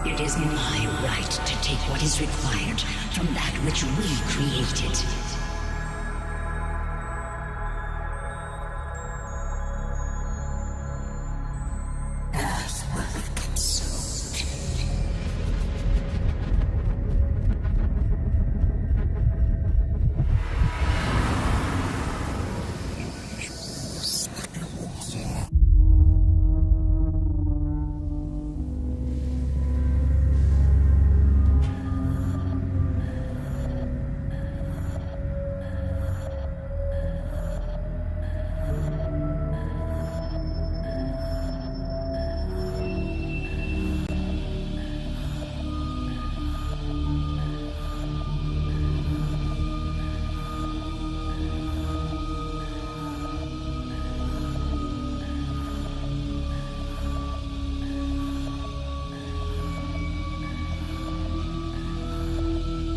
It is my right to take what is required from that which we created. Earth will be consumed.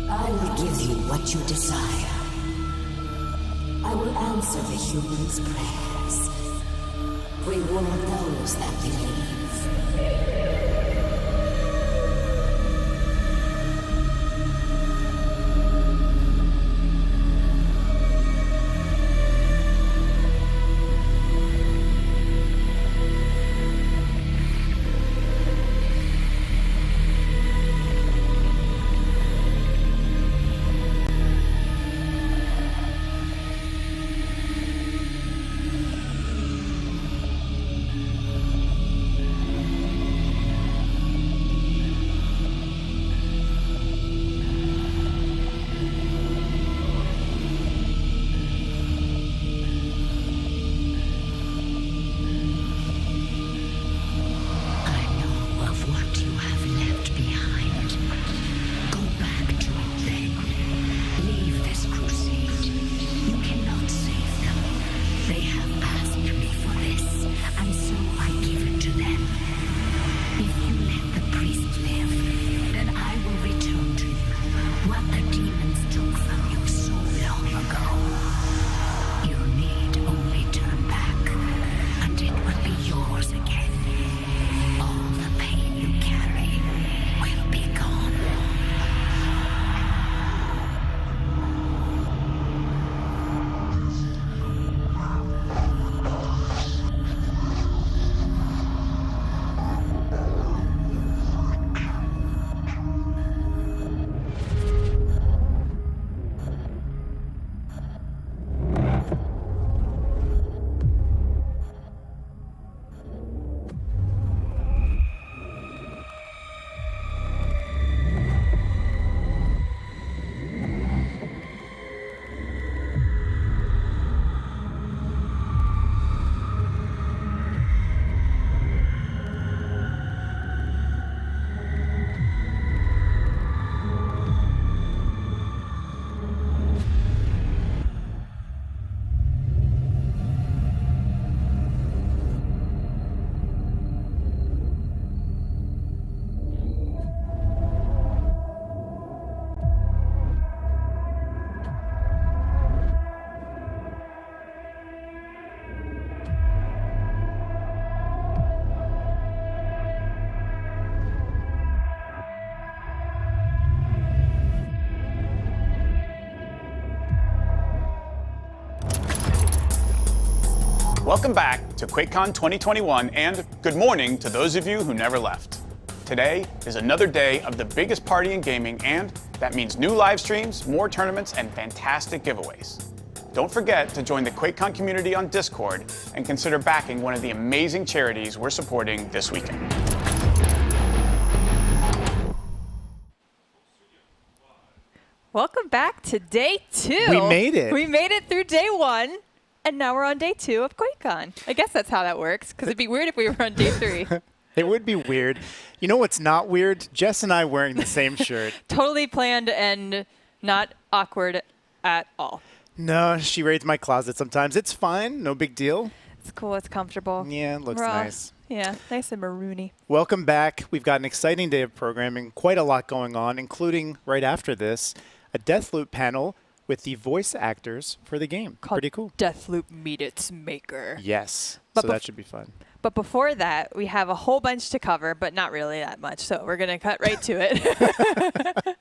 I will give you what you desire. I will answer the humans' prayers. Reward those that believe. Welcome back to QuakeCon 2021, and good morning to those of you who never left. Today is another day of the biggest party in gaming, and that means new live streams, more tournaments, and fantastic giveaways. Don't forget to join the QuakeCon community on Discord and consider backing one of the amazing charities we're supporting this weekend. Welcome back to day 2. We made it. We made it through day 1, and now we're on day 2 of QuakeCon. I guess that's how that works, because it'd be weird if we were on day 3. It would be weird. You know what's not weird? Jess and I wearing the same shirt. Totally planned and not awkward at all. No, she raids my closet sometimes. It's fine. No big deal. It's cool. It's comfortable. Yeah, it looks Raw. nice. Yeah, nice and maroony. Welcome back. We've got an exciting day of programming. Quite a lot going on, including right after this, a Deathloop panel with the voice actors for the game. Called Pretty cool. Deathloop Meet Its Maker. Yes. But so that should be fun. But before that, we have a whole bunch to cover, but not really that much. So we're going to cut right to it.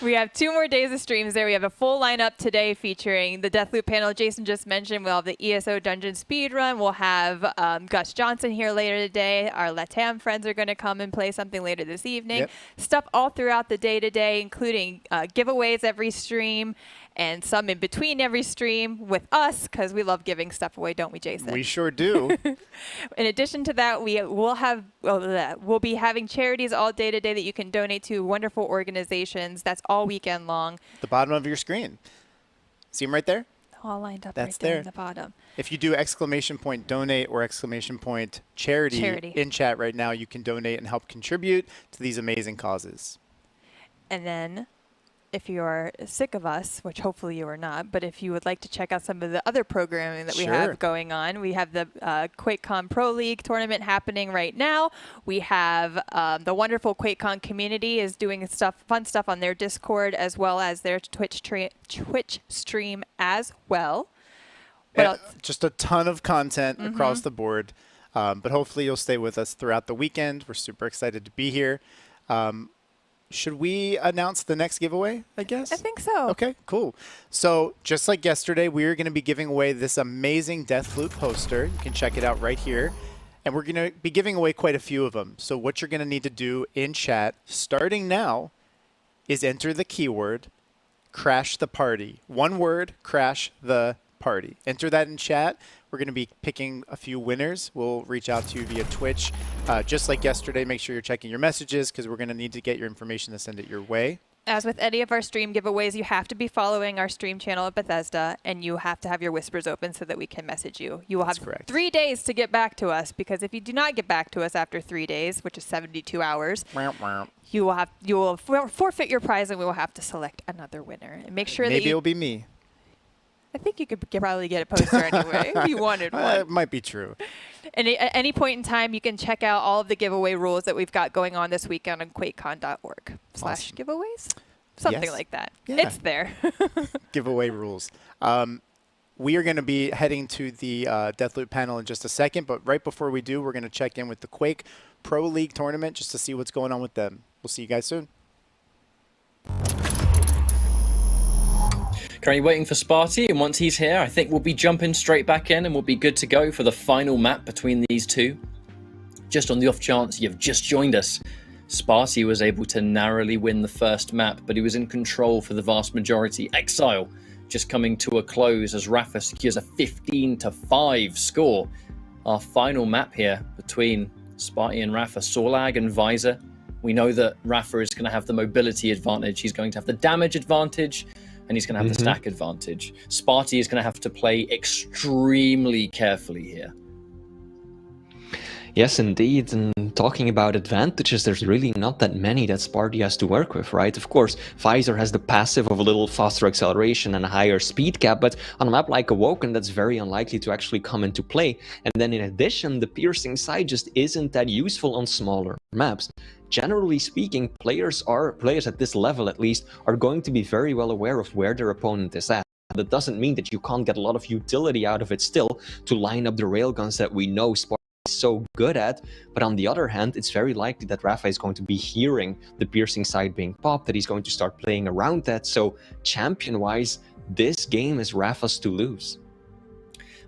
We have 2 more days of streams there. We have a full lineup today featuring the Deathloop panel Jason just mentioned. We'll have the ESO Dungeon Speedrun. We'll have Gus Johnson here later today. Our Latam friends are going to come and play something later this evening. Yep. Stuff all throughout the day today, including giveaways every stream and some in between every stream with us, because we love giving stuff away, don't we, Jason? We sure do. In addition to that, we'll be having charities all day today that you can donate to wonderful organizations. That's all weekend long. The bottom of your screen. See them right there? All lined up That's right there there. in the bottom. If you do !donate or !charity in chat right now, you can donate and help contribute to these amazing causes. And then if you're sick of us, which hopefully you are not, but if you would like to check out some of the other programming that we have going on, we have the QuakeCon Pro League tournament happening right now. We have the wonderful QuakeCon community is doing fun stuff on their Discord as well as their Twitch stream as well. Just a ton of content across the board, but hopefully you'll stay with us throughout the weekend. We're super excited to be here. Should we announce the next giveaway, I guess? I think so. Okay, cool. So just like yesterday, we are going to be giving away this amazing Deathloop poster. You can check it out right here. And we're going to be giving away quite a few of them. So what you're going to need to do in chat, starting now, is enter the keyword, crash the party. One word, crash the party. Enter that in chat. We're going to be picking a few winners. We'll reach out to you via Twitch. Just like yesterday, make sure you're checking your messages because we're going to need to get your information to send it your way. As with any of our stream giveaways, you have to be following our stream channel at Bethesda, and you have to have your whispers open so that we can message you. You will have 3 days to get back to us, because if you do not get back to us after 3 days, which is 72 hours, you will forfeit your prize, and we will have to select another winner. And make sure Maybe it'll be me. I think you could probably get a poster anyway if you wanted one. It might be true. And at any point in time, you can check out all of the giveaway rules that we've got going on this weekend on QuakeCon.org/giveaways. Something like that. Yeah. It's there. Giveaway rules. We are going to be heading to the Deathloop panel in just a second, but right before we do, we're going to check in with the Quake Pro League tournament just to see what's going on with them. We'll see you guys soon. Currently waiting for Sparty, and once he's here, I think we'll be jumping straight back in and we'll be good to go for the final map between these two. Just on the off chance you've just joined us, Sparty was able to narrowly win the first map, but he was in control for the vast majority. Exile just coming to a close as Rafa secures a 15-5 score. Our final map here between Sparty and Rafa, Sorlag and Visor. We know that Rafa is going to have the mobility advantage, he's going to have the damage advantage, and he's going to have the stack advantage. Sparty is going to have to play extremely carefully here. Yes, indeed. And talking about advantages, there's really not that many that Sparty has to work with, right? Of course, Visor has the passive of a little faster acceleration and a higher speed cap, but on a map like Awoken, that's very unlikely to actually come into play. And then in addition, the piercing sight just isn't that useful on smaller maps. Generally speaking, players at this level at least are going to be very well aware of where their opponent is at. That doesn't mean that you can't get a lot of utility out of it still to line up the railguns that we know Sparty is so good at, but on the other hand, it's very likely that Rafa is going to be hearing the piercing sight being popped, that he's going to start playing around that. So champion-wise, this game is Rafa's to lose.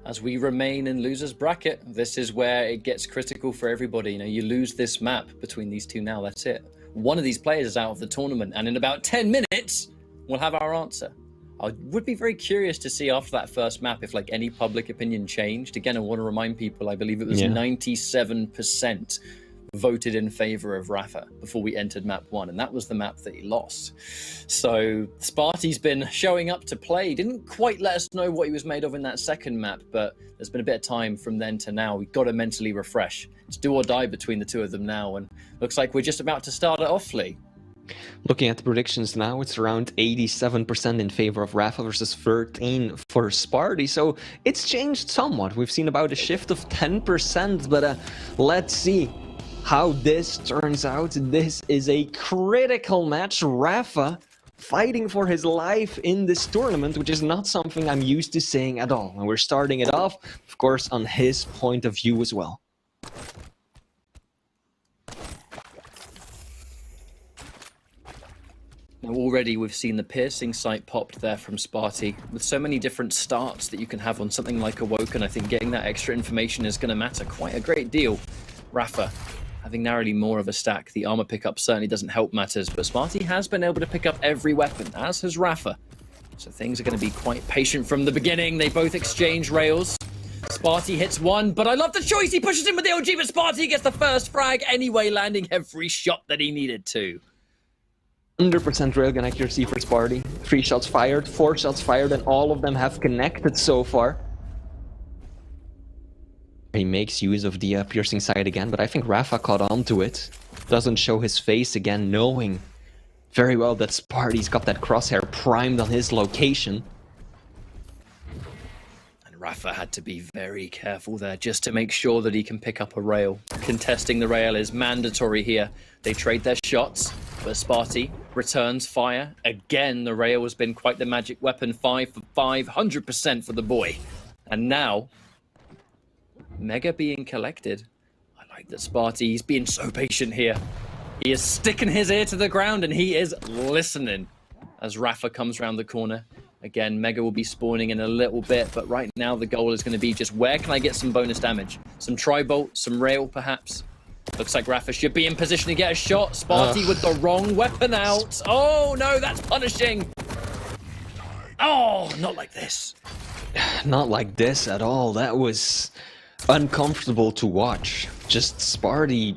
As we remain in loser's bracket, this is where it gets critical for everybody. You know, you lose this map between these two now, that's it. One of these players is out of the tournament, and in about 10 minutes, we'll have our answer. I would be very curious to see after that first map if like any public opinion changed. Again, I want to remind people, I believe it was 97% voted in favor of Rafa before we entered map 1, and that was the map that he lost. So Sparty's been showing up to play. Didn't quite let us know what he was made of in that second map, but there's been a bit of time from then to now. We've got to mentally refresh. It's do or die between the two of them now, and looks like we're just about to start it off, Flea. Looking at the predictions now, it's around 87% in favor of Rafa versus 13 for Sparty, so it's changed somewhat. We've seen about a shift of 10%, but let's see how this turns out. This is a critical match. Rafa fighting for his life in this tournament, which is not something I'm used to saying at all. And we're starting it off, of course, on his point of view as well. Now already we've seen the piercing sight popped there from Sparty. With so many different starts that you can have on something like Awoken, I think getting that extra information is going to matter quite a great deal. Rafa having narrowly more of a stack. The armor pickup certainly doesn't help matters, but Sparty has been able to pick up every weapon, as has Rafa. So things are going to be quite patient from the beginning. They both exchange rails. Sparty hits one, but I love the choice. He pushes in with the LG, but Sparty gets the first frag anyway, landing every shot that he needed to. 100% railgun accuracy for Sparty. 3 shots fired, 4 shots fired, and all of them have connected so far. He makes use of the piercing sight again, but I think Rafa caught on to it. Doesn't show his face again, knowing very well that Sparty's got that crosshair primed on his location. And Rafa had to be very careful there just to make sure that he can pick up a rail. Contesting the rail is mandatory here. They trade their shots, but Sparty returns fire. Again, the rail has been quite the magic weapon. 5 for 5, 100% for the boy. And now, Mega being collected. I like that Sparty, he's being so patient here. He is sticking his ear to the ground and he is listening as Rafa comes around the corner. Again, Mega will be spawning in a little bit, but right now the goal is going to be just where can I get some bonus damage? Some tri-bolt, some rail perhaps. Looks like Rafa should be in position to get a shot. Sparty with the wrong weapon out. Oh no, that's punishing. Oh, not like this. Not like this at all. That was uncomfortable to watch. Just Sparty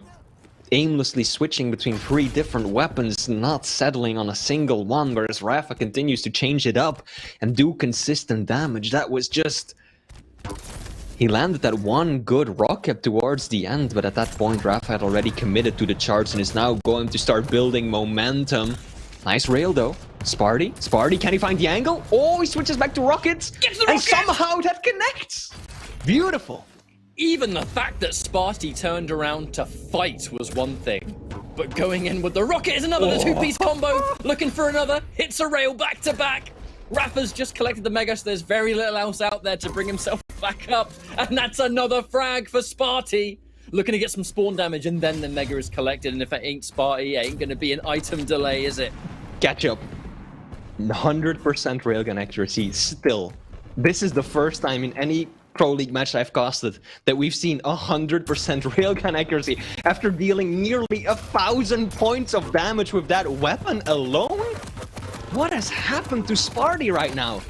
aimlessly switching between 3 different weapons, not settling on a single one, whereas Rafa continues to change it up and do consistent damage. That was just... He landed that one good rocket towards the end, but at that point Rafa had already committed to the charge and is now going to start building momentum. Nice rail though. Sparty, can he find the angle? Oh, he switches back to rockets! Gets the and rocket! somehow that connects! Beautiful. Even the fact that Sparty turned around to fight was one thing, but going in with the rocket is another. The 2-piece combo, looking for another, hits a rail back to back. Rafa's just collected the Mega, so there's very little else out there to bring himself back up, and that's another frag for Sparty. Looking to get some spawn damage, and then the Mega is collected, and if it ain't Sparty, it ain't gonna be an item delay, is it? Catch up. 100% railgun accuracy still. This is the first time in any Pro League match I've casted that we've seen 100% railgun accuracy after dealing nearly 1,000 points of damage with that weapon alone? What has happened to Sparty right now?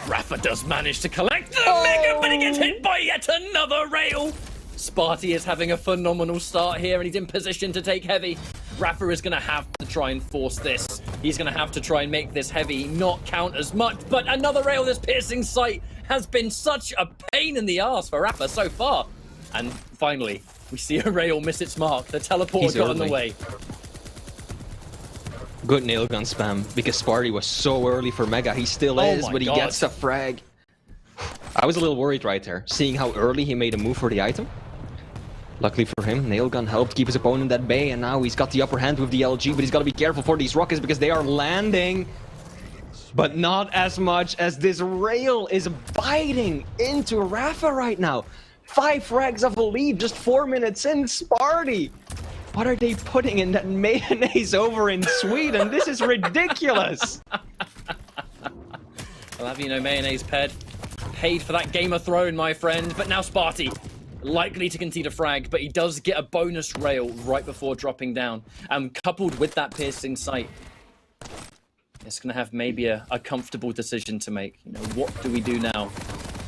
Rafa does manage to collect the Mega, but he gets hit by yet another rail. Sparty is having a phenomenal start here, and he's in position to take heavy. Rafa is going to have to try and force this. He's going to have to try and make this heavy not count as much, but another rail, this piercing sight has been such a pain in the ass for Rafa so far. And finally, we see a rail miss its mark. The teleport got in the way. Good nail gun spam, because Sparty was so early for Mega. He still is, but he gets the frag. I was a little worried right there, seeing how early he made a move for the item. Luckily for him, Nailgun helped keep his opponent at bay, and now he's got the upper hand with the LG, but he's got to be careful for these rockets because they are landing. But not as much as this rail is biting into Rafa right now. 5 frags of a lead, just 4 minutes in. Sparty, what are they putting in that mayonnaise over in Sweden? This is ridiculous. I'll have you know, mayonnaise paid for that Game of Thrones, my friend. But now Sparty, likely to concede a frag, but he does get a bonus rail right before dropping down. And coupled with that piercing sight, it's going to have maybe a comfortable decision to make. You know, what do we do now?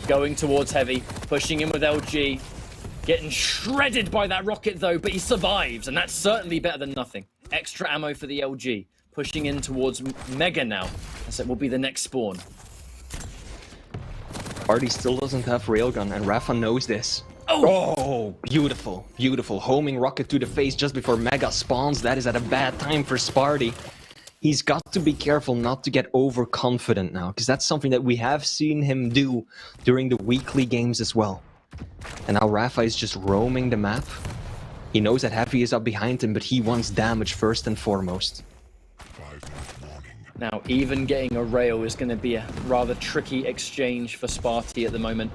Going towards heavy, pushing in with LG, getting shredded by that rocket though, but he survives, and that's certainly better than nothing. Extra ammo for the LG, pushing in towards Mega now, as it will be the next spawn. Sparty still doesn't have railgun, and Rafa knows this. Oh, beautiful, beautiful. Homing rocket to the face just before Mega spawns. That is at a bad time for Sparty. He's got to be careful not to get overconfident now, because that's something that we have seen him do during the weekly games as well. And now Rafa is just roaming the map. He knows that Heavy is up behind him, but he wants damage first and foremost. Now, even getting a rail is going to be a rather tricky exchange for Sparty at the moment.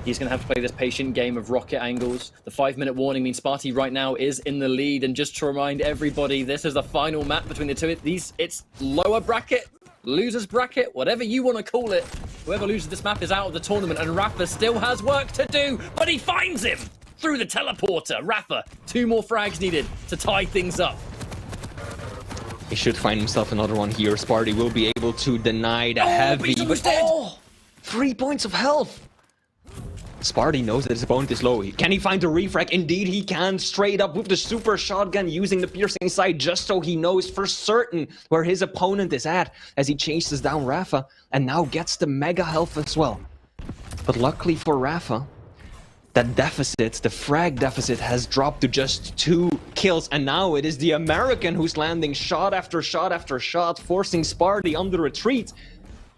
He's going to have to play this patient game of rocket angles. The 5-minute warning means Sparty right now is in the lead. And just to remind everybody, this is the final map between the two. It's lower bracket, losers bracket, whatever you want to call it. Whoever loses this map is out of the tournament, and Rafa still has work to do, but he finds him through the teleporter. Rafa, 2 more frags needed to tie things up. He should find himself another one here. Sparty will be able to deny the heavy. But dead. 3 points of health. Sparty knows that his opponent is low. Can he find a refrag? Indeed, he can. Straight up with the super shotgun, using the piercing sight just so he knows for certain where his opponent is at as he chases down Rafa and now gets the mega health as well. But luckily for Rafa, that deficit, the frag deficit, has dropped to just 2 kills, and now it is the American who's landing shot after shot after shot, forcing Sparty under retreat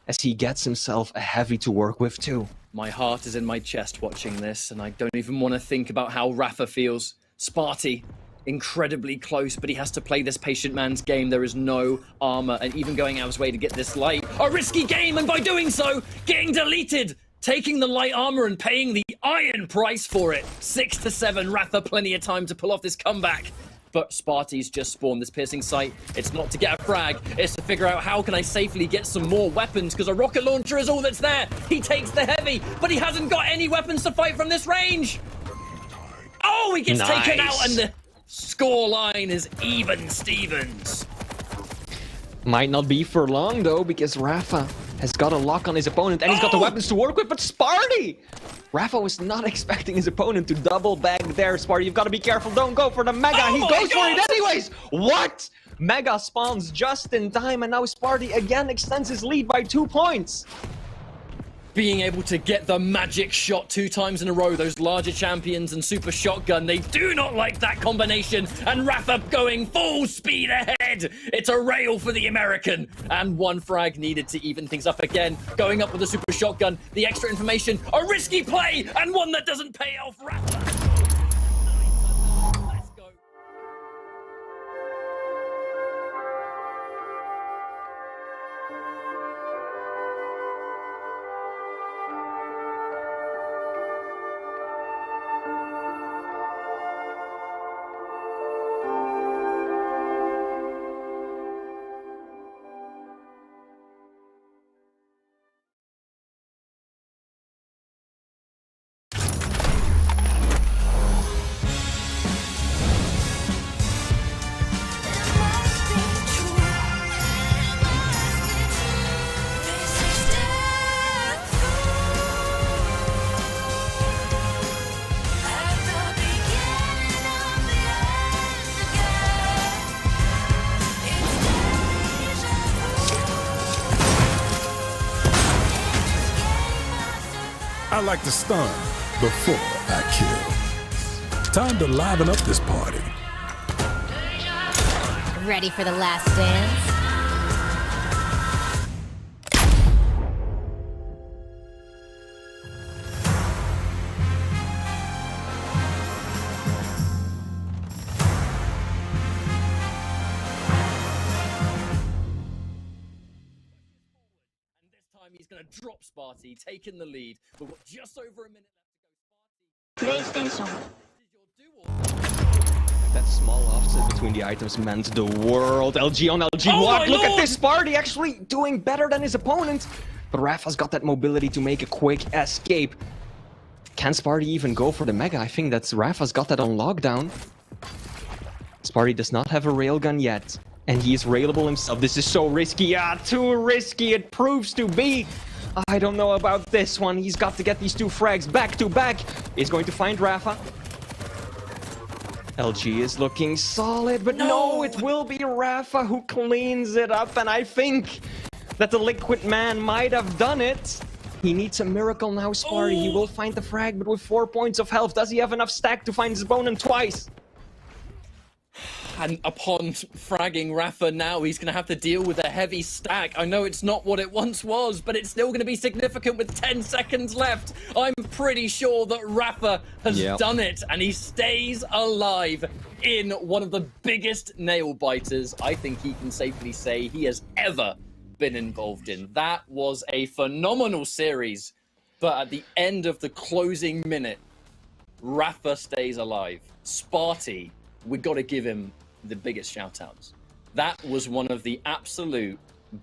as he gets himself a heavy to work with too. My heart is in my chest watching this, and I don't even want to think about how Rafa feels. Sparty, incredibly close, but he has to play this patient man's game. There is no armor, and even going out of his way to get this light, a risky game, and by doing so, getting deleted. Taking the light armor and paying the iron price for it. 6 to 7, Rafa plenty of time to pull off this comeback. But Sparty's just spawned this piercing sight. It's not to get a frag, it's to figure out how can I safely get some more weapons, because a rocket launcher is all that's there. He takes the heavy, but he hasn't got any weapons to fight from this range. Oh, he gets taken out, and the score line is even Stevens. Might not be for long though, because Rafa has got a lock on his opponent and he's got the weapons to work with, but Sparty! Rafa was not expecting his opponent to double back there. Sparty, you've got to be careful. Don't go for the mega. He goes for it anyways. What? Mega spawns just in time, and now Sparty again extends his lead by 2 points. Being able to get the magic shot 2 times in a row, those larger champions and super shotgun, they do not like that combination. And Rafa going full speed ahead. It's a rail for the American. And 1 frag needed to even things up again. Going up with the super shotgun, the extra information, a risky play, and one that doesn't pay off. Rafa. Let's go. I like to stun before I kill. Time to liven up this party. Ready for the last dance? He's going to drop Sparty, taking the lead. We've got just over a minute left to go. Sparty. PlayStation. That small offset between the items meant the world. LG on LG. Oh What? Look Lord! at this Sparty actually doing better than his opponent. But Rafa's got that mobility to make a quick escape. Can Sparty even go for the mega? I think that's Rafa's got that on lockdown. Sparty does not have a railgun yet. And he is railable himself. This is so risky. Too risky it proves to be. I don't know about this one. He's got to get these 2 frags back to back. He's going to find Rafa. LG is looking solid, but no, it will be Rafa who cleans it up. And I think that the Liquid Man might have done it. He needs a miracle now, Sparty. He will find the frag, but with 4 points of health, does he have enough stack to find his opponent twice? And upon fragging Rafa now, he's going to have to deal with a heavy stack. I know it's not what it once was, but it's still going to be significant with 10 seconds left. I'm pretty sure that Rafa has done it, and he stays alive in one of the biggest nail biters I think he can safely say he has ever been involved in. That was a phenomenal series But at the end of the closing minute, Rafa stays alive. Sparty, we got to give him the biggest shout-outs. That was one of the absolute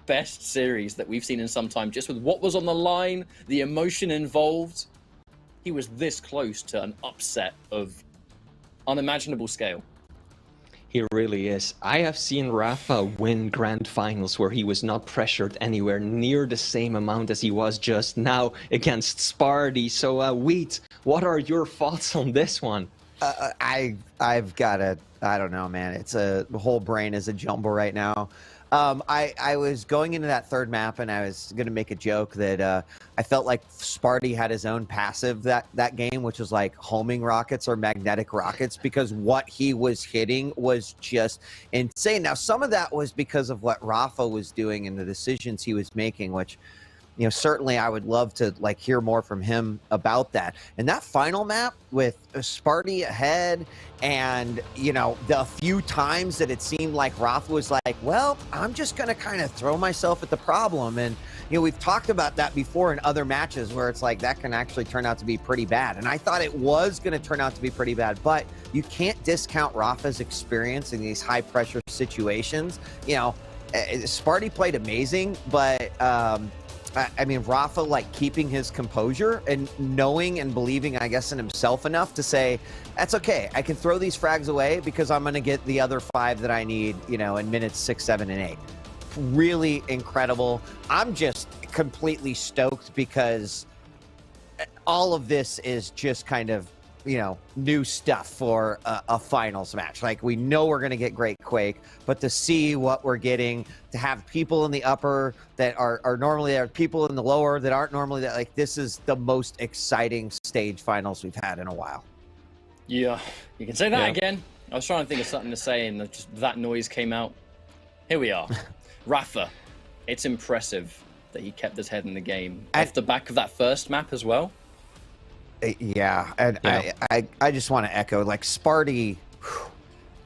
best series that we've seen in some time, just with what was on the line, the emotion involved. He was this close to an upset of unimaginable scale. He really is. I have seen Rafa win grand finals where he was not pressured anywhere near the same amount as he was just now against Sparty. So, Wheat, what are your thoughts on this one? I've got I don't know, man. The whole brain is a jumble right now. I was going into that third map and I was going to make a joke that I felt like Sparty had his own passive that game, which was like homing rockets or magnetic rockets, because what he was hitting was just insane. Now, some of that was because of what Rafa was doing and the decisions he was making, which, you know, certainly I would love to like hear more from him about that. And that final map with Sparty ahead, and, you know, the few times that it seemed like Rafa was like, well, I'm just going to kind of throw myself at the problem. And, you know, we've talked about that before in other matches where it's like that can actually turn out to be pretty bad. And I thought it was going to turn out to be pretty bad, but you can't discount Rafa's experience in these high pressure situations. You know, Sparty played amazing, but, I mean, Rafa, like, keeping his composure and knowing and believing, I guess, in himself enough to say, that's okay. I can throw these frags away because I'm going to get the other 5 that I need, you know, in minutes 6, 7, and 8. Really incredible. I'm just completely stoked because all of this is just kind of, you know, new stuff for a finals match. Like, we know we're going to get great Quake, but to see what we're getting, to have people in the upper that are normally there, people in the lower that aren't normally there, like, this is the most exciting stage finals we've had in a while. Yeah, you can say that again. I was trying to think of something to say, and just that noise came out. Here we are. Rafa, it's impressive that he kept his head in the game. Off the back of that first map as well. Yeah, and yeah. I just want to echo, like, Sparty,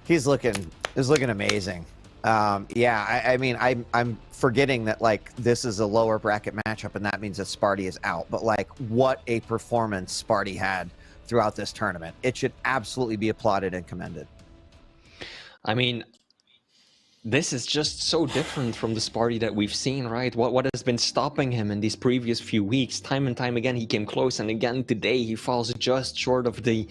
he's looking amazing. Yeah, I mean, I'm forgetting that, like, this is a lower bracket matchup, and that means that Sparty is out. But, like, what a performance Sparty had throughout this tournament. It should absolutely be applauded and commended. I mean, this is just so different from the Sparty that we've seen, right? What has been stopping him in these previous few weeks? Time and time again, he came close, and again today he falls just short of the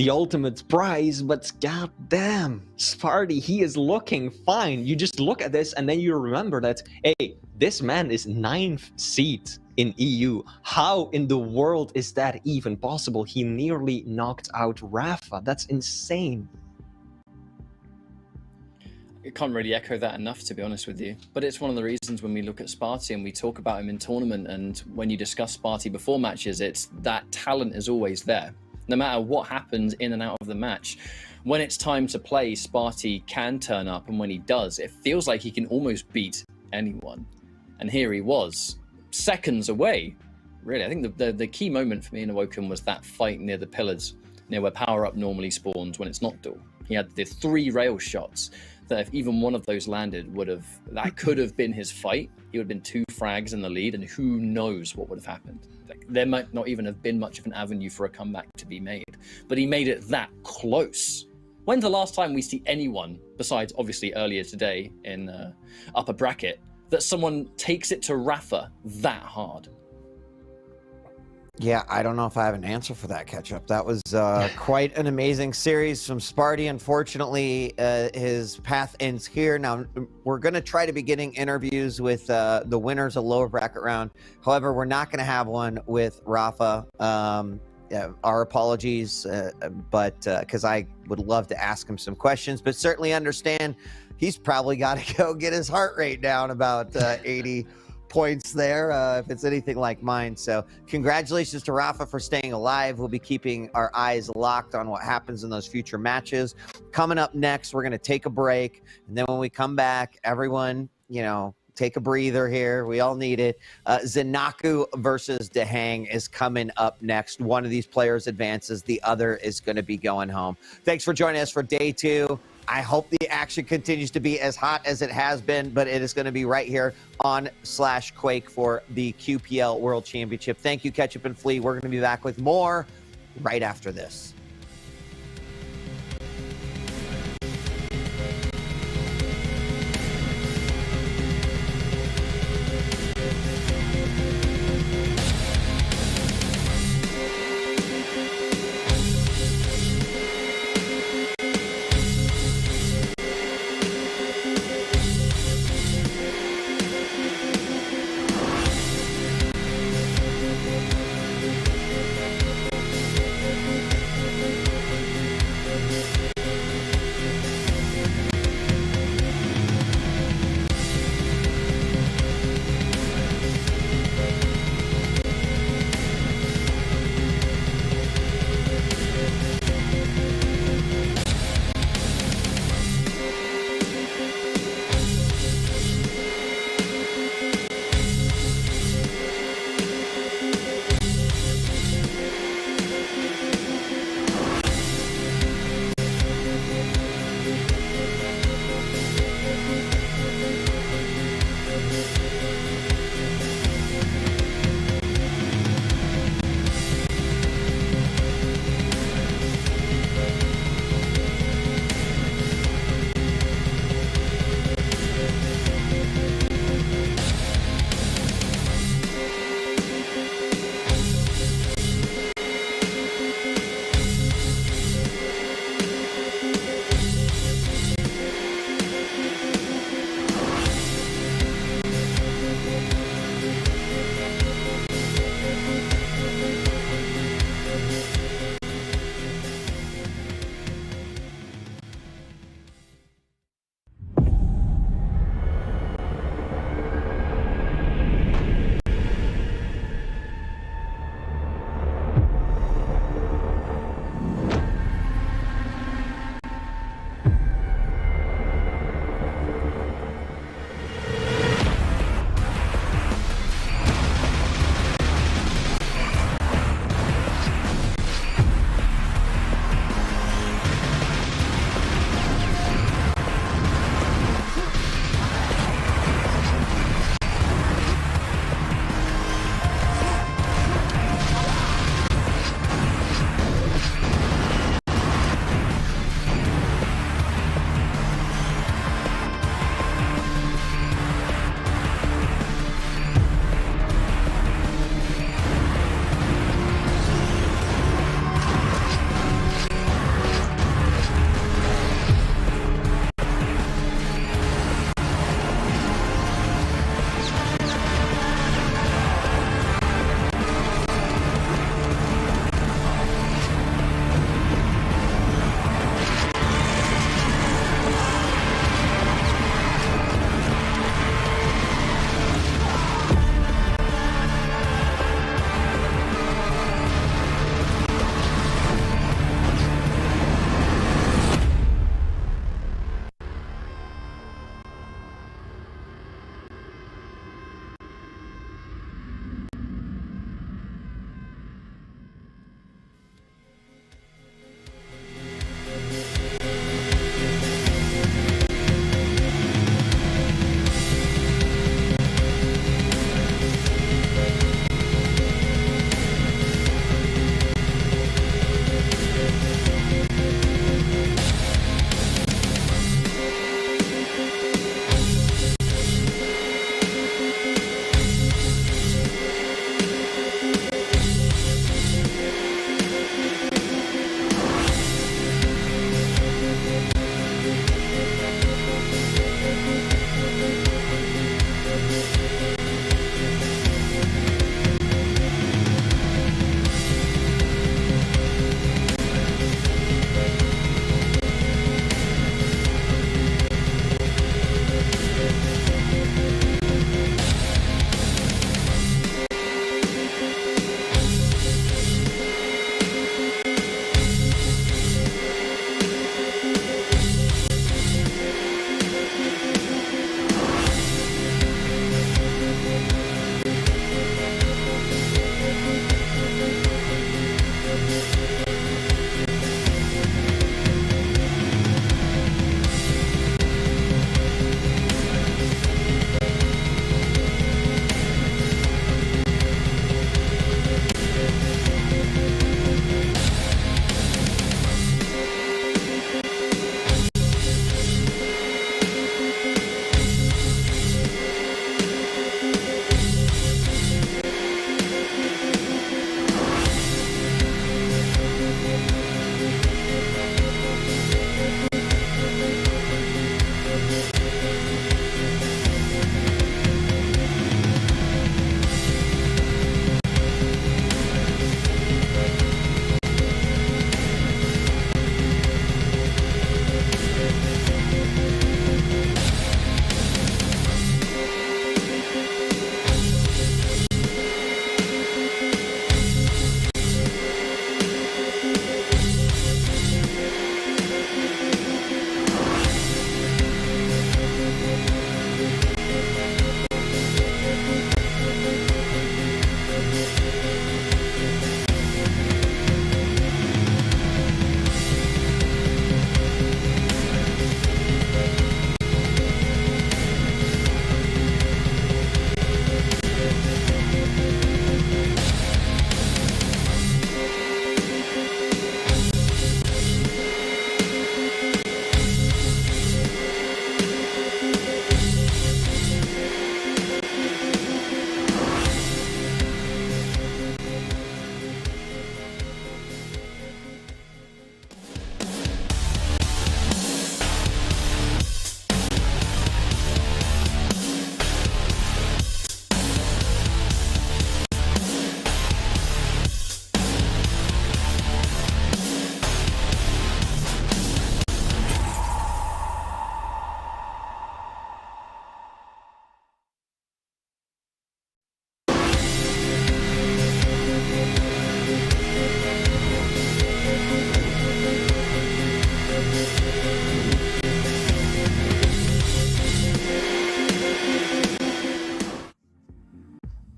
ultimate prize. But goddamn, Sparty, he is looking fine. You just look at this, and then you remember that, hey, this man is 9th seed in EU. How in the world is that even possible? He nearly knocked out Rafa. That's insane. I can't really echo that enough, to be honest with you. But it's one of the reasons when we look at Sparty and we talk about him in tournament, and when you discuss Sparty before matches, it's that talent is always there. No matter what happens in and out of the match, when it's time to play, Sparty can turn up, and when he does, it feels like he can almost beat anyone. And here he was, seconds away. Really, I think the key moment for me in Awoken was that fight near the pillars, near where Power Up normally spawns when it's not duel. He had the 3 rail shots that if even one of those landed, that could have been his fight. He would have been 2 frags in the lead, and who knows what would have happened. Like, there might not even have been much of an avenue for a comeback to be made, but he made it that close. When's the last time we see anyone, besides obviously earlier today in upper bracket, that someone takes it to Rafa that hard? Yeah, I don't know if I have an answer for that, Ketchup. That was quite an amazing series from Sparty. Unfortunately, his path ends here. Now, we're going to try to be getting interviews with the winners of lower bracket round. However, we're not going to have one with Rafa. Our apologies, but because I would love to ask him some questions, but certainly understand he's probably got to go get his heart rate down about 80 points there, if it's anything like mine. So congratulations to Rafa for staying alive. We'll be keeping our eyes locked on what happens in those future matches. Coming up next, we're going to take a break, and then when we come back, everyone, you know, take a breather here. We all need it. Zinaku versus Dehang is coming up next. One of these players advances. The other is going to be going home. Thanks for joining us for day 2. I hope the action continues to be as hot as it has been, but it is going to be right here on /Quake for the QPL World Championship. Thank you, Ketchup and Flea. We're going to be back with more right after this.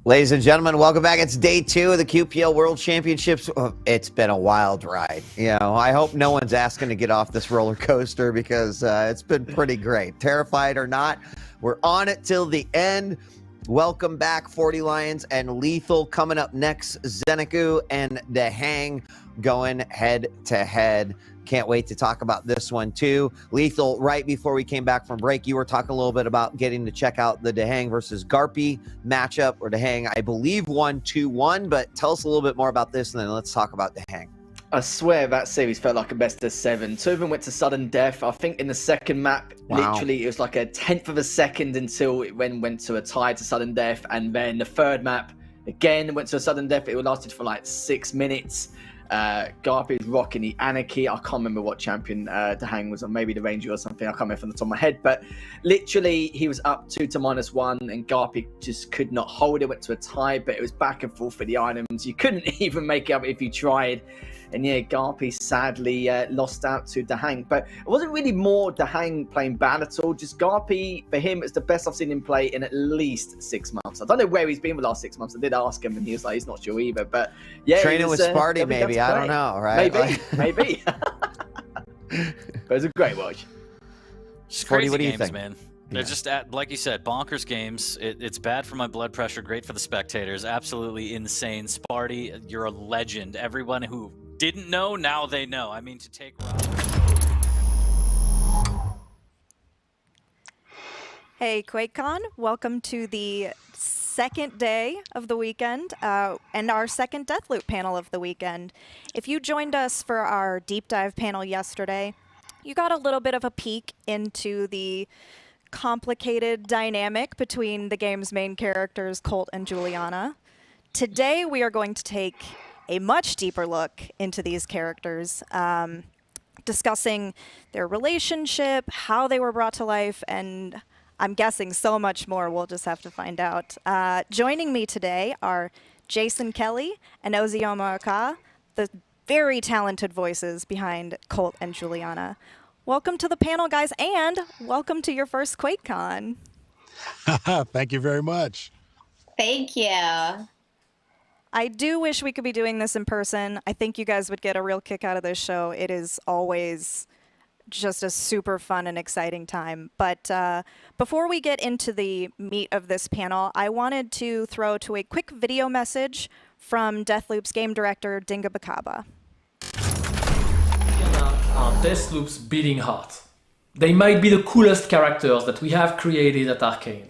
Ladies and gentlemen, welcome back. It's day 2 of the QPL World Championships. It's been a wild ride. You know, I hope no one's asking to get off this roller coaster because it's been pretty great. Terrified or not, we're on it till the end. Welcome back, 40 Lions and Lethal. Coming up next, Zenecu and Dahang going head to head. Can't wait to talk about this one too. Lethal, right before we came back from break, you were talking a little bit about getting to check out the Dahang versus Garpy matchup, where Dahang, I believe, won 2-1, but tell us a little bit more about this, and then let's talk about Dahang. I swear that series felt like a best of 7. 2 of them went to sudden death. I think in the second map, literally, it was like a 1/10 of a second until it went to a tie to sudden death, and then the third map, again, went to a sudden death. It lasted for like 6 minutes. Garpy is rocking the Anarchy. I can't remember what champion Dahang was on, maybe the Ranger or something. I can't remember from the top of my head, but literally he was up 2 to -1 and Garpy just could not hold it. Went to a tie, but it was back and forth for the items. You couldn't even make it up if you tried. And yeah, Garpy sadly lost out to Dahang. But it wasn't really more Dahang playing bad at all. Just Garpy, for him, it's the best I've seen him play in at least 6 months. I don't know where he's been the last 6 months. I did ask him, and he was like, he's not sure either. But yeah, training with Sparty, maybe. I don't know, right? Maybe. But it was a great watch. Just crazy what do you games, think? man. They're just, like you said, bonkers games. It's bad for my blood pressure, great for the spectators. Absolutely insane. Sparty, you're a legend. Everyone who didn't know, now they know. I mean, to take... Hey, QuakeCon. Welcome to the second day of the weekend and our second Deathloop panel of the weekend. If you joined us for our deep dive panel yesterday, you got a little bit of a peek into the complicated dynamic between the game's main characters, Colt and Juliana. Today, we are going to take a much deeper look into these characters, discussing their relationship, how they were brought to life, and I'm guessing so much more. We'll just have to find out. Joining me today are Jason Kelly and Ozioma Aka, the very talented voices behind Colt and Juliana. Welcome to the panel, guys, and welcome to your first QuakeCon. Thank you very much. Thank you. I do wish we could be doing this in person. I think you guys would get a real kick out of this show. It is always just a super fun and exciting time. But before we get into the meat of this panel, I wanted to throw to a quick video message from Deathloop's game director, Dinga Bakaba. Are Deathloop's beating heart. They might be the coolest characters that we have created at Arcane.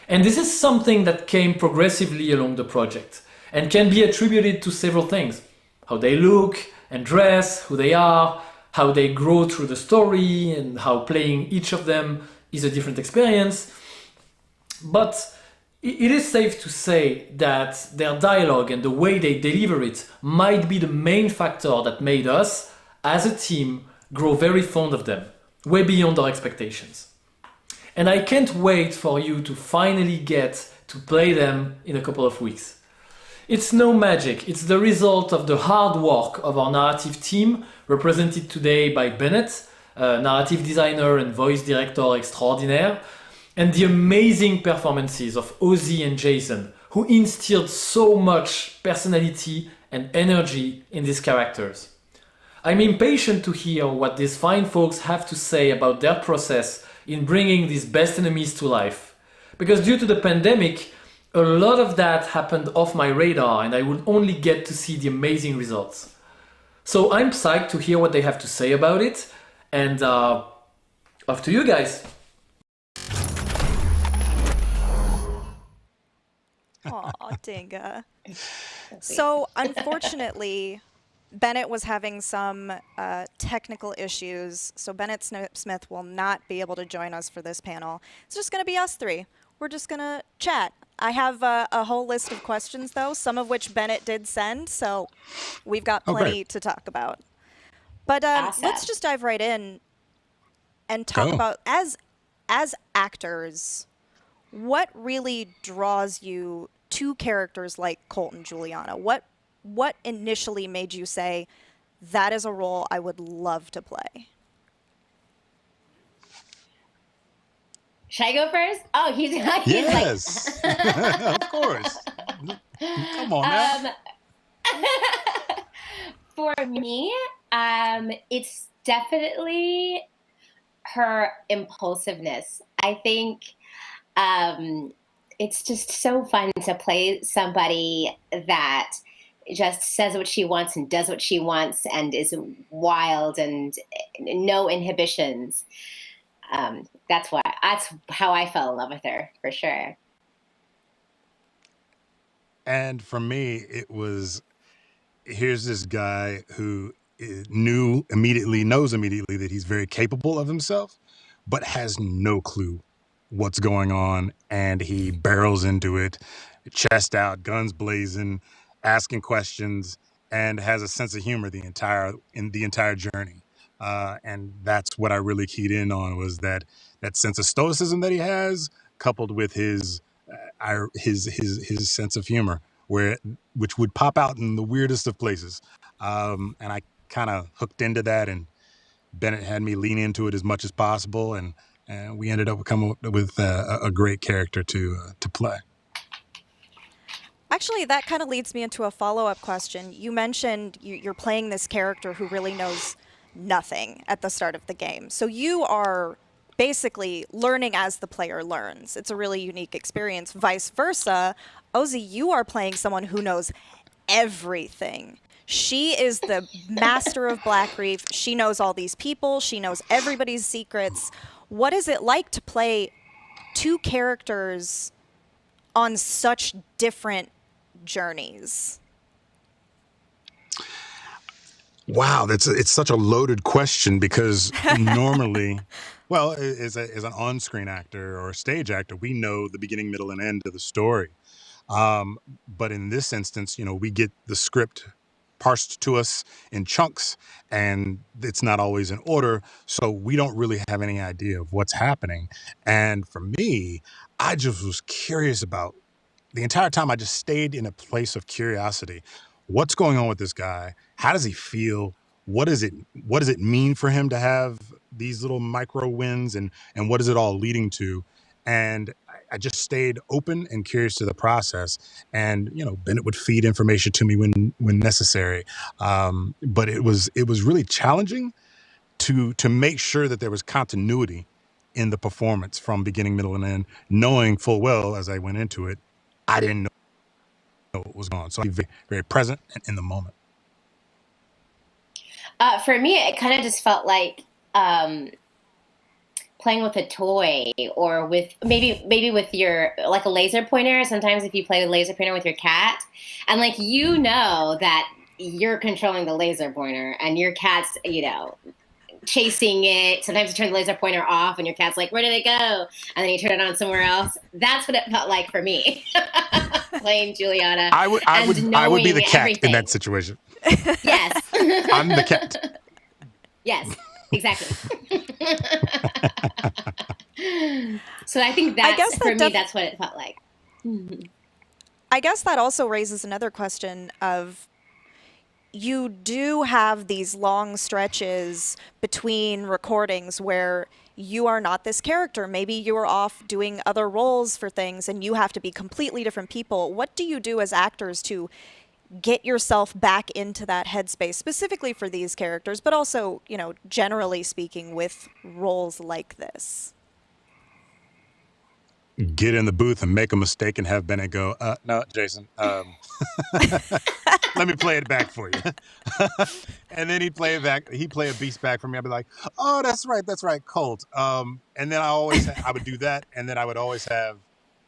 And this is something that came progressively along the project and can be attributed to several things. How they look and dress, who they are, how they grow through the story, and how playing each of them is a different experience. But it is safe to say that their dialogue and the way they deliver it might be the main factor that made us, as a team, grow very fond of them, way beyond our expectations. And I can't wait for you to finally get to play them in a couple of weeks. It's no magic, it's the result of the hard work of our narrative team, represented today by Bennett, narrative designer and voice director extraordinaire, and the amazing performances of Ozzy and Jason, who instilled so much personality and energy in these characters. I'm impatient to hear what these fine folks have to say about their process in bringing these best enemies to life. Because due to the pandemic, a lot of that happened off my radar and I would only get to see the amazing results. So I'm psyched to hear what they have to say about it, and off to you guys. Aw, Dinga. So unfortunately, Bennett was having some technical issues, so Bennett Smith will not be able to join us for this panel. It's just going to be us three. We're just going to chat. I have a whole list of questions, though, some of which Bennett did send, so we've got plenty to talk about. But let's just dive right in and talk about, as actors, what really draws you to characters like Colt and Juliana? What initially made you say, that is a role I would love to play? Should I go first? Oh, he's yes, like... of course. Come on now. For me, it's definitely her impulsiveness. I think it's just so fun to play somebody that just says what she wants and does what she wants and is wild and no inhibitions. That's how I fell in love with her, for sure. And for me, it was, here's this guy who knows immediately that he's very capable of himself, but has no clue what's going on. And he barrels into it, chest out, guns blazing, asking questions, and has a sense of humor the entire journey. And that's what I really keyed in on, was that sense of stoicism that he has, coupled with his sense of humor, which would pop out in the weirdest of places. And I kind of hooked into that, and Bennett had me lean into it as much as possible, and we ended up coming up with a great character to play. Actually, that kind of leads me into a follow-up question. You mentioned you're playing this character who really knows nothing at the start of the game. So you are basically learning as the player learns. It's a really unique experience. Vice versa, Ozzy, you are playing someone who knows everything. She is the master of Black Reef. She knows all these people. She knows everybody's secrets. What is it like to play two characters on such different journeys? Wow, it's such a loaded question, because normally, well, as an on-screen actor or a stage actor, we know the beginning, middle, and end of the story. But in this instance, we get the script parsed to us in chunks, and it's not always in order, so we don't really have any idea of what's happening. And for me, I just was curious about, the entire time I just stayed in a place of curiosity. What's going on with this guy? How does he feel? What does it mean for him to have these little micro wins, and what is it all leading to? And I just stayed open and curious to the process. And Bennett would feed information to me when necessary. But it was really challenging to make sure that there was continuity in the performance from beginning, middle, and end, knowing full well as I went into it, I didn't know what was going on. So I'm very, very present and in the moment. For me, it kind of just felt like playing with a toy, or with maybe with your, like, a laser pointer. Sometimes if you play a laser pointer with your cat, and that you're controlling the laser pointer and your cat's chasing it. Sometimes you turn the laser pointer off and your cat's like, where did it go? And then you turn it on somewhere else. That's what it felt like for me. Playing Juliana. I would be the cat in that situation. Yes. I'm the cat. Yes, exactly. So I think that's what it felt like. I guess that also raises another question of, you do have these long stretches between recordings where you are not this character. Maybe you are off doing other roles for things and you have to be completely different people. What do you do as actors to get yourself back into that headspace, specifically for these characters, but also, generally speaking, with roles like this? Get in the booth and make a mistake and have Bennett go, no, Jason, let me play it back for you. And then he'd play it back. He'd play a beast back for me. I'd be like, oh, that's right, Colt. And then I would do that. And then I would always have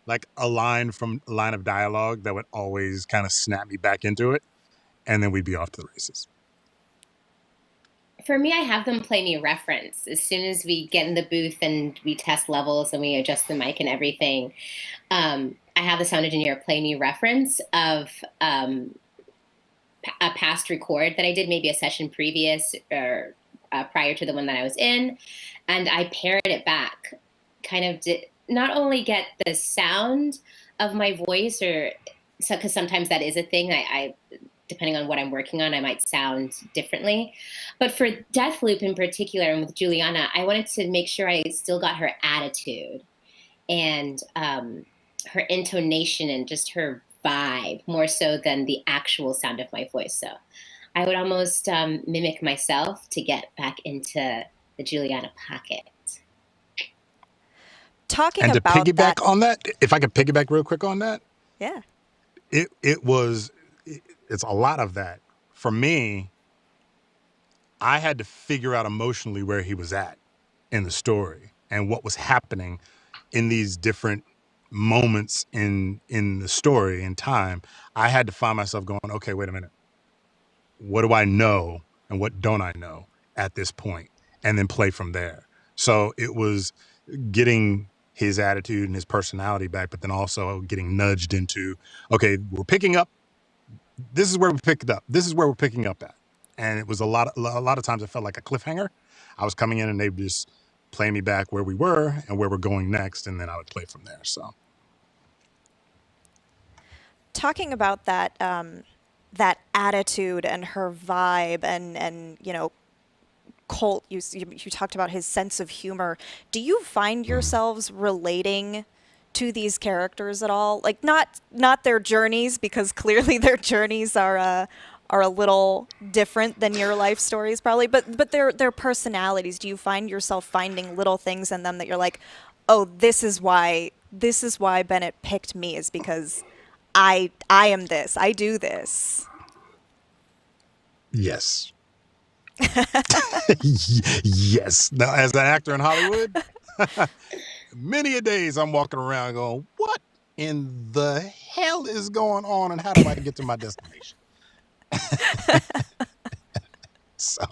like a line of dialogue that would always kind of snap me back into it. And then we'd be off to the races. For me, I have them play me reference. As soon as we get in the booth and we test levels and we adjust the mic and everything, I have the sound engineer play me reference of a past record that I did, maybe a session previous or prior to the one that I was in, and I paired it back, kind of not only get the sound of my voice, because sometimes that is a thing. I depending on what I'm working on, I might sound differently. But for Deathloop in particular, and with Juliana, I wanted to make sure I still got her attitude and her intonation and just her vibe more so than the actual sound of my voice. So I would almost mimic myself to get back into the Juliana pocket. Talking and to about piggyback on that, if I could piggyback real quick on that, yeah, it's a lot of that. For me, I had to figure out emotionally where he was at in the story and what was happening in these different moments in the story in time. I had to find myself going, okay, wait a minute. What do I know and what don't I know at this point? And then play from there. So it was getting his attitude and his personality back, but then also getting nudged into, okay, we're picking up. This is where we picked up. This is where we're picking up at. And it was a lot of times it felt like a cliffhanger. I was coming in and they would just play me back where we were and where we're going next, and then I would play from there. So, talking about that that attitude and her vibe, and you know, Colt, you talked about his sense of humor. Do you find yourselves relating to these characters at all? Like not their journeys, because clearly their journeys are a little different than your life stories probably, but their personalities. Do you find yourself finding little things in them that you're like, oh, this is why Bennett picked me, is because I am this, I do this? yes. Yes. Now, as an actor in Hollywood, many a days I'm walking around going, what in the hell is going on and how do I get to my destination? So,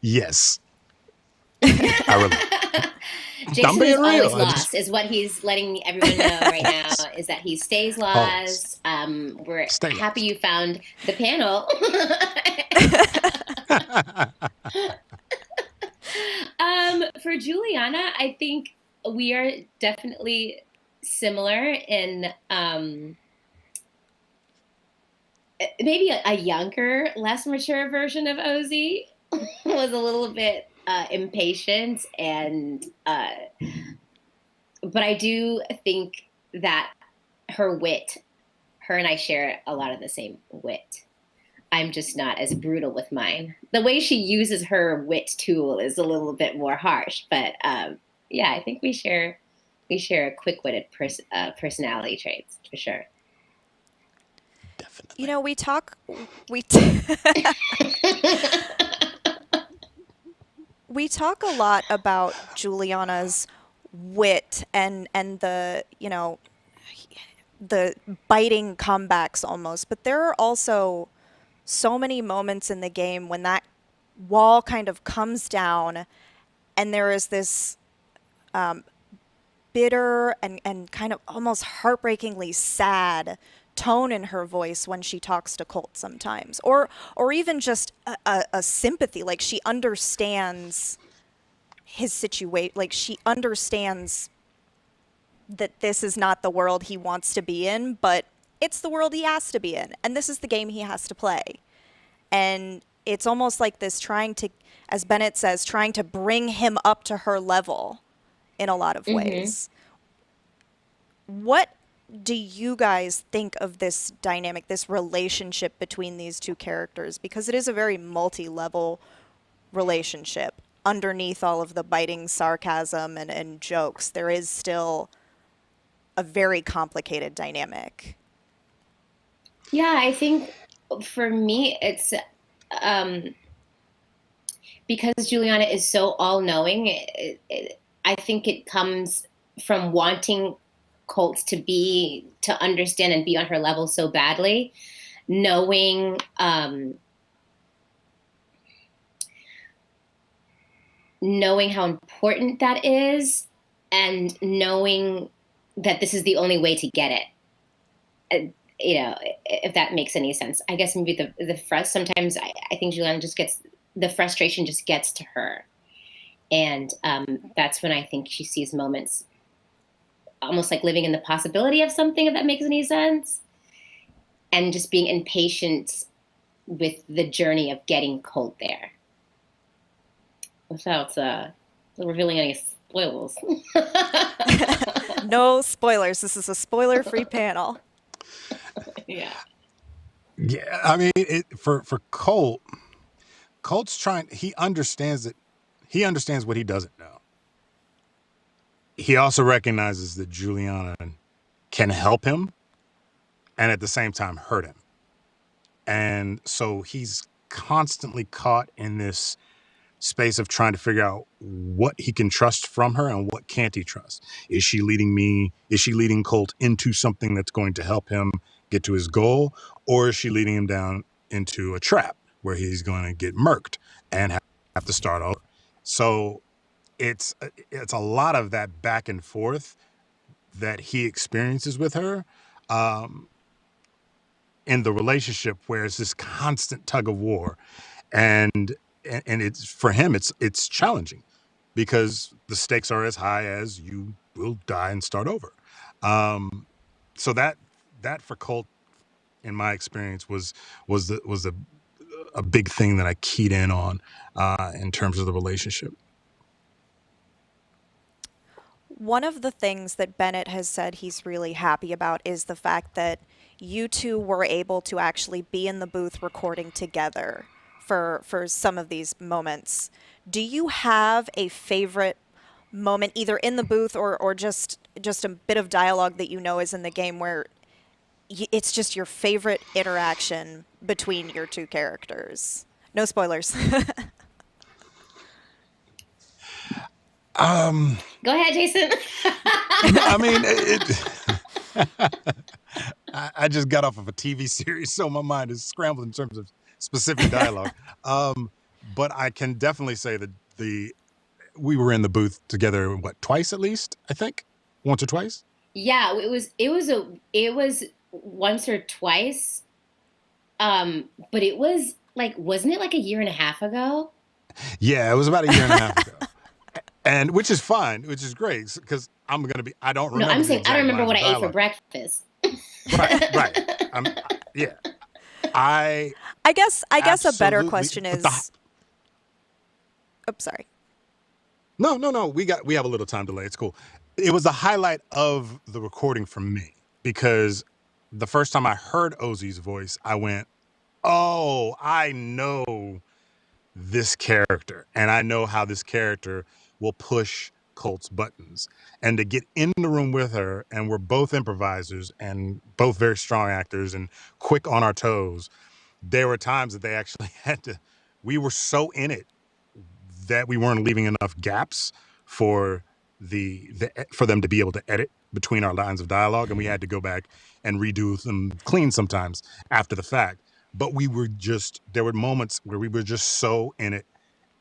yes. I relate. Jason is always lost, is what he's letting everyone know right now, is that he stays lost. We're happy you found the panel. For Juliana, I think we are definitely similar in maybe a younger, less mature version of Ozzy was a little bit impatient, and but I do think that her and I share a lot of the same wit. I'm just not as brutal with mine. The way she uses her wit tool is a little bit more harsh, but yeah, I think we share a quick-witted personality traits for sure. You know, we talk a lot about Juliana's wit and the, you know, the biting comebacks almost, but there are also so many moments in the game when that wall kind of comes down and there is this bitter and kind of almost heartbreakingly sad tone in her voice when she talks to Colt sometimes, or even just a sympathy, like she understands his situation, like she understands that this is not the world he wants to be in, but it's the world he has to be in, and this is the game he has to play. And it's almost like this trying to, as Bennett says, trying to bring him up to her level in a lot of ways. What do you guys think of this dynamic, this relationship between these two characters? Because it is a very multi-level relationship. Underneath all of the biting sarcasm and jokes, there is still a very complicated dynamic. Yeah, I think for me, it's because Juliana is so all-knowing. I think it comes from wanting Colt to understand and be on her level so badly, knowing how important that is, and knowing that this is the only way to get it. You know, if that makes any sense. I guess maybe sometimes I think Juliana the frustration just gets to her. And that's when I think she sees moments almost like living in the possibility of something, if that makes any sense. And just being impatient with the journey of getting Colt there. Without revealing any spoilers. No spoilers. This is a spoiler-free panel. Yeah. Yeah, I mean, for Colt's trying. He understands it. He understands what he doesn't know. He also recognizes that Juliana can help him, and at the same time hurt him. And so he's constantly caught in this space of trying to figure out what he can trust from her and what can't he trust. Is she leading Colt into something that's going to help him get to his goal, or is she leading him down into a trap where he's going to get murked and have to start over? So it's a lot of that back and forth that he experiences with her in the relationship, where it's this constant tug of war, and it's, for him, it's challenging because the stakes are as high as you will die and start over. So that for Colt, in my experience, was a big thing that I keyed in on in terms of the relationship. One of the things that Bennett has said he's really happy about is the fact that you two were able to actually be in the booth recording together for some of these moments. Do you have a favorite moment, either in the booth or just a bit of dialogue that you know is in the game, where it's just your favorite interaction between your two characters? No spoilers. Go ahead, Jason. I mean, I just got off of a TV series, so my mind is scrambled in terms of specific dialogue. But I can definitely say that we were in the booth together, twice at least, I think? Once or twice? Yeah, it was once or twice. But it was wasn't it like a year and a half ago? Yeah, it was about a year and a half ago. And which is fine, which is great, because I don't remember. No, I'm saying I don't remember what I ate for breakfast. Right. Yeah. I guess a better question is. Oh, sorry. No. We have a little time delay. It's cool. It was the highlight of the recording for me, because the first time I heard Ozzy's voice, I went, "Oh, I know this character, and I know how this character will push Colt's buttons." And to get in the room with her, and we're both improvisers and both very strong actors and quick on our toes, there were times that they actually we were so in it that we weren't leaving enough gaps for for them to be able to edit between our lines of dialogue, and we had to go back and redo them clean sometimes after the fact. But there were moments where we were just so in it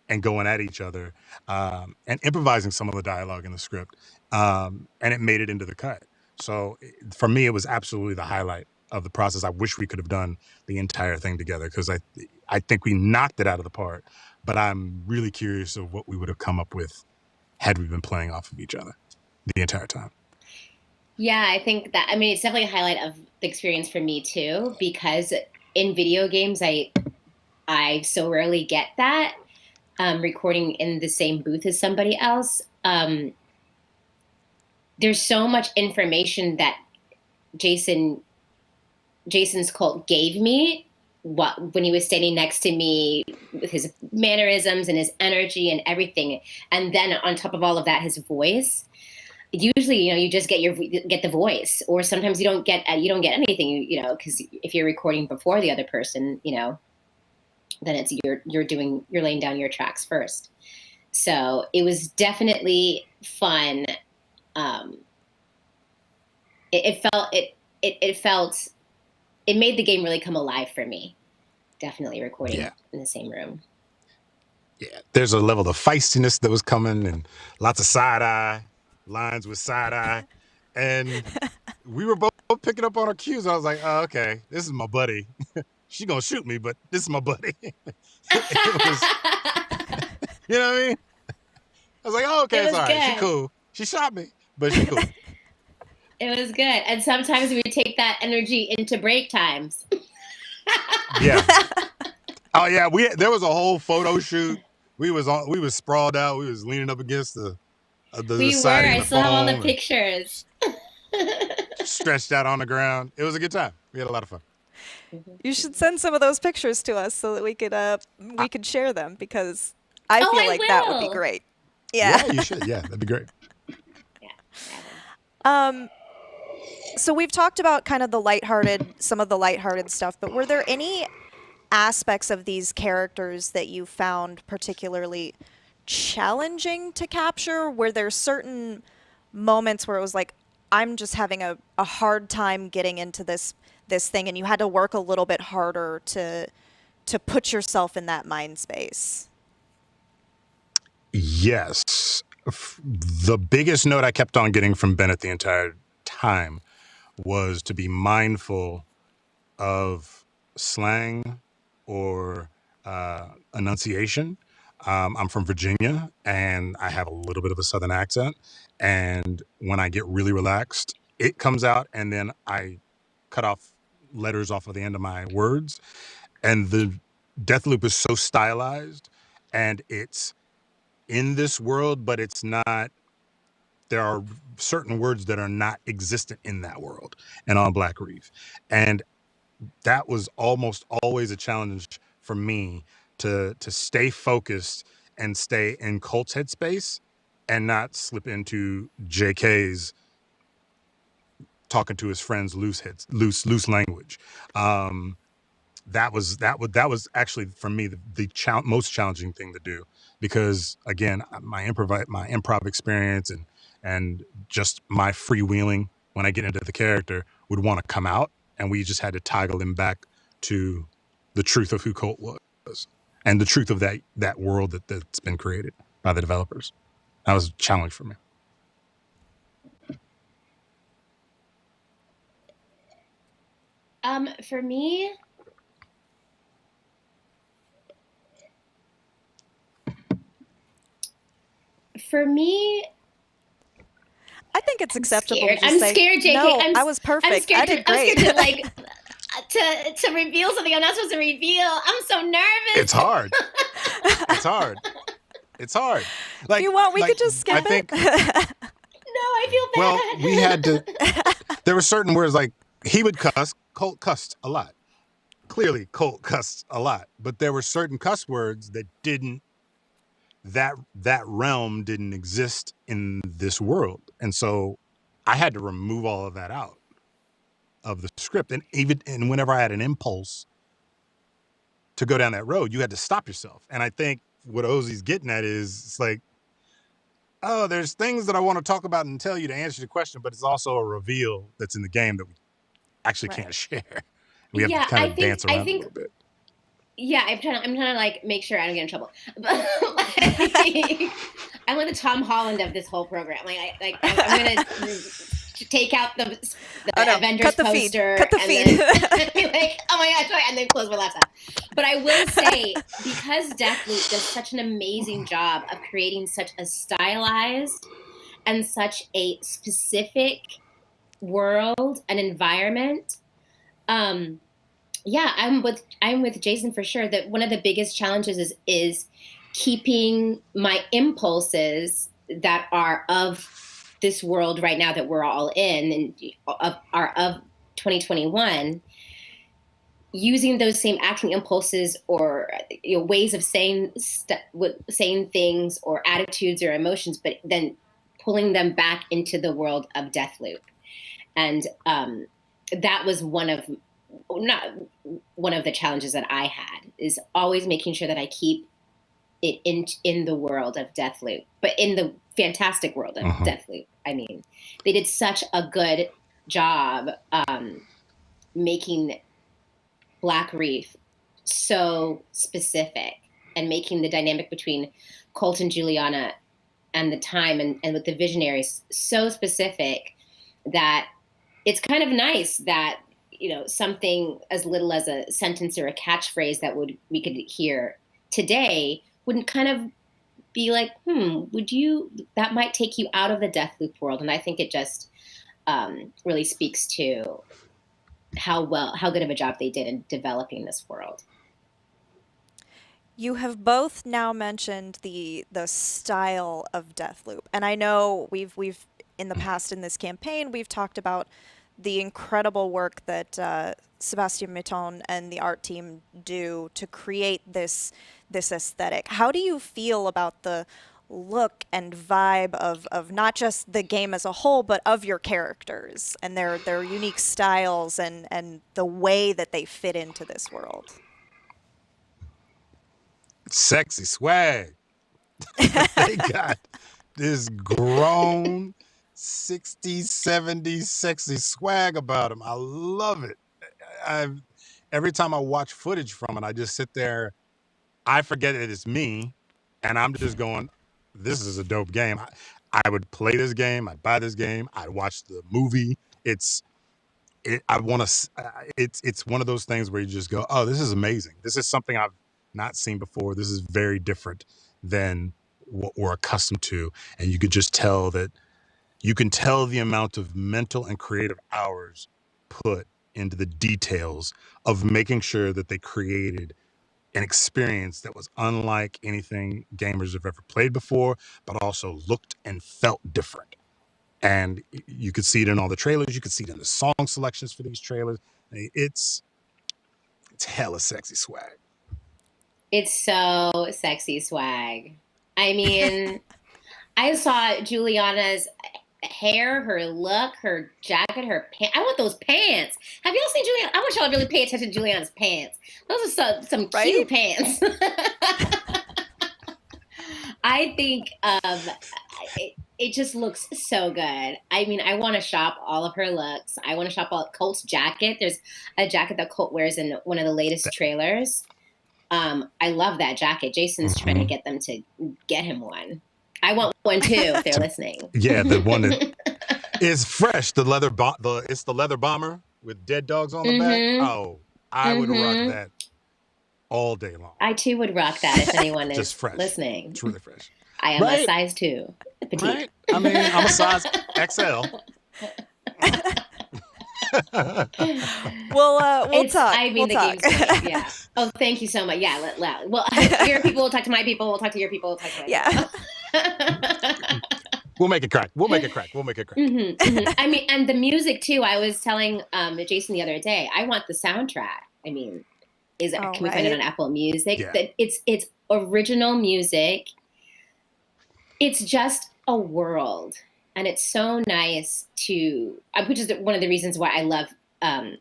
and going at each other and improvising some of the dialogue in the script, and it made it into the cut. So for me, it was absolutely the highlight of the process. I wish we could have done the entire thing together, because I think we knocked it out of the park, but I'm really curious of what we would have come up with had we been playing off of each other the entire time. Yeah, I think it's definitely a highlight of the experience for me too, because in video games, I so rarely get that. Recording in the same booth as somebody else. There's so much information that Jason's Colt gave me when he was standing next to me, with his mannerisms and his energy and everything. And then on top of all of that, his voice. Usually, you just get the voice, or sometimes you don't get anything, because if you're recording before the other person, then it's you're laying down your tracks first. So it was definitely fun. It made the game really come alive for me. Definitely recording in the same room. Yeah, there's a level of feistiness that was coming, and lots of side-eye lines with side-eye, and we were both picking up on our cues. I was like, "Oh, okay, this is my buddy. She's gonna shoot me, but this is my buddy." It was, you know what I mean? I was like, "Oh, okay, it's all right. She cool. She shot me, but she cool." It was good, and sometimes we would take that energy into break times. Yeah. Oh yeah, there was a whole photo shoot. We was sprawled out. We was leaning up against the we side were. of I the still have all the phone. pictures. stretched out on the ground. It was a good time. We had a lot of fun. You should send some of those pictures to us so that we could share them, because I feel like that would be great. Yeah. Yeah, you should. Yeah, that'd be great. So we've talked about kind of some of the lighthearted stuff, but were there any aspects of these characters that you found particularly challenging to capture? Were there certain moments where it was like, I'm just having a hard time getting into this thing, and you had to work a little bit harder to put yourself in that mind space? Yes. The biggest note I kept on getting from Bennett the entire time was to be mindful of slang or enunciation. I'm from Virginia, and I have a little bit of a Southern accent. And when I get really relaxed, it comes out, and then I cut off letters off of the end of my words. And the Deathloop is so stylized, and it's in this world, but it's not. There are certain words that are not existent in that world and on Black Reef. And that was almost always a challenge for me to stay focused and stay in Colt's headspace and not slip into JK's talking to his friends loose language. That was actually for me the most challenging thing to do, because again, my improv experience and just my freewheeling when I get into the character would want to come out, and we just had to toggle him back to the truth of who Colt was and the truth of that world that's been created by the developers. That was a challenge for me. For me, I think it's acceptable to I'm say, scared, JK. no, I was perfect. I did great. I'm scared to reveal something I'm not supposed to reveal. I'm so nervous. It's hard. It's hard. It's hard. Like, if you want, we could just skip No, it. I feel bad. Well, we had to. There were certain words, like he would cuss. Colt cussed a lot. Clearly, Colt cussed a lot. But there were certain cuss words that didn't. That realm didn't exist in this world, and so I had to remove all of that out of the script. And whenever I had an impulse to go down that road, you had to stop yourself. And I think what Ozzy's getting at is, it's like, oh, there's things that I want to talk about and tell you to answer the question, but it's also a reveal that's in the game that we actually can't share. We have to kind of dance around a little bit. Yeah, I'm trying to like make sure I don't get in trouble. But like, I'm like the Tom Holland of this whole program. I'm gonna take out the Avengers poster. Cut the feed. Then be like, oh my gosh, and then close my laptop. But I will say, because Deathloop does such an amazing job of creating such a stylized and such a specific world and environment, yeah, I'm with Jason for sure that one of the biggest challenges is keeping my impulses that are of this world right now that we're all in and are of 2021, using those same acting impulses or ways of saying things or attitudes or emotions, but then pulling them back into the world of Deathloop. And that was not one of the challenges that I had, is always making sure that I keep it in the world of Deathloop, but in the fantastic world of Deathloop. I mean, they did such a good job making Black Reef so specific and making the dynamic between Colt and Juliana and the time and with the visionaries so specific that it's kind of nice that something as little as a sentence or a catchphrase that we could hear today wouldn't kind of be like, that might take you out of the Deathloop world. And I think it just really speaks to how good of a job they did in developing this world. You have both now mentioned the style of Deathloop, and I know we've in the past in this campaign, we've talked about the incredible work that Sebastian Mitton and the art team do to create this aesthetic. How do you feel about the look and vibe of not just the game as a whole, but of your characters and their unique styles and the way that they fit into this world? Sexy swag. They got this grown 60s, 70s sexy swag about them. I love it. Every time I watch footage from it, I just sit there, I forget that it's me, and I'm just going, this is a dope game. I would play this game. I'd buy this game. I'd watch the movie. It's one of those things where you just go, oh, this is amazing. This is something I've not seen before. This is very different than what we're accustomed to. And you could just tell that you can tell the amount of mental and creative hours put into the details of making sure that they created an experience that was unlike anything gamers have ever played before, but also looked and felt different. And you could see it in all the trailers. You could see it in the song selections for these trailers. It's hella sexy swag. It's so sexy swag. I mean, I saw Juliana's hair, her look, her jacket, her pants. I want those pants. Have y'all seen Juliana? I want y'all to really pay attention to Juliana's pants. Those are some cute pants. I think it just looks so good. I mean, I want to shop all of her looks. I want to shop all Colt's jacket. There's a jacket that Colt wears in one of the latest trailers. I love that jacket. Jason's trying to get them to get him one. I want one too if they're listening. Yeah, the one that is fresh. It's the leather bomber with dead dogs on the back. Oh, I would rock that all day long. I too would rock that if anyone is just fresh. Listening. It's really fresh. I am a size 2. Petite. Right? I mean, I'm a size XL. We'll talk. I mean, we'll the game's great. Yeah. Oh, thank you so much. Yeah. Well, your people will talk to my people. We'll talk to your people. We'll talk to my people. We'll make it crack. We'll make it crack. Mm-hmm, mm-hmm. I mean, and the music too. I was telling Jason the other day, I want the soundtrack. I mean, can we find it on Apple Music? Yeah. It's original music. It's just a world. And it's so nice to, which is one of the reasons why I love interactive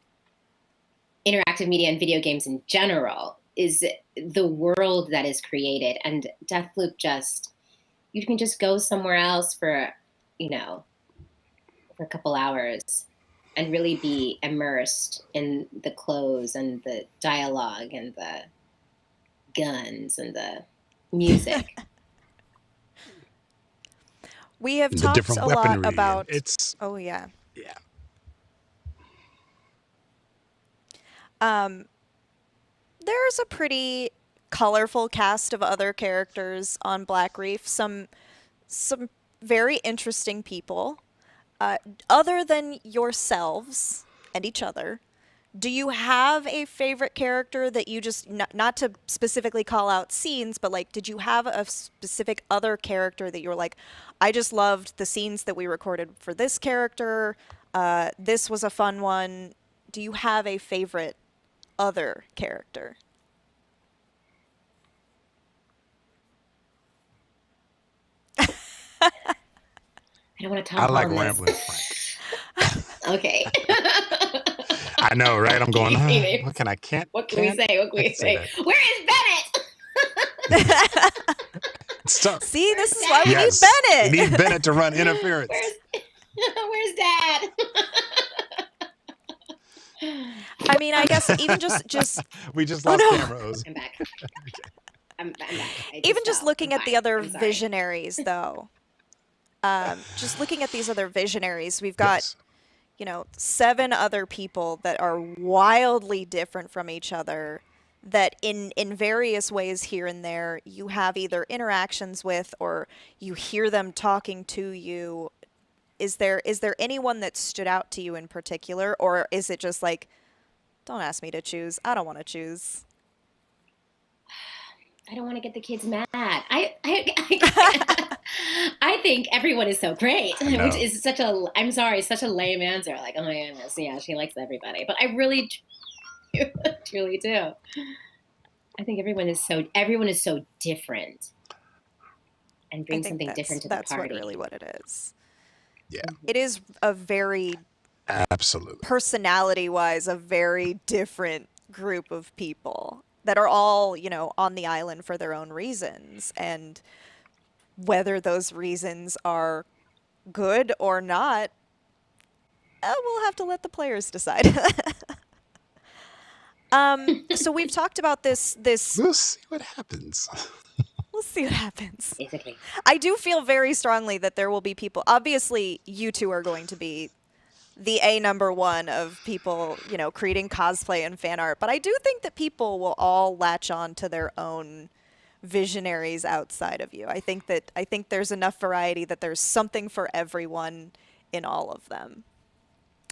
media and video games in general, is the world that is created. And Deathloop you can just go somewhere else for a couple hours and really be immersed in the clothes and the dialogue and the guns and the music. We have talked a lot about. Oh yeah. Yeah. There's a pretty colorful cast of other characters on Black Reef. Some very interesting people. Other than yourselves and each other, do you have a favorite character that you just, not to specifically call out scenes, but like, did you have a specific other character that you were like, I just loved the scenes that we recorded for this character. This was a fun one. Do you have a favorite other character? I don't want to talk about this. I like Rambling Frank. Okay. I know, right? I'm going, what can we say? Where is Bennett? See, this is why we need Bennett. We need Bennett to run interference. Where's Dad? I mean, I guess even just we just lost camera O's. I'm back. I'm back. Even just looking at the other visionaries, though. Just looking at these other visionaries, we've got, 7 other people that are wildly different from each other, that in various ways here and there, you have either interactions with or you hear them talking to you. Is there anyone that stood out to you in particular, or is it just like, don't ask me to choose, I don't want to choose? I don't want to get the kids mad. I think everyone is so great, which is such a, I'm sorry, such a lame answer. Like, oh my goodness, yeah, she likes everybody. But I really, truly do. I think everyone is so different and brings something different to the party. That's really what it is. Yeah. It is a very, absolutely, personality-wise, a very different group of people that are all, you know, on the island for their own reasons. And whether those reasons are good or not, we'll have to let the players decide. So we've talked about this. We'll see what happens. We'll see what happens. Basically. I do feel very strongly that there will be people. Obviously, you two are going to be the number one of people, you know, creating cosplay and fan art. But I do think that people will all latch on to their own visionaries outside of you. I think there's enough variety that there's something for everyone in all of them.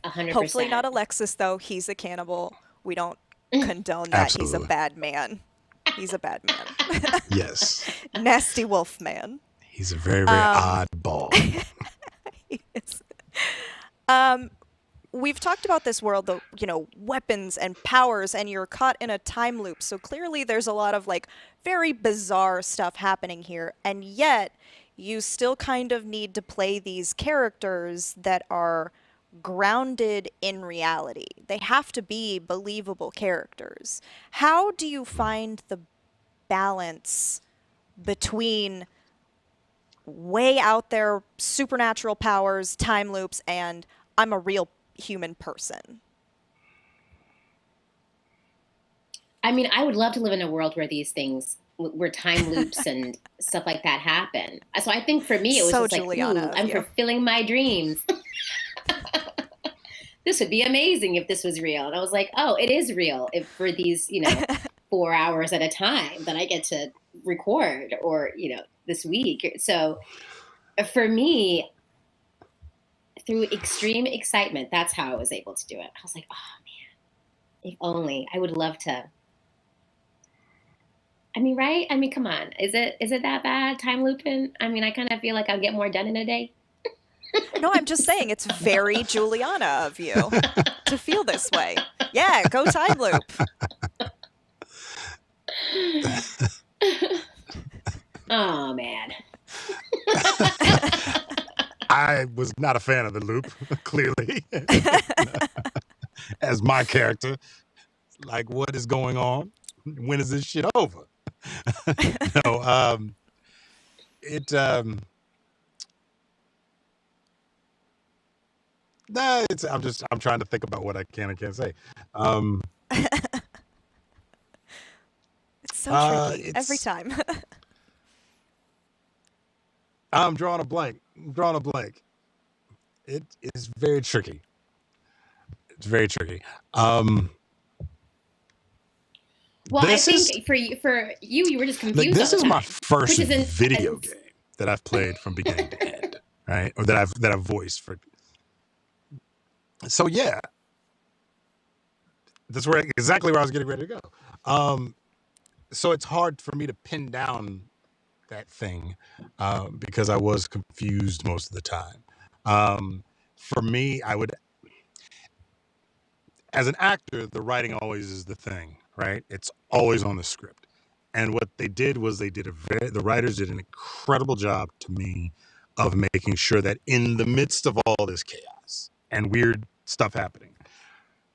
100%. Hopefully not Alexis, though. He's a cannibal. We don't condone that. Absolutely. He's a bad man. He's a bad man. Yes. Nasty wolf man. He's a very, very oddball. He is. We've talked about this world, the, you know, weapons and powers, and you're caught in a time loop. So clearly there's a lot of like very bizarre stuff happening here. And yet you still kind of need to play these characters that are grounded in reality. They have to be believable characters. How do you find the balance between way out there supernatural powers, time loops, and I'm a real human person? I mean, I would love to live in a world where these things, where time loops and stuff like that happen. So I think for me, it was So just like, Juliana, I'm yeah. fulfilling my dreams. This would be amazing if this was real. And I was like, oh, it is real if for these, you know, 4 hours at a time that I get to record, or, you know, this week. So for me, through extreme excitement, that's how I was able to do it. I was like, oh man, if only. I would love to. I mean, right? I mean, come on. Is it that bad, time looping? I mean, I kind of feel like I'll get more done in a day. No, I'm just saying it's very Juliana of you to feel this way. Yeah, go time loop. Oh man. I was not a fan of the loop, clearly. As my character. Like, what is going on? When is this shit over? No, nah, I'm trying to think about what I can and can't say. It's so tricky every time. I'm drawing a blank. It is very tricky. It's very tricky. Well, I think for you, you were just confused. Like, this all is the my time, first which is video game that I've played from beginning to end, right? Or that I've voiced for. So yeah, that's exactly where I was getting ready to go. So it's hard for me to pin down that thing because I was confused most of the time. For me, as an actor, the writing always is the thing, right? It's always on the script. And what they did was the writers did an incredible job to me of making sure that in the midst of all this chaos and weird stuff happening,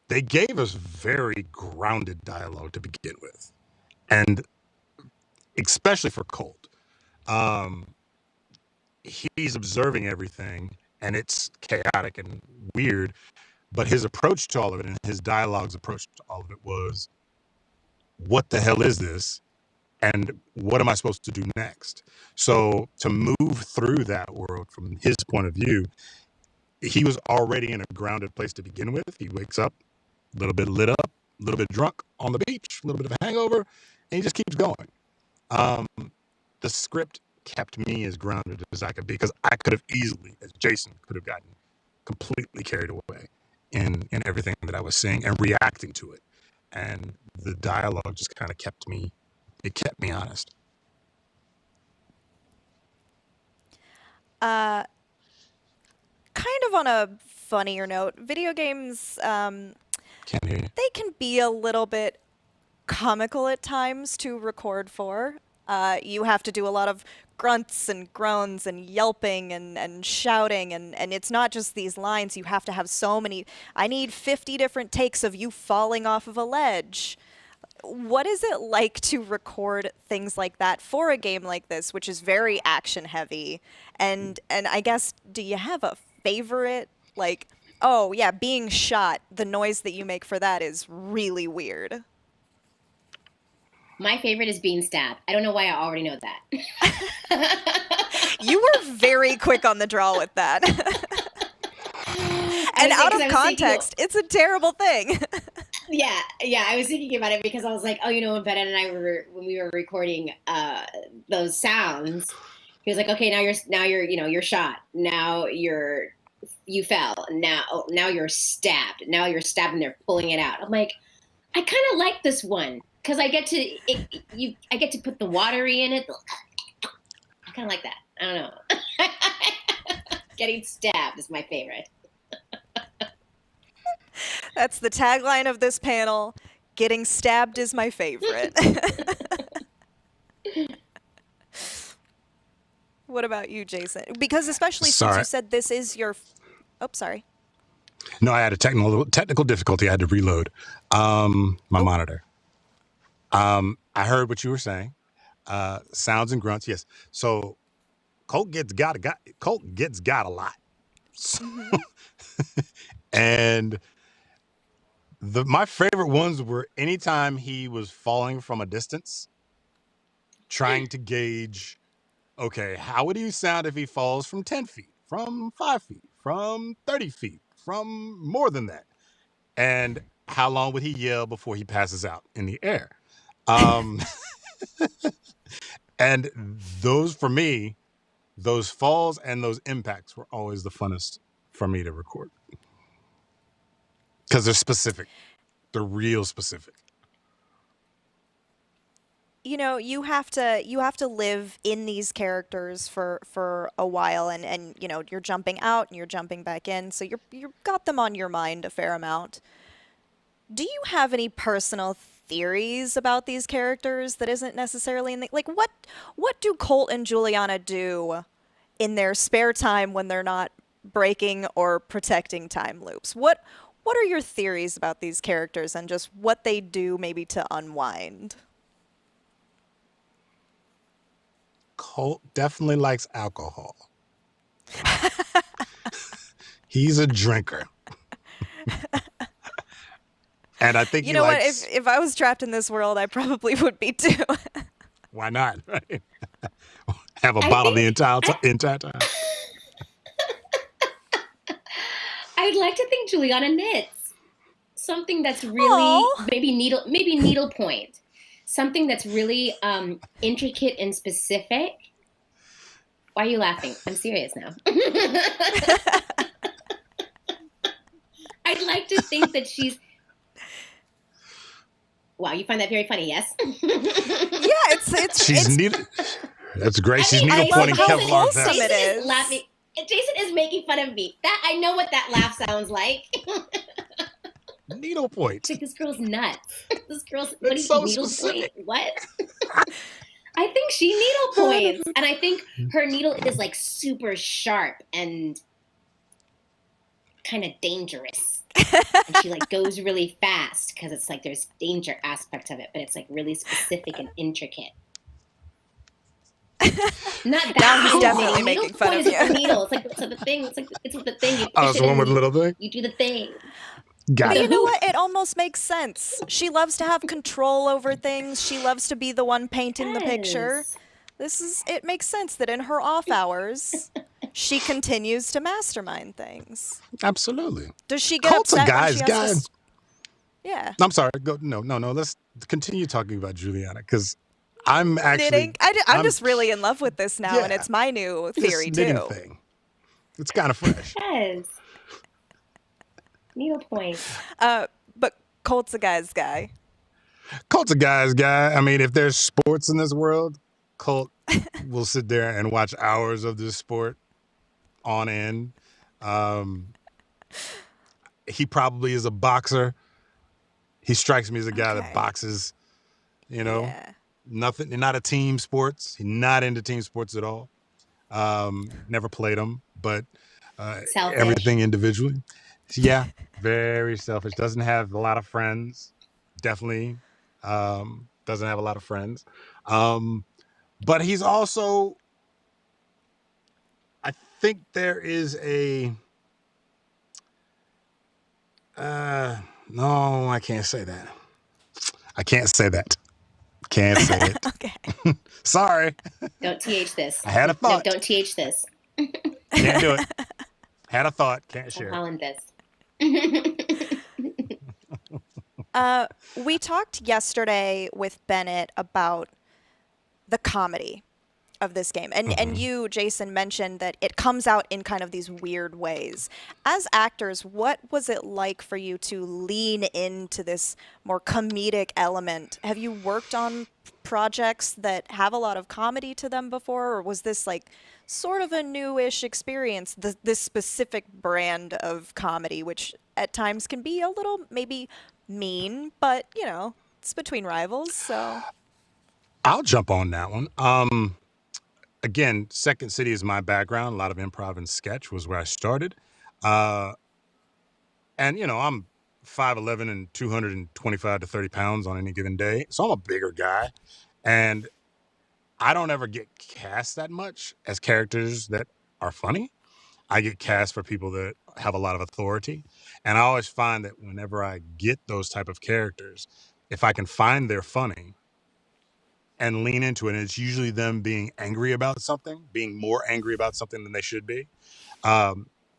they gave us very grounded dialogue to begin with. And especially for Colt, he's observing everything and it's chaotic and weird, but his approach to all of it and his dialogue's approach to all of it was, what the hell is this? And what am I supposed to do next? So to move through that world from his point of view, he was already in a grounded place to begin with. He wakes up a little bit lit up, a little bit drunk on the beach, a little bit of a hangover, and he just keeps going. The script kept me as grounded as I could be, because I could have easily, as Jason, could have gotten completely carried away in everything that I was seeing and reacting to it. And the dialogue just kind of kept me It kept me honest. Kind of on a funnier note, video games, Can't hear you. they can be a little bit comical at times to record for. You have to do a lot of grunts and groans and yelping and shouting, and it's not just these lines. You have to have so many. I need 50 different takes of you falling off of a ledge. What is it like to record things like that for a game like this, which is very action heavy? And I guess, do you have a favorite? Like, oh yeah, being shot, the noise that you make for that is really weird. My favorite is being stabbed. I don't know why I already know that. You were very quick on the draw with that. And out of context, it's a terrible thing. Yeah, I was thinking about it because I was like, oh, when Bennett and I were, when we were recording those sounds, he was like, okay, now you're shot. Now you fell. Now you're stabbed. Now you're stabbed and they're pulling it out. I'm like, I kind of like this one because I get to put the watery in it. I kind of like that. I don't know. Getting stabbed is my favorite. That's the tagline of this panel. Getting stabbed is my favorite. What about you, Jason? Because especially since you said this is your... Oh, sorry. No, I had a technical difficulty. I had to reload my monitor. I heard what you were saying. Sounds and grunts, yes. So Colt gets got a lot. So, and my favorite ones were anytime he was falling from a distance, trying to gauge, okay, how would he sound if he falls from 10 feet, from 5 feet, from 30 feet, from more than that? And how long would he yell before he passes out in the air? And those, for me, those falls and those impacts were always the funnest for me to record. Because they're specific. They're real specific. You have to live in these characters for a while, and you're jumping out and you're jumping back in, so you've got them on your mind a fair amount. Do you have any personal theories about these characters that isn't necessarily in the, like, what do Colt and Juliana do in their spare time when they're not breaking or protecting time loops? What are your theories about these characters and just what they do maybe to unwind? Colt definitely likes alcohol. He's a drinker. And I think what? If I was trapped in this world, I probably would be too. Why not? Right? Have a bottle the entire time. I'd like to think Juliana knits something that's really maybe needlepoint, something that's really intricate and specific. Why are you laughing? I'm serious now. I'd like to think that she's. Wow, you find that very funny, yes? Yeah, she's needle. That's great. She's needlepointing Kevlar vest. Jason is laughing. Jason is making fun of me. That I know what that laugh sounds like. Needlepoint. Like, this girl's nuts. This girl's That's so specific. What? I think she needlepoints, and I think her needle is like super sharp and kind of dangerous. And she like goes really fast because it's like there's danger aspect of it, but it's like really specific and intricate. Not that. Now he's definitely making fun of you. Needle. It's like the thing. It's with the thing. You it's the one with the little thing. You do the thing. Got it. You know what? It almost makes sense. She loves to have control over things. She loves to be the one painting the picture. It makes sense that in her off hours, she continues to mastermind things. Absolutely. Does she get upset when she has to... Yeah. I'm sorry. No. Let's continue talking about Juliana because I'm actually knitting. I'm just really in love with this now, and it's my new theory this too. Thing. It's kind of fresh. Yes. Needlepoint. But Colt's a guy's guy. Colt's a guy's guy. I mean, if there's sports in this world, Colt will sit there and watch hours of this sport on end. He probably is a boxer. He strikes me as a guy that boxes, nothing, not a team sports. He's not into team sports at all. Never played them, but everything individually. Yeah, very selfish. Doesn't have a lot of friends. Definitely doesn't have a lot of friends. But he's also, I think there is a, no, I can't say that. Can't say it. Okay. Sorry. Don't TH this. I had a thought. No, don't TH this. Can't do it. Had a thought. Can't share. Holland this. We talked yesterday with Bennett about the comedy of this game. And you, Jason, mentioned that it comes out in kind of these weird ways. As actors, what was it like for you to lean into this more comedic element? Have you worked on projects that have a lot of comedy to them before, or was this like sort of a newish experience, this specific brand of comedy, which at times can be a little maybe mean, but it's between rivals, so. I'll jump on that one. Again, Second City is my background. A lot of improv and sketch was where I started. And, I'm 5'11" and 225 to 30 pounds on any given day. So I'm a bigger guy. And I don't ever get cast that much as characters that are funny. I get cast for people that have a lot of authority. And I always find that whenever I get those type of characters, if I can find they're funny and lean into it, and it's usually them being angry about something, being more angry about something than they should be,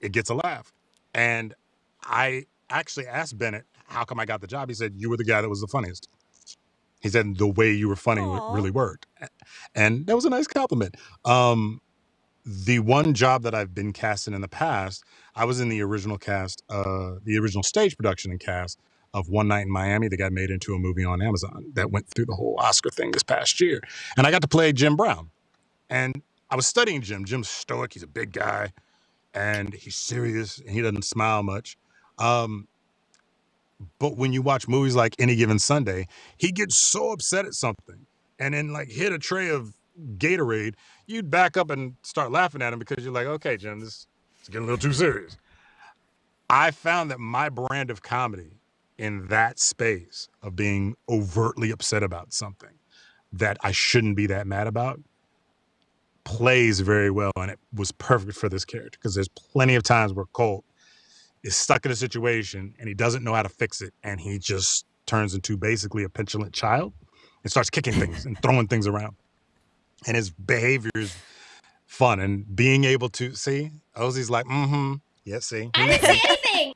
it gets a laugh. And I actually asked Bennett, how come I got the job? He said, you were the guy that was the funniest. He said, the way you were funny really worked. And that was a nice compliment. The one job that I've been cast in the past, I was in the original cast, the original stage production and cast of One Night in Miami that got made into a movie on Amazon that went through the whole Oscar thing this past year. And I got to play Jim Brown. And I was studying Jim. Jim's stoic. He's a big guy. And he's serious. And he doesn't smile much. But when you watch movies like Any Given Sunday, he gets so upset at something and then like hit a tray of Gatorade, you'd back up and start laughing at him because you're like, okay, Jim, this is getting a little too serious. I found that my brand of comedy in that space of being overtly upset about something that I shouldn't be that mad about plays very well, and it was perfect for this character because there's plenty of times where Colt is stuck in a situation and he doesn't know how to fix it, and he just turns into basically a petulant child and starts kicking things and throwing things around. And his behavior is fun, and being able to see Ozzy's like, yeah, see. I didn't say anything.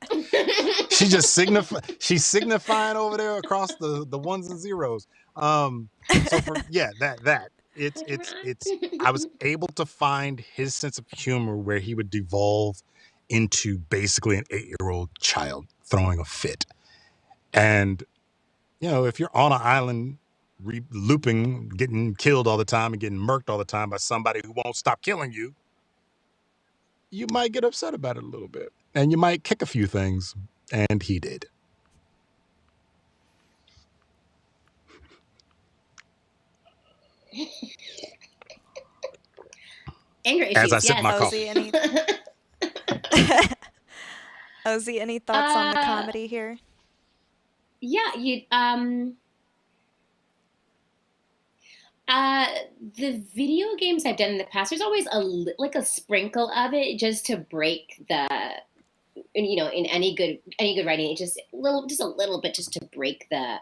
She's signifying over there across the ones and zeros. So for it's I was able to find his sense of humor where he would devolve into basically an 8-year-old child throwing a fit. And if you're on an island looping, getting killed all the time and getting murked all the time by somebody who won't stop killing you, you might get upset about it a little bit. And you might kick a few things. And he did. Anger issues, as I sip my coffee. Ozzy, any thoughts on the comedy here? Yeah, the video games I've done in the past, there's always a sprinkle of it just to break the, in any good writing, just a little bit just to break the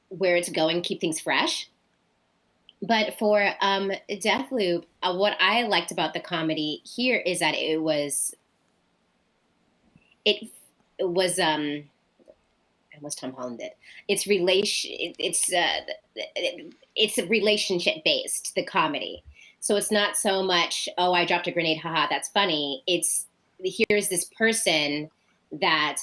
where it's going, keep things fresh. But for Deathloop, what I liked about the comedy here is that it was almost Tom Holland did. It's relationship based, the comedy. So it's not so much, oh, I dropped a grenade, haha, that's funny. It's here's this person that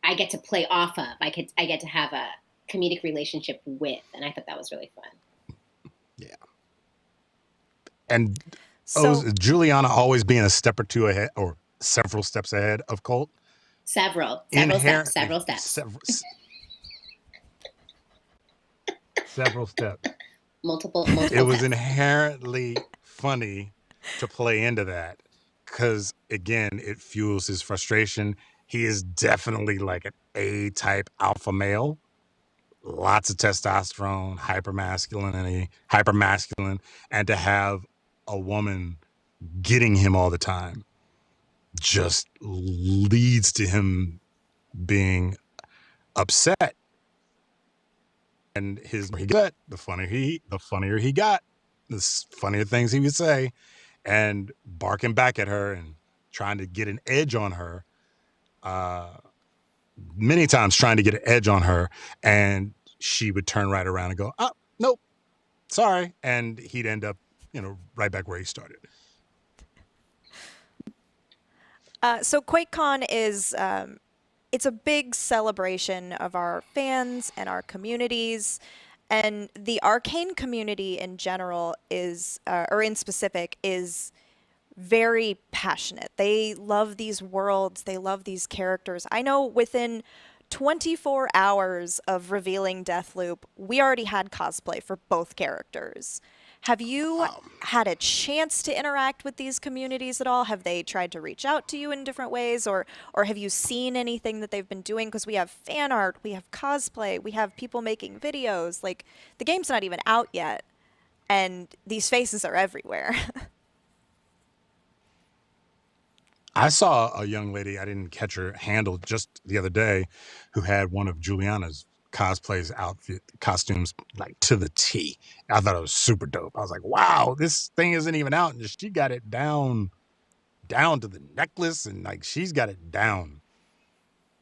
I get to play off of. I get to have a comedic relationship with, and I thought that was really fun. Yeah. And So- is Juliana always being a step or two ahead, or several steps ahead of Colt? Several steps. Several steps. Multiple It was steps. inherently funny to play into that because, again, it fuels his frustration. He is definitely like an A-type alpha male. Lots of testosterone, hypermasculine, and to have a woman getting him all the time just leads to him being upset. And the funnier he got, the funnier things he would say, and barking back at her and trying to get an edge on her. Many times trying to get an edge on her, and she would turn right around and go, "Oh, nope, sorry," and he'd end up, right back where he started. So QuakeCon is it's a big celebration of our fans and our communities, and the Arcane community in general is, or in specific, is very passionate. They love these worlds. They love these characters. I know within 24 hours of revealing Deathloop, we already had cosplay for both characters. Have you had a chance to interact with these communities at all? Have they tried to reach out to you in different ways, or have you seen anything that they've been doing? Because we have fan art, we have cosplay, we have people making videos. Like, the game's not even out yet, and these faces are everywhere. I saw a young lady, I didn't catch her handle just the other day, who had one of Juliana's costumes like to the T. I thought it was super dope. I was like, wow, this thing isn't even out, and she got it down to the necklace, and like she's got it down,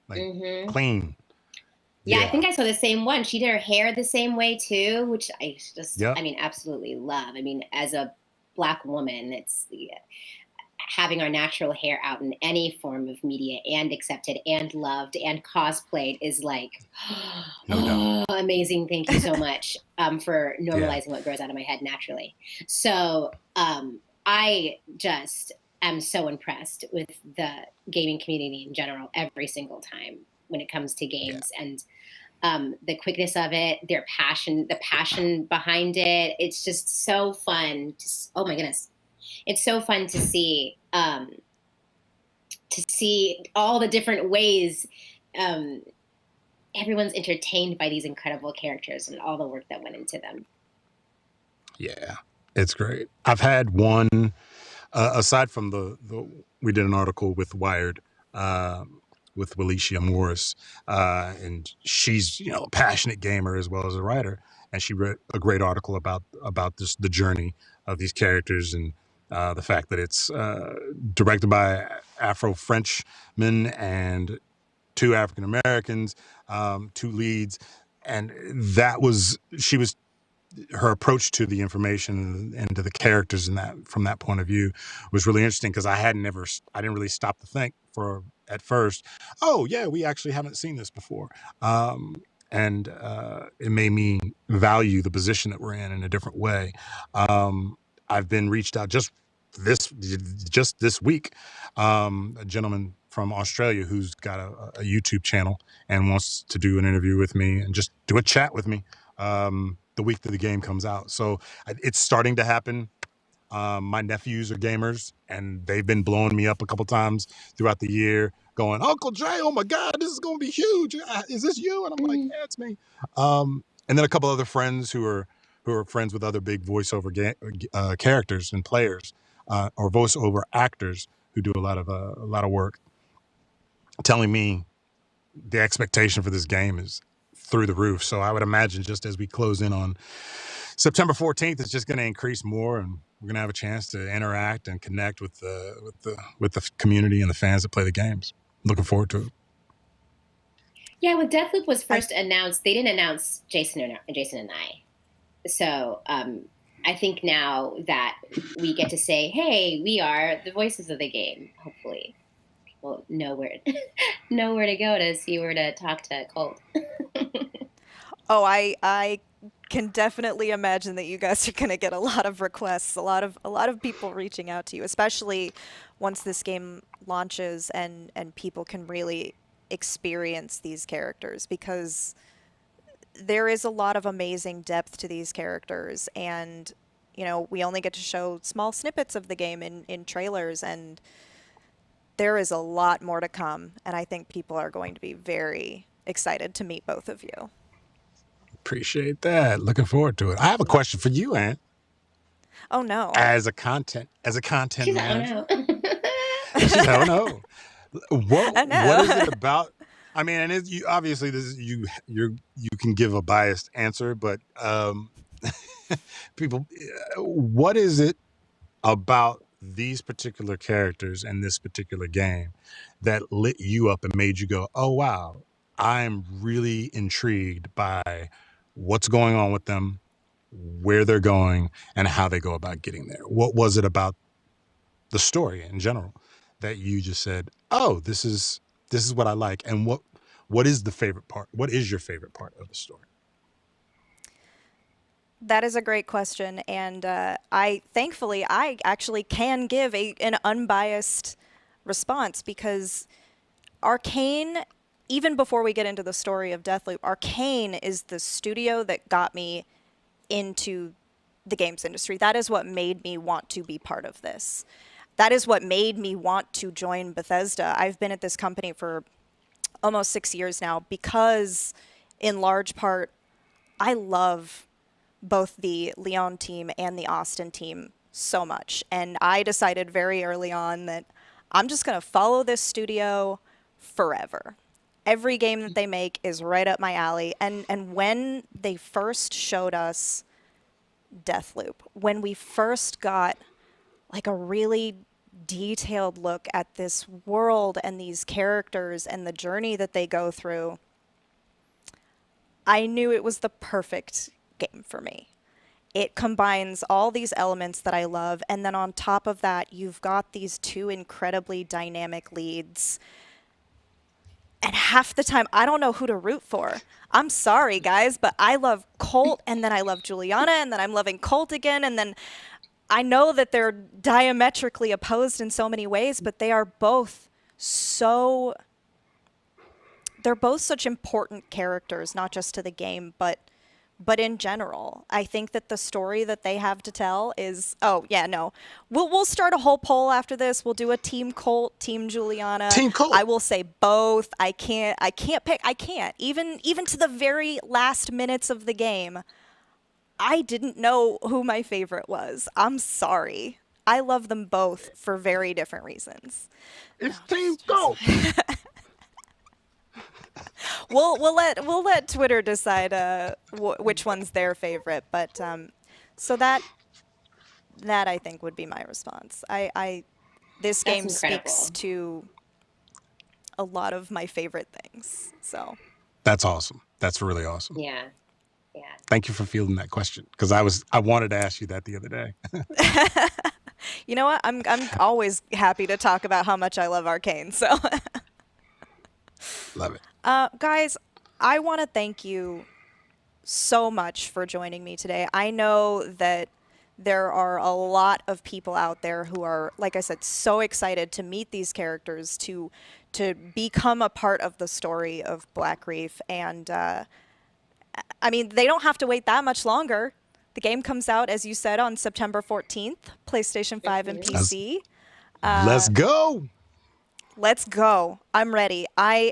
like clean. Yeah, I think I saw the same one. She did her hair the same way too, which I just, Yep. I mean, absolutely love. I mean, as a Black woman, it's having our natural hair out in any form of media and accepted and loved and cosplayed is like, amazing. Thank you so much for normalizing what grows out of my head naturally. So I just am so impressed with the gaming community in general every single time when it comes to games and the quickness of it, their passion, the passion behind it. It's just so fun. Just, oh my goodness. It's so fun to see all the different ways everyone's entertained by these incredible characters and all the work that went into them. Yeah, it's great. I've had one, aside from we did an article with Wired, with Walicia Morris, and she's a passionate gamer as well as a writer, and she wrote a great article about the journey of these characters and the fact that it's directed by Afro-Frenchmen and 2 African Americans, 2 leads, and her approach to the information and to the characters from that point of view was really interesting, because I didn't really stop to think at first, oh yeah, we actually haven't seen this before. And it made me value the position that we're in a different way. I've been reached out just this week, a gentleman from Australia who's got a YouTube channel and wants to do an interview with me and just do a chat with me the week that the game comes out. So it's starting to happen. My nephews are gamers, and they've been blowing me up a couple times throughout the year, going, "Uncle Dre, oh my God, this is going to be huge. Is this you?" And I'm like, "Yeah, it's me." And then a couple other friends who are friends with other big voiceover characters and players, or voiceover actors who do a lot of work, telling me the expectation for this game is through the roof. So I would imagine just as we close in on September 14th, it's just going to increase more, and we're going to have a chance to interact and connect with the community and the fans that play the games. Looking forward to it. Yeah, when Deathloop was first announced, they didn't announce Jason and I. So I think now that we get to say, hey, we are the voices of the game, hopefully. will know where know where to go to see where to talk to Colt. Oh, I can definitely imagine that you guys are going to get a lot of requests, a lot of people reaching out to you, especially once this game launches and people can really experience these characters, because there is a lot of amazing depth to these characters, and you know, we only get to show small snippets of the game in trailers, and there is a lot more to come, and I think people are going to be very excited to meet both of you. Appreciate that. Looking forward to it. I have a question for you, Ann. Oh no. As a content She's manager. like, oh no. She's like, oh no. What is it know. about? I mean, and you obviously this is you can give a biased answer, but people, what is it about these particular characters and this particular game that lit you up and made you go, oh wow, I'm really intrigued by what's going on with them, where they're going, and how they go about getting there? What was it about the story in general that you just said, oh, this is what I like? And what is the favorite part? What is your favorite part of the story? That is a great question, and I actually can give an unbiased response, because Arcane, even before we get into the story of Deathloop, Arcane is the studio that got me into the games industry. That is what made me want to be part of this. That is what made me want to join Bethesda. I've been at this company for almost 6 years now because, in large part, I love both the Lyon team and the Austin team so much. And I decided very early on that I'm just going to follow this studio forever. Every game that they make is right up my alley. And when they first showed us Deathloop, when we first got like a really detailed look at this world and these characters and the journey that they go through, I knew it was the perfect game for me. It combines all these elements that I love, and then on top of that, you've got these two incredibly dynamic leads. And half the time, I don't know who to root for. I'm sorry, guys, but I love Colt, and then I love Juliana, and then I'm loving Colt again, and then I know that they're diametrically opposed in so many ways, but they are both they're both such important characters, not just to the game, but in general. I think that the story that they have to tell is, we'll start a whole poll after this. We'll do a Team Colt, Team Juliana. Team Colt. I will say both. I can't pick. I can't. Even to the very last minutes of the game, I didn't know who my favorite was. I'm sorry. I love them both for very different reasons. It's Team Colt. We'll let Twitter decide which one's their favorite, but so that I think would be my response. This game speaks to a lot of my favorite things. So that's awesome. That's really awesome. Yeah. Thank you for fielding that question, because I wanted to ask you that the other day. You know what? I'm always happy to talk about how much I love Arcane. So love it. Guys, I want to thank you so much for joining me today. I know that there are a lot of people out there who are, like I said, so excited to meet these characters, to become a part of the story of Black Reef. And I mean, they don't have to wait that much longer. The game comes out, as you said, on September 14th, PlayStation 5 and PC. Let's go. Let's go. I'm ready. I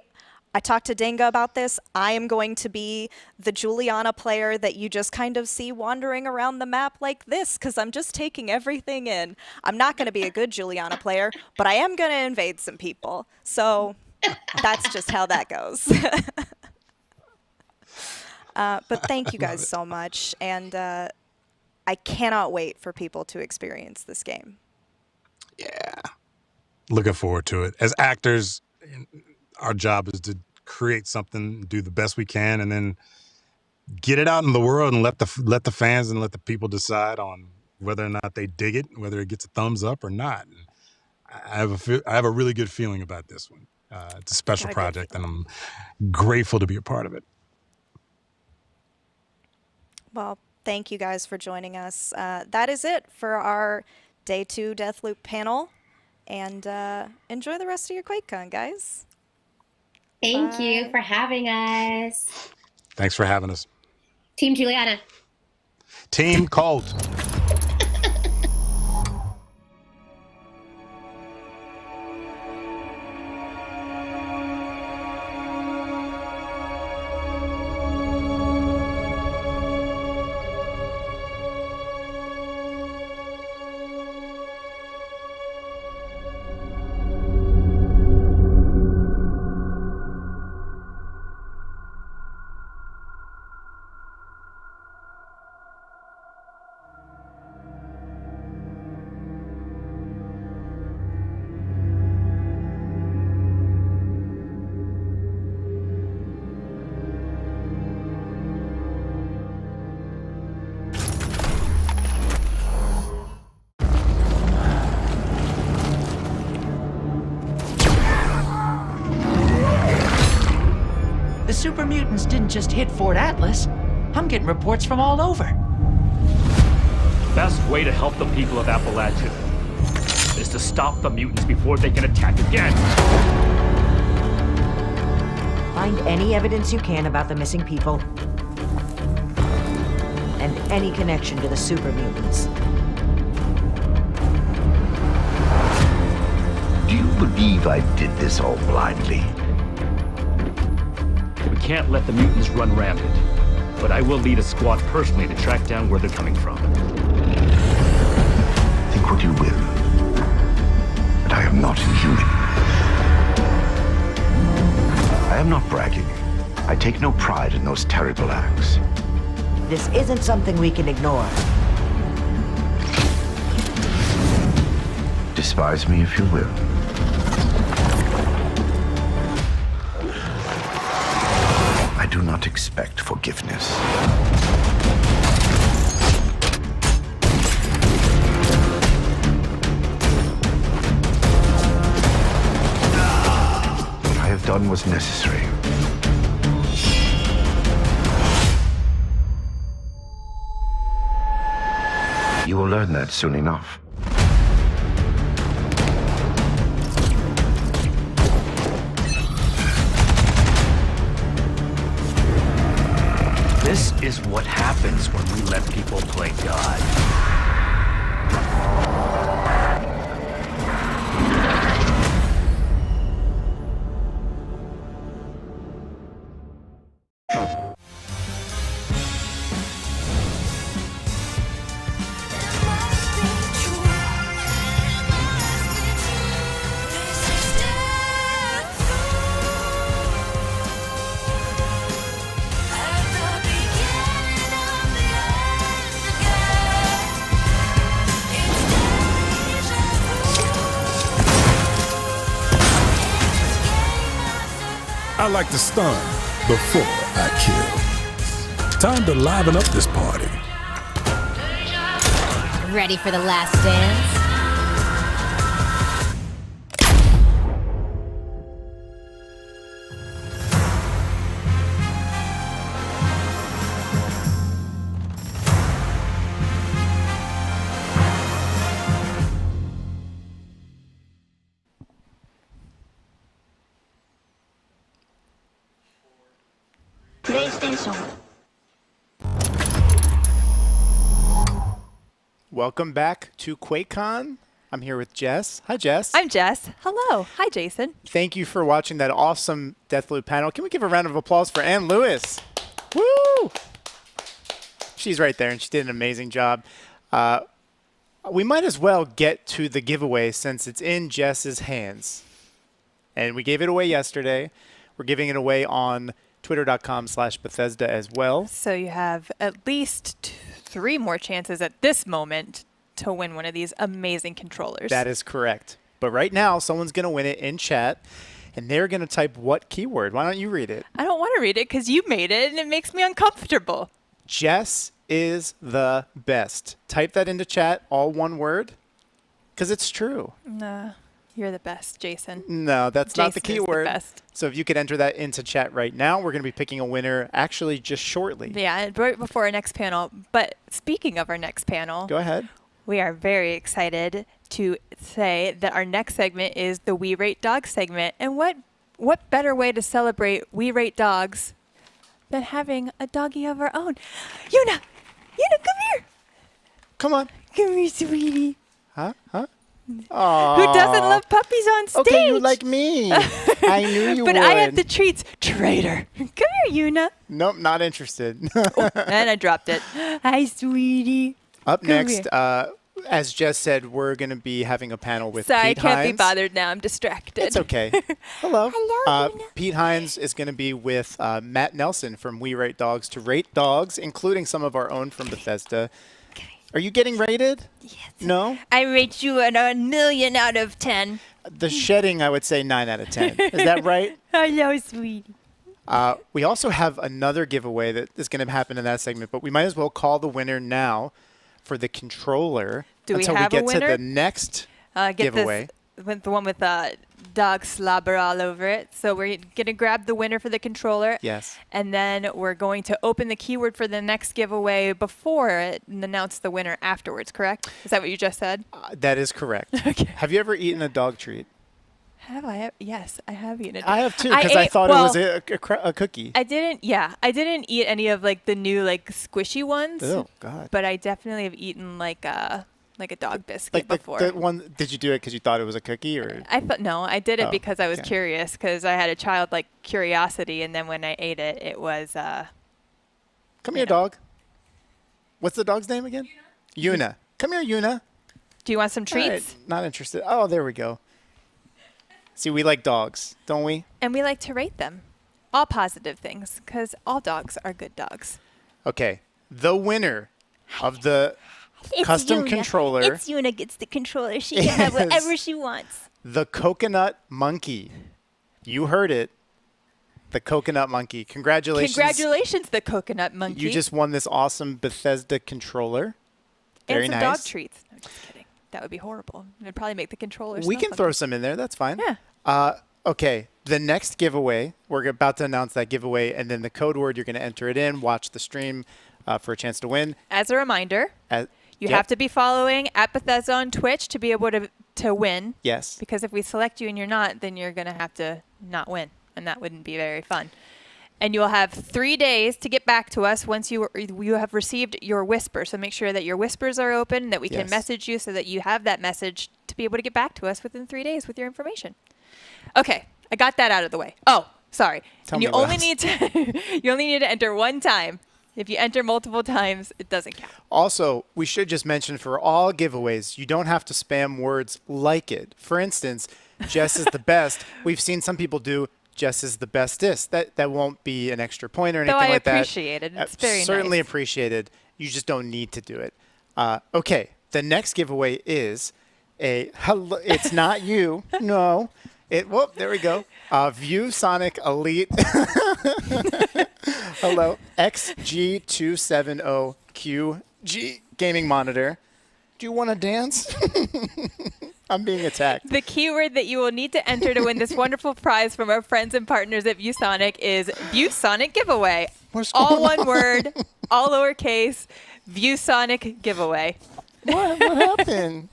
talked to Denga about this. I am going to be the Juliana player that you just kind of see wandering around the map like this, because I'm just taking everything in. I'm not going to be a good Juliana player, but I am going to invade some people. So that's just how that goes. But thank you guys so much. And I cannot wait for people to experience this game. Yeah. Looking forward to it. As actors, our job is to create something, do the best we can, and then get it out in the world and let the fans and let the people decide on whether or not they dig it, whether it gets a thumbs up or not. And I have a really good feeling about this one. It's a special project, and I'm grateful to be a part of it. Well, thank you guys for joining us. That is it for our Day 2 Deathloop panel. And enjoy the rest of your QuakeCon, guys. Thank you for having us. Thanks for having us. Team Juliana. Team Colt. The super mutants didn't just hit Fort Atlas. I'm getting reports from all over. The best way to help the people of Appalachia is to stop the mutants before they can attack again. Find any evidence you can about the missing people. And any connection to the super mutants. Do you believe I did this all blindly? We can't let the mutants run rampant, but I will lead a squad personally to track down where they're coming from. Think what you will, but I am not inhuman. I am not bragging. I take no pride in those terrible acts. This isn't something we can ignore. Despise me if you will. I do not expect forgiveness. What I have done was necessary. You will learn that soon enough. This is what happens when we let people play God. I like to stun before I kill. Time to liven up this party. Ready for the last dance? Welcome back to QuakeCon. I'm here with Jess. Hi, Jess. I'm Jess. Hello. Hi, Jason. Thank you for watching that awesome Deathloop panel. Can we give a round of applause for Ann Lewis? Woo! She's right there, and she did an amazing job. We might as well get to the giveaway since it's in Jess's hands. And we gave it away yesterday. We're giving it away on twitter.com/Bethesda as well. So you have at least 3 more chances at this moment to win one of these amazing controllers. That is correct. But right now, someone's going to win it in chat, and they're going to type what keyword? Why don't you read it? I don't want to read it because you made it, and it makes me uncomfortable. Jess is the best. Type that into chat, all one word, because it's true. Nah. You're the best, Jason. No, that's not the Jason is keyword. the best. So if you could enter that into chat right now, we're going to be picking a winner actually just shortly. Yeah, and right before our next panel. But speaking of our next panel, Go ahead. we are very excited to say that our next segment is the We Rate Dogs segment. And what better way to celebrate We Rate Dogs than having a doggy of our own? Yuna, come here. Come on. Come here, sweetie. Huh? Who doesn't love puppies on stage? Okay, you like me. I knew you but would. I have the treats. Traitor. Come here, Yuna. Nope, not interested. And I dropped it. Hi, sweetie. Up Come next, here. as Jess said, we're going to be having a panel with Sorry, Pete I can't Hines. be bothered now. I'm distracted. It's okay. Hello. Hello, Pete Hines is going to be with Matt Nelson from We Rate Dogs to rate dogs, including some of our own from Bethesda. Are you getting rated? Yes. No? I rate you at 1,000,000 out of 10. The shedding, I would say 9 out of 10. Is that right? Hello, sweetie. We also have another giveaway that is going to happen in that segment, but we might as well call the winner now for the controller Do we until have a we get to winner? the next Get giveaway. this, with the one with dog slobber all over it. So we're going to grab the winner for the controller. Yes. And then we're going to open the keyword for the next giveaway before it and announce the winner afterwards, correct? Is that what you just said? That is correct. Okay. Have you ever eaten a dog treat? Have I? Yes, I have eaten it. I have too, because I thought it was a cookie. I didn't eat any of like the new like squishy ones. Oh, God. But I definitely have eaten like a dog biscuit Like before. the one, did you do it because you thought it was a cookie, or? I did it Oh, because I was okay. curious, because I had a childlike curiosity, and then when I ate it, it was. Come here, dog. What's the dog's name again? Yuna. Come here, Yuna. Do you want some treats? All right, not interested. Oh, there we go. See, we like dogs, don't we? And we like to rate them. All positive things, because all dogs are good dogs. Okay. The winner of the custom controller, Yuna gets the controller. She can have whatever she wants. the Coconut Monkey. You heard it. The Coconut Monkey. Congratulations. Congratulations, the Coconut Monkey. You just won this awesome Bethesda controller. Very and some nice. dog treats. No, just kidding. That would be horrible. It'd probably make the controller We smell can funky. throw some in there. That's fine. Yeah. Okay. The next giveaway, we're about to announce that giveaway, and then the code word, you're going to enter it in, watch the stream for a chance to win. As a reminder, you Yep. have to be following at Bethesda on Twitch to be able to win. Yes. Because if we select you and you're not, then you're going to have to not win, and that wouldn't be very fun. And you'll have 3 days to get back to us once you have received your whisper. So make sure that your whispers are open, that we can Yes. message you so that you have that message to be able to get back to us within 3 days with your information. Okay, I got that out of the way. Oh, sorry. Tell And me you what only else. need to you only need to enter one time. If you enter multiple times, it doesn't count. Also, we should just mention for all giveaways, you don't have to spam words like it. For instance, Jess is the best. We've seen some people do Jess is the bestest. That won't be an extra point or anything Though I like that. appreciate it. It's very certainly nice. appreciated. You just don't need to do it. Okay, the next giveaway is a hello. It's not you. No. Whoop, there we go. View Sonic Elite. Hello. XG270QG gaming monitor. Do you want to dance? I'm being attacked. The keyword that you will need to enter to win this wonderful prize from our friends and partners at ViewSonic is ViewSonic Giveaway. All one word, all lowercase, ViewSonic Giveaway. What happened?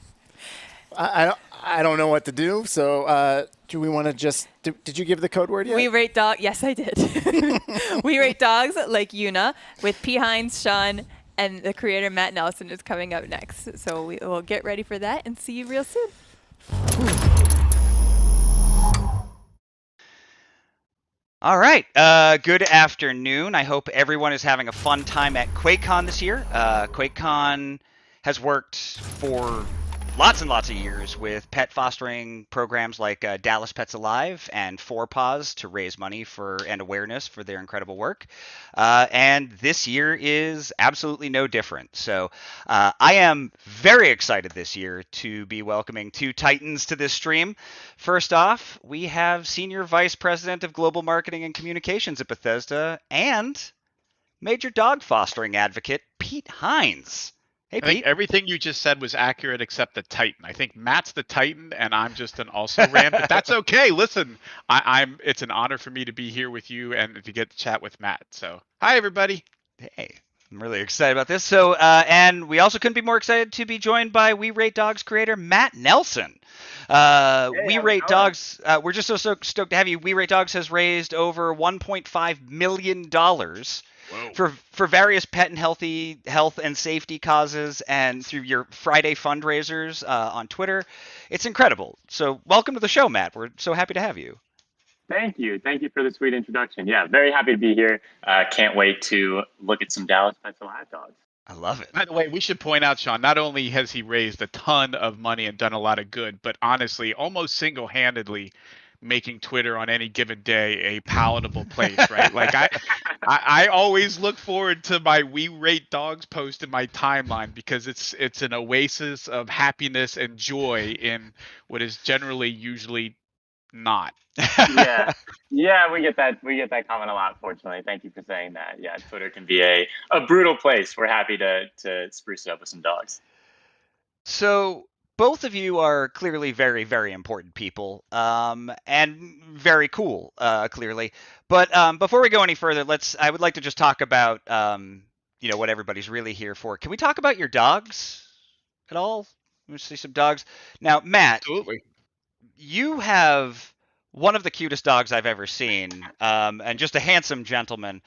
I don't know what to do. So do we want to just? Did you give the code word yet? We rate dog. Yes, I did. We rate dogs like Yuna with P. Hines, Sean, and the creator Matt Nelson is coming up next. So we will get ready for that and see you real soon. All right. Good afternoon. I hope everyone is having a fun time at QuakeCon this year. QuakeCon has worked for lots and lots of years with pet fostering programs like Dallas Pets Alive and Four Paws to raise money for and awareness for their incredible work. And this year is absolutely no different. So I am very excited this year to be welcoming two titans to this stream. First off, we have Senior Vice President of Global Marketing and Communications at Bethesda and Major Dog Fostering Advocate Pete Hines. Hey, I think Pete. everything you just said was accurate except the Titan. I think Matt's the Titan, and I'm just an also ran, but that's okay. Listen, it's an honor for me to be here with you and to get to chat with Matt. So, hi everybody. Hey, I'm really excited about this. So, and we also couldn't be more excited to be joined by We Rate Dogs creator Matt Nelson. We Rate Dogs. We're just so stoked to have you. We Rate Dogs has raised over $1.5 million for various pet and health and safety causes, and through your Friday fundraisers on Twitter. It's incredible. So, welcome to the show, Matt. We're so happy to have you. Thank you. Thank you for the sweet introduction. Yeah, very happy to be here. Can't wait to look at some Dallas Pets Alive dogs. I love it. By the way, we should point out, Sean, not only has he raised a ton of money and done a lot of good, but honestly, almost single-handedly making Twitter on any given day a palatable place, right? Like I always look forward to my We Rate Dogs post in my timeline because it's an oasis of happiness and joy in what is generally usually not. Yeah, we get that comment a lot, fortunately. Thank you for saying that. Yeah, Twitter can be a brutal place. We're happy to spruce it up with some dogs. So both of you are clearly very, very important people, and very cool, clearly. But before we go any further, I would like to just talk about what everybody's really here for. Can we talk about your dogs at all? Let me see some dogs. Now, Matt, absolutely. You have one of the cutest dogs I've ever seen, and just a handsome gentleman.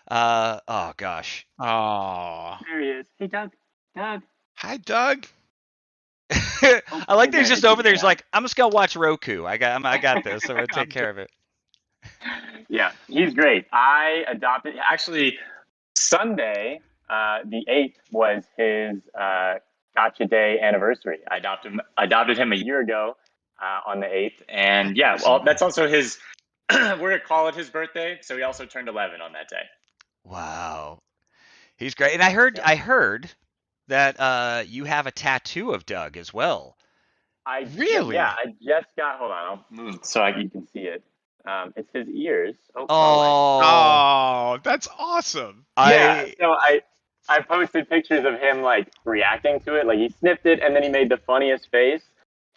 Oh gosh. Oh. There he is. Hey, Doug. Doug. Hi, Doug. I like that he's just over there. He's like, I'm just gonna watch Roku. I got this. So I'm gonna take care of it. Yeah, he's great. I adopted actually Sunday, the 8th was his Gotcha Day anniversary. I adopted him a year ago. On the 8th, and yeah, well, that's also his. We're gonna call it his birthday, so he also turned 11 on that day. Wow, he's great. And I heard that you have a tattoo of Doug as well. Really? Yeah, I just got. Hold on, I'll move so you can see it. It's his ears. Oh, that's awesome. Yeah, so I posted pictures of him like reacting to it, like he sniffed it, and then he made the funniest face.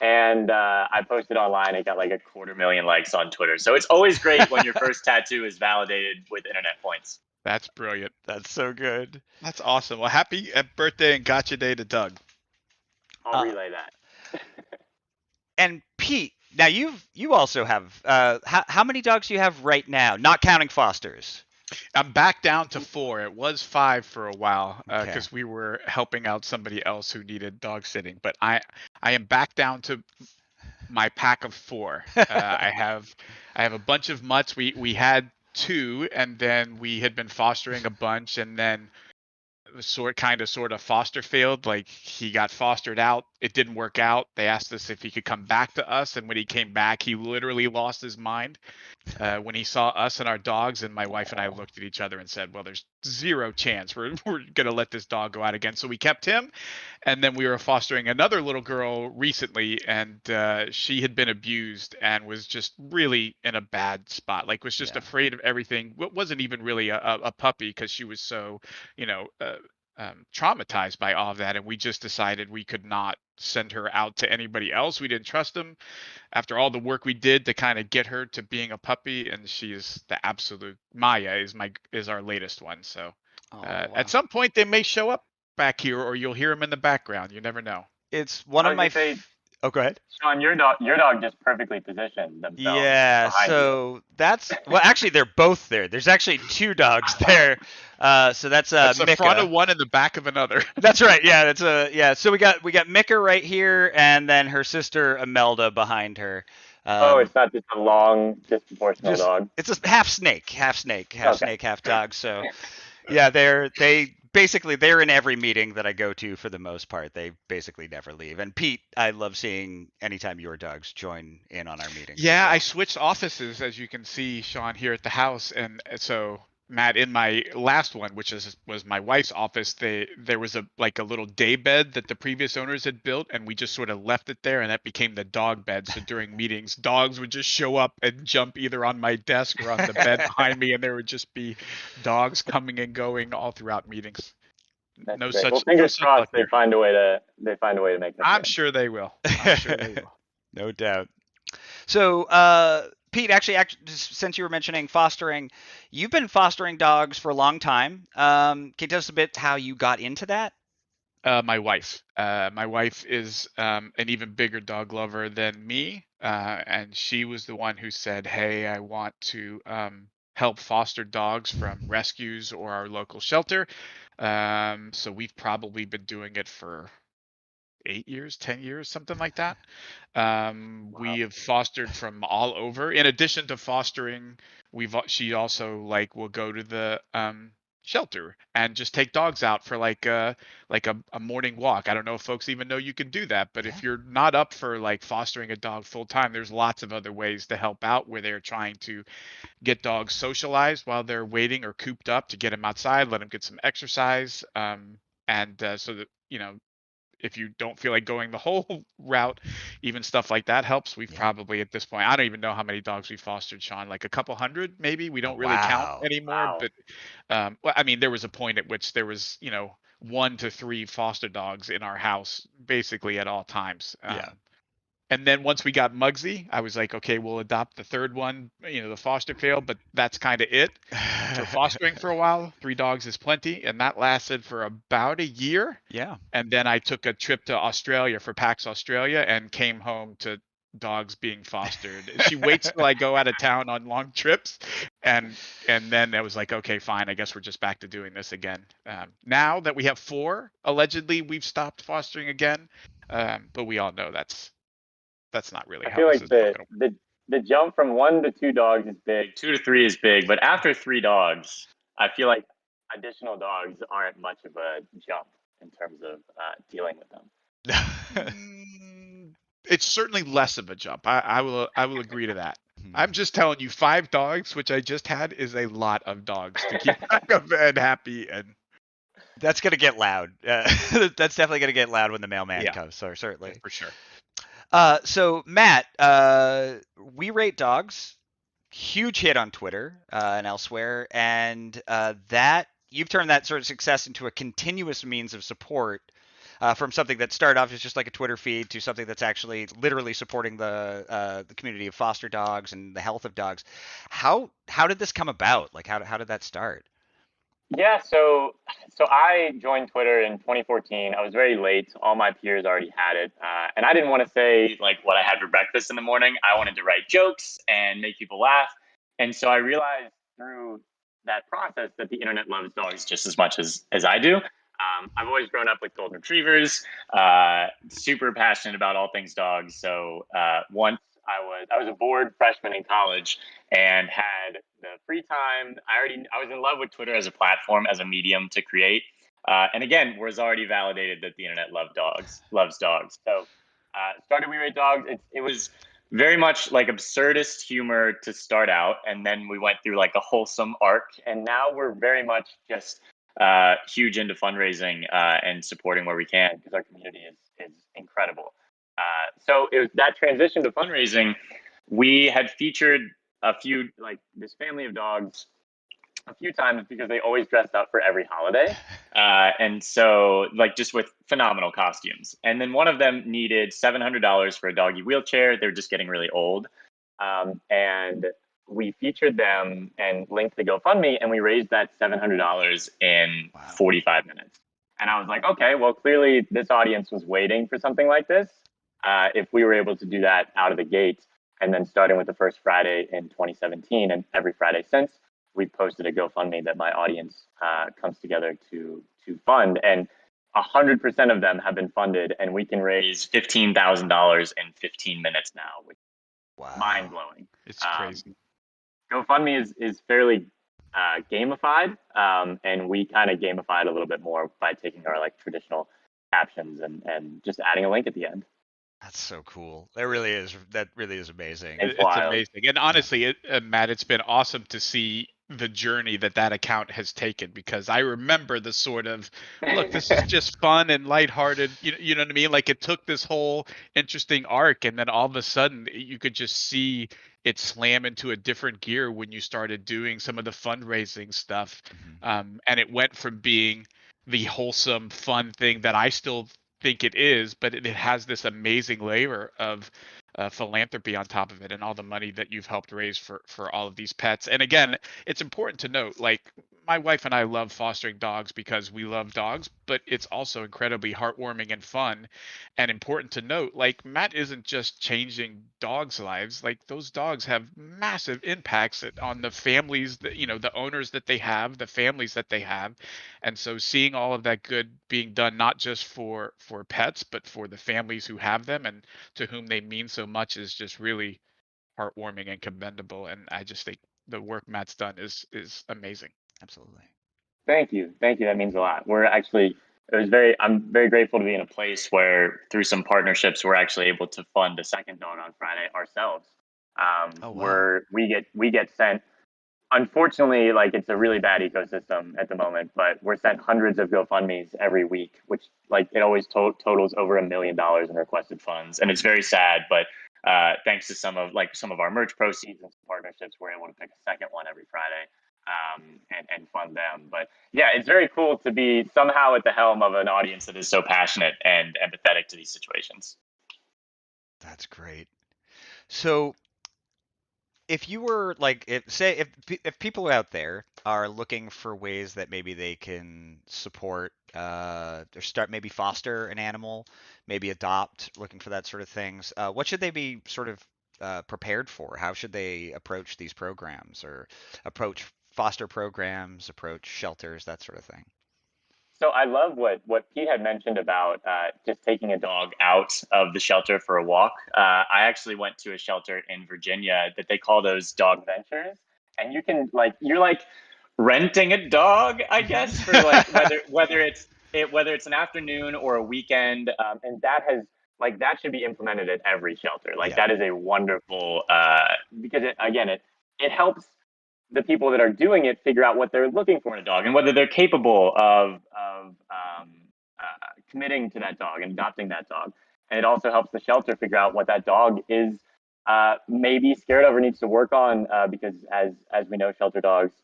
And I posted online. It got like 250,000 likes on Twitter. So it's always great when your first tattoo is validated with internet points. That's brilliant. That's so good. That's awesome. Well, happy birthday and Gotcha Day to Doug. I'll relay that. And Pete, now you also have how many dogs do you have right now, not counting fosters? I'm back down to 4. It was 5 for a while because we were helping out somebody else who needed dog sitting. But I am back down to my pack of 4. I have a bunch of mutts. We had 2, and then we had been fostering a bunch, and then sort of foster failed. Like he got fostered out. It didn't work out. They asked us if he could come back to us, and when he came back, he literally lost his mind when he saw us and our dogs. And my wife and I looked at each other and said, well, there's 0 chance we're gonna let this dog go out again. So we kept him, and then we were fostering another little girl recently, and she had been abused and was just really in a bad spot. Like was just afraid of everything. Wasn't even really a puppy because she was so traumatized by all of that, and we just decided we could not send her out to anybody else. We didn't trust them after all the work we did to kind of get her to being a puppy, and she is the absolute. Maya is our latest one. So at some point they may show up back here, or you'll hear them in the background. You never know. It's one of my. Oh, go ahead. Sean, your dog just perfectly positioned themselves. Yeah, so that's actually they're both there. There's actually 2 dogs there. So that's the Mika. front of one and the back of another. That's right. Yeah, So we got Mika right here, and then her sister Imelda behind her. It's not just a long, disproportional dog. It's a half snake, snake, half dog. So yeah, they're in every meeting that I go to for the most part. They basically never leave. And Pete, I love seeing anytime your dogs join in on our meetings. Yeah, I switched offices, as you can see, Sean, here at the house. And so Matt, in my last one, which was my wife's office, there was a little day bed that the previous owners had built, and we just sort of left it there, and that became the dog bed. So during meetings, dogs would just show up and jump either on my desk or on the bed behind me, and there would just be dogs coming and going all throughout meetings. no great. such. Well, fingers no such crossed luck they here. find a way to make them. I'm sure they will. I'm sure they will. No doubt. So, Pete, actually, since you were mentioning fostering, you've been fostering dogs for a long time. Can you tell us a bit how you got into that? My wife. My wife is an even bigger dog lover than me, and she was the one who said, "Hey, I want to help foster dogs from rescues or our local shelter." So we've probably been doing it for 8 years, 10 years, something like that. We have fostered from all over. In addition to fostering, she also will go to the shelter and just take dogs out for a morning walk. I don't know if folks even know you can do that, but if you're not up for fostering a dog full time, there's lots of other ways to help out where they're trying to get dogs socialized while they're waiting or cooped up, to get them outside, let them get some exercise, so that if you don't feel like going the whole route, even stuff like that helps. We've probably at this point, I don't even know how many dogs we fostered, Sean, like a couple hundred, maybe. We don't really count anymore. But well, I mean, there was a point at which there was, 1 to 3 foster dogs in our house, basically at all times. And then once we got Muggsy, I was like, okay, we'll adopt the third one. The foster failed, but that's kind of it for fostering for a while. 3 dogs is plenty, and that lasted for about a year. Yeah. And then I took a trip to Australia for PAX Australia and came home to dogs being fostered. She waits till I go out of town on long trips, and then I was like, okay, fine. I guess we're just back to doing this again. Now that we have 4, allegedly, we've stopped fostering again. But we all know that's not really I how feel this like is the jump from 1 to 2 dogs is big, 2 to 3 is big, but after 3 dogs, I feel like additional dogs aren't much of a jump in terms of dealing with them. It's certainly less of a jump. I will agree to that. I'm just telling you, 5 dogs, which I just had, is a lot of dogs to keep track of and happy. And that's gonna get loud. That's definitely gonna get loud when the mailman comes. So certainly, for sure. So Matt, We Rate Dogs, huge hit on Twitter and elsewhere, and that you've turned that sort of success into a continuous means of support, from something that started off as just like a Twitter feed to something that's actually literally supporting the community of foster dogs and the health of dogs. How did this come about? How did that start? Yeah, so I joined Twitter in 2014. I was very late. All my peers already had it. And I didn't want to say what I had for breakfast in the morning. I wanted to write jokes and make people laugh. And so I realized through that process that the internet loves dogs just as much as I do. I've always grown up with golden retrievers, super passionate about all things dogs. So once I was a bored freshman in college and had the free time. I was in love with Twitter as a platform, as a medium to create. And again, was already validated that the internet loves dogs. So started We Rate Dogs. It was very much like absurdist humor to start out. And then we went through a wholesome arc. And now we're very much just huge into fundraising and supporting where we can, because our community is incredible. So it was that transition to fundraising. We had featured a few, this family of dogs a few times because they always dressed up for every holiday. And so just with phenomenal costumes. And then one of them needed $700 for a doggy wheelchair. They're just getting really old. And we featured them and linked the GoFundMe, and we raised that $700 in 45 minutes. And I was like, okay, well, clearly this audience was waiting for something like this. If we were able to do that out of the gate, and then starting with the first Friday in 2017 and every Friday since, we've posted a GoFundMe that my audience comes together to fund. And 100% of them have been funded, and we can raise $15,000 in 15 minutes now, which is mind-blowing. It's crazy. GoFundMe is fairly gamified, and we kind of gamified a little bit more by taking our traditional captions and just adding a link at the end. That's so cool. That really is amazing. It's amazing. And honestly, Matt, it's been awesome to see the journey that account has taken, because I remember the sort of, look, this is just fun and lighthearted. You know what I mean? It took this whole interesting arc, and then all of a sudden you could just see it slam into a different gear when you started doing some of the fundraising stuff. And it went from being, this is just fun and lighthearted. You know what I mean? It took this whole interesting arc, and then all of a sudden you could just see it slam into a different gear when you started doing some of the fundraising stuff. And it went from being, this is just fun and lighthearted. You know what I mean? It took this whole interesting arc, and then all of a sudden you could just see it slam into a different gear when you started doing some of the fundraising stuff. And it went from being, the wholesome, fun thing that I still think it is, but it has this amazing layer of philanthropy on top of it, and all the money that you've helped raise for all of these pets. And again, it's important to note, like, my wife and I love fostering dogs because we love dogs, but it's also incredibly heartwarming and fun. And important to note, like, Matt isn't just changing dogs' lives. Like, those dogs have massive impacts on the families that, you know, the owners that they have, the families that they have. And so seeing all of that good being done, not just for pets, but for the families who have them and to whom they mean so much, is just really heartwarming and commendable. And I just think the work Matt's done is amazing. Absolutely. Thank you. That means a lot. I'm very grateful to be in a place where, through some partnerships, we're actually able to fund a second dog on Friday ourselves. Where we get sent. Unfortunately, like, it's a really bad ecosystem at the moment, but we're sent hundreds of GoFundMes every week, which, like, it always totals over $1 million in requested funds, and it's very sad. But thanks to some of our merch proceeds and some partnerships, we're able to pick a second one every Friday. And fund them. But yeah, it's very cool to be somehow at the helm of an audience that is so passionate and empathetic to these situations. That's great. So if you were like, if people out there are looking for ways that maybe they can support or start, maybe foster an animal, maybe adopt, looking for that sort of things, what should they be sort of prepared for? How should they approach these programs, or approach foster programs, approach shelters, that sort of thing? So I love what Pete had mentioned about just taking a dog out of the shelter for a walk. I actually went to a shelter in Virginia that they call those dog ventures, and you can, like, you're like renting a dog, I guess, for like whether it's an afternoon or a weekend, and that should be implemented at every shelter. Like, that is a wonderful because it helps the people that are doing it figure out what they're looking for in a dog and whether they're capable of committing to that dog and adopting that dog. And it also helps the shelter figure out what that dog is maybe scared of or needs to work on, because as we know, shelter dogs,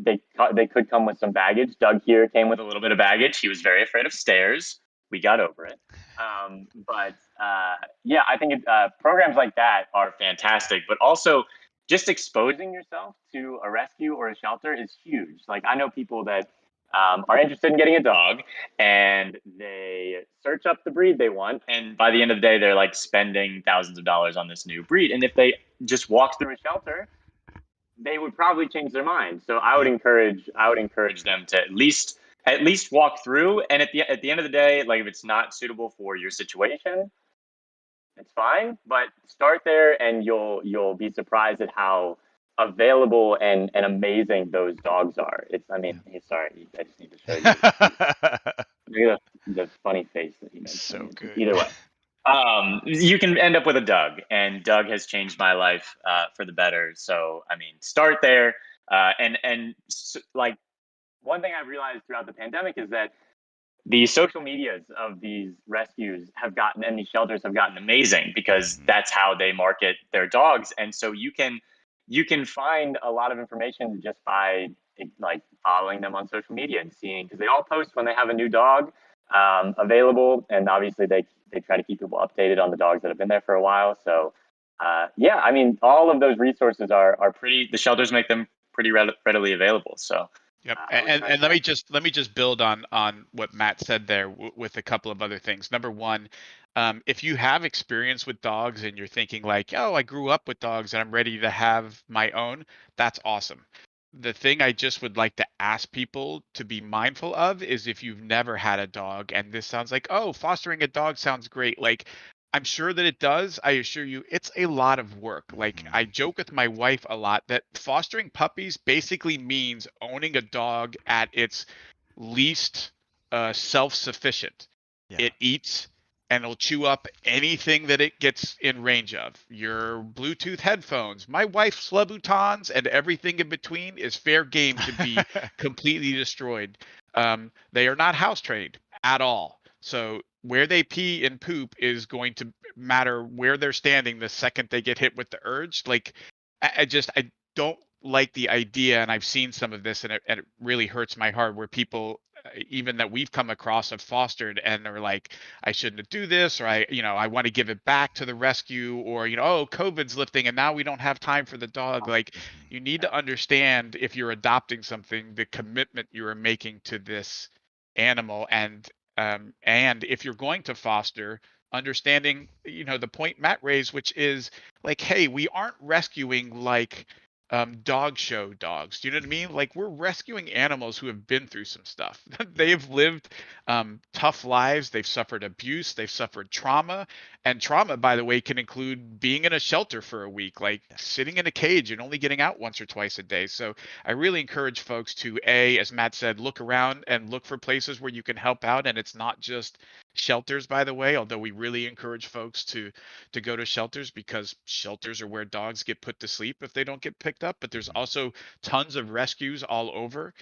they could come with some baggage. Doug here came with a little bit of baggage. He was very afraid of stairs. We got over it. Yeah, I think programs like that are fantastic, but also just exposing yourself to a rescue or a shelter is huge. Like, I know people that are interested in getting a dog, and they search up the breed they want, and by the end of the day, they're like spending thousands of dollars on this new breed. And if they just walked through a shelter, they would probably change their mind. So I would encourage them to at least walk through. And at the end of the day, like, if it's not suitable for your situation, it's fine, but start there, and you'll be surprised at how available and amazing those dogs are. Sorry, I just need to show you. Look at the funny face that he made. So good. Either way, you can end up with a Doug, and Doug has changed my life for the better. So, I mean, start there. Like, one thing I've realized throughout the pandemic is that the social medias of these rescues and these shelters have gotten amazing, because that's how they market their dogs. And so you can find a lot of information just by, like, following them on social media and seeing, because they all post when they have a new dog available, and obviously they try to keep people updated on the dogs that have been there for a while. So yeah, I mean, all of those resources are the shelters make them pretty readily available. So. Yep. And let me just build on what Matt said there with a couple of other things. Number one, if you have experience with dogs and you're thinking like, oh, I grew up with dogs and I'm ready to have my own, that's awesome. The thing I just would like to ask people to be mindful of is, if you've never had a dog and this sounds like, oh, fostering a dog sounds great, like, I'm sure that it does. I assure you, it's a lot of work. Like, I joke with my wife a lot that fostering puppies basically means owning a dog at its least self-sufficient. Yeah. It eats and it'll chew up anything that it gets in range of. Your Bluetooth headphones, my wife's Louboutins, and everything in between is fair game to be completely destroyed. They are not house trained at all. So where they pee and poop is going to matter where they're standing the second they get hit with the urge. Like, I don't like the idea, and I've seen some of this, and it really hurts my heart, where people even that we've come across have fostered and are like, I shouldn't do this, or I want to give it back to the rescue, or oh, COVID's lifting and now we don't have time for the dog. Like, you need to understand, if you're adopting something, the commitment you are making to this animal, and if you're going to foster, understanding the point Matt raised, which is like, hey, we aren't rescuing like dog show dogs. Do you know what I mean? Like, we're rescuing animals who have been through some stuff. They have lived tough lives. They've suffered abuse. They've suffered trauma. And trauma, by the way, can include being in a shelter for a week, like sitting in a cage and only getting out once or twice a day. So I really encourage folks to, as Matt said, look around and look for places where you can help out. And it's not just shelters, by the way, although we really encourage folks to go to shelters, because shelters are where dogs get put to sleep if they don't get picked up. But there's also tons of rescues all over,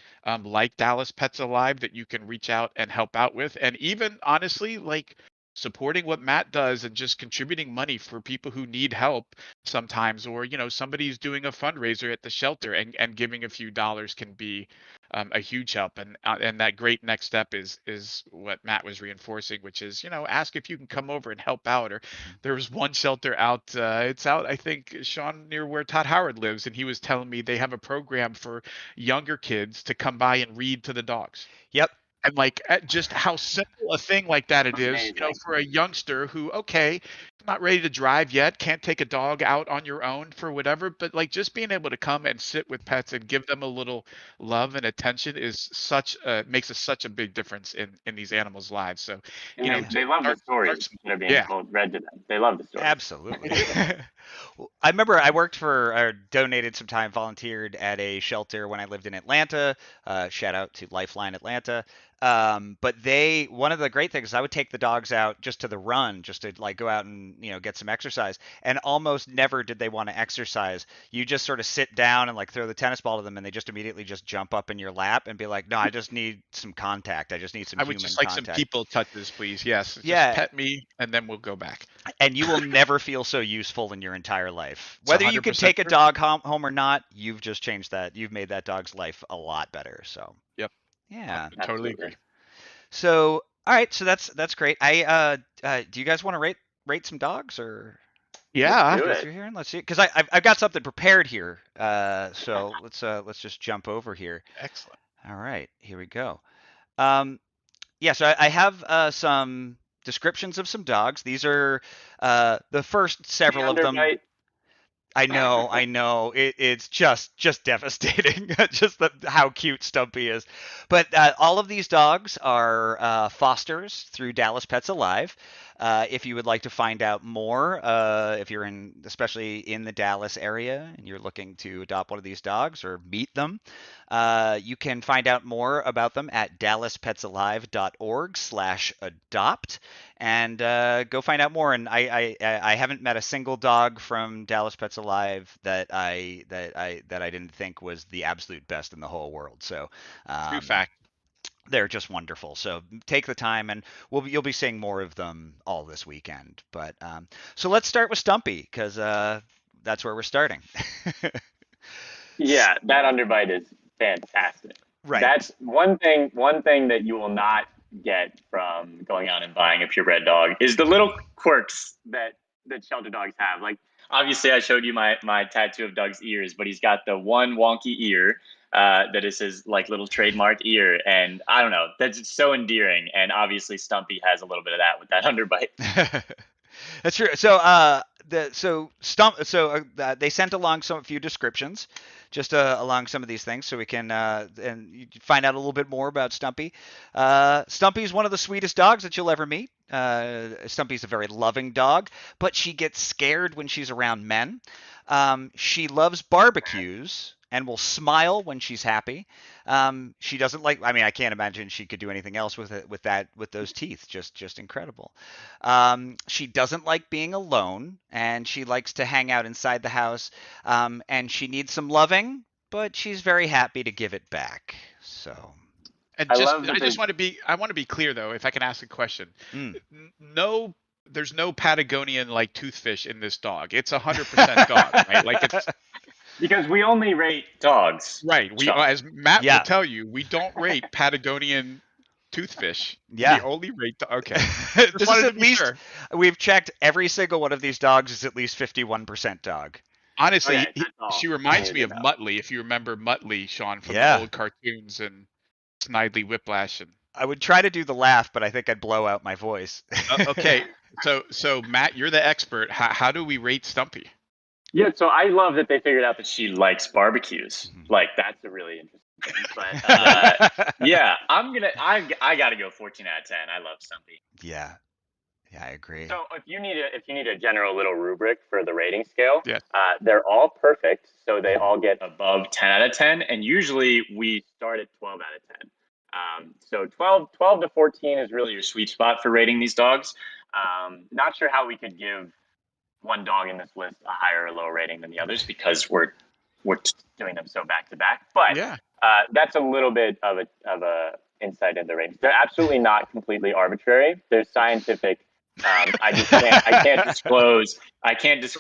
like Dallas Pets Alive, that you can reach out and help out with. And even honestly, like, supporting what Matt does and just contributing money for people who need help sometimes, or somebody's doing a fundraiser at the shelter and giving a few dollars can be a huge help. And that great next step is what Matt was reinforcing, which is ask if you can come over and help out. Or there was one shelter out, it's out, I think, Sean, near where Todd Howard lives, and he was telling me they have a program for younger kids to come by and read to the dogs. Yep. And like, just how simple a thing like that it is, for a youngster who, okay, not ready to drive yet, can't take a dog out on your own for whatever, but like, just being able to come and sit with pets and give them a little love and attention is makes such a big difference in these animals' lives. So, they love the stories that are being read to them. They love the stories. Absolutely. I remember I worked donated some time, volunteered at a shelter when I lived in Atlanta. Shout out to Lifeline Atlanta. But one of the great things, I would take the dogs out just to the run, just to like go out and, get some exercise. And almost never did they want to exercise. You just sort of sit down and like throw the tennis ball to them, and they just immediately just jump up in your lap and be like, no, I just need some contact. I just need some human contact. I would just like some people touches, please. Yes. Yeah. Just pet me and then we'll go back. And you will never feel so useful in your entire life. Whether you can take a dog home or not, you've just changed that. You've made that dog's life a lot better. So. Yep. Yeah. I totally agree. So, all right. So that's great. Do you guys want to rate some dogs, or? Yeah. Let's see. Because I've got something prepared here. So let's just jump over here. Excellent. All right. Here we go. Yeah. So I have some descriptions of some dogs. These are the first several of them. I know. It's just devastating, just how cute Stumpy is. But all of these dogs are fosters through Dallas Pets Alive. If you would like to find out more, if you're especially in the Dallas area and you're looking to adopt one of these dogs or meet them, you can find out more about them at dallaspetsalive.org/adopt and go find out more. And I haven't met a single dog from Dallas Pets Alive that I didn't think was the absolute best in the whole world. So true fact. They're just wonderful. So take the time, and you'll be seeing more of them all this weekend. But so let's start with Stumpy, because that's where we're starting. Yeah, that underbite is fantastic. Right. That's one thing that you will not get from going out and buying a purebred dog is the little quirks that shelter dogs have. Like, obviously, I showed you my tattoo of Doug's ears, but he's got the one wonky ear. That is his like little trademark ear, and I don't know, that's so endearing. And obviously Stumpy has a little bit of that with that underbite. That's true. So they sent along a few descriptions, just along some of these things, so we can and you can find out a little bit more about Stumpy. Stumpy is one of the sweetest dogs that you'll ever meet. Stumpy's a very loving dog, but she gets scared when she's around men. She loves barbecues and will smile when she's happy. She doesn't like, I can't imagine she could do anything else with those teeth. Just incredible. She doesn't like being alone, and she likes to hang out inside the house. And she needs some loving, but she's very happy to give it back. So. And I want to be clear though, if I can ask a question. No, there's no Patagonian like toothfish in this dog. It's 100% dog, right? Like it's. Because we only rate dogs. Right. As Matt will tell you, we don't rate Patagonian Toothfish. Yeah. The only rate. Okay. This is at least we've checked every single one of these dogs is at least 51% dog. Honestly, Okay, that's all she I reminds needed me to of know. Muttley. If you remember Muttley, Sean, from Yeah. the old cartoons and Snidely Whiplash. And I would try to do the laugh, but I think I'd blow out my voice. okay, so Matt, you're the expert. How do we rate Stumpy? Yeah, so I love that they figured out that she likes barbecues. Like that's a really interesting thing. But yeah, I gotta go 14 out of 10. I love Stumpy. Yeah, I agree. So if you need a general little rubric for the rating scale, yeah. They're all perfect, so they all get above 10 out of 10, and usually we start at 12 out of 10. So 12 to 14 is really your sweet spot for rating these dogs. Not sure how we could give one dog in this list a higher or lower rating than the others because we're doing them so back to back. But yeah. That's a little bit of a insight into ratings. They're absolutely not completely arbitrary. They're scientific. I can't disclose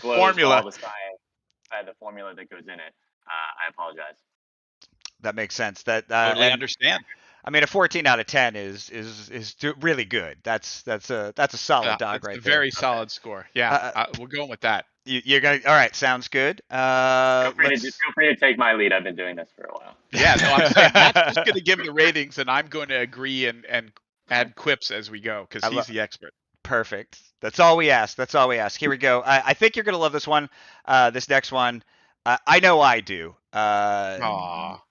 formula. all the science, the formula that goes in it. I apologize. That makes sense. That totally understand. I mean, a 14 out of 10 is really good. That's a solid dog right there. Very solid score. Yeah, we're going with that. You're gonna. All right, sounds good. Feel free to take my lead. I've been doing this for a while. Yeah, no, I'm saying Matt's just going to give the ratings, and I'm going to agree and add quips as we go because he's the expert. Perfect. That's all we ask. Here we go. I think you're going to love this one. This next one. I know I do.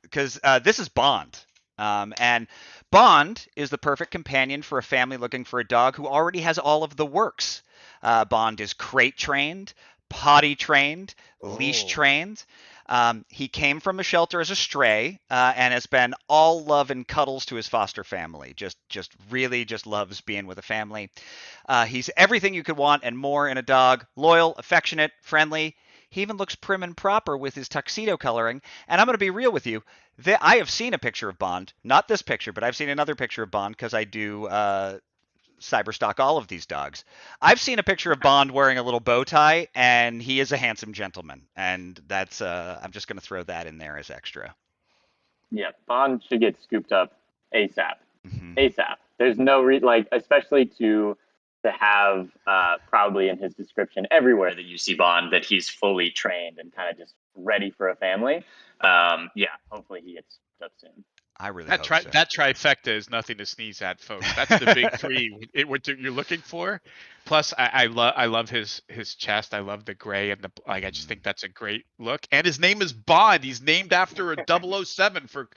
Because this is Bond. And Bond is the perfect companion for a family looking for a dog who already has all of the works. Bond is crate trained, potty trained, leash trained. He came from a shelter as a stray and has been all love and cuddles to his foster family. Just really loves being with a family. He's everything you could want and more in a dog. Loyal, affectionate, friendly. He even looks prim and proper with his tuxedo coloring. And I'm going to be real with you. I have seen a picture of Bond. Not this picture, but I've seen another picture of Bond because I do cyberstock all of these dogs. I've seen a picture of Bond wearing a little bow tie, and he is a handsome gentleman. And that's I'm just going to throw that in there as extra. Yeah, Bond should get scooped up ASAP. ASAP. There's no especially to have probably in his description everywhere that you see Bond that he's fully trained and kind of just ready for a family. Yeah, hopefully he gets up soon. I really hope so. That trifecta is nothing to sneeze at, folks. That's the big three. What you're looking for. Plus, I love his chest. I love the gray and the I just think that's a great look. And his name is Bond. He's named after a 007 for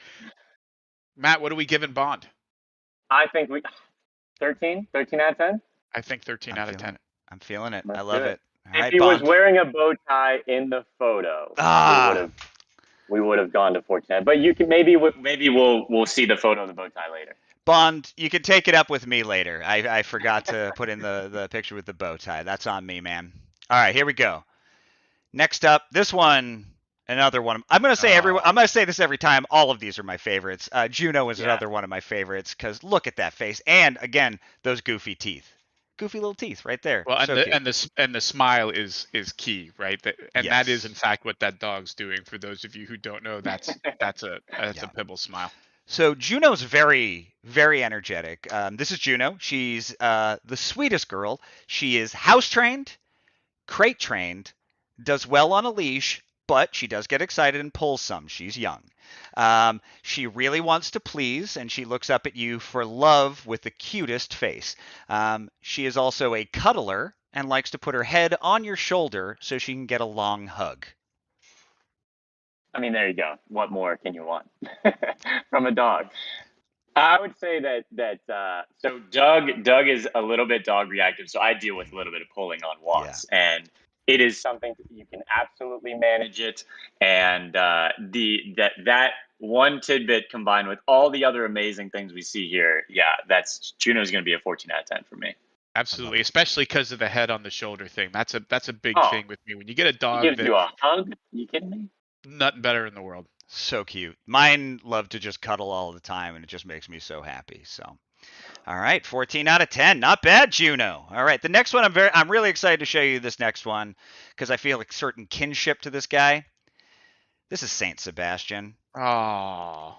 Matt. What are we giving Bond? I think 13 out of 10. I think 13 out of 10. I'm feeling it. Let's I love do it. If he was wearing a bow tie in the photo, we would have gone to 14. But you can maybe we'll see the photo of the bow tie later. Bond, you can take it up with me later. I forgot to put in the picture with the bow tie. That's on me, man. All right, here we go. Next up, this one, another one. I'm gonna say this every time. All of these are my favorites. Juno is another one of my favorites because look at that face, and again those goofy teeth. Goofy little teeth right there. Well, so and the smile is key, right? That is in fact what that dog's doing. For those of you who don't know, that's a Pibble smile. So Juno's very, very energetic. This is Juno. She's the sweetest girl. She is house trained, crate trained, does well on a leash, but she does get excited and pulls some. She's young. She really wants to please, and she looks up at you for love with the cutest face. She is also a cuddler and likes to put her head on your shoulder so she can get a long hug. I mean, there you go. What more can you want from a dog? I would say that so Doug is a little bit dog reactive, so I deal with a little bit of pulling on walks, and it is something that you can absolutely manage it. And that one tidbit combined with all the other amazing things we see here, Juno's going to be a 14 out of 10 for me. Absolutely, especially because of the head on the shoulder thing. That's a big thing with me. When you get a dog that gives you a hug, are you kidding me? Nothing better in the world. So cute. Mine love to just cuddle all the time, and it just makes me so happy. So, all right, 14 out of 10. Not bad, Juno. All right, the next one, I'm really excited to show you this next one because I feel a certain kinship to this guy. This is Saint Sebastian. Oh.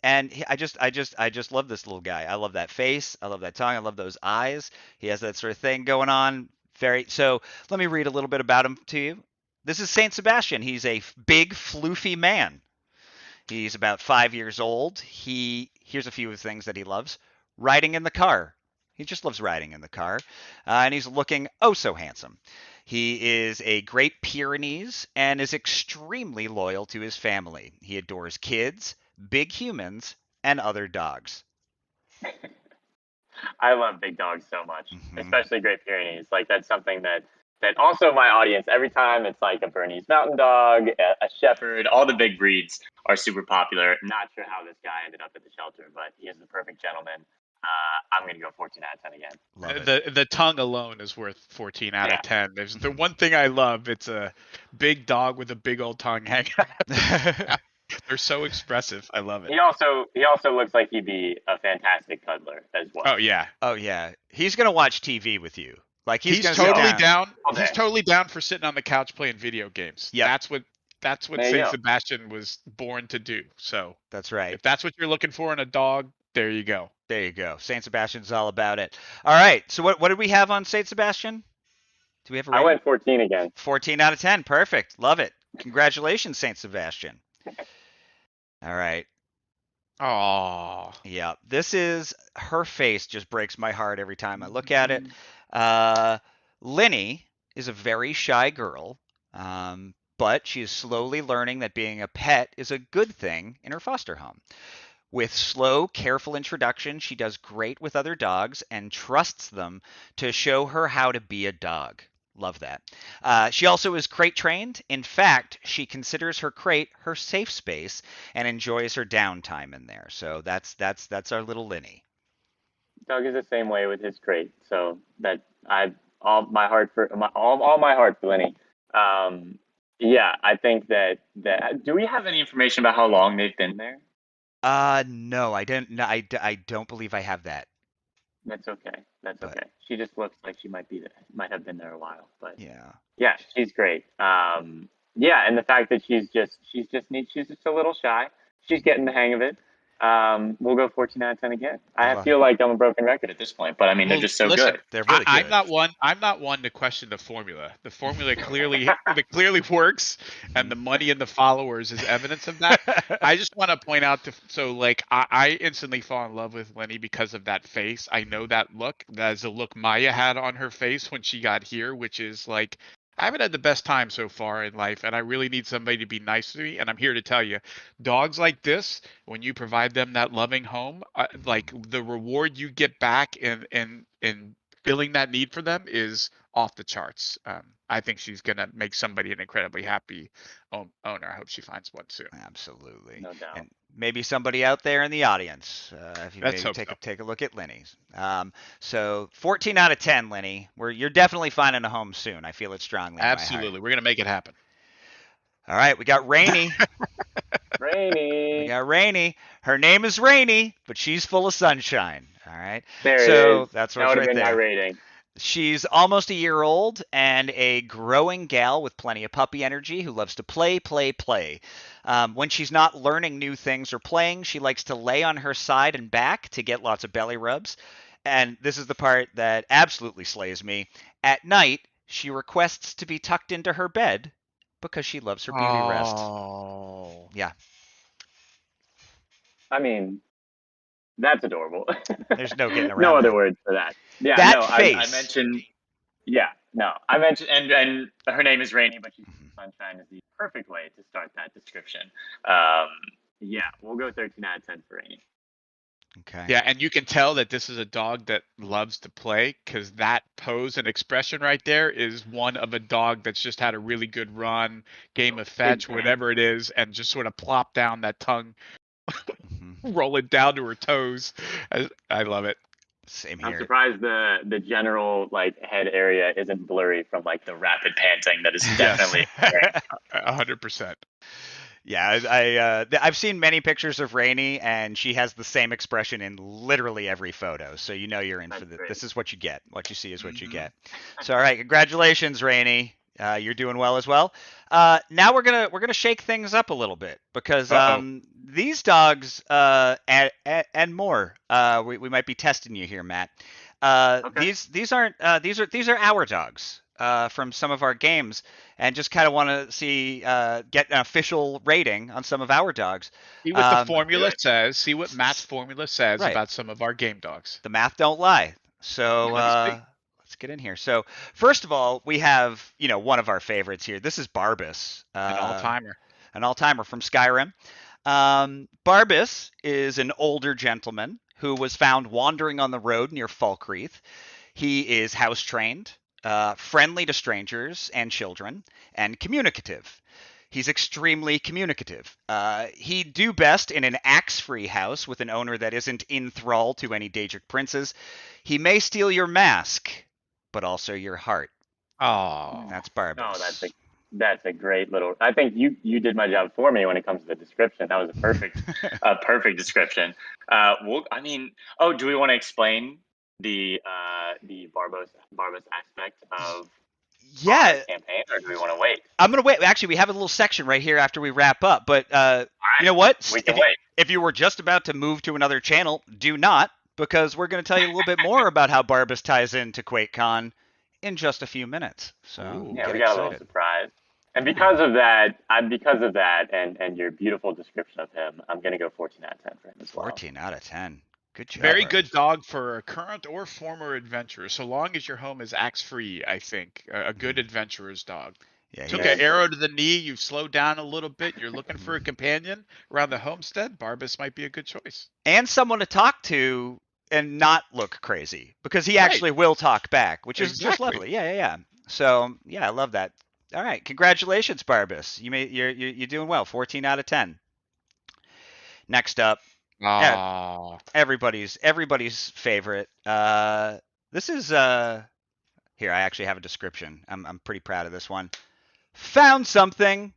And I just love this little guy. I love that face. I love that tongue. I love those eyes. He has that sort of thing going on. So let me read a little bit about him to you. This is Saint Sebastian. He's a big, floofy man. He's about 5 years old. Here's a few of the things that he loves. Riding in the car. He just loves riding in the car. And he's looking oh so handsome. He is a Great Pyrenees and is extremely loyal to his family. He adores kids, big humans, and other dogs. I love big dogs so much, especially Great Pyrenees. Like, that's something that also my audience, every time it's like a Bernese Mountain Dog, a Shepherd, all the big breeds are super popular. Not sure how this guy ended up at the shelter, but he is the perfect gentleman. I'm going to go 14 out of 10 again. The tongue alone is worth 14 out of 10. There's the one thing I love. It's a big dog with a big old tongue hanging out. They're so expressive. I love it. He also looks like he'd be a fantastic cuddler as well. Oh yeah. He's going to watch TV with you. Like he's totally down. He's totally down for sitting on the couch playing video games. Yeah. That's what Saint Sebastian was born to do. So that's right. If that's what you're looking for in a dog, there you go. There you go. Saint Sebastian's all about it. All right. So what did we have on Saint Sebastian? Do we have a rating? I went 14 again. 14 out of 10. Perfect. Love it. Congratulations, Saint Sebastian. All right. Oh. Yeah. This is her face just breaks my heart every time I look at it. Linny is a very shy girl, but she is slowly learning that being a pet is a good thing in her foster home. With slow, careful introduction, she does great with other dogs and trusts them to show her how to be a dog. Love that. She also is crate trained. In fact, she considers her crate her safe space and enjoys her downtime in there. So that's our little Linny. Doug is the same way with his crate. So that all my heart for Linny. Yeah, I think that do we have any information about how long they've been there? No, I didn't. No, I don't believe I have that. That's okay. Okay. She just looks like she might have been there a while, but yeah, she's great. Yeah, and the fact that she's just a little shy. She's getting the hang of it. We'll go 14 out of 10 again. I feel like I'm a broken record at this point, but I mean, they're just so good. They're really good. I'm not one to question the formula. The formula clearly works, and the money and the followers is evidence of that. I just want to point out I instantly fall in love with Lenny because of that face. I know that look. That is a look Maya had on her face when she got here, which is like, I haven't had the best time so far in life, and I really need somebody to be nice to me. And I'm here to tell you, dogs like this, when you provide them that loving home, like the reward you get back in filling that need for them is off the charts. I think she's gonna make somebody an incredibly happy owner. I hope she finds one soon. Absolutely, no doubt. And maybe somebody out there in the audience, if you maybe take a look at Linny's. So 14 out of 10, Linny. You're definitely finding a home soon. I feel it strongly. Absolutely, we're gonna make it happen. All right, we got Rainy. Rainy. We got Rainy. Her name is Rainy, but she's full of sunshine. All right. There it is. That's what's right there. My rating. She's almost a year old and a growing gal with plenty of puppy energy who loves to play. When she's not learning new things or playing, she likes to lay on her side and back to get lots of belly rubs. And this is the part that absolutely slays me. At night, she requests to be tucked into her bed because she loves her beauty rest. Oh. Yeah. I mean, that's adorable. There's no getting around no other that. words for that. Yeah, that face. I mentioned. Yeah, no, I mentioned, and her name is Rainy, but she's sunshine is the perfect way to start that description. Yeah, we'll go 13 out of 10 for Rainy. Okay. Yeah, and you can tell that this is a dog that loves to play because that pose and expression right there is one of a dog that's just had a really good run, game of fetch, whatever it is, and just sort of plop down that tongue, roll it down to her toes. I love it. Same here. I'm surprised the general head area isn't blurry from the rapid panting that is definitely 100%. Yeah, I've seen many pictures of Rainy, and she has the same expression in literally every photo. So you're in for this. This is what you get. What you see is what you get. So all right, congratulations, Rainy. You're doing well as well. Now we're gonna shake things up a little bit because these dogs and more. We might be testing you here, Matt. These aren't these are our dogs from some of our games, and just kind of want to see get an official rating on some of our dogs. See what the formula says. See what Matt's formula says Right. about some of our game dogs. The math don't lie. So let's get in here. So first of all, we have one of our favorites here. This is Barbas, An all-timer. An all-timer from Skyrim. Barbas is an older gentleman who was found wandering on the road near Falkreath. He is house trained, friendly to strangers and children, and communicative. He's extremely communicative. He'd do best in an axe-free house with an owner that isn't in thrall to any Daedric princes. He may steal your mask, but also your heart. Oh, that's Barbas. No, that's a great little. I think you did my job for me when it comes to the description. That was a perfect description. Do we want to explain the Barbas aspect of the campaign, or do we want to wait? I'm gonna wait. Actually, we have a little section right here after we wrap up. But you know what? We can wait. If you were just about to move to another channel, do not, because we're going to tell you a little bit more about how Barbas ties into QuakeCon in just a few minutes. So yeah, we got a little surprise. And because of that, and your beautiful description of him, I'm going to go 14 out of 10 for him as well. 14 out of 10. Good job. Very good dog for a current or former adventurer. So long as your home is axe-free, I think. A good adventurer's dog. Yeah, Took an arrow to the knee, you've slowed down a little bit, you're looking for a companion around the homestead, Barbas might be a good choice. And someone to talk to and not look crazy, because he actually will talk back, which is just lovely. Yeah. So, yeah, I love that. All right, congratulations, Barbas. You're doing well. 14 out of 10. Next up, everybody's favorite. This is here. I actually have a description. I'm pretty proud of this one. Found something.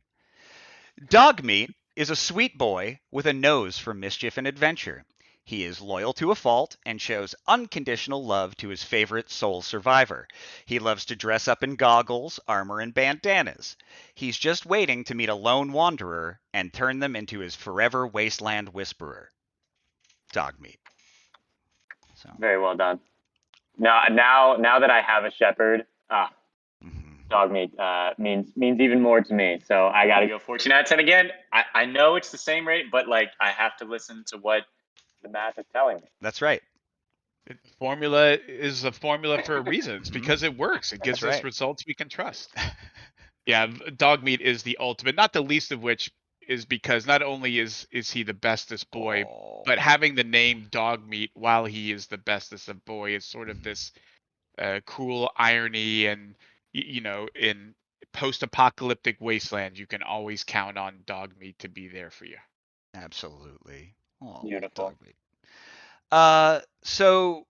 Dogmeat is a sweet boy with a nose for mischief and adventure. He is loyal to a fault and shows unconditional love to his favorite soul survivor. He loves to dress up in goggles, armor, and bandanas. He's just waiting to meet a lone wanderer and turn them into his forever wasteland whisperer. Dogmeat. So. Very well done. Now that I have a shepherd, Dogmeat means even more to me. So I got to go 14 out of 10 again. I know it's the same rate, but I have to listen to what the math is telling me. That's right. The formula is a formula for a reason. It's because it works. It gives us results we can trust. Yeah, Dogmeat is the ultimate, not the least of which is because not only is he the bestest boy, but having the name Dogmeat while he is the bestest of boy is sort of this cruel irony, and in post-apocalyptic wasteland, you can always count on Dogmeat to be there for you. Absolutely. Oh, beautiful. So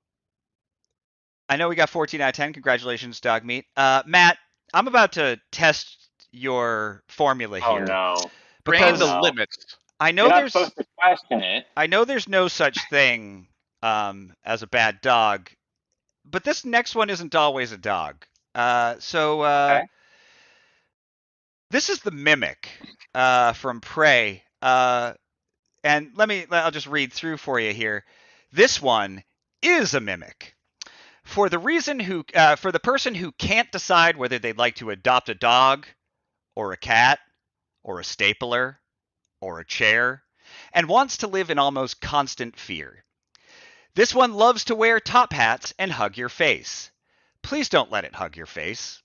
I know we got 14 out of 10. Congratulations, Dogmeat. Matt, I'm about to test your formula here. Oh no. Because the limits. I know You're not supposed to question it. I know there's no such thing as a bad dog, but this next one isn't always a dog. Okay. This is the Mimic from Prey. And I'll just read through for you here. This one is a Mimic. For the person who can't decide whether they'd like to adopt a dog, or a cat, or a stapler, or a chair, and wants to live in almost constant fear. This one loves to wear top hats and hug your face. Please don't let it hug your face.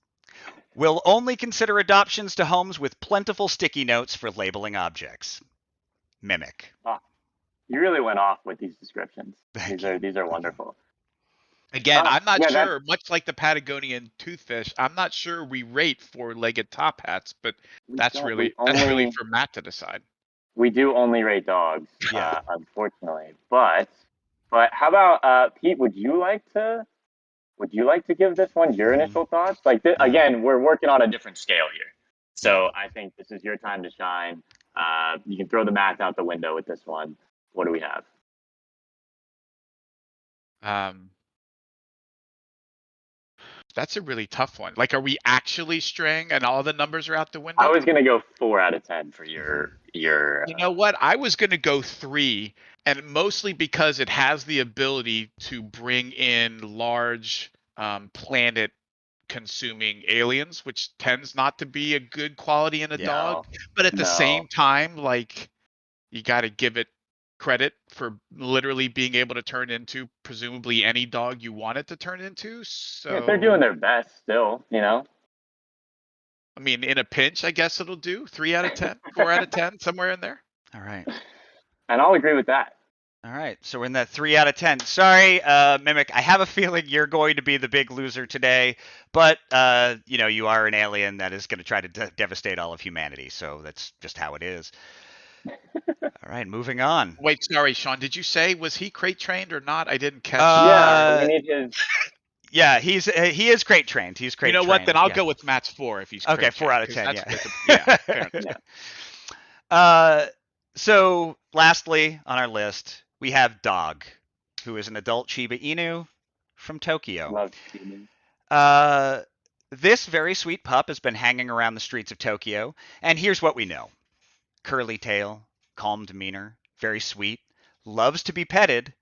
We'll only consider adoptions to homes with plentiful sticky notes for labeling objects. Mimic. Oh, you really went off with these descriptions. These are wonderful. Again, I'm not sure, much like the Patagonian toothfish, I'm not sure we rate four-legged top hats, but that's really for Matt to decide. We do only rate dogs, unfortunately. But how about Pete? Would you like to give this one your initial thoughts? Again, we're working on a different scale here, so I think this is your time to shine. You can throw the math out the window with this one. What do we have? That's a really tough one. Like, are we actually straying and all the numbers are out the window? I was gonna go 4 out of 10 for your. You know what? I was gonna go 3, and mostly because it has the ability to bring in large planet consuming aliens, which tends not to be a good quality in a dog. But at the same time, like, you got to give it credit for literally being able to turn into presumably any dog you want it to turn into. So Yeah, they're doing their best still, you know. I mean, in a pinch, I guess it'll do 3 out of 10, 4 out of 10, somewhere in there. All right. And I'll agree with that. All right, so we're in that 3 out of 10. Sorry, Mimic, I have a feeling you're going to be the big loser today, but you know, you are an alien that is going to try to devastate all of humanity, so that's just how it is. All right, moving on. Wait, sorry, Sean. Did you say was he crate trained or not? I didn't catch. Yeah, we need his. Yeah, he is crate trained. He's crate trained. You know what? Then I'll go with Matt's 4 if he's crate okay. 4 out of 10. Yeah. Yeah. So lastly on our list, we have Dog, who is an adult Shiba Inu from Tokyo. Love Inu. This very sweet pup has been hanging around the streets of Tokyo, and here's what we know. Curly tail, calm demeanor, very sweet, loves to be petted,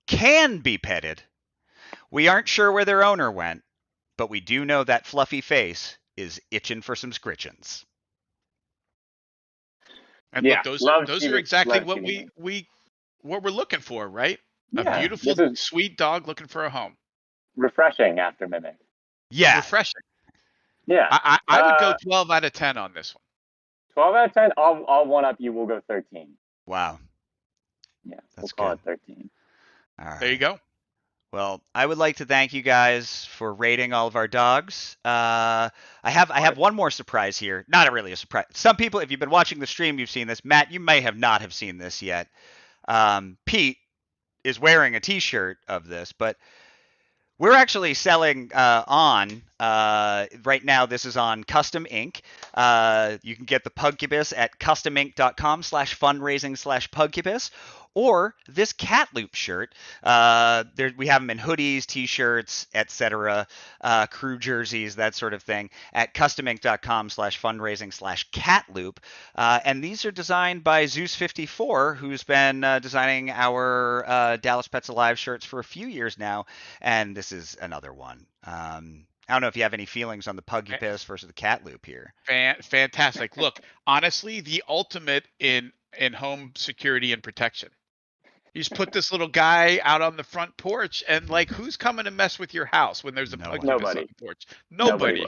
can be petted. We aren't sure where their owner went, but we do know that fluffy face is itching for some scritchins. And look, those are exactly what we're looking for, right? Yeah, a beautiful, sweet dog looking for a home. Refreshing after Mimic. Yeah. Refreshing. Yeah. I would go 12 out of 10 on this one. 12 out of 10? I'll one up you. We'll go 13. Wow. Yeah, we'll call it 13. All right. There you go. Well, I would like to thank you guys for rating all of our dogs. I have one more surprise here. Not really a surprise. Some people, if you've been watching the stream, you've seen this. Matt, you may not have seen this yet. Pete is wearing a T-shirt of this, but we're actually selling on right now. This is on Custom Ink. You can get the Pugcubus at customink.com/fundraising/Pugcubus, or this Cat Loop shirt. We have them in hoodies, T-shirts, etc., crew jerseys, that sort of thing, at customink.com/fundraising/catloop. And these are designed by Zeus54, who's been designing our Dallas Pets Alive shirts for a few years now, and this is another one. I don't know if you have any feelings on the Pugcubus versus the Cat Loop here. Fantastic. Look, honestly, the ultimate in home security and protection. You just put this little guy out on the front porch, and like, who's coming to mess with your house when there's a Pugcubus on the porch? Nobody.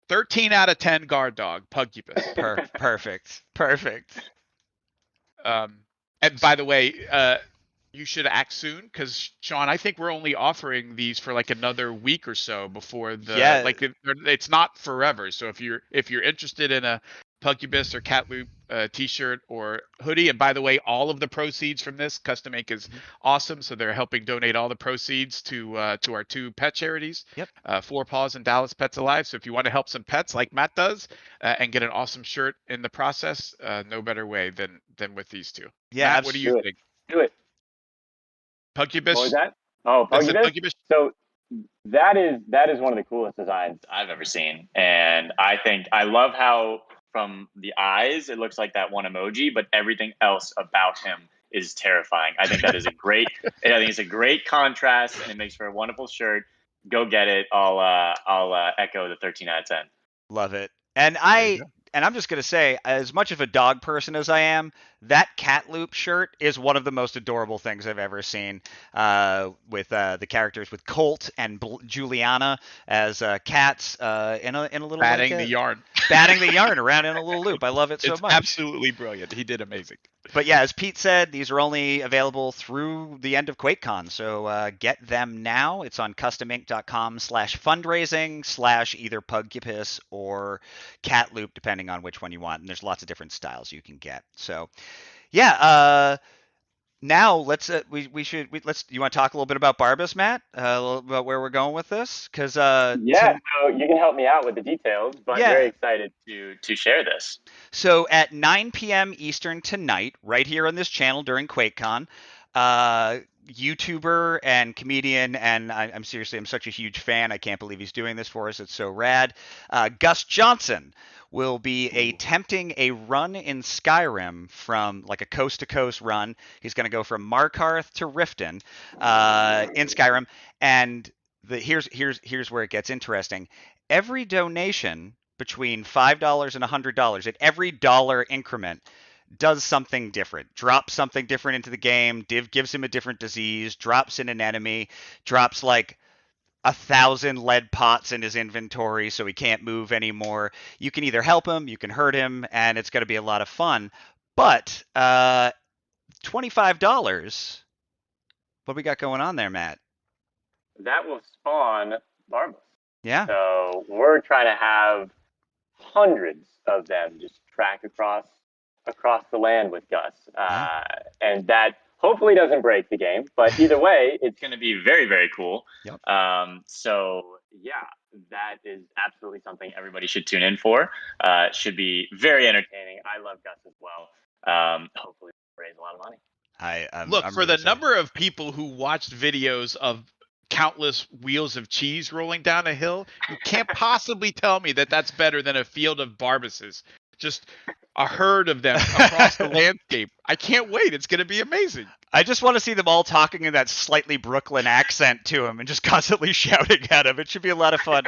13 out of 10 guard dog, Pugcubus. Perfect. And by the way, you should act soon, because Sean, I think we're only offering these for like another week or so before the like it's not forever. So if you're interested in a Pugcubus or Cat Loop T-shirt or hoodie, and by the way, all of the proceeds from this, Custom Ink is awesome, so they're helping donate all the proceeds to our 2 pet charities, Four Paws and Dallas Pets Alive. So if you want to help some pets like Matt does and get an awesome shirt in the process, no better way than with these 2. Yeah, Matt, what do you think? Do it. Pugcubus. What was that? Oh, Pugcubus. So that is one of the coolest designs I've ever seen, and I love how from the eyes it looks like that one emoji, but everything else about him is terrifying. I think that is I think it's a great contrast, and it makes for a wonderful shirt. Go get it. I'll echo the 13 out of 10. Love it. And I'm just going to say, as much of a dog person as I am, that Cat Loop shirt is one of the most adorable things I've ever seen, with the characters with Colt and Juliana as cats in a little batting the yarn around in a little loop. I love it so much. Absolutely brilliant. He did amazing. But yeah, as Pete said, these are only available through the end of QuakeCon, so get them now. It's on customink.com/fundraising/ either Pugcubus or Cat Loop, depending on which one you want. And there's lots of different styles you can get. So yeah, now let's you want to talk a little bit about Barbas, Matt? A little about where we're going with this, because so you can help me out with the details, but very excited to share this. So at 9 p.m. Eastern tonight, right here on this channel during QuakeCon, YouTuber and comedian, and I'm seriously, I'm such a huge fan. I can't believe he's doing this for us. It's so rad. Gus Johnson will be attempting a run in Skyrim from like a coast-to-coast run. He's going to go from Markarth to Riften in Skyrim, and here's where it gets interesting. Every donation between $5 and $100 at every dollar increment does something different, drops something different into the game, gives him a different disease, drops in an enemy, drops like 1,000 lead pots in his inventory so he can't move anymore. You can either help him, you can hurt him, and it's going to be a lot of fun. But $25, what we got going on there, Matt? That will spawn Barbas. Yeah. So we're trying to have hundreds of them just track across the land with Gus. And that hopefully doesn't break the game, but either way, it's going to be very, very cool. Yep. So yeah, that is absolutely something everybody should tune in for. Should be very entertaining. I love Gus as well. Hopefully raise a lot of money. Look, I'm for really the number of people who watched videos of countless wheels of cheese rolling down a hill, you can't possibly tell me that that's better than a field of Barbases. Just a herd of them across the landscape. I can't wait. It's going to be amazing. I just want to see them all talking in that slightly Brooklyn accent to him and just constantly shouting at him. It should be a lot of fun.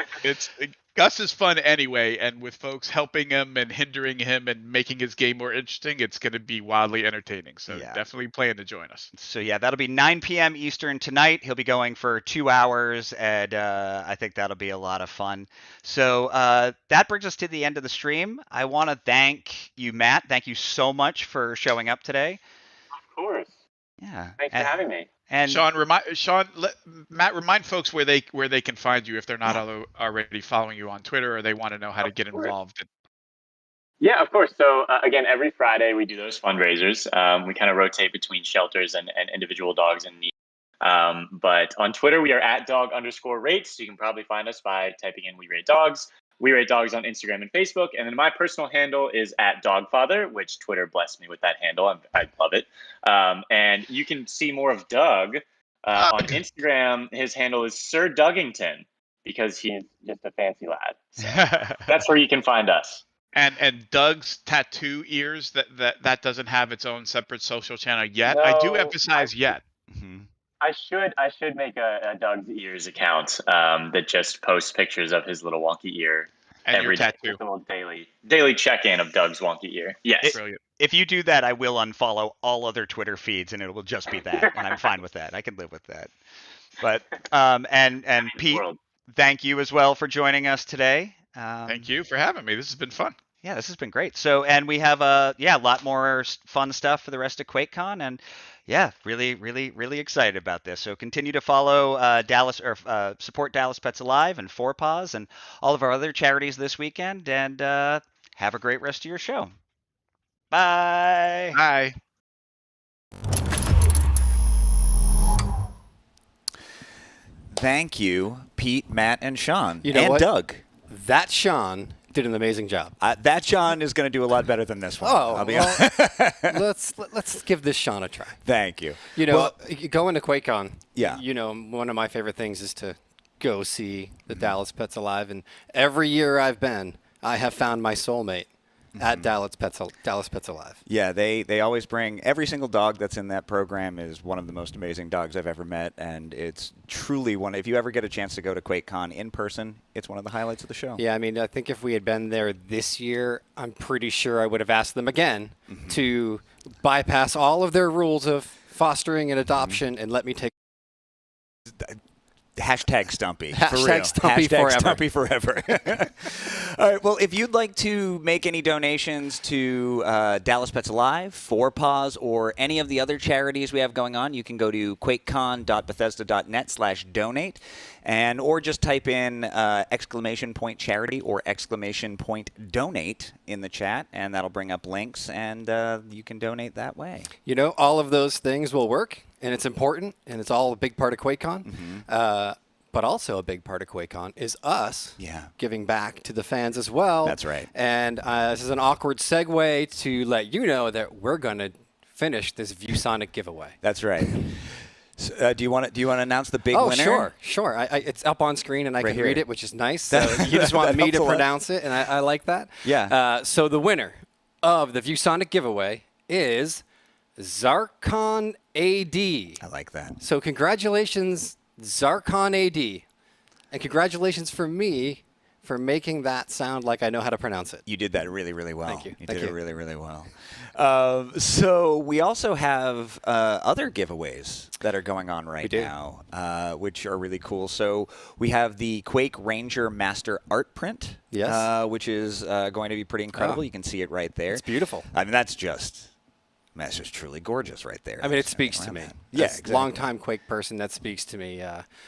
Gus is fun anyway, and with folks helping him and hindering him and making his game more interesting, it's going to be wildly entertaining. So definitely plan to join us. So yeah, that'll be 9 p.m. Eastern tonight. He'll be going for 2 hours, and I think that'll be a lot of fun. So that brings us to the end of the stream. I want to thank you, Matt. Thank you so much for showing up today. Of course. Yeah. Thanks for having me. And Matt, remind folks where they can find you if they're not already following you on Twitter or they want to know how to get involved. Yeah, of course. So again, every Friday we do those fundraisers. We kind of rotate between shelters and individual dogs in need. But on Twitter, we are at @dog_rates. You can probably find us by typing in "We Rate Dogs." We Rate Dogs on Instagram and Facebook. And then my personal handle is @dogfather, which Twitter blessed me with that handle. I love it. And you can see more of Doug on Instagram. His handle is Sir Duggington because he's just a fancy lad. So that's where you can find us. And Doug's tattoo ears, that doesn't have its own separate social channel yet. No, I do emphasize yet. I should make a Doug's Ears account that just posts pictures of his little wonky ear and every day. Just a little daily check-in of Doug's wonky ear. Yes. If you do that, I will unfollow all other Twitter feeds, and it will just be that, and I'm fine with that. I can live with that. But and Pete, thank you as well for joining us today. Thank you for having me. This has been fun. Yeah, this has been great. So, and we have a lot more fun stuff for the rest of QuakeCon, and yeah, really, really, really excited about this. So continue to follow support Dallas Pets Alive and 4Paws and all of our other charities this weekend, and have a great rest of your show. Bye. Bye. Thank you, Pete, Matt, and Sean, You know and what? Doug. That Sean did an amazing job. That Sean is going to do a lot better than this one. Oh, I'll be well, honest. let's give this Sean a try. Thank you. You know, going to QuakeCon. Yeah. You know, one of my favorite things is to go see the Dallas Pets Alive, and every year I've been, I have found my soulmate at Dallas Pets Alive. Yeah, they always bring every single dog that's in that program is one of the most amazing dogs I've ever met, and it's truly one. If you ever get a chance to go to QuakeCon in person, it's one of the highlights of the show. Yeah, I mean, I think if we had been there this year, I'm pretty sure I would have asked them again to bypass all of their rules of fostering and adoption and let me take. Hashtag Stumpy. Hashtag For real. Stumpy forever. Stumpy forever. All right. Well, if you'd like to make any donations to Dallas Pets Alive, 4Paws, or any of the other charities we have going on, you can go to quakecon.bethesda.net/donate, or just type in ! Charity or ! Donate in the chat, and that'll bring up links, and you can donate that way. You know, all of those things will work, and it's important, and it's all a big part of QuakeCon. But also a big part of QuakeCon is us giving back to the fans as well. That's right. And this is an awkward segue to let you know that we're going to finish this ViewSonic giveaway. That's right. So, do you want to announce the big winner? Oh, sure. It's up on screen and I Right can here. read it, which is nice. So you just want me to pronounce it, and I like that. Yeah. So the winner of the ViewSonic giveaway is Zarkon AD. I like that. So congratulations, Zarkon AD, and congratulations for me for making that sound like I know how to pronounce it. You did that really, really well. Thank you. You did it really, really well. So we also have other giveaways that are going on right now, which are really cool. So we have the Quake Ranger Master Art Print, which is going to be pretty incredible. You can see it right there. It's beautiful. I mean, that's just truly gorgeous right there. I mean, it speaks to me. Yeah, As a longtime Quake person, that speaks to me.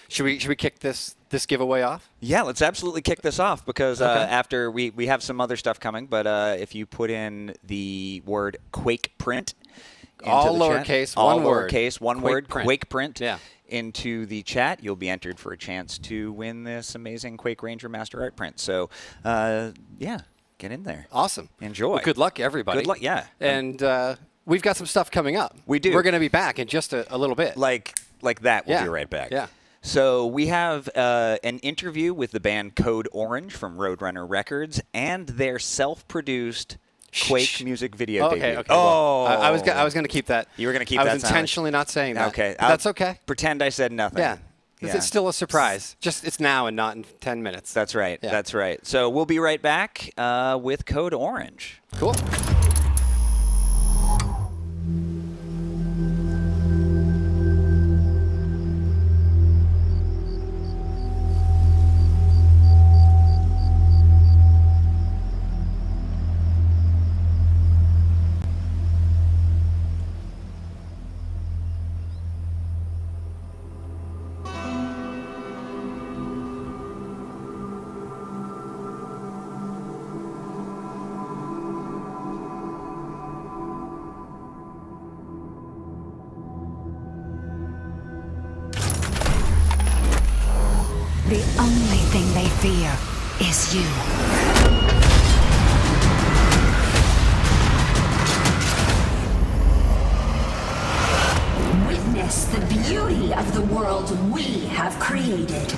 Should we kick this giveaway off? Yeah, let's absolutely kick this off because after we have some other stuff coming, but if you put in the word Quake Print into all the lowercase, chat, all one word, lowercase, one Quake word, Print. Quake Print, Yeah. into the chat, you'll be entered for a chance to win this amazing Quake Ranger Master Art Print. So, yeah, get in there. Awesome. Enjoy. Well, good luck, everybody. Good luck, yeah. And we've got some stuff coming up. We do. We're going to be back in just a little bit. Like that, we'll be right back. Yeah. So we have an interview with the band Code Orange from Roadrunner Records and their self-produced Quake music video debut. Okay. Oh, well, I was going to keep that. You were going to keep that. that I was intentionally not saying that. Okay. But that's okay. Pretend I said nothing. Yeah. It's still a surprise. Just it's now and not in 10 minutes. That's right. Yeah. That's right. So we'll be right back with Code Orange. Cool. The only thing they fear is you. Witness the beauty of the world we have created.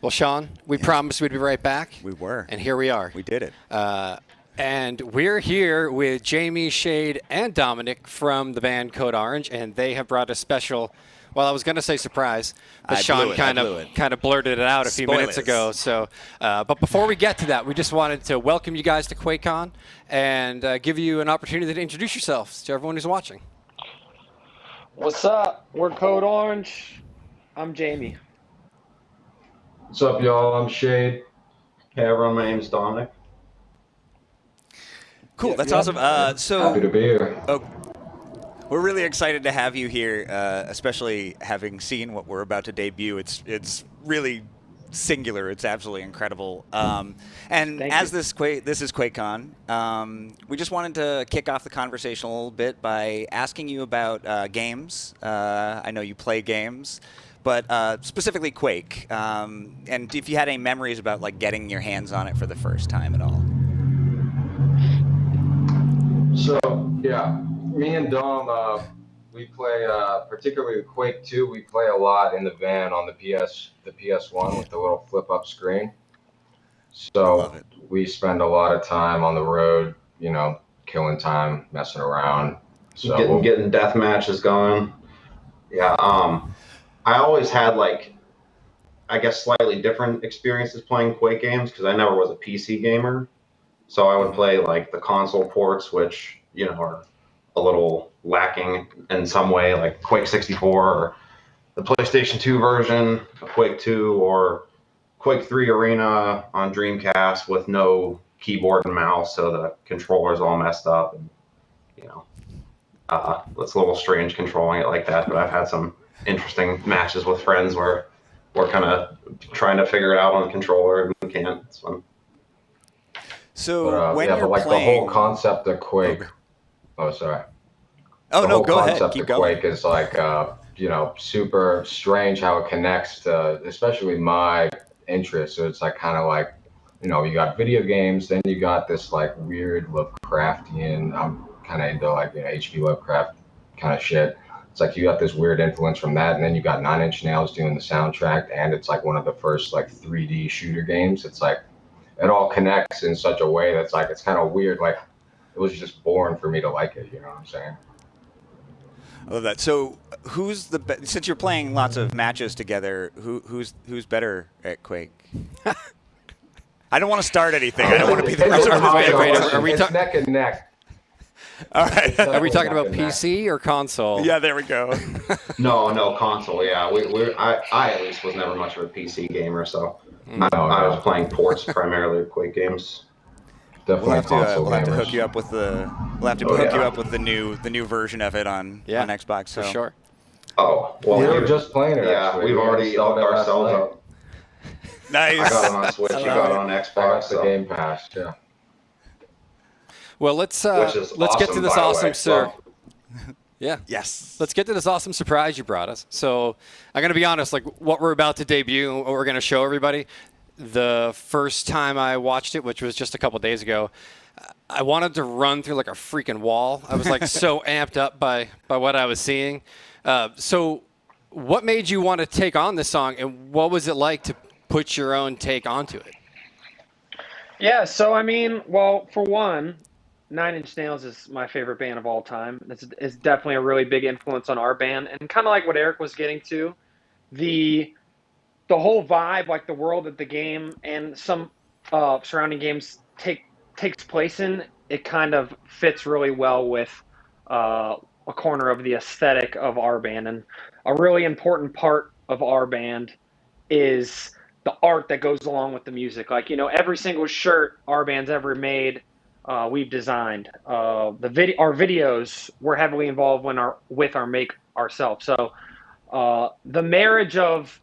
Well, Sean, we promised we'd be right back. We were. And here we are. We did it. And we're here with Jamie, Shade, and Dominic from the band Code Orange, and they have brought a special, well, I was going to say surprise, but Sean kind of blurted it out a few minutes ago. So, but before we get to that, we just wanted to welcome you guys to QuakeCon and give you an opportunity to introduce yourselves to everyone who's watching. What's up? We're Code Orange. I'm Jamie. What's up, y'all? I'm Shade. Hey, everyone. My name is Dominic. Cool. That's awesome. So happy to be here. Oh, we're really excited to have you here, especially having seen what we're about to debut. It's really singular. It's absolutely incredible. And as this is QuakeCon, we just wanted to kick off the conversation a little bit by asking you about games. I know you play games, but specifically Quake. And if you had any memories about like getting your hands on it for the first time at all. So yeah, me and Dom, we play particularly Quake 2. We play a lot in the van on the PS1 with the little flip-up screen. So we spend a lot of time on the road, you know, killing time, messing around. So getting death matches going. Yeah. I always had like, I guess slightly different experiences playing Quake games because I never was a PC gamer. So I would play like the console ports, which, you know, are a little lacking in some way, like Quake 64 or the PlayStation 2 version of Quake 2 or Quake 3 Arena on Dreamcast with no keyboard and mouse, so the controller's all messed up. And, you know, it's a little strange controlling it like that, but I've had some interesting matches with friends where we're kind of trying to figure it out on the controller and we can't. It's fun. So when yeah, you're but like playing, the whole concept of Quake. Oh, sorry. Oh, the no, whole go ahead. concept Keep of going. Quake is like, you know, super strange how it connects to, especially my interest. So it's like kind of like, you know, you got video games, then you got this like weird Lovecraftian. I'm kind of into like, you know, H.P. Lovecraft kind of shit. It's like you got this weird influence from that, and then you got Nine Inch Nails doing the soundtrack, and it's like one of the first like 3D shooter games. It's like it all connects in such a way that's like it's kind of weird. Like it was just born for me to like it. You know what I'm saying? I love that. So who's since you're playing lots of matches together, who's better at Quake? I don't want to start anything. I don't want to be the person Are we talking neck and neck? All right. Are we talking about PC or console? Yeah, there we go. No, console. Yeah, I at least was never much of a PC gamer, so I was playing ports primarily of Quake games. Definitely we'll have to hook you up with the new version of it on Xbox. So. For sure. Oh, well, we were just playing it. Yeah, actually. we've already hooked ourselves up. Nice. I got it on Switch. You got it on Xbox. The Game Pass. Yeah. Well, let's get to this awesome, sir. Yeah. Yes. Let's get to this awesome surprise you brought us. So I'm going to be honest, like what we're about to debut, what we're going to show everybody, the first time I watched it, which was just a couple days ago, I wanted to run through like a freaking wall. I was like so amped up by what I was seeing. So what made you want to take on this song, and what was it like to put your own take onto it? Yeah, so I mean, well, for one, Nine Inch Nails is my favorite band of all time. It's definitely a really big influence on our band, and kind of like what Eric was getting to, the whole vibe, like the world that the game and some surrounding games takes place in, it kind of fits really well with a corner of the aesthetic of our band. And a really important part of our band is the art that goes along with the music. Like, you know, every single shirt our band's ever made, we've designed. Our videos, we're heavily involved with our make ourselves. So the marriage of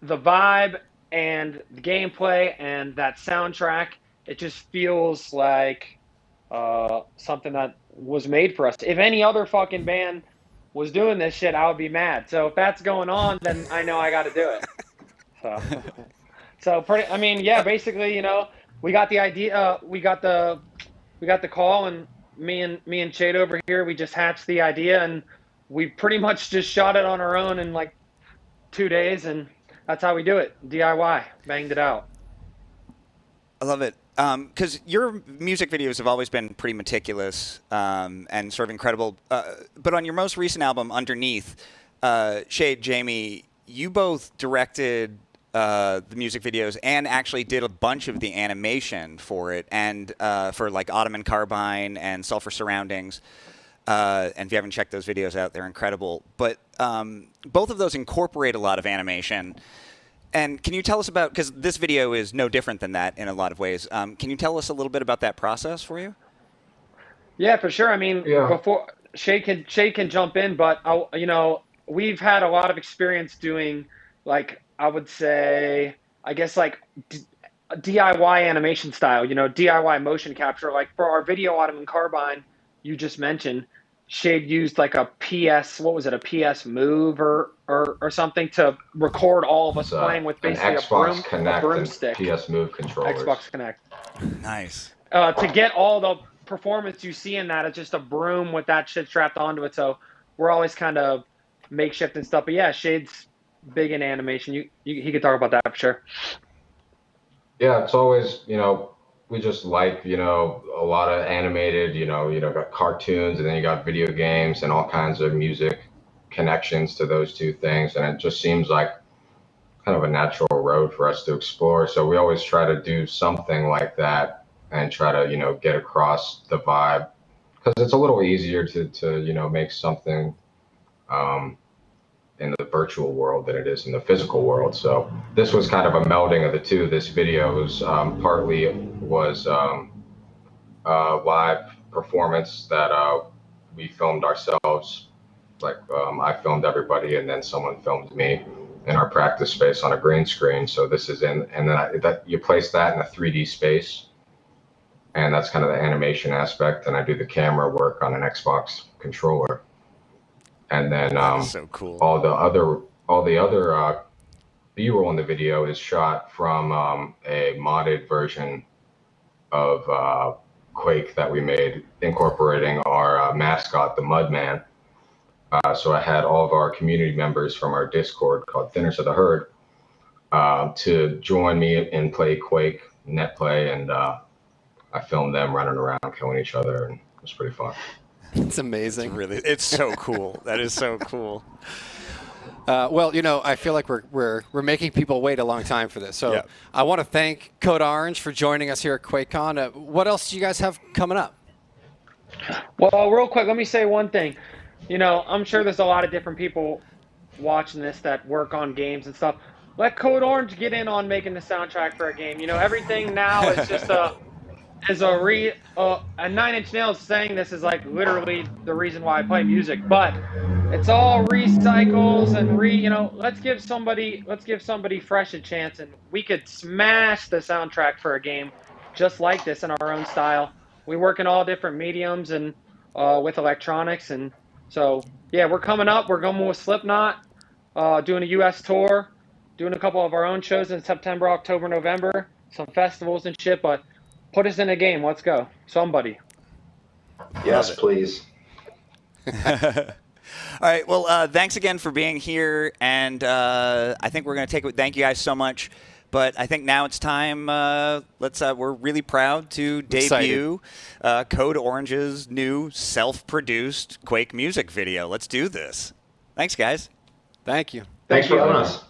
the vibe and the gameplay and that soundtrack, it just feels like something that was made for us. If any other fucking band was doing this shit, I would be mad. So if that's going on, then I know I got to do it. So pretty. I mean, yeah. Basically, you know, we got the idea. We got the call, and me and Shade over here, we just hatched the idea, and we pretty much just shot it on our own in like 2 days, and that's how we do it. DIY, banged it out. I love it. Because your music videos have always been pretty meticulous and sort of incredible. But on your most recent album, Underneath, Shade, Jamie, you both directed the music videos and actually did a bunch of the animation for it and for like Ottoman Carbine and Sulfur Surroundings. And if you haven't checked those videos out, they're incredible. But both of those incorporate a lot of animation. And can you tell us about, because this video is no different than that in a lot of ways, can you tell us a little bit about that process for you? Yeah, for sure. I mean, before Shay can jump in, but you know, we've had a lot of experience doing, like, I would say, I guess, like DIY animation style, you know, DIY motion capture. Like for our video Ottoman Carbine, you just mentioned, Shade used like a PS, what was it, a PS Move or something to record all of us playing with basically a broomstick. PS Move controllers. Xbox Connect. Nice. To get all the performance you see in that, it's just a broom with that shit strapped onto it. So we're always kind of makeshift and stuff. But yeah, Shade's big in animation. He could talk about that for sure. Yeah, it's always, you know, we just like, you know, a lot of animated, you know, got cartoons, and then you got video games and all kinds of music connections to those two things. And it just seems like kind of a natural road for us to explore. So we always try to do something like that and try to, you know, get across the vibe, because it's a little easier to you know, make something in the virtual world than it is in the physical world. So this was kind of a melding of the two. This video was partly was live performance that we filmed ourselves. Like I filmed everybody, and then someone filmed me in our practice space on a green screen. So this is in, and then that you place that in a 3D space, and that's kind of the animation aspect. And I do the camera work on an Xbox controller. And then so cool. all the other B-roll in the video is shot from a modded version of Quake that we made, incorporating our mascot, the Mudman. So I had all of our community members from our Discord called Thinners of the Herd to join me and play Quake net play, and I filmed them running around killing each other, and it was pretty fun. It's amazing. It's so cool. That is so cool. Well, you know, I feel like we're making people wait a long time for this. So I want to thank Code Orange for joining us here at QuakeCon. What else do you guys have coming up? Well, real quick, let me say one thing. You know, I'm sure there's a lot of different people watching this that work on games and stuff. Let Code Orange get in on making the soundtrack for a game. You know, everything now is just a 9 Inch Nails saying this is like literally the reason why I play music, but it's all recycles and you know, let's give somebody fresh a chance, and we could smash the soundtrack for a game just like this in our own style. We work in all different mediums and with electronics, and so yeah, we're coming up. We're going with Slipknot, doing a US tour, doing a couple of our own shows in September, October, November, some festivals and shit, but put us in a game. Let's go. Somebody. Yes, please. All right. Well, thanks again for being here. And I think we're going to thank you guys so much. But I think now it's time. We're really proud to debut Code Orange's new self-produced Quake music video. Let's do this. Thanks, guys. Thank you. Thanks for having us.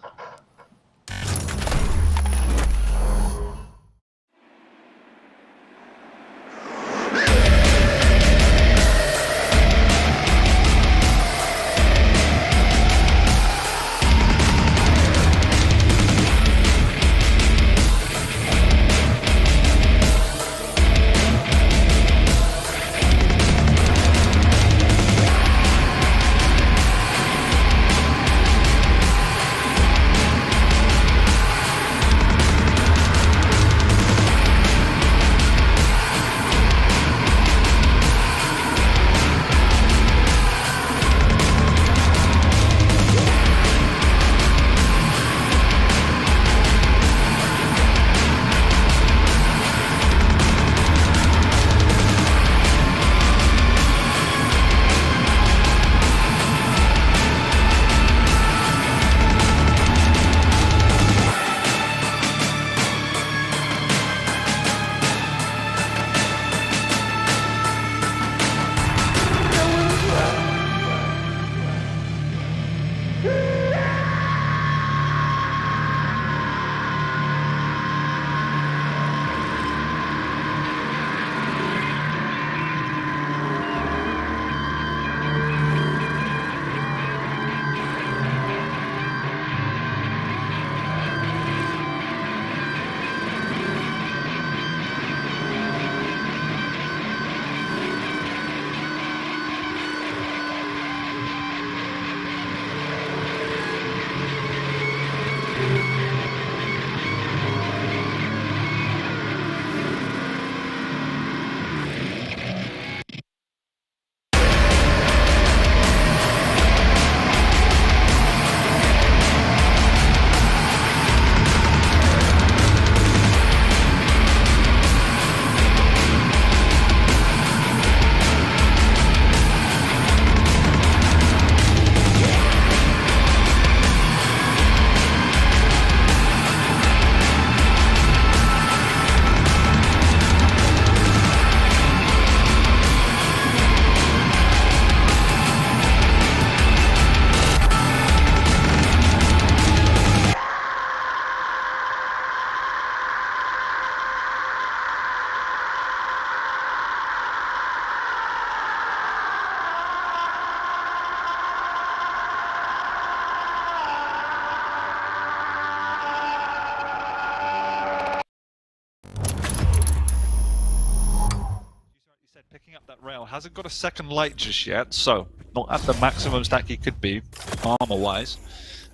picking up that rail. Hasn't got a second light just yet, so not at the maximum stack he could be, armor-wise.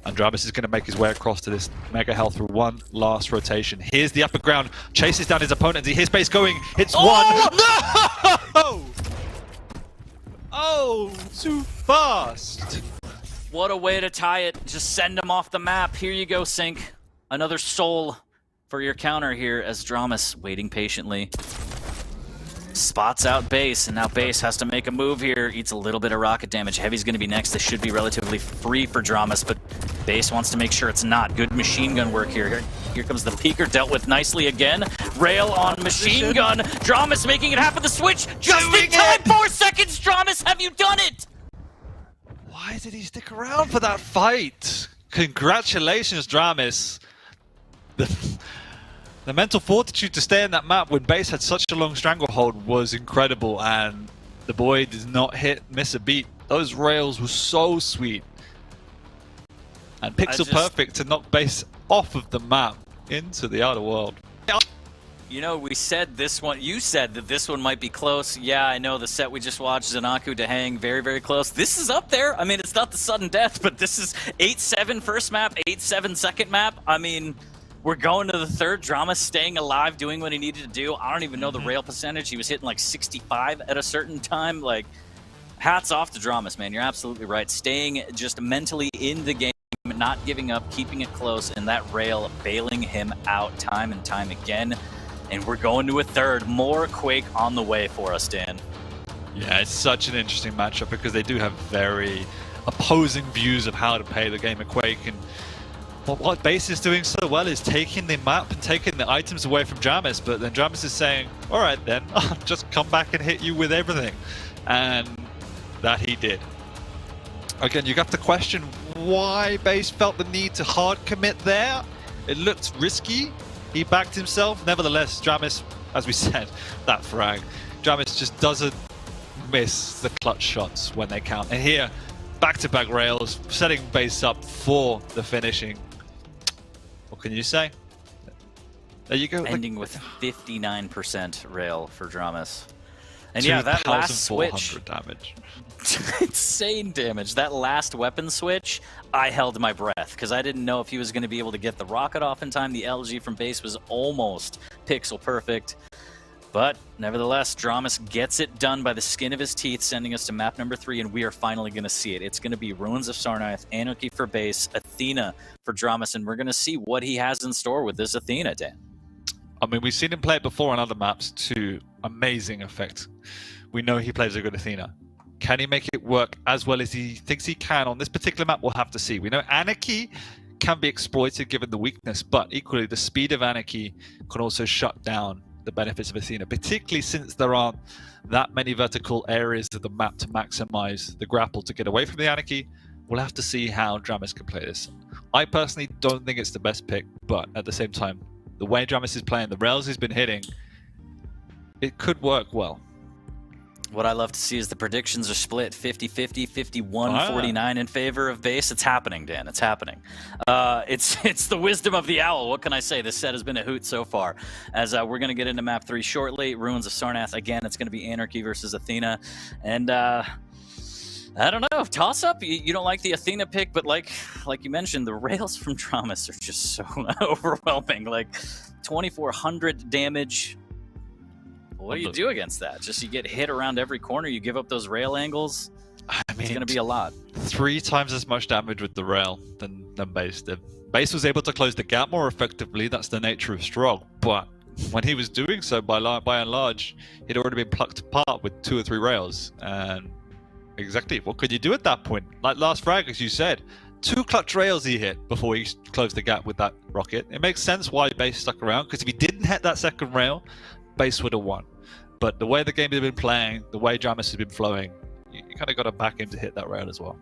Andramis is going to make his way across to this Mega Health through one last rotation. Here's the upper ground, chases down his opponent. He hears base going, hits one. No! Oh, too fast. What a way to tie it. Just send him off the map. Here you go, Sync. Another soul for your counter here as Dramus waiting patiently. Spots out Base, and now Base has to make a move here. Eats a little bit of rocket damage. Heavy's going to be next. This should be relatively free for Dramus, but Base wants to make sure it's not. Good machine gun work here. Here comes the Peeker, dealt with nicely again. Rail on machine gun. Dramus making it happen. The switch just in time. 4 seconds, Dramus, have you done it? Why did he stick around for that fight? Congratulations, Dramus. The mental fortitude to stay in that map when Base had such a long stranglehold was incredible, and the boy did not miss a beat. Those rails were so sweet. And pixel perfect to knock Base off of the map into the outer world. You know, we said this one, you said that this one might be close. Yeah, I know the set we just watched, Zanaku to Hang, very, very close. This is up there. I mean, it's not the sudden death, but this is 8-7 first map, 8-7 second map. I mean, we're going to the third. Dramus staying alive, doing what he needed to do. I don't even know the rail percentage. He was hitting like 65 at a certain time. Like, hats off to Dramus, man. You're absolutely right. Staying just mentally in the game, not giving up, keeping it close, and that rail bailing him out time and time again. And we're going to a third. More Quake on the way for us, Dan. Yeah, it's such an interesting matchup because they do have very opposing views of how to play the game of Quake. And what Base is doing so well is taking the map and taking the items away from Dramus, but then Dramus is saying, all right then, I'll just come back and hit you with everything. And that he did. Again, you have to question why Base felt the need to hard commit there. It looked risky. He backed himself. Nevertheless, Dramus, as we said, that frag, Dramus just doesn't miss the clutch shots when they count. And here, back-to-back rails, setting Base up for the finishing. What can you say? There you go. Ending with 59% rail for Dramus. And yeah, that last switch. Damage. Insane damage. That last weapon switch, I held my breath because I didn't know if he was going to be able to get the rocket off in time. The LG from Base was almost pixel perfect. But nevertheless, Dramus gets it done by the skin of his teeth, sending us to map number 3, and we are finally going to see it. It's going to be Ruins of Sarnath, Anarchy for Base, Athena for Dramus, and we're going to see what he has in store with this Athena, Dan. I mean, we've seen him play it before on other maps to amazing effect. We know he plays a good Athena. Can he make it work as well as he thinks he can on this particular map? We'll have to see. We know Anarchy can be exploited given the weakness, but equally the speed of Anarchy can also shut down the benefits of Athena, particularly since there aren't that many vertical areas of the map to maximize the grapple to get away from the Anarchy. We'll have to see how Dramus can play this. I personally don't think it's the best pick, but at the same time, the way Dramus is playing, the rails he's been hitting, it could work well. What I love to see is the predictions are split 50-50, 51-49 in favor of Base. It's happening, Dan. It's happening. It's the wisdom of the owl. What can I say? This set has been a hoot so far. As we're going to get into map 3 shortly. Ruins of Sarnath. Again, it's going to be Anarchy versus Athena. And I don't know. Toss up. You don't like the Athena pick, but like you mentioned, the rails from Dramus are just so overwhelming. Like 2,400 damage. What do you do against that? Just you get hit around every corner, you give up those rail angles. I mean, it's going to be a lot. 3 times as much damage with the rail than Base did. Base was able to close the gap more effectively. That's the nature of Strog. But when he was doing so, by and large, he'd already been plucked apart with 2 or 3 rails. And exactly, what could you do at that point? Like last frag, as you said, 2 clutch rails he hit before he closed the gap with that rocket. It makes sense why Base stuck around, because if he didn't hit that second rail, Base would have won. But the way the game has been playing, the way Dramus has been flowing, you kind of got to back him to hit that rail as well.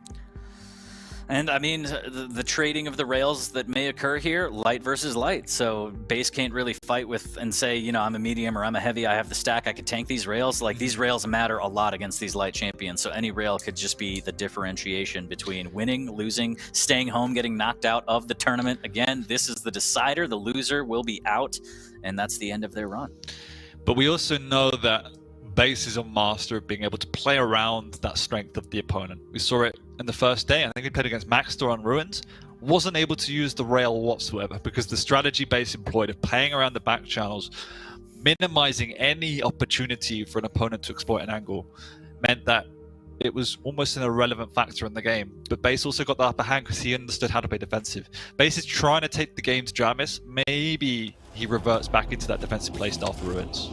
And I mean, the trading of the rails that may occur here, light versus light. So Base can't really fight with and say, you know, I'm a medium or I'm a heavy, I have the stack, I could tank these rails. Like, these rails matter a lot against these light champions. So any rail could just be the differentiation between winning, losing, staying home, getting knocked out of the tournament. Again, this is the decider. The loser will be out, and that's the end of their run. But we also know that Base is a master of being able to play around that strength of the opponent. We saw it in the first day. I think we played against Maxtor on Ruins. Wasn't able to use the rail whatsoever because the strategy Base employed of playing around the back channels, minimizing any opportunity for an opponent to exploit an angle, meant that it was almost an irrelevant factor in the game. But Base also got the upper hand because he understood how to play defensive. Base is trying to take the game to Dramis. Maybe he reverts back into that defensive playstyle for Ruins.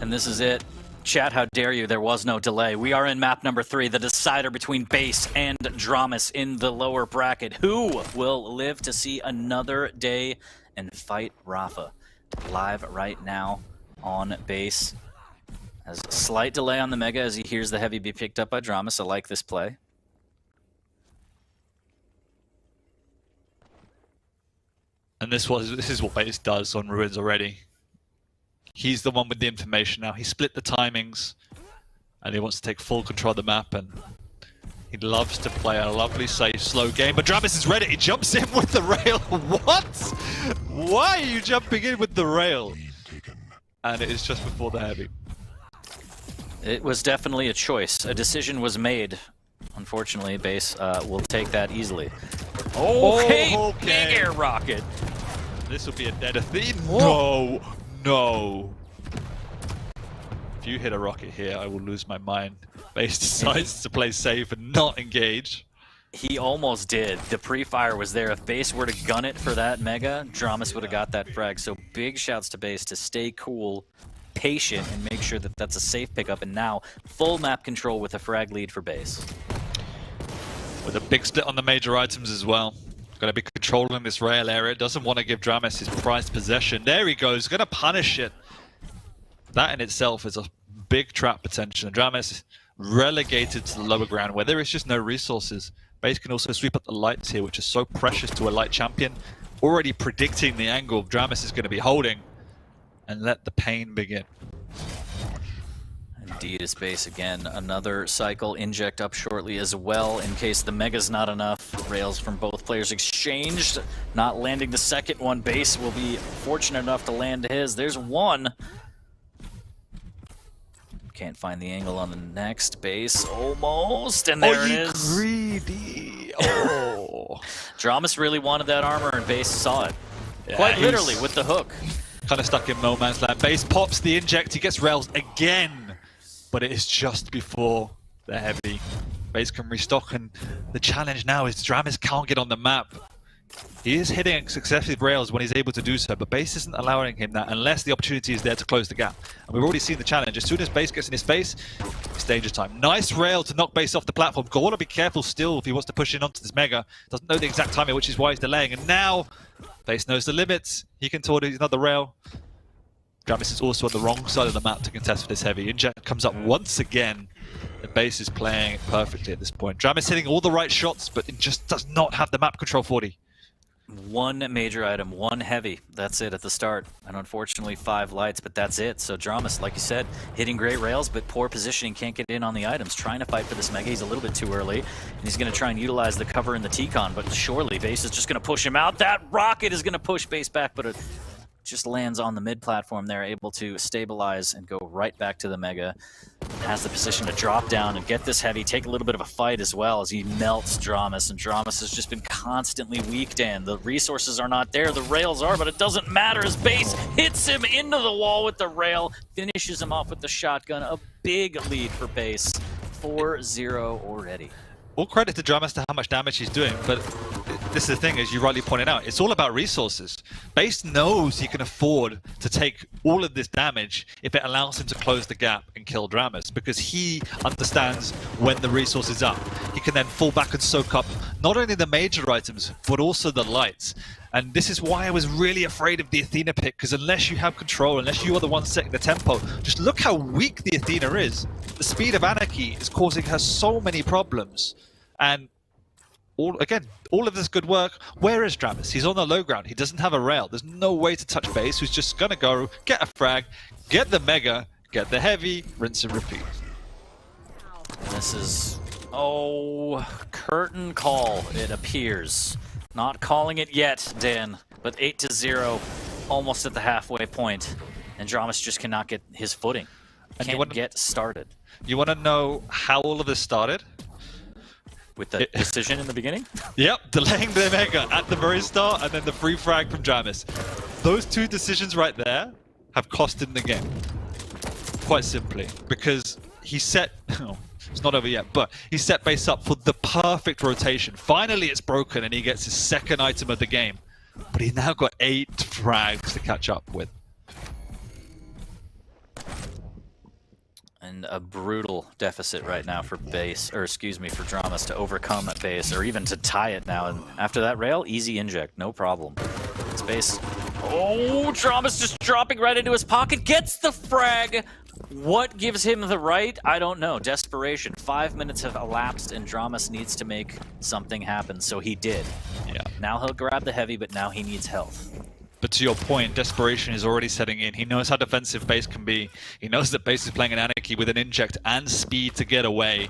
And this is it. Chat, how dare you? There was no delay. We are in map number 3, the decider between Base and Dramis in the lower bracket. Who will live to see another day and fight Rafa? Live right now on Base. Has a slight delay on the Mega as he hears the heavy be picked up by Dramis. I like this play. And this is what Base does on Ruins already. He's the one with the information now. He split the timings, and he wants to take full control of the map, and he loves to play a lovely, safe, slow game. But Dramis is ready. He jumps in with the rail. What? Why are you jumping in with the rail? And it is just before the heavy. It was definitely a choice. A decision was made. Unfortunately, Base will take that easily. Okay, big air rocket. This will be a dead Athene. No. No. If you hit a rocket here, I will lose my mind. Base decides to play safe and not engage. He almost did. The pre-fire was there. If Base were to gun it for that Mega, Dramis would have got that frag. So big shouts to Base to stay cool, patient, and make sure that that's a safe pickup. And now, full map control with a frag lead for Base. With a big split on the major items as well. Going to be controlling this rail area. Doesn't want to give Dramis his prized possession. There he goes. Going to punish it. That in itself is a big trap potential. And Dramis relegated to the lower ground where there is just no resources. Base can also sweep up the lights here, which is so precious to a light champion. Already predicting the angle Dramis is going to be holding. And let the pain begin. Indeed, is Base again. Another cycle inject up shortly as well in case the Mega's not enough. Rails from both players exchanged. Not landing the second one. Base will be fortunate enough to land his. There's one. Can't find the angle on the next. Base almost. And there it is. Greedy. Oh. Dramis really wanted that armor and Base saw it. Yeah, quite literally with the hook. Kind of stuck in no man's land. Base pops the inject. He gets rails again. But it is just before the heavy. Base can restock, and the challenge now is Dramis can't get on the map. He is hitting successive rails when he's able to do so, but Base isn't allowing him that unless the opportunity is there to close the gap. And we've already seen the challenge. As soon as Base gets in his face, it's danger time. Nice rail to knock Base off the platform. Got to be careful still if he wants to push in onto this Mega. Doesn't know the exact timing, which is why he's delaying. And now, Base knows the limits. He can toward another rail. Dramis is also on the wrong side of the map to contest for this heavy. Inject comes up once again. The Base is playing it perfectly at this point. Dramis hitting all the right shots, but it just does not have the map control 40. One major item, one heavy. That's it at the start. And unfortunately 5 lights, but that's it. So Dramis, like you said, hitting great rails, but poor positioning, can't get in on the items. Trying to fight for this Mega, he's a little bit too early. And he's going to try and utilize the cover in the T-Con, but surely Base is just going to push him out. That rocket is going to push Base back, but it just lands on the mid platform there, able to stabilize and go right back to the Mega. Has the position to drop down and get this heavy, take a little bit of a fight as well as he melts Dramis, and Dramis has just been constantly weak, Dan. The resources are not there, the rails are, but it doesn't matter as Base hits him into the wall with the rail, finishes him off with the shotgun. A big lead for Base, 4-0 already. All credit to Dramis to how much damage he's doing, but this is the thing, as you rightly pointed out, it's all about resources. Base knows he can afford to take all of this damage if it allows him to close the gap and kill Dramis, because he understands when the resource is up. He can then fall back and soak up not only the major items, but also the lights. And this is why I was really afraid of the Athena pick, because unless you have control, unless you are the one setting the tempo, just look how weak the Athena is. The speed of Anarchy is causing her so many problems. And all of this good work, where is Dramis? He's on the low ground. He doesn't have a rail. There's no way to touch Base, who's just going to go, get a frag, get the Mega, get the heavy, rinse and repeat. This is, curtain call, it appears. Not calling it yet, Dan, but 8-0, almost at the halfway point, and Dramis just cannot get his footing. And can't get started. You want to know how all of this started? With the decision in the beginning? Yep, delaying the Mega at the very start and then the free frag from Dramis. Those two decisions right there have cost him the game. Quite simply. Because he set... Oh, it's not over yet, but he set base up for the perfect rotation. Finally it's broken and he gets his second item of the game. But he's now got 8 frags to catch up with. And a brutal deficit right now for base, or excuse me, for Dramas to overcome at base, or even to tie it now. And after that rail, easy inject, no problem. It's base. Oh, Dramas just dropping right into his pocket, gets the frag. What gives him the right? I don't know. Desperation. 5 minutes have elapsed, and Dramas needs to make something happen, so he did. Yeah. Now he'll grab the heavy, but now he needs health. But to your point, desperation is already setting in. He knows how defensive base can be. He knows that base is playing an Anarchy with an inject and speed to get away.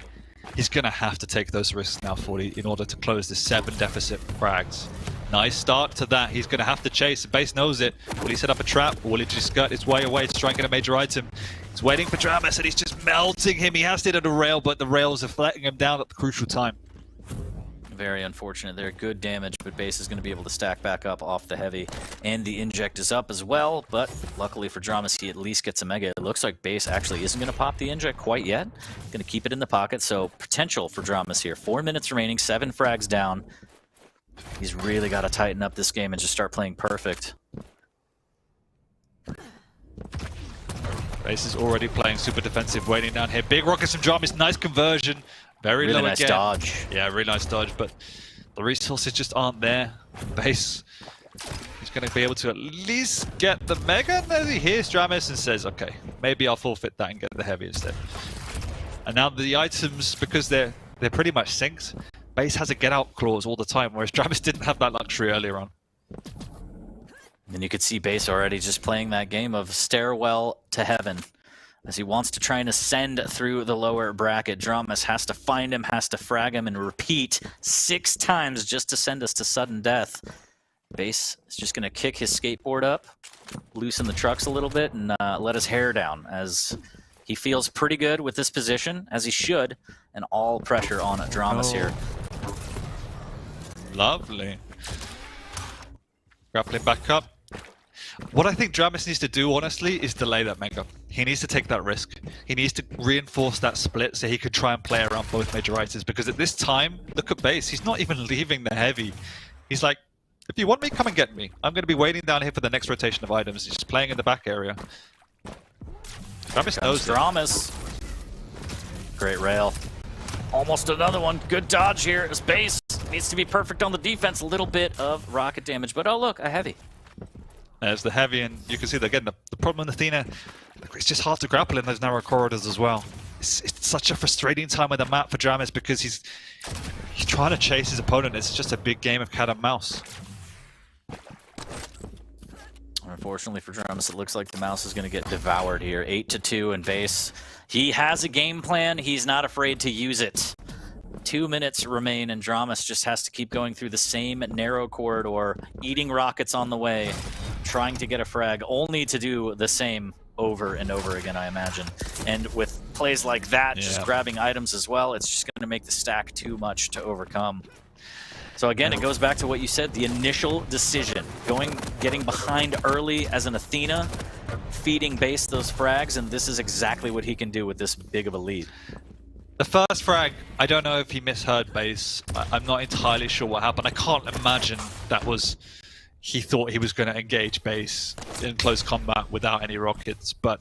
He's going to have to take those risks now, 40, in order to close this 7 deficit frags. Nice start to that. He's going to have to chase. Base knows it. Will he set up a trap? Or will he just skirt his way away to try and get a major item? He's waiting for Dramis and he's just melting him. He has to hit at a rail, but the rails are letting him down at the crucial time. Very unfortunate there. Good damage, but base is going to be able to stack back up off the heavy. And the inject is up as well, but luckily for Dramis, he at least gets a mega. It looks like base actually isn't going to pop the inject quite yet. Going to keep it in the pocket, so potential for Dramis here. 4 minutes remaining, 7 frags down. He's really got to tighten up this game and just start playing perfect. Base is already playing super defensive, waiting down here. Big rockets from Dramis, nice conversion. Very really low nice again. Dodge. Yeah, really nice dodge, but the resources just aren't there. Base is going to be able to at least get the mega, and then he hears Dramis and says, okay, maybe I'll forfeit that and get the heavy instead. And now the items, because they're pretty much synced, base has a get out clause all the time, whereas Dramis didn't have that luxury earlier on. And you could see base already just playing that game of stairwell to heaven. As he wants to try and ascend through the lower bracket. Dramis has to find him, has to frag him, and repeat 6 times just to send us to sudden death. Base is just going to kick his skateboard up, loosen the trucks a little bit, and let his hair down as he feels pretty good with this position, as he should, and all pressure on Dramis here. Lovely. Grappling back up. What I think Dramis needs to do, honestly, is delay that mega. He needs to take that risk. He needs to reinforce that split so he could try and play around both major items, because at this time, look at base, he's not even leaving the heavy. He's like, if you want me, come and get me. I'm going to be waiting down here for the next rotation of items. He's just playing in the back area. Dramis knows Dramis. Great rail. Almost another one. Good dodge here. His base needs to be perfect on the defense. A little bit of rocket damage, but oh look, a heavy. There's the heavy, and you can see that again, the problem with Athena, it's just hard to grapple in those narrow corridors as well. It's such a frustrating time with the map for Dramis because he's trying to chase his opponent. It's just a big game of cat and mouse. Unfortunately for Dramis, it looks like the mouse is going to get devoured here. 8-2 in base. He has a game plan. He's not afraid to use it. 2 minutes remain, and Dramis just has to keep going through the same narrow corridor, eating rockets on the way, trying to get a frag, only to do the same over and over again, I imagine. And with plays like that, just grabbing items as well, it's just going to make the stack too much to overcome. So again, it goes back to what you said, the initial decision. Getting behind early as an Athena, feeding base those frags, and this is exactly what he can do with this big of a lead. The first frag, I don't know if he misheard base. I'm not entirely sure what happened. I can't imagine that was... He thought he was going to engage base in close combat without any rockets, but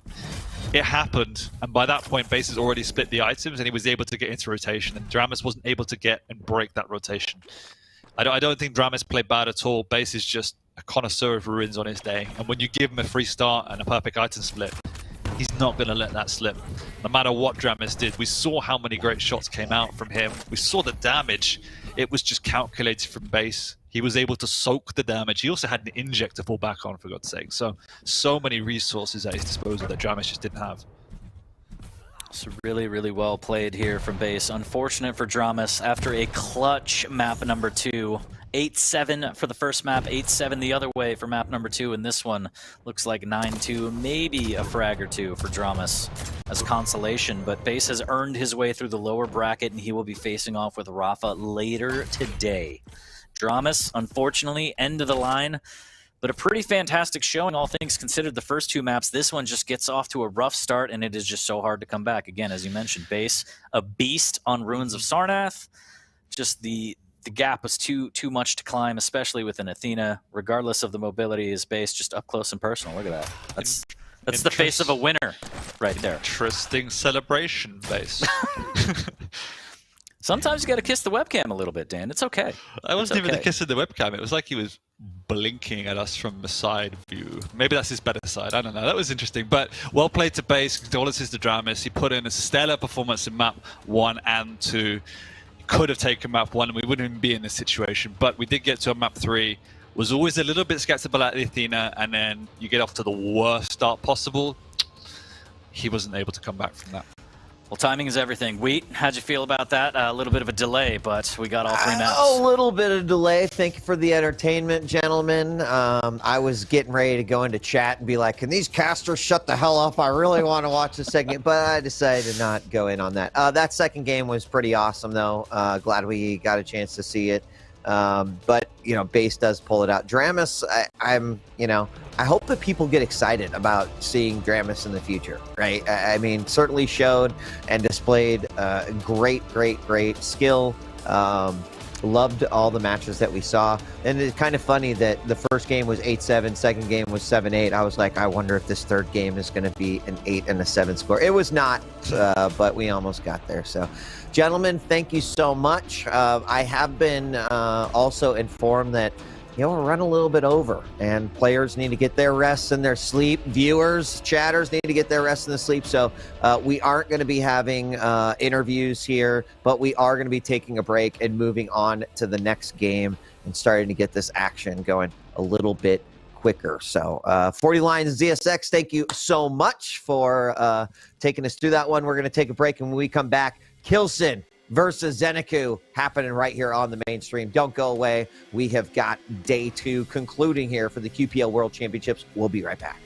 it happened. And by that point, base has already split the items and he was able to get into rotation. And Dramis wasn't able to get and break that rotation. I don't think Dramis played bad at all. Base is just a connoisseur of ruins on his day. And when you give him a free start and a perfect item split, he's not going to let that slip. No matter what Dramis did, we saw how many great shots came out from him. We saw the damage. It was just calculated from base. He was able to soak the damage. He also had an inject to fall back on, for God's sake. So many resources at his disposal that Dramis just didn't have. It's really, really well played here from base. Unfortunate for Dramus after a clutch map number 2. 8-7 for the first map, 8-7 the other way for map number 2, and this one looks like 9-2, maybe a frag or two for Dramus as consolation, but base has earned his way through the lower bracket, and he will be facing off with Rafa later today. Dramus, unfortunately, end of the line, but a pretty fantastic showing, all things considered. The first 2 maps, this one just gets off to a rough start, and it is just so hard to come back. Again, as you mentioned, base, a beast on Ruins of Sarnath. Just the gap was too much to climb, especially with an Athena. Regardless of the mobility, is base just up close and personal. Look at that. That's the face of a winner right there. Interesting celebration, base. Sometimes you got to kiss the webcam a little bit, Dan. It's okay. I wasn't even kissing the webcam. It was like he was blinking at us from the side view. Maybe that's his better side. I don't know. That was interesting. But well played to base. Condolences to Dramus. He put in a stellar performance in map 1 and 2. Could have taken map 1 and we wouldn't even be in this situation. But we did get to a map 3. Was always a little bit skeptical at the Athena, and then you get off to the worst start possible. He wasn't able to come back from that. Well, timing is everything. Wheat, how'd you feel about that? A little bit of a delay, but we got all 3 maps. A little bit of delay. Thank you for the entertainment, gentlemen. I was getting ready to go into chat and be like, can these casters shut the hell up? I really want to watch the second, but I decided to not go in on that. That second game was pretty awesome, though. Glad we got a chance to see it. But, you know, base does pull it out. Dramus, I hope that people get excited about seeing Dramus in the future, right? I mean, certainly showed and displayed great skill. Loved all the matches that we saw. And it's kind of funny that the first game was 8-7, second game was 7-8. I was like, I wonder if this third game is going to be an 8 and a 7 score. It was not, but we almost got there. So, gentlemen, thank you so much. I have been also informed that, you know, we're running a little bit over, and players need to get their rest and their sleep. Viewers, chatters need to get their rest and their sleep. So we aren't going to be having interviews here, but we are going to be taking a break and moving on to the next game and starting to get this action going a little bit quicker. So 40 Lions ZSX, thank you so much for taking us through that one. We're going to take a break, and when we come back, Kilson versus Zeniku happening right here on the mainstream. Don't go away. We have got day 2 concluding here for the QPL World Championships. We'll be right back.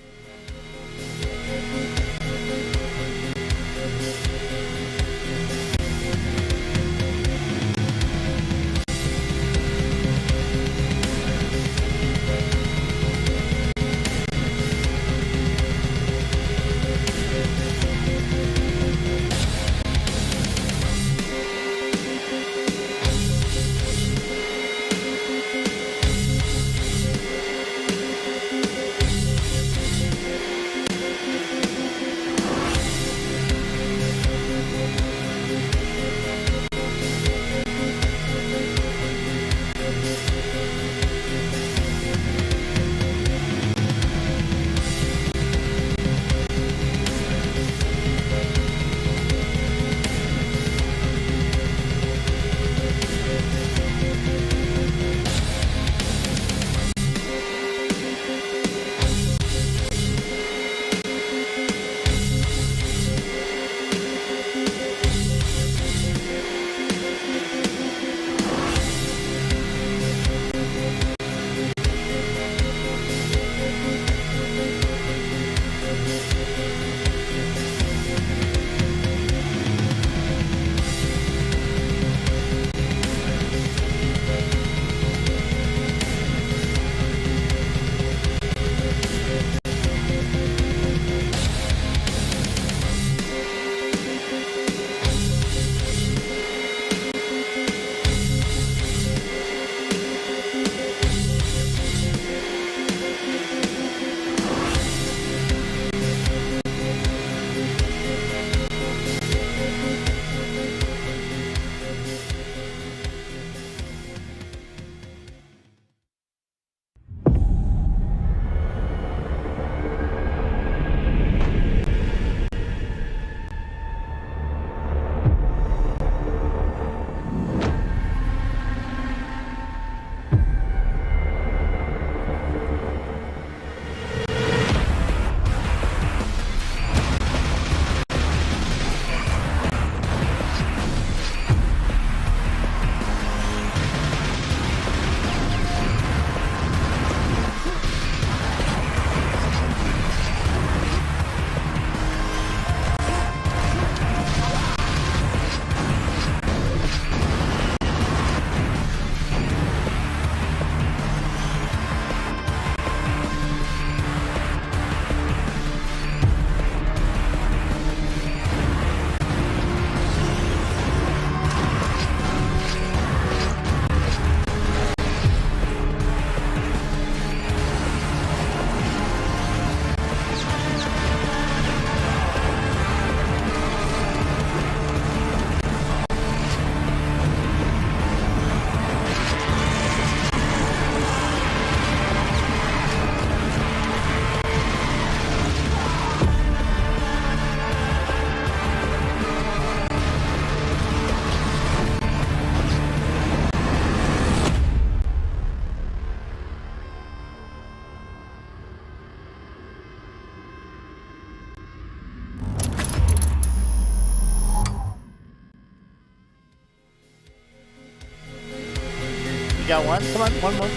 got one. Come on, one more.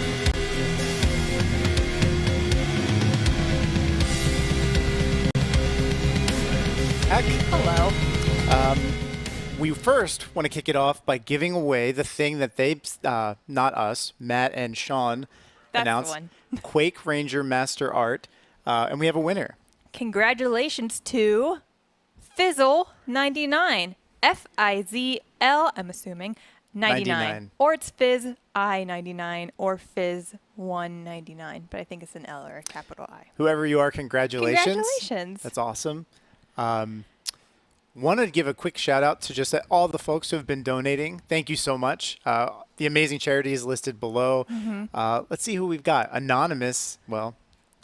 Heck. Hello. We first want to kick it off by giving away the thing that they, not us, Matt and Sean announced. The one. Quake Ranger Master Art. And we have a winner. Congratulations to Fizzle99. F-I-Z-L, I'm assuming, 99. Or it's Fizz I-99 or Fizz 199. But I think it's an L or a capital I. Whoever you are, congratulations. Congratulations. That's awesome. Want to give a quick shout out to just all the folks who have been donating. Thank you so much. The amazing charity is listed below. Let's see who we've got. Anonymous. Well,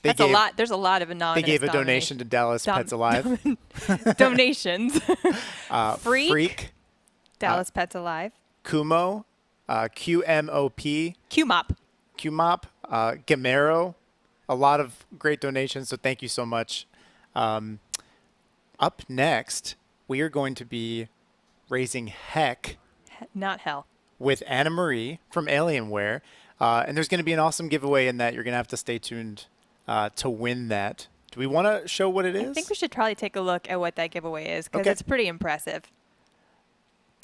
that's a lot. There's a lot of anonymous. They gave a donation to Dallas Pets Alive. Donations. Freak. Dallas Pets Alive. Kumo. QMOP. QMOP. Gamero. A lot of great donations, so thank you so much. Up next, we are going to be raising heck. Not hell. With Anna Marie from Alienware. And there's going to be an awesome giveaway in that. You're going to have to stay tuned to win that. Do we want to show what it is? I think we should probably take a look at what that giveaway is because it's pretty impressive.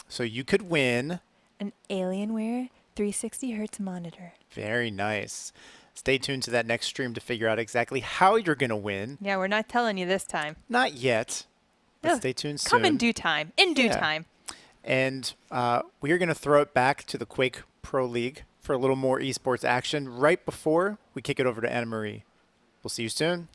So you could win an Alienware 360 Hertz monitor. Very nice. Stay tuned to that next stream to figure out exactly how you're going to win. Yeah, we're not telling you this time. Not yet. But stay tuned soon. Come in due time. In due time. And we are going to throw it back to the Quake Pro League for a little more esports action right before we kick it over to Anna Marie. We'll see you soon.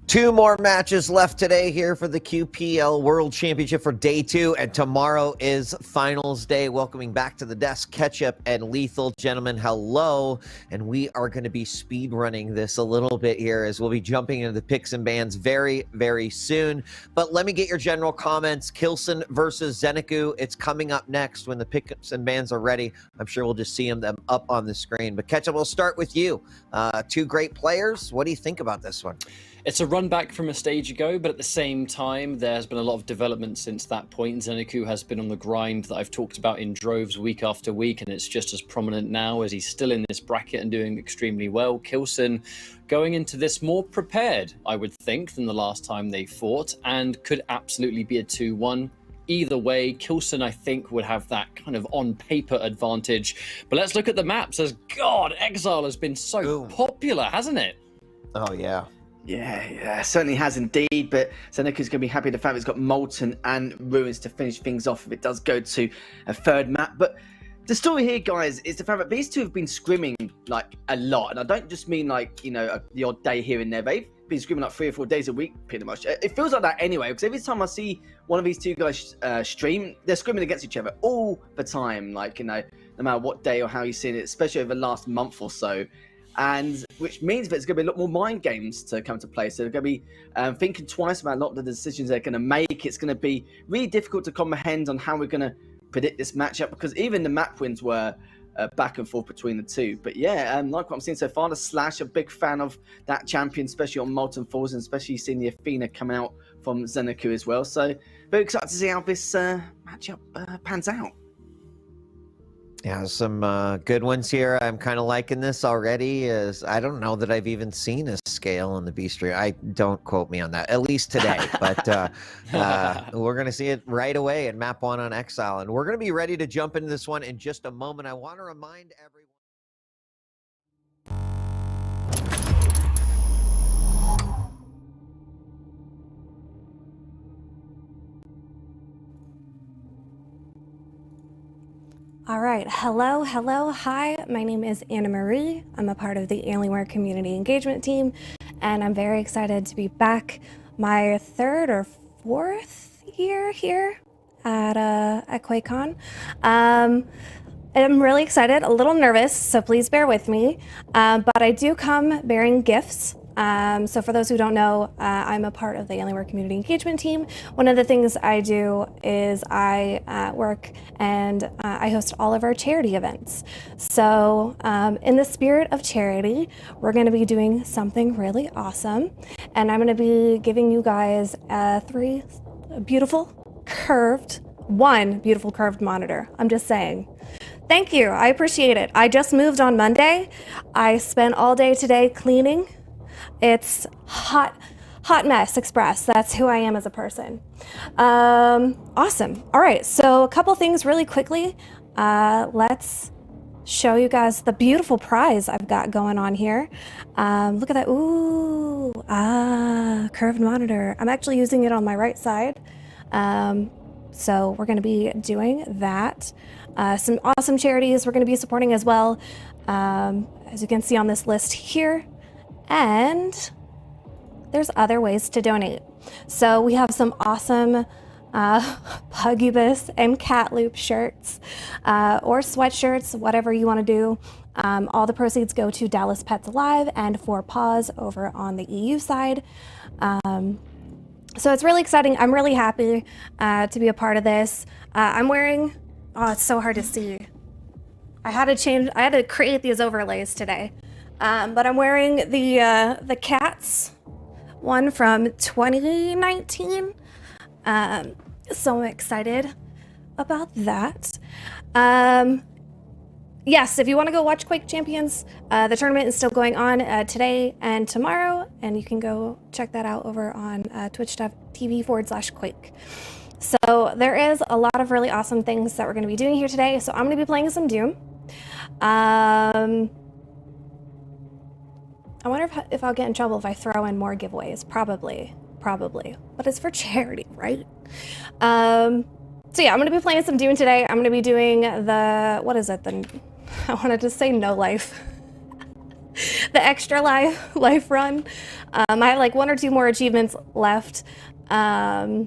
Two more matches left today here for the QPL World Championship for Day 2, and tomorrow is Finals Day. Welcoming back to the desk, Ketchup and Lethal. Gentlemen, hello. And we are going to be speed running this a little bit here as we'll be jumping into the picks and bans very, very soon. But let me get your general comments. Kilson versus Zeneku. It's coming up next when the picks and bans are ready. I'm sure we'll just see them up on the screen. But Ketchup, we'll start with you. Two great players. What do you think about this one? It's a run back from a stage ago, but at the same time, there's been a lot of development since that point. Zeneku has been on the grind that I've talked about in droves week after week, and it's just as prominent now as he's still in this bracket and doing extremely well. Kilson going into this more prepared, I would think, than the last time they fought, and could absolutely be a 2-1. Either way, Kilson, I think, would have that kind of on-paper advantage. But let's look at the maps, as God, Exile has been so popular, hasn't it? Oh, yeah. Yeah, certainly has indeed, but Zeneku's going to be happy with the fact he's got Molten and Ruins to finish things off if it does go to a third map. But the story here, guys, is the fact that these two have been scrimming, like, a lot. And I don't just mean, like, you know, the odd day here and there. They've been scrimming, like, 3 or 4 days a week, pretty much. It feels like that anyway, because every time I see one of these two guys stream, they're scrimming against each other all the time. Like, you know, no matter what day or how you're seeing it, especially over the last month or so. And which means that there's going to be a lot more mind games to come to play. So they're going to be thinking twice about a lot of the decisions they're going to make. It's going to be really difficult to comprehend on how we're going to predict this matchup, because even the map wins were back and forth between the two. But yeah, like what I'm seeing so far, the Slash, a big fan of that champion, especially on Molten Falls, and especially seeing the Athena coming out from Zeneku as well. So very excited to see how this matchup pans out. Yeah, some good ones here. I'm kind of liking this already. I don't know that I've even seen a scale in the B stream. Don't quote me on that, at least today. But we're going to see it right away in Map 1 on Exile. And we're going to be ready to jump into this one in just a moment. I want to remind everyone. All right. Hello. Hi, my name is Anna Marie. I'm a part of the Alienware Community Engagement Team, and I'm very excited to be back my 3rd or 4th year here at QuakeCon. I'm really excited, a little nervous, so please bear with me. But I do come bearing gifts. So for those who don't know, I'm a part of the Alienware Community Engagement Team. One of the things I do is I work and I host all of our charity events. So in the spirit of charity, we're going to be doing something really awesome. And I'm going to be giving you guys one beautiful curved monitor. I'm just saying. Thank you. I appreciate it. I just moved on Monday. I spent all day today cleaning. It's hot mess express. That's who I am as a person. Awesome. All right. So a couple things really quickly. Let's show you guys the beautiful prize I've got going on here. Look at that. Ooh, curved monitor. I'm actually using it on my right side. So we're going to be doing that. Some awesome charities we're going to be supporting as well, as you can see on this list here. And there's other ways to donate. So we have some awesome Pugubus and Cat Loop shirts or sweatshirts, whatever you want to do. All the proceeds go to Dallas Pets Alive and 4 Paws over on the EU side. So it's really exciting. I'm really happy to be a part of this. I'm wearing, it's so hard to see. I had to create these overlays today. But I'm wearing the Cats one from 2019. So I'm excited about that. Yes, if you want to go watch Quake Champions, the tournament is still going on today and tomorrow, and you can go check that out over on twitch.tv/Quake. So there is a lot of really awesome things that we're going to be doing here today. So I'm going to be playing some Doom. I wonder if I'll get in trouble if I throw in more giveaways. Probably. But it's for charity, right? So yeah, I'm going to be playing some Doom today. I'm going to be doing I wanted to say No Life. The extra life run. I have like 1 or 2 more achievements left to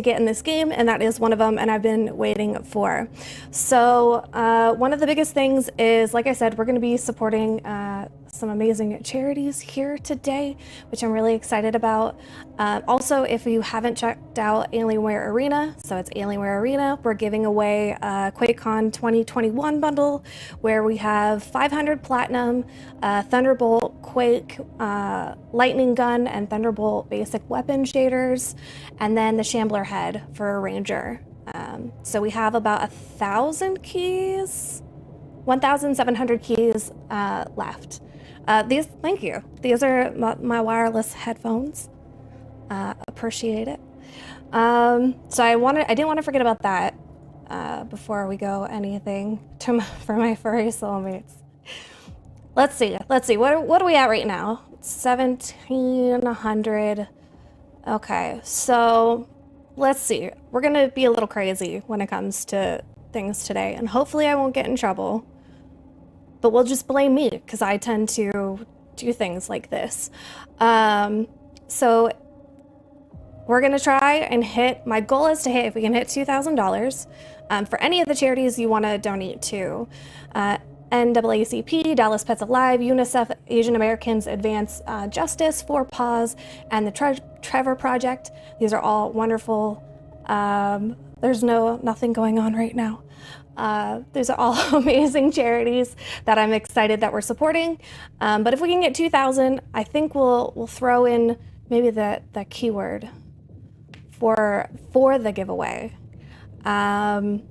get in this game, and that is one of them, and I've been waiting for. So one of the biggest things is, like I said, we're going to be supporting some amazing charities here today, which I'm really excited about. Also, if you haven't checked out Alienware Arena, so it's Alienware Arena, we're giving away a QuakeCon 2021 bundle where we have 500 Platinum, Thunderbolt, Quake, Lightning Gun, and Thunderbolt basic weapon shaders, and then the Shambler head for a Ranger. So we have about 1,000 keys, 1,700 keys left. Thank you. These are my wireless headphones. Appreciate it. So I didn't want to forget about that before we go anything for my furry soulmates. Let's see. What are we at right now? 1,700. Okay, so let's see. We're gonna be a little crazy when it comes to things today, and hopefully I won't get in trouble. But we'll just blame me because I tend to do things like this. So we're gonna try and my goal is to hit, if we can hit $2,000 for any of the charities you wanna donate to. NAACP, Dallas Pets Alive, UNICEF, Asian Americans Advance Justice, 4 Paws, and the Trevor Project. These are all wonderful. There's nothing going on right now. These are all amazing charities that I'm excited that we're supporting. But if we can get 2,000, I think we'll throw in maybe the keyword for the giveaway. And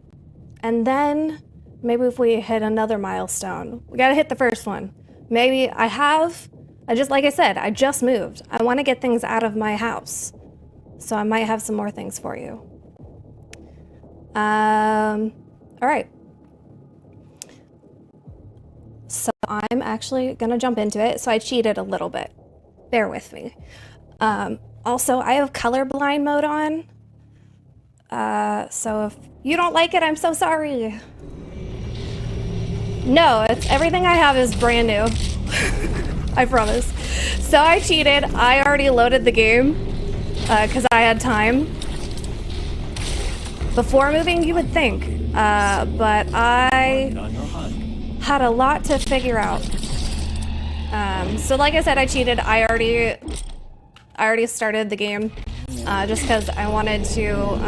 then maybe if we hit another milestone, we got to hit the first one. Maybe like I said, I just moved. I want to get things out of my house. So I might have some more things for you. All right. So I'm actually going to jump into it. So I cheated a little bit. Bear with me. Also, I have colorblind mode on. So if you don't like it, I'm so sorry. No, everything I have is brand new. I promise. So I cheated. I already loaded the game because I had time. Before moving, you would think, but I had a lot to figure out. So like I said, I cheated. I already started the game just because I wanted to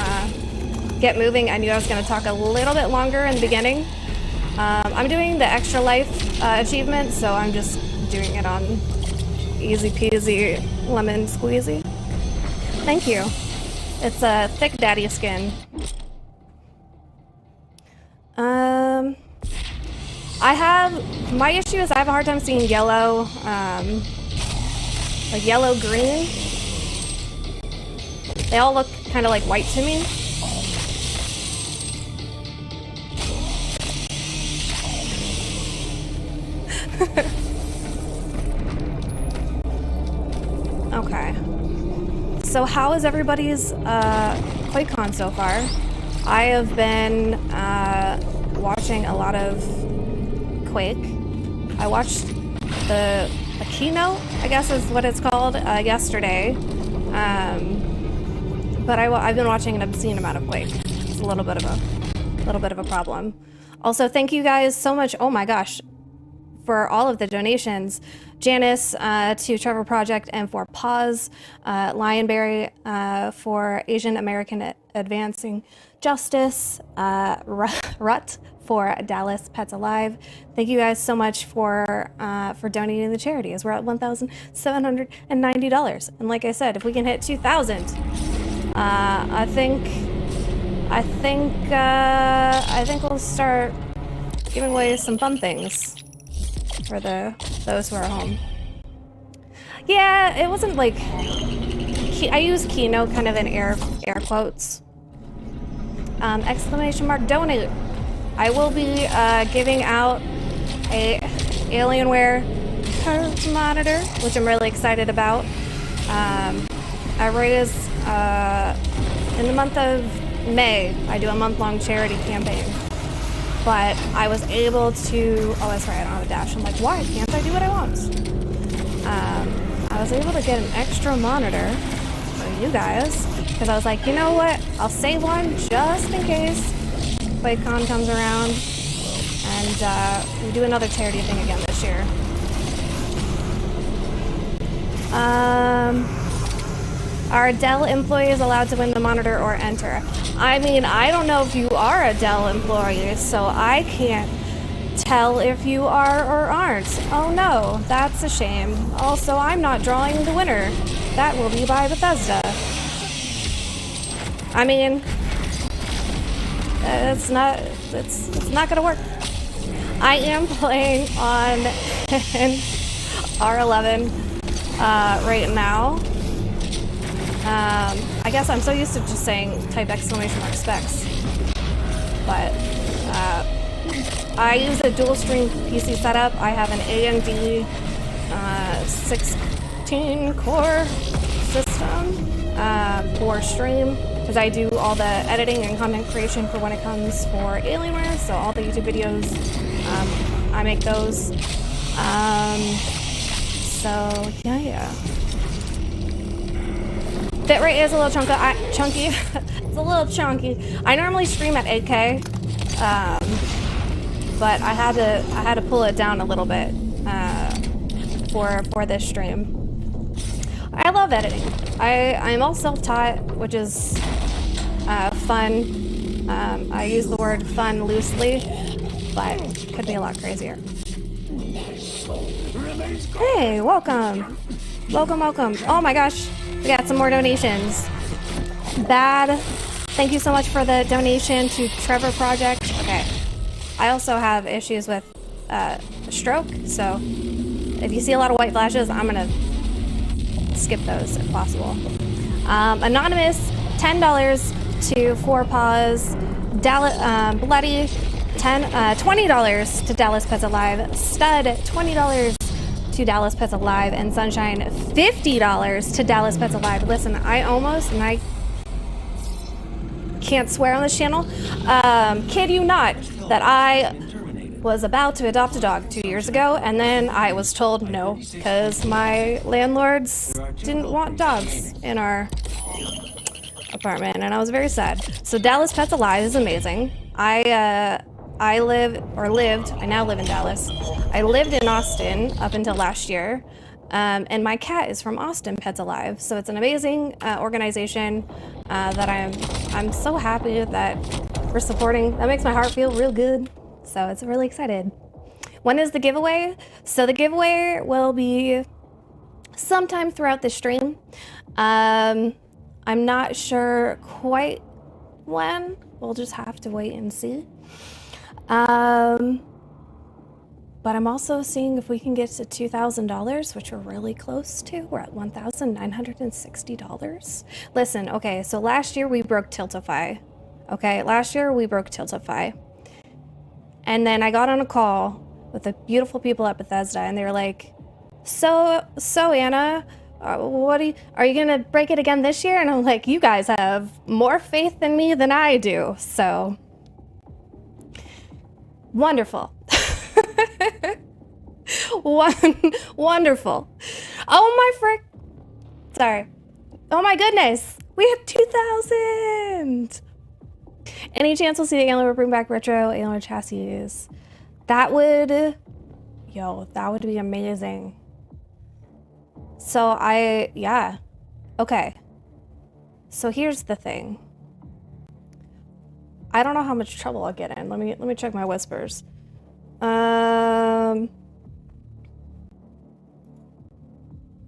get moving. I knew I was going to talk a little bit longer in the beginning. I'm doing the extra life achievement, so I'm just doing it on easy peasy lemon squeezy. Thank you. It's a thick daddy skin. My issue is I have a hard time seeing yellow, like yellow-green. They all look kind of like white to me. Okay. So how is everybody's QuakeCon so far? I have been watching a lot of Quake. I watched the keynote, I guess is what it's called, yesterday. But I've been watching an obscene amount of Quake. It's a little bit of a problem. Also, thank you guys so much. Oh my gosh, for all of the donations. Janice to Trevor Project and for Pause, Lionberry for Asian American Advancing Justice, Rut for Dallas Pets Alive. Thank you guys so much for donating to the charity, as we're at $1,790. And like I said, if we can hit 2,000, I think we'll start giving away some fun things for those who are home. Yeah, it wasn't like I use Keynote kind of in air quotes. Exclamation mark donate. I will be giving out a Alienware heart monitor, which I'm really excited about. I raise in the month of May. I do a month-long charity campaign. But I was able to, oh, that's right, I don't have a dash. I'm like, why can't I do what I want? I was able to get an extra monitor for you guys, because I was like, you know what? I'll save one just in case QuakeCon comes around, and we do another charity thing again this year. Are Dell employees allowed to win the monitor or enter? I mean, I don't know if you are a Dell employee, so I can't tell if you are or aren't. Oh no, that's a shame. Also, I'm not drawing the winner. That will be by Bethesda. I mean, it's not gonna work. I am playing on R11 right now. I guess I'm so used to just saying type exclamation mark specs, but I use a dual stream PC setup. I have an AMD 16 core system for stream, because I do all the editing and content creation for when it comes for Alienware, so all the YouTube videos, I make those. So yeah. Bitrate is a little chunky. It's a little chunky. I normally stream at 8K, but I had to pull it down a little bit for this stream. I love editing. I'm all self-taught, which is fun. I use the word fun loosely, but it could be a lot crazier. Hey, welcome. Welcome. Oh my gosh. We got some more donations. Bad. Thank you so much for the donation to Trevor Project. Okay. I also have issues with stroke, so if you see a lot of white flashes, I'm gonna skip those if possible. Anonymous, $10 to 4Paws. Bloody, $20 to Dallas Pets Alive. Stud, $20 to Dallas Pets Alive, and Sunshine, $50 to Dallas Pets Alive. Listen, I can't swear on this channel. Kid you not that I was about to adopt a dog 2 years ago, and then I was told no because my landlords didn't want dogs in our apartment, and I was very sad. So Dallas Pets Alive is amazing. I now live in Dallas. I lived in Austin up until last year, and my cat is from Austin Pets Alive. So it's an amazing organization that I'm so happy that we're supporting. That makes my heart feel real good. So it's really excited. When is the giveaway? So the giveaway will be sometime throughout the stream. I'm not sure quite when. We'll just have to wait and see. But I'm also seeing if we can get to $2,000, which we're really close to. We're at $1,960. Listen, okay, so last year we broke Tiltify. Okay, last year we broke Tiltify. And then I got on a call with the beautiful people at Bethesda, and they were like, so Anna, are you gonna break it again this year? And I'm like, you guys have more faith in me than I do. So wonderful. Wonderful. Oh my frick. Sorry. Oh my goodness. We have 2,000. Any chance we'll see the Alienware bring back retro Alienware chassis? That would be amazing. So yeah. Okay. So here's the thing. I don't know how much trouble I'll get in. Let me check my whispers.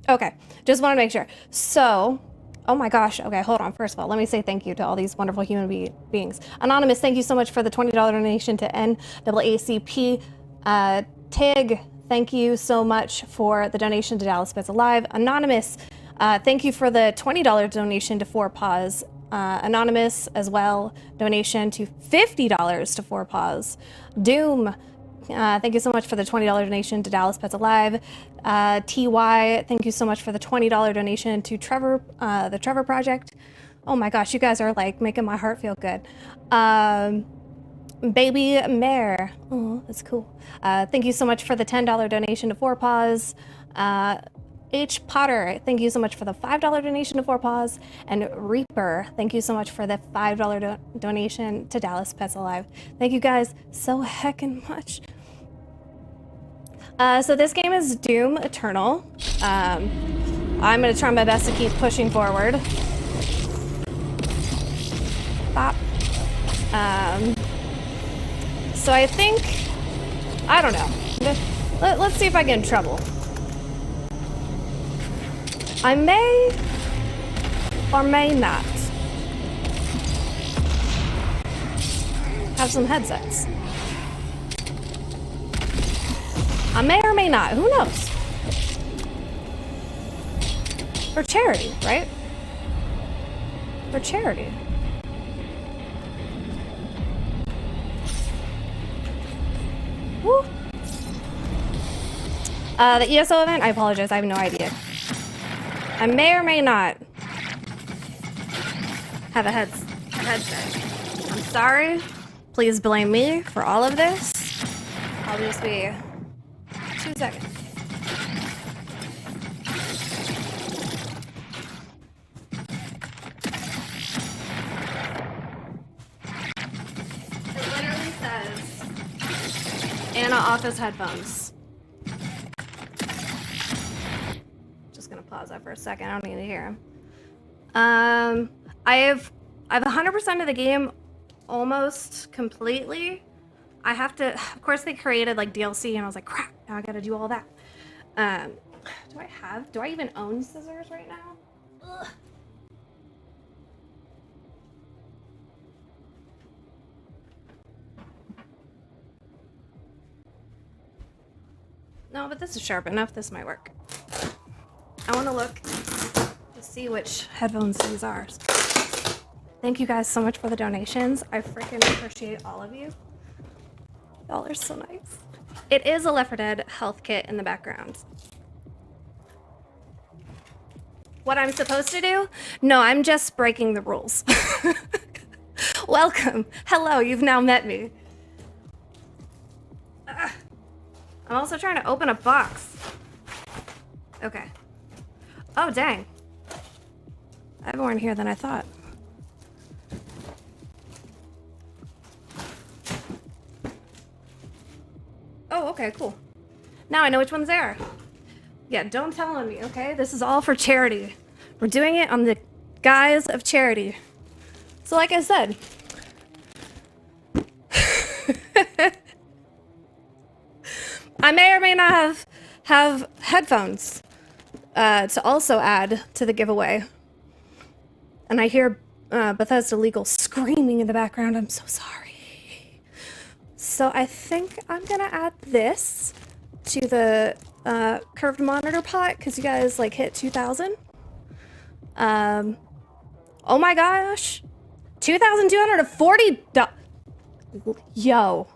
Okay. Just want to make sure. So, oh my gosh. Okay, hold on. First of all, let me say thank you to all these wonderful human beings. Anonymous, thank you so much for the $20 donation to NAACP. Tig, thank you so much for the donation to Dallas Pets Alive. Anonymous, thank you for the $20 donation to 4Paws. Anonymous as well, donation to $50 to 4Paws. Doom, thank you so much for the $20 donation to Dallas Pets Alive. TY, thank you so much for the $20 donation to Trevor, the Trevor Project. Oh my gosh, you guys are like making my heart feel good. Baby Mare, oh, that's cool. Thank you so much for the $10 donation to 4Paws. H. Potter, thank you so much for the $5 donation to 4Paws. And Reaper, thank you so much for the $5 donation to Dallas Pets Alive. Thank you guys so heckin' much. So this game is Doom Eternal. I'm gonna try my best to keep pushing forward. Bop. So I think, I don't know. Let's see if I get in trouble. I may or may not have some headsets. I may or may not, who knows? For charity, right? For charity. Woo. The ESO event, I apologize, I have no idea. I may or may not have a headset. I'm sorry. Please blame me for all of this. I'll just be 2 seconds. It literally says Anna Office headphones. Gonna pause that for a second. I don't need to hear him. I have 100% of the game almost completely. I have to, of course they created like DLC and I was like, crap, now I gotta do all that. Do I even own scissors right now? Ugh. No, but this is sharp enough. This might work. I want to look to see which headphones these are. Thank you guys so much for the donations. I freaking appreciate all of you. Y'all are so nice. It is a Left 4 Dead health kit in the background. What I'm supposed to do? No, I'm just breaking the rules. Welcome. Hello, you've now met me. I'm also trying to open a box. Okay. Oh, dang. I have more in here than I thought. Oh, okay, cool. Now I know which ones they are. Yeah, don't tell on me, okay? This is all for charity. We're doing it on the guise of charity. So like I said, I may or may not have headphones to also add to the giveaway. And I hear Bethesda Legal screaming in the background. I'm so sorry. So I think I'm gonna add this to the curved monitor pot because you guys like hit 2,000. Oh my gosh, $2,240. Yo,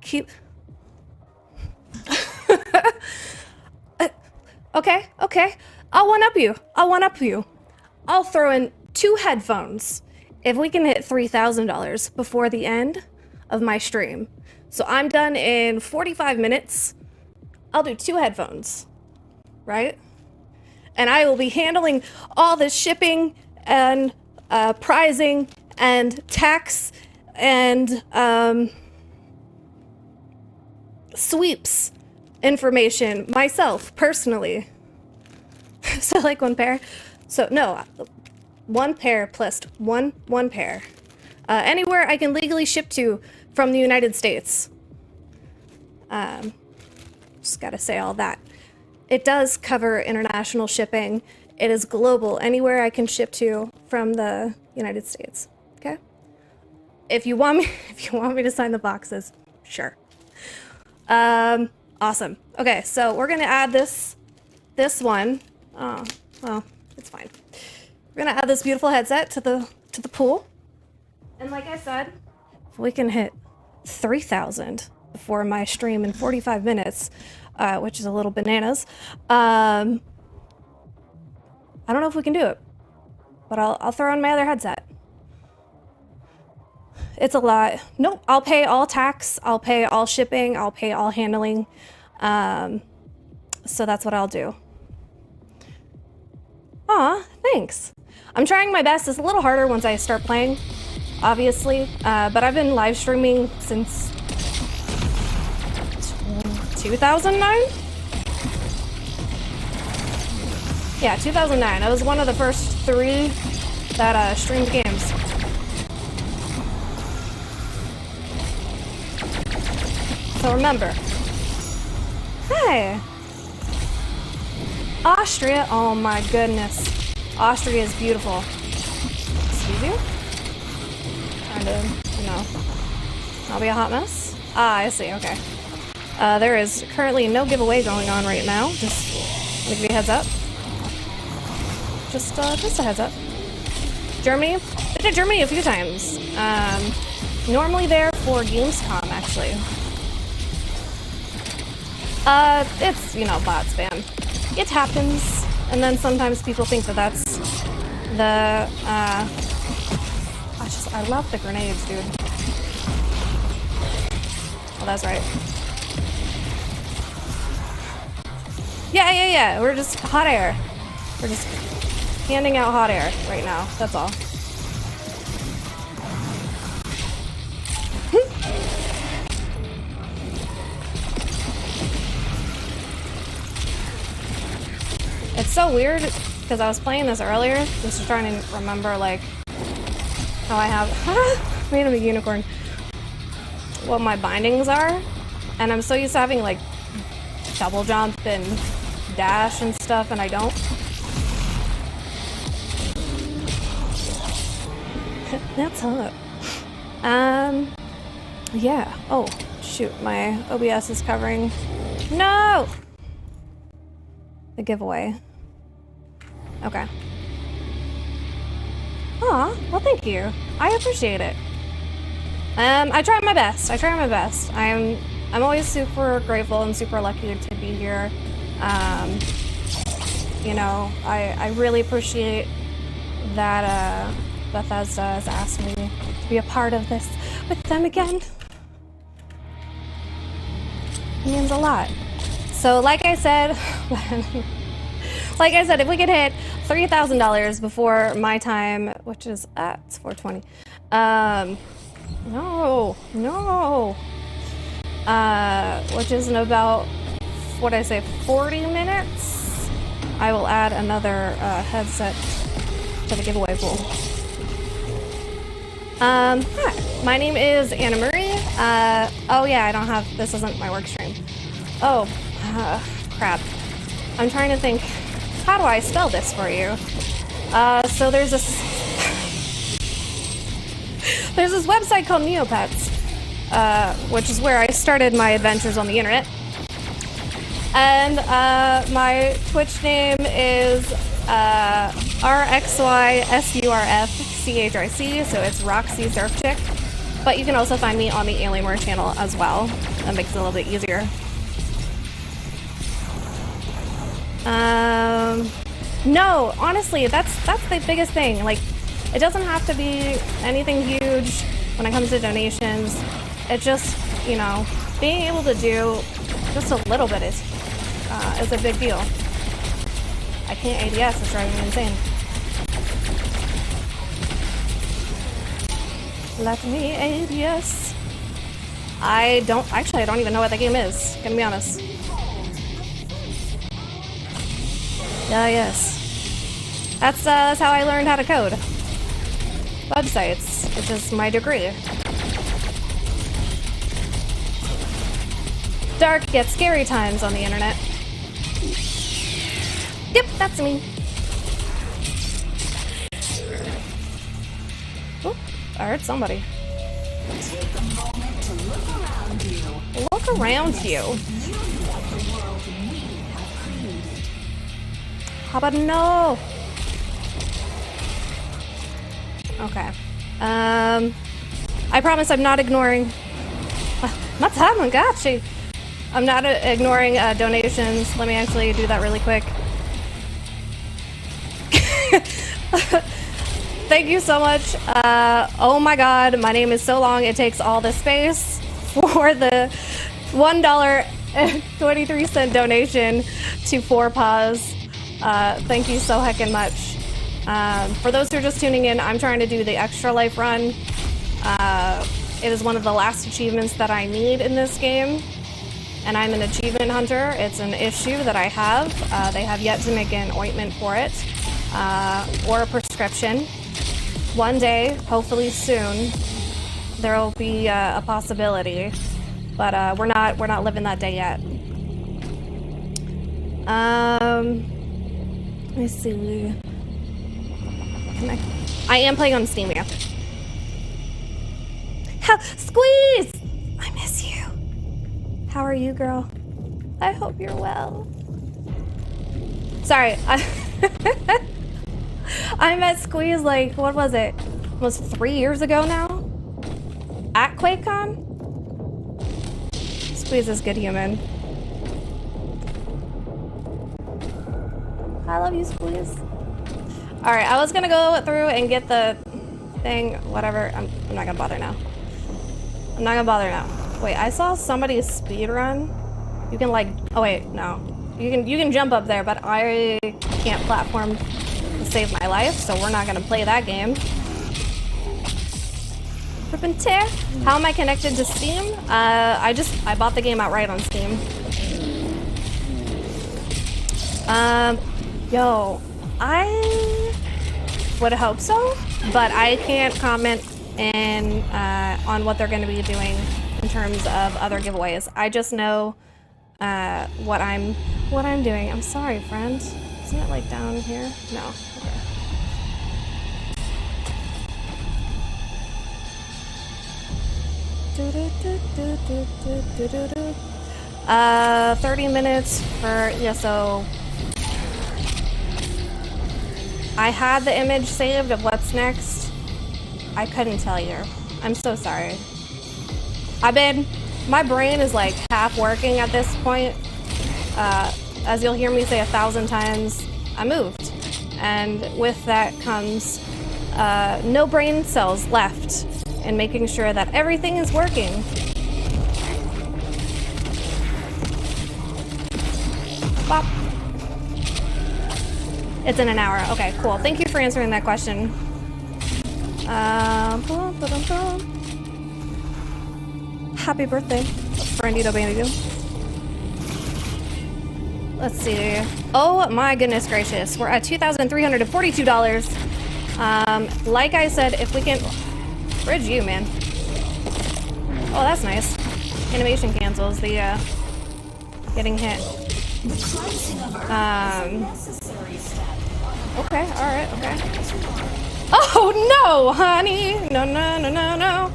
keep. Okay. I'll one up you. I'll throw in 2 headphones if we can hit $3,000 before the end of my stream. So I'm done in 45 minutes. I'll do 2 headphones, right? And I will be handling all the shipping and pricing and tax and sweeps information myself personally. So like 1 pair. So no, 1 pair plus one pair. Anywhere I can legally ship to from the United States. Just gotta say all that. It does cover international shipping. It is global. Anywhere I can ship to from the United States. Okay? If you want me to sign the boxes, sure. Awesome. Okay, so we're gonna add this one. Oh, well, it's fine. We're gonna add this beautiful headset to the pool. And like I said, if we can hit 3,000 before my stream in 45 minutes, which is a little bananas. I don't know if we can do it, but I'll throw on my other headset. It's a lot. Nope, I'll pay all tax, I'll pay all shipping, I'll pay all handling. So that's what I'll do. Aw, thanks. I'm trying my best. It's a little harder once I start playing, obviously, but I've been live streaming since 2009? Yeah, 2009. I was one of the first 3 that streamed games. So remember. Hey! Austria, oh my goodness. Austria is beautiful. Excuse you? Trying to, not be a hot mess? Ah, I see, okay. There is currently no giveaway going on right now. Just give you a heads up. Just a heads up. Germany? Been to Germany a few times. Normally there for Gamescom, actually. It's, bot spam. It happens, and then sometimes people think that that's the, I love the grenades, dude. Oh, that's right. Yeah, we're just hot air. We're just handing out hot air right now, that's all. It's so weird because I was playing this earlier, just trying to remember like how I have made him a unicorn, what my bindings are, and I'm so used to having like double jump and dash and stuff, and I don't. That's hot. Yeah. Oh shoot, my OBS is covering. No. The giveaway. Okay. Aw, well thank you. I appreciate it. I try my best. I'm always super grateful and super lucky to be here. I really appreciate that Bethesda has asked me be a part of this with them again. It means a lot. So like I said, if we could hit $3,000 before my time, which is it's 4:20. No. Which is in about, what did I say, 40 minutes? I will add another headset to the giveaway pool. Hi, my name is Anna Marie. Oh yeah, I don't have, this isn't my work stream. Oh, crap. I'm trying to think, how do I spell this for you? So there's this website called Neopets, which is where I started my adventures on the internet. And my Twitch name is RXYSURFCHIC, so it's Roxy Surf Chick. But you can also find me on the Alienware channel as well. That makes it a little bit easier. No, honestly, that's the biggest thing. Like, it doesn't have to be anything huge when it comes to donations. It just, you know, being able to do just a little bit is a big deal. I can't ADS, it's driving me insane. Let me ADS. I don't even know what that game is, gonna be honest. Yes. That's how I learned how to code. Websites, which is my degree. Dark yet scary times on the internet. Yep, that's me. Oh, I heard somebody. Take a moment to look around you. Look around you. How about no? Okay. I promise I'm not ignoring. Tamagotchi. I'm not ignoring donations. Let me actually do that really quick. Thank you so much. Oh my god, my name is so long it takes all the space for the $1.23 donation to 4Paws. Thank you so heckin' much. For those who are just tuning in, I'm trying to do the Extra Life run. It is one of the last achievements that I need in this game. And I'm an achievement hunter. It's an issue that I have. They have yet to make an ointment for it, or a prescription. One day, hopefully soon, there will be a possibility, but we're not living that day yet. Let me see. I am playing on Steam, yeah. Squeeze! I miss you. How are you, girl? I hope you're well. Sorry, I met Squeeze like, what was it? Almost 3 years ago now? At QuakeCon? Squeeze is good human. I love you, Squeeze. Alright, I was gonna go through and get the thing, whatever. I'm not gonna bother now. I'm not gonna bother now. Wait, I saw somebody speedrun. You can like, oh wait, no. You can jump up there, but I can't platform to save my life, so we're not gonna play that game. Rip and tear. How am I connected to Steam? I bought the game outright on Steam. Yo, I would hope so, but I can't comment on what they're going to be doing in terms of other giveaways. I just know what I'm doing. I'm sorry, friend. Isn't it like down here? No. Okay. 30 minutes for, yeah, so I had the image saved of what's next. I couldn't tell you. I'm so sorry. My brain is like half working at this point. As you'll hear me say 1,000 times, I moved. And with that comes no brain cells left and making sure that everything is working. Bop. It's in an hour. Okay, cool. Thank you for answering that question. Happy birthday, Brandito Bandito. Let's see. Oh my goodness gracious. We're at $2,342. Like I said, if we can... Where'd you, man? Oh, that's nice. Animation cancels the, getting hit. Okay, alright, okay. Oh, no, honey! No, no, no, no, no.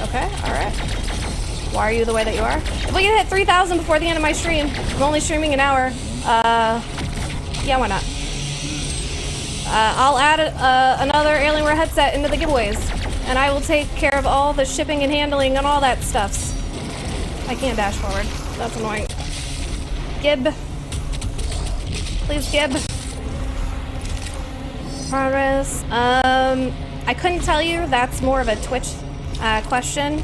Okay, alright. Why are you the way that you are? If we can hit 3,000 before the end of my stream, I'm only streaming an hour. Yeah, why not? I'll add another Alienware headset into the giveaways, and I will take care of all the shipping and handling and all that stuff. I can't dash forward. That's annoying. Gib. Please, Gib. Progress. I couldn't tell you. That's more of a Twitch question.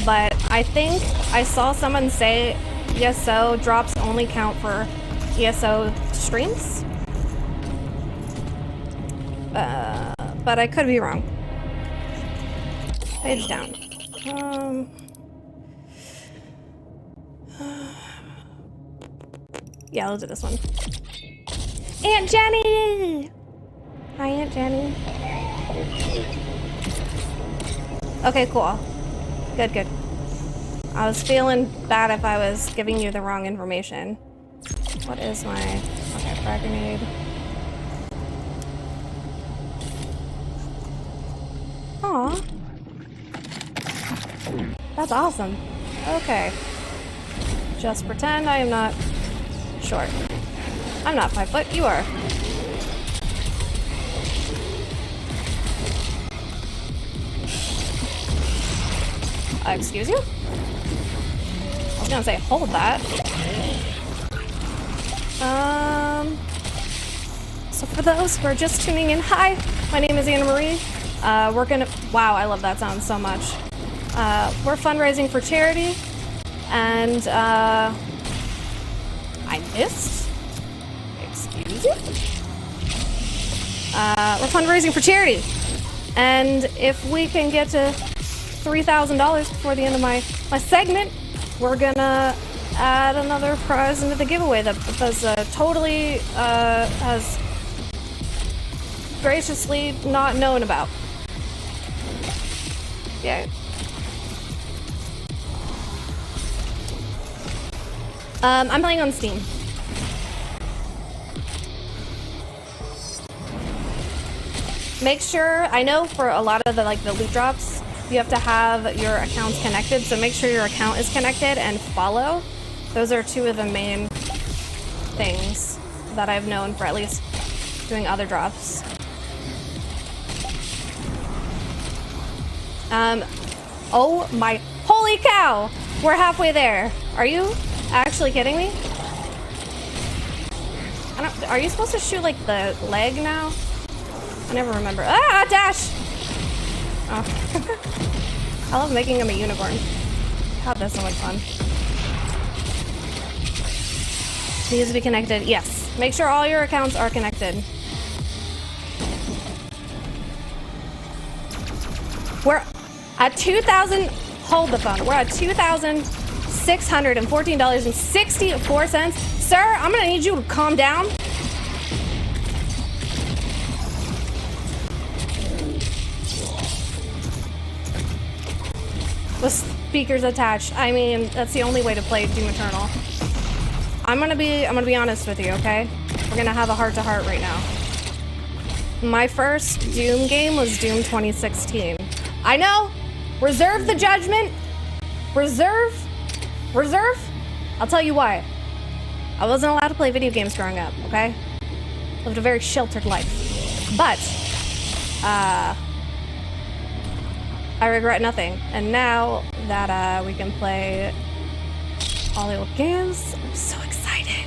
But I think I saw someone say ESO drops only count for ESO streams. But I could be wrong. Page down. Yeah, let's do this one. Aunt Jenny! Hi, Aunt Jenny. Okay, cool. Good, good. I was feeling bad if I was giving you the wrong information. What is my... Okay, frag grenade. Aw. That's awesome. Okay. Just pretend I am not short. I'm not 5 foot, you are. Excuse you? I was gonna say, hold that. So for those who are just tuning in, hi, my name is Anna Marie. We're gonna, wow, I love that sound so much. We're fundraising for charity, and I missed? Excuse you? We're fundraising for charity, and if we can get to $3,000 before the end of my segment, we're gonna add another prize into the giveaway that was totally has graciously not known about. Yeah. I'm playing on Steam. Make sure, I know for a lot of the loot drops, you have to have your accounts connected, so make sure your account is connected and follow. Those are two of the main things that I've known for at least doing other drops. Oh my, holy cow! We're halfway there. Are you actually kidding me? Are you supposed to shoot like the leg now? I never remember. Ah, dash! Oh. I love making him a unicorn. God, that's so much fun. Needs to be connected. Yes. Make sure all your accounts are connected. We're at 2,000. Hold the phone. We're at $2,614.64. Sir, I'm gonna need you to calm down. With speakers attached. I mean, that's the only way to play Doom Eternal. I'm gonna be honest with you, okay? We're gonna have a heart-to-heart right now. My first Doom game was Doom 2016. I know! Reserve the judgment! Reserve? I'll tell you why. I wasn't allowed to play video games growing up, okay? Lived a very sheltered life. But, I regret nothing. And now that we can play all the old games, I'm so excited.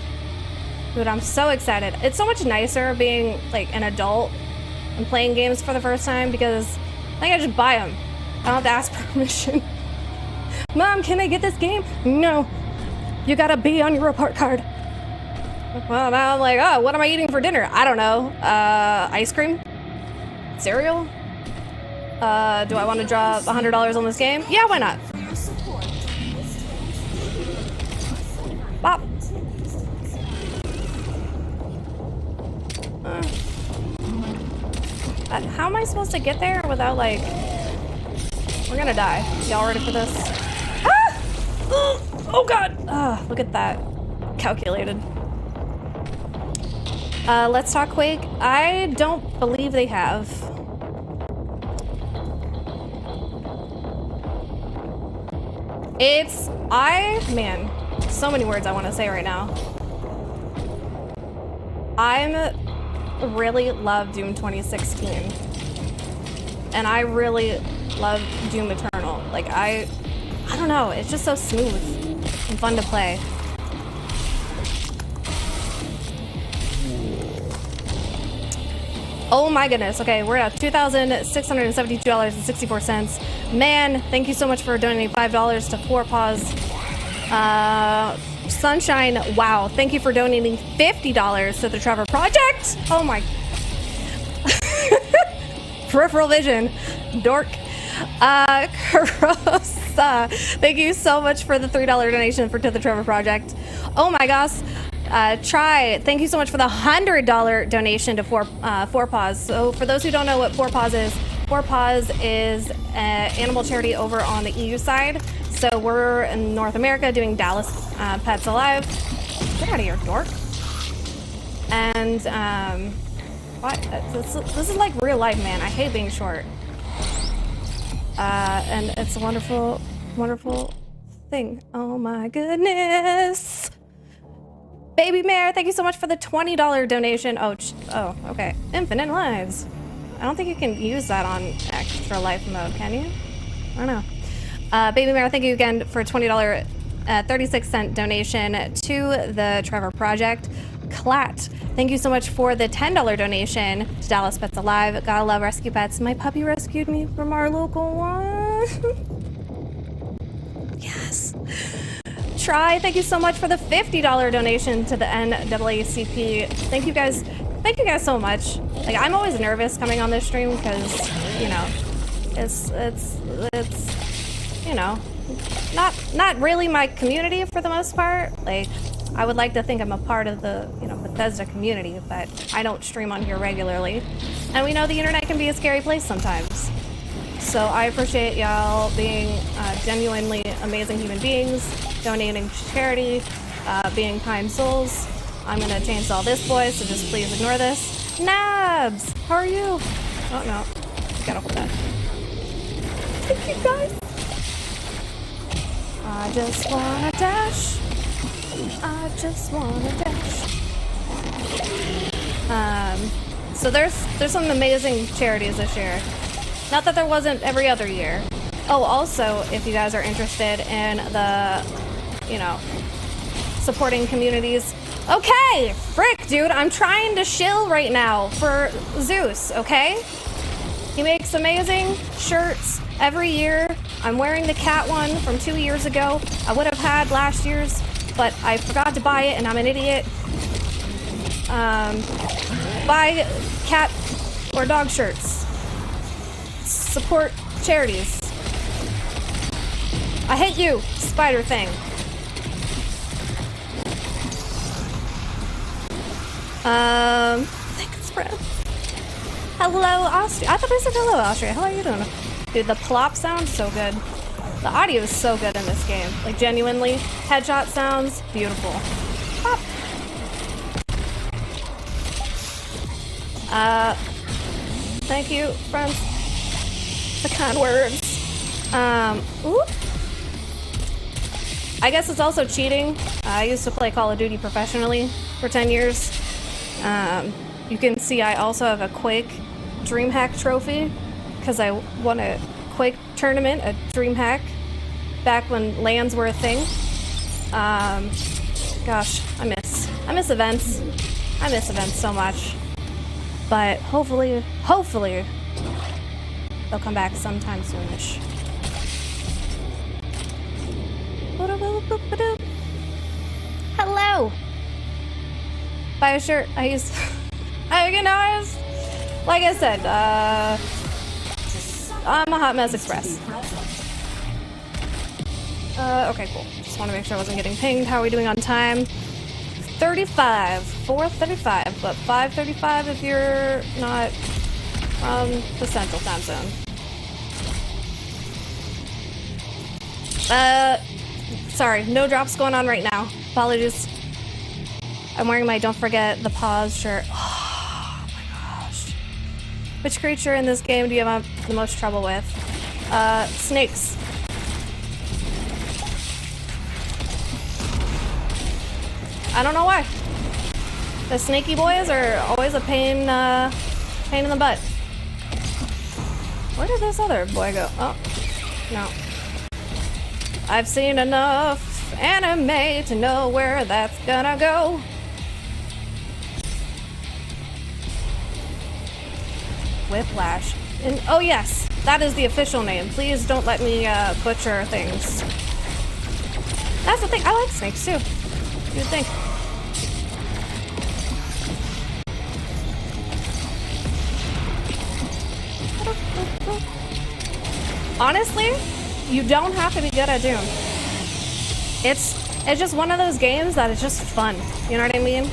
Dude, I'm so excited. It's so much nicer being like an adult I'm playing games for the first time because I think I just buy them. I don't have to ask permission. Mom, can I get this game? No. You gotta be on your report card. Well, now I'm like, oh, what am I eating for dinner? I don't know. Ice cream? Cereal? Do I want to drop $100 on this game? Yeah, why not? Bop. How am I supposed to get there without, like... We're gonna die. Y'all ready for this? Ah! Oh god! Ah, look at that. Calculated. Let's talk Quake. I don't believe they have. Man, so many words I want to say right now. I really love Doom 2016. And I really love Doom Eternal. Like, I don't know, it's just so smooth and fun to play. Oh my goodness. Okay, we're at $2,672.64. Man, thank you so much for donating $5 to 4Paws. Sunshine, wow. Thank you for donating $50 to the Trevor Project. Oh my. Peripheral vision. Dork. Carosa, thank you so much for the $3 donation to the Trevor Project. Oh my gosh. Try, thank you so much for the $100 donation to 4Paws. So for those who don't know what 4Paws is, 4Paws is an animal charity over on the EU side. So we're in North America doing Dallas Pets Alive. Get out of here, dork. And what? This is like real life, man. I hate being short. And it's a wonderful, wonderful thing. Oh my goodness. Baby Mare, thank you so much for the $20 donation. Oh, okay. Infinite lives. I don't think you can use that on extra life mode, can you? I don't know. Baby Mare, thank you again for $20, 36-cent donation to the Trevor Project. Clat, thank you so much for the $10 donation to Dallas Pets Alive. Gotta love rescue pets. My puppy rescued me from our local one. Yes. Try, thank you so much for the $50 donation to the NAACP. Thank you guys so much. Like, I'm always nervous coming on this stream because, you know, it's you know, not really my community for the most part. Like, I would like to think I'm a part of the, you know, Bethesda community, but I don't stream on here regularly. And we know the internet can be a scary place sometimes. So I appreciate y'all being genuinely amazing human beings, donating to charity, being kind souls. I'm gonna chainsaw this boy, so just please ignore this. Nabs, how are you? Oh no, gotta hold that. Thank you guys. I just wanna dash. I just wanna dash. So there's some amazing charities this year. Not that there wasn't every other year. Oh, also, if you guys are interested in the, you know, supporting communities. Okay, frick, dude, I'm trying to shill right now for Zeus, okay? He makes amazing shirts every year. I'm wearing the cat one from 2 years ago. I would have had last year's, but I forgot to buy it and I'm an idiot. Buy cat or dog shirts. Support charities. I hate you, spider thing. Thanks, Fred. Hello, Austria. I thought I said hello, Austria. How are you doing? Dude, the plop sounds so good. The audio is so good in this game. Like, genuinely. Headshot sounds beautiful. Pop. Thank you, friends. The kind words. Ooh. I guess it's also cheating. I used to play Call of Duty professionally for 10 years. You can see I also have a Quake DreamHack trophy because I won a Quake tournament at DreamHack back when LANs were a thing. Gosh, I miss events. I miss events so much. But hopefully, they'll come back sometime soonish. Hello! Buy a shirt. Like I said, I'm a Hot Mess Express. Okay, cool. Just want to make sure I wasn't getting pinged. How are we doing on time? 35. 4:35, but 5:35 if you're not from the Central Time Zone. Sorry, no drops going on right now. Apologies. I'm wearing my Don't Forget the Pause shirt. Oh my gosh. Which creature in this game do you have the most trouble with? Snakes. I don't know why. The snaky boys are always a pain in the butt. Where did this other boy go? Oh, no. I've seen enough anime to know where that's gonna go. Whiplash. And, oh yes, that is the official name. Please don't let me butcher things. That's the thing. I like snakes too. You'd think. Honestly, you don't have to be good at Doom. It's just one of those games that is just fun. You know what I mean?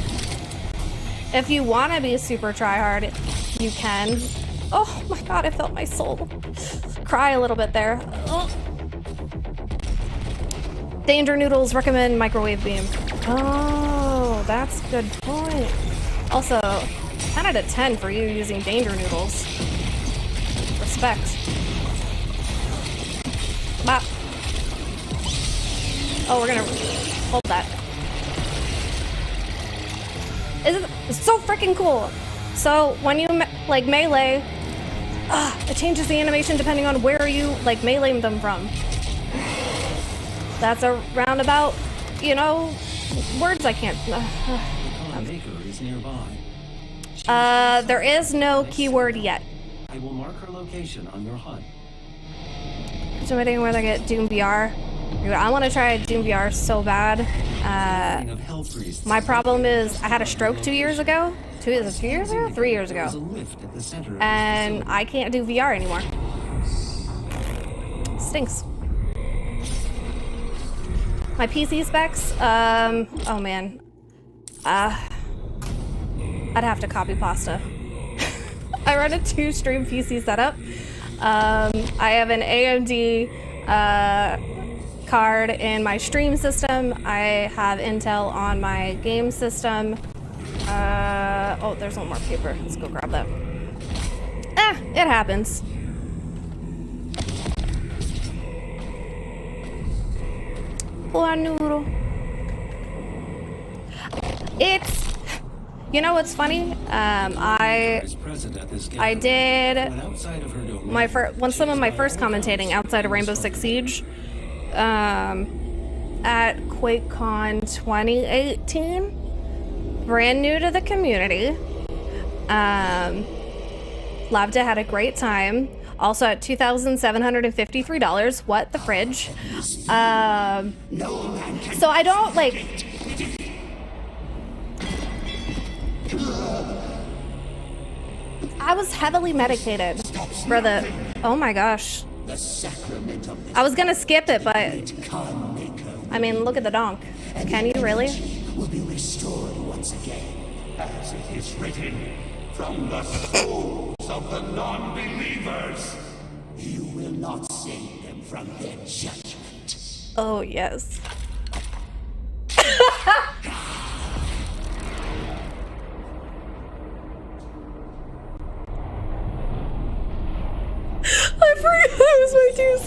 If you want to be super tryhard, you can. Oh my god, I felt my soul cry a little bit there. Oh. Danger Noodles recommend microwave beam. Oh, that's a good point. Also, 10 out of 10 for you using Danger Noodles. Respect. Bop. Oh, we're gonna hold that. It's so freaking cool. So when you like melee, it changes the animation depending on where you like melee them from. That's a roundabout, you know, words I can't. There is no keyword yet. I will mark her location on your HUD. Estimating where they get Doom VR. I want to try Doom VR so bad. My problem is I had a stroke 2 years ago. 2 years ago? 3 years ago. And I can't do VR anymore. Stinks. My PC specs, oh man. I'd have to copy pasta. I run a 2-stream PC setup. I have an AMD card in my stream system. I have Intel on my game system. Oh, there's one more paper. Let's go grab that. It happens. Poor noodle. It's, you know what's funny? I did my some of my first commentating outside of Rainbow Six Siege at QuakeCon 2018. Brand new to the community. Loved it, had a great time. Also at $2,753. What the fridge? So I don't like. I was heavily medicated for the. Oh my gosh. I was gonna skip it, but I mean, look at the donk. Can you really? Will be restored once again, as it is written, from the souls of the non-believers. You will not save them from their judgment. Oh yes. I forgot that was my juice.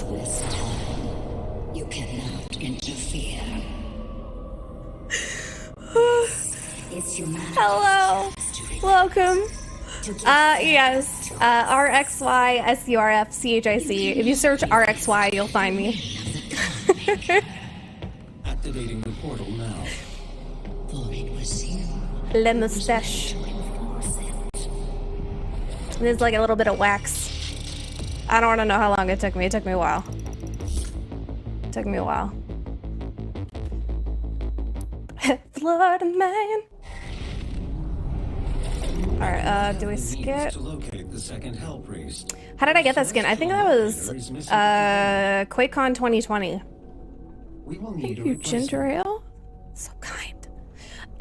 You cannot interfere. Hello. Welcome. Yes. RXY SURFCHIC. If you search RXY, you'll find me. Activating the portal now. Le Moustache. There's like a little bit of wax. I don't want to know how long it took me. It took me a while. It took me a while. Florida man. Alright, do we skip? How did I get that skin? I think that was QuakeCon 2020. Thank you, Ginger Ale. So kind.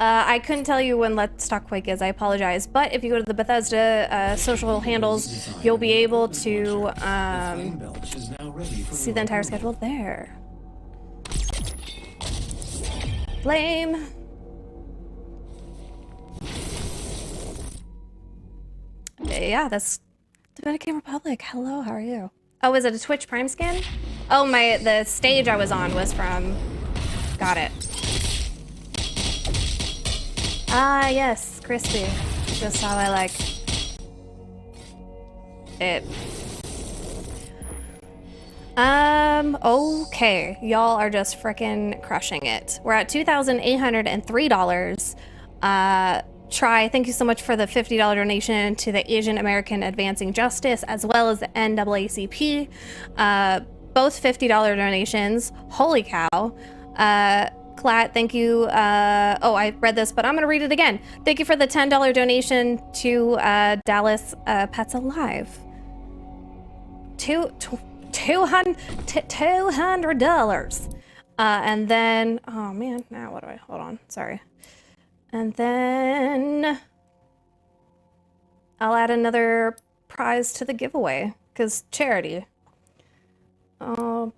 I couldn't tell you when Let's Talk Quake is. I apologize. But if you go to the Bethesda social handles, you'll be able to see the entire schedule there. Flame. Yeah, that's Dominican Republic. Hello, how are you? Oh, is it a Twitch Prime skin? Oh, the stage I was on was from... Got it. Ah, yes, crispy. Just how I like it. Okay. Y'all are just frickin' crushing it. We're at $2,803. Try, thank you so much for the $50 donation to the Asian American Advancing Justice, as well as the NAACP. Both $50 donations. Holy cow. Clat, thank you. Oh, I read this, but I'm going to read it again. Thank you for the $10 donation to Dallas Pets Alive. $200. And then, oh man, now what do I, hold on, sorry. And then I'll add another prize to the giveaway, because charity. Oh,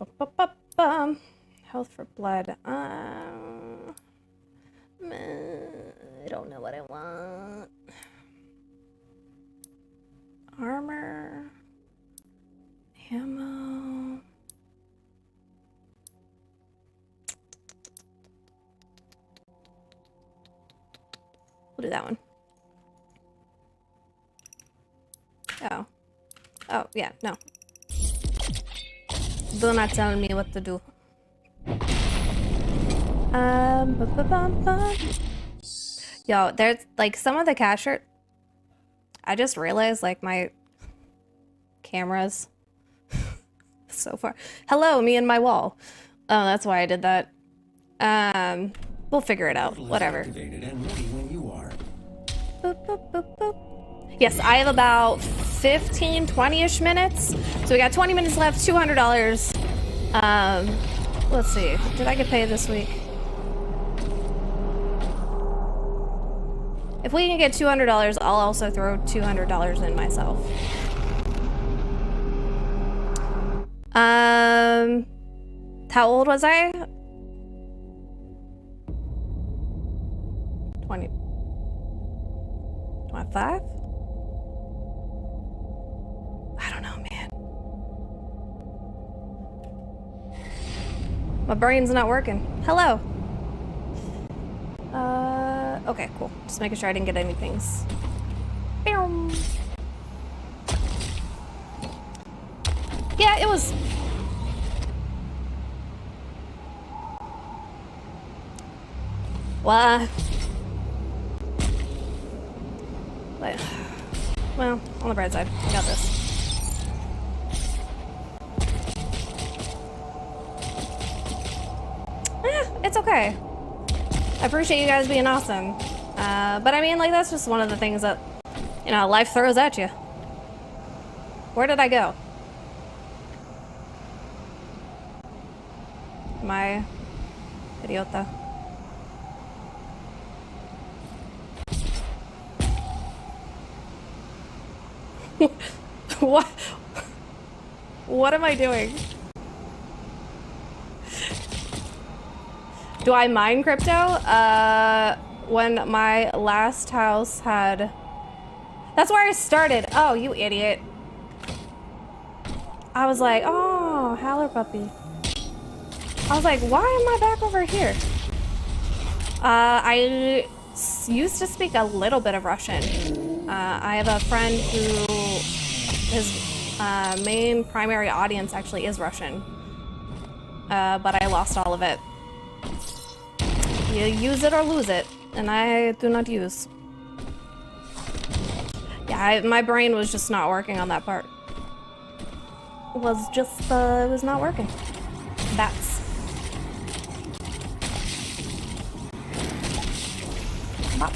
health for blood. I don't know what I want. Armor. Ammo. We'll do that one. Oh. Oh, yeah, no. Do not tell me what to do. Yo, there's like some of the capture. I just realized like my cameras so far. Hello, me and my wall. Oh, that's why I did that. We'll figure it out. Whatever. Boop, boop, boop, boop. Yes, I have about 15, 20-ish minutes. So we got 20 minutes left, $200. Let's see. Did I get paid this week? If we can get $200, I'll also throw $200 in myself. How old was I? 25? I don't know, man. My brain's not working. Hello. Okay, cool. Just making sure I didn't get any things. Yeah, it was... Well, on the bright side, I got this. It's okay. I appreciate you guys being awesome. But I mean, like, that's just one of the things that, you know, life throws at you. Where did I go? Am I idiota? What am I doing? Do I mine crypto? When my last house had... That's where I started. Oh, you idiot. I was like, oh, Howler puppy. I was like, why am I back over here? I used to speak a little bit of Russian. I have a friend who his main primary audience actually is Russian. But I lost all of it. You use it or lose it, and I do not use. Yeah, my brain was just not working on that part. It was not working. Bats. Bop.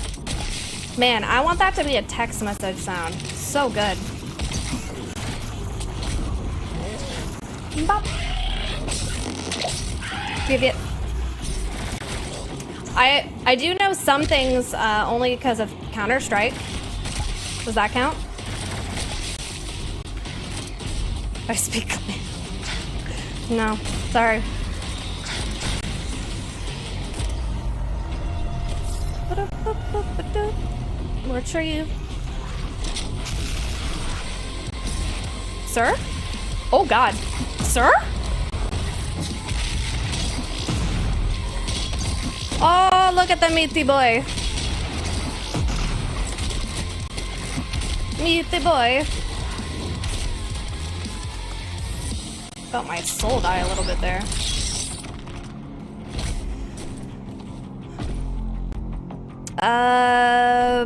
Man, I want that to be a text message sound. So good. Bop. Give it. I do know some things only because of Counter-Strike. Does that count? I speak. No, sorry. More tree. Sir? Oh God. Sir? Oh, look at the meaty boy. Meaty boy. Felt my soul die a little bit there.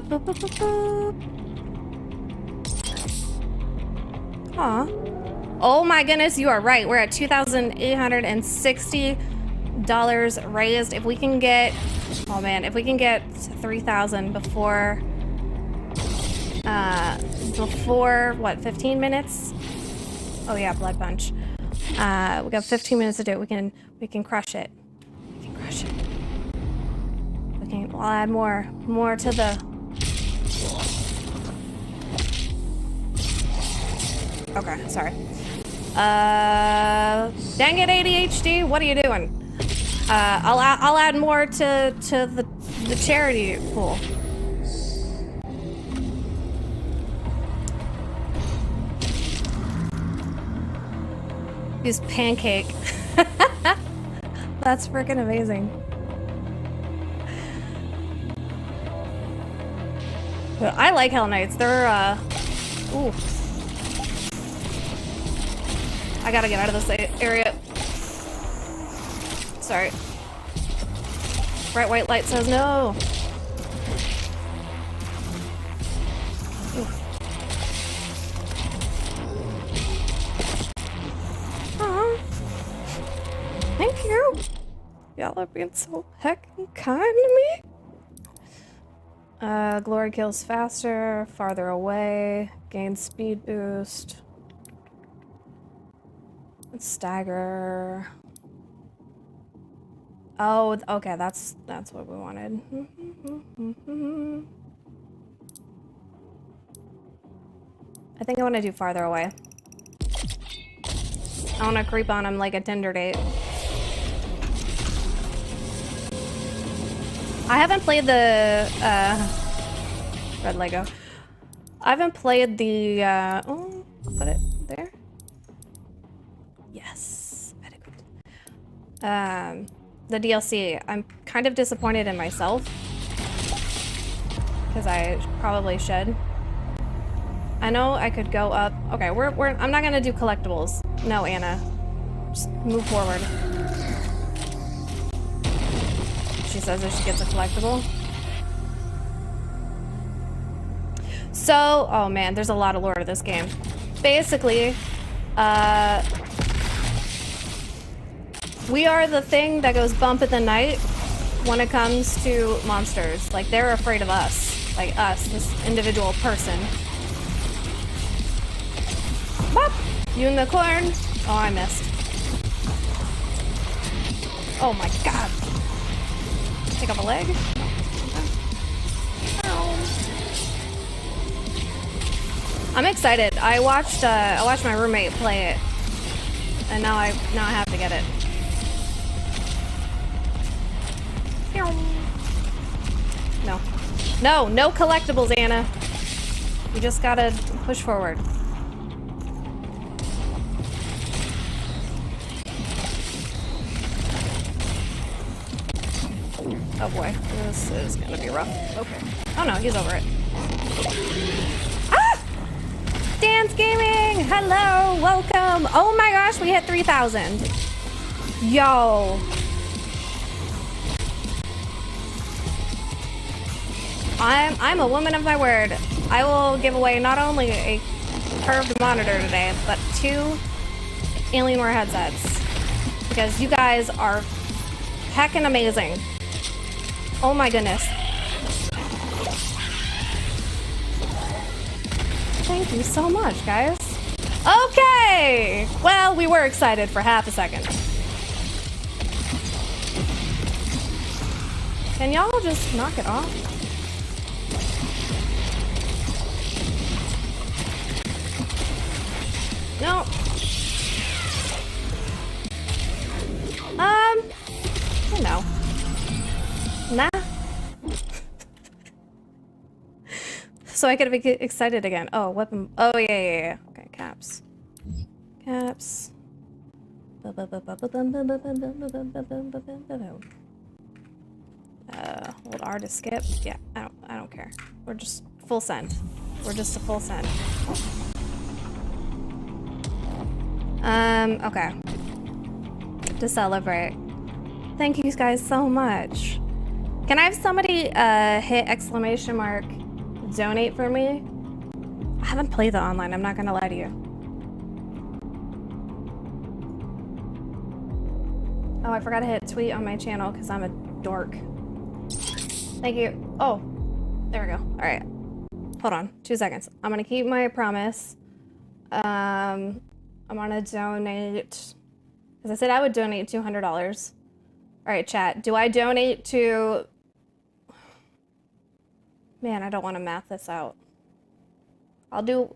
Boop, boop, boop, boop. Aw. Oh my goodness, you are right. We're at $2,860 raised. If we can get, oh man, if we can get 3,000 before what, 15 minutes? Oh yeah, Blood Punch. We got 15 minutes to do it. We can crush it. We can crush it. We'll add more to the. Okay, sorry. Dang it, ADHD, what are you doing? I'll add more to the charity pool. Use pancake. That's freaking amazing. But I like Hell Knights. They're ooh. I gotta get out of this area. Sorry. Bright white light says no. Aww. Thank you. Y'all are being so heckin' kind to me. Glory kills faster, farther away, gains speed boost. Stagger. Oh, okay, that's what we wanted. I think I want to do farther away. I want to creep on him like a Tinder date. I haven't played the red Lego. I haven't played the oh, put it there. Yes, very good. The DLC. I'm kind of disappointed in myself because I probably should. I know I could go up. Okay, I'm not gonna do collectibles. No, Anna, just move forward. She says if she gets a collectible. So, oh man, there's a lot of lore to this game. Basically, we are the thing that goes bump in the night when it comes to monsters. Like, they're afraid of us. Like us, this individual person. Bop! Unicorn. Oh, I missed. Oh my god. Take off a leg. I'm excited. I watched my roommate play it, and now I have to get it. No collectibles, Anna. You just gotta push forward. Oh boy, this is gonna be rough. Okay. Oh no, he's over it. Ah! Dance Gaming! Hello, welcome! Oh my gosh, we hit 3,000. Yo. I'm a woman of my word. I will give away not only a curved monitor today, but 2 Alienware headsets. Because you guys are heckin' amazing. Oh my goodness. Thank you so much, guys. Okay! Well, we were excited for half a second. Can y'all just knock it off? No. No. Nah. So I could get excited again. Oh, weapon. Oh, yeah. Okay, caps. Caps. Hold R to skip. Yeah, I don't care. We're just full send. We're just a full send. Okay. To celebrate. Thank you guys so much. Can I have somebody hit exclamation mark donate for me? I haven't played the online, I'm not gonna lie to you. Oh, I forgot to hit tweet on my channel because I'm a dork. Thank you. Oh, there we go. All right. Hold on, 2 seconds. I'm gonna keep my promise. I'm gonna donate, because I said I would donate $200. All right, chat. Do I donate to... Man, I don't want to math this out. I'll do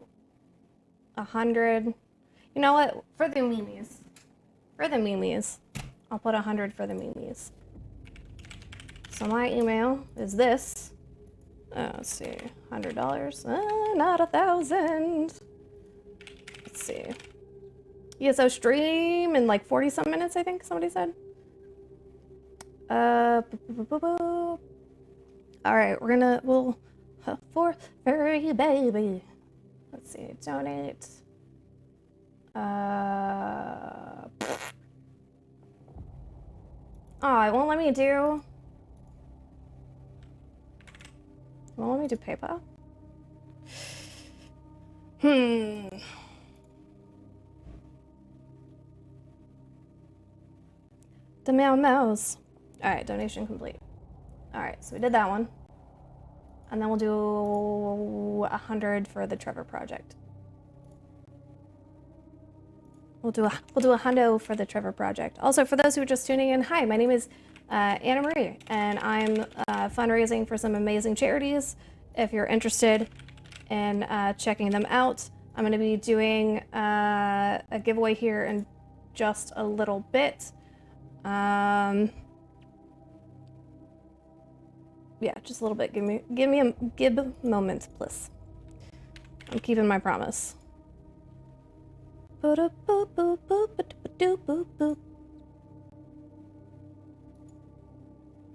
100. You know what? For the memes. For the memes. I'll put 100 for the memes. So my email is this. Let's see. $100. Not 1,000. Let's see. ESO stream in like 40-some minutes, I think somebody said. All right, we'll for furry baby. Let's see, donate. Oh, it won't let me do. It won't let me do PayPal. The mouse. All right, donation complete. All right, so we did that one. And then we'll do 100 for the Trevor Project. We'll do a hundo for the Trevor Project. Also, for those who are just tuning in, hi, my name is Anna Marie, and I'm fundraising for some amazing charities. If you're interested in checking them out, I'm going to be doing a giveaway here in just a little bit. Yeah, just a little bit. Give me a moment, please. I'm keeping my promise.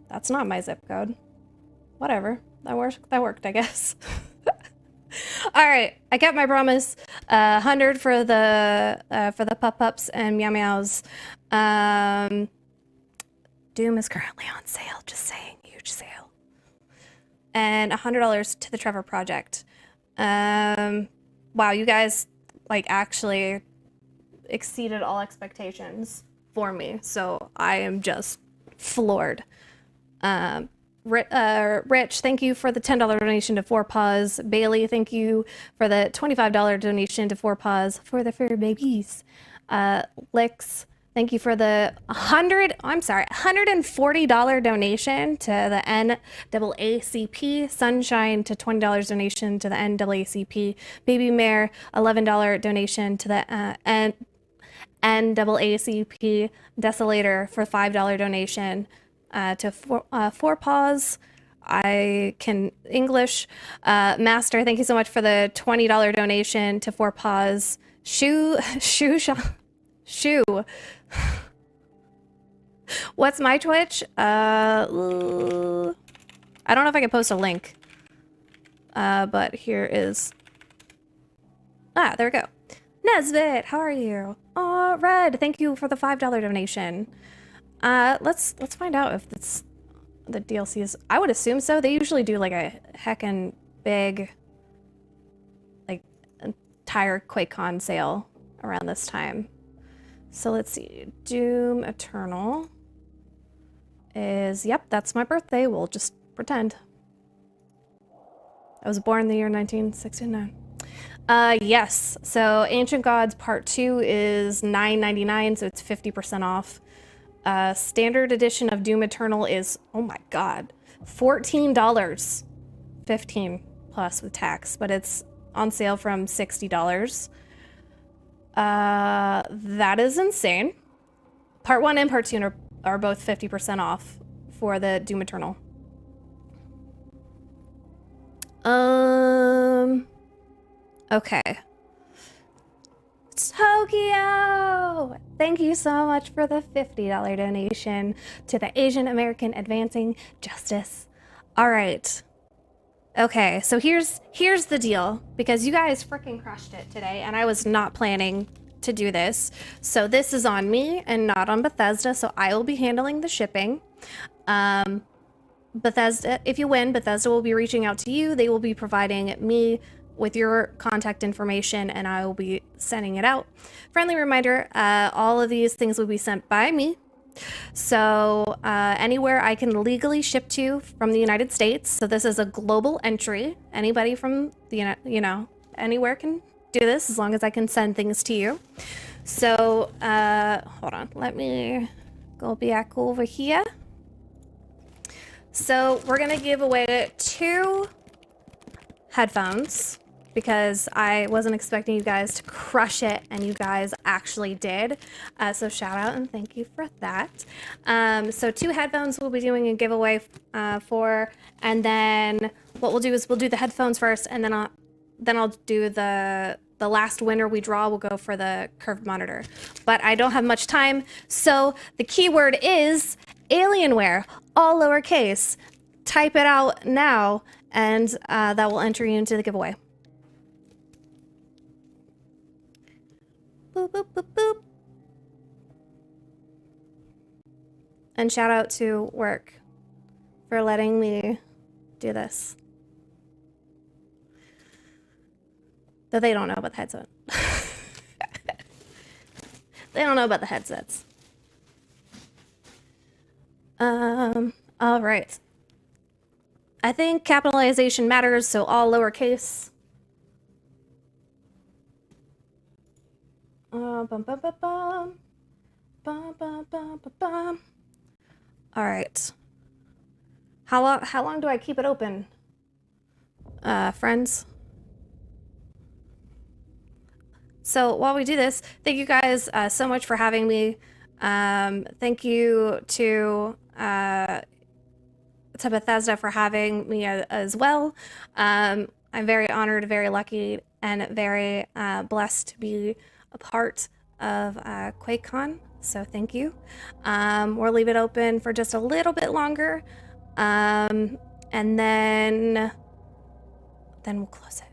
That's not my zip code. Whatever. That worked, I guess. All right, I kept my promise. 100 for the pup-ups and meow meows. Doom is currently on sale. Just saying, huge sale. And $100 to the Trevor Project. Wow, you guys like actually exceeded all expectations for me, so I am just floored. Rich, thank you for the $10 donation to 4Paws. Bailey, thank you for the $25 donation to 4Paws for the fur babies. Licks, thank you for the $140 donation to the NAACP. Sunshine to $20 donation to the NAACP. Baby Mare, $11 donation to the NAACP. Desolator for $5 donation to 4Paws. I can English. Master, thank you so much for the $20 donation to 4Paws. Shoe. What's my Twitch? I don't know if I can post a link. But here is. There we go. Nesbit, how are you? Red, thank you for the $5 donation. Let's find out if it's the DLC is. I would assume so. They usually do like a heckin' big entire QuakeCon sale around this time. So let's see. Doom Eternal is, yep, that's my birthday. We'll just pretend. I was born in the year 1969. Yes. So Ancient Gods Part 2 is $9.99, so it's 50% off. Standard edition of Doom Eternal is, oh my god, $14. 15 plus with tax, but it's on sale from $60. That is insane. Part 1 and Part 2 are both 50% off for the Doom Eternal. Okay. Tokyo! Thank you so much for the $50 donation to the Asian American Advancing Justice. All right. Okay, so here's the deal, because you guys freaking crushed it today, and I was not planning to do this. So this is on me and not on Bethesda, so I will be handling the shipping. Bethesda, if you win, Bethesda will be reaching out to you. They will be providing me with your contact information, and I will be sending it out. Friendly reminder, all of these things will be sent by me. So anywhere I can legally ship to from the United States. So this is a global entry. Anybody from the, anywhere can do this as long as I can send things to you. So hold on, let me go back over here. So we're gonna give away 2 headphones, because I wasn't expecting you guys to crush it, and you guys actually did. So shout out and thank you for that. So 2 headphones we'll be doing a giveaway for, and then what we'll do is we'll do the headphones first, and then I'll do the last winner we draw will go for the curved monitor. But I don't have much time, so the keyword is Alienware, all lowercase. Type it out now, and that will enter you into the giveaway. Boop, boop, boop, boop. And shout out to work for letting me do this. Though they don't know about the headset. They don't know about the headsets. All right. I think capitalization matters, so all lowercase. Bum, bum, bum, bum. Bum, bum, bum, bum, bum. All right. How long do I keep it open, friends? So while we do this, thank you guys so much for having me. Thank you to Bethesda for having me as well. I'm very honored, very lucky, and very blessed to be a part of QuakeCon. So thank you. We'll leave it open for just a little bit longer, and then we'll close it.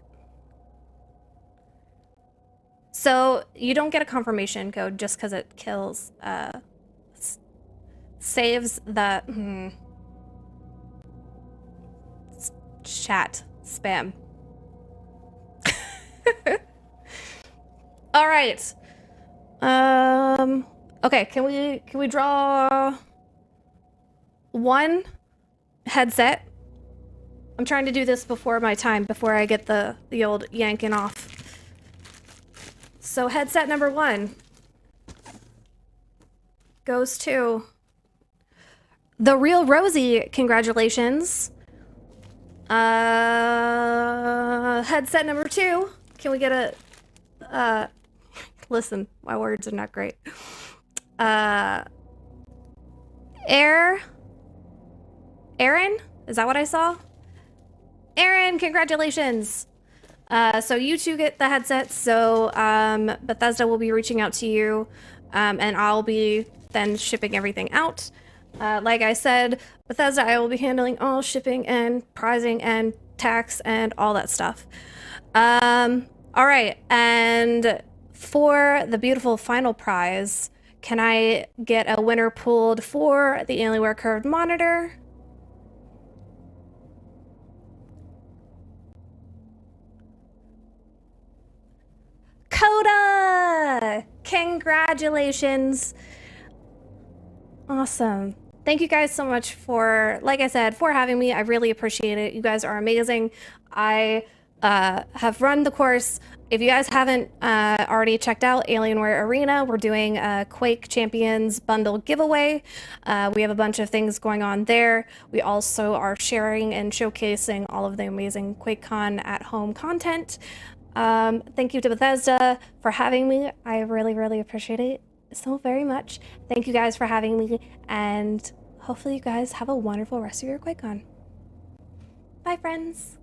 So you don't get a confirmation code just because it kills, saves the chat spam. All right. Okay, can we draw 1 headset? I'm trying to do this before my time, before I get the old yanking off. So headset number 1 goes to The Real Rosie. Congratulations. Headset number 2. Can we get a listen, my words are not great. Aaron? Is that what I saw? Aaron, congratulations. So you 2 get the headsets. So Bethesda will be reaching out to you, and I'll be then shipping everything out. Like I said, Bethesda, I will be handling all shipping and pricing and tax and all that stuff. All right, and for the beautiful final prize, can I get a winner pulled for the Alienware curved monitor? Congratulations. Awesome. Thank you guys so much for, like I said, for having me. I really appreciate it. You guys are amazing. I have run the course. If you guys haven't already checked out Alienware Arena, we're doing a Quake Champions bundle giveaway. We have a bunch of things going on there. We also are sharing and showcasing all of the amazing QuakeCon at home content. Thank you to Bethesda for having me. I really, really appreciate it so very much. Thank you guys for having me, and hopefully you guys have a wonderful rest of your QuakeCon. Bye, friends.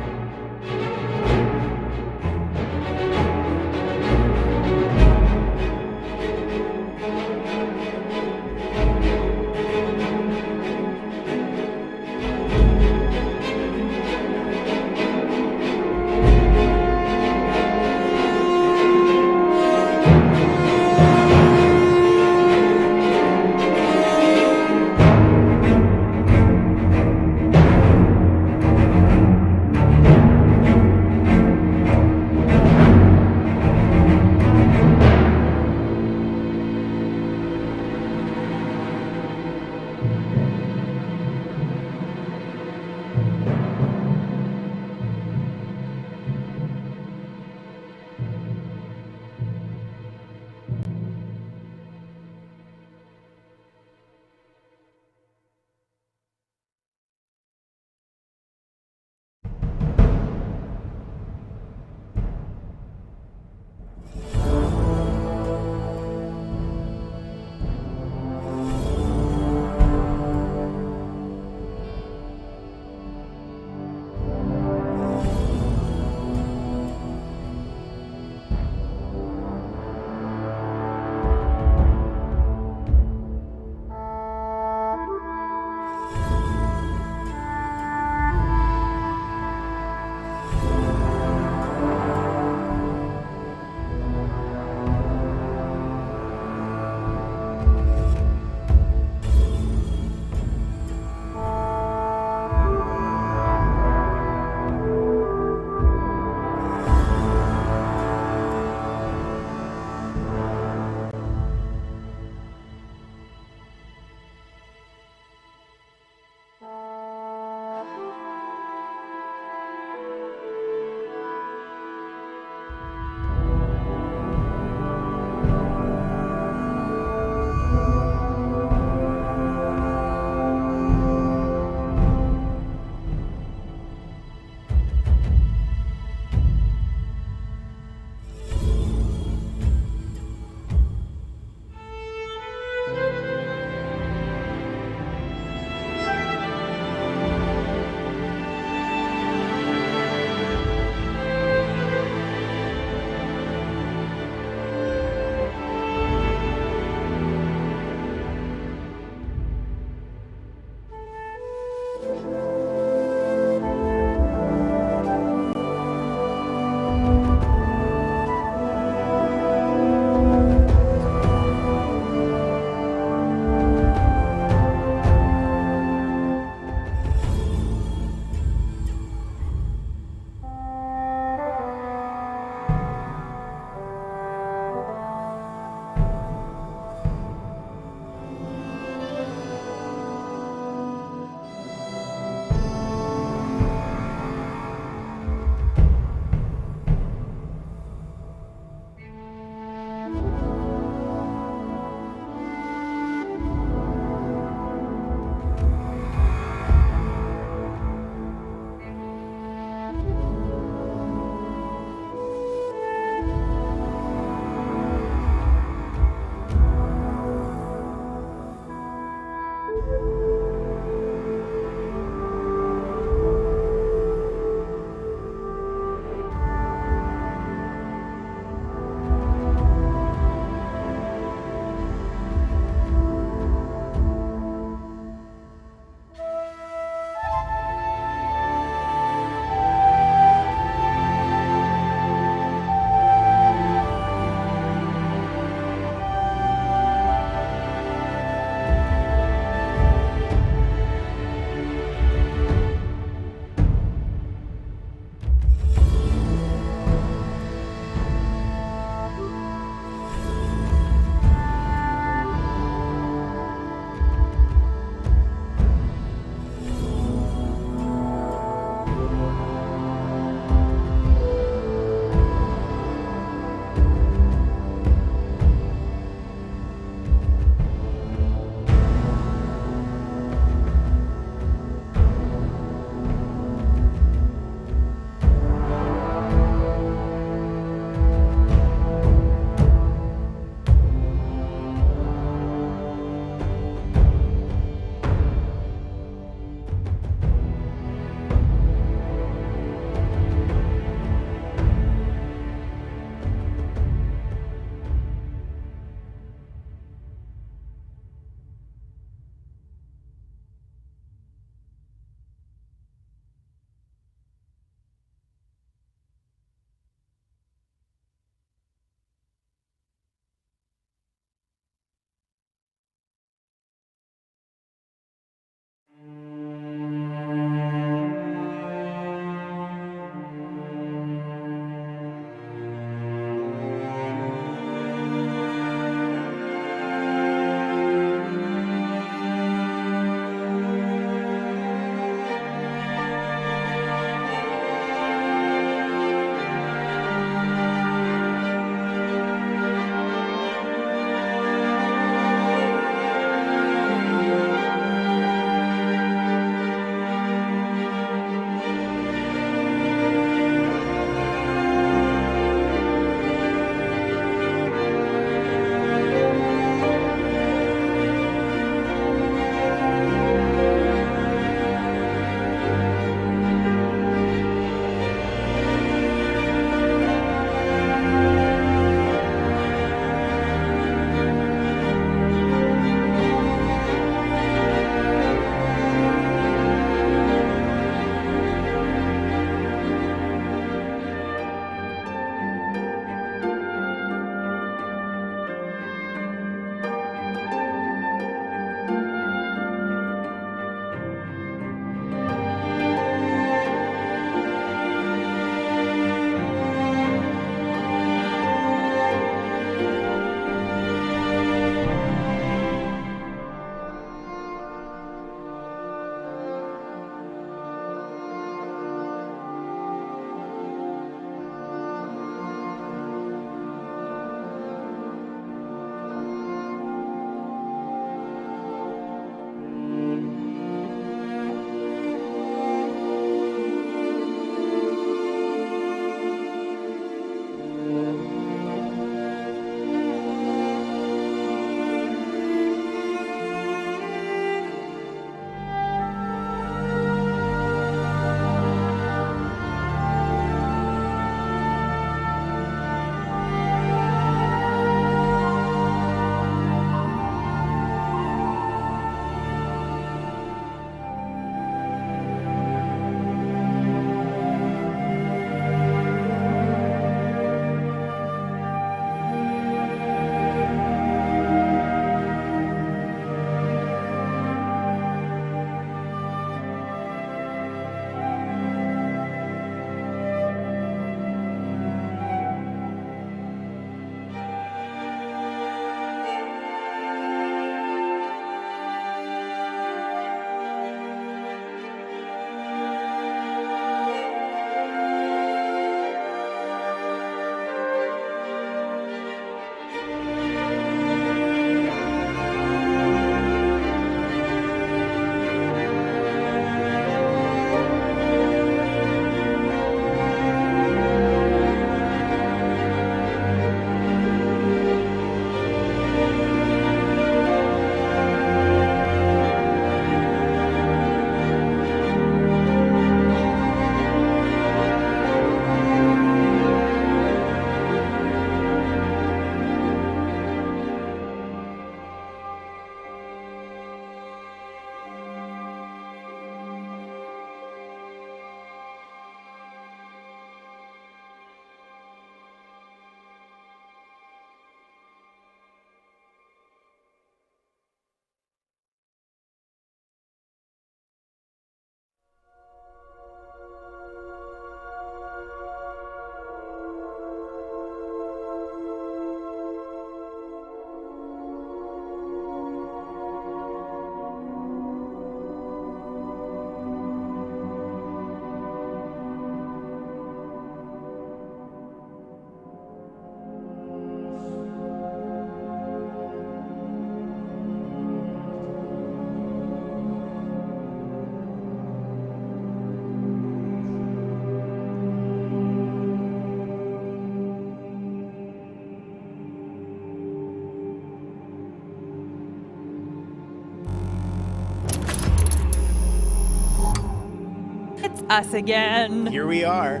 us again. Here we are.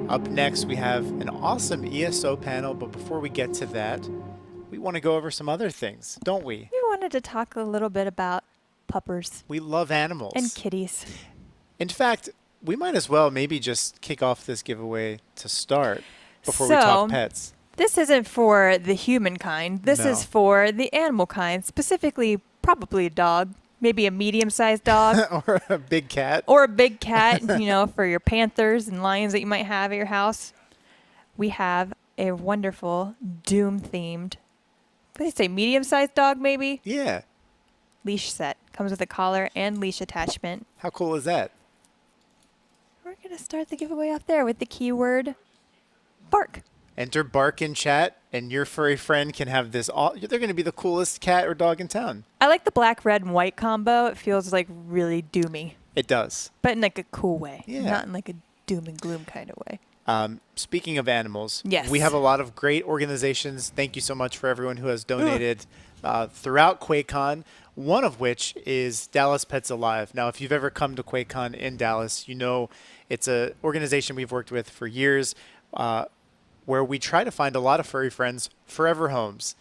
Up next, we have an awesome ESO panel, but before we get to that, we want to go over some other things, don't we? We wanted to talk a little bit about puppers. We love animals. And kitties. In fact, we might as well maybe just kick off this giveaway to start before we talk pets. This isn't for the humankind. This is for the animal kind, specifically probably a dog, maybe a medium-sized dog. Or a big cat. Or a big cat, for your panthers and lions that you might have at your house. We have a wonderful Doom-themed, what did you say, medium-sized dog maybe? Yeah. Leash set. Comes with a collar and leash attachment. How cool is that? We're going to start the giveaway off there with the keyword bark. Enter bark in chat, and your furry friend can have this. They're going to be the coolest cat or dog in town. I like the black, red, and white combo. It feels like really doomy. It does. But in like a cool way. Yeah. Not in like a doom and gloom kind of way. Speaking of animals, yes, we have a lot of great organizations. Thank you so much for everyone who has donated throughout QuakeCon, one of which is Dallas Pets Alive. Now, if you've ever come to QuakeCon in Dallas, you know it's an organization we've worked with for years, where we try to find a lot of furry friends forever homes.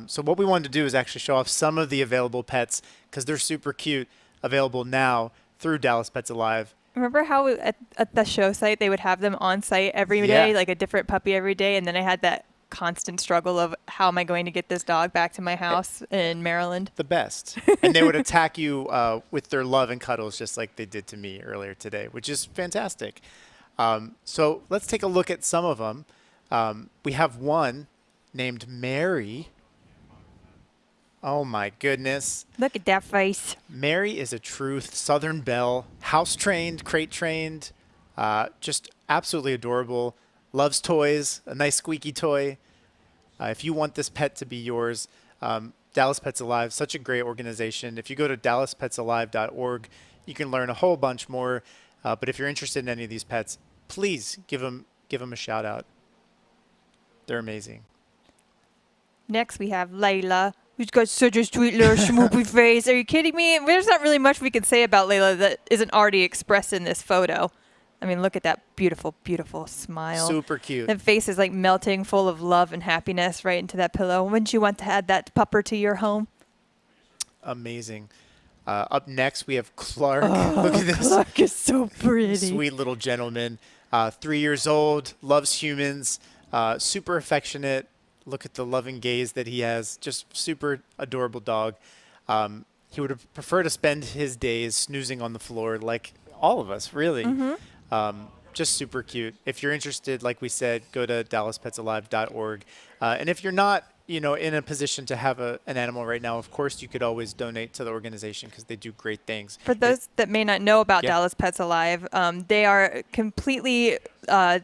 So what we wanted to do is actually show off some of the available pets, because they're super cute, available now through Dallas Pets Alive. Remember how at the show site they would have them on site every day, like a different puppy every day, and then I had that constant struggle of how am I going to get this dog back to my house in Maryland? The best. And they would attack you with their love and cuddles, just like they did to me earlier today, which is fantastic. So let's take a look at some of them. We have one named Mary. Oh my goodness. Look at that face. Mary is a true Southern belle, house trained, crate trained, just absolutely adorable. Loves toys, a nice squeaky toy. If you want this pet to be yours, Dallas Pets Alive, such a great organization. If you go to dallaspetsalive.org, you can learn a whole bunch more. But if you're interested in any of these pets, please give them a shout out. They're amazing. Next, we have Layla, who's got such a sweet little schmoopy face. Are you kidding me? There's not really much we can say about Layla that isn't already expressed in this photo. I mean, look at that beautiful, beautiful smile. Super cute. The face is like melting, full of love and happiness right into that pillow. Wouldn't you want to add that pupper to your home? Amazing. Up next, we have Clark. Look at this. Clark is so pretty. Sweet little gentleman. 3 years old, loves humans, super affectionate. Look at the loving gaze that he has. Just super adorable dog. He would have preferred to spend his days snoozing on the floor like all of us, really. Just super cute. If you're interested, like we said, go to dallaspetsalive.org. And if you're not, in a position to have an animal right now, of course, you could always donate to the organization because they do great things. For those that may not know about Dallas Pets Alive, they are completely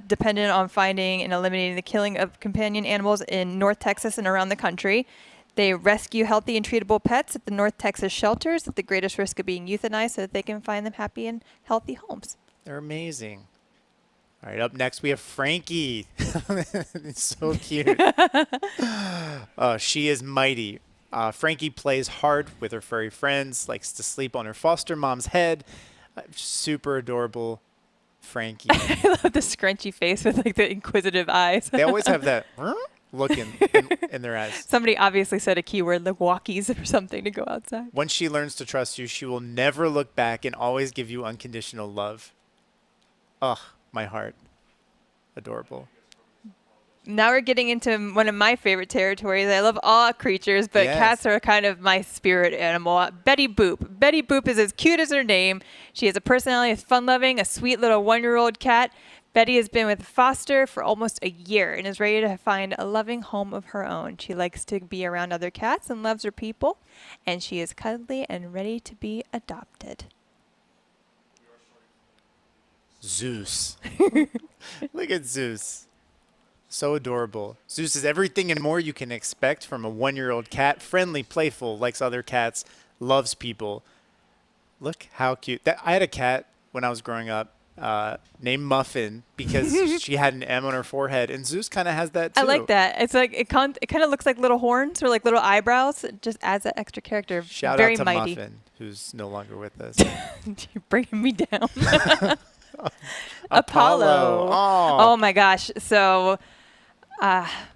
dependent on finding and eliminating the killing of companion animals in North Texas and around the country. They rescue healthy and treatable pets at the North Texas shelters at the greatest risk of being euthanized so that they can find them happy and healthy homes. They're amazing. All right, up next we have Frankie. It's so cute. She is mighty. Frankie plays hard with her furry friends, likes to sleep on her foster mom's head. Super adorable Frankie. I love the scrunchy face with like the inquisitive eyes. They always have that look in their eyes. Somebody obviously said a keyword like walkies or something to go outside. Once she learns to trust you, she will never look back and always give you unconditional love. Ugh, my heart. Adorable. Now we're getting into one of my favorite territories. I love all creatures, but cats are kind of my spirit animal. Betty Boop. Betty Boop is as cute as her name. She has a personality, is fun-loving, a sweet little 1-year-old cat. Betty has been with Foster for almost a year and is ready to find a loving home of her own. She likes to be around other cats and loves her people, and she is cuddly and ready to be adopted. Zeus. Look at Zeus. So adorable. Zeus is everything and more you can expect from a 1-year-old cat. Friendly, playful, likes other cats, loves people. Look how cute. I had a cat when I was growing up named Muffin because she had an M on her forehead, and Zeus kind of has that too. I like that. It's like it kind of looks like little horns or like little eyebrows. It just adds that extra character. Shout Very out to mighty. Muffin, who's no longer with us. You're bringing me down. Apollo. Oh. Oh my gosh. So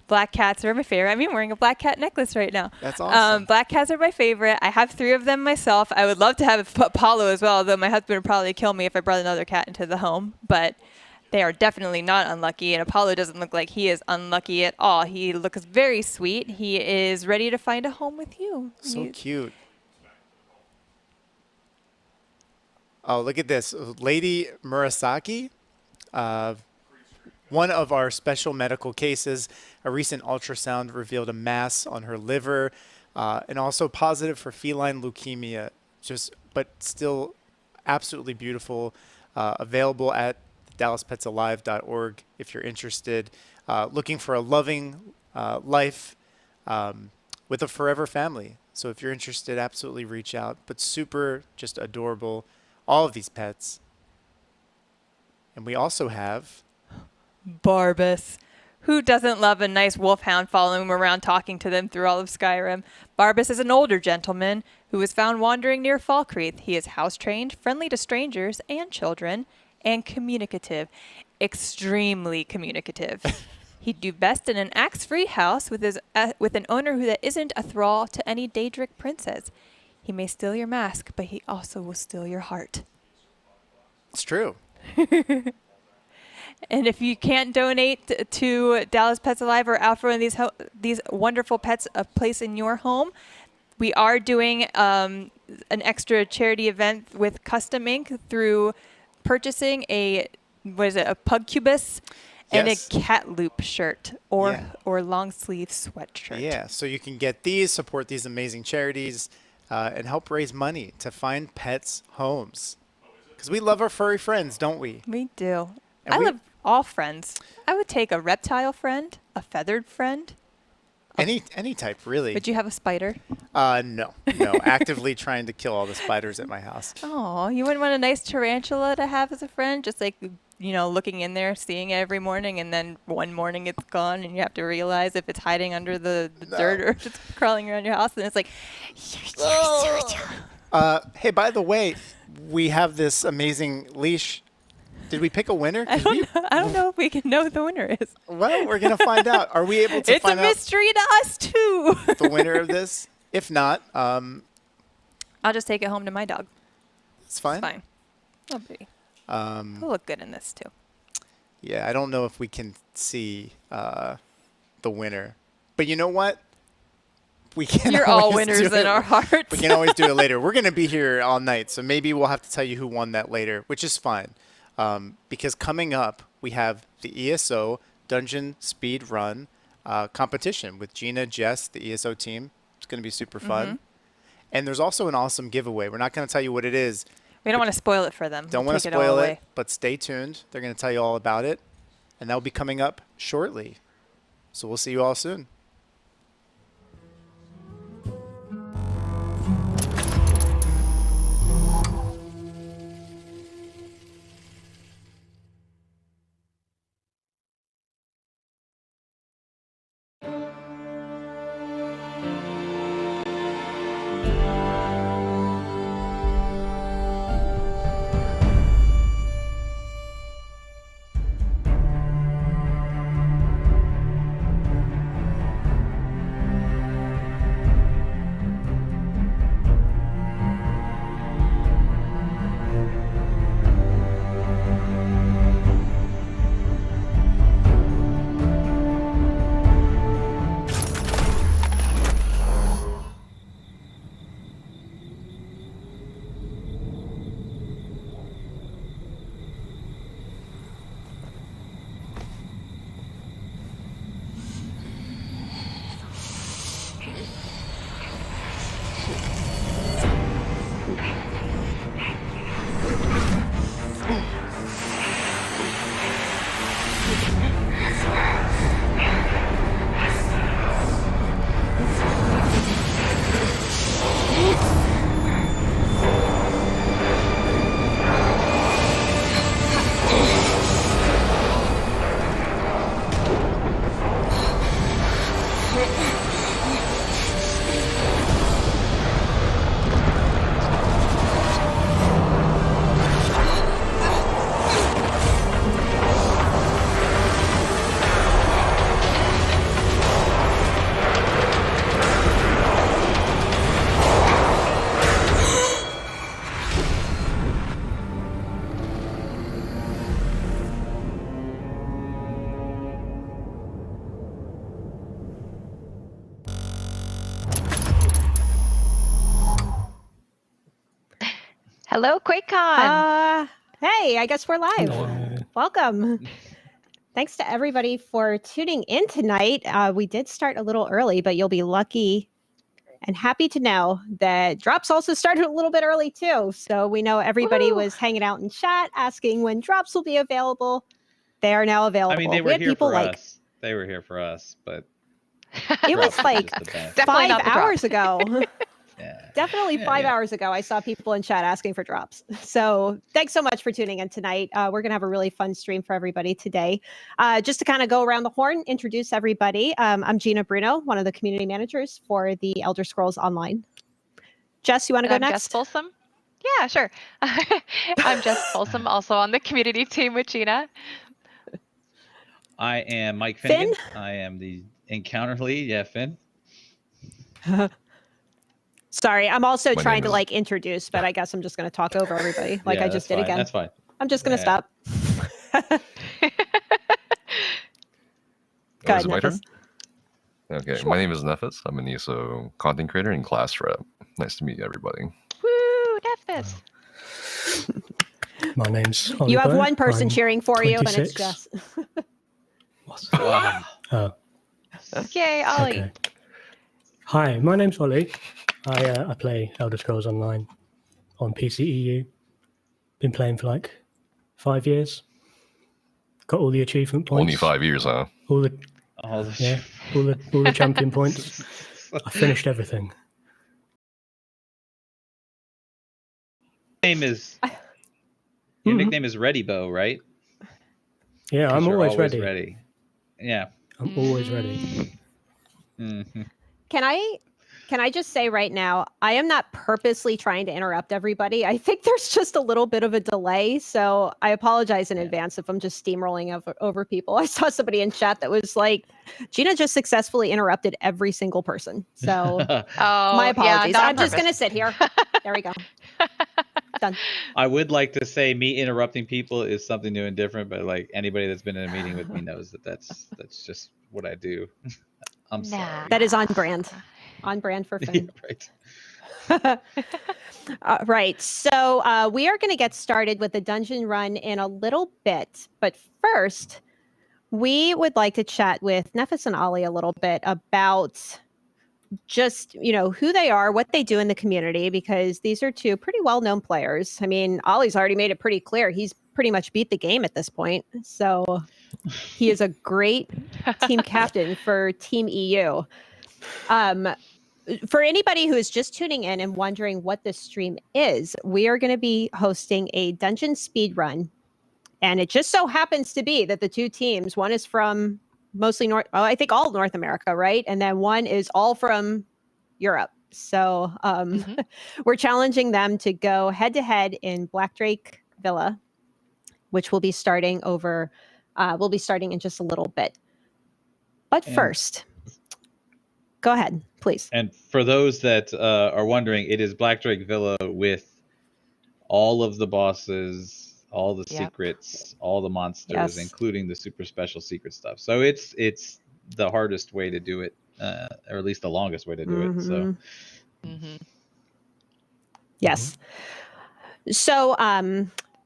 black cats are my favorite. I mean, I'm wearing a black cat necklace right now. That's awesome. Black cats are my favorite. I have 3 of them myself. I would love to have Apollo as well, though my husband would probably kill me if I brought another cat into the home. But they are definitely not unlucky, and Apollo doesn't look like he is unlucky at all. He looks very sweet. He is ready to find a home with you. So cute. Oh, look at this. Lady Murasaki, one of our special medical cases. A recent ultrasound revealed a mass on her liver and also positive for feline leukemia, but still absolutely beautiful. Available at DallasPetsAlive.org if you're interested. Looking for a loving life with a forever family. So if you're interested, absolutely reach out. But super just adorable. All of these pets. And we also have Barbas. Who doesn't love a nice wolfhound following him around talking to them through all of Skyrim? Barbas is an older gentleman who was found wandering near Falkreath. He is house-trained, friendly to strangers and children, and communicative. Extremely communicative. He'd do best in an axe-free house with an owner that isn't a thrall to any Daedric princess. He may steal your mask, but he also will steal your heart. It's true. And if you can't donate to Dallas Pets Alive or offer one of these wonderful pets a place in your home, we are doing an extra charity event with Custom Ink through purchasing a Pugcubus and a cat loop shirt or long sleeve sweatshirt. Yeah, so you can get these, support these amazing charities, and help raise money to find pets homes. Because we love our furry friends, don't we? We do. And I love all friends. I would take a reptile friend, a feathered friend. Any type, really. Would you have a spider? No. Actively trying to kill all the spiders at my house. Oh, you wouldn't want a nice tarantula to have as a friend? Just like, looking in there, seeing it every morning, and then one morning it's gone, and you have to realize if it's hiding under the dirt or if it's crawling around your house, and it's like, hey, by the way, we have this amazing leash. Did we pick a winner? I don't know if we can know who the winner is. Well, we're going to find out. Are we able to find out? It's a mystery to us, too. The winner of this? If not, I'll just take it home to my dog. It's fine? It's fine. He'll look good in this, too. Yeah, I don't know if we can see the winner. But you know what? We can. You're all winners in our hearts. We can always do it later. We're going to be here all night, so maybe we'll have to tell you who won that later, which is fine. Because coming up, we have the ESO Dungeon Speed Run competition with Gina, Jess, the ESO team. It's going to be super fun. And there's also an awesome giveaway. We're not going to tell you what it is. We don't want to spoil it for them. Don't want to spoil it, but stay tuned. They're going to tell you all about it. And that will be coming up shortly. So we'll see you all soon. Hello, QuakeCon. Hey, I guess we're live. Welcome. Thanks to everybody for tuning in tonight. We did start a little early, but you'll be lucky and happy to know that drops also started a little bit early too. So we know everybody was hanging out in chat asking when drops will be available. They are now available. I mean, they we were had here people for like us. They were here for us, but it was like Definitely 5 not the hours drops. ago. Definitely 5 hours ago, I saw people in chat asking for drops. So thanks so much for tuning in tonight. We're going to have a really fun stream for everybody today. Just to kind of go around the horn, introduce everybody. I'm Gina Bruno, one of the community managers for the Elder Scrolls Online. Jess, you want to go I'm next? Jess Folsom. Yeah, sure. I'm Jess Folsom, also on the community team with Gina. I am Mike Finn? Finnegan. I am the encounter lead. Yeah, Finn. Sorry, I'm also My trying name to is- introduce, but I guess I'm just going to talk over everybody like Yeah, I just that's did fine. again. That's fine. I'm just going to Yeah. stop. Oh, is it my Nephis. turn? Okay, my name is Nephis. I'm an ESO content creator and class rep. Nice to meet everybody. Woo, Nephis. My name's You Oliver. have one person I'm cheering for you, and it's 26. Jess. Wow. Oh, Yay, Ollie. okay. Hi, my name's Ollie. I play Elder Scrolls Online on PCEU. Been playing for like 5 years. Got all the achievement points. Only 5 years, huh? All the All the yeah, all the champion points. I finished everything. Name is your nickname is Ready Bow, right? Yeah, 'Cause I'm you're always ready. Yeah. I'm always ready. Mm-hmm. Can I just say right now, I am not purposely trying to interrupt everybody. I think there's just a little bit of a delay, so I apologize in advance if I'm just steamrolling over people. I saw somebody in chat that was like, Gina just successfully interrupted every single person. So my apologies. not on I'm just purpose. going to sit here. There we go. Done. I would like to say me interrupting people is something new and different, but like anybody that's been in a meeting with me knows that that's just what I do. I'm sorry. That is on brand. On brand for Finn. Right. Right. So we are going to get started with the dungeon run in a little bit. But first, we would like to chat with Nephis and Ollie a little bit about just, who they are, what they do in the community, because these are two pretty well-known players. I mean, Ollie's already made it pretty clear. He's pretty much beat the game at this point. So he is a great team captain for Team EU. For anybody who is just tuning in and wondering what this stream is, we are going to be hosting a dungeon speed run. And it just so happens to be that the two teams, one is from mostly I think all North America, right? And then one is all from Europe. So we're challenging them to go head to head in Black Drake Villa, which will be starting in just a little bit. But first, go ahead, please. And for those that are wondering, it is Black Drake Villa with all of the bosses, all the secrets, all the monsters, Yes. including the super special secret stuff. So it's the hardest way to do it, or at least the longest way to do it. So Yes. So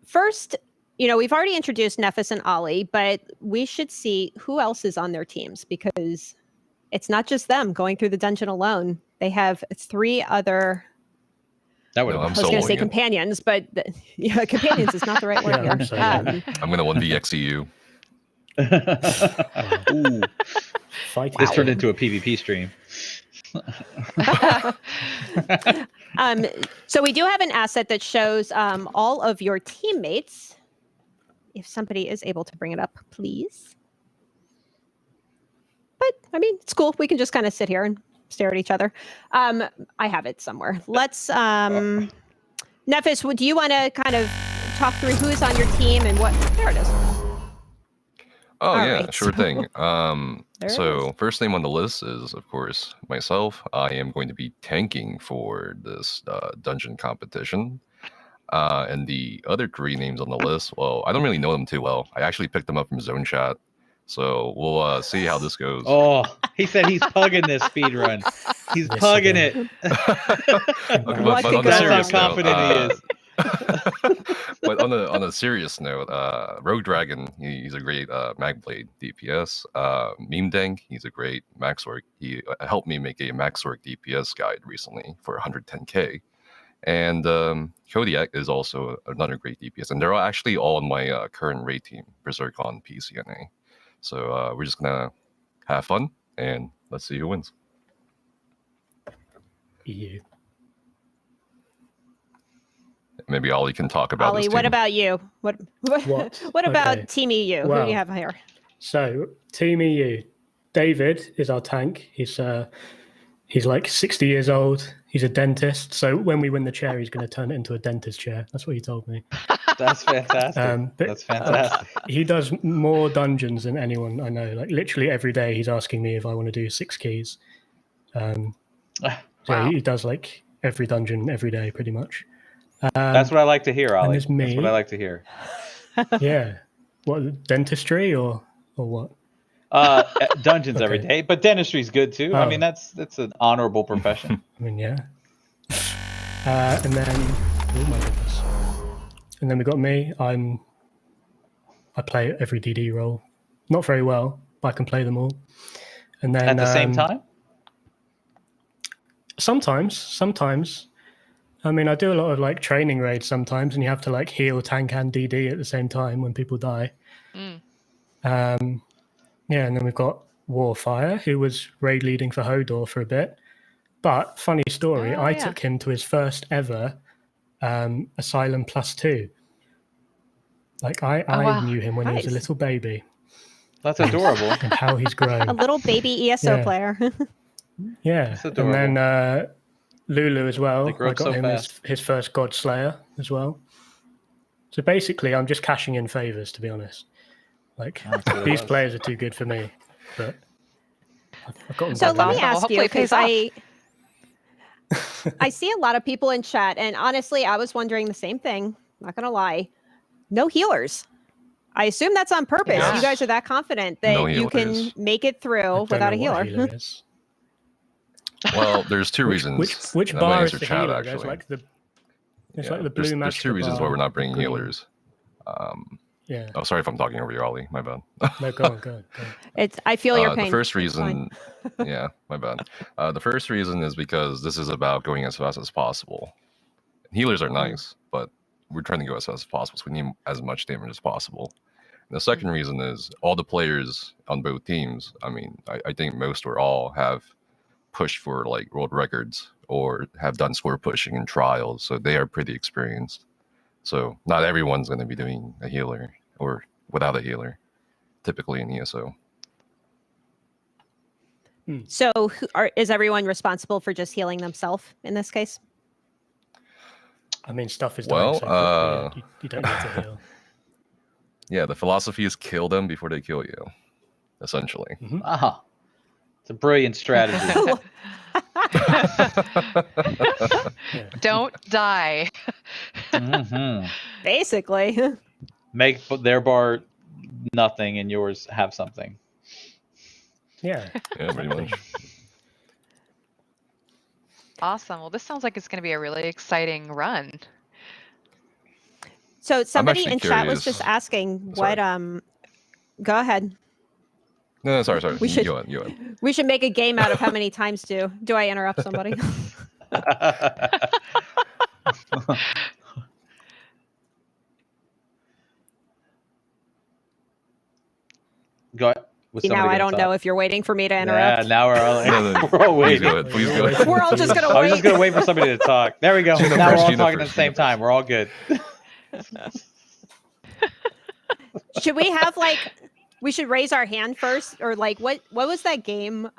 first, we've already introduced Nephis and Ollie, but we should see who else is on their teams, because it's not just them going through the dungeon alone. They have 3 other. That would I'm I was going to say soloing it. companions, but companions is not the right word Yeah, I'm here. soloing I'm gonna 1v you. Ooh. This turned into a PvP stream. So we do have an asset that shows all of your teammates. If somebody is able to bring it up, please. But I mean, it's cool. We can just kind of sit here and stare at each other. I have it somewhere. Let's, Nephis, do you want to kind of talk through who's on your team and what? There it is. Oh All yeah, right, sure so- thing. There it So first name on the list is of course myself. I am going to be tanking for this dungeon competition. And the other 3 names on the list, well, I don't really know them too well. I actually picked them up from Zone Chat. So we'll see how this goes. Oh, he said he's pugging this speed run. He's pugging it. Okay, What but could on the go serious That's how note, confident he is. But on a serious note, Rogue Dragon, he's a great Magblade DPS. Meme Dank, he's a great Maxorg. He helped me make a Maxorg DPS guide recently for 110k. And Kodiak is also another great DPS. And they're actually all on my current raid team, Berserk on PCNA. So we're just going to have fun, and let's see who wins. EU. Maybe Ollie can talk about Ollie, this what team. about you? What about Okay. Team EU? Who Well, do you have here? So, Team EU. David is our tank. He's like 60 years old. He's a dentist. So when we win the chair, he's going to turn it into a dentist chair. That's what he told me. That's fantastic. That's fantastic. He does more dungeons than anyone I know. Like literally every day, he's asking me if I want to do 6 keys. So he does like every dungeon every day, pretty much. That's what I like to hear, Ollie. there's me. That's what I like to hear. Yeah. What, dentistry or what? Dungeons every day, but dentistry's good too. I Oh. mean, that's an honorable profession. I mean, yeah. And then, oh my goodness. And then we got me. I play every DD role. Not very well, but I can play them all. And then At the same time? Sometimes. I mean, I do a lot of like training raids sometimes, and you have to like heal, tank, and DD at the same time when people die. Yeah, and then we've got Warfire, who was raid leading for Hodor for a bit. But funny story, I took him to his first ever Asylum +2. Like I knew him when he was a Nice. little baby. That's adorable. And how he's grown. A little baby ESO Yeah. player. Yeah, That's and adorable. then Lulu as well. They grow I up got so him his first God Slayer as well. So basically, I'm just cashing in favors, to be honest. Like That's what it these was. players are too good for me, but I've got them So covered. let me Well, ask hopefully you, it pays because I see a lot of people in chat, and honestly, I was wondering the same thing. Not gonna lie, no healers. I assume that's on purpose. Yes. You guys are that confident that No you can healers. make it through without a healer. Well, there's two reasons. Which I'm gonna bar is answer the chat, healer? actually. There's like the Yeah, like the blue there's Master two reasons why bar, we're not bringing green. healers. Yeah. Oh, sorry if I'm talking over you, Ollie. My bad. No, go on. It's. I feel your pain. The first It's fine. reason, yeah, my bad. The first reason is because this is about going as fast as possible. Healers are nice, but we're trying to go as fast as possible, so we need as much damage as possible. And the second reason is all the players on both teams. I mean, I think most or all have pushed for like world records or have done score pushing in trials, so they are pretty experienced. So not everyone's going to be doing a healer or without a healer, typically in ESO. So, is everyone responsible for just healing themselves in this case? I mean, stuff is Well, dying so quickly, you don't need to heal. Yeah, the philosophy is kill them before they kill you, essentially. Ah, it's a brilliant strategy. Don't die. Mhm. Basically. Make their bar nothing and yours have something. Yeah. Yeah, pretty much. Awesome. Well, this sounds like it's going to be a really exciting run. So somebody actually in chat was curious. just asking what Go ahead. No, sorry. We should- You on. We should make a game out of how many times do I interrupt somebody? Go ahead. Was now somebody I gonna don't know talk? if you're waiting for me to interrupt. Yeah, now we're all, No, we're all please waiting. go ahead. Please go ahead. We're all just gonna I was just wait. gonna wait for somebody to talk. There we go. Gina Now first, we're all Gina talking first, at the same Gina time. We're all good. Should we have like we should raise our hand first, or like what was that game?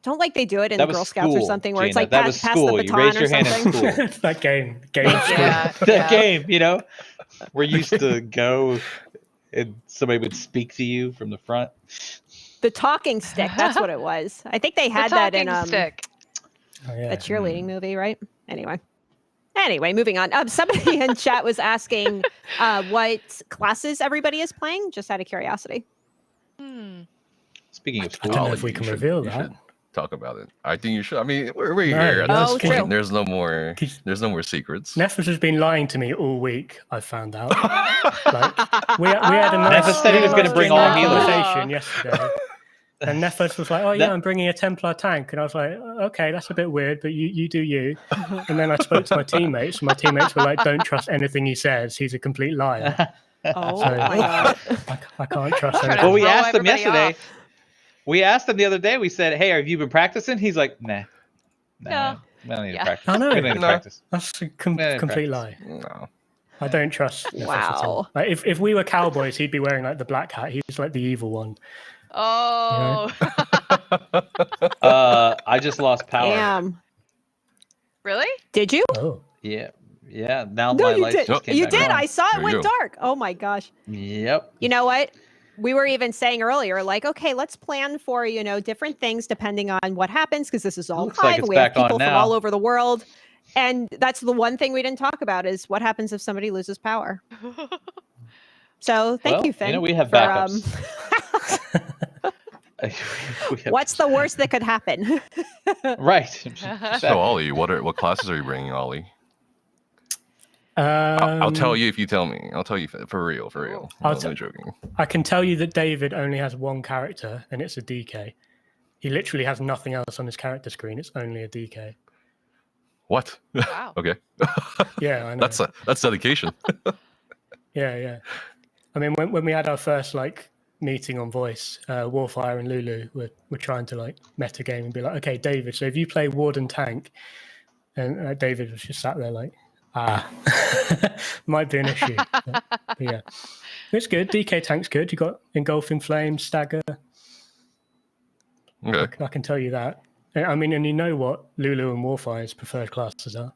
Don't like they do it in That was Girl Scouts or school, something where it's Gina. like That pass, was pass school. the You baton raised or your hand in something. school. That game. Yeah. The game, you know, where you used to go and somebody would speak to you from the front. The talking stick, that's what it was. I think they The had that in talking stick. Oh, yeah. a cheerleading movie, right? Anyway, moving on. Somebody in chat was asking what classes everybody is playing, just out of curiosity. Speaking of I school, don't know if we can reveal you that. talk about it. I think you should. I mean, we're here at this point. There's no more secrets. Nefas has been lying to me all week. I found out. Like we had a nice. Nefas said he was going to bring all healers yesterday. And Nefas was like, "Oh yeah, I'm bringing a Templar tank," and I was like, "Okay, that's a bit weird, but you do you." And then I spoke to my teammates, and my teammates were like, "Don't trust anything he says. He's a complete liar." Oh my god! I can't trust him. Well, we asked him yesterday. Off. We asked him the other day. We said, "Hey, have you been practicing?" He's like, "Nah, no, we don't need to practice. I know. We don't need to practice. That's a complete lie. No. I don't trust Nefas at all. Wow. Like, if we were cowboys, he'd be wearing like the black hat. He's like the evil one. Oh. You know? I just lost power. Damn. Really? Did you? Oh. Yeah. Now No, my you lights did. just came You back did. on. I saw it There went you go. dark. Oh my gosh. Yep. You know what? We were even saying earlier, like, okay, let's plan for, different things depending on what happens, because this is all Looks like live. it's We have back on people from now. all over the world. And that's the one thing we didn't talk about is what happens if somebody loses power. So thank you, Finn. We have for, backups. What's the worst that could happen? Right. So Ollie, what classes are you bringing, Ollie? I'll tell you if you tell me. I'll tell you for real. I'm not joking. I can tell you that David only has one character, and it's a DK. He literally has nothing else on his character screen. It's only a DK. What? Wow. Okay. Yeah, I know. That's dedication. Yeah. I mean, when we had our first meeting on voice, Warfire and Lulu were trying to meta game and be like, okay, David, so if you play Warden tank, and David was just sat there like, might be an issue. But yeah, it's good. DK tank's good. You got Engulfing Flames, Stagger. Okay. I can tell you that. I mean, and you know what Lulu and Warfire's preferred classes are?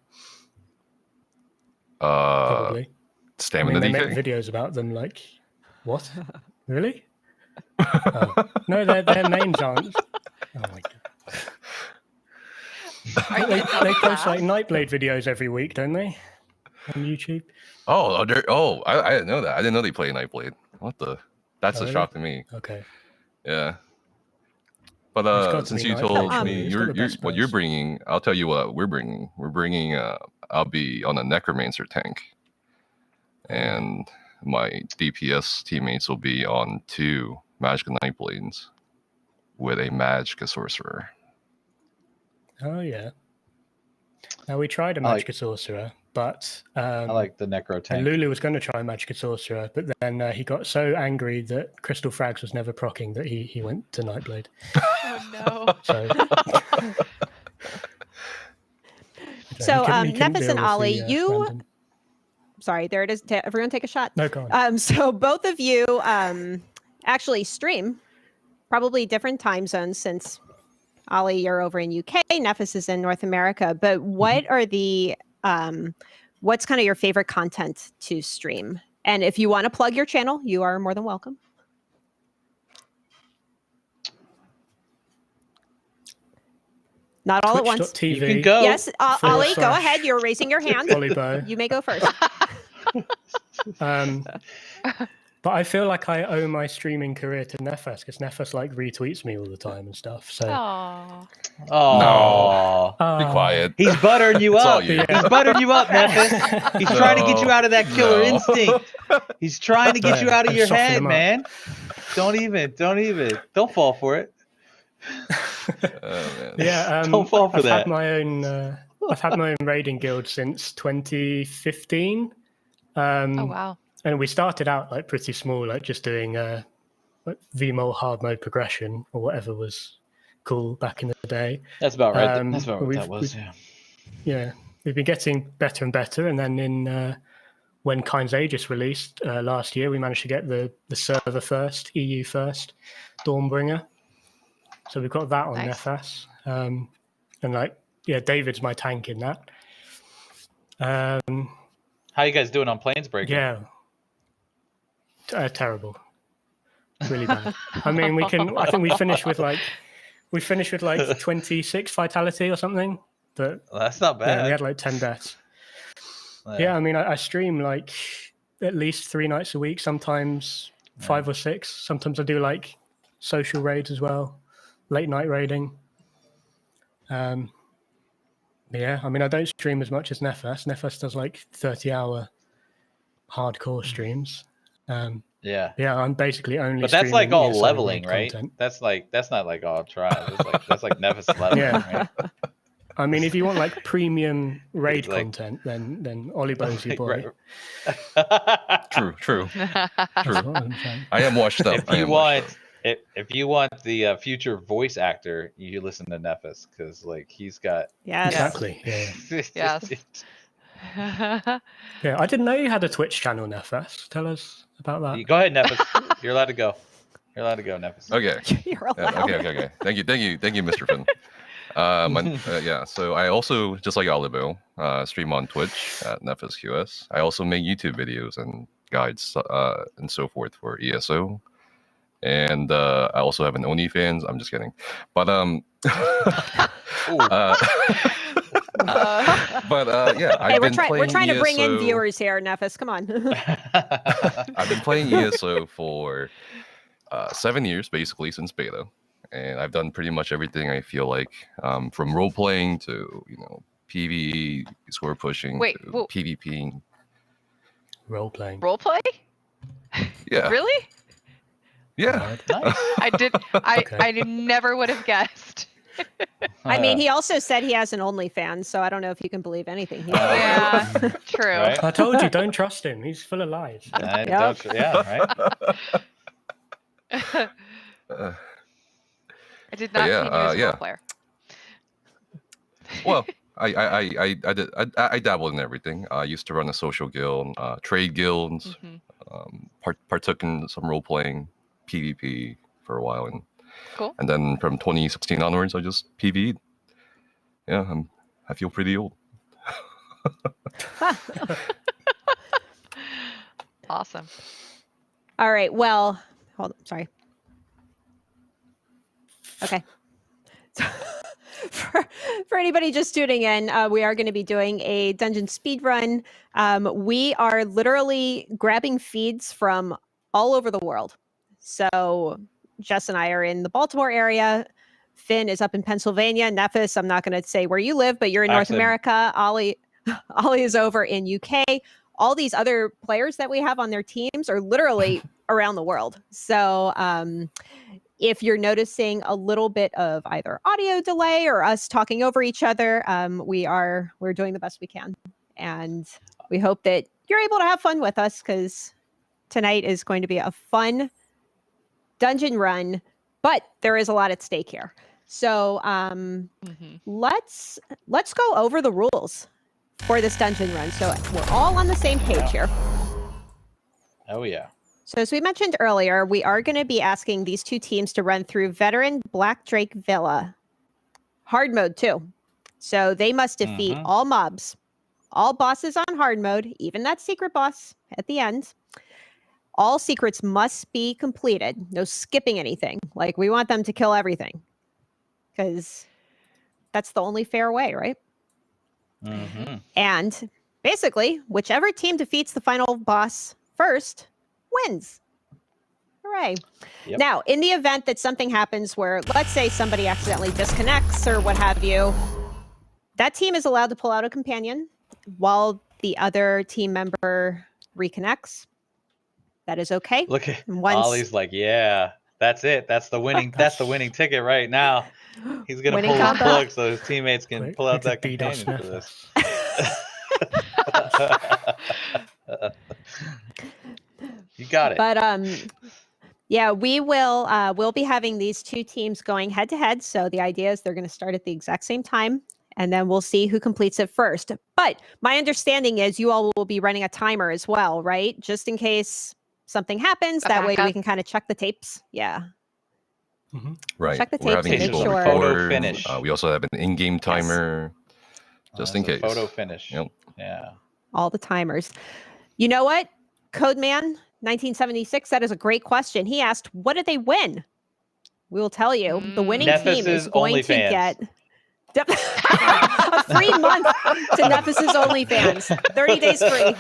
Probably. Stamina they DK? make videos about them like, what? Really? Oh. No, their names aren't. Oh my god. They post Nightblade videos every week, don't they? On YouTube. I didn't know that. I didn't know they play Nightblade. What the? That's a shock to me. Okay. Yeah. But since you told me what you're bringing, I'll tell you what we're bringing. We're bringing. I'll be on a Necromancer tank, and my DPS teammates will be on 2 Magicka Nightblades with a Magicka Sorcerer. Oh yeah. Now we tried a Magicka Sorcerer, but I like the Necro tank. Lulu was going to try a Magicka Sorcerer, but then he got so angry that Crystal Frags was never proccing that he went to Nightblade. Oh no. So he couldn't Nefas deal and with Ollie, the, you. random. Sorry, there it is. Everyone take a shot. No, go on. So both of you actually stream probably different time zones since Ollie, you're over in UK, Nefas is in North America. But what are the what's kind of your favorite content to stream? And if you want to plug your channel, you are more than welcome. Not all at once. TV. You can go. Yes, Ollie, go ahead. You're raising your hand. You may go first. But I feel like I owe my streaming career to Nefas because Nefas retweets me all the time and stuff. So. Aww. Oh, no. Be quiet. He's buttering you It's all up. you. He's buttering you up, Nefas. He's trying to get you out of that killer instinct. He's trying to get you out of your head, man. Don't fall for it. Yeah, don't fall for that. I've had my own raiding guild since 2015. Oh wow. And we started out pretty small, just doing VMOL hard mode progression or whatever was cool back in the day. That's about right. That's about what that was. Yeah, we've been getting better and better, and then in when Kind's Aegis released last year, we managed to get the server first, EU first, Dawnbringer. So we've got that on Nefas, and David's my tank in that. How you guys doing on Planesbreaker? Yeah. Terrible, really bad. I mean, I think we finished with 26 vitality or something. But that's not bad. Yeah, we had 10 deaths. Yeah, I mean, I stream at least 3 nights a week, sometimes 5 or 6. Sometimes I do social raids as well, late night raiding. Yeah, I mean, I don't stream as much as Nefas. Nefas does like 30-hour hardcore streams. Yeah, I'm basically only. But that's like all ESO leveling, right? content. That's not like all try. That's like Nevis leveling, Yeah. right? I mean, if you want like premium raid Like- content, then Olibo's your boy. True. That's what I'm saying. I am washed up. If you want the future voice actor, you listen to Nefis because like he's got Exactly. Yeah. Yes. Yeah, I didn't know you had a Twitch channel, Nefas. Tell us about that. Go ahead, Nefis. You're allowed to go. You're allowed to go, Nefis. Okay. You're Yeah, okay. Thank you, Mr. Finn. So I also, just like Olibo, stream on Twitch at NefisQS. I also make YouTube videos and guides and so forth for ESO. And I also have an OnlyFans. I'm just kidding. But Hey, we're trying to bring in ESO viewers here, Nefis. Come on. I've been playing ESO for 7 years, basically, since beta. And I've done pretty much everything I feel like, from role playing to PvE, score pushing, Wait, to whoa. PvP. Role playing. Role play? Yeah. Really? Yeah. I never would have guessed. I mean, he also said he has an OnlyFans, so I don't know if you can believe anything. Yeah, true. Right? I told you, don't trust him. He's full of lies. Right. I did not see you as a yeah. role player. Well, I dabbled in everything. I used to run a social guild, trade guilds, partook in some role playing, PvP for a while, and then from 2016 onwards, I just PvE'd. Yeah, I feel pretty old. Awesome. All right. Well, hold on. Sorry. Okay. For anybody just tuning in, we are going to be doing a dungeon speed run. We are literally grabbing feeds from all over the world. So Jess and I are in the Baltimore area. Finn is up in Pennsylvania. Nefis, I'm not going to say where you live, but you're in North America. Ollie is over in UK. All these other players that we have on their teams are literally around the world. So if you're noticing a little bit of either audio delay or us talking over each other, we're doing the best we can. And we hope that you're able to have fun with us, because tonight is going to be a fun dungeon run, but there is a lot at stake here. So let's go over the rules for this dungeon run, so we're all on the same page here. Oh yeah. So as we mentioned earlier, we are going to be asking these two teams to run through Veteran Black Drake Villa. Hard mode too. So they must defeat all mobs, all bosses on hard mode, even that secret boss at the end. All secrets must be completed. No skipping anything. Like, we want them to kill everything, because that's the only fair way, right? And basically, whichever team defeats the final boss first wins. Hooray. Yep. Now, in the event that something happens where, let's say, somebody accidentally disconnects or what have you, that team is allowed to pull out a companion while the other team member reconnects. That is okay. Look at Once- Ollie's like, yeah, that's it. That's the winning. That's the winning ticket right now. He's gonna Winning pull his combo. plug so his teammates can pull out that companion for this. You got it. But yeah, we'll be having these two teams going head to head. So the idea is they're going to start at the exact same time, and then we'll see who completes it first. But my understanding is you all will be running a timer as well, right? Just in case something happens. A That way we backup. can kind of check the tapes. Yeah. Right. Check the We're tapes having to make people sure. Photo record. finish. We also have an in-game timer, just in That's a case. Photo finish. Yep. Yeah. All the timers. You know what? Codeman 1976, that is a great question. He asked, what did they win? We will tell you. The winning team is Nefis's going to OnlyFans. get a free month to Nefis's OnlyFans. 30 days free.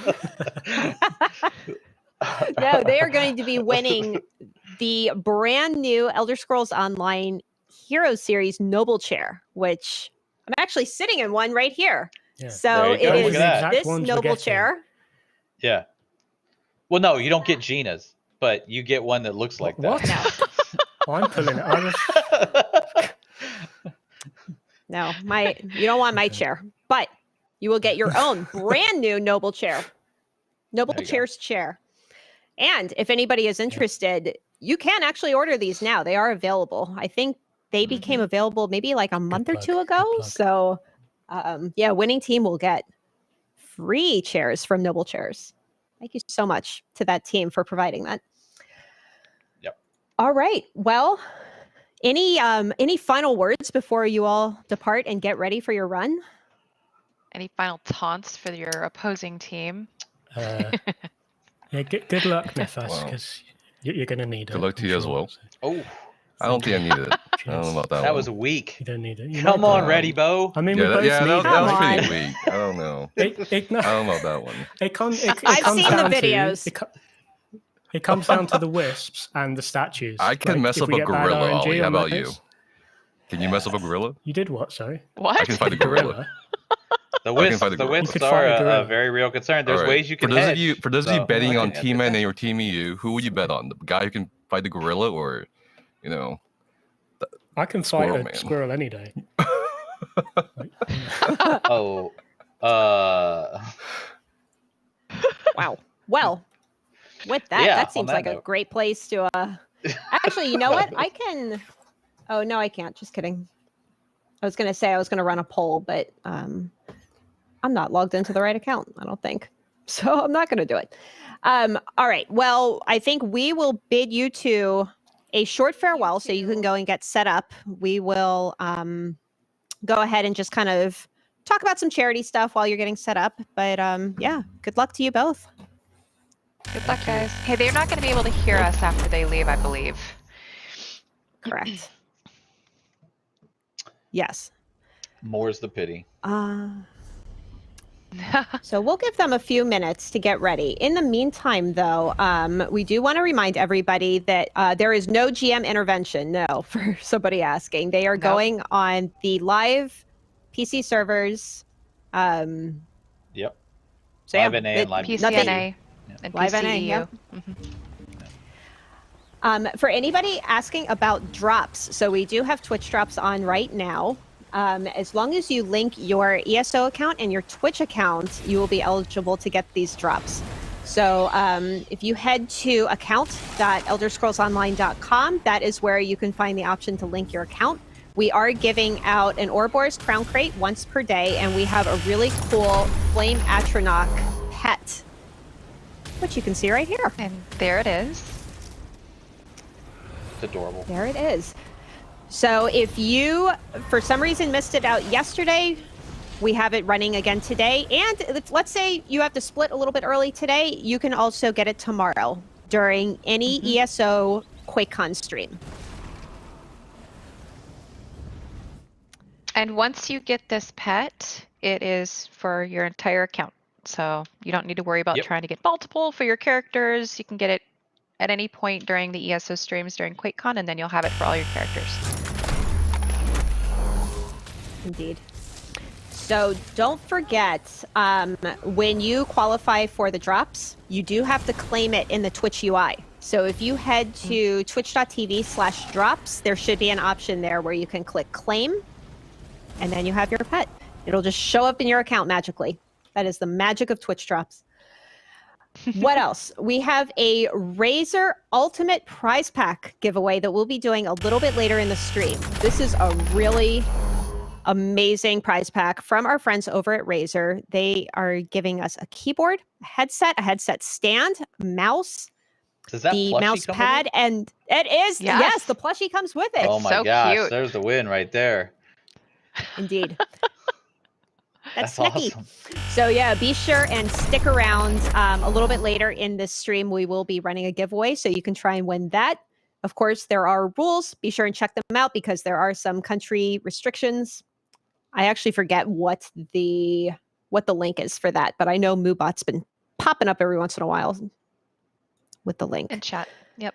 No, they are going to be winning the brand new Elder Scrolls Online Hero Series Noble Chair, which I'm actually sitting in one right here. Yeah. So it Look is at that. this noble chair. Yeah. Well, no, you don't get Gina's, but you get one that looks like that. What? I'm pulling it. No, you don't want my chair, but you will get your own brand new noble chair. Noble Chairs chair. And if anybody is interested, you can actually order these now. They are available. I think they became available maybe like a month or two ago. So, yeah, winning team will get free chairs from Noble Chairs. Thank you so much to that team for providing that. Yep. All right. Well, any final words before you all depart and get ready for your run? Any final taunts for your opposing team? Yeah, good luck, Mythos, because you're going to need it. Good luck to you as well. Oh, I don't think I need it. I don't know about that. That one. was weak. You don't need it. Come on, Ready Bo. I mean, we both need that was it. pretty weak. I don't know. I don't know about that one. I've seen the videos. It comes down to the wisps and the statues. I can mess up a gorilla, Ollie. How about you? Can you mess up a gorilla? You did what, sorry? What? I can fight a gorilla. The wisps are a very real concern. There's ways you can hedge. For those of you betting on Team NA or Team EU, who would you bet on? The guy who can fight the gorilla, or I can fight a squirrel any day. Wow. Well, with that, that seems like a great place to. Actually, you know what? I can. Oh no, I can't. Just kidding. I was gonna say I was gonna run a poll, but I'm not logged into the right account. I don't think so. I'm not gonna do it. All right. Well, I think we will bid you to a short farewell, so you can go and get set up. We will go ahead and just kind of talk about some charity stuff while you're getting set up. But yeah, good luck to you both. Good luck, guys. Hey, they're not going to be able to hear us after they leave, I believe. Correct. Yes. More's the pity. So we'll give them a few minutes to get ready. In the meantime, though, we do want to remind everybody that there is no GM intervention. No, for somebody asking. They are going on the live PC servers. Yep. So live NA and live PCNA and live NA. PCU. Yep. For anybody asking about drops, so we do have Twitch drops on right now. As long as you link your ESO account and your Twitch account, you will be eligible to get these drops. So if you head to account.elderscrollsonline.com, that is where you can find the option to link your account. We are giving out an Ouroboros Crown Crate once per day, and we have a really cool Flame Atronach pet, which you can see right here. And there it is. It's adorable. There it is. So if you, for some reason, missed it out yesterday, we have it running again today. And let's say you have to split a little bit early today, you can also get it tomorrow during any ESO QuakeCon stream. And once you get this pet, it is for your entire account. So you don't need to worry about trying to get multiple for your characters. You can get it at any point during the ESO streams during QuakeCon, and then you'll have it for all your characters. Indeed. So don't forget, when you qualify for the drops, you do have to claim it in the Twitch UI. So if you head to twitch.tv/drops, there should be an option there where you can click claim, and then you have your pet. It'll just show up in your account magically. That is the magic of Twitch drops. What else? We have a Razer Ultimate Prize Pack giveaway that we'll be doing a little bit later in the stream. This is a really amazing prize pack from our friends over at Razer. They are giving us a keyboard, a headset stand, mouse, the mouse pad, and it is, yes, the plushie comes with it. Oh my gosh, cute. There's the win right there. Indeed. That's awesome. So yeah, be sure and stick around. A little bit later in this stream, we will be running a giveaway, so you can try and win that. Of course, there are rules. Be sure and check them out because there are some country restrictions. I actually forget what the link is for that, but I know Moobot's been popping up every once in a while with the link. In chat. Yep.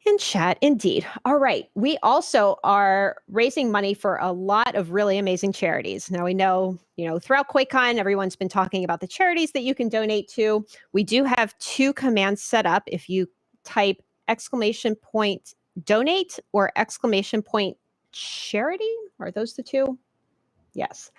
In chat, indeed. All right. We also are raising money for a lot of really amazing charities. Now we know, throughout QuakeCon, everyone's been talking about the charities that you can donate to. We do have 2 commands set up. If you type !donate or !charity, are those the 2? Yes.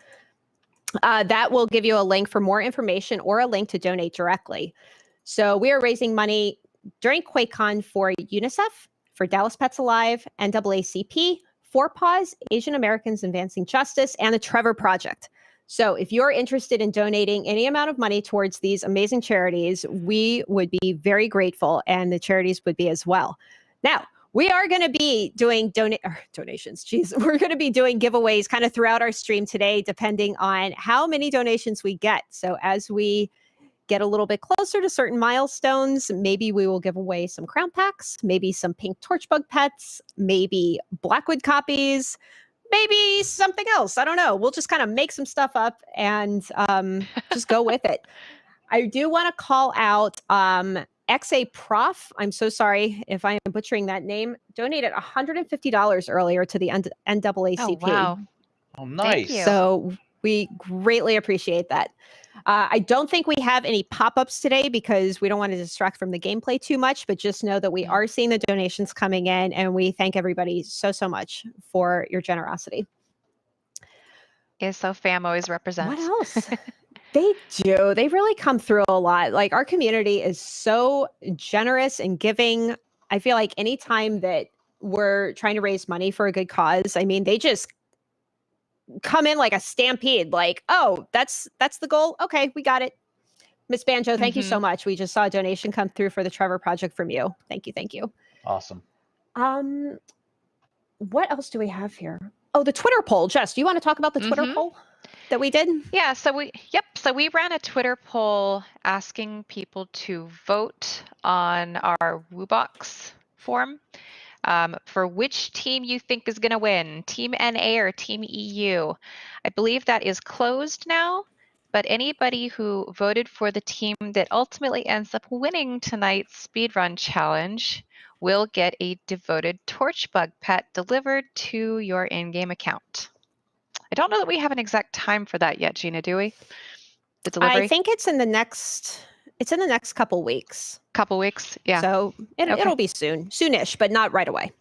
That will give you a link for more information or a link to donate directly. So we are raising money during QuakeCon for UNICEF, for Dallas Pets Alive, NAACP, 4Paws, Asian Americans Advancing Justice, and the Trevor Project. So if you're interested in donating any amount of money towards these amazing charities, we would be very grateful, and the charities would be as well. Now, we are going to be doing donations. We're going to be doing giveaways kind of throughout our stream today, depending on how many donations we get. So as we get a little bit closer to certain milestones, maybe we will give away some crown packs, maybe some pink Torchbug pets, maybe Blackwood copies, maybe something else. I don't know. We'll just kind of make some stuff up and just go with it. I do want to call out XA Prof. I'm so sorry if I am butchering that name. Donated $150 earlier to the NAACP. Oh, wow. Oh, nice. Thank you. So we greatly appreciate that. I don't think we have any pop-ups today because we don't want to distract from the gameplay too much, but just know that we are seeing the donations coming in, and we thank everybody so much for your generosity. ESO fam always represents. What else? They do. They really come through a lot. Like, our community is so generous and giving. I feel like anytime that we're trying to raise money for a good cause, I mean, they just come in like a stampede, like, oh, that's the goal. Okay, we got it. Miss Banjo, thank you so much. We just saw a donation come through for the Trevor Project from you. Thank you. Awesome. What else do we have here? Oh, the Twitter poll. Jess, do you want to talk about the Twitter poll that we did? Yeah, so we ran a Twitter poll asking people to vote on our WooBox form. For which team you think is going to win, Team NA or Team EU. I believe that is closed now, but anybody who voted for the team that ultimately ends up winning tonight's speedrun challenge will get a devoted Torchbug pet delivered to your in-game account. I don't know that we have an exact time for that yet, Gina, do we? The delivery? I think it's in the next couple weeks. Couple weeks, yeah. So it'll be soonish, but not right away.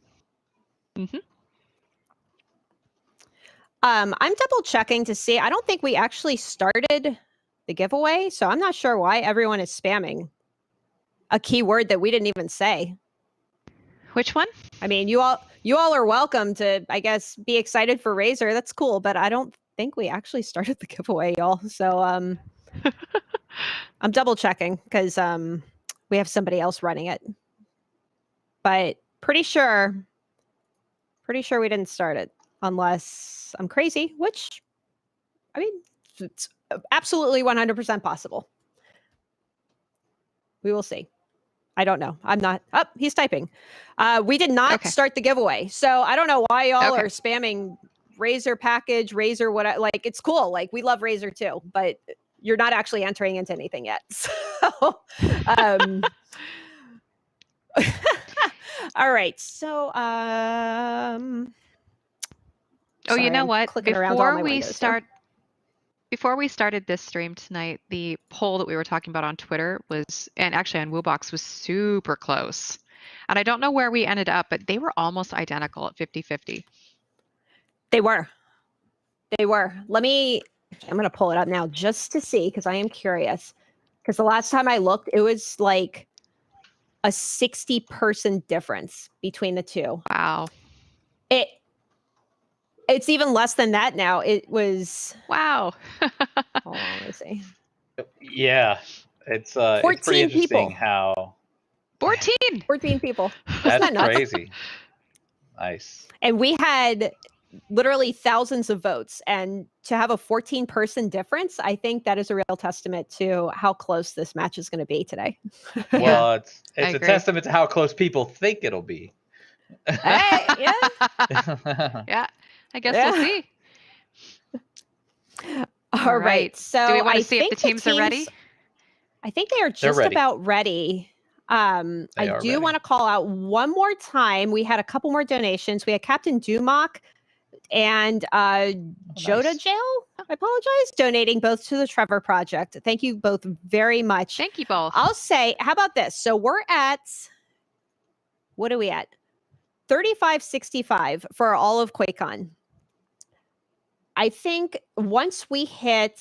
I'm double checking to see. I don't think we actually started the giveaway, so I'm not sure why everyone is spamming a keyword that we didn't even say. Which one? I mean, you all are welcome to, I guess, be excited for Razor. That's cool, but I don't think we actually started the giveaway, y'all. So I'm double checking because we have somebody else running it. But pretty sure we didn't start it, unless I'm crazy, which, I mean, it's absolutely 100% possible. We will see. I don't know. I'm not. Oh, he's typing. We did not start the giveaway. So I don't know why y'all are spamming Razor package, Razor, what, like, it's cool. Like, we love Razor too, but you're not actually entering into anything yet. So, all right. So, you know what? Before we started this stream tonight, the poll that we were talking about on Twitter was, and actually on WooBox, was super close. And I don't know where we ended up, but they were almost identical at 50-50. They were. I'm going to pull it up now just to see, because I am curious. Because the last time I looked, it was like a 60-person difference between the two. Wow. It's even less than that now. It was... Wow. Hold on, let me see. Yeah. It's 14 it's pretty interesting people. How... 14 people. That's crazy. Nice. And we had literally thousands of votes. And to have a 14-person difference, I think that is a real testament to how close this match is going to be today. Well, it's a testament to how close people think it'll be. Hey, yeah. Yeah. I guess we'll see. All right. So do we want to see if the teams are ready? I think they are just about ready. I do want to call out one more time. We had a couple more donations. We had Captain Dumock and Joda Jail, I apologize, donating both to the Trevor Project. Thank you both very much. Thank you both. I'll say, how about this? So we're at, what are we at? 35.65 for all of QuakeCon. I think once we hit,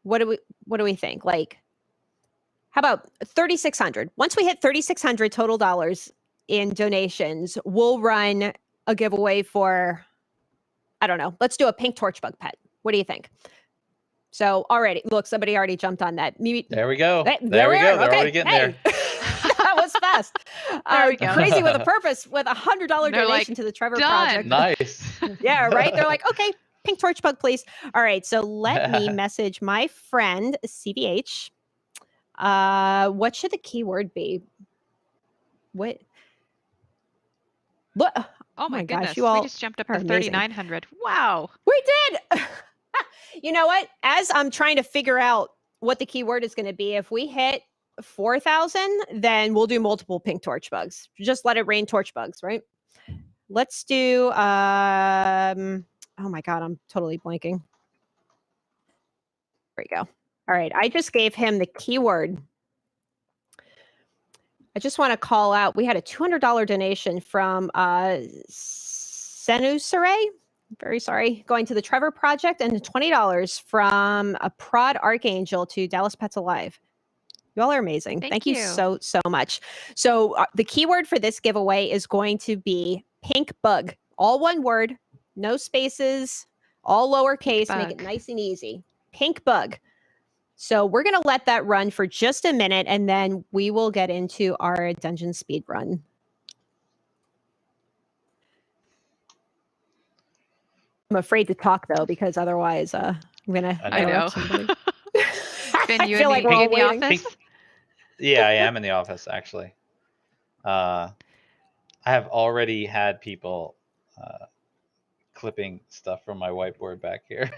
what do we think? Like, how about 3,600? Once we hit 3,600 total dollars in donations, we'll run a giveaway for, I don't know, let's do a pink Torchbug pet. What do you think? So already, look, somebody already jumped on that. There we go. There we go. are. They're Okay. already getting there. That was fast. There we go. Crazy with a purpose with a $100 They're donation like, to the Trevor done. Project. Nice. Yeah, right? They're like, okay, pink Torchbug, please. All right, so let me message my friend, CBH. What should the keyword be? What? Oh my goodness. gosh, you all we just jumped up are to amazing. 3,900. Wow. We did. You know what? As I'm trying to figure out what the keyword is going to be, if we hit 4,000, then we'll do multiple pink torch bugs. Just let it rain torch bugs, right? Let's do, oh my God, I'm totally blanking. There we go. All right, I just gave him the keyword. I just want to call out, we had a $200 donation from Senu Saray. Very sorry. Going to the Trevor Project, and $20 from a Prod Archangel to Dallas Pets Alive. You all are amazing. Thank you so much. So the keyword for this giveaway is going to be pink bug. All one word, no spaces, all lowercase, make it nice and easy. Pink bug. So we're going to let that run for just a minute, and then we will get into our dungeon speed run. I'm afraid to talk though, because otherwise I'm gonna. I know. Ben, you I feel like we're all in the waiting. office? Yeah, I am in the office actually. I have already had people clipping stuff from my whiteboard back here.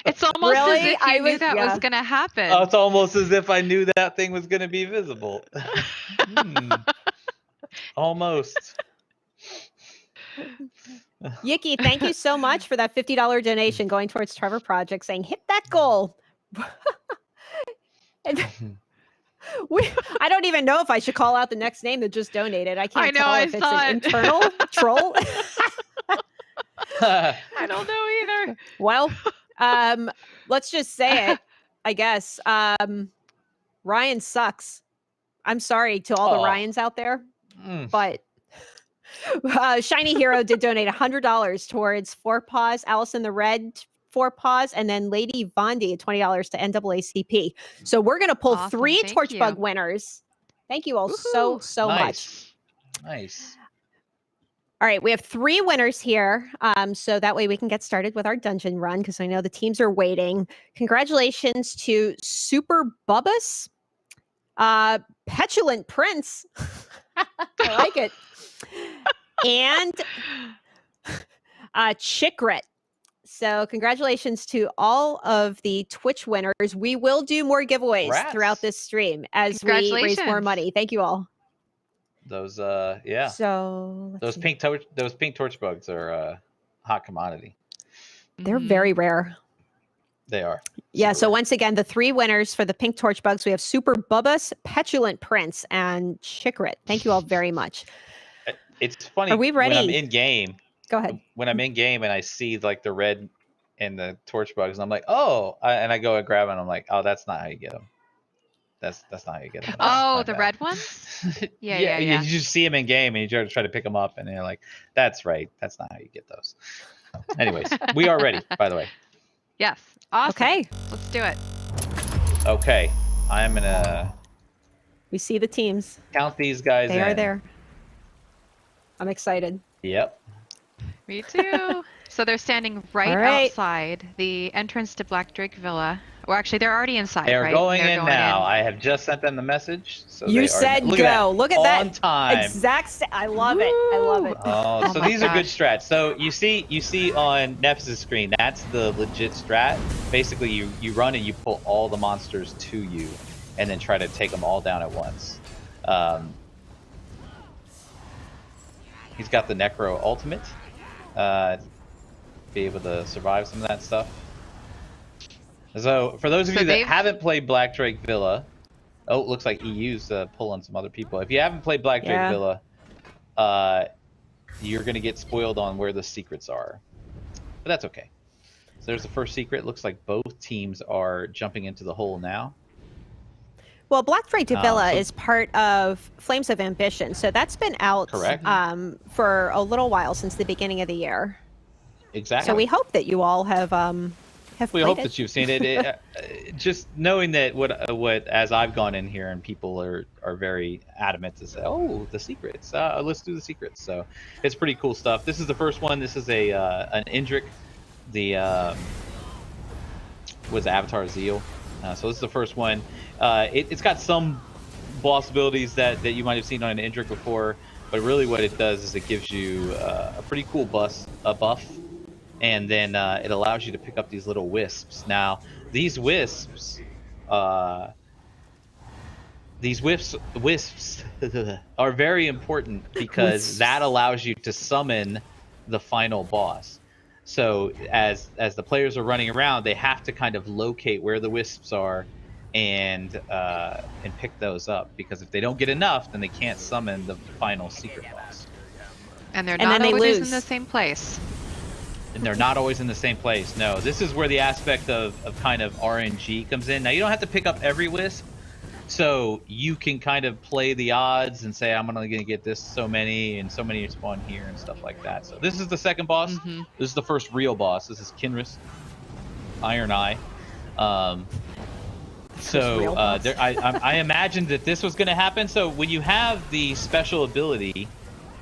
It's almost as if you knew that was going to happen. Oh, it's almost as if I knew that thing was going to be visible. Almost. Yicky, thank you so much for that $50 donation going towards Trevor Project, saying hit that goal. And I don't even know if I should call out the next name that just donated. I can't tell if it's an internal troll. I don't know either. Well, let's just say it, I guess. Ryan sucks. I'm sorry to all the Ryans out there, but Shiny Hero did donate $100 towards Four Paws, Allison the Red, Four Paws, and then Lady Vondi at $20 to NAACP. So we're going to pull Awesome. 3 Thank Torchbug you. winners. Thank you all so much. Nice. All right, we have 3 winners here, so that way we can get started with our dungeon run, because I know the teams are waiting. Congratulations to Super Bubbas, Petulant Prince, I like it, and Chickret. So congratulations to all of the Twitch winners. We will do more giveaways throughout this stream as we raise more money. Thank you all. Those yeah. So those pink torch bugs are a hot commodity. They're very rare. They are. Yeah, so once again, the 3 winners for the pink torch bugs, we have Super Bubbas, Petulant Prince, and Chickret. Thank you all very much. It's funny. Are we ready? When I'm in game. Go ahead. When I'm in game and I see like the red and the torch bugs, and I'm like, oh, and I go and grab it, and I'm like, oh, that's not how you get them. That's not how you get them. Oh, the red ones? Yeah. You just see them in game and you try to pick them up, and you're like, that's right. That's not how you get those. Anyways, we are ready, by the way. Yes. Awesome. Okay. Let's do it. Okay. I'm going to We see the teams. count these guys They in. are there. I'm excited. Yep. Me too. So they're standing right, All right. outside the entrance to Black Drake Villa. Well, actually, they're already inside, They're right? going They're in now. I have just sent them the message. So You they said are, look go. At that. Look at that. On time. Exact. I love it. I love it. Oh, so my these are good gosh. strats. So you see on Nef's screen, that's the legit strat. Basically, you run and you pull all the monsters to you, and then try to take them all down at once. He's got the Necro ultimate. Be able to survive some of that stuff. So, for those of you that haven't played Black Drake Villa, oh, it looks like EU's pulling some other people. If you haven't played Black Drake Villa, you're going to get spoiled on where the secrets are. But that's okay. So there's the first secret. Looks like both teams are jumping into the hole now. Well, Black Drake Villa is part of Flames of Ambition, so that's been out for a little while, since the beginning of the year. Exactly. So we hope that you all have we hope that you've seen it. Just knowing that what as I've gone in here and people are very adamant to say, oh, the secrets. Let's do the secrets. So it's pretty cool stuff. This is the first one. This is an Indrik, the was Avatar Zeal. So this is the first one. It's got some boss abilities that you might have seen on an Indrik before, but really what it does is it gives you a pretty cool buff. And then it allows you to pick up these little wisps. Now, these wisps are very important because that allows you to summon the final boss. So as the players are running around, they have to kind of locate where the wisps are and pick those up, because if they don't get enough, then they can't summon the final secret boss. And they're not always in the same place. And they're not always in the same place. No, this is where the aspect of kind of RNG comes in. Now, you don't have to pick up every wisp, so you can kind of play the odds and say, I'm only going to get this so many, and so many spawn here and stuff like that. So this is the second boss. This is the first real boss. This is Kinrys, Iron Eye. I imagined that this was going to happen. So when you have the special ability,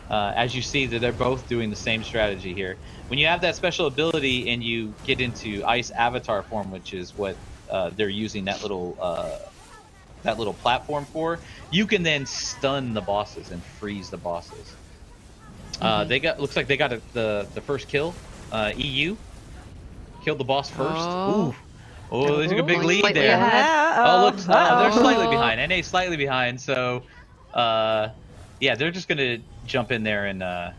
as you see that they're both doing the same strategy here. When you have that special ability and you get into Ice Avatar form, which is what they're using that little platform for, you can then stun the bosses and freeze the bosses. Looks like they got the first kill. EU killed the boss first. Oh, they took a big lead there. They're slightly behind. NA slightly behind. So, yeah, they're just gonna jump in there and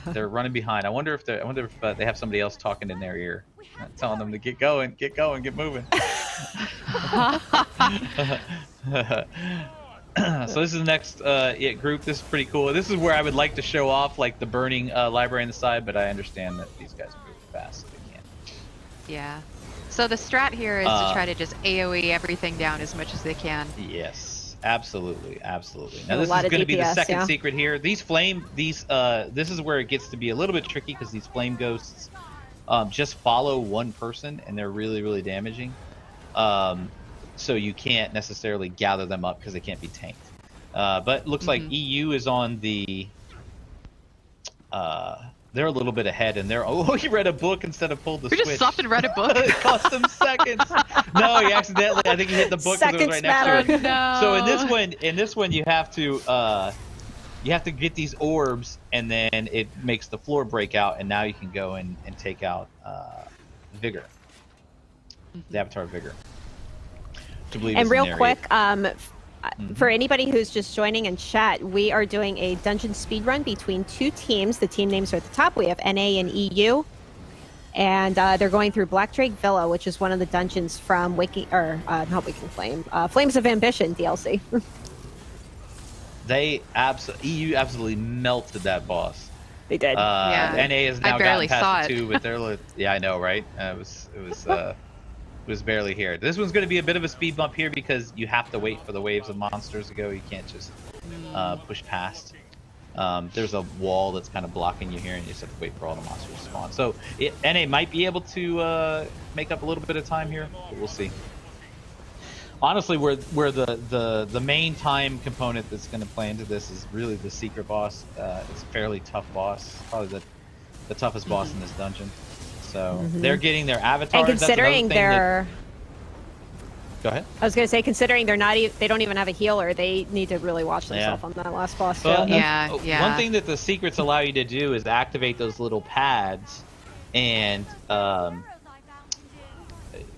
they're running behind. I wonder if they have somebody else talking in their ear, telling them to get going, get moving. So this is the next group. This is pretty cool. This is where I would like to show off like the burning library on the side, but I understand that these guys move fast, so they can't. Yeah. So the strat here is to try to just AoE everything down as much as they can. Yes. Absolutely. Now this is going to be the second secret here. This is where it gets to be a little bit tricky, because these flame ghosts just follow one person and they're really, really damaging. So you can't necessarily gather them up because they can't be tanked. But it looks like EU is on the they're a little bit ahead, and he read a book instead of pulled the switch. You just stopped and read a book? It cost him seconds. No, he accidentally, I think he hit the book because it was right next to it. No. So in this one you have to get these orbs, and then it makes the floor break out, and now you can go and take out Vigor. The Avatar Vigor. And real quick, for anybody who's just joining in chat, we are doing a dungeon speedrun between two teams. The team names are at the top. We have NA and EU. And they're going through Black Drake Villa, which is one of the dungeons from Flames of Ambition DLC. EU absolutely melted that boss. They did. NA has now gotten past the two, but they're I know, right? It was barely here. This one's going to be a bit of a speed bump here because you have to wait for the waves of monsters to go. You can't just push past. There's a wall that's kind of blocking you here, and you just have to wait for all the monsters to spawn. So NA might be able to make up a little bit of time here, but we'll see. Honestly, where the main time component that's going to play into this is really the secret boss. It's a fairly tough boss, probably the toughest boss in this dungeon. So they're getting their avatars. And considering go ahead. I was going to say, considering they don't even have a healer, they need to really watch themselves on that last boss. Well, one thing that the secrets allow you to do is activate those little pads and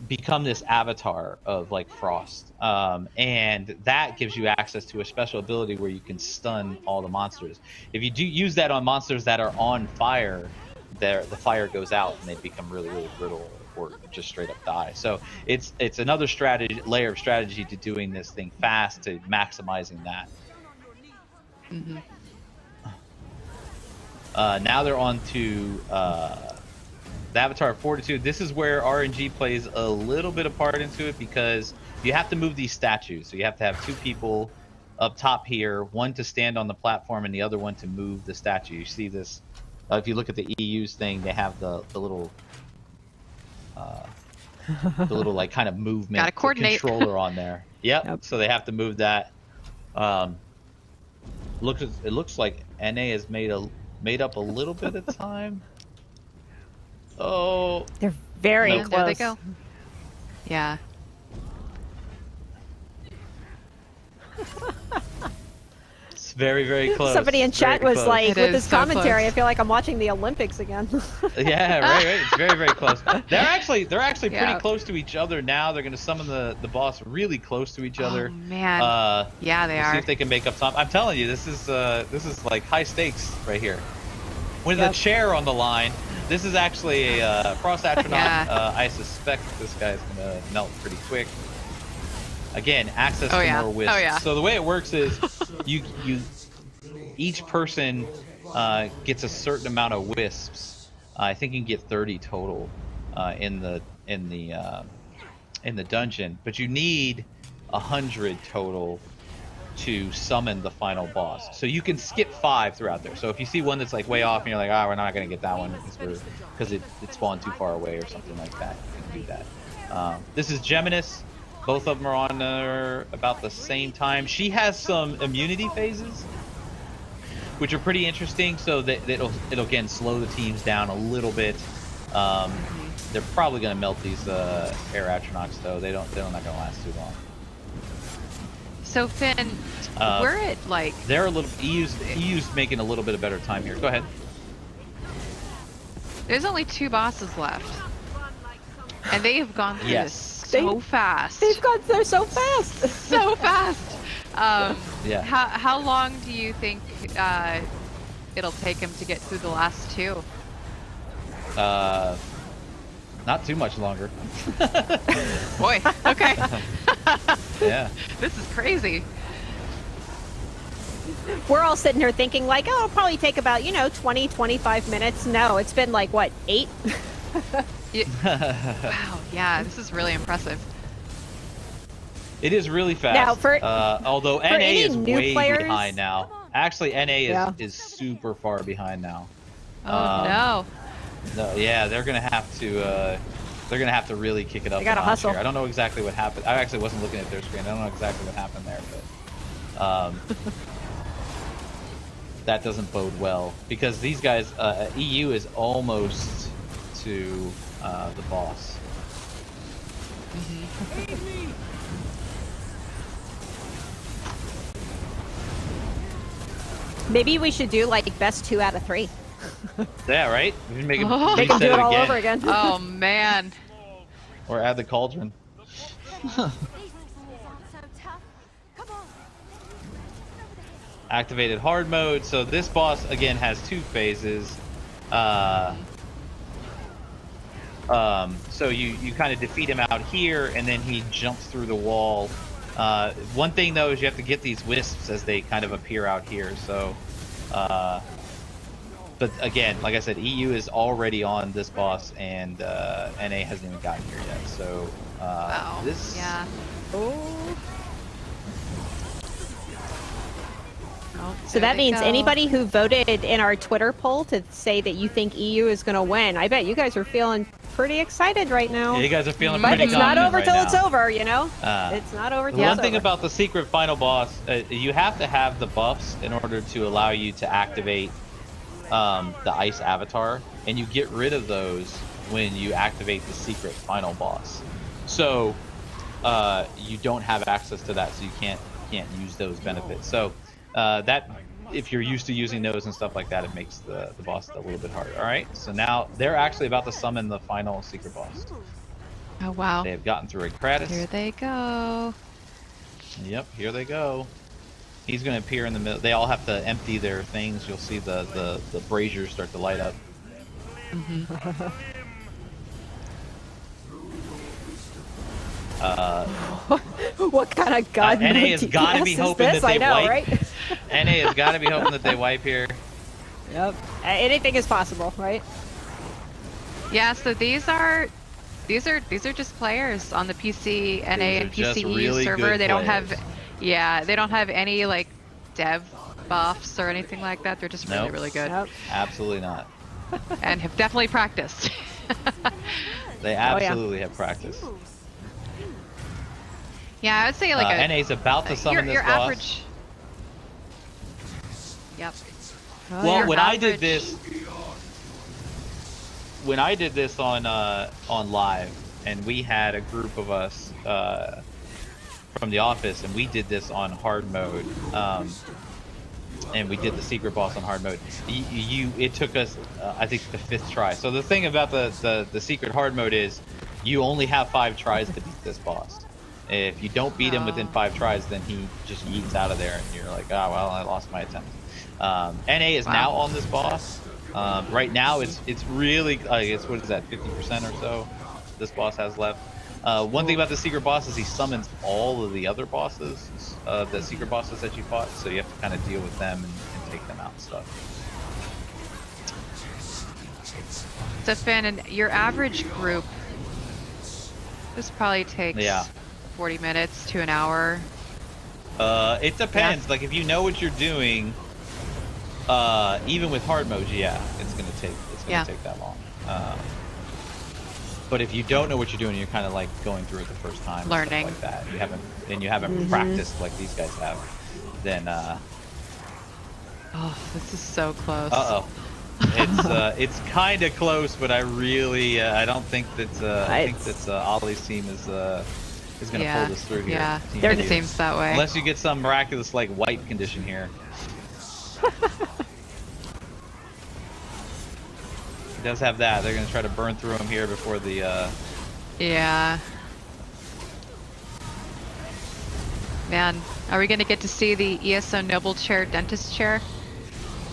become this avatar of like Frost, and that gives you access to a special ability where you can stun all the monsters. If you do use that on monsters that are on fire, the fire goes out and they become really, really brittle or just straight up die. So it's another layer of strategy to doing this thing fast, to maximizing that. Mm-hmm. Now they're on to the Avatar of Fortitude. This is where RNG plays a little bit of part into it, because you have to move these statues. So you have to have 2 people up top here, one to stand on the platform and the other one to move the statue. You see this, if you look at the EU's thing, they have the little like kind of movement Gotta coordinate. controller on there. Yep. So they have to move that. It looks like NA has made up a little bit of time. Oh, they're very close. There they go. Yeah. It's very, very close. Somebody in chat was like, It with is this so commentary, close. I feel like I'm watching the Olympics again. Yeah, right. It's very, very close. They're actually Yeah. pretty close to each other now. They're going to summon the boss really close to each other. Oh, man. Yeah, they we'll are. See if they can make up time. I'm telling you, this is like high stakes right here. With the chair on the line, this is actually a Frost Astronaut. Yeah. I suspect this guy's going to melt pretty quick. Again, access Oh, to yeah. more wisps. Oh, yeah. So the way it works is each person gets a certain amount of wisps. I think you can get 30 total in the dungeon, but you need 100 total to summon the final boss. So you can skip 5 throughout there. So if you see one that's like way off and you're like, we're not gonna get that one because it spawned too far away or something like that, you can do that. This is Geminis. Both of them are on about the same time. She has some immunity phases, which are pretty interesting. So that it'll again slow the teams down a little bit. They're probably going to melt these air astronauts though. They're not going to last too long. So Finn, we're at like they're a little EU's making a little bit of better time here. Go ahead. there's only 2 bosses left, and they have gone through Yes. this so fast. They've gone through so fast. So fast. Yeah. How long do you think it'll take him to get through the last 2? Not too much longer. Boy. Okay. Yeah. This is crazy. We're all sitting here thinking like, oh, it'll probably take about, 20, 25 minutes. No, it's been like, what, 8? Wow. Yeah, this is really impressive. It is really fast. Now, although for NA any is new way players- behind now. Actually, NA Yeah. is super far behind now. Oh no. No, yeah, they're gonna have to really kick it up. They gotta a notch hustle. here. I don't know exactly what happened. I actually wasn't looking at their screen. I don't know exactly what happened there, but that doesn't bode well because these guys, EU is almost to the boss. Maybe we should do like best 2 out of 3. Yeah, right. We can make it Make them reset do it all again. over again. Oh man. Or add the cauldron. Activated hard mode. So this boss again has 2 phases. So you kind of defeat him out here, and then he jumps through the wall. One thing though is you have to get these wisps as they kind of appear out here. So, but again, like I said, EU is already on this boss, and NA hasn't even gotten here yet. So Wow. this. Yeah. Oh, So there that they means go. anybody who voted in our Twitter poll to say that you think EU is going to win, I bet you guys are feeling pretty excited right now. Yeah, you guys are feeling But pretty it's not confident over right till now. it's over, you know? Uh, It's not over The till one it's thing over. about the secret final boss, you have to have the buffs in order to allow you to activate the ice avatar, and you get rid of those when you activate the secret final boss. So you don't have access to that, so you can't use those benefits. So that if you're used to using those and stuff like that, it makes the boss a little bit harder. All right, so now they're actually about to summon the final secret boss. Oh, wow. They have gotten through a Kratos. Here they go. Yep, here they go. He's going to appear in the middle. They all have to empty their things. You'll see the braziers start to light up. What kind of god NA mode has got to be DPS is hoping this? that they I know, wipe. right? NA has got to be hoping that they wipe here. Yep. Anything is possible, right? Yeah, so these are just players on the PC, NA, and just PCE really server. good They don't players. have, they don't have any like dev buffs or anything like that. They're just really, Nope. really good, Absolutely not. and have definitely practiced. They absolutely have practice. Yeah, I would say like NA's about to summon your this boss. average. Yep. Well, Your when I did average- this on live, and we had a group of us from the office, and we did this on hard mode, and we did the secret boss on hard mode. It took us, I think, the 5th try. So the thing about the secret hard mode is, you only have 5 tries to beat this boss. If you don't beat him within 5 tries, then he just yeets out of there, and you're like, oh well, I lost my attempt. NA is now on this boss. Right now, it's really it's what is that, 50% or so this boss has left. One thing about the secret boss is he summons all of the other bosses, the secret bosses that you fought, so you have to kind of deal with them and take them out and stuff. So Finn, and your average group, this probably takes 40 minutes to an hour. It depends. Like if you know what you're doing, even with hard mode, it's gonna take take that long. But if you don't know what you're doing, you're kind of like going through it the first time, learning like that. You haven't practiced like these guys have. Then oh, this is so close. It's kind of close, but I really I don't think that I think that Ollie's team is gonna pull this through here. Yeah, Team it Idiot. seems that way. Unless you get some miraculous like wipe condition here. It does have that. They're gonna try to burn through him here before the. Yeah. Man, are we gonna get to see the ESO Noble Chair Dentist Chair?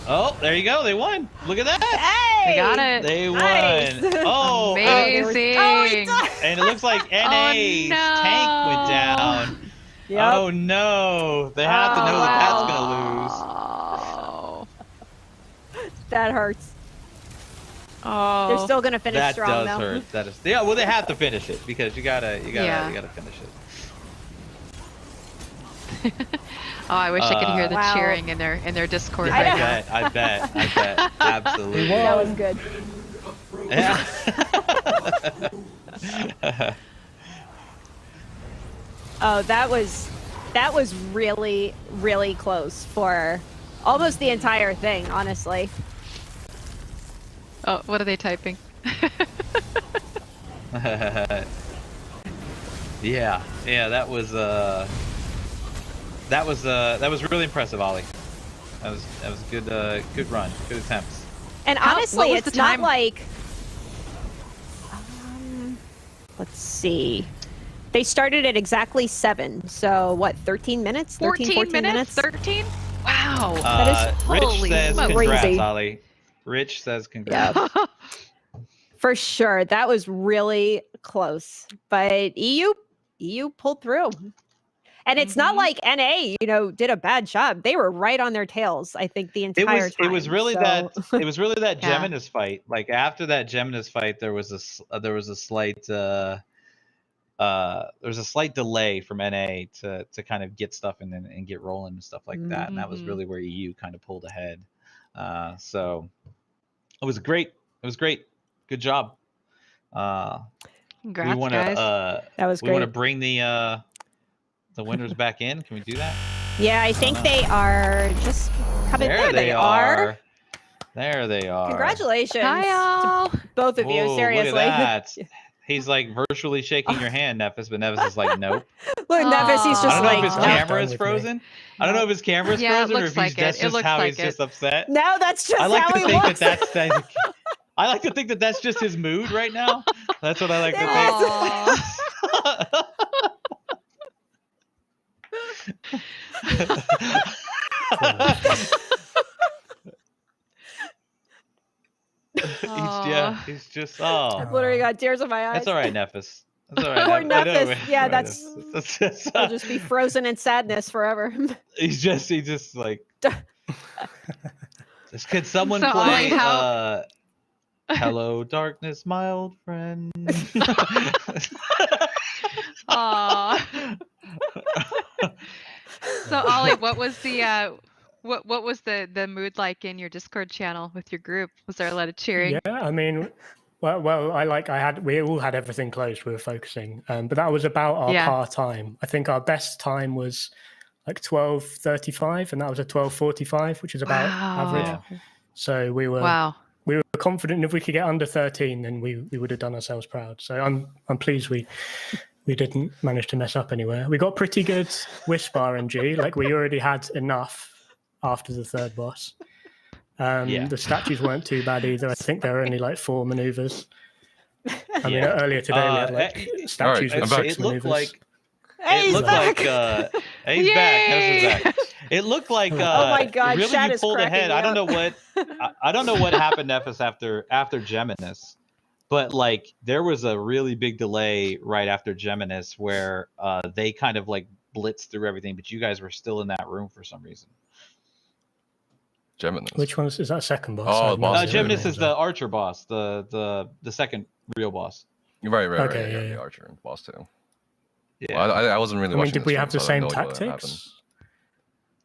Oh, there you go. They won. Look at that. Hey! They got it. They Nice. won. Oh, amazing. and it looks like NA's tank went down. Yep. Oh no! They have to know that that's gonna Oh. That hurts. Oh. They're still gonna finish that strong does though. hurt. That is. Yeah. Well, they have to finish it because you gotta finish it. Oh, I wish I could hear the Wow. cheering in their Discord I right bet. I bet. Absolutely. That was good. Yeah. Oh, that was really, really close for almost the entire thing, honestly. Oh, what are they typing? Yeah, that was really impressive, Ollie. That was good good run, good attempts. And What honestly, was it's the not time? like let's see. They started at exactly 7. So what, 13 minutes? 14 minutes? 13? Wow. That is Rich holy says smokes. congrats, crazy. Ollie. Rich says congrats. For sure. That was really close. But EU pulled through. And it's not like NA, did a bad job. They were right on their tails, I think, the entire time. It was really so... that Yeah. Geminis fight. Like after that Geminis fight, there was a slight delay from NA to kind of get stuff and get rolling and stuff like that. And that was really where EU kind of pulled ahead. So it was great. It was great. Good job. Congrats, we want guys. to That was we want to great. bring the winners back in. Can we do that? Yeah, I think they are just coming. There they are. There they are. Congratulations. Hi, y'all. to both of you, Whoa, seriously. Look at that. He's like virtually shaking your hand, Nephis, but Nephis is like, nope. Look, Nevis, he's I just don't know like, if his no. camera is frozen. I don't know if his camera is Yeah, it frozen or looks if like that's it. It just looks how like he's just it. upset. No, that's just I like how to he think looks. that's I like to think that that's just his mood right now. That's what I like to think. He's just I've literally got tears in my eyes. That's all right, Nephis. That's all right. Or Nephis. Yeah, that's I'll just be frozen in sadness forever. He just like. Could someone So, play Ollie, Hello Darkness, my old friend? Aww. So Ollie, what was the what was the mood like in your Discord channel with your group? Was there a lot of cheering? Yeah, I mean, well, we all had everything closed. We were focusing, but that was about our par time. I think our best time was like 12:35, and that was a 12:45, which is about average. Yeah. So we were confident if we could get under 13, then we would have done ourselves proud. So I'm pleased we didn't manage to mess up anywhere. We got pretty good Wisp RNG, like we already had enough after the third boss. The statues weren't too bad either. I think there were only like 4 maneuvers. I mean, earlier today we had like statues with 6 maneuvers. Hey, he's back. He's back. How's back? It looked like oh my God, really Shad you is pulled ahead. cracking I don't me know what I don't know what happened, Nephis, after Geminis, but like there was a really big delay right after Geminis where they kind of like blitzed through everything, but you guys were still in that room for some reason. Geminis. Which one is that? Second boss? Oh, boss. Geminis is the archer boss, the second real boss. Right. Okay, Yeah, yeah. the archer boss too. Yeah, well, I wasn't really. I mean, watching did we this have the one, so I same don't know what tactics?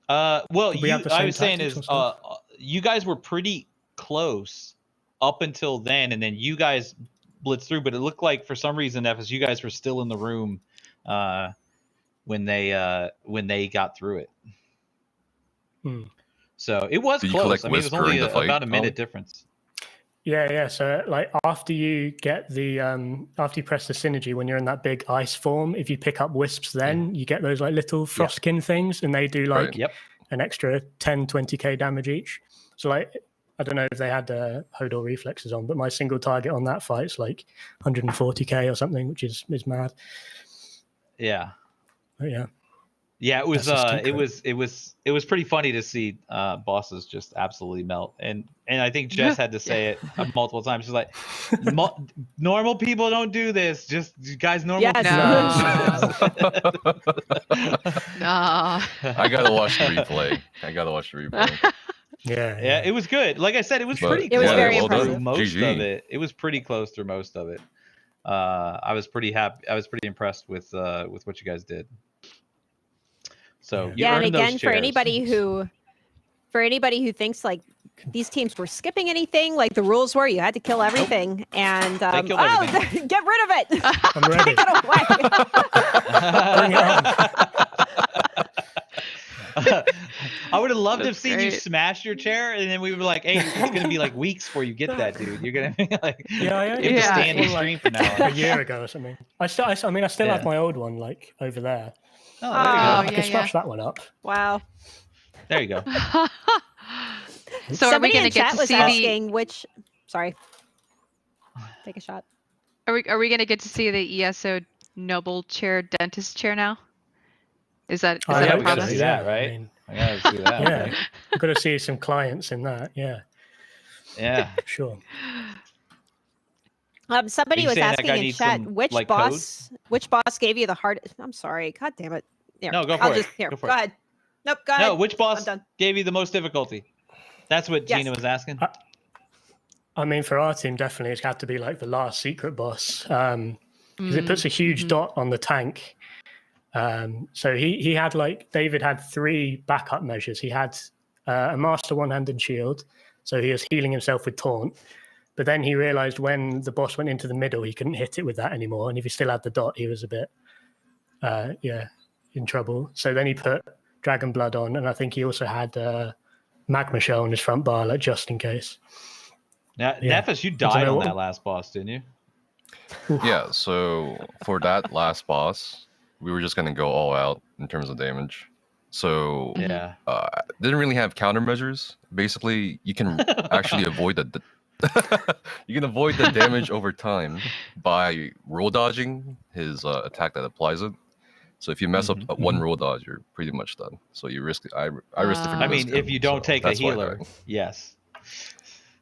Well, Did we have the I same was saying is, tactics and you guys were pretty close up until then, and then you guys blitzed through. But it looked like for some reason, Nephis, you guys were still in the room when they got through it. So it was Did you close. collect I mean, it was Wisp only during the fight, about a minute Ollie? difference. Yeah. So like after you get the after you press the synergy, when you're in that big ice form, if you pick up wisps, then you get those like little frostkin things, and they do like an extra 10-20k damage each. So like I don't know if they had Hodor reflexes on, but my single target on that fight's like 140k or something, which is mad. Yeah. But yeah. Yeah, it was That's just it was pretty funny to see bosses just absolutely melt, and I think Jess had to say it multiple times. She's like, "Normal people don't do this. Just you guys, normal people." No. I gotta watch the replay. Yeah, it was good. Like I said, it was pretty. It was very close through impressive. most GG. of it. It was pretty close through most of it. I was pretty happy. I was pretty impressed with what you guys did. So you yeah, and earned those again, for chairs. anybody who thinks like these teams were skipping anything, like the rules were, you had to kill everything, and They killed everything. get rid of it. I'm ready. Take it away. Bring it on. I would have loved to have That's seen you great. smash your chair, and then we were like, "Hey, it's gonna be like weeks before you get that, dude. You're gonna be like, Yeah. you have to stay in the stream for now." A year ago or something. I still have my old one like over there. Oh, I there you can go. smash that one up. Wow. There you go. So are we Somebody going to in get chat to was see asking which. Sorry. Take a shot. are we going to get to see the ESO noble chair dentist chair now? Is that I a hope we gotta promise? see so, that, yeah. right? I mean, I gotta see that. yeah, Right? we've got to see some clients in that. Yeah, Yeah. sure. Somebody Are you was saying that asking guy in needs chat some, which like, boss gave you the hardest. I'm sorry. God damn it. Here, No, go for I'll it. just here. Go Go, for it. ahead. Nope. Go ahead. No, which boss I'm done. gave you the most difficulty? That's what Yes. Gina was asking. I mean, for our team, definitely it's had to be like the last secret boss because it puts a huge dot on the tank. So he had like David had 3 backup measures. He had a master one-handed shield, so he was healing himself with taunt. But then he realized when the boss went into the middle, he couldn't hit it with that anymore. And if he still had the dot, he was a bit, in trouble. So then he put Dragon Blood on, and I think he also had Magma Shell on his front bar, like just in case. Now, Yeah. Nefis, you I died don't know on what- that last boss, didn't you? Yeah, so for that last boss, we were just gonna go all out in terms of damage. So Yeah. didn't really have countermeasures. Basically, you can actually avoid You can avoid the damage over time by roll dodging his attack that applies it. So if you mess up one roll dodge, you're pretty much done. So you risk it. I risked it for the I mean, Viscount, if you don't so take a that's why I healer, died. yes.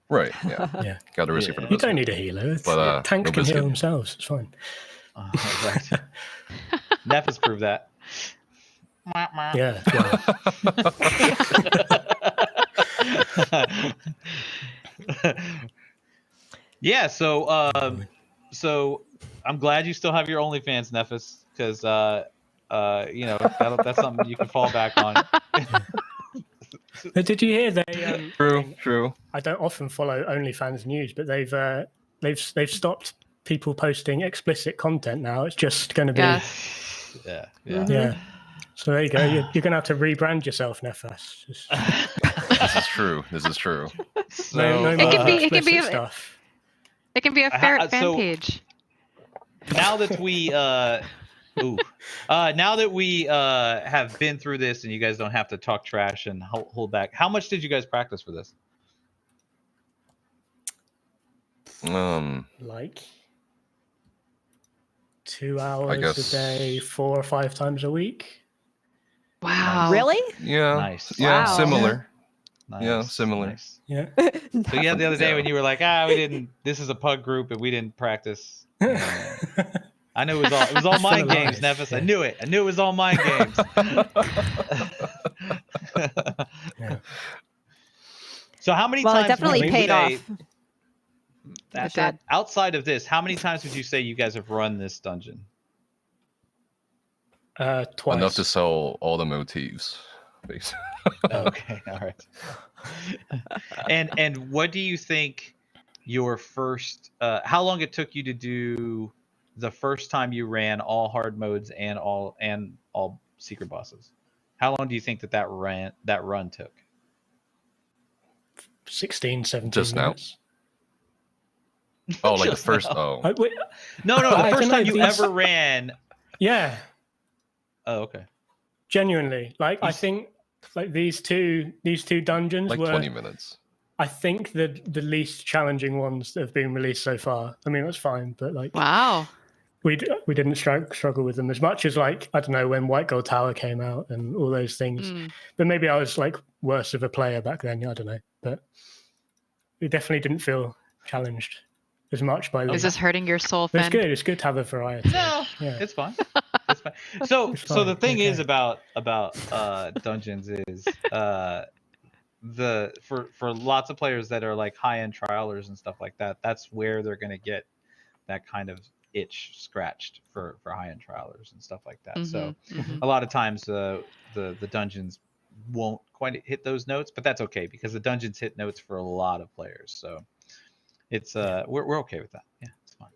Right. Yeah. Yeah. Got to risk it for the You don't Viscount. need a healer. But, Tanks no can heal Viscount. themselves. It's fine. Right. Nephis proved that. Yeah. Yeah. So I'm glad you still have your OnlyFans, Nephis, because that's something you can fall back on. But did you hear they? True. I don't often follow OnlyFans news, but they've stopped people posting explicit content now. It's just going to be. Yeah. So there you go. You're going to have to rebrand yourself, Nefas. This is true. So, no It more can be explicit stuff. It can be a ferret fan so- page. Now that we have been through this and you guys don't have to talk trash and hold back, how much did you guys practice for this? Like 2 hours guess- a day, 4 or 5 times a week. Wow. Really? Yeah. Nice. Yeah. Wow. Similar. Nice. Yeah. Similar. Nice. Yeah. So yeah, the other day when you were like, we didn't. This is a pug group and we didn't practice. I knew it was all mind games, Nephis. I knew it. I knew it was all mind games. So how many Well, times? it definitely would you paid say- off. That outside of this, how many times would you say you guys have run this dungeon? Twice. Enough to sell all the motifs. Basically. Okay, all right. And what do you think your first? How long it took you to do the first time you ran all hard modes and all secret bosses? How long do you think that run took? 16, 17 Just now? minutes. Oh, like the Just first. now. Oh. No, the I first don't know, time you these- ever ran. Yeah. Oh, okay. Genuinely, like I think, like these two dungeons Like were 20 minutes. I think the least challenging ones that have been released so far. I mean, that's fine, but like, Wow. we didn't struggle with them as much as like I don't know when White Gold Tower came out and all those things. But maybe I was like worse of a player back then. I don't know, but we definitely didn't feel challenged as much by. Is this hurting your soul, It's Finn? good. It's good to have a variety. No, Yeah. it's fine. It's fine. So It's the fine, thing is okay. about dungeons is for lots of players that are like high end trialers and stuff like that. That's where they're gonna get that kind of itch scratched for high end trialers and stuff like that. So a lot of times the dungeons won't quite hit those notes, but that's okay because the dungeons hit notes for a lot of players. So it's we're okay with that. Yeah, it's fine.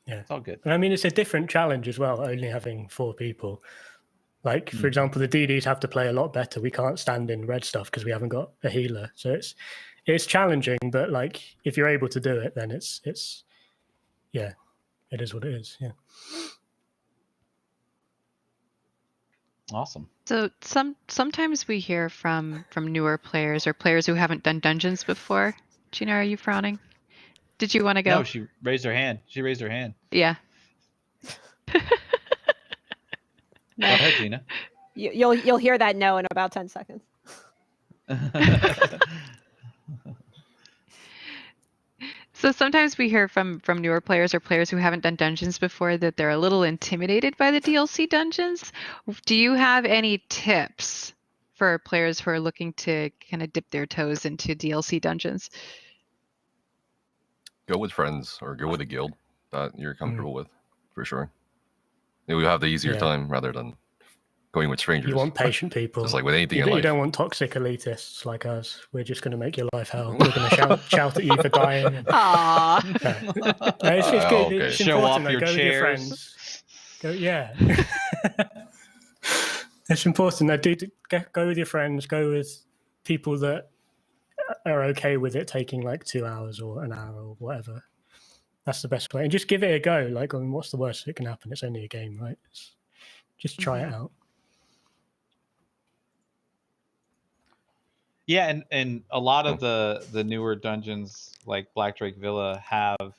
Yeah, it's all good. And I mean, it's a different challenge as well, only having 4 people. Like, for example, the DDs have to play a lot better. We can't stand in red stuff because we haven't got a healer. So it's challenging, but like if you're able to do it, then it's yeah, it is what it is. Yeah. Awesome. So sometimes we hear from newer players or players who haven't done dungeons before. Gina, are you frowning? Did you want to go? No, she raised her hand. Yeah. Go ahead, Gina. You'll hear that no in about 10 seconds. So sometimes we hear from newer players or players who haven't done dungeons before that they're a little intimidated by the DLC dungeons. Do you have any tips for players who are looking to kind of dip their toes into DLC dungeons? Go with friends or go with a guild that you're comfortable with, for sure. You will have the easier Yeah. time rather than going with strangers. You want patient people. Just like with anything you, in you life. don't want toxic elitists like us. We're just going to make your life hell. We're going to shout at you for dying. Aww. No, it's good. okay. It's Show important, off though. your Go with your chairs. friends. Go, yeah. It's important. Go with your friends. Go with people that are okay with it taking like 2 hours or an hour or whatever. That's the best way. And just give it a go. Like, I mean, what's the worst that can happen? It's only a game, right? Just try it out. Yeah, and a lot of the newer dungeons like Black Drake Villa have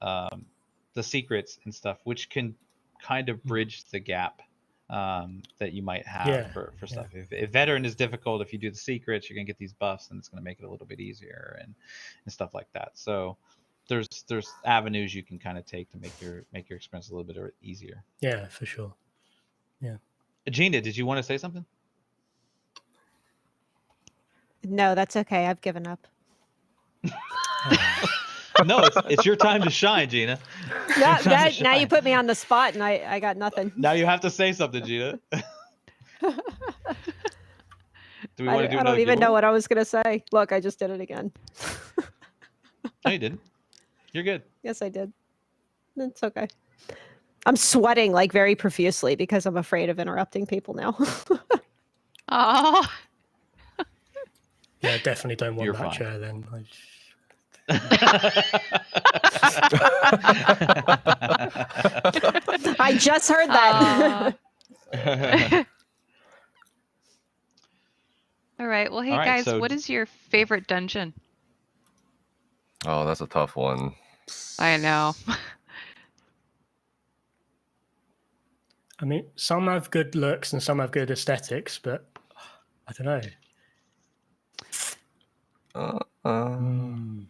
the secrets and stuff, which can kind of bridge the gap that you might have for stuff. If veteran is difficult, if you do the secrets, you're gonna get these buffs, and it's gonna make it a little bit easier and stuff like that. So there's avenues you can kind of take to make your experience a little bit easier. Yeah, for sure. Yeah. Gina, did you want to say something? No, that's okay. I've given up. No, it's your time to shine, Gina. Now you put me on the spot, and I got nothing. Now you have to say something, Gina. Do we want to do I don't even know what I was going to say. Look, I just did it again. No, you didn't. You're good. Yes, I did. It's okay. I'm sweating like very profusely because I'm afraid of interrupting people now. Oh. Yeah, definitely don't want that chair then. I just heard that. All right. Well, hey, All right, guys, so- what is your favorite dungeon? Oh, that's a tough one. I know. I mean, some have good looks and some have good aesthetics, but I don't know.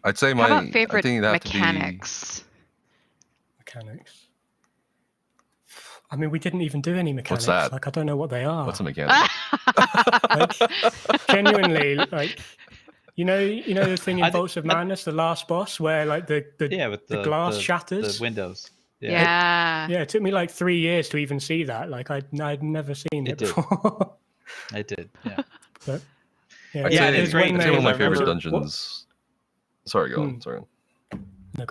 I'd say How my about favorite I think it'd have to be- Mechanics. I mean, we didn't even do any mechanics. that? Like, I don't know what they are. What's a mechanic? Like, genuinely, like, you know the thing in Vaults of Madness, the last boss, where like the glass shatters, the windows. Yeah, it took me like 3 years to even see that. Like, I'd never seen it before. I did. Yeah. But, I'd say, I'd say one of my favorite dungeons. Sorry, go on. Sorry.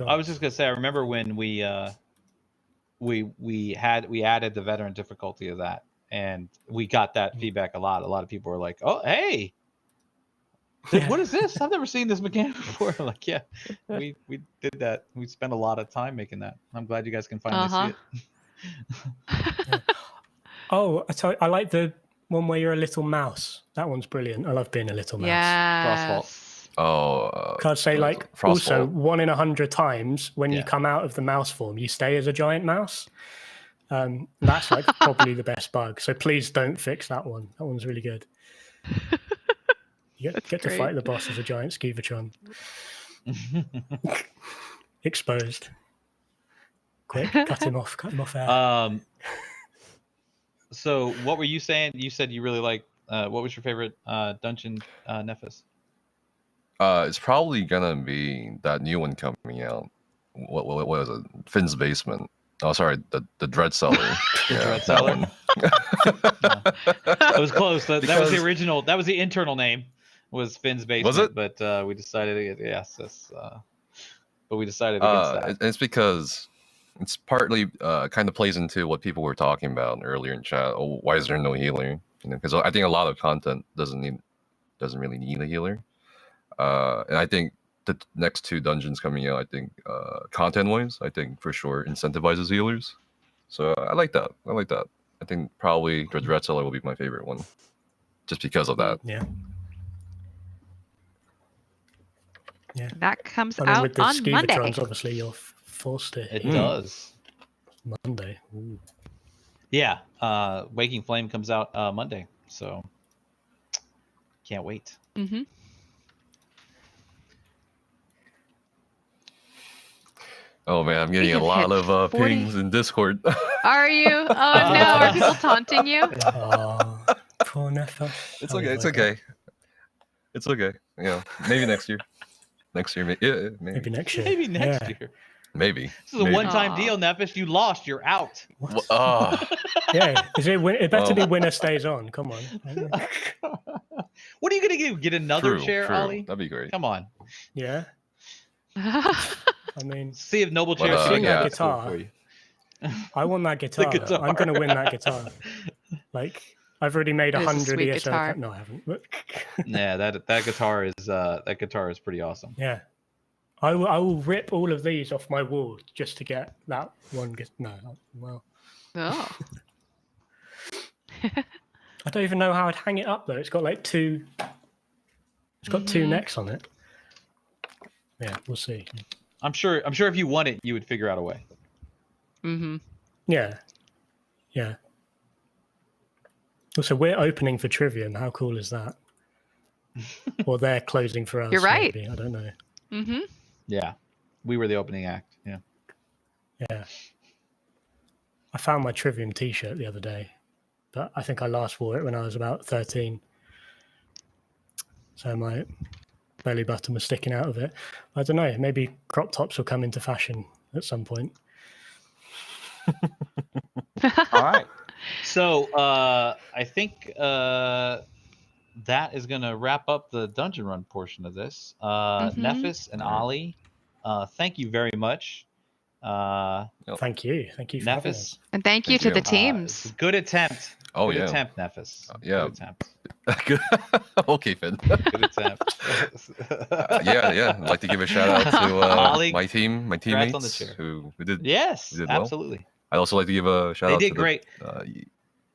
I was just gonna say, I remember when we added the veteran difficulty of that, and we got that feedback a lot. A lot of people were like, "Oh, hey, what is this? I've never seen this mechanic before." Like, yeah, we did that. We spent a lot of time making that. I'm glad you guys can finally see it. Oh, I like the one where you're a little mouse. That one's brilliant. I love being a little mouse. Yes. Oh. I'd say like Frostfall. also 1 in 100 times when you come out of the mouse form, you stay as a giant mouse. That's like probably the best bug. So please don't fix that one. That one's really good. You get to fight the boss as a giant Scuvatron. Exposed. Quick, cut him off out. So what were you saying? You said you really like. What was your favorite dungeon, Nephis? It's probably gonna be that new one coming out. What was it? Finn's Basement. Oh, sorry, the Dread Cellar. Dread Cellar. That was close. That was the original. That was the internal name. Was Finn's Basement? Was it? But we decided. Yes. But we decided against that. It's because it's partly kind of plays into what people were talking about earlier in chat. Oh, why is there no healer? Because I think a lot of content doesn't really need a healer. And I think the next 2 dungeons coming out, I think content-wise, I think for sure incentivizes healers. So I like that. I think probably Dread Cellar will be my favorite one, just because of that. Yeah. That comes I mean, out with the on Monday. Scuvatrons, obviously, you're forced to. It does. Monday. Ooh. Yeah. Waking Flame comes out Monday, so can't wait. Mm-hmm. Oh man, I'm getting a lot of pings in Discord. Are you? Oh no, are people taunting you? Poor Nephis. It's okay. It's okay. It's okay. Yeah, maybe next year. Next year, Maybe next year. Maybe next year. Maybe. This is a one-time deal, Nephis. You lost. You're out. Yeah, it better be winner stays on. Come on. What are you gonna do? Get another chair, True. Ollie? That'd be great. Come on. Yeah. I mean, see if Noble Chair I've seen that cool guitar. for you. I want that guitar. guitar. I'm going to win that guitar. Like, I've already made It is a 100 sweet ESO. guitar. No, I haven't. But Yeah, that guitar is pretty awesome. yeah, I will rip all of these off my wall just to get that one. No, well, Oh. I don't even know how I'd hang it up though. It's got like two It's got 2 necks on it. Yeah, we'll see. I'm sure if you won it, you would figure out a way. Mm-hmm. Yeah. Yeah. Also, we're opening for Trivium. How cool is that? Or they're closing for us. You're right. Maybe. I don't know. Mm-hmm. Yeah. We were the opening act. Yeah. Yeah. I found my Trivium t-shirt the other day, but I think I last wore it when I was about 13. So my belly button was sticking out of it. I don't know. Maybe crop tops will come into fashion at some point. All right. So I think that is going to wrap up the dungeon run portion of this. Nephis and Ollie, thank you very much. Thank you for having us. Nephis. And thank you to the teams. Good attempt. Oh, Good yeah. attempt, Nephis. Yeah. Good attempt. Okay, Finn. Good attempt. Yeah. I'd like to give a shout out to Ollie, my team, my congrats on the teammates chair. who did. Yes, who did well. absolutely. I'd also like to give a shout They out did to great. the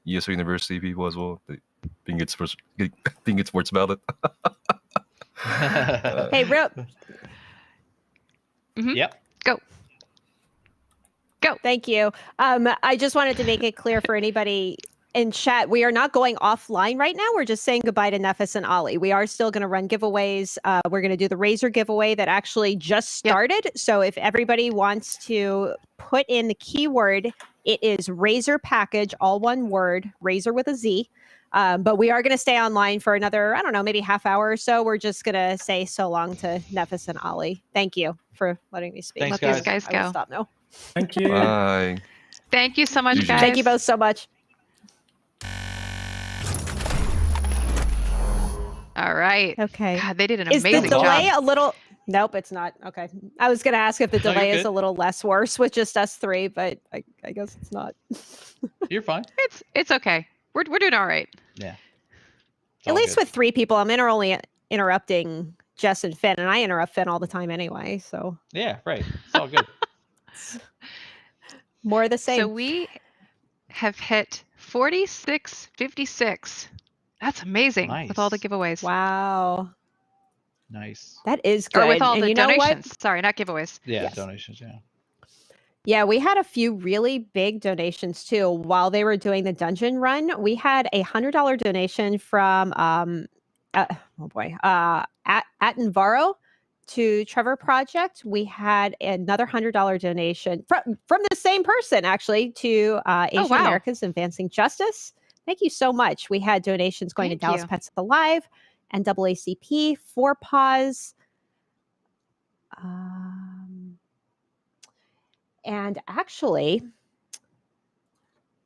ESO University people as well. Being good sports about it. Hey, real. Yep. Go. Thank you. I just wanted to make it clear for anybody in chat, we are not going offline right now. We're just saying goodbye to Nephis and Ollie. We are still going to run giveaways. We're going to do the Razor giveaway that actually just started. Yep. So if everybody wants to put in the keyword, it is Razor package, all one word, Razor with a Z. But we are going to stay online for another, I don't know, maybe half hour or so. We're just going to say so long to Nephis and Ollie. Thank you for letting me speak. Thanks, guys. Let these guys I will go. stop now. Thank you. Bye. Thank you so much, guys. Thank you both so much. All right. Okay. God, they did an Is amazing the delay job. a little? Nope, it's not. Okay. I was going to ask if the No, you're delay is good. a little less worse with just us three, but I guess it's not. You're fine. It's okay. We're doing all right. Yeah. At least with 3 people, I'm only interrupting Jess and Finn, and I interrupt Finn all the time anyway. So Yeah, right. It's all good. more of the same. So we have hit 46.56. That's amazing with all the giveaways. Wow. Nice. That is good. Or with all and the you know donations. what? Sorry, not giveaways. Yeah, Yes. donations, yeah. Yeah, we had a few really big donations too. While they were doing the dungeon run, we had a $100 donation from Attenvaro to Trevor Project. We had another $100 donation from the same person actually to Asian wow. Americans Advancing Justice. Thank you so much. We had donations going Thank to Dallas you. Pets Alive, NAACP, 4Paws. And actually,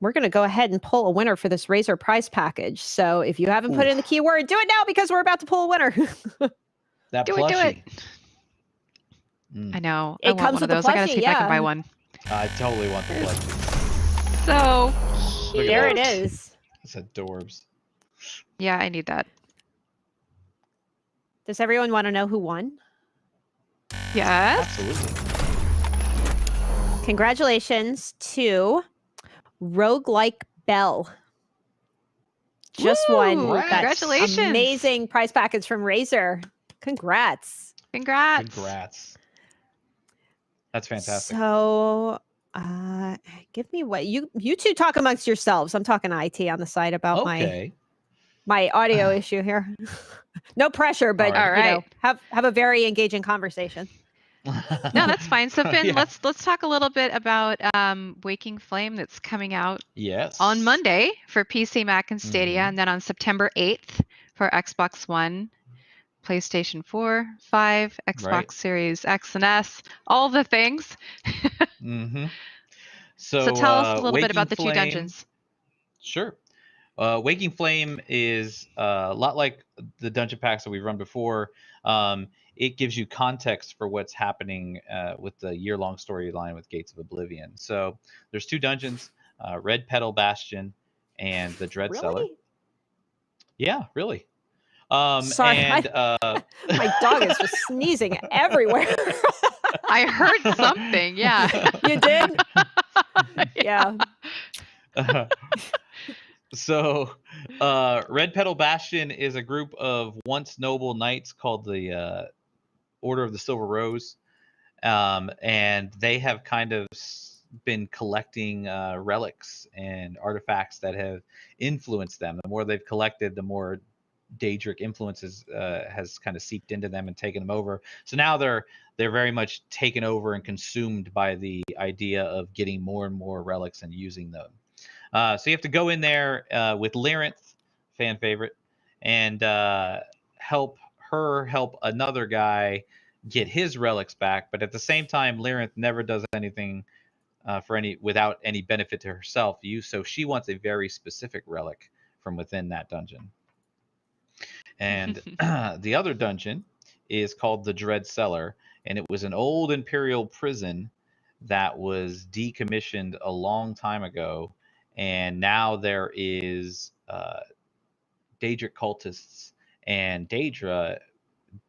we're going to go ahead and pull a winner for this Razor prize package. So if you haven't put in the keyword, do it now because we're about to pull a winner. That Do plushie. it. I know. It I want comes one with of the those. I gotta plushie, see if I can buy yeah. one. I totally want the plushie. So Look at There that. it is. It's adorbs. yeah, I need that. Does everyone want to know who won? Yes. Absolutely. Congratulations to Roguelike Bell. Just won Woo, that congratulations. amazing prize package from Razor. Congrats. Congrats. That's fantastic. So, give me what you two talk amongst yourselves. I'm talking IT on the side about Okay. my audio issue here. No pressure, but All you right. know, have a very engaging conversation. No, that's fine. So Finn, Yeah. let's talk a little bit about Waking Flame that's coming out Yes. on Monday for PC, Mac, and Stadia, and then on September 8th for Xbox One, PlayStation 4, 5, Xbox Right. Series X and S, all the things. Mm-hmm. So tell us a little bit Waking about the 2 Flame- dungeons. Sure. Waking Flame is a lot like the dungeon packs that we've run before. It gives you context for what's happening with the year-long storyline with Gates of Oblivion. So there's 2 dungeons, Red Petal Bastion and the Dread Cellar. Really? Yeah, really. Sorry, and my dog is just sneezing everywhere. I heard something. Yeah. You did? Yeah. So Red Petal Bastion is a group of once noble knights called the Order of the Silver Rose, and they have kind of been collecting relics and artifacts that have influenced them. The more they've collected, the more Daedric influences has kind of seeped into them and taken them over. So now they're very much taken over and consumed by the idea of getting more and more relics and using them. So you have to go in there with Lyrinth, fan favorite, and help another guy get his relics back. But at the same time, Lyrinth never does anything without any benefit to herself. So she wants a very specific relic from within that dungeon. And the other dungeon is called the Dread Cellar, and it was an old Imperial prison that was decommissioned a long time ago, and now there is Daedric cultists and Daedra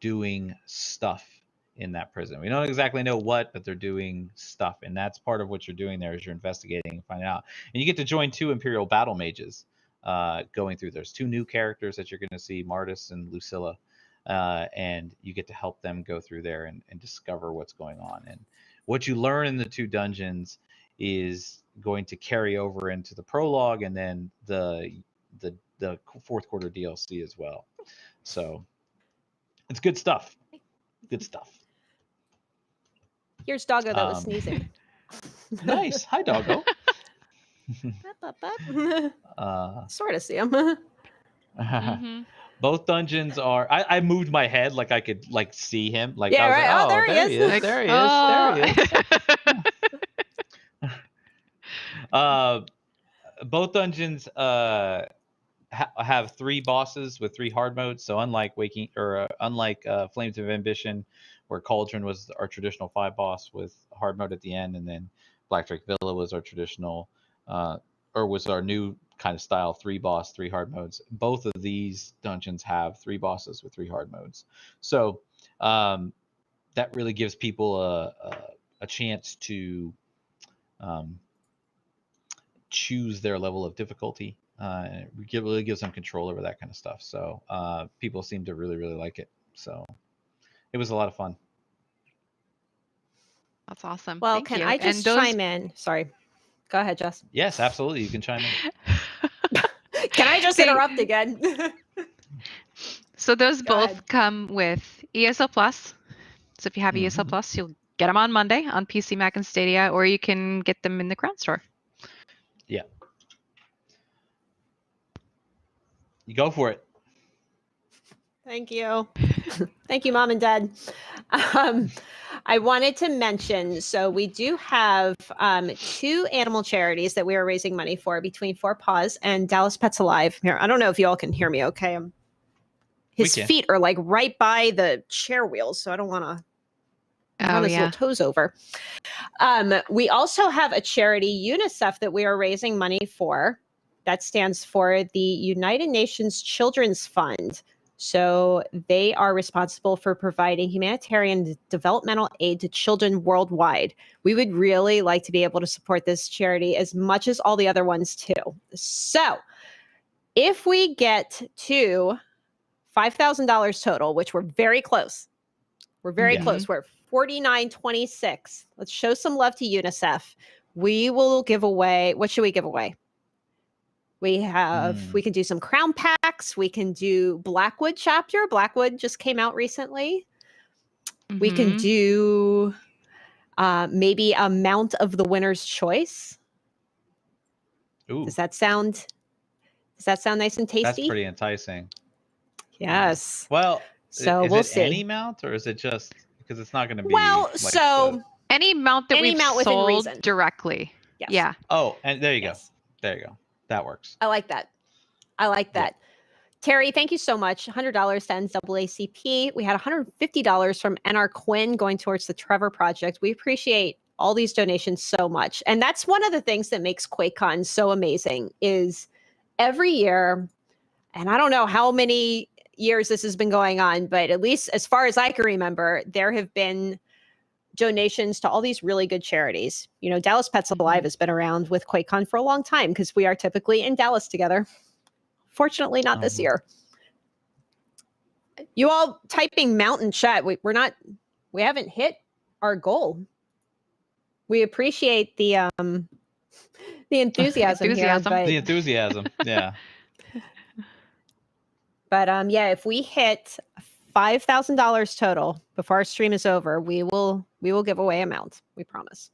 doing stuff in that prison. We don't exactly know what, but they're doing stuff, and that's part of what you're doing there is you're investigating and finding out. And you get to join 2 Imperial battle mages going through. There's 2 new characters that you're going to see, Martis and Lucilla, and you get to help them go through there and discover what's going on. And what you learn in the 2 dungeons is going to carry over into the prologue and then the 4th quarter DLC as well. So it's good stuff. Good stuff. Here's Doggo that was sneezing. Nice. Hi, Doggo. Sort of see him. Both dungeons are. I moved my head like I could see him. Like yeah, I was right. like, Oh, there he is. There he is. There he is. Both dungeons have 3 bosses with 3 hard modes. So unlike Flames of Ambition, where Cauldron was our traditional 5 boss with hard mode at the end, and then Black Drake Villa was our traditional, or was our new kind of style 3 boss, 3 hard modes. Both of these dungeons have 3 bosses with 3 hard modes. So that really gives people a chance to choose their level of difficulty. It really gives them control over that kind of stuff. So people seem to really, really like it. So it was a lot of fun. That's awesome. Well, Thank can you. I just chime in? Sorry. Go ahead, Jess. Yes, absolutely. You can chime in. Can I just interrupt again? So those both come with ESL Plus. So if you have ESL Plus, you'll get them on Monday on PC, Mac, and Stadia, or you can get them in the Crown Store. Yeah. You go for it. Thank you. Thank you, Mom and Dad. I wanted to mention, so we do have 2 animal charities that we are raising money for between 4 Paws and Dallas Pets Alive. Here, I don't know if you all can hear me okay. His feet are like right by the chair wheels, so I don't want to run his little toes over. We also have a charity, UNICEF, that we are raising money for. That stands for the United Nations Children's Fund. So they are responsible for providing humanitarian developmental aid to children worldwide. We would really like to be able to support this charity as much as all the other ones too. So if we get to $5,000 total, which we're very close. We're very close. We're $49.26. Let's show some love to UNICEF. We will give away, what should we give away? We have, we can do some crown packs. We can do Blackwood chapter. Blackwood just came out recently. We can do maybe a mount of the winner's choice. Ooh. Does that sound nice and tasty? That's pretty enticing. Yes. Well, so is we'll it see. any mount, or is it just because it's not going to be? Well, like so any mount that we've mount within sold reason. directly. Yes. Yeah. Oh, and there you go. There you go. That works. I like that. I like that. Terry, thank you so much. $100 to NAACP. We had $150 from NR Quinn going towards the Trevor Project. We appreciate all these donations so much. And that's one of the things that makes QuakeCon so amazing is every year, and I don't know how many years this has been going on, but at least as far as I can remember, there have been donations to all these really good charities. You know, Dallas Pets Alive has been around with QuakeCon for a long time because we are typically in Dallas together Fortunately, not this year. You all typing mountain chat. We haven't hit our goal. We appreciate the enthusiasm here. But, The enthusiasm, yeah. But yeah, if we hit $5,000 total before our stream is over, we will give away a mount. We promise.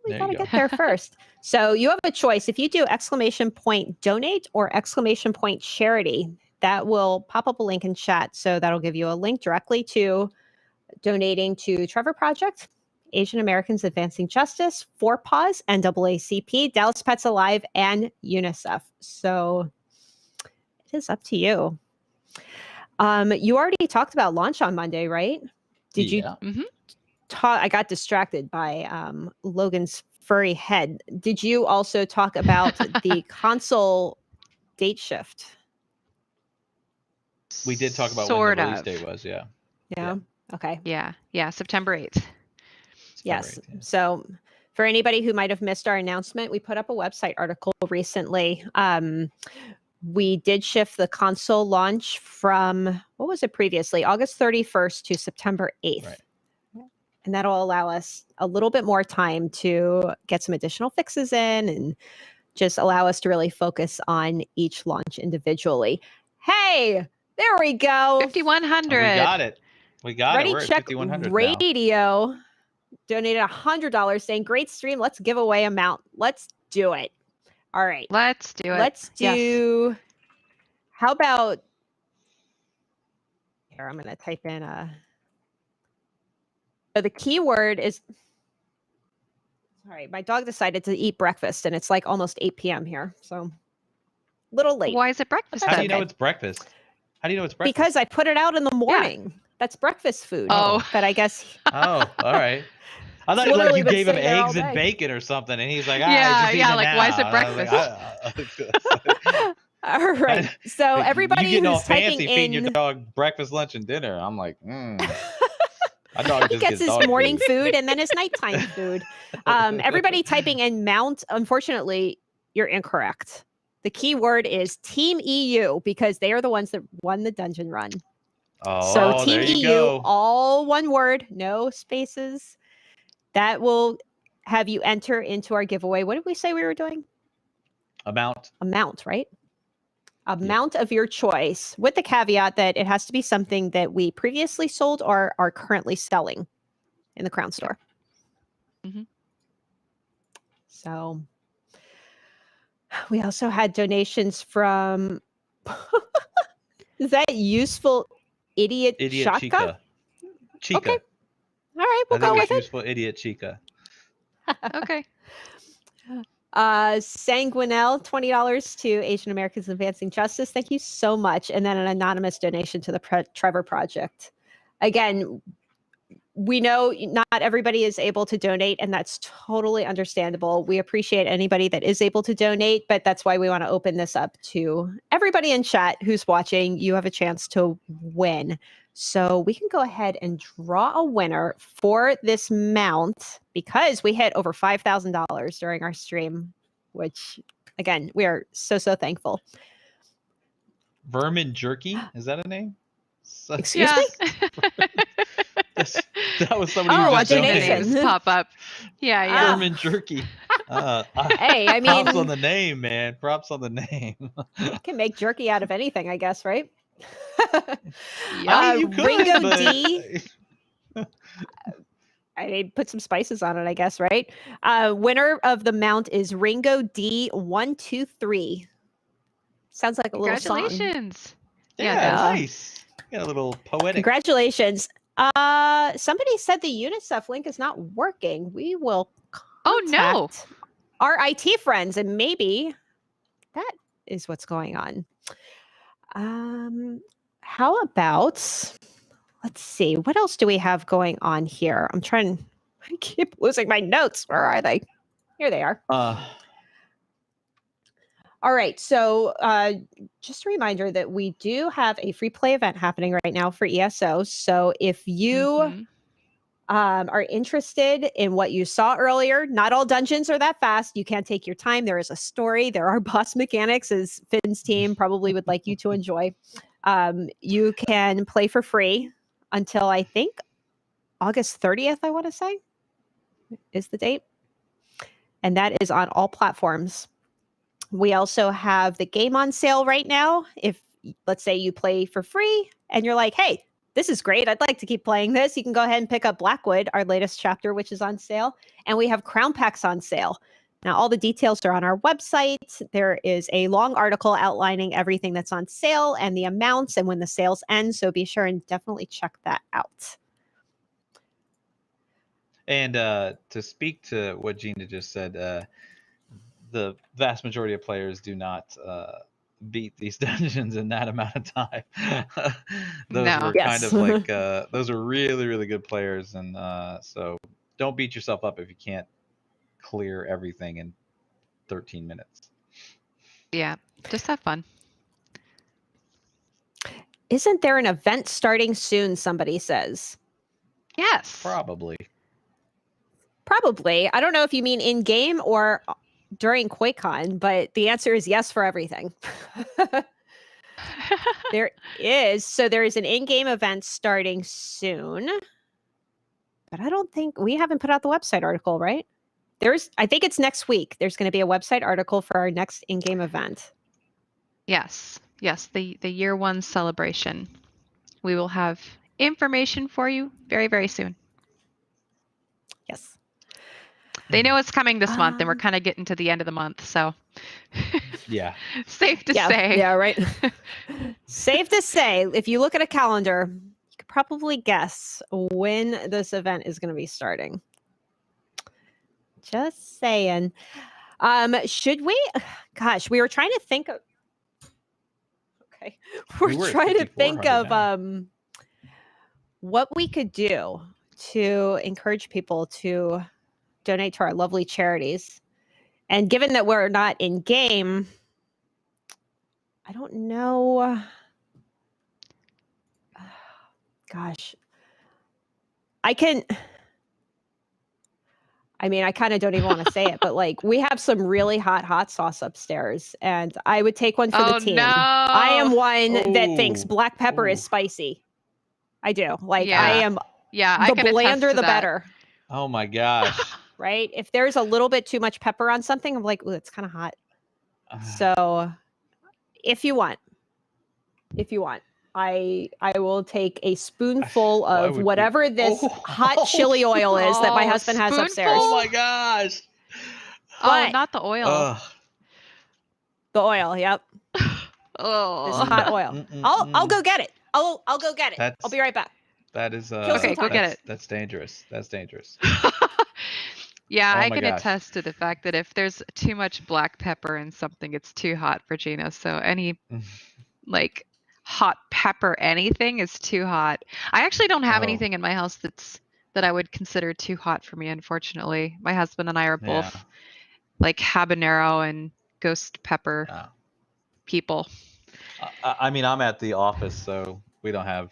We gotta get there first. So you have a choice. If you do !donate or !charity, that will pop up a link in chat. So that'll give you a link directly to donating to Trevor Project, Asian Americans Advancing Justice, 4Paws, NAACP, Dallas Pets Alive, and UNICEF. So it is up to you. You already talked about launch on Monday, right? Did you? I got distracted by Logan's furry head. Did you also talk about the console date shift? We did talk about Sort when the release of. date was, Yeah. Okay. Yeah, September 8th. Yes. So for anybody who might have missed our announcement, we put up a website article recently. We did shift the console launch from, what was it previously? August 31st to September 8th. Right. And that'll allow us a little bit more time to get some additional fixes in and just allow us to really focus on each launch individually. Hey, there we go. 5,100. We got it. We got Ready it. We're at Check 5,100 now. Radio donated $100 saying, great stream. Let's give away a mount. Let's do it. All right. Let's do it. Let's do, how about, here, I'm going to type in so the keyword is, sorry, my dog decided to eat breakfast and it's like almost 8 p.m. here. So a little late. Why is it breakfast? How do you know it's breakfast? How do you know it's breakfast? Because I put it out in the morning. That's breakfast food. Oh. But I guess. Oh, all right. I thought literally you been gave him sitting there all eggs and day. bacon or something, and he's like, why is it breakfast? All right. So everybody you getting all who's typing fancy feeding in, your dog breakfast, lunch, and dinner. I'm like, My dog he just gets his dog morning food and then his nighttime food. Everybody typing in mount, unfortunately, you're incorrect. The key word is Team EU because they are the ones that won the dungeon run. Oh, so Team there you EU, go. all one word, no spaces. That will have you enter into our giveaway. What did we say we were doing? Amount. Amount, right? Amount of your choice, with the caveat that it has to be something that we previously sold or are currently selling in the Crown Store. So we also had donations from is that Useful Idiot Shaka? Chica. Chica. Okay. All right, we'll go with it. Useful Idiot Chica. Okay. Sanguinel, $20 to Asian Americans Advancing Justice. Thank you so much. And then an anonymous donation to the Trevor Project. Again, we know not everybody is able to donate, and that's totally understandable. We appreciate anybody that is able to donate, but that's why we want to open this up to everybody in chat who's watching. You have a chance to win. So we can go ahead and draw a winner for this mount because we hit over $5,000 during our stream, which, again, we are so thankful. Vermin Jerky? Is that a name? Excuse me? That was somebody Oh, who a just donated. donation. Pop up. Yeah. Vermin Jerky. Hey, I props mean- on the name, man. Props on the name. You can make jerky out of anything, I guess, right? I mean, you could, Ringo but- D. I put some spices on it, I guess, right? Winner of the mount is Ringo D123. Sounds like a little song. Congratulations. Yeah, nice. Got a little poetic. Congratulations. Somebody said the UNICEF link is not working. We will contact our IT friends, and maybe that is what's going on. How about, let's see, what else do we have going on here? I keep losing my notes. Where are they? Here they are. All right. So just a reminder that we do have a free play event happening right now for ESO. So if you are interested in what you saw earlier, not all dungeons are that fast. You can't take your time. There is a story. There are boss mechanics, as Finn's team probably would like you to enjoy. You can play for free until I think August 30th, I want to say, is the date. And that is on all platforms. We also have the game on sale right now. If, let's say, you play for free and you're like, hey, this is great, I'd like to keep playing this, you can go ahead and pick up Blackwood, our latest chapter, which is on sale. And we have crown packs on sale. Now, all the details are on our website. There is a long article outlining everything that's on sale and the amounts and when the sales end. So be sure and definitely check that out. And to speak to what Gina just said, the vast majority of players do not beat these dungeons in that amount of time. Those were kind of like those are really, really good players, and so don't beat yourself up if you can't clear everything in 13 minutes. Yeah, just have fun. Isn't there an event starting soon, somebody says? Yes. Probably. Probably. I don't know if you mean in-game or during QuakeCon, but the answer is yes for everything. There is. So there is an in-game event starting soon. But I don't think we haven't put out the website article, right? I think it's next week. There's going to be a website article for our next in-game event. Yes. Yes, the year one celebration. We will have information for you very, very soon. Yes. They know it's coming this month, and we're kind of getting to the end of the month, so yeah. Safe to say. Yeah, right. Safe to say, if you look at a calendar, you could probably guess when this event is going to be starting. Just saying. Should we? Gosh, we were trying to think of. Okay, we're trying to think of what we could do to encourage people to donate to our lovely charities. And given that we're not in game, I don't know. Gosh, I kind of don't even want to say it, but like we have some really hot sauce upstairs, and I would take one for the team. No. I am one that thinks black pepper is spicy. I do. Like I am. Yeah, I the can attest blander, to the that. better. Oh my gosh. Right? If there's a little bit too much pepper on something, I'm like, ooh, it's kind of hot. So if you want, I will take a spoonful of whatever this hot chili oil is that my husband has upstairs. Oh my gosh. Oh, not the oil. The oil, yep. Oh. This is hot oil. I'll go get it. I'll go get it. I'll be right back. That is Okay, go get it. That's dangerous. That's dangerous. Yeah, Oh I my can gosh. attest to the fact that if there's too much black pepper in something, it's too hot for Gina. So any like hot pepper anything is too hot. I actually don't have anything in my house that I would consider too hot for me, unfortunately. My husband and I are both like habanero and ghost pepper people. I mean, I'm at the office, so we don't have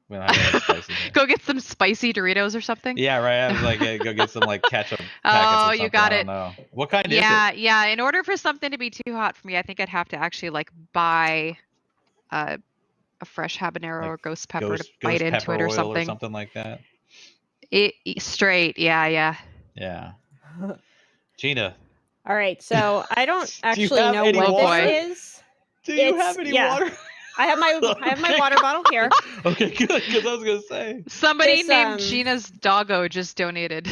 any spicy. Go get some spicy Doritos or something. Yeah, right. I was like, go get some like ketchup. Oh, you got it. I don't know. What kind is it? Yeah. In order for something to be too hot for me, I think I'd have to actually like buy a fresh habanero or ghost pepper to bite into it or something. Or something like that. Straight, yeah. Yeah. Gina. All right, so I don't actually have know any what water? this is. Do you have any water? I have my water bottle here. Okay, good. Because I was gonna say Somebody This, named Gina's doggo just donated.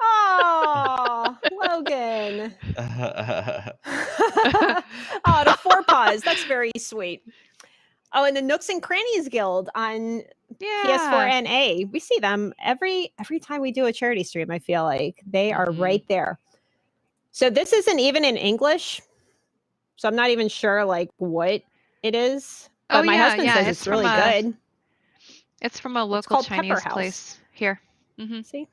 Oh, Logan. Oh, the four paws. That's very sweet. Oh, and the Nooks and Crannies Guild on PS4 NA. We see them every time we do a charity stream. I feel like they are right there. So this isn't even in English. So I'm not even sure like what it is. But my husband says it's really good. It's from a local Chinese Pepper House. place here. See?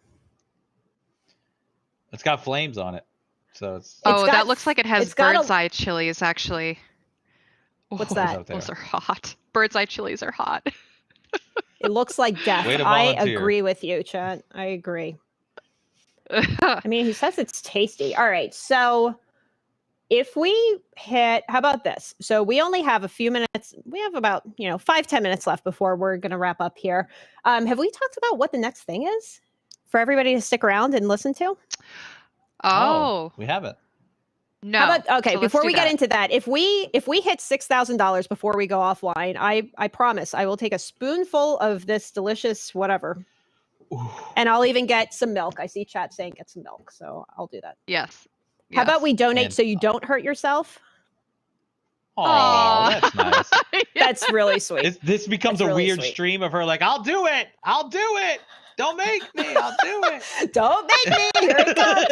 it's got flames on it, so it's. That looks like it has bird's eye chilies actually. What's that? Those are hot. Bird's eye chilies are hot. It looks like death. Way to I volunteer. agree with you, Chet. I agree. I mean, he says it's tasty. All right, so if we hit, how about this? So we only have a few minutes. We have about 5-10 minutes left before we're going to wrap up here. Have we talked about what the next thing is for everybody to stick around and listen to? Oh, we haven't. No. How about, okay, So let's before do we get that. into that, if we hit $6,000 before we go offline, I promise I will take a spoonful of this delicious whatever. And I'll even get some milk. I see chat saying get some milk, so I'll do that. Yes. How about we donate And- so you don't hurt yourself? Oh, that's nice. That's really sweet. This becomes That's a really weird sweet. stream of her like, I'll do it. I'll do it. Don't make me. I'll do it. Don't make me. Here it comes.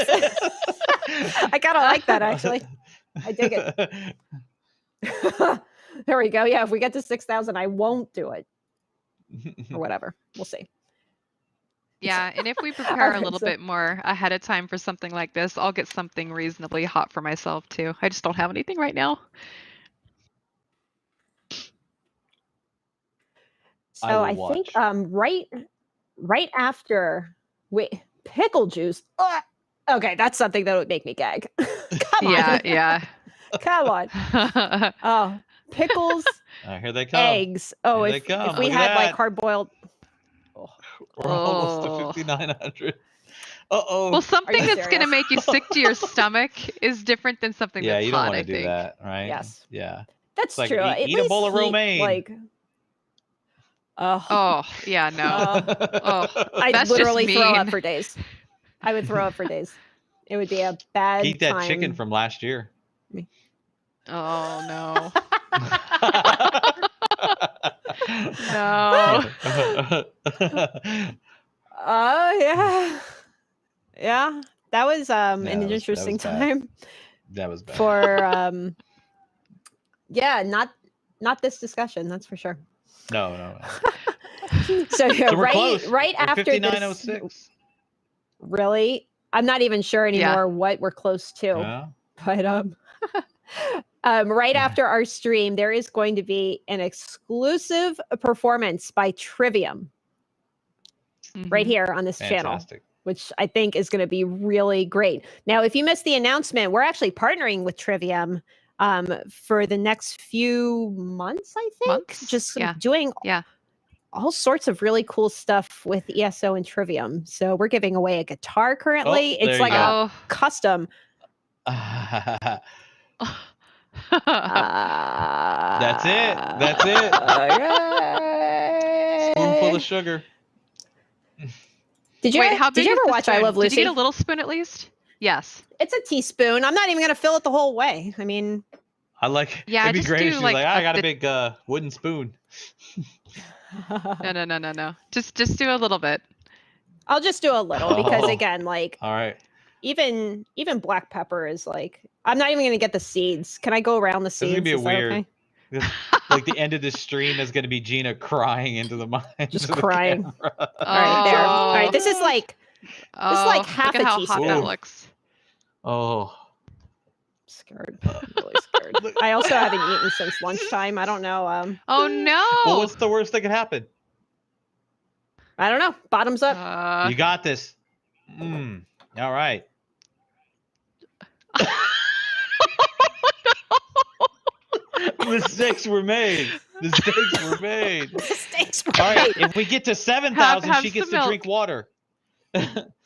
I kind of like that, actually. I dig it. There we go. Yeah, if we get to 6,000, I won't do it. Or whatever. We'll see. Yeah, and if we prepare a Alright, little so- bit more ahead of time for something like this, I'll get something reasonably hot for myself too. I just don't have anything right now. So I will I think watch. right after pickle juice. Ugh. Okay, that's something that would make me gag. Come Yeah, on. yeah. Come on. Oh, pickles, Here they come. eggs. Oh, Here if they come. we Look at had like that. hard boiled. We're almost to 5,900. Uh-oh. Well, something you that's going to serious? make you sick to your stomach is different than something Yeah, that's you don't hot, want I to do think. that, right? Yes. Yeah. That's It's like, true. At eat a bowl of least heat, romaine. Like, Oh, yeah, no. Oh, I'd that's literally just throw mean. up for days. I would throw up for days. It would be a bad Eat that time. chicken from last year. Oh, no. No. Oh yeah, yeah. That was an that was interesting bad. time That was bad. for yeah, not this discussion, that's for sure. No. So yeah, So we're right close. right We're after this. 5906. Really, I'm not even sure anymore what we're close to. Yeah. But right after our stream, there is going to be an exclusive performance by Trivium right here on this channel, Fantastic. which I think is going to be really great. Now, if you missed the announcement, we're actually partnering with Trivium for the next few months, I think. Just doing all sorts of really cool stuff with ESO and Trivium. So we're giving away a guitar currently. Oh, It's there like you a go. custom. That's it. That's it. Spoonful of sugar. Did you, Wait, how did big you is ever the watch I spoon? Love Lucy? Did you get a little spoon at least? Yes. It's a teaspoon. I'm not even going to fill it the whole way. I mean, I like. Yeah, It'd be just great do, if she was like, like, I got a bit- big wooden spoon. No. Just do a little bit. I'll just do a little because Oh. again, like All right. even black pepper is like, I'm not even going to get the seeds. Can I go around the This is seeds? gonna be a Is that weird. okay? Like the end of this stream is gonna be Gina crying into the mic. Just crying. Camera. All right, there. All right, this is like Oh, half look at a how teaspoon. hot that looks. Oh. Scared. I'm really scared. I also haven't eaten since lunchtime. I don't know. Oh no. Well, what's the worst that could happen? I don't know. Bottoms up. You got this. All right. Mistakes were made. Mistakes were made. Mistakes were All right. made. If we get to 7,000, Have she gets some to drink milk. water.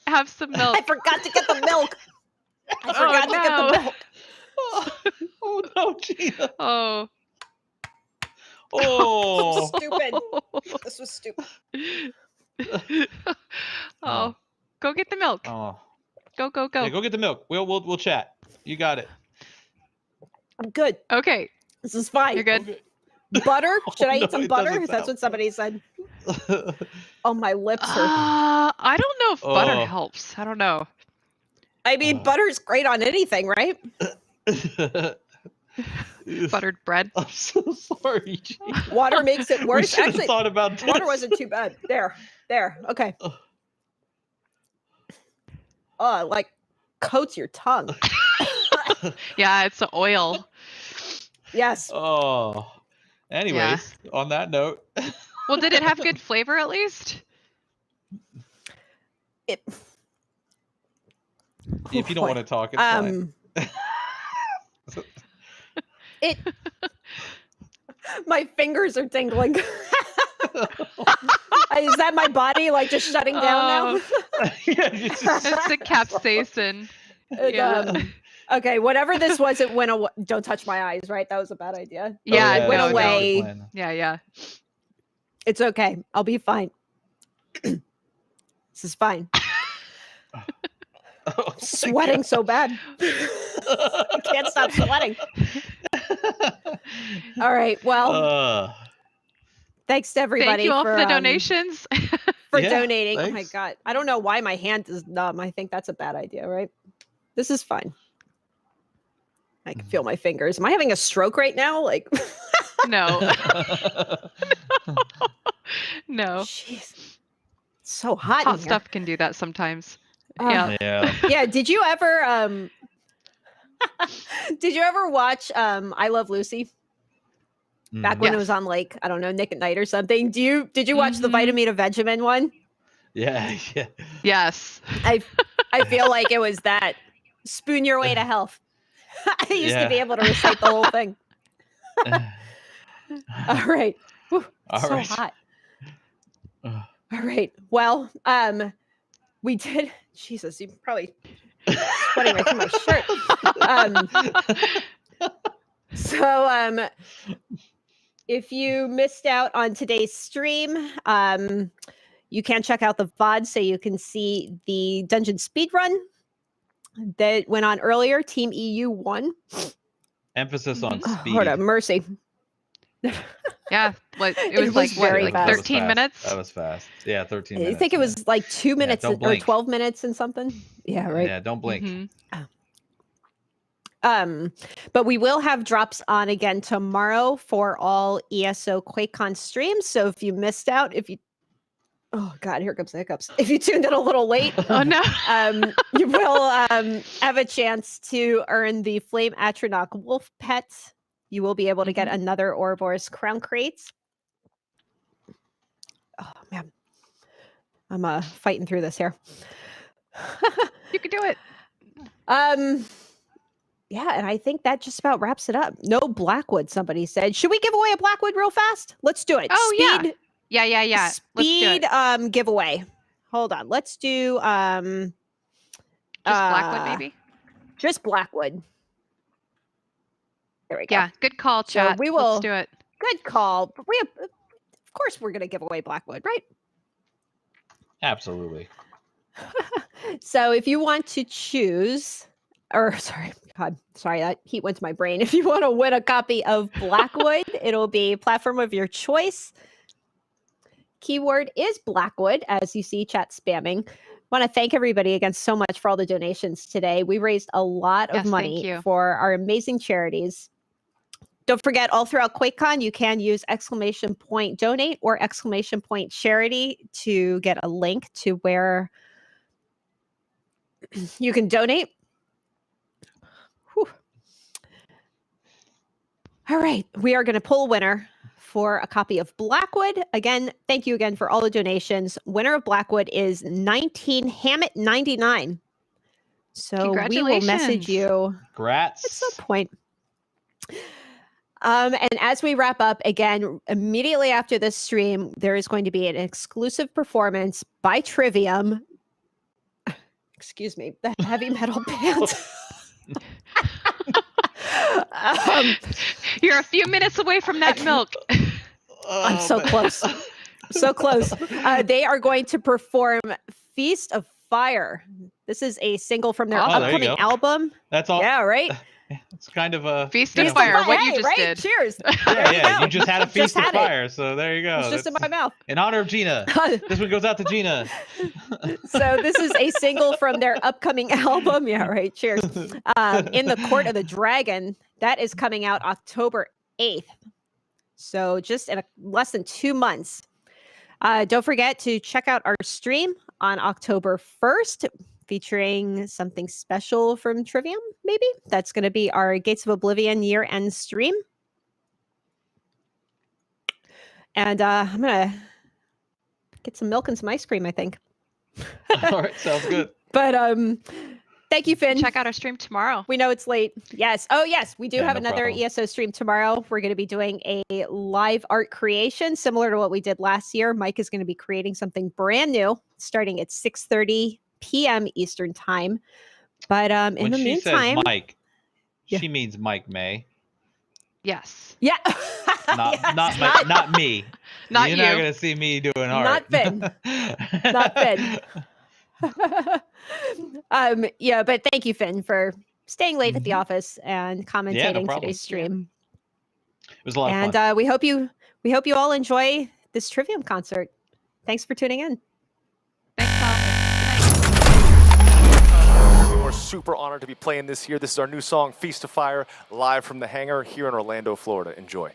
Have some milk. I forgot to get the milk. I forgot to get the milk. Oh no, Gina. Oh. Oh. Stupid. This was stupid. Oh. Go get the milk. Oh. Go. Yeah, go get the milk. We'll chat. You got it. I'm good. Okay. This is fine. You're good. Butter? Should I no, eat some it butter? doesn't That's sound what somebody said. Oh, my lips are. I don't know if butter Oh. helps. I don't know. I mean, butter's great on anything, right? Buttered bread. I'm so sorry, Gina. Water makes it We worse. should have Actually, thought about this. water wasn't too bad. There. Okay. Oh, it, like coats your tongue. Yeah, it's the oil. Yes. Oh. Anyways, on that note. Well, did it have good flavor at least? If you don't want to talk, it's fine. It. My fingers are tingling. Is that my body like just shutting down now? It's the capsaicin. Okay, whatever this was, it went away. Don't touch my eyes, right? That was a bad idea. Yeah, it went away. Yeah. It's okay. I'll be fine. This is fine. Sweating so bad. I can't stop sweating. All right. Well, thanks to everybody. Thank you all for the donations. For donating. Thanks. Oh my God. I don't know why my hand is numb. I think that's a bad idea, right? This is fine. I can feel my fingers. Am I having a stroke right now? Like, no. No. Jeez. It's so hot. Hot stuff can do that sometimes. Yeah. Did you ever watch I Love Lucy? Back when it was on like, I don't know, Nick at Night or something. Did you watch the Vitamina Vegemin one? Yeah. Yes. I feel like it was that. Spoon your way to health. I used to be able to recite the whole thing. All right. Whew, so hot. All right. Well, we did. Jesus, you probably sweating right through my shirt. If you missed out on today's stream, you can check out the VOD so you can see the dungeon speedrun that went on earlier. Team EU won. Emphasis on speed. Hold on, mercy. Yeah, it was like 13 minutes. That was fast. Yeah, 13 minutes. I think it was like 2 minutes or 12 minutes and something. Yeah, right. Yeah, don't blink. But we will have drops on again tomorrow for all ESO QuakeCon streams. So if you missed out, oh God, here comes the hiccups. If you tuned in a little late, oh no, you will have a chance to earn the Flame Atronach Wolf Pet. You will be able to get another Ouroboros Crown Crate. Oh man, I'm fighting through this here. You can do it. Yeah, and I think that just about wraps it up. No Blackwood, somebody said. Should we give away a Blackwood real fast? Let's do it. Oh, yeah. Speed giveaway. Hold on. Let's do just Blackwood, maybe? Just Blackwood. There we go. Yeah, good call, chat. So we will. Let's do it. Good call. But of course, we're going to give away Blackwood, right? Absolutely. So if you want to choose, sorry, that heat went to my brain. If you want to win a copy of Blackwood, it'll be platform of your choice. Keyword is Blackwood, as you see chat spamming. Want to thank everybody again so much for all the donations today. We raised a lot of money for our amazing charities. Don't forget, all throughout QuakeCon, you can use !donate or !charity to get a link to where you can donate. Whew. All right, we are going to pull a winner for a copy of Blackwood. Again, thank you again for all the donations. Winner of Blackwood is 19Hammett99. So we will message you. Congrats. At some point. And as we wrap up, again, immediately after this stream, there is going to be an exclusive performance by Trivium. Excuse me, the heavy metal band. You're a few minutes away from that milk. I'm so close. So close. They are going to perform Feast of Fire. This is a single from their upcoming album. That's all. Yeah, right? It's kind of a Feast of Fire, what you just did. Cheers. Yeah, you just had a Feast of Fire, so there you go. It's just in my mouth. In honor of Gina. This one goes out to Gina. So this is a single from their upcoming album. Yeah, right. Cheers. In the Court of the Dragon. That is coming out October 8th. So just in less than 2 months. Don't forget to check out our stream on October 1st, featuring something special from Trivium, maybe? That's going to be our Gates of Oblivion year-end stream. And I'm going to get some milk and some ice cream, I think. All right, sounds good. But thank you, Finn. Check out our stream tomorrow. We know it's late. Yes. Oh, yes. We do have another ESO stream tomorrow. We're going to be doing a live art creation similar to what we did last year. Mike is going to be creating something brand new starting at 6:30 p.m. Eastern time. But in the meantime, says Mike, she means Mike May. Yes. Yeah. Not me. Not You're you. not going to see me doing art. Not Finn. Not Finn. Yeah, but thank you, Finn, for staying late at the office and commentating today's stream. It was a lot of fun. And we hope you all enjoy this Trivium concert. Thanks for tuning in. We're super honored to be playing this here. This is our new song, Feast of Fire, live from the hangar here in Orlando, Florida. Enjoy.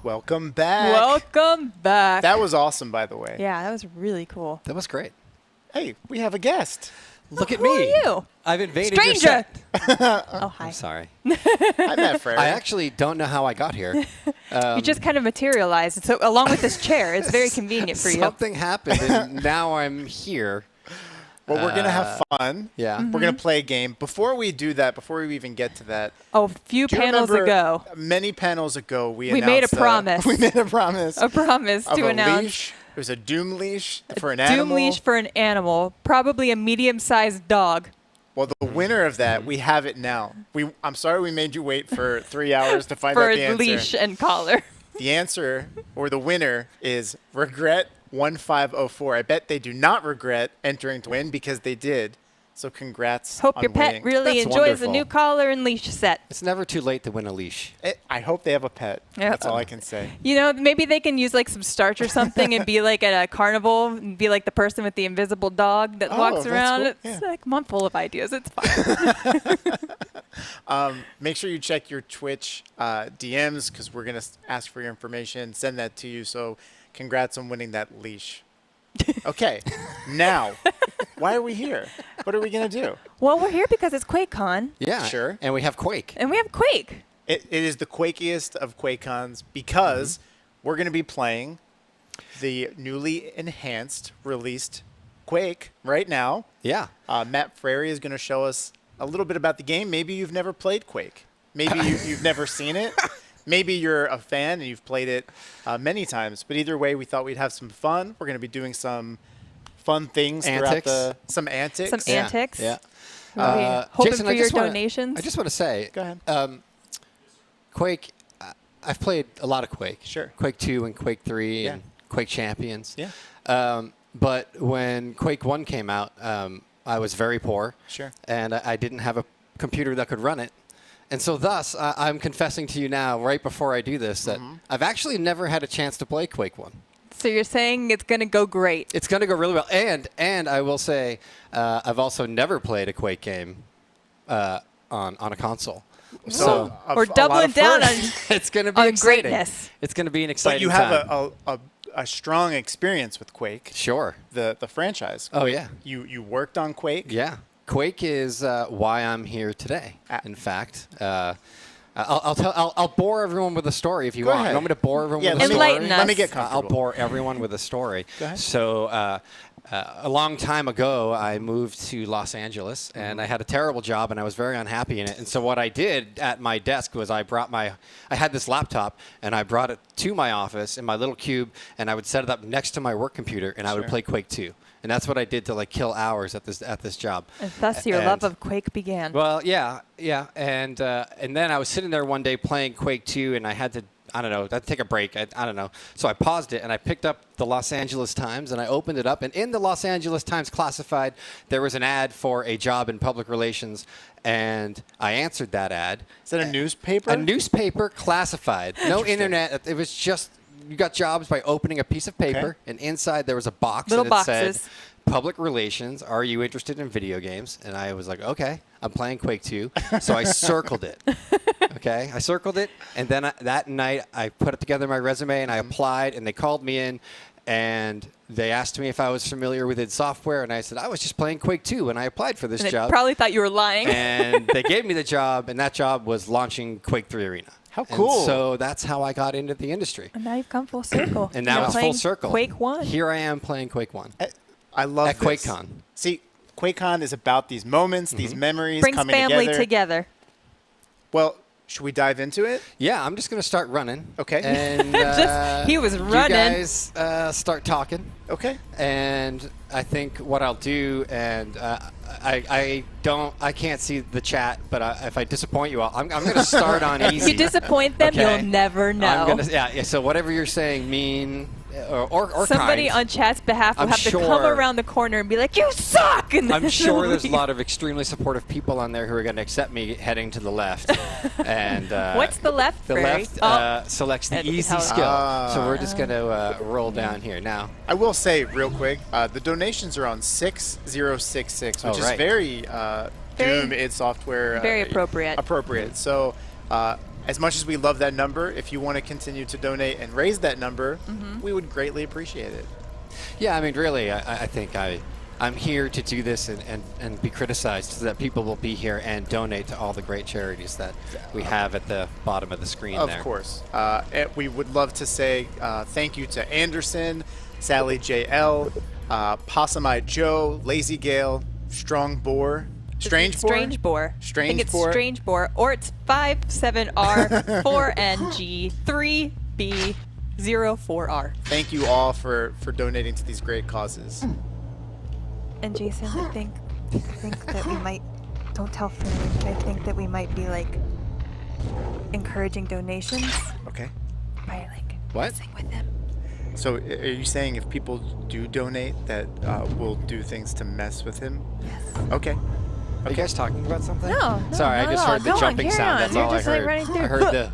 Welcome back. Welcome back. That was awesome, by the way. Yeah, that was really cool. That was great. Hey, we have a guest. Look at Who me. are you? I've invaded Stranger. your set. Oh, hi. I'm sorry. I met Frary. I actually don't know how I got here. You just kind of materialized. So along with this chair, it's very convenient for you. Something happened, and now I'm here. Well, we're going to have fun. Yeah. We're going to play a game. Before we do that, before we even get to that. Oh, a few do you panels remember ago. Many panels ago, we We made a announced, promise. We made a promise. A promise of to a announce. Leash. It was a Doom leash for an Doom animal. leash for an animal, probably a medium-sized dog. Well, the winner of that, we have it now. I'm sorry we made you wait for 3 hours to find out the For answer. leash and collar. The answer, or the winner, is Regret 1504. I bet they do not regret entering to win because they did. So congrats Hope on your pet winning. really That's enjoys the wonderful. new collar and leash set. It's never too late to win a leash. I hope they have a pet. Yep. That's all I can say. You know, maybe they can use like some starch or something and be like at a carnival and be like the person with the invisible dog that walks that's around. cool. It's Yeah. like I'm full of ideas. It's fine. Make sure you check your Twitch DMs because we're going to ask for your information, send that to you. So congrats on winning that leash. Okay, now, why are we here? What are we going to do? Well, we're here because it's QuakeCon. Yeah. Sure. And we have Quake. And we have Quake. It is the quakiest of QuakeCons because we're going to be playing the newly enhanced, released Quake right now. Yeah. Matt Frary is going to show us a little bit about the game. Maybe you've never played Quake. Maybe you've never seen it. Maybe you're a fan and you've played it many times. But either way, we thought we'd have some fun. We're going to be doing some fun things Antics. throughout some antics. Some antics. Yeah. Hoping Jason, for I your just wanna- donations. I just want to say, Go ahead. Quake, I've played a lot of Quake. Sure. Quake 2 and Quake 3 Yeah. and Quake Champions. Yeah. But when Quake 1 came out, I was very poor. Sure. And I didn't have a computer that could run it. And so thus, I'm confessing to you now, right before I do this, that I've actually never had a chance to play Quake 1. So you're saying it's going to go great. It's going to go really well. And I will say, I've also never played a Quake game on a console. So We're doubling down on it's going to be on exciting. greatness. It's going to be an exciting But you time. have a strong experience with Quake. Sure. The franchise. Oh, yeah. You worked on Quake. Yeah. Quake is why I'm here today. In fact, I'll bore everyone with a story if you Go want. ahead. You want me to bore everyone Yeah, with a story? Enlighten us. Let me get I'll comfortable. bore everyone with a story. Go ahead. So a long time ago, I moved to Los Angeles, and I had a terrible job, and I was very unhappy in it. And so what I did at my desk was I had this laptop, and I brought it to my office in my little cube, and I would set it up next to my work computer, and I would play Quake 2. And that's what I did to kill hours at this job. And thus your love of Quake began. Well, yeah, and then I was sitting there one day playing Quake 2, and I had to take a break. I don't know. So I paused it, and I picked up the Los Angeles Times, and I opened it up, and in the Los Angeles Times Classified, there was an ad for a job in public relations, and I answered that ad. Is that a newspaper? A newspaper classified. No internet. It was just, you got jobs by opening a piece of paper, and inside there was a box, Little and it boxes. said, public relations, are you interested in video games? And I was like, okay, I'm playing Quake 2. So I circled it. Okay, I circled it, and then that night I put it together my resume, and I applied, and they called me in, and they asked me if I was familiar with id Software, and I said I was just playing Quake 2 when I applied for this And they job. probably thought you were lying. And they gave me the job, and that job was launching Quake 3 Arena. How And cool. so that's how I got into the industry. And now you've come full circle. And now You're it's full playing circle. Quake 1. Here I am playing Quake 1. I love At this. QuakeCon. See, QuakeCon is about these moments, these memories Brings coming family together. together. Well, should we dive into it? Yeah, I'm just going to start running. Okay. And he was running. You guys start talking. Okay. And I think what I'll do, and I can't see the chat, but if I disappoint you, I'm going to start on easy. If you disappoint them, Okay? you'll never know. I'm gonna, yeah. So whatever you're saying, mean or Somebody kind, on chat's behalf will I'm have to come sure- around the corner and be like, "You suck!" And then I'm sure there's a leave. lot of extremely supportive people on there who are going to accept me heading to the left. And What's the left, The Frary? left selects the That's easy how it- skill. So we're just going to roll down here now. I will say real quick, the donations are on 6066, which is right. very Doom id Software. very appropriate. Appropriate. So as much as we love that number, if you want to continue to donate and raise that number, we would greatly appreciate it. Yeah, I mean, really, I think I'm here to do this and be criticized so that people will be here and donate to all the great charities that we have at the bottom of the screen there. Of course. We would love to say thank you to Anderson, Sally JL, Possum-Eyed Joe, Lazy Gale, Strong Boar, Strange Boar? Strange Boar. Strange I think it's Boar. Strange Boar, or it's 57R4NG3B04R. Thank you all for donating to these great causes. And Jason, I think that we might, don't tell Fern, but I think that we might be like encouraging donations. Okay. By like What? messing with him. So are you saying if people do donate that we'll do things to mess with him? Yes. Okay. Are you guys talking about something? No. Sorry, I just heard the jumping sound. That's all I heard. I heard the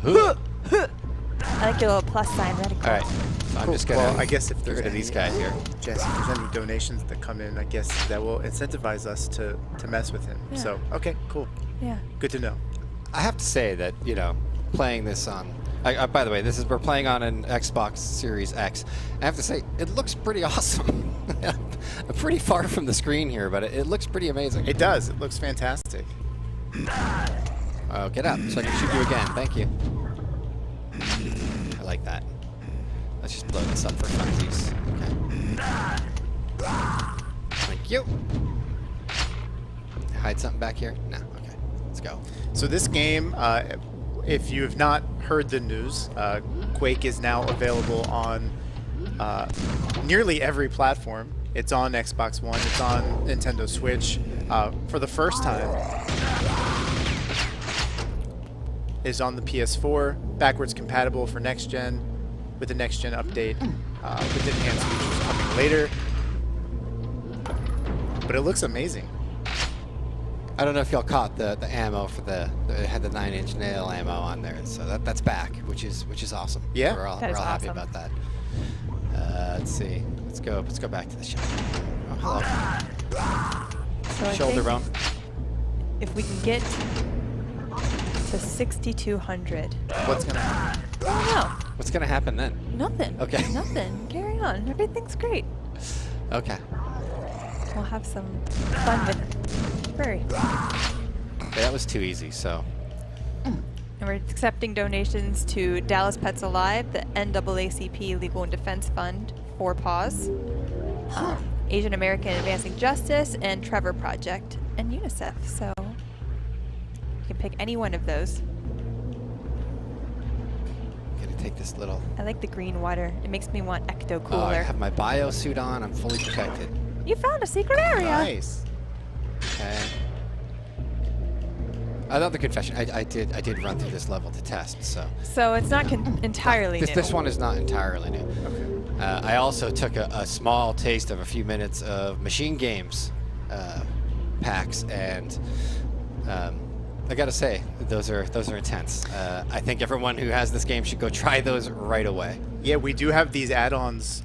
I like your little plus sign ready. All right. So I'm just gonna Well, I guess if there's get rid of these guys here. Jess, if there's any donations that come in, I guess that will incentivize us to mess with him. Yeah. So, okay, cool. Yeah. Good to know. I have to say that, you know, playing this on... by the way, we're playing on an Xbox Series X. I have to say, it looks pretty awesome. I'm pretty far from the screen here, but it looks pretty amazing. It does. It looks fantastic. Oh, get up so I can shoot you again. Thank you. I like that. Let's just blow this up for funsies. Okay. Thank you. Hide something back here? No. Okay. Let's go. So this game, if you have not heard the news, Quake is now available on nearly every platform. It's on Xbox One. It's on Nintendo Switch. For the first time, is on the PS4, backwards compatible for next gen, with the next gen update, with enhanced features coming later. But it looks amazing. I don't know if y'all caught the ammo for it had the 9-inch nail ammo on there, so that's back, which is awesome. Yeah, we're all happy about that. Let's see. Let's go back to the shop. Oh, hello. So Shoulder bone. If we can get to 6,200. What's gonna happen? I don't know. What's gonna happen then? Nothing. Okay. Nothing. Carry on. Everything's great. Okay. We'll have some fun with Furry. Okay, that was too easy, so. And we're accepting donations to Dallas Pets Alive, the NAACP Legal and Defense Fund, 4 Paws, Asian American Advancing Justice, and Trevor Project, and UNICEF. So you can pick any one of those. Gonna take this little. I like the green water. It makes me want Ecto Cooler. Oh, I have my bio suit on. I'm fully protected. You found a secret area. Nice. Okay. Another confession. I did run through this level to test, so. So it's not entirely new. This one is not entirely new. Okay. I also took a small taste of a few minutes of Machine Games packs, and I gotta say, those are intense. I think everyone who has this game should go try those right away. Yeah, we do have these add-ons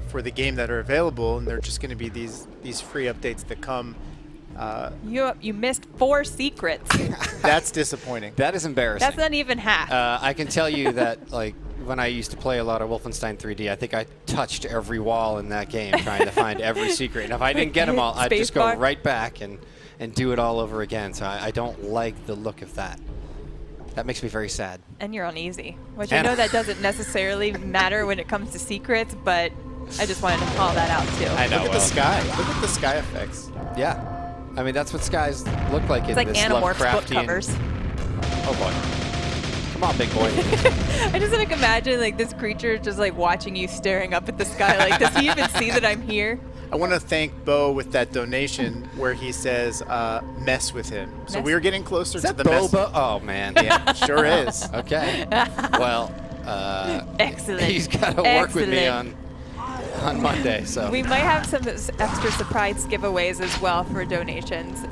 for the game that are available, and they're just going to be these free updates that come. You missed 4 secrets. That's disappointing. That is embarrassing. That's not even half. I can tell you that, like, when I used to play a lot of Wolfenstein 3D, I think I touched every wall in that game trying to find every secret. And if I didn't get them all, I'd just go right back and do it all over again. So I don't like the look of that. That makes me very sad. And you're on easy, which I know that doesn't necessarily matter when it comes to secrets, but I just wanted to call that out too. I know. Look at the sky. Look at the sky effects. Yeah. I mean, that's what skies look like in like this Animorphs book Lovecraftian. covers. Oh boy. Come on, big boy. I just like imagine like this creature just like watching you staring up at the sky. Like, does he even see that I'm here? I want to thank Bo with that donation where he says, mess with him. So we're getting closer to the mess. Oh, man. Yeah, sure is. Okay. Well, excellent. He's got to work with me on Monday. So we might have some extra surprise giveaways as well for donations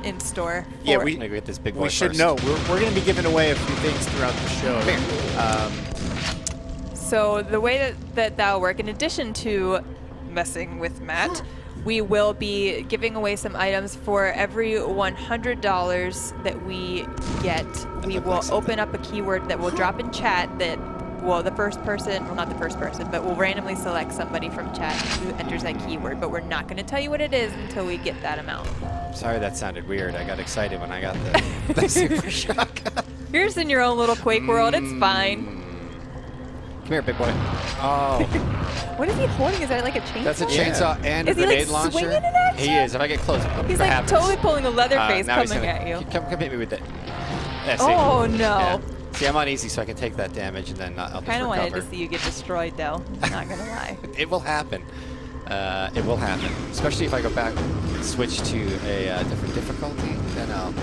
in store. Yeah, we get this big boy should first. know. We're going to be giving away a few things throughout the show. So the way that'll work, in addition to messing with Matt, we will be giving away some items for every $100 that we get. We will open up a keyword that will drop in chat that, well, the first person, well, not the first person, but we'll randomly select somebody from chat who enters that keyword, but we're not going to tell you what it is until we get that amount. Sorry that sounded weird. I got excited when I got the super shotgun. You're just in your own little Quake world. It's fine. Come here, big boy. Oh. What is he holding? Is that like a chainsaw? That's a chainsaw and a grenade launcher. Is he like swinging it at you? He is. If I get close, He's like totally pulling a Leatherface now he's coming gonna- at you. Come hit me with it. Yeah, see? Oh, no. Yeah. See, I'm on easy, so I can take that damage, and then I'll just Kind of wanted recover. to see you get destroyed, though. Not gonna lie. It will happen. It will happen. Especially if I go back, switch to a different difficulty, then I'll...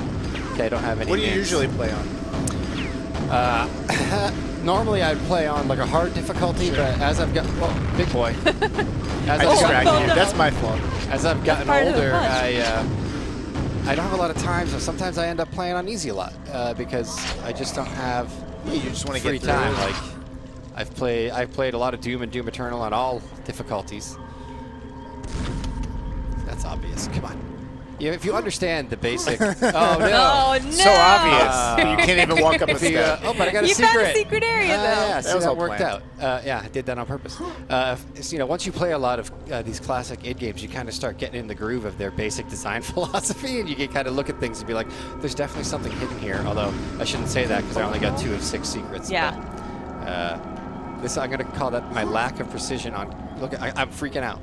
Okay, I don't have any What do you names. usually play on? Normally I'd play on like a hard difficulty, but as I've got... Well, big boy. As I distracted you. That's my fault. As I've gotten part of the older, fun. I don't have a lot of time, so sometimes I end up playing on easy a lot because I just don't have you just want to free get through time. it. Like I've played a lot of Doom and Doom Eternal on all difficulties. That's obvious. Come on. Yeah, if you understand the basic. Oh no! Oh, no! So obvious. You can't even walk up a If you, step. oh, but I got a You secret. found a secret area, though. Yeah, so was that all worked planned. out. Yeah, I did that on purpose. So, once you play a lot of these classic id games, you kind of start getting in the groove of their basic design philosophy, and you can kind of look at things and be like, "There's definitely something hidden here." Although I shouldn't say that because I only got 2 of 6 secrets. Yeah. But, this I'm gonna call that my lack of precision on. Look, I'm freaking out.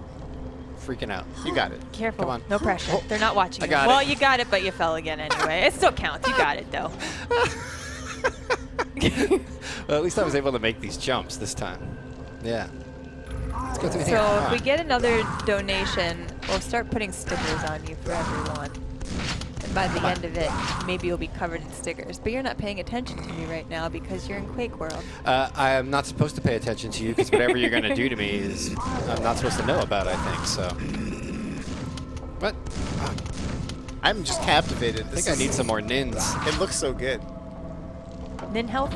Freaking out. You got it. Careful. Come on. No pressure. They're not watching I you. got Well, it. you got it, but you fell again anyway. It still counts. You got it, though. Well, at least I was able to make these jumps this time. Yeah. Let's go through here. So Come if we on. get another donation, we'll start putting stickers on you for everyone. And by the end of it, maybe you'll be covered in stickers. But you're not paying attention to me right now because you're in Quake World. I am not supposed to pay attention to you because whatever you're going to do to me is I'm not supposed to know about, I think, so. What? I'm just captivated. I think I need some more nins. It looks so good. Nin health?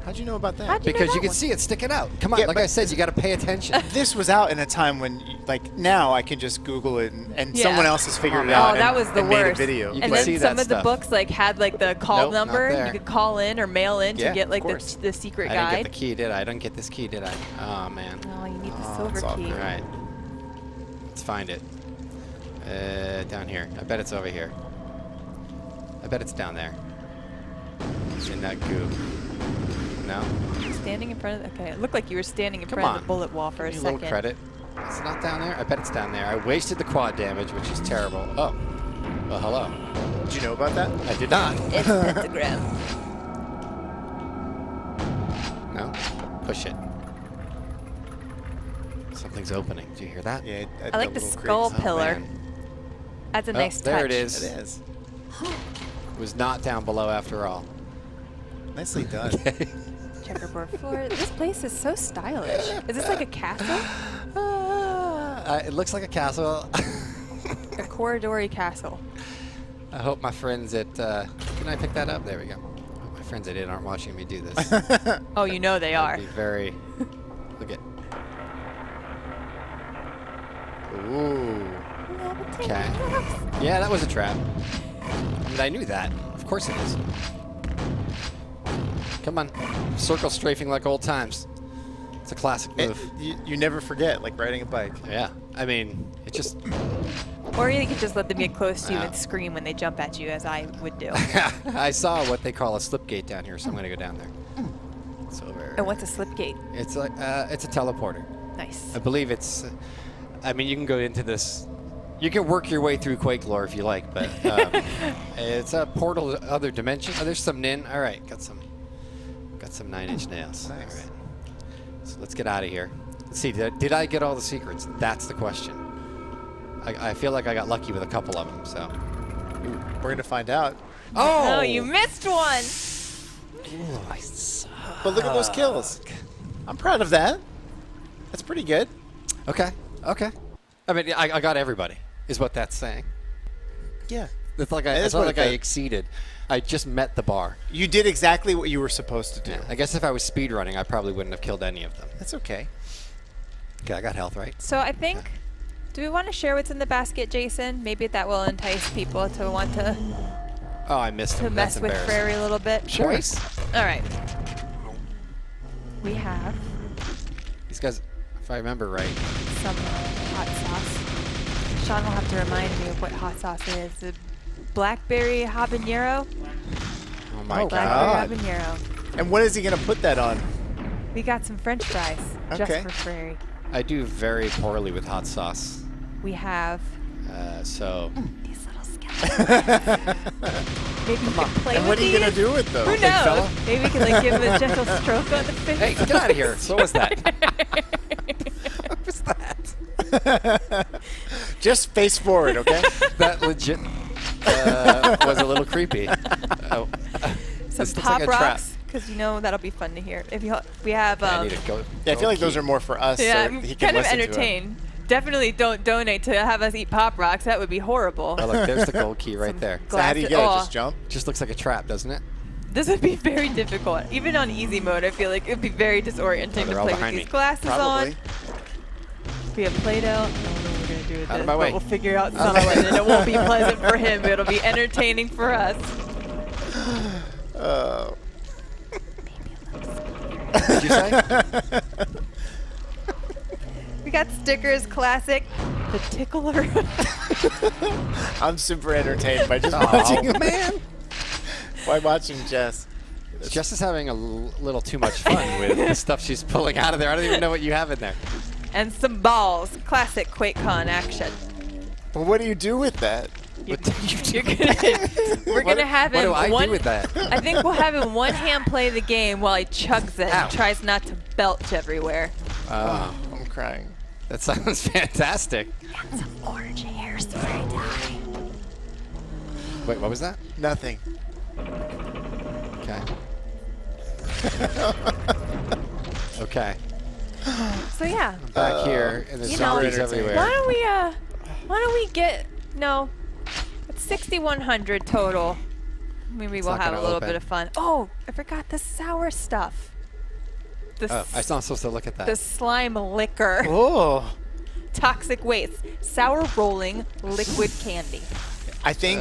How'd you know about that? How'd you know Because that you can one? see it sticking out. Come on, Yeah, like but I said, you got to pay attention. This was out in a time when, like, now I can just Google it and Yeah. someone else has figured it Oh, out. that and- was the and made a worst. video. You And can then see some that of the stuff. books like had like the call Nope, not number. there. You could call in or mail in Yeah, to get of like course. the secret I didn't guide. get the key, did I? I didn't get this key, did I? Oh, man. Oh, you need the Oh, silver it's all key. good. All right. Let's find it. Down here. I bet it's over here. I bet it's down there. It's in that goo. No? Standing in front of. Okay, it looked like you were standing in Come front of on. the bullet wall for a Give me second. little credit. It's not down there? I bet it's down there. I wasted the quad damage, which is terrible. Oh. Well, hello. Did you know about that? I did not. It's pentagram. No? Push it. Something's opening. Do you hear that? Yeah. I like the skull pillar. That's a nice touch. There it is. It is. It was not down below after all. Nicely done. Checkerboard floor. This place is so stylish. Is this like a castle? It looks like a castle. A corridory castle. I hope my friends at... can I pick that up? There we go. I hope my friends at it aren't watching me do this. Oh, you know they are. Be very... Look at... Ooh. Okay. Yeah, that was a trap. And I knew that. Of course it is. Come on. Circle strafing like old times. It's a classic move. You never forget, like riding a bike. Yeah. I mean, it just... Or you could just let them get close to you and scream when they jump at you, as I would do. I saw what they call a slip gate down here, so I'm going to go down there. It's over. And what's a slip gate? It's like it's a teleporter. Nice. I believe it's... I mean, you can go into this... You can work your way through Quake lore if you like, but it's a portal to other dimension. Oh, there's some nin. All right, got some 9-inch nails. Nice. All right. So let's get out of here. Let's see, did I get all the secrets? That's the question. I feel like I got lucky with a couple of them, so. We're going to find out. Oh, you missed one. Ooh, I suck. But look at those kills. I'm proud of that. That's pretty good. Okay. I mean, I got everybody, is what that's saying. Yeah. It's like That is it's not what like it I does. exceeded. I just met the bar. You did exactly what you were supposed to do. Yeah, I guess if I was speedrunning, I probably wouldn't have killed any of them. That's okay. Okay, I got health, right? So I think, Do we want to share what's in the basket, Jason? Maybe that will entice people to want to Oh, I missed him. mess That's with embarrassing. Prairie a little bit. Sure. All right. We have These guys, if I remember right. some hot sauce. Sean will have to remind me of what hot sauce it is. The blackberry habanero. Oh my Blackberry God. habanero. And what is he going to put that on? We got some French fries just Okay. for Prairie. I do very poorly with hot sauce. We have So. these little skeletons. Maybe you can play And with what are you going to these? do with those? Who Big knows? fella? Maybe we can like give him a gentle stroke on the face. Hey, get out of here. So was that? What was that? Just face forward, okay? That legit was a little creepy. Oh. Some This looks pop like a trap. rocks, because you know that'll be fun to hear. If you, we have, I need to go. Yeah, I feel like those are more for us. yeah, so I'm he can kind of listen to 'em. entertained. Definitely don't donate to have us eat pop rocks. That would be horrible. Oh, look, there's the gold key right there. So how do you get it? Just jump? Just looks like a trap, doesn't it? This would be very difficult. Even on easy mode, I feel like it would be very disorienting Oh, to they're all play with behind these me. glasses Probably. on. We have Play-Doh. I don't know what we're going to do with Out of this, my but way. we'll figure out Out of my something, way. and it won't be pleasant for him, but it'll be entertaining for us. Did you say? We got stickers, classic, the tickler. I'm super entertained by just Oh, watching man. by watching Jess. Jess is having a little too much fun with the stuff she's pulling out of there. I don't even know what you have in there. And some balls, classic QuakeCon action. But what do you do with that? We're gonna have what him do I one. do with that? I think we'll have him one hand play the game while he chugs it and tries not to belch everywhere. I'm crying. That sounds fantastic. And some orange hairspray dye. Wait, what was that? Nothing. Okay. Okay. So yeah. Back here, and there's You know, zombies everywhere. Why don't we get it's 6,100 total. Maybe It's we'll not have a gonna little open. bit of fun. Oh, I forgot the sour stuff. The Oh, I'm not supposed to look at that. the slime liquor. Oh. Toxic waste. Sour rolling liquid candy. I think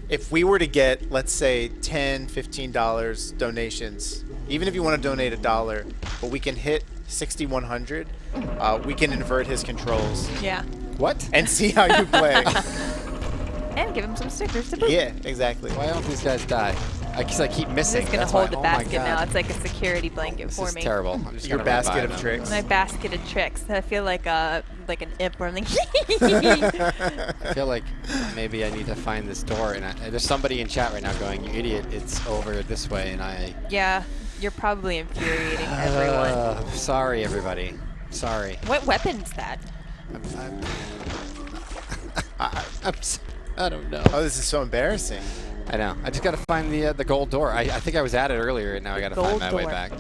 if we were to get, let's say, $10, $15 donations, even if you want to donate $1, but we can hit 6,100, we can invert his controls. Yeah. What? And see how you play. And give him some stickers to boot. Yeah, exactly. Why don't these guys die? I keep missing. I'm just gonna That's hold why. the Oh my basket God. now. It's like a security blanket This for is me. terrible. I'm just Your gonna basket revive of them. tricks. My basket of tricks. I feel like like an imp or something. I feel like maybe I need to find this door, and there's somebody in chat right now going, "You idiot! It's over this way," and I. Yeah, you're probably infuriating everyone. Sorry, everybody. Sorry. What weapon's that? I don't know. Oh, this is so embarrassing. I know. I just gotta find the gold door. I think I was at it earlier, and now I gotta find Gold my way door. back.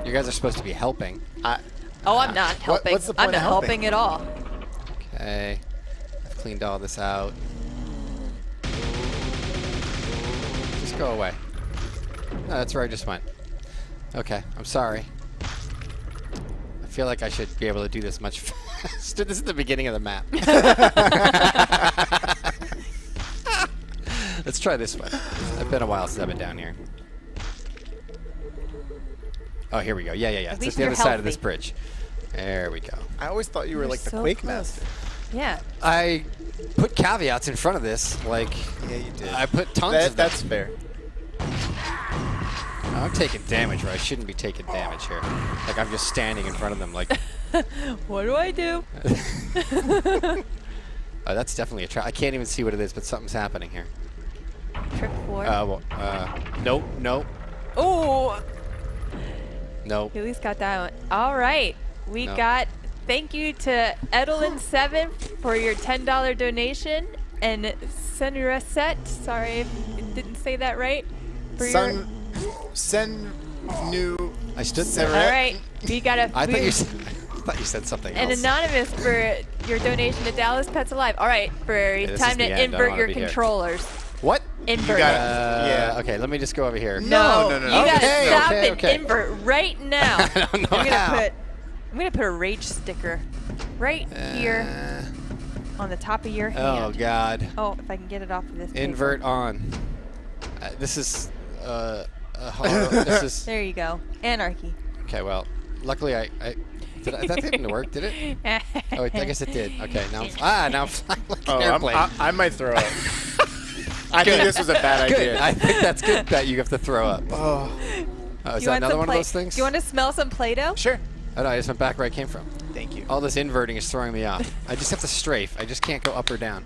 You guys are supposed to be helping. Oh, I'm not helping. what's the I'm point not of helping? helping at all. Okay. I've cleaned all this out. Just go away. No, that's where I just went. Okay, I'm sorry. I feel like I should be able to do this much faster. This is the beginning of the map. Let's try this one. It's been a while since I've been down here. Oh, here we go. Yeah. At It's least the you're other side of this healthy. bridge. There we go. I always thought you were You're like the so Quake close. Master. Yeah. I put caveats in front of this. Like, Yeah, you did. I put tons of them. That's fair. I'm taking damage where I shouldn't be taking damage here. Like, I'm just standing in front of them like... What do I do? Oh, that's definitely a trap. I can't even see what it is, but something's happening here. Trick 4. Nope. Oh, Nope. you at least got that one. All right. We No. got thank you to Edelin7 for your $10 donation and Senreset. Sorry if I didn't say that right. For your I stood all there. right. We got a I thought you said something and else. anonymous for your donation to Dallas Pets Alive. All right, Furry, this time is the to end. I don't invert wanna your be here. controllers. What? Invert got it. Yeah. Okay, let me just go over here. No, no. You gotta Okay, stop okay, and okay. invert right now. I don't know I'm how. gonna put a rage sticker right here. on the top of your hand. Oh, God. Oh, if I can get it off of this paper. Invert on. This is this is. There you go. Anarchy. Okay, well, luckily that didn't work, did it? Oh, I guess it did. Okay, now I'm flying like an airplane. I might throw up. I think this was a bad idea. I think that's good that you have to throw up. Oh, is that another one of those things? Do you want to smell some Play-Doh? Sure. Oh, no, I just went back where I came from. Thank you. All this inverting is throwing me off. I just have to strafe. I just can't go up or down.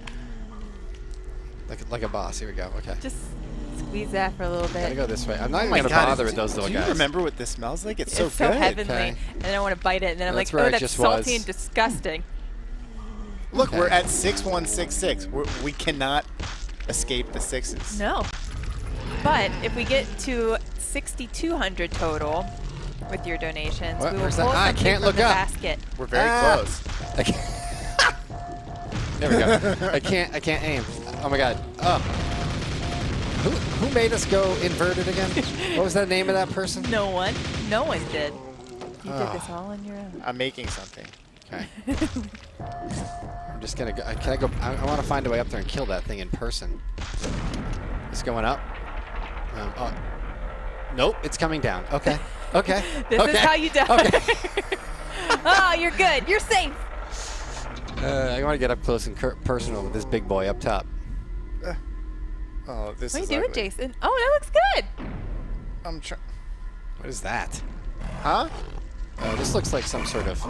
Like a boss. Here we go. Okay. Just squeeze that for a little bit. Gotta go this way. I'm not even gonna bother with those little guys. Do you remember what this smells like? It's so so good. heavenly. Okay. And then I want to bite it, and then I'm That's like, where oh, it that's just salty was. and disgusting. Look, we're at 6166. We cannot escape the sixes. No. But if we get to 6,200 total with your donations, What? we will Where's pull that? I something can't from look the up. basket. We're very close. There we go. I can't aim. Oh my god. Oh. Who made us go inverted again? What was the name of that person? No one. No one did. You Oh. did this all on your own. I'm making something. Okay. I'm just gonna go. Can I go? I want to find a way up there and kill that thing in person. It's going up. Oh. Nope, it's coming down. Okay. Okay. This okay. is how you die. Okay. Oh, you're good. You're safe. I want to get up close and personal with this big boy up top. Oh, this What are is you doing, ugly. Jason? Oh, that looks good. I'm trying. What is that? Huh? Oh, this looks like some sort of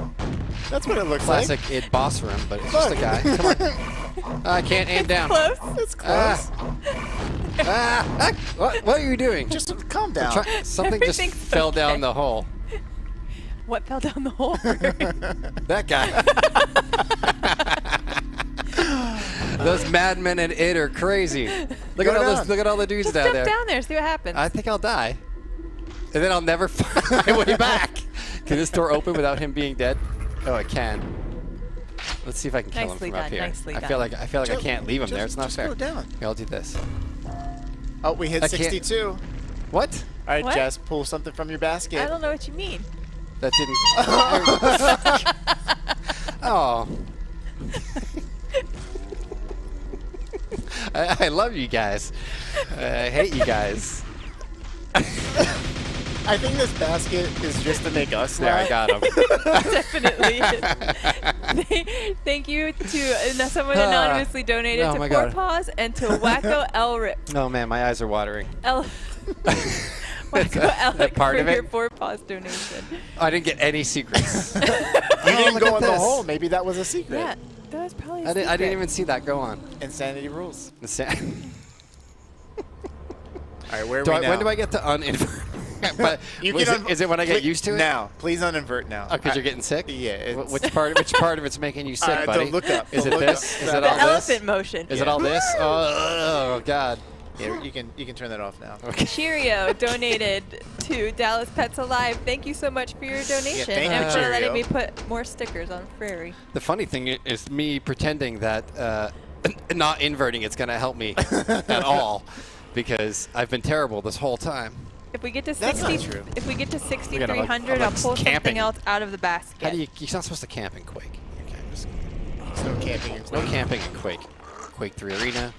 That's what it looks classic like. id boss room, but it's just a guy. Come on. I can't aim down. Close. It's close. What are you doing? Just calm down. Something just Everything's fell okay. down the hole. What fell down the hole? That guy. Those madmen in it are crazy. Look at all those. Look at all the dudes Just down jump there. down there. See what happens. I think I'll die, and then I'll never find my way back. Can this door open without him being dead? Oh, it can. Let's see if I can kill Nicely him from up done, here. nicely I feel done. like I can't leave him there. It's not just fair. go down. Okay, I'll do this. Oh, we hit I can't- 62. What? All right, What? Jess, pull something from your basket. I don't know what you mean. That didn't. Oh. I love you guys. I hate you guys. I think this basket is just to make us There, I laugh. got him. Definitely. Thank you to someone anonymously donated Oh to my Four God. Paws and to Wacko Elric. Oh man, my eyes are watering. Wacko Elric part for of it? your Four Paws donation. I didn't get any secrets. You didn't look go at in the this. hole. Maybe that was a secret. Yeah, that was probably a I didn't secret. even see that go on. Insanity rules. The All right, where are we now? When do I get to uninvert? But is it when I get used to it? Now, please uninvert now. Oh, because you're getting sick? Yeah. It's, Which part of it's making you sick, buddy? Don't look up. Is Don't it look this? up. Is it The all this? elephant motion. Is it all this? Oh God. Yeah, you can turn that off now. Okay. Cheerio donated to Dallas Pets Alive. Thank you so much for your donation thank and you, for letting Cheerio. me put more stickers on Prairie. The funny thing is me pretending that not inverting it's going to help me at all because I've been terrible this whole time. If we get to That's not 60, true. if we get to I'm 6,300, like I'll pull camping. something else out of the basket. How do you're not supposed to camp in Quake. Okay, There's no camping. in no Quake. camping in Quake. Quake 3 Arena.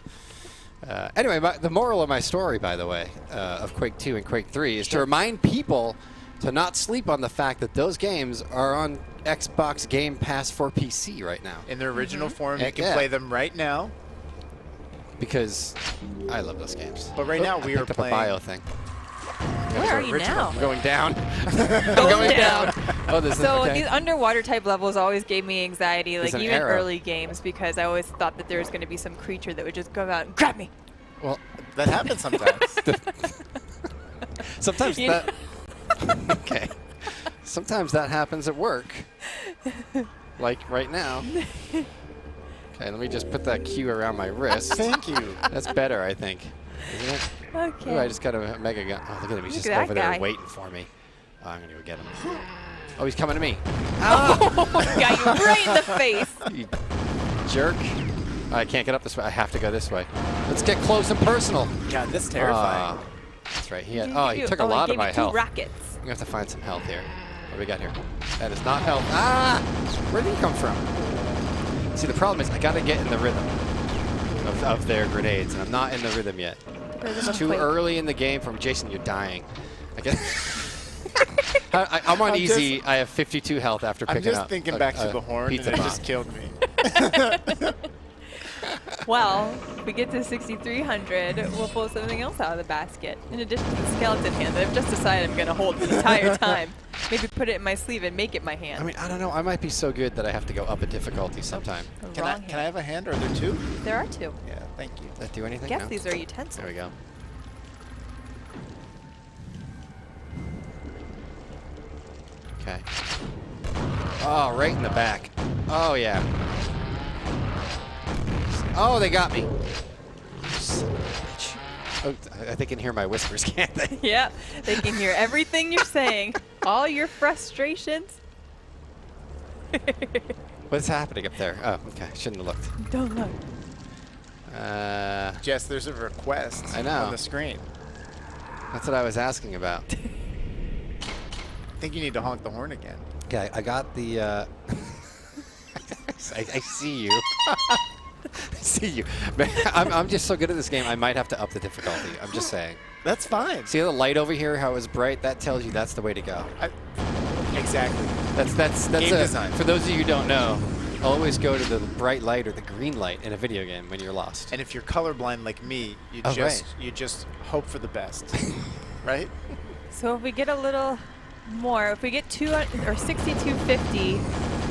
Anyway, the moral of my story, by the way, of Quake 2 and Quake 3 is to remind people to not sleep on the fact that those games are on Xbox Game Pass for PC right now. In their original form, you Heck can yeah. play them right now. Because I love those games. But right now I we are picked up playing. a bio thing. Where are you now? I'm going down. Going down. Oh, this So is okay. these underwater type levels always gave me anxiety, like There's an even arrow. early games, because I always thought that there was going to be some creature that would just go out and grab me. Well, That happens sometimes. sometimes You that. Okay. Sometimes that happens at work. Like right now. Okay, let me just put that cue around my wrist. Thank you. That's better, I think. Isn't it? Okay. Ooh, I just got a mega gun. Oh, look at him. He's Look just at that over there guy. waiting for me. Oh, I'm going to go get him. Oh, he's coming to me. Oh, got you right in the face. You jerk. I can't get up this way. I have to go this way. Let's get close and personal. God, that's terrifying. That's right. He What had, did oh, you he do? took a Oh, lot he of gave me my 2 health. rockets. We have to find some health here. What do we got here? That is not health. Ah! Where did he come from? See, the problem is I got to get in the rhythm of their grenades, and I'm not in the rhythm yet. It's too early in the game for me. Jason, you're dying. I guess. I'm on easy. I have 52 health after picking up. I'm just thinking back to the horn, and it just killed me. Well, if we get to 6,300, we'll pull something else out of the basket. In addition to the skeleton hand that I've just decided I'm going to hold the entire time. Maybe put it in my sleeve and make it my hand. I mean, I don't know. I might be so good that I have to go up a difficulty sometime. Can I have a hand, or are there two? There are two. Yeah, thank you. Does that do anything? Yes, No? these are utensils. There we go. Okay. Oh, right in the back. Oh, yeah. Oh, they got me. Oh, they can hear my whispers, can't they? Yeah, they can hear everything you're saying. All your frustrations. What's happening up there? Oh, okay. Shouldn't have looked. Don't look. Jess, there's a request I know. on the screen. That's what I was asking about. I think you need to honk the horn again. Okay, I got the... I see you. I see you. Man, I'm just so good at this game, I might have to up the difficulty. I'm just saying. That's fine. See the light over here, how it's bright? That tells you that's the way to go. Exactly. That's Game design. For those of you who don't know, always go to the bright light or the green light in a video game when you're lost. And if you're colorblind like me, you just hope for the best, right? So if we get a little more, if we get 6250,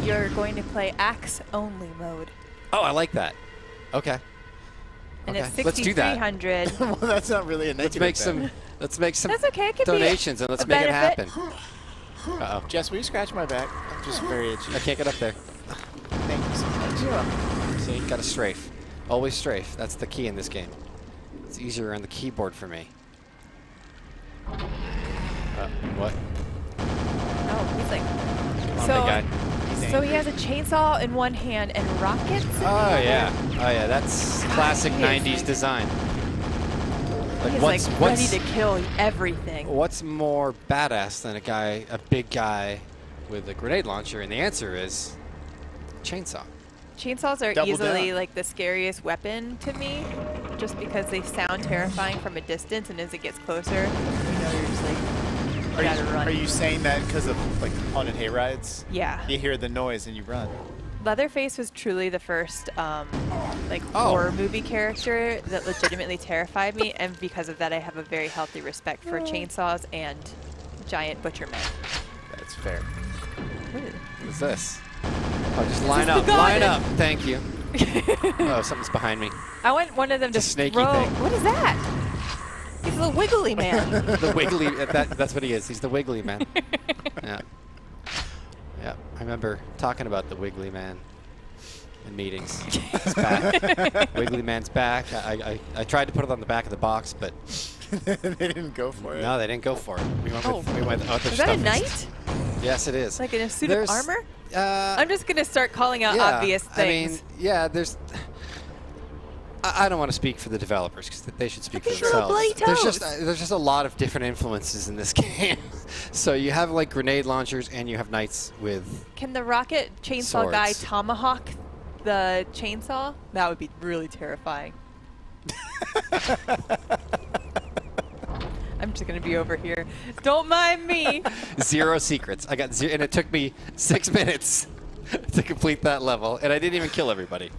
you're going to play axe only mode. Oh, I like that. Okay. And okay. it's Let's do that. 6,300. Well, that's not really a negative. Let's make some That's okay. It could donations be and let's a make it benefit. happen. Uh-oh. Jess, will you scratch my back? I'm just very itchy. I can't get up there. Thank you so much. You're welcome. See, got to strafe. Always strafe. That's the key in this game. It's easier on the keyboard for me. What? Oh, he's like... Big guy. So he has a chainsaw in one hand and rockets in the Oh other. yeah. Oh yeah. That's classic he is 90s like- design. He's like ready to kill everything. What's more badass than a big guy with a grenade launcher? And the answer is chainsaw. Chainsaws are Double easily down. like the scariest weapon to me, just because they sound terrifying from a distance, and as it gets closer, you know, you're just like, you gotta run. Are you saying that because of like haunted hayrides? Yeah. You hear the noise and you run. Leatherface was truly the first horror movie character that legitimately terrified me, and because of that, I have a very healthy respect for chainsaws and giant butcher men. That's fair. What's this? Oh, just line up. Line up. Thank you. Oh, something's behind me. I want one of them to It's a snaky throw. thing. What is that? He's the wiggly man. The wiggly. That's what he is. He's the wiggly man. Yeah. Yeah. I remember talking about the wiggly man in meetings. He's back. Wiggly man's back. I tried to put it on the back of the box, but They didn't go for it. no, they didn't go for it. We went Oh. with other Is stuff. that a knight? instead. Yes, it is. Like in a suit There's- of armor? I'm just gonna start calling out yeah, obvious things. I mean, yeah, there's. I don't want to speak for the developers because they should speak for at your little themselves. bloody There's just a lot of different influences in this game. So you have like grenade launchers and you have knights with. Can the rocket chainsaw guy Swords. tomahawk the chainsaw? That would be really terrifying. I'm just gonna be over here. Don't mind me. 0 secrets. I got 0, and it took me 6 minutes to complete that level, and I didn't even kill everybody.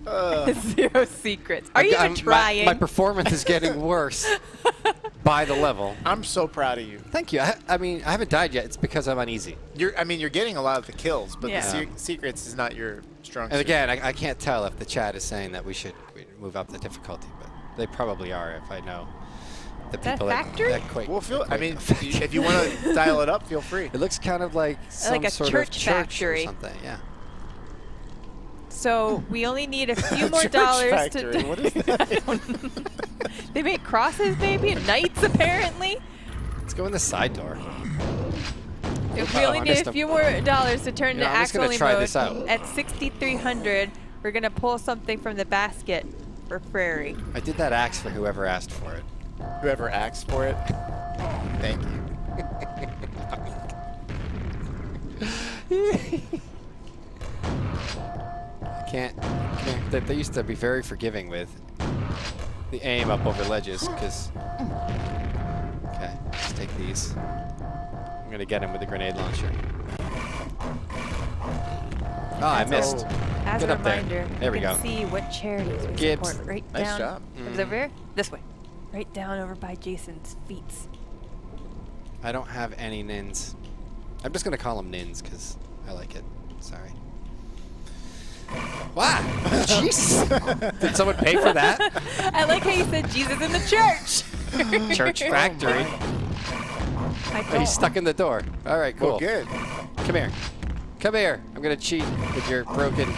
0 secrets. Are you even trying? My performance is getting worse by the level. I'm so proud of you. Thank you. I mean, I haven't died yet. It's because I'm uneasy. You're getting a lot of the kills, but Yeah. the secrets is not your strong And suit. again, I can't tell if the chat is saying that we should move up the difficulty, but they probably are if I know the that people factory? that Quake. Well, I mean, Quake- if you want to dial it up, feel free. It looks kind of like some Like a sort church of church factory. or something. Yeah. So we only need a few more Church dollars factory, to. what is that? They make crosses, maybe, and knights apparently. Let's go in the side door. If Oh, we only I need missed a 'em. few more dollars to turn You to know, I'm just axe gonna only try mode, this out. at 6,300, we're gonna pull something from the basket for Prairie. I did that axe for whoever asked for it. Whoever asked for it, thank you. Can't. They used to be very forgiving with the aim up over ledges, because... Okay, let's take these. I'm going to get him with the grenade launcher. Oh, I missed. As Get a up there. reminder, There we you can go. see what charities we Gibbs. support right Nice down. job. Gibbs over here? This way. Right down over by Jason's feet. I don't have any nins. I'm just going to call them nins, because I like it. Sorry. Wow! Jeez! Did someone pay for that? I like how you said Jesus in the church. Church factory. Oh, he's stuck in the door. All right, cool. Well, good. Come here. Come here. I'm going to cheat with your broken...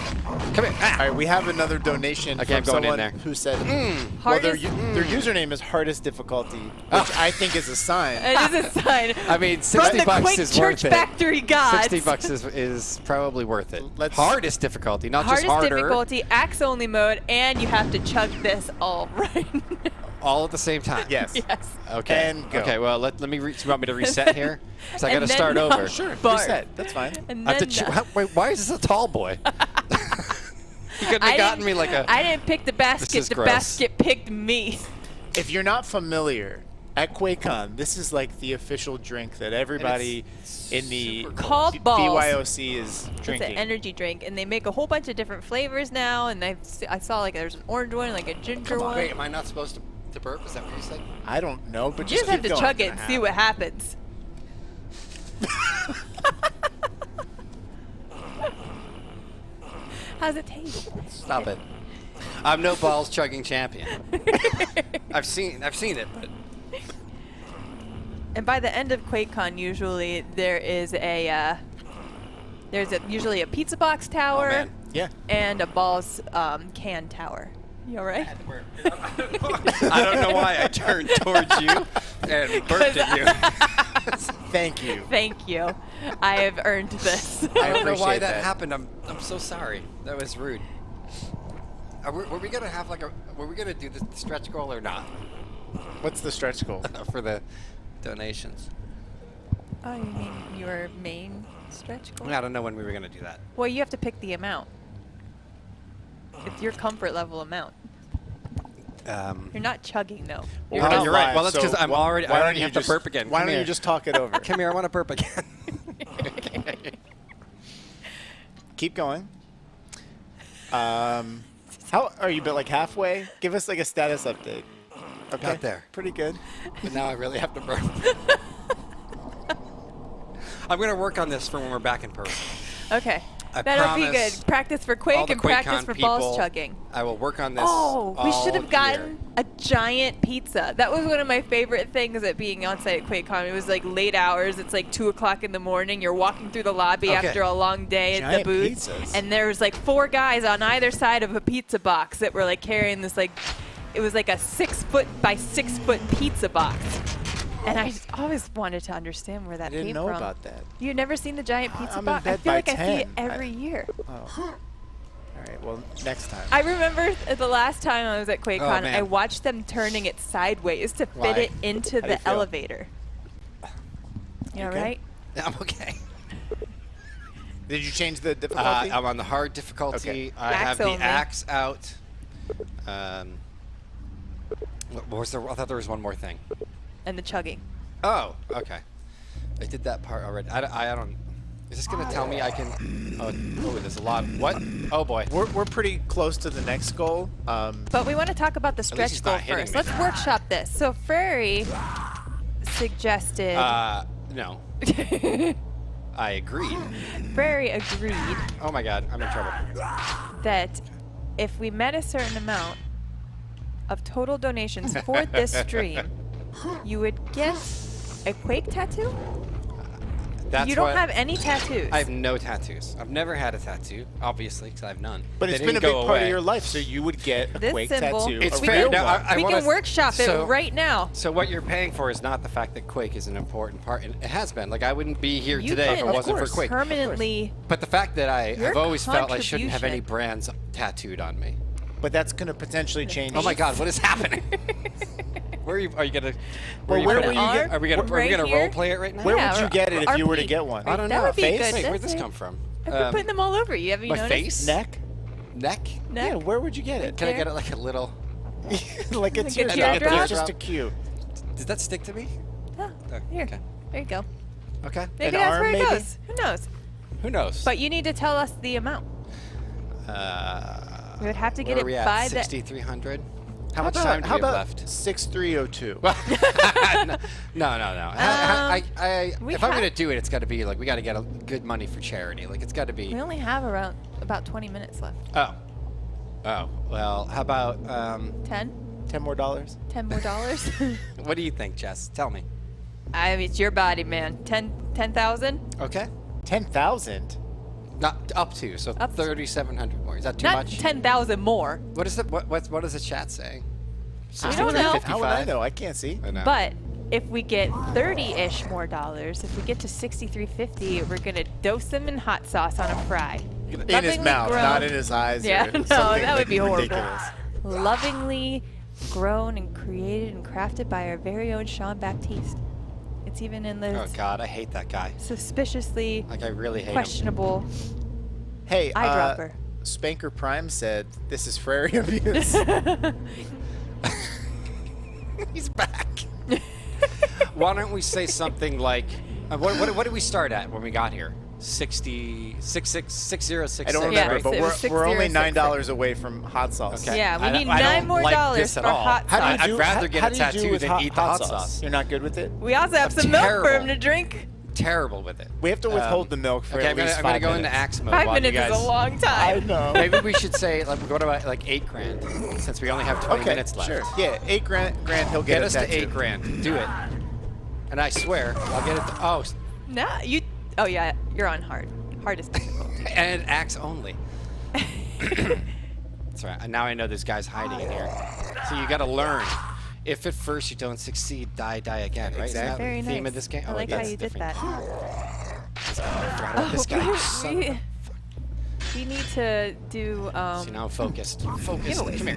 Come here. Ah. All right, we have another donation Okay, from I'm going in someone there. who said Hardest- their username is hardest difficulty, which I think is a sign. It is a sign. I mean, From 60 the bucks Quake is Church worth it. Factory gods. 60 bucks is probably worth it. Hardest difficulty, not just Hardest harder. difficulty, axe only mode, and you have to chug this all right. All at the same time. Yes. Yes. Okay. And go. Okay. Well, let me. You want me to reset here? Because I got to And then start not over. Sure, barf. reset. That's fine. And I have to. then Wait, why is this a tall boy? You couldn't have I gotten didn't- me like a. I didn't pick the basket. is The gross. basket picked me. If you're not familiar, at QuakeCon, this is like the official drink that everybody in the Called Balls. BYOC is It's drinking. an energy drink, and they make a whole bunch of different flavors now. And I saw like there's an orange one, like a ginger one. Wait, am I not supposed to burp? Is that what you said? I don't know, but You just have to keep chug going. it and see what happens. How's it taste? Stop it. I'm no balls chugging champion. I've seen it, but And by the end of QuakeCon, usually there is usually a pizza box tower man. Yeah. and a balls can tower. You all right? I don't know why I turned towards you and burped at you. Thank you. Thank you. I have earned this. I don't know why appreciate that that. happened. I'm so sorry. That was rude. Were we gonna have were we gonna do the stretch goal or not? What's the stretch goal? For the donations. Oh, you mean your main stretch goal? I don't know when we were gonna do that. Well, you have to pick the amount. It's your comfort level amount. You're not chugging though. Well, You're we're just- not You're right. live, Well, that's so because I why already don't you have to just- burp again. Why Come don't you here. just talk it over? Come here. I want to burp again. Keep going. How are you? But like halfway? Give us like a status update. Okay. Got there. Pretty good. But now I really have to burp. I'm gonna work on this for when we're back in person. Okay. I That'll be promise good. Practice for all Quake the and practice QuakeCon for balls people, chugging. I will work on this. Oh, we should all have gotten year. a giant pizza. That was one of my favorite things at being on site at QuakeCon. It was like late hours. It's like 2 o'clock in the morning. You're walking through the lobby Okay. after a long day at the Giant booth. pizzas. And there was like 4 guys on either side of a pizza box that were like carrying this like, it was like a 6 foot by 6 foot pizza box. And I just always wanted to understand where that I didn't came know from. about that. You've never seen the giant pizza I'm in box? I bed feel by like I see it 10. every year. Oh. All right. Well, next time. I remember the last time I was at QuakeCon, Oh, man. I watched them turning it sideways to fit Why? it into How do you the feel? elevator. You all okay? right? I'm okay. Did you change the difficulty? I'm on the hard difficulty. Okay. I Axe have the only. axe out. What was there? I thought there was one more thing. And the chugging. Oh, okay. I did that part already. I don't. Is this gonna tell me I can? Oh, there's a lot. What? Oh boy. We're pretty close to the next goal. But we want to talk about the stretch he's goal not hitting first. me. Let's workshop this. So Frary suggested. No. I agreed. Frary agreed Oh my God, I'm in trouble. that if we met a certain amount of total donations for this stream, you would get a Quake tattoo? That's You don't what- have any tattoos. I have no tattoos. I've never had a tattoo, obviously, because I have none. but They it's been a didn't big go part away. of your life, so you would get a This Quake symbol- tattoo. It's a fair. real No, one. I we wanna can workshop it so- right now. So what you're paying for is not the fact that Quake is an important part. And it has been. Like I wouldn't be here You today if can it wasn't for course. Quake. permanently. But the fact that I Your have always felt I shouldn't have any contribution- brands tattooed on me. But that's going to potentially change. Oh my God, what is happening? Where are you gonna? Well, where will you get? Are we gonna Right role here? play it right now? Where Yeah, would you get it if RP. you were to get one? I don't That know. would be Face? good. Wait, where'd That's this it. come from? I've been putting them all over you. Have you my noticed? face? Neck? Neck? Neck? Yeah, where would you get it? Can I get it like a little? Like a Like a teardrop. teardrop? It's just a cue. Does that stick to me? Oh, here. Okay. There you go. Okay. Maybe An that's arm, where it maybe? goes. Who knows? Who knows? But you need to tell us the amount. We would have to get where it are we at? by the 6,300. How much time do we have left? 6302? No. If I'm gonna do it, it's got to be like we got to get a good money for charity. Like it's got to be. We only have around about 20 minutes left. Oh. Well, how about 10? 10 more dollars? 10 more dollars? What do you think, Jess? Tell me. I mean, it's your body, man. 10,000? Okay. 10,000? Not up to, so 3,700 more. Is that too Not much? 10,000 more. What is the what is the chat saying? I don't know. How would I know? I can't see. I know. But if we get 30-ish more dollars, if we get to 6,350, we're gonna dose them in hot sauce on a fry. In his Lovingly mouth, grown- not in his eyes. Yeah, or no, something that would be horrible. ridiculous. Lovingly grown and created and crafted by our very own Sean Baptiste. It's even in the Oh God, I hate that guy. suspiciously Like I really hate him. questionable Hey, eyedropper. Spanker Prime said this is Frary abuse. He's back. Why don't we say something like, what did we start at when we got here? 6066. I don't remember, Yes, but it was we're only 6066. $9 away from hot sauce. Okay. Yeah, we I need don't $9 more like dollars this at for all. hot How do you sauce. I'd do, rather get how a do you do tattoo with than eat the hot sauce. You're not good with it? We also have I'm some milk for terrible. him to drink. Terrible with it. We have to withhold the milk for Okay, at least I'm gonna 5 go into minutes. axe mode. 5 while you minutes guys, is a long time. I know. Maybe we should say like we go to like $8,000 since we only have 20 Okay, minutes left. sure. Yeah, $8,000 he'll Get get us a to tattoo. $8,000. Do it. And I swear I'll get it. No, you. Oh yeah, you're on hard. Hard is difficult. And axe only. That's right. And now I know this guy's hiding in here. So you got to learn. If at first you don't succeed, die again, right? Exactly. Is that Very the theme nice. of this game? I like how that's you did different. that. This guy. Son of a- We need to do. See, now I'm focused. Focus. Giveaways. Come here.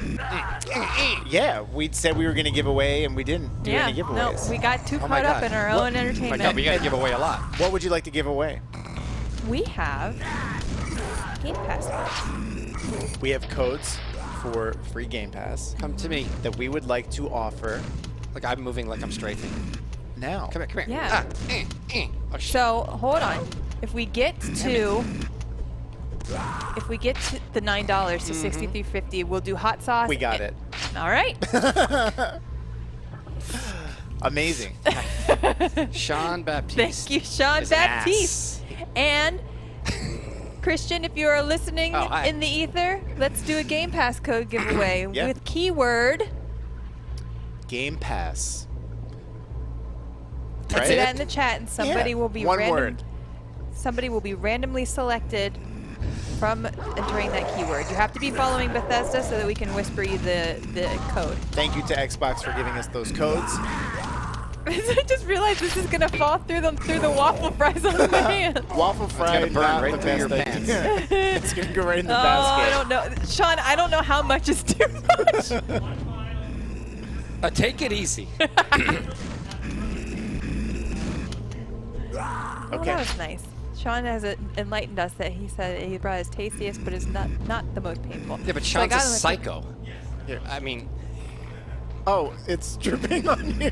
Yeah, we said we were going to give away, and we didn't do Yeah, any no, giveaways. we got too Oh my caught up God. in our What- own Oh my entertainment. God, we got to give away a lot. What would you like to give away? We have Game Pass codes. We have codes for free Game Pass Come to me. that we would like to offer Like I'm moving like I'm strafing. now. Come here. Yeah. Oh, shit. So hold on. If we get to the $9 to $63.50, we'll do hot sauce. We got it. All right. Amazing. Sean Baptiste. Thank you, Sean is an Baptiste. And Christian, if you are listening Oh, hi. in the ether, let's do a Game Pass code giveaway Yeah. with keyword. Game Pass. Let's do that in the chat, and somebody Yeah, will be one word. Somebody will be randomly selected from entering that keyword. You have to be following Bethesda so that we can whisper you the code. Thank you to Xbox for giving us those codes. I just realized this is gonna fall through the waffle fries on my hand. Waffle fry, gonna burn not right the through your best idea. It's gonna go right in the Oh, basket. I don't know, Sean. I don't know how much is too much. Take it easy. Oh, Okay. that was nice. Sean has enlightened us that he said he brought his tastiest, but is not the most painful. Yeah, but So I Sean's a got him psycho. Here. I mean, Oh, it's dripping on you.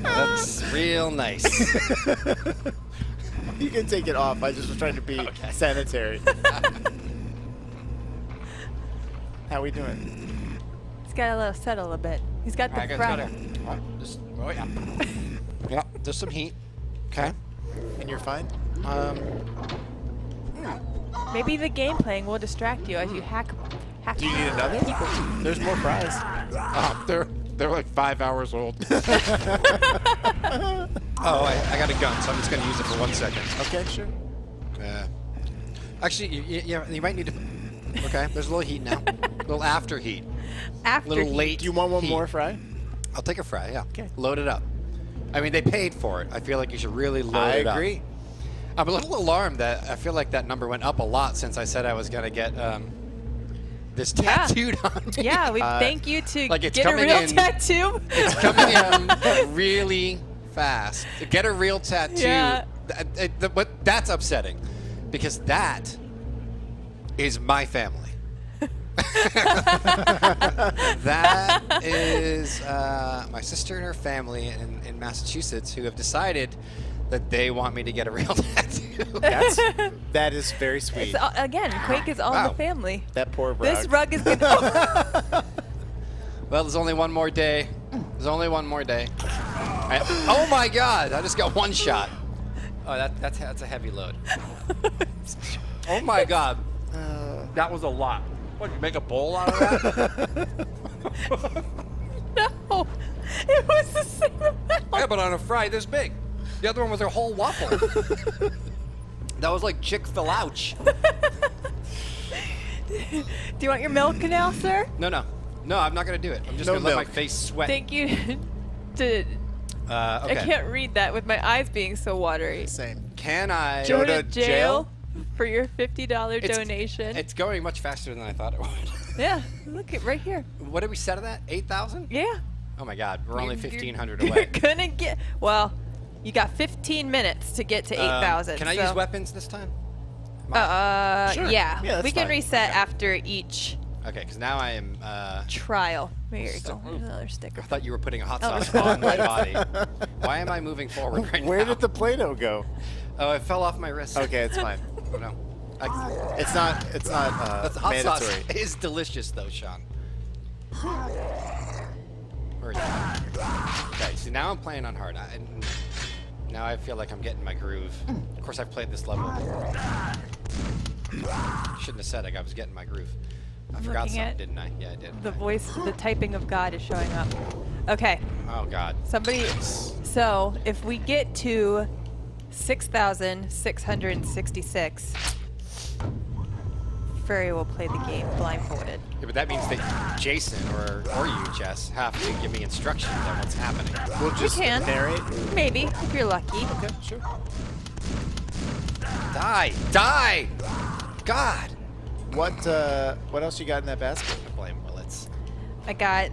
that's real nice. You can take it off. I just was trying to be sanitary. How we doing? He's got to let us settle a bit. He's got the I got fry. it. Oh yeah. Yeah, there's some heat. Okay. And you're fine? Maybe the game playing will distract you as you hack. Do you need another? There's more fries. They're like 5 hours old. Oh, I got a gun, so I'm just gonna use it for 1 second. Okay, sure. Actually, you might need to. Okay, there's a little heat now. A little after heat. After Little heat. late. Do you want one heat. more fry? I'll take a fry. Yeah. Okay. Load it up. I mean, they paid for it. I feel like you should really load I it up. agree. I'm a little alarmed that I feel like that number went up a lot since I said I was gonna get this tattooed on me. Yeah, we thank you to like it's get a coming real in- tattoo. It's coming in really fast. To get a real tattoo, Yeah. But that's upsetting because that is my family. That is my sister and her family in Massachusetts who have decided that they want me to get a real tattoo. That is very sweet. Again, Quake is all in the family. That poor rug. This rug is good. Well, there's only one more day. There's only one more day. Oh my God! I just got one shot. Oh, that's a heavy load. Oh my God! That was a lot. What, did you make a bowl out of that? No, it was the same amount. Yeah, but on a fry this big. The other one was a whole waffle. That was like Chick-fil-Ouch. Do you want your milk now, sir? No, I'm not gonna do it. I'm just No gonna let my milk. face sweat. Thank you. I Okay. can't read that with my eyes being so watery. Same. Can I Go to jail for your $50 donation. It's going much faster than I thought it would. Yeah, look it right here. What did we set it at? 8,000? Yeah. Oh my God, we're only You're- 1,500 You're away. gonna get, well, you got 15 minutes to get to 8,000. Can I use weapons this time? Sure. Yeah, that's we can fine. reset after each Okay, because now I am. trial. Here you go. Here's another I sticker. thought you were putting a hot Oh. sauce on my body. Why am I moving forward right now? Where did the Play-Doh go? Oh, it fell off my wrist. Okay, it's fine. Oh no. It's not That's hot mandatory. sauce is delicious though, Sean. Where are you? Okay, so now I'm playing on hard. Now I feel like I'm getting my groove. Of course, I've played this level before. Shouldn't have said I was getting my groove. I forgot Looking something, at didn't I? Yeah, I did. The voice, the typing of God is showing up. Okay. Oh God. Somebody. So if we get to 6,666, Furry will play the game blindfolded. Yeah, but that means that Jason or you, Jess, have to give me instructions on what's happening. We'll just can. narrate. Maybe, if you're lucky. Okay, sure. Die! Die! God! What else you got in that basket? I blame bullets. I got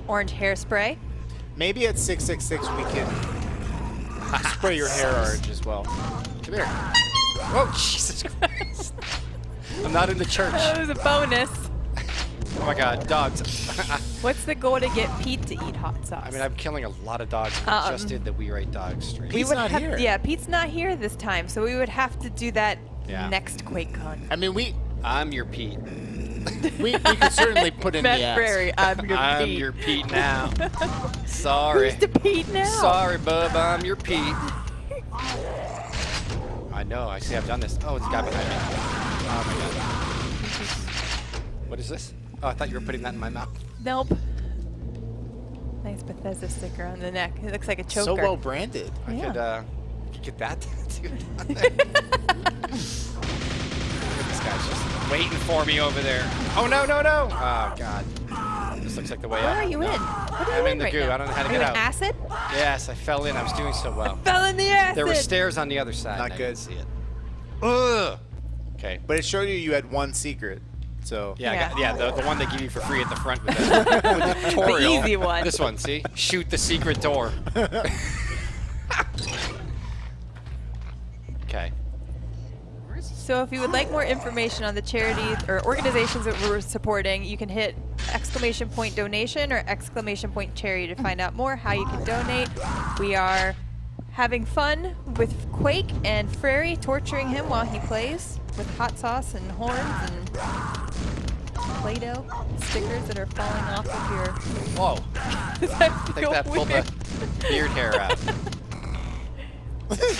orange hairspray. Maybe at 666 we can spray your hair orange as well. Come here. Oh, Jesus Christ. I'm not in the church. That was a bonus. Oh my God, dogs. What's the goal to get Pete to eat hot sauce? I mean, I'm killing a lot of dogs. We just did the We Rate Dogs stream. we would have, yeah, Pete's not here this time, so we would have to do that next QuakeCon. I mean, I'm your Pete. we could certainly put in Matt the ass. Frary, I'm your Pete. I'm your Pete now. Sorry. Who's the Pete now? Sorry, bub. I'm your Pete. I know. I see. I've done this. Oh, it's a guy behind me. Oh my God. What is this? Oh, I thought you were putting that in my mouth. Nope. Nice Bethesda sticker on the neck. It looks like a choker. So well branded. I Yeah. could get that tattooed on there. This guy's just waiting for me over there. Oh no, no, no! Oh God. This looks like the way Where out. are you No. in? What are I'm you in the right goo. now? I don't know how to Are get you out. in acid? Yes, I fell in. I was doing so well. Fell in the acid. There were stairs on the other side. Not and I good. didn't see it. Ugh. Okay. But it showed you had one secret. So Yeah, I got, the one they give you for free at the front with the tutorial. easy one. This one, see? Shoot the secret door. Okay. So if you would like more information on the charities or organizations that we're supporting, you can hit !donation or !charity to find out more how you can donate. We are having fun with Quake and Frary, torturing him while he plays with hot sauce and horns and Play-Doh stickers that are falling off of your... Whoa. Does that I think feel that pulled weird? the beard hair out.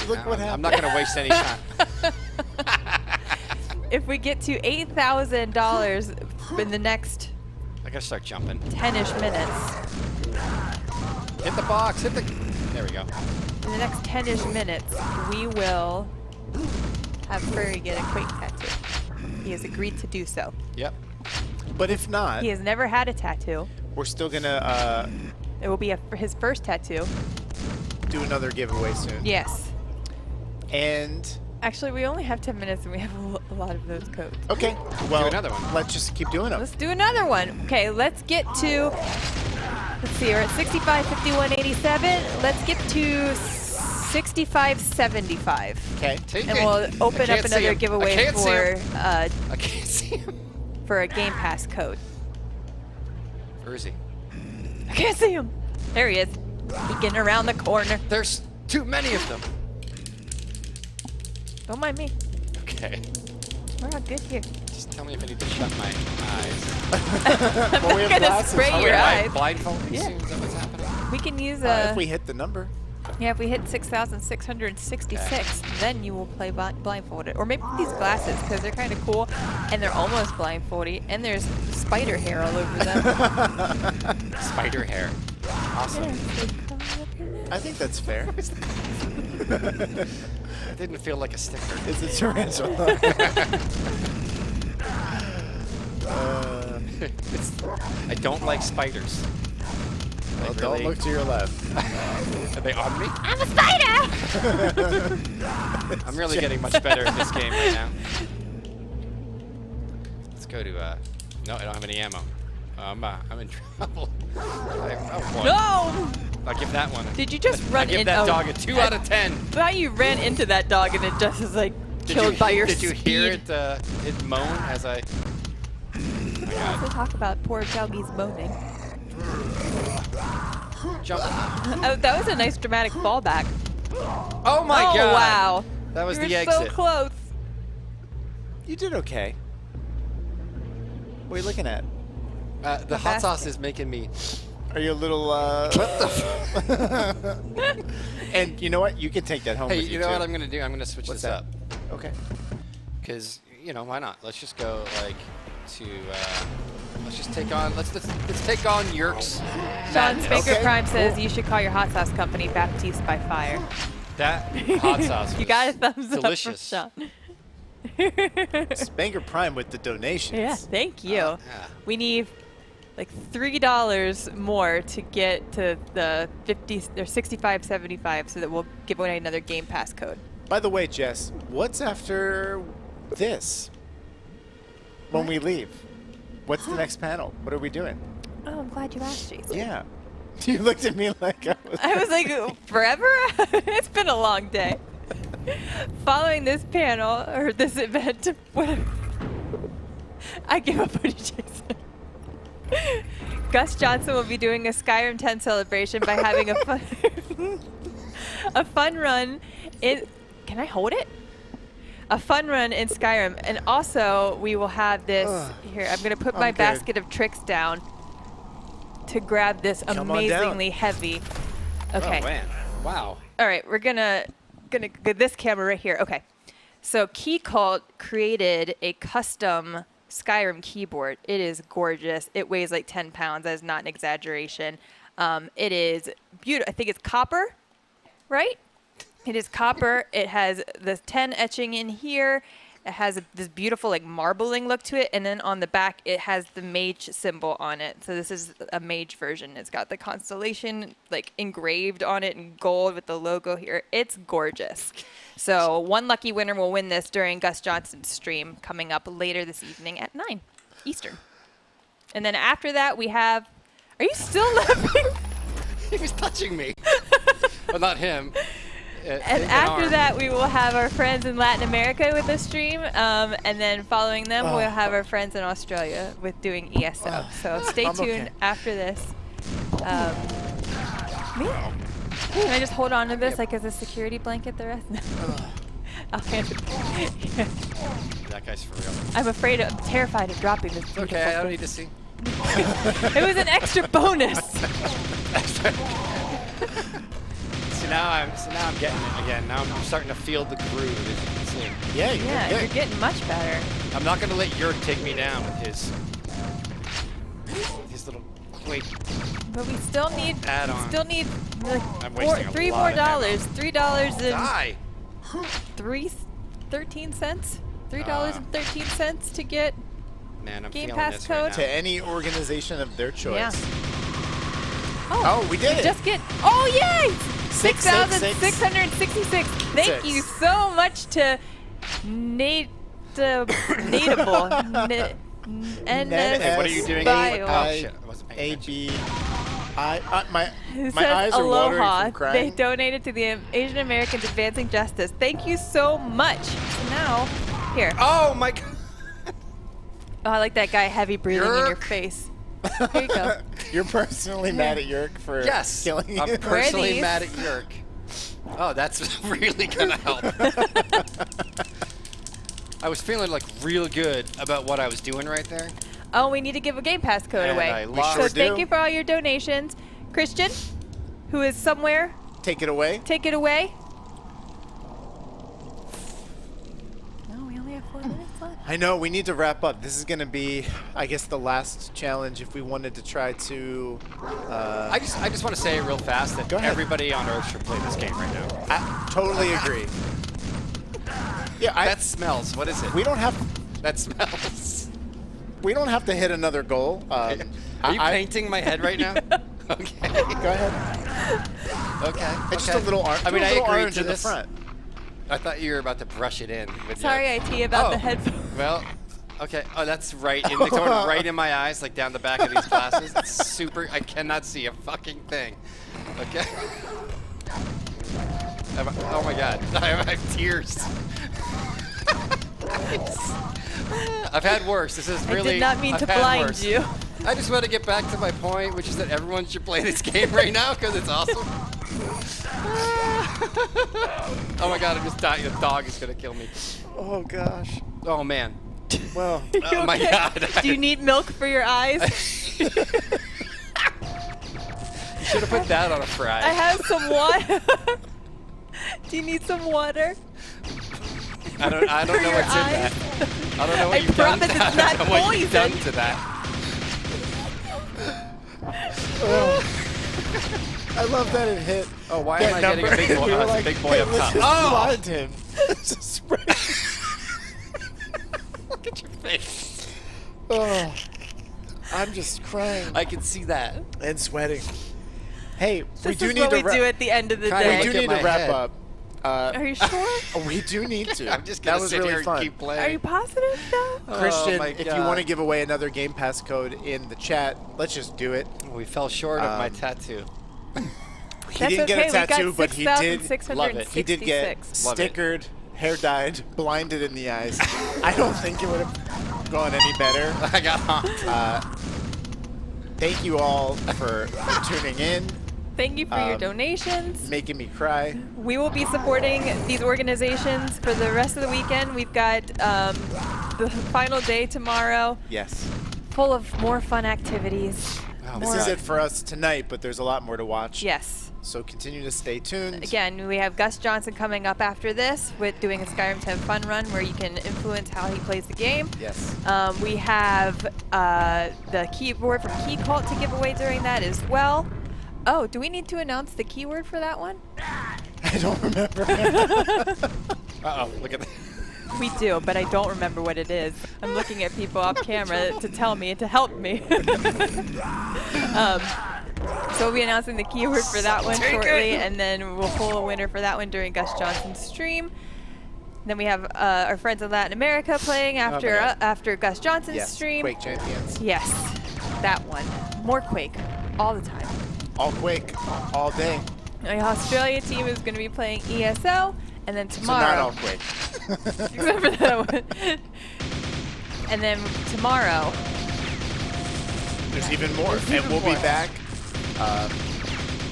Look what happened. I'm not going to waste any time. If we get to $8,000 in the next I got to start jumping. 10-ish minutes, Hit the box. Hit the... There we go. in the next 10-ish minutes, we will have Furry get a Quake tattoo. He has agreed to do so. Yep. But if not, He has never had a tattoo. we're still gonna It will be his first tattoo. do another giveaway soon. Yes. And Actually, we only have 10 minutes and we have a lot of those codes. okay, well, Do another one. let's just keep doing them. Let's do another one. Okay, let's get to, let's see, we're at 65, 51, 87. Let's get to 65, 75. Okay. And we'll open up another giveaway I can't see for him. I can't see him. for a Game Pass code. Where is he? I can't see him. There he is. Peeking around the corner. There's too many of them. Don't mind me. Okay. We're all good here. Just tell me if I need to shut my eyes. I'm not gonna spray your eyes. Blindfolded? Yeah. Is that what's happening? We can use if we hit the number. Yeah, if we hit 6,666, then you will play blindfolded. Or maybe these glasses, because they're kind of cool, and they're almost blindfolded, and there's spider hair all over them. Spider hair. Awesome. I think that's fair. It didn't feel like a sticker. It's a tarantula. I don't like spiders. Well, don't look to your left. Are they on me? I'm a spider! I'm really getting much better at this game right now. Let's go to, no, I don't have any ammo. I'm in trouble. No! I'll give that one. Did you just run I'll give into that dog a 2 out of 10. I thought you ran into that dog and it just is like killed by your Did speed. you hear it, it moan as I... We also talk about poor doggies moaning. Jump. Oh, that was a nice dramatic fallback. Oh my god! Wow. That was you the were exit. so close. You did okay. What are you looking at? The hot sauce is making me... Are you a little, What the And you know what? You can take that home Hey, with you, you know too. what I'm going to do? I'm going to switch What's this that? up. Okay. Because, you know, why not? Let's just go, like, to... let's just take on... Let's take on Yerk's Sean madness. Spanker Prime says you should call your hot sauce company Baptiste by Fire. That hot sauce You got a thumbs delicious. up from Sean. Spanker Prime with the donations. Yeah, thank you. Yeah. We need like $3 more to get to the 50 or 65.75 so that we'll give away another Game Pass code. By the way, Jess, what's after this? When we leave? What's the next panel? What are we doing? Oh, I'm glad you asked, Jason. Yeah. You looked at me like I was... like, forever? It's been a long day. Following this panel, or this event, whatever. I give up on you, Jason. Gus Johnson will be doing a Skyrim 10 celebration by having a fun, a fun run in... Can I hold it? A fun run in Skyrim. And also, we will have this... Here, I'm going to put my basket of tricks down to grab this amazingly heavy... Okay. Oh, man. Wow. All right, we're gonna get this camera right here. Okay, so KeyCult created a custom Skyrim keyboard. It is gorgeous. It weighs like 10 pounds. That is not an exaggeration. It is beautiful. I think it's copper, right? It is copper. It has the 10 etching in here. It has this beautiful like marbling look to it, and then on the back it has the mage symbol on it. So this is a mage version. It's got the constellation like engraved on it in gold with the logo here. It's gorgeous. So one lucky winner will win this during Gus Johnson's stream coming up later this evening at 9 Eastern. And then after that we have... Are you still laughing? He was touching me. Well, not him. And after that, we will have our friends in Latin America with the stream, and then following them, we'll have our friends in Australia with doing ESO. So stay tuned after this. Yeah. Can I just hold on to this like as a security blanket the rest? I'll hand it. That guy's for real. I'm afraid, I'm terrified of dropping this. Okay, I don't need to see. It was an extra bonus. So now I'm getting it again. Now I'm starting to feel the groove, as you can see. Yeah, you're getting much better. I'm not gonna let Yerk take me down with his little Quake. But we still need add-on. like I'm wasting a $3 lot more of ammo. $3 and Die. 13 cents. $3.13 to get Man, I'm Game feeling Pass this code. right now. To any organization of their choice. Yeah. Oh, we did it. Just get. Oh yay! 6,666. Thank you so much to Nateable. Hey, what are you doing? Bio. Oh shit! I wasn't paying attention. My It my says eyes are watering aloha. from They crying. donated to the Asian Americans Advancing Justice. Thank you so much. So now, here. Oh my god! Oh, I like that guy heavy breathing in your face. Here you go. You're personally mad at Yerk for killing you? I'm personally mad at Yerk. Oh, that's really gonna help. I was feeling like real good about what I was doing right there. Oh, we need to give a Game Pass code And away. sure Thank do. you for all your donations. Christian, who is somewhere. Take it away. Take it away. No, we only have 4 minutes left. I know, we need to wrap up. This is going to be, I guess, the last challenge if we wanted to try to... I just want to say real fast that everybody on Earth should play this game right now. I totally agree. Yeah, that smells. What is it? We don't have... That smells. We don't have to hit another goal. Are you painting my head right now? Okay. Go ahead. Okay. It's just a little orange. I mean, I agreed orange to in the this. front. I thought you were about to brush it in. With Sorry, your... IT, about the headphones. Well, okay. Oh, that's right. It's going right in my eyes, like down the back of these glasses. It's super. I cannot see a fucking thing. Okay. Oh my god. I have tears. I've had worse. This is really. I did not mean I've to had blind worse. you. I just want to get back to my point, which is that everyone should play this game right now because it's awesome. Oh my god, I'm just dying. The dog is gonna kill me. Oh gosh. Oh man. Well. Oh my god. Do you need milk for your eyes? You should have put that on a fry. I have some water. Do you need some water? I don't know what's in that. I don't know what you've done. Promise it's I not don't know what you've done poison. to that. I love that it hit. Oh, why am I getting a big boy? We were Oh, it's like, a big boy hey, up let's top. just Oh! blind him. Just spray. Look at your face. Oh, I'm just crying. I can see that. And sweating. Hey, we This do is need what to we do at the end of the day. We do need to wrap up. Are you sure? We do need to. I'm just that gonna was sit really here and fun. keep playing. Are you positive, though? Christian, my if you God. want to give away another Game Pass code in the chat, let's just do it. We fell short of my tattoo. He That's didn't get okay, a we got tattoo, but he did. 6,666. He did get Love it. stickered, hair dyed, blinded in the eyes. I don't think it would have gone any better. I got honked. Thank you all for tuning in. Thank you for your donations. Making me cry. We will be supporting these organizations for the rest of the weekend. We've got the final day tomorrow, Yes. full of more fun activities. This is it for us tonight, but there's a lot more to watch. Yes. So continue to stay tuned. Again, we have Gus Johnson coming up after this with doing a Skyrim 10 fun run where you can influence how he plays the game. Yes. We have the keyboard from Key Cult to give away during that as well. Oh, do we need to announce the keyword for that one? I don't remember. Uh-oh, look at that. We do, but I don't remember what it is. I'm looking at people off camera to tell me, to help me. So we'll be announcing the keyword for that one shortly, and then we'll pull a winner for that one during Gus Johnson's stream. Then we have our friends in Latin America playing after after Gus Johnson's Yes, stream. Quake Champions. Yes, that one. More Quake, all the time. All Quake, all day. The Australia team is going to be playing ESO, and then tomorrow. So not all Quake. Except for that one. And then tomorrow. There's even more, There's and even we'll more. be back.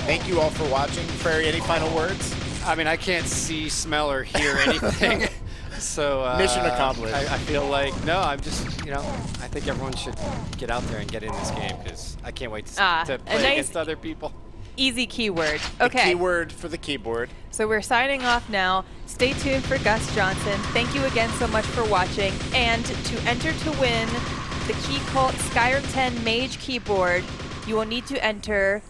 Thank you all for watching. Ferry, any final words? I mean, I can't see, smell, or hear anything. So Mission accomplished. I feel like I'm just I think everyone should get out there and get in this game because I can't wait to play nice against other people. Easy keyword. The Okay. keyword for the keyboard. So we're signing off now. Stay tuned for Gus Johnson. Thank you again so much for watching. And to enter to win the Key Cult Skyrim 10 Mage keyboard, you will need to enter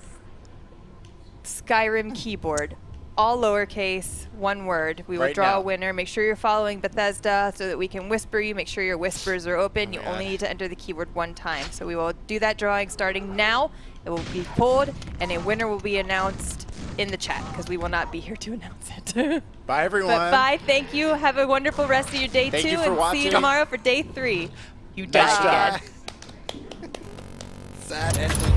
Skyrim keyboard. All lowercase, one word. We will Right draw now. a winner. Make sure you're following Bethesda so that we can whisper you. Make sure your whispers are open. You only need to enter the keyword one time. So we will do that drawing starting now. It will be pulled, and a winner will be announced in the chat because we will not be here to announce it. Bye, everyone. But bye. Thank you. Have a wonderful rest of your day, Thank too. you for And see watching. you tomorrow for day 3. You Nice die job. again. Sad ending.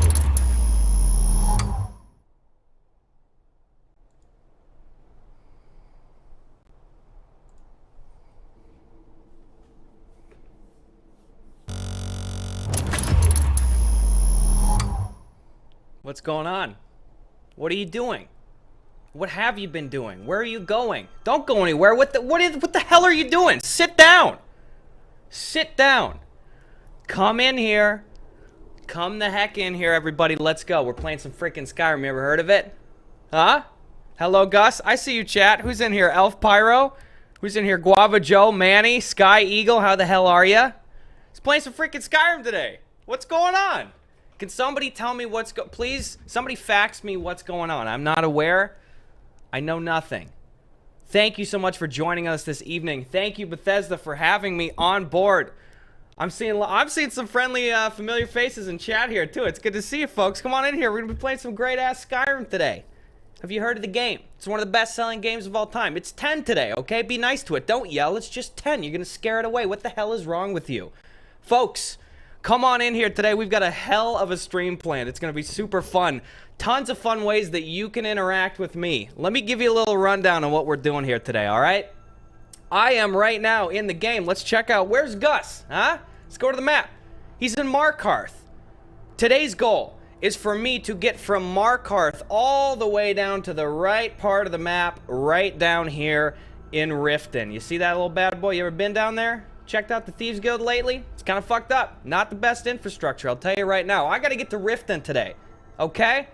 What's going on? What are you doing? What have you been doing? Where are you going? Don't go anywhere. What the hell are you doing? Sit down. Sit down. Come in here. Come the heck in here, everybody. Let's go. We're playing some freaking Skyrim. You ever heard of it? Huh? Hello, Gus. I see you, chat. Who's in here? Elf Pyro? Who's in here? Guava Joe, Manny, Sky Eagle. How the hell are ya? He's playing some freaking Skyrim today. What's going on? Can somebody tell me please, somebody fax me what's going on. I'm not aware. I know nothing. Thank you so much for joining us this evening. Thank you, Bethesda, for having me on board. I'm seeing some friendly, familiar faces in chat here, too. It's good to see you, folks. Come on in here. We're going to be playing some great-ass Skyrim today. Have you heard of the game? It's one of the best-selling games of all time. It's 10 today, okay? Be nice to it. Don't yell. It's just 10. You're going to scare it away. What the hell is wrong with you? Folks, come on in here today. We've got a hell of a stream planned. It's going to be super fun. Tons of fun ways that you can interact with me. Let me give you a little rundown on what we're doing here today, all right? I am right now in the game. Let's check out. Where's Gus? Huh? Let's go to the map. He's in Markarth. Today's goal is for me to get from Markarth all the way down to the right part of the map, right down here in Riften. You see that little bad boy? You ever been down there? Checked out the Thieves Guild lately? It's kind of fucked up. Not the best infrastructure, I'll tell you right now. I got to get to Riften today, okay?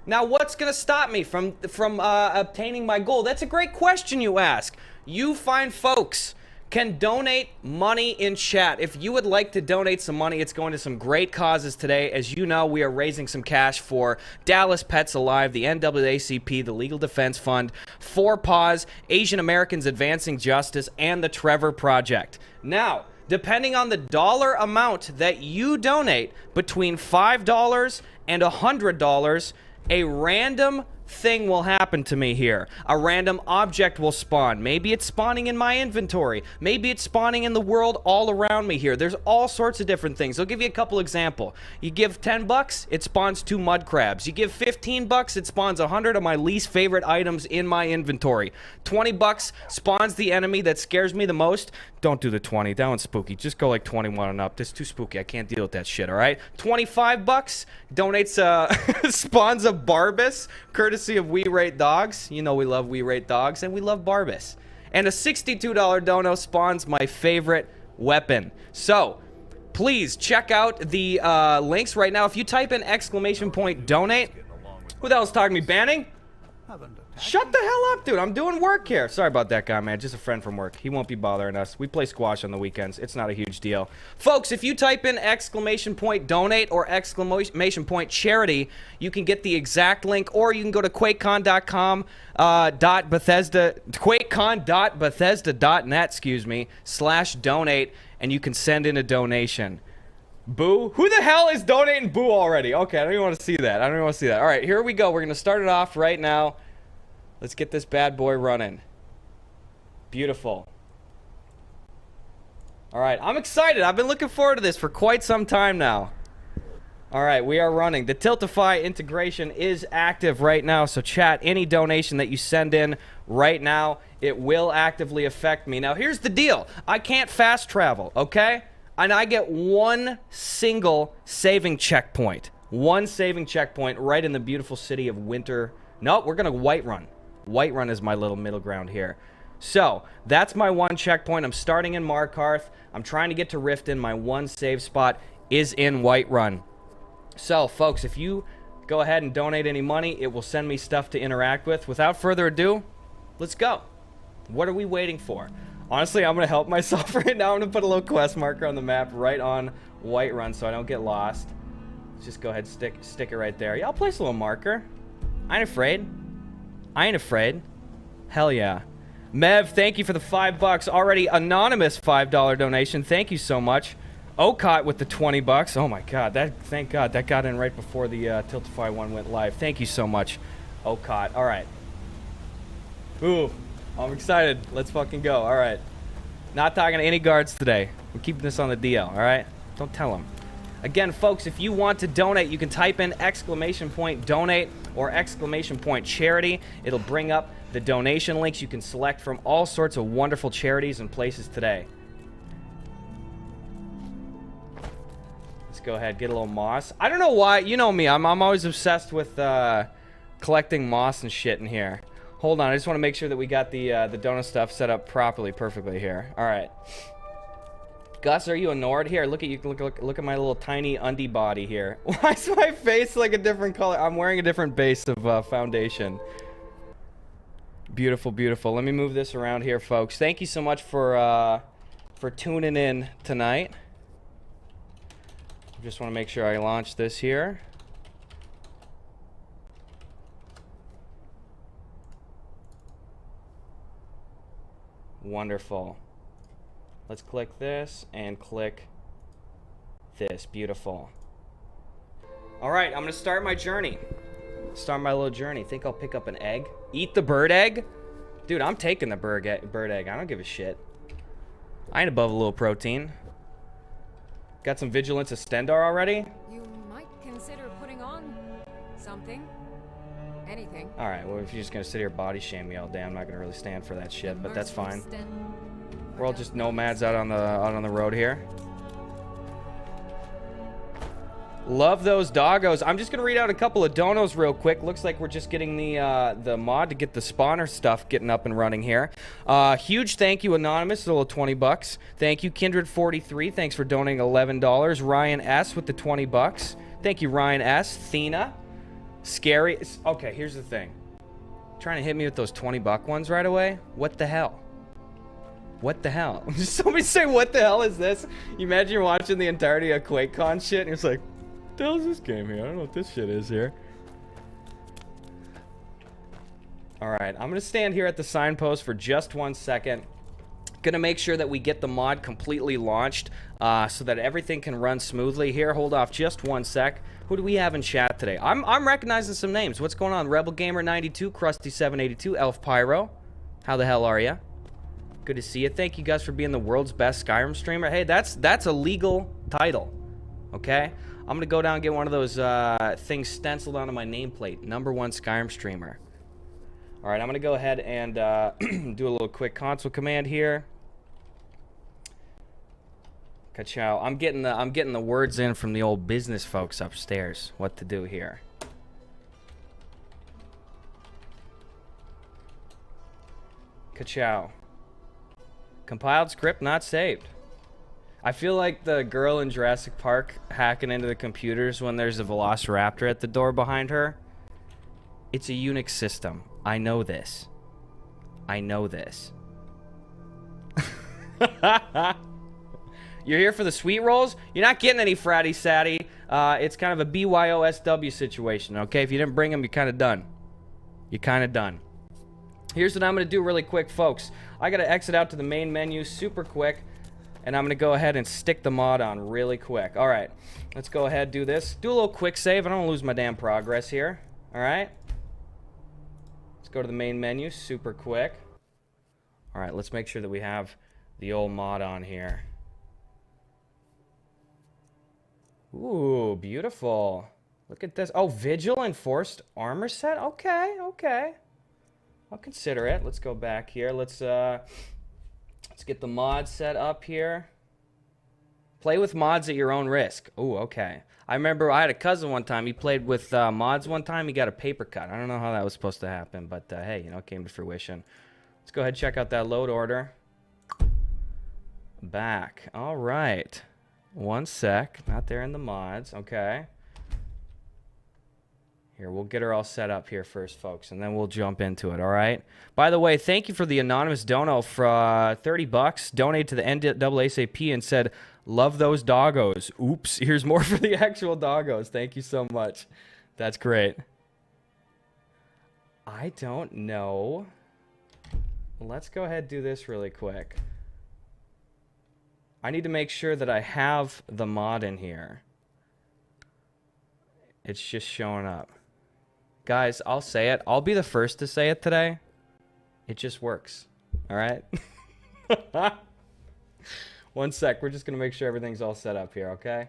Now, what's going to stop me from obtaining my goal? That's a great question you ask. You fine folks can donate money in chat. If you would like to donate some money, it's going to some great causes today. As you know, we are raising some cash for Dallas Pets Alive, the NAACP, the Legal Defense Fund, 4 Paws, Asian Americans Advancing Justice, and the Trevor Project. Now, depending on the dollar amount that you donate, between $5 and $100, a random thing will happen to me here. A random object will spawn. Maybe it's spawning in my inventory. Maybe it's spawning in the world all around me here. There's all sorts of different things. I'll give you a couple examples. You give 10 bucks, it spawns 2 mud crabs. You give 15 bucks, it spawns 100 of my least favorite items in my inventory. 20 bucks spawns the enemy that scares me the most. Don't do the 20. That one's spooky. Just go like 21 and up. That's too spooky. I can't deal with that shit, all right? 25 bucks donates spawns a Barbus, courtesy of We Rate Dogs. You know we love We Rate Dogs, and we love Barbus. And a $62 dono spawns my favorite weapon. So, please check out the links right now. If you type in !donate. Who the hell's talking to me? Banning? Shut the hell up, dude. I'm doing work here. Sorry about that guy, man. Just a friend from work. He won't be bothering us. We play squash on the weekends. It's not a huge deal. Folks, if you type in !donate or !charity, you can get the exact link, or you can go to QuakeCon.com QuakeCon.Bethesda.net, /donate, and you can send in a donation. Boo? Who the hell is donating boo already? Okay, I don't even want to see that. All right, here we go. We're going to start it off right now. Let's get this bad boy running. Beautiful. All right, I'm excited. I've been looking forward to this for quite some time now. All right, we are running. The Tiltify integration is active right now, so chat, any donation that you send in right now, it will actively affect me. Now, here's the deal. I can't fast travel, okay? And I get one single saving checkpoint. One saving checkpoint right in the beautiful city of Winter. Nope, we're going to Whiterun. Whiterun is my little middle ground here. So, that's my one checkpoint. I'm starting in Markarth. I'm trying to get to Riften. My one save spot is in Whiterun. So, folks, if you go ahead and donate any money, it will send me stuff to interact with. Without further ado, let's go. What are we waiting for? Honestly, I'm going to help myself right now. I'm going to put a little quest marker on the map right on Whiterun so I don't get lost. Let's just go ahead and stick it right there. Yeah, I'll place a little marker. I ain't afraid. I ain't afraid. Hell yeah. Mev, thank you for the $5. Already anonymous $5 donation. Thank you so much. Okot with the 20 bucks. Oh my god, thank god that got in right before the Tiltify one went live. Thank you so much, Okot. All right. Ooh, I'm excited. Let's fucking go. All right. Not talking to any guards today. We're keeping this on the DL. All right. Don't tell them. Again, folks, if you want to donate, you can type in !donate or !charity. It'll bring up the donation links you can select from all sorts of wonderful charities and places today. Let's go ahead, get a little moss. I don't know why. You know me. I'm always obsessed with collecting moss and shit in here. Hold on. I just want to make sure that we got the dono stuff set up properly, perfectly here. All right. Gus, are you a Nord? Here, look at you. Look at my little tiny undie body here. Why is my face like a different color? I'm wearing a different base of foundation. Beautiful, beautiful. Let me move this around here, folks. Thank you so much for tuning in tonight. Just want to make sure I launch this here. Wonderful. Let's click this and click this. Beautiful. All right, I'm gonna start my journey. Start my little journey. Think I'll pick up an egg? Eat the bird egg? Dude, I'm taking the bird egg. I don't give a shit. I ain't above a little protein. Got some Vigilance of Stendarr already? You might consider putting on something. Anything. Alright, well, if you're just gonna sit here body shame me all day, I'm not gonna really stand for that shit, but that's fine. We're all just nomads out on the road here. Love those doggos. I'm just gonna read out a couple of donos real quick. Looks like we're just getting the mod to get the spawner stuff getting up and running here. Huge thank you, Anonymous, a little 20 bucks. Thank you, Kindred43. Thanks for donating $11. Ryan S with the 20 bucks. Thank you, Ryan S. Thena. Scary. Okay, here's the thing. Trying to hit me with those 20-buck ones right away? What the hell? What the hell? Somebody say, what the hell is this? You imagine you're watching the entirety of QuakeCon shit and it's like, what the hell is this game here? I don't know what this shit is here. Alright, I'm gonna stand here at the signpost for just 1 second. Gonna make sure that we get the mod completely launched so that everything can run smoothly here. Hold off just 1 sec. Who do we have in chat today? I'm recognizing some names. What's going on? Rebel Gamer 92, Krusty 782, Elf Pyro. How the hell are you? Good to see you. Thank you guys for being the world's best Skyrim streamer. Hey, that's a legal title. Okay? I'm gonna go down and get one of those things stenciled onto my nameplate. #1 Skyrim streamer. Alright, I'm gonna go ahead and do a little quick console command here. Ka-chow. I'm getting the words in from the old business folks upstairs. What to do here. Ka-chow. Compiled script not saved. I feel like the girl in Jurassic Park hacking into the computers when there's a velociraptor at the door behind her. It's a Unix system. I know this. I know this. You're here for the sweet rolls? You're not getting any fratty satty. It's kind of a BYOSW situation, okay? If you didn't bring them, you're kind of done. You're kind of done. Here's what I'm going to do really quick, folks. I got to exit out to the main menu super quick, and I'm going to go ahead and stick the mod on really quick. All right, let's go ahead and do this. Do a little quick save. I don't want to lose my damn progress here. All right. Let's go to the main menu super quick. All right, let's make sure that we have the old mod on here. Ooh, beautiful. Look at this. Oh, Vigil Enforced Armor set? Okay, okay. I'll consider it. Let's go back here. Let's get the mod set up here. Play with mods at your own risk. Ooh, okay. I remember I had a cousin one time. He played with mods one time. He got a paper cut. I don't know how that was supposed to happen, but hey, you know, it came to fruition. Let's go ahead and check out that load order. Back. All right. 1 sec. Not there in the mods. Okay. Here, we'll get her all set up here first, folks, and then we'll jump into it, all right? By the way, thank you for the anonymous dono for 30 bucks. Donated to the NAACP and said, love those doggos. Oops, here's more for the actual doggos. Thank you so much. That's great. I don't know. Let's go ahead and do this really quick. I need to make sure that I have the mod in here. It's just showing up. Guys, I'll say it. I'll be the first to say it today. It just works. All right? 1 sec. We're just going to make sure everything's all set up here, okay?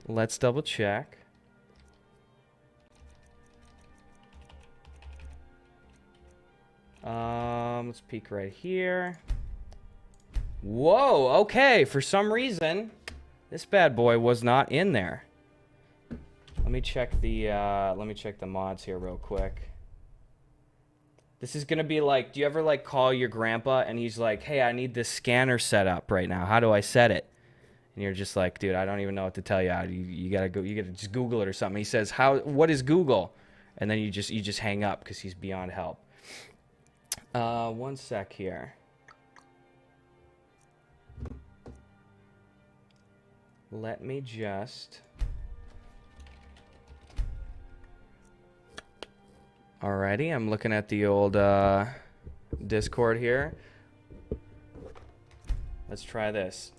Let's double check. Let's peek right here. Whoa, okay. For some reason, this bad boy was not in there. Let me check the mods here real quick. This is gonna be like, do you ever like call your grandpa and he's like, hey, I need this scanner set up right now. How do I set it? And you're just like, dude, I don't even know what to tell you. You gotta just Google it or something. He says, what is Google? And then you just hang up because he's beyond help. One sec here. Let me just... Alrighty, I'm looking at the old Discord here. Let's try this.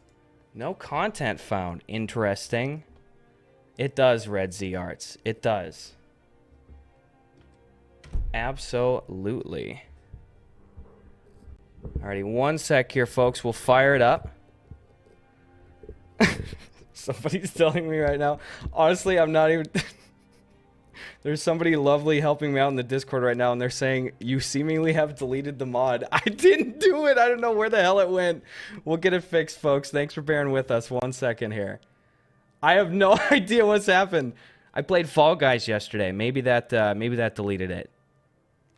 No content found. Interesting. It does, Red Z Arts. It does. Absolutely. Alrighty, one sec here, folks. We'll fire it up. Somebody's telling me right now. Honestly, I'm not even... There's somebody lovely helping me out in the Discord right now, and they're saying, you seemingly have deleted the mod. I didn't do it. I don't know where the hell it went. We'll get it fixed, folks. Thanks for bearing with us. 1 second here. I have no idea what's happened. I played Fall Guys yesterday. Maybe that deleted it.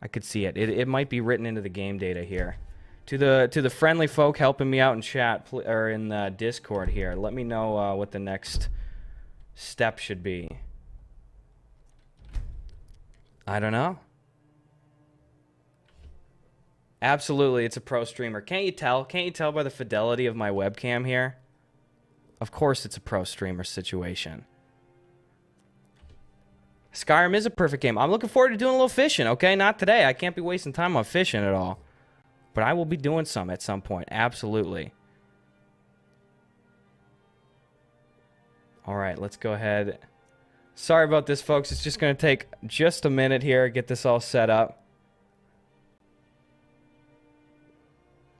I could see it. It might be written into the game data here. To the friendly folk helping me out in chat or in the Discord here, let me know what the next step should be. I don't know. Absolutely, it's a pro streamer. Can't you tell? Can't you tell by the fidelity of my webcam here? Of course it's a pro streamer situation. Skyrim is a perfect game. I'm looking forward to doing a little fishing, okay? Not today. I can't be wasting time on fishing at all. But I will be doing some at some point. Absolutely. All right, let's go ahead. Sorry about this, folks. It's just going to take just a minute here to get this all set up.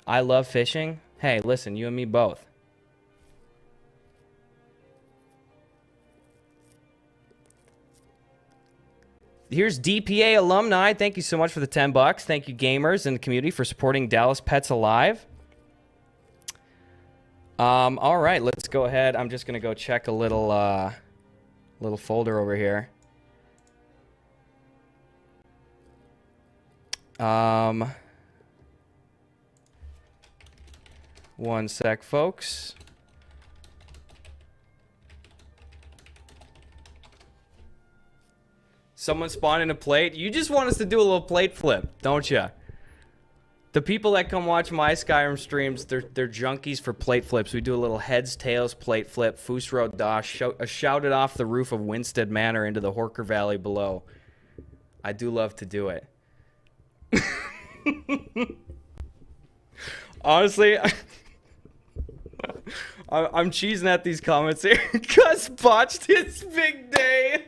I love fishing. Hey, listen, you and me both. Here's DPA alumni. Thank you so much for the $10. Thank you, gamers and the community, for supporting Dallas Pets Alive. All right, let's go ahead. I'm just going to go check a little folder over here. One sec, folks. Someone spawned in a plate. You just want us to do a little plate flip, don't you? The people that come watch my Skyrim streams, they're junkies for plate flips. We do a little heads, tails plate flip, Fusro Dash, shouted off the roof of Winstead Manor into the Horker Valley below. I do love to do it. Honestly, I'm cheesing at these comments here. Gus botched his big day.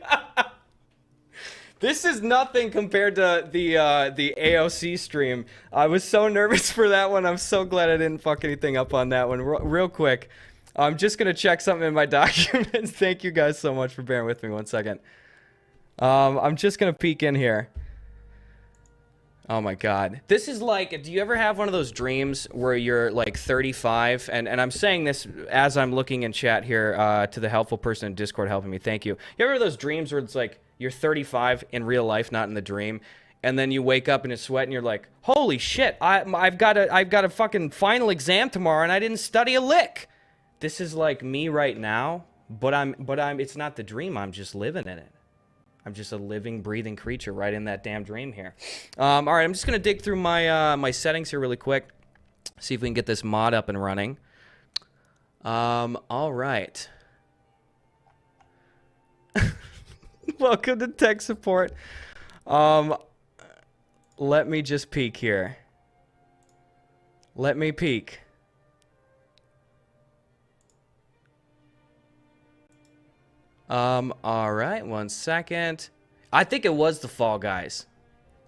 This is nothing compared to the AOC stream. I was so nervous for that one. I'm so glad I didn't fuck anything up on that one. Real quick, I'm just going to check something in my documents. Thank you guys so much for bearing with me 1 second. I'm just going to peek in here. Oh my God. This is like, do you ever have one of those dreams where you're like 35? And I'm saying this as I'm looking in chat here to the helpful person in Discord helping me. Thank you. You ever have those dreams where it's like, you're 35 in real life, not in the dream, and then you wake up in a sweat and you're like, "Holy shit! I've got a fucking final exam tomorrow and I didn't study a lick." This is like me right now, but I'm. It's not the dream. I'm just living in it. I'm just a living, breathing creature right in that damn dream here. All right, I'm just gonna dig through my my settings here really quick, see if we can get this mod up and running. All right. Welcome to tech support. Let me just peek here. Let me peek. All right, 1 second. I think it was the Fall Guys.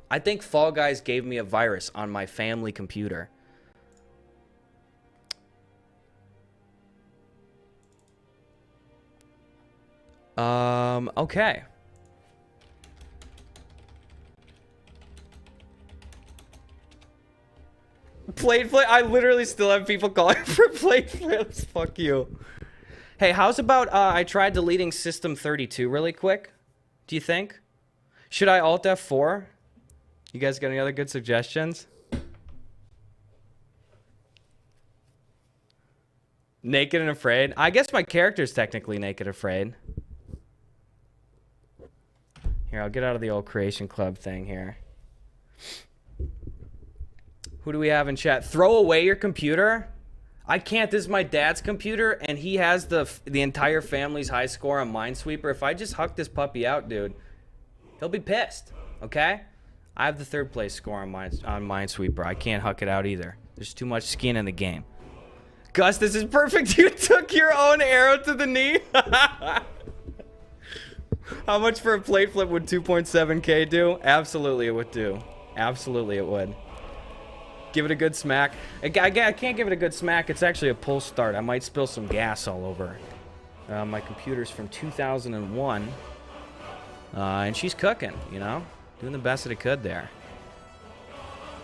I think Fall Guys gave me a virus on my family computer. Okay. Plate flip. I literally still have people calling for plate flips. Fuck you. Hey, how's about I tried deleting System 32 really quick? Do you think? Should I Alt F4? You guys got any other good suggestions? Naked and Afraid. I guess my character's technically Naked Afraid. Here, I'll get out of the old Creation Club thing here. Who do we have in chat? Throw away your computer? I can't. This is my dad's computer, and he has the entire family's high score on Minesweeper. If I just huck this puppy out, dude, he'll be pissed, okay? I have the 3rd place score on Minesweeper. I can't huck it out either. There's too much skin in the game. Gus, this is perfect. You took your own arrow to the knee. How much for a plate flip would 2.7K do? Absolutely it would do. Absolutely it would. Give it a good smack. I can't give it a good smack. It's actually a pull start. I might spill some gas all over. My computer's from 2001. And she's cooking, you know? Doing the best that it could there.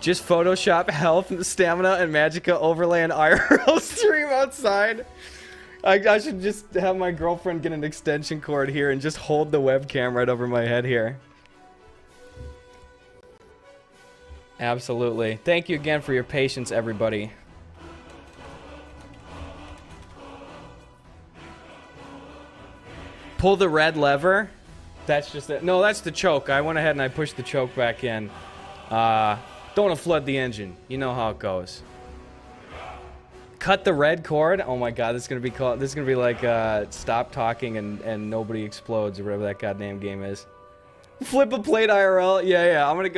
Just Photoshop health, stamina, and Magicka overlay an IRL stream outside. I should just have my girlfriend get an extension cord here and just hold the webcam right over my head here. Absolutely. Thank you again for your patience, everybody. Pull the red lever. That's just it. No, that's the choke. I went ahead and I pushed the choke back in. Don't want to flood the engine. You know how it goes. Cut the red cord. Oh my god, this is gonna be called. This is gonna be like Stop Talking and Nobody Explodes or whatever that goddamn game is. Flip a plate IRL. Yeah. I'm gonna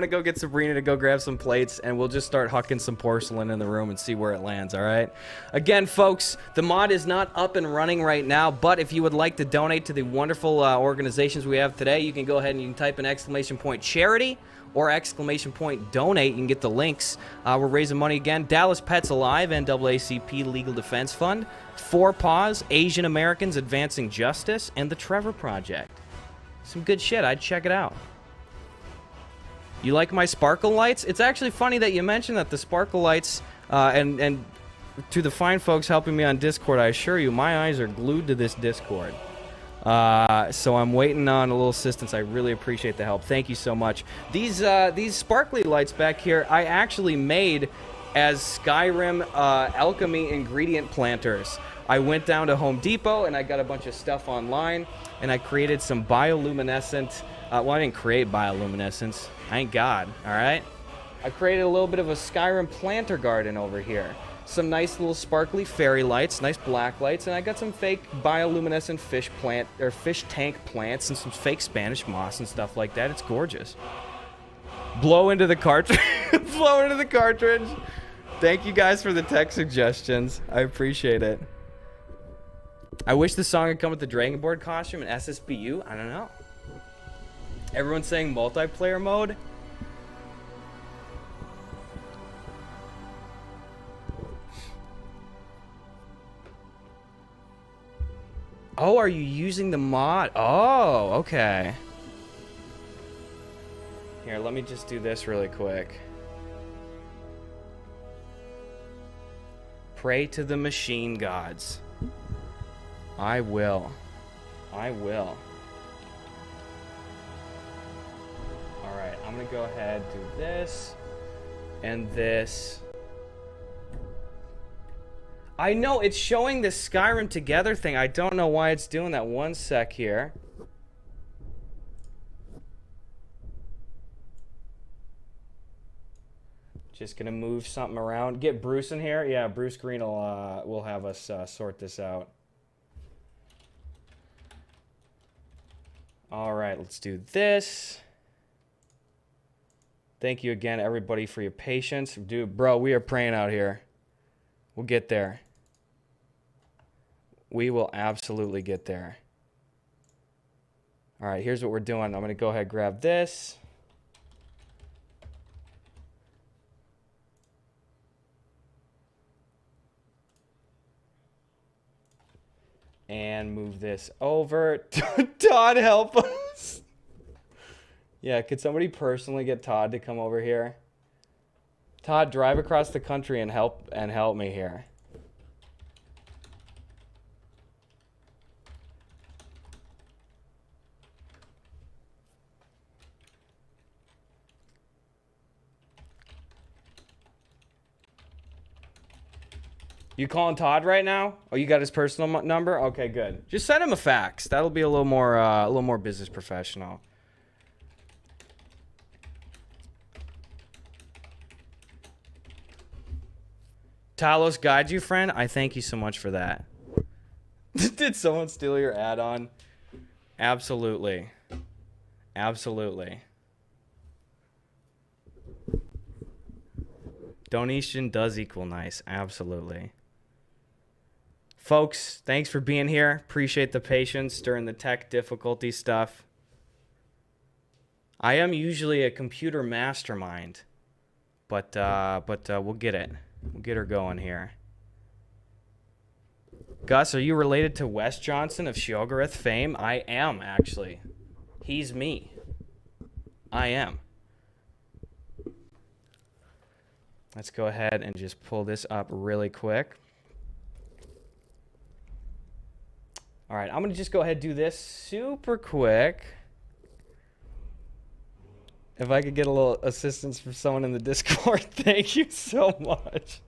go get Sabrina to go grab some plates, and we'll just start hucking some porcelain in the room and see where it lands. All right. Again, folks, the mod is not up and running right now, but if you would like to donate to the wonderful organizations we have today, you can go ahead and you can type in ! charity or ! donate. You can get the links. We're raising money again. Dallas Pets Alive, NAACP Legal Defense Fund, 4 Paws, Asian Americans Advancing Justice, and the Trevor Project. Some good shit. I'd check it out. You like my sparkle lights? It's actually funny that you mentioned that the sparkle lights, and to the fine folks helping me on Discord, I assure you, my eyes are glued to this Discord. So I'm waiting on a little assistance. I really appreciate the help. Thank you so much. These sparkly lights back here, I actually made as Skyrim alchemy ingredient planters. I went down to Home Depot and I got a bunch of stuff online and I created some bioluminescent, well, I didn't create bioluminescence. I ain't God, all right? I created a little bit of a Skyrim planter garden over here. Some nice little sparkly fairy lights, nice black lights, and I got some fake bioluminescent fish tank plants and some fake Spanish moss and stuff like that. It's gorgeous. Blow into the cartridge. Blow into the cartridge. Thank you guys for the tech suggestions. I appreciate it. I wish the song had come with the Dragon Board costume and SSBU. I don't know. Everyone's saying multiplayer mode. Oh, are you using the mod? Oh, okay. Here, let me just do this really quick. Pray to the machine gods. I will. I will. Alright, I'm gonna go ahead, do this, and this. I know, it's showing the Skyrim Together thing. I don't know why it's doing that. One sec here. Just gonna move something around. Get Bruce in here. Yeah, Bruce Green will have us sort this out. All right, let's do this. Thank you again, everybody, for your patience. Dude, bro, we are praying out here. We'll get there. We will absolutely get there. All right, here's what we're doing. I'm going to go ahead and grab this. And move this over. Todd, help us. Yeah, could somebody personally get Todd to come over here? Todd, drive across the country and help me here. You calling Todd right now? Oh, you got his personal number? Okay, good. Just send him a fax. That'll be a little more business professional. Talos guide you, friend? I thank you so much for that. Did someone steal your add-on? Absolutely. Absolutely. Donation does equal nice. Absolutely. Folks, thanks for being here. Appreciate the patience during the tech difficulty stuff. I am usually a computer mastermind, but we'll get it. We'll get her going here. Gus, are you related to Wes Johnson of Shoggoth fame? I am, actually. He's me. I am. Let's go ahead and just pull this up really quick. All right, I'm going to just go ahead and do this super quick. If I could get a little assistance from someone in the Discord, thank you so much.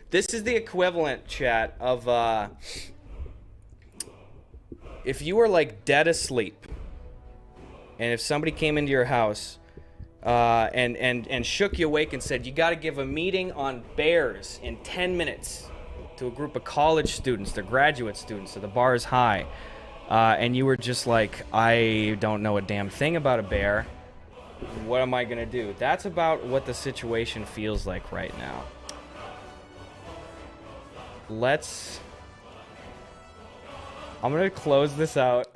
This is the equivalent, chat, of if you were like dead asleep, and if somebody came into your house and shook you awake and said, you got to give a meeting on bears in 10 minutes to a group of college students, they're graduate students, so the bar is high. And you were just like, I don't know a damn thing about a bear. What am I going to do? That's about what the situation feels like right now. I'm going to close this out.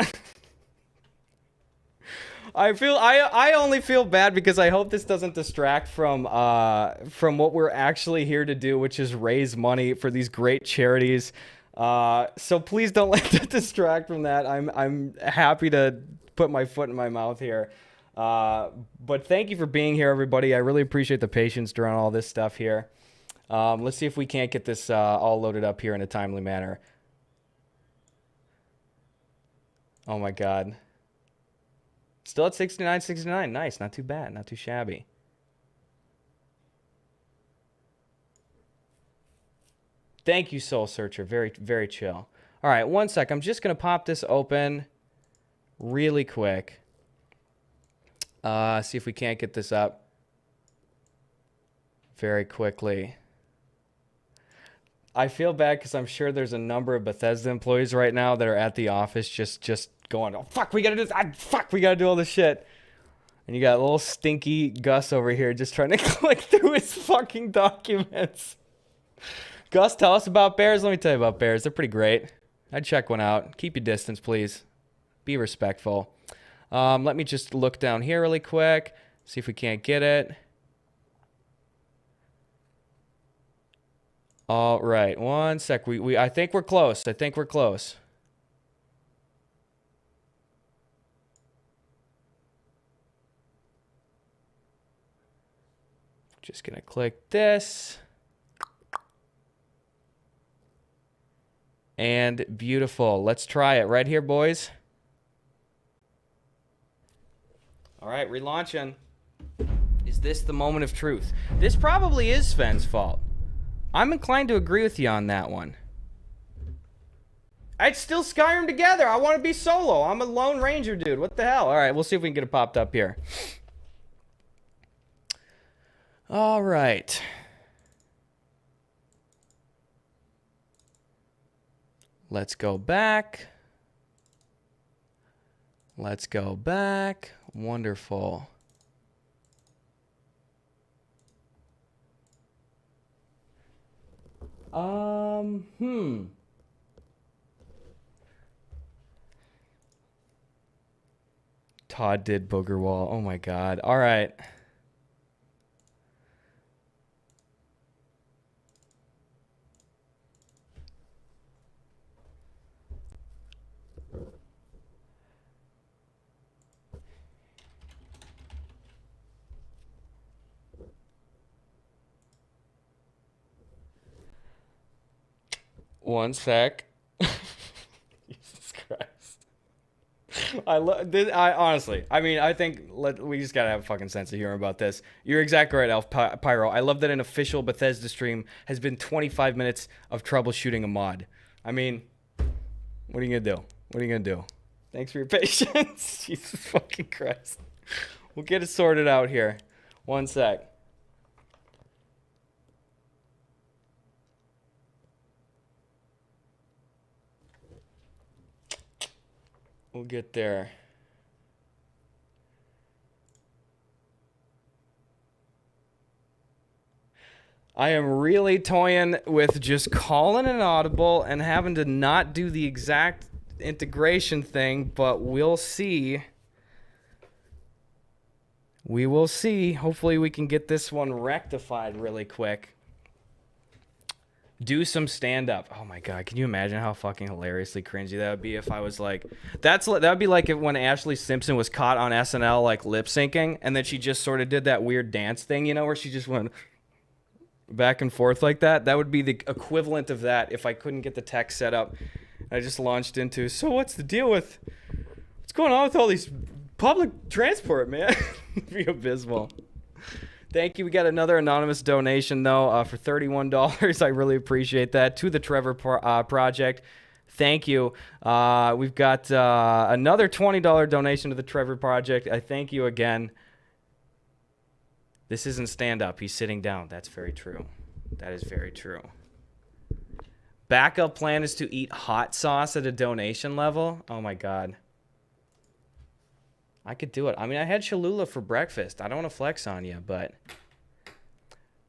I only feel bad because I hope this doesn't distract from what we're actually here to do, which is raise money for these great charities. So please don't let that distract from that. I'm happy to put my foot in my mouth here. But thank you for being here, everybody. I really appreciate the patience during all this stuff here. Let's see if we can't get this all loaded up here in a timely manner. Oh my God. Still at 69.69. Nice. Not too bad. Not too shabby. Thank you, Soul Searcher. Very, very chill. All right, one sec. I'm just going to pop this open really quick. See if we can't get this up very quickly. I feel bad because I'm sure there's a number of Bethesda employees right now that are at the office just going, oh, fuck, we got to do this. Fuck, we got to do all this shit. And you got a little stinky Gus over here just trying to click through his fucking documents. Gus, tell us about bears. Let me tell you about bears. They're pretty great. I'd check one out. Keep your distance, please. Be respectful. Let me just look down here really quick. See if we can't get it. All right. One sec. I think we're close. I think we're close. Just going to click this. And beautiful. Let's try it right here, boys. All right, relaunching. Is this the moment of truth? This probably is Sven's fault. I'm inclined to agree with you on that one. I'd still Skyrim together. I want to be solo. I'm a Lone Ranger dude. What the hell? All right, we'll see if we can get it popped up here. All right. Let's go back. Let's go back. Wonderful. Todd did Booger Wall. Oh my God. All right. 1 sec. Jesus Christ. I love this. I honestly, I mean, I think we just gotta have a fucking sense of humor about this. You're exactly right, Elf Pyro. I love that an official Bethesda stream has been 25 minutes of troubleshooting a mod. I mean, what are you gonna do? What are you gonna do? Thanks for your patience. Jesus fucking Christ. We'll get it sorted out here. 1 sec. We'll get there. I am really toying with just calling an audible and having to not do the exact integration thing, but we'll see. We will see. Hopefully we can get this one rectified really quick. Do some stand-up. Oh my god, can you imagine how fucking hilariously cringy that would be if I was like... that would be like if when Ashley Simpson was caught on SNL like lip-syncing, and then she just sort of did that weird dance thing, you know, where she just went back and forth like that. That would be the equivalent of that if I couldn't get the tech set up. I just launched into, so what's the deal with... what's going on with all these public transport, man? It'd be abysmal. Thank you. We got another anonymous donation, though, for $31. I really appreciate that. To the Trevor Project. Thank you. We've got another $20 donation to the Trevor Project. I thank you again. This isn't stand-up. He's sitting down. That's very true. That is very true. Backup plan is to eat hot sauce at a donation level. Oh, my God. I could do it. I mean, I had Cholula for breakfast. I don't want to flex on you, but...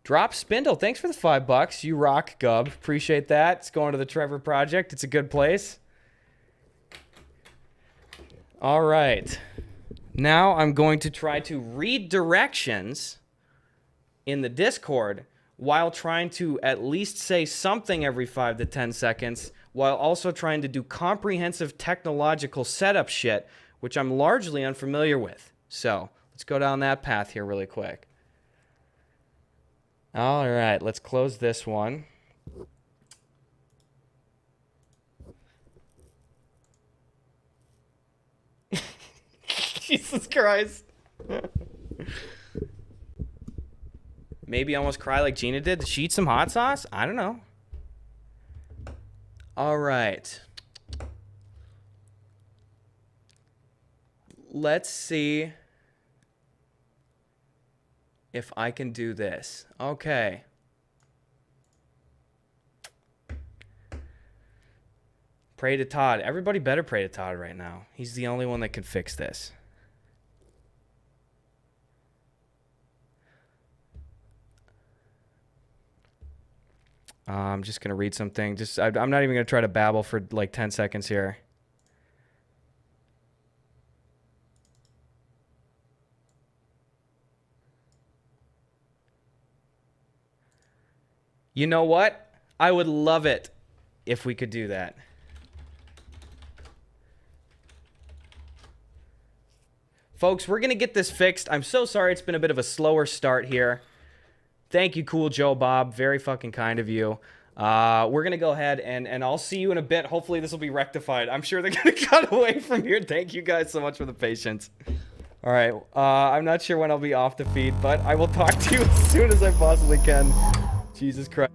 Drop Spindle. Thanks for the $5. You rock, Gub. Appreciate that. It's going to the Trevor Project. It's a good place. All right. Now I'm going to try to read directions in the Discord while trying to at least say something every 5 to 10 seconds, while also trying to do comprehensive technological setup shit, which I'm largely unfamiliar with. So let's go down that path here really quick. All right, let's close this one. Jesus Christ. Maybe almost cry like Gina did. Did she eat some hot sauce? I don't know. All right. Let's see if I can do this. Okay. Pray to Todd. Everybody better pray to Todd right now. He's the only one that can fix this. I'm just going to read something. I'm not even going to try to babble for like 10 seconds here. You know what? I would love it if we could do that. Folks, we're going to get this fixed. I'm so sorry it's been a bit of a slower start here. Thank you, Cool Joe Bob. Very fucking kind of you. We're going to go ahead and I'll see you in a bit. Hopefully this will be rectified. I'm sure they're going to cut away from here. Thank you guys so much for the patience. All right. I'm not sure when I'll be off the feed, but I will talk to you as soon as I possibly can. Jesus Christ.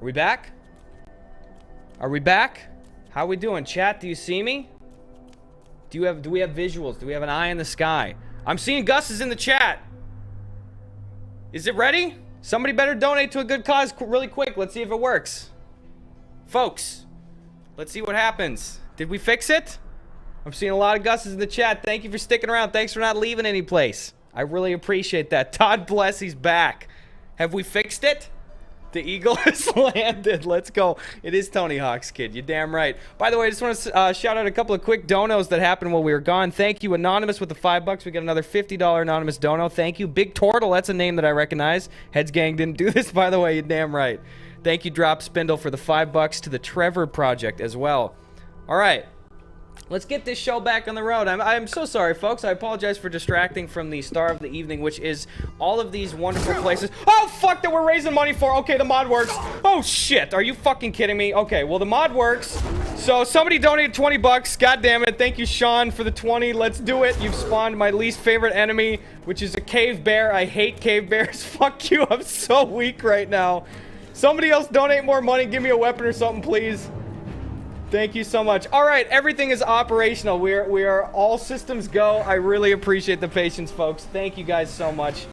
Are we back? Are we back? How we doing, chat? Do you see me? Do we have visuals? Do we have an eye in the sky? I'm seeing Gus is in the chat. Is it ready? Somebody better donate to a good cause really quick. Let's see if it works. Folks, let's see what happens. Did we fix it? I'm seeing a lot of Gus's in the chat. Thank you for sticking around. Thanks for not leaving any place. I really appreciate that. Todd bless, he's back. Have we fixed it? The eagle has landed. Let's go. It is Tony Hawk's kid. You're damn right. By the way, I just want to shout out a couple of quick donos that happened while we were gone. Thank you, Anonymous, with the $5. We got another $50 Anonymous dono. Thank you. Big Turtle. That's a name that I recognize. Heads Gang didn't do this, by the way. You're damn right. Thank you, Drop Spindle, for the $5 to the Trevor Project as well. All right. Let's get this show back on the road. I'm so sorry, folks. I apologize for distracting from the star of the evening, which is all of these wonderful places. Oh, fuck, that we're raising money for. Okay, the mod works. Oh, shit. Are you fucking kidding me? Okay, well, the mod works. So somebody donated $20. God damn it. Thank you, Sean, for the 20. Let's do it. You've spawned my least favorite enemy, which is a cave bear. I hate cave bears. Fuck you. I'm so weak right now. Somebody else donate more money. Give me a weapon or something, please. Thank you so much. All right, everything is operational. We are all systems go. I really appreciate the patience, folks. Thank you guys so much.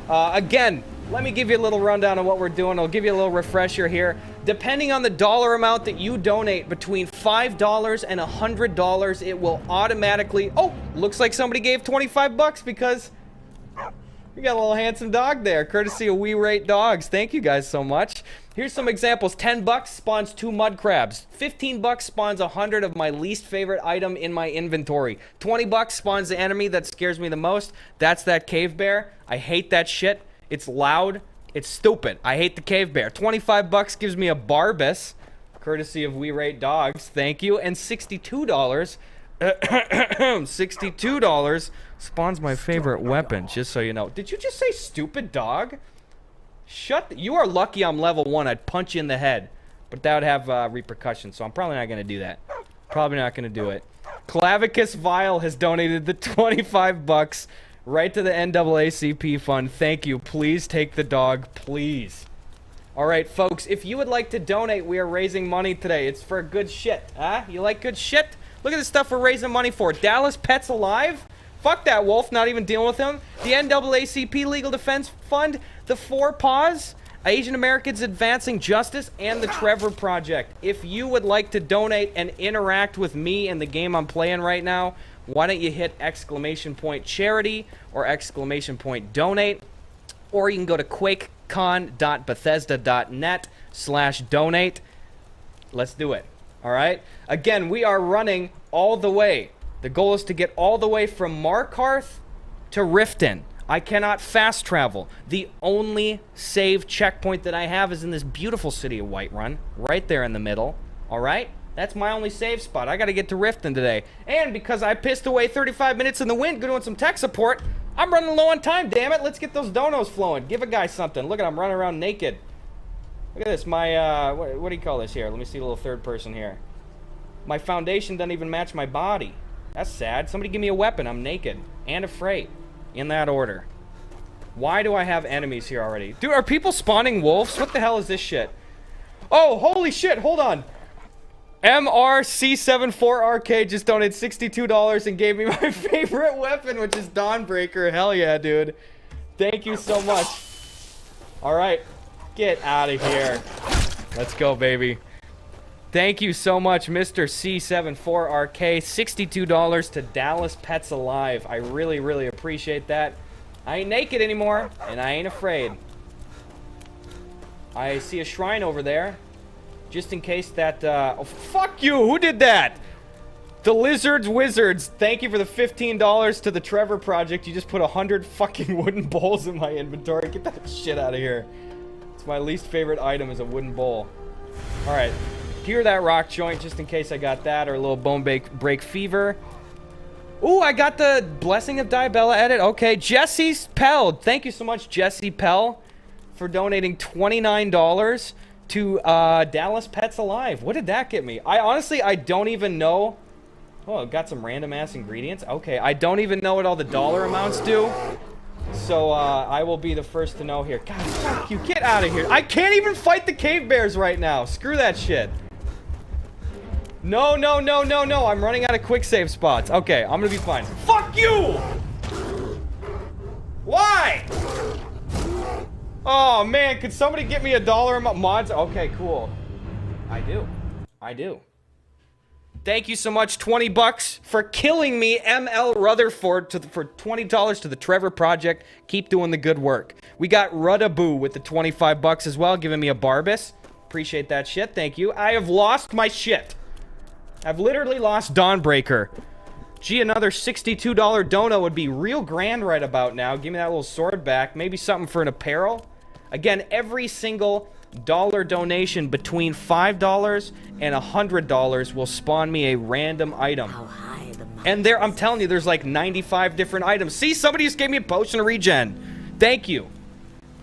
Again, let me give you a little rundown on what we're doing. I'll give you a little refresher here. Depending on the dollar amount that you donate, between $5 and $100, it will automatically... Oh, looks like somebody gave $25 because... We got a little handsome dog there, courtesy of We Rate Dogs. Thank you guys so much. Here's some examples. $10 spawns 2 mud crabs. $15 spawns 100 of my least favorite item in my inventory. $20 spawns the enemy that scares me the most. That's that cave bear. I hate that shit. It's loud. It's stupid. I hate the cave bear. $25 gives me a Barbus, courtesy of We Rate Dogs. Thank you. And $62. $62 spawns my favorite weapon, just so you know. Did you just say stupid dog? You are lucky I'm level 1. I'd punch you in the head. But that would have repercussions, so I'm probably not going to do that. Probably not going to do it. Clavicus Vile has donated the $25 right to the NAACP fund. Thank you. Please take the dog, please. All right, folks, if you would like to donate, we are raising money today. It's for good shit. Huh? You like good shit? Look at the stuff we're raising money for. Dallas Pets Alive? Fuck that wolf, not even dealing with him. The NAACP Legal Defense Fund, the 4 Paws, Asian Americans Advancing Justice, and the Trevor Project. If you would like to donate and interact with me and the game I'm playing right now, why don't you hit !charity or !donate, or you can go to quakecon.bethesda.net/donate. Let's do it. All right? Again, we are running all the way. The goal is to get all the way from Markarth to Riften. I cannot fast travel. The only save checkpoint that I have is in this beautiful city of Whiterun, right there in the middle. All right? That's my only save spot. I got to get to Riften today. And because I pissed away 35 minutes in the wind doing some tech support, I'm running low on time, damn it. Let's get those donos flowing. Give a guy something. Look at I'm running around naked. Look at this. My, what do you call this here? Let me see a little third person here. My foundation doesn't even match my body. That's sad. Somebody give me a weapon. I'm naked and afraid. In that order. Why do I have enemies here already? Dude, are people spawning wolves? What the hell is this shit? Oh, holy shit. Hold on. MRC74RK just donated $62 and gave me my favorite weapon, which is Dawnbreaker. Hell yeah, dude. Thank you so much. All right, get out of here. Let's go, baby. Thank you so much, Mr. C74RK. $62 to Dallas Pets Alive. I really, really appreciate that. I ain't naked anymore, and I ain't afraid. I see a shrine over there. Just in case that, oh, fuck you! Who did that? The Lizards Wizards. Thank you for the $15 to the Trevor Project. You just put 100 fucking wooden bowls in my inventory. Get that shit out of here. It's my least favorite item is a wooden bowl. Alright. Hear that rock joint just in case I got that, or a little bone break fever. Ooh, I got the Blessing of Diabella edit. Okay, Jesse Pell. Thank you so much, Jesse Pell, for donating $29 to Dallas Pets Alive. What did that get me? I don't even know. Oh, got some random ass ingredients. Okay, I don't even know what all the dollar amounts do. So I will be the first to know here. God, fuck you. Get out of here. I can't even fight the cave bears right now. Screw that shit. No, no, no, no, no. I'm running out of quick save spots. Okay, I'm gonna be fine. Fuck you! Why? Oh, man, could somebody get me $1 amount mods? Okay, cool. I do. I do. Thank you so much, $20 for killing me, ML Rutherford, for $20 to the Trevor Project. Keep doing the good work. We got Rudaboo with the $25 as well, giving me a Barbus. Appreciate that shit. Thank you. I have lost my shit. I've literally lost Dawnbreaker. Gee, another $62 dono would be real grand right about now. Give me that little sword back. Maybe something for an apparel. Again, every single dollar donation between $5 and $100 will spawn me a random item. And there, I'm telling you, there's like 95 different items. See, somebody just gave me a potion of regen. Thank you.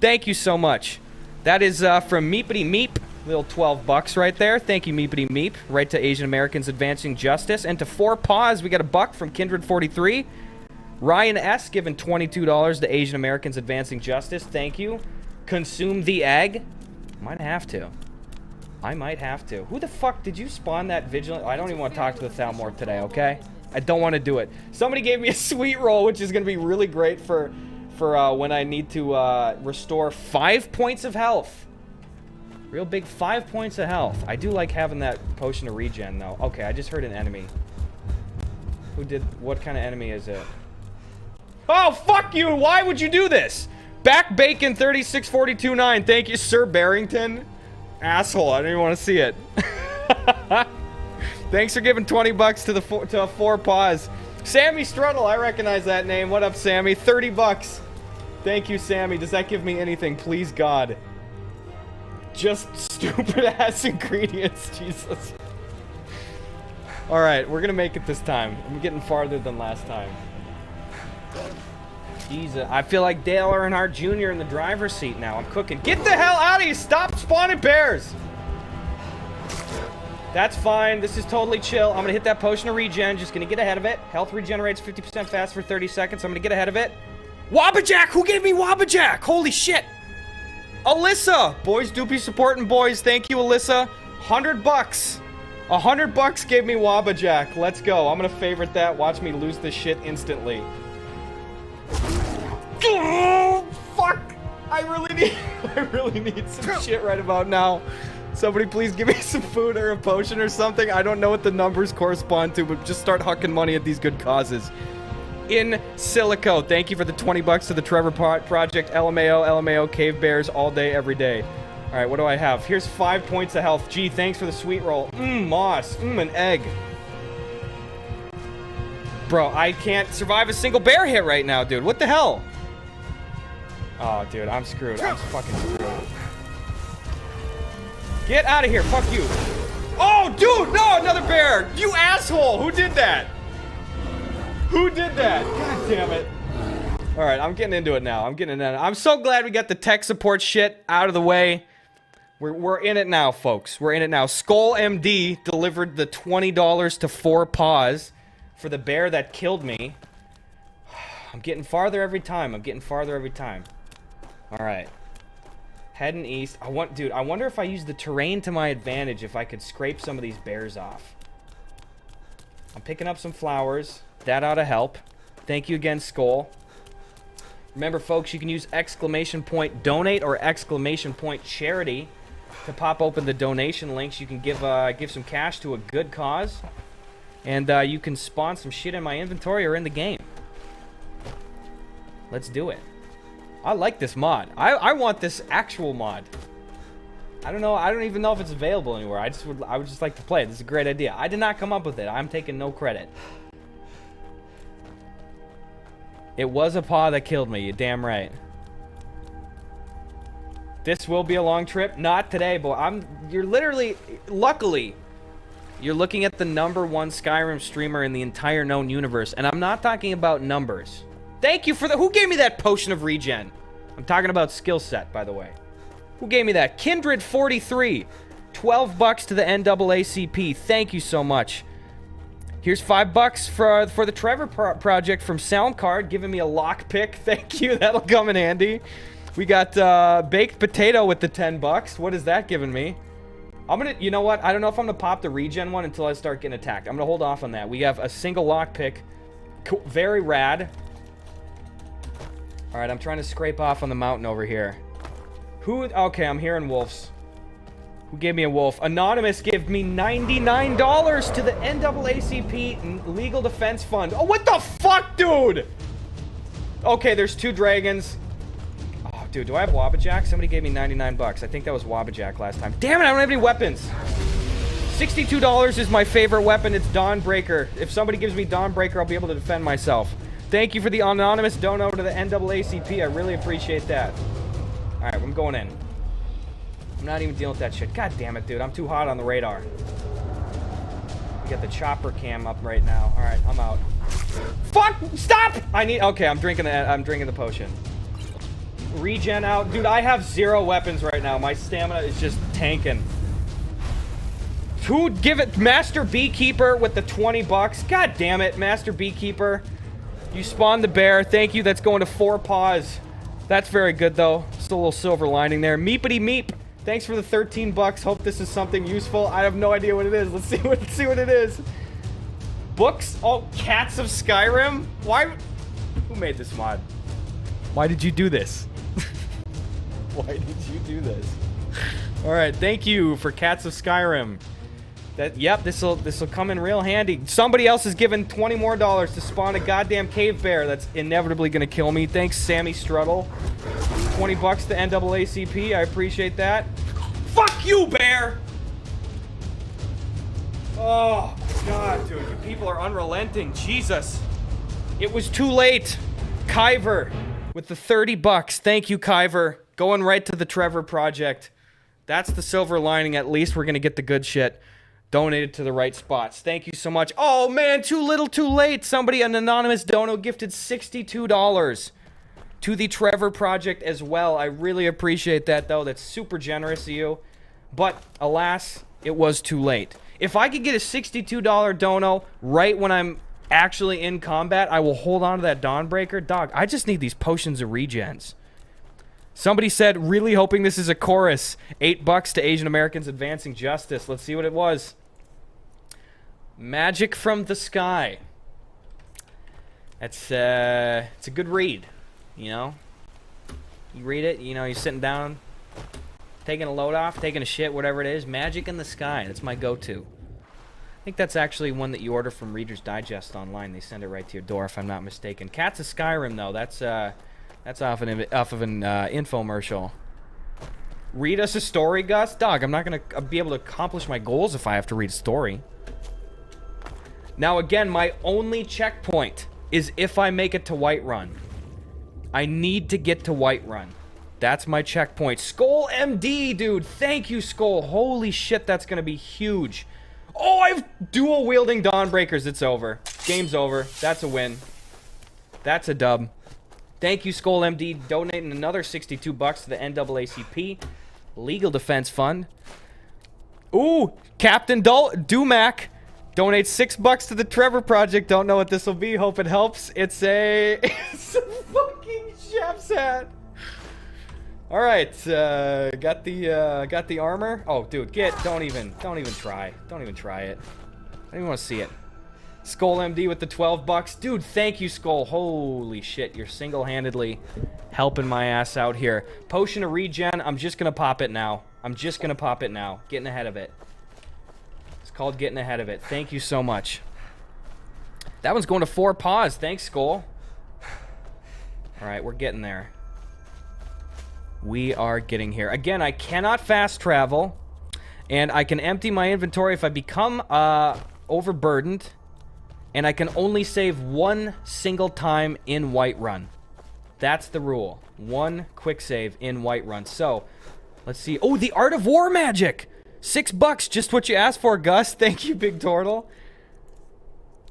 Thank you so much. That is from Meepity Meep. Little $12 right there. Thank you, Meepity Meep. Right to Asian Americans Advancing Justice. And to 4 Paws, we got a buck from Kindred43. Ryan S. giving $22 to Asian Americans Advancing Justice. Thank you. Consume the egg. Might have to. I might have to. Who the fuck did you spawn that vigilant? I don't even want to talk to the Thalmor today, okay? I don't want to do it. Somebody gave me a sweet roll, which is going to be really great for when I need to restore 5 points of health. Real big 5 points of health. I do like having that potion of regen, though. Okay, I just heard an enemy. Who did... What kind of enemy is it? Oh, fuck you! Why would you do this? Back Bacon 36429. Thank you, Sir Barrington. Asshole, I don't even want to see it. Thanks for giving $20 to 4 Paws. Sammy Struttle, I recognize that name. What up, Sammy? $30. Thank you, Sammy. Does that give me anything? Please, God. Just stupid ass ingredients, Jesus. Alright, we're gonna make it this time. I'm getting farther than last time. Jesus, I feel like Dale Earnhardt Jr. in the driver's seat now. I'm cooking. Get the hell out of here! Stop spawning bears! That's fine. This is totally chill. I'm gonna hit that potion of regen. Just gonna get ahead of it. Health regenerates 50% fast for 30 seconds. I'm gonna get ahead of it. Wabbajack! Who gave me Wabbajack? Holy shit! Alyssa! Boys do be supporting boys. Thank you, Alyssa. $100. $100 gave me Wabbajack. Let's go. I'm gonna favorite that. Watch me lose this shit instantly. Oh, fuck! I really need some shit right about now. Somebody please give me some food or a potion or something. I don't know what the numbers correspond to, but just start hucking money at these good causes. In Silico, thank you for the $20 to the Trevor Project. LMAO, Cave Bears, all day, every day. All right, what do I have? Here's 5 points of health. Gee, thanks for the sweet roll. Moss. An egg. Bro, I can't survive a single bear hit right now, dude. What the hell? Oh, dude, I'm screwed. I'm fucking screwed. Get out of here. Fuck you. Oh, dude, no, another bear. You asshole. Who did that? Who did that? God damn it. All right, I'm getting into it now. I'm so glad we got the tech support shit out of the way. We're in it now, folks. We're in it now. Skull MD delivered the $20 to 4 Paws for the bear that killed me. I'm getting farther every time. All right. Heading east. Dude, I wonder if I use the terrain to my advantage, if I could scrape some of these bears off. I'm picking up some flowers. That ought to help. Thank you again, Skull. Remember, folks, you can use !donate or !charity to pop open the donation links. You can give some cash to a good cause, and you can spawn some shit in my inventory or in the game. Let's do it. I like this mod. I want this actual mod. I don't know. I don't even know if it's available anywhere. I would just like to play it. This is a great idea. I did not come up with it. I'm taking no credit. It was a paw that killed me. You're damn right. This will be a long trip. Not today, but you're literally, luckily, you're looking at the #1 Skyrim streamer in the entire known universe, and I'm not talking about numbers. Thank you for who gave me that potion of regen? I'm talking about skill set, by the way. Who gave me that? Kindred43. 12 bucks to the NAACP. Thank you so much. Here's $5 for the Trevor project from Soundcard, giving me a lockpick. Thank you. That'll come in handy. We got baked potato with the 10 bucks. What is that giving me? You know what? I don't know if I'm gonna pop the regen one until I start getting attacked. I'm gonna hold off on that. We have a single lockpick. Cool. Very rad. All right, I'm trying to scrape off on the mountain over here. Okay, I'm hearing wolves. Who gave me a wolf? Anonymous gave me $99 to the NAACP Legal Defense Fund. Oh, what the fuck, dude? Okay, there's 2 dragons. Oh, dude, do I have Wabbajack? Somebody gave me 99 bucks. I think that was Wabbajack last time. Damn it, I don't have any weapons. $62 is my favorite weapon. It's Dawnbreaker. If somebody gives me Dawnbreaker, I'll be able to defend myself. Thank you for the anonymous dono to the NAACP. I really appreciate that. All right, I'm going in. I'm not even dealing with that shit. God damn it, dude. I'm too hot on the radar. We got the chopper cam up right now. All right, I'm out. Fuck! Stop! Okay, I'm drinking the potion. Regen out. Dude, I have 0 weapons right now. My stamina is just tanking. Who'd give it? Master Beekeeper with the 20 bucks. God damn it, Master Beekeeper. You spawned the bear. Thank you. That's going to 4 paws. That's very good, though. Still a little silver lining there. Meepity meep. Thanks for the 13 bucks. Hope this is something useful. I have no idea what it is. Let's see what it is. Books? Oh, Cats of Skyrim? Why? Who made this mod? Why did you do this? Why did you do this? All right. Thank you for Cats of Skyrim. Yep, this'll come in real handy. Somebody else has given $20 more to spawn a goddamn cave bear that's inevitably gonna kill me. Thanks, Sammy Struttle. 20 bucks to NAACP. I appreciate that. Fuck you, bear! Oh my god, dude, you people are unrelenting. Jesus. It was too late. Kyver with the 30 bucks. Thank you, Kyver. Going right to the Trevor project. That's the silver lining. At least we're gonna get the good shit donated to the right spots. Thank you so much. Oh man, too little, too late. Somebody, an anonymous dono, gifted $62 to the Trevor project as well. I really appreciate that, though. That's super generous of you. But alas, it was too late. If I could get a $62 dono right when I'm actually in combat, I will hold on to that Dawnbreaker. Dog, I just need these potions of regens. Somebody said, really hoping this is a chorus. $8 to Asian Americans Advancing Justice. Let's see what it was. Magic from the Sky. It's a good read, you know? You read it, you know, you're sitting down, taking a load off, taking a shit, whatever it is. Magic in the Sky. That's my go-to. I think that's actually one that you order from Reader's Digest online. They send it right to your door, if I'm not mistaken. Cats of Skyrim, though. That's off of an infomercial. Read us a story, Gus? Dog, I'm not going to be able to accomplish my goals if I have to read a story. Now, again, my only checkpoint is if I make it to Whiterun. I need to get to Whiterun. That's my checkpoint. Skull MD, dude. Thank you, Skull. Holy shit, that's going to be huge. Oh, I've dual-wielding Dawnbreakers. It's over. Game's over. That's a win. That's a dub. Thank you, Skull MD, donating another $62 to the NAACP Legal Defense Fund. Ooh, Captain Dumac donates $6 to the Trevor Project. Don't know what this will be. Hope it helps. It's a fucking chef's hat. All right, got the armor. Oh, dude, don't even try it. Don't even want to see it. Skull MD with the $12. Dude, thank you, Skull. Holy shit, you're single-handedly helping my ass out here. Potion of regen, I'm just gonna pop it now. Getting ahead of it. It's called getting ahead of it. Thank you so much. That one's going to 4 paws. Thanks, Skull. All right, we're getting there. We are getting here. Again, I cannot fast travel, and I can empty my inventory if I become overburdened, and I can only save 1 single time in Whiterun. That's the rule. 1 quick save in Whiterun. So, let's see. Oh, the Art of War magic! $6, just what you asked for, Gus. Thank you, Big Turtle.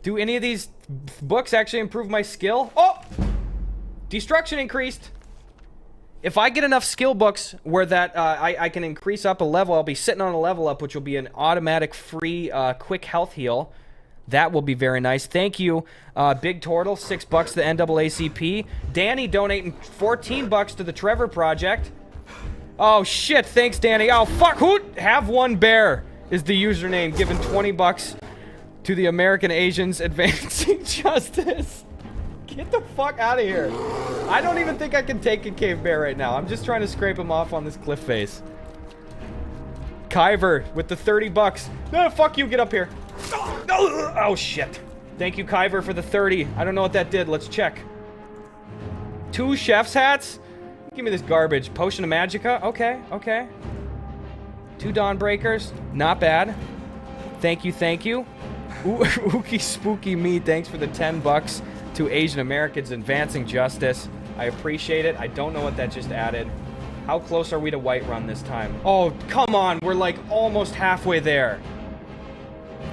Do any of these books actually improve my skill? Oh! Destruction increased. If I get enough skill books where that I can increase up a level, I'll be sitting on a level up, which will be an automatic free quick health heal. That will be very nice. Thank you, Big Turtle, $6 to the NAACP. Danny donating $14 to the Trevor Project. Oh shit! Thanks, Danny. Oh fuck! Who? Have one bear is the username. Giving $20 to the American Asians Advancing Justice. Get the fuck out of here. I don't even think I can take a cave bear right now. I'm just trying to scrape him off on this cliff face. Kyver with the $30. No, fuck you, get up here. Oh, shit. Thank you, Kyver, for the 30. I don't know what that did. Let's check. 2 chef's hats? Give me this garbage. Potion of Magicka? Okay, okay. 2 Dawnbreakers? Not bad. Thank you, thank you. Ookie Spooky Me, thanks for the $10 to Asian Americans Advancing Justice. I appreciate it. I don't know what that just added. How close are we to Whiterun this time? Oh, come on. We're like almost halfway there.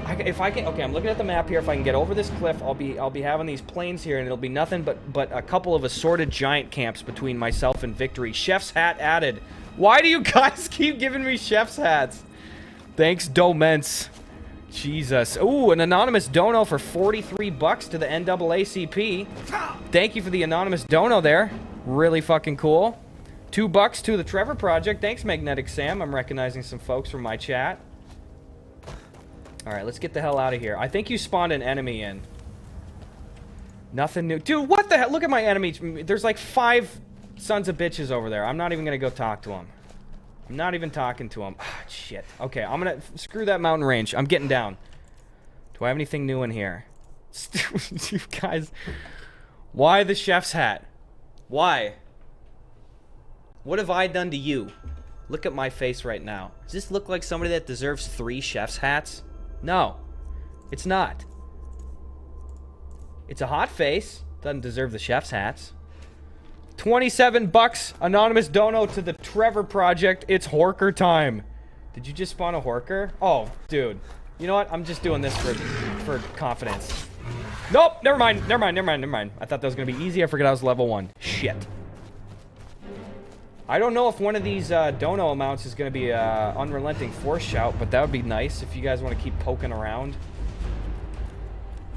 If I can, okay, I'm looking at the map here. If I can get over this cliff, I'll be having these plains here, and it'll be nothing but a couple of assorted giant camps between myself and victory. Chef's hat added. Why do you guys keep giving me chef's hats? Thanks, Domence. Jesus. Ooh, an anonymous dono for $43 to the NAACP. Thank you for the anonymous dono there. Really fucking cool. $2 to the Trevor Project. Thanks, Magnetic Sam. I'm recognizing some folks from my chat. Alright, let's get the hell out of here. I think you spawned an enemy in. Nothing new. Dude, what the hell? Look at my enemies. There's like 5 sons of bitches over there. I'm not even going to go talk to them. I'm not even talking to him. Ah, shit. Okay, I'm gonna screw that mountain range. I'm getting down. Do I have anything new in here? You guys, why the chef's hat? Why? What have I done to you? Look at my face right now. Does this look like somebody that deserves 3 chef's hats? No, it's not. It's a hot face. Doesn't deserve the chef's hats. $27 anonymous dono to the Trevor Project. It's Horker time. Did you just spawn a Horker? Oh, dude. You know what? I'm just doing this for confidence. Nope. Never mind. I thought that was gonna be easy. I forgot I was level 1. Shit. I don't know if one of these dono amounts is gonna be Unrelenting Force Shout, but that would be nice if you guys want to keep poking around.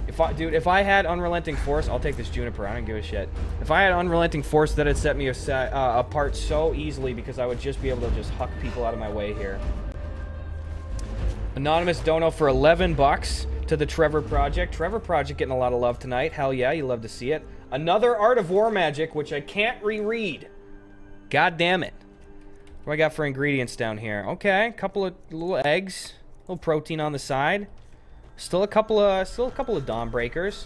If I had Unrelenting Force, I'll take this Juniper. I don't give a shit. If I had Unrelenting Force, that'd set me apart so easily because I would just be able to just huck people out of my way here. Anonymous dono for $11 to the Trevor Project. Trevor Project getting a lot of love tonight. Hell yeah, you love to see it. Another Art of War magic, which I can't reread. God damn it. What do I got for ingredients down here? Okay, a couple of little eggs, a little protein on the side. Still a couple of Dawnbreakers.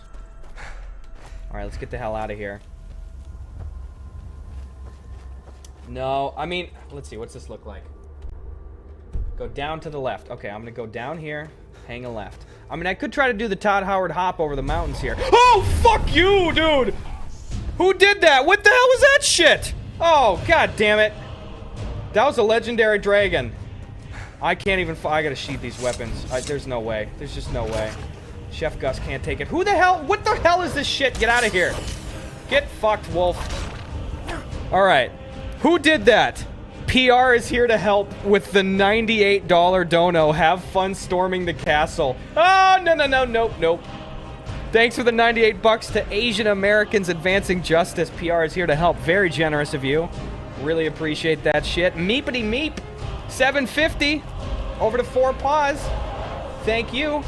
All right, let's get the hell out of here. No, I mean, let's see. What's this look like? Go down to the left. Okay, I'm gonna go down here, hang a left. I mean, I could try to do the Todd Howard hop over the mountains here. Oh, fuck you, dude! Who did that? What the hell was that shit? Oh, god damn it. That was a legendary dragon. I can't even... I gotta sheath these weapons. There's no way. There's just no way. Chef Gus can't take it. Who the hell... What the hell is this shit? Get out of here. Get fucked, Wolf. Alright. Who did that? PR is here to help with the $98 dono. Have fun storming the castle. Oh, nope. Thanks for the $98 to Asian Americans Advancing Justice. PR is here to help. Very generous of you. Really appreciate that shit. Meepity meep. 750. Over to 4 Paws. Thank you.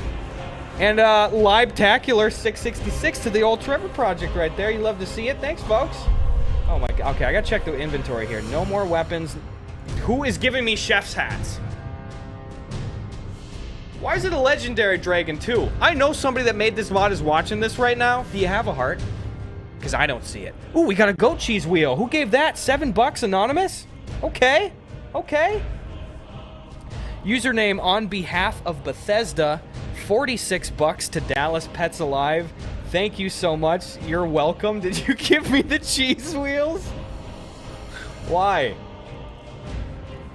And Libtacular 666 to the old Trevor Project right there. You love to see it. Thanks, folks. Oh my god. Okay, I gotta check the inventory here. No more weapons. Who is giving me chef's hats? Why is it a legendary dragon too? I know somebody that made this mod is watching this right now. Do you have a heart? Because I don't see it. Ooh, we got a goat cheese wheel. Who gave that? $7 anonymous? Okay. Okay. Username on behalf of Bethesda. $46 to Dallas Pets Alive. Thank you so much. You're welcome. Did you give me the cheese wheels? Why?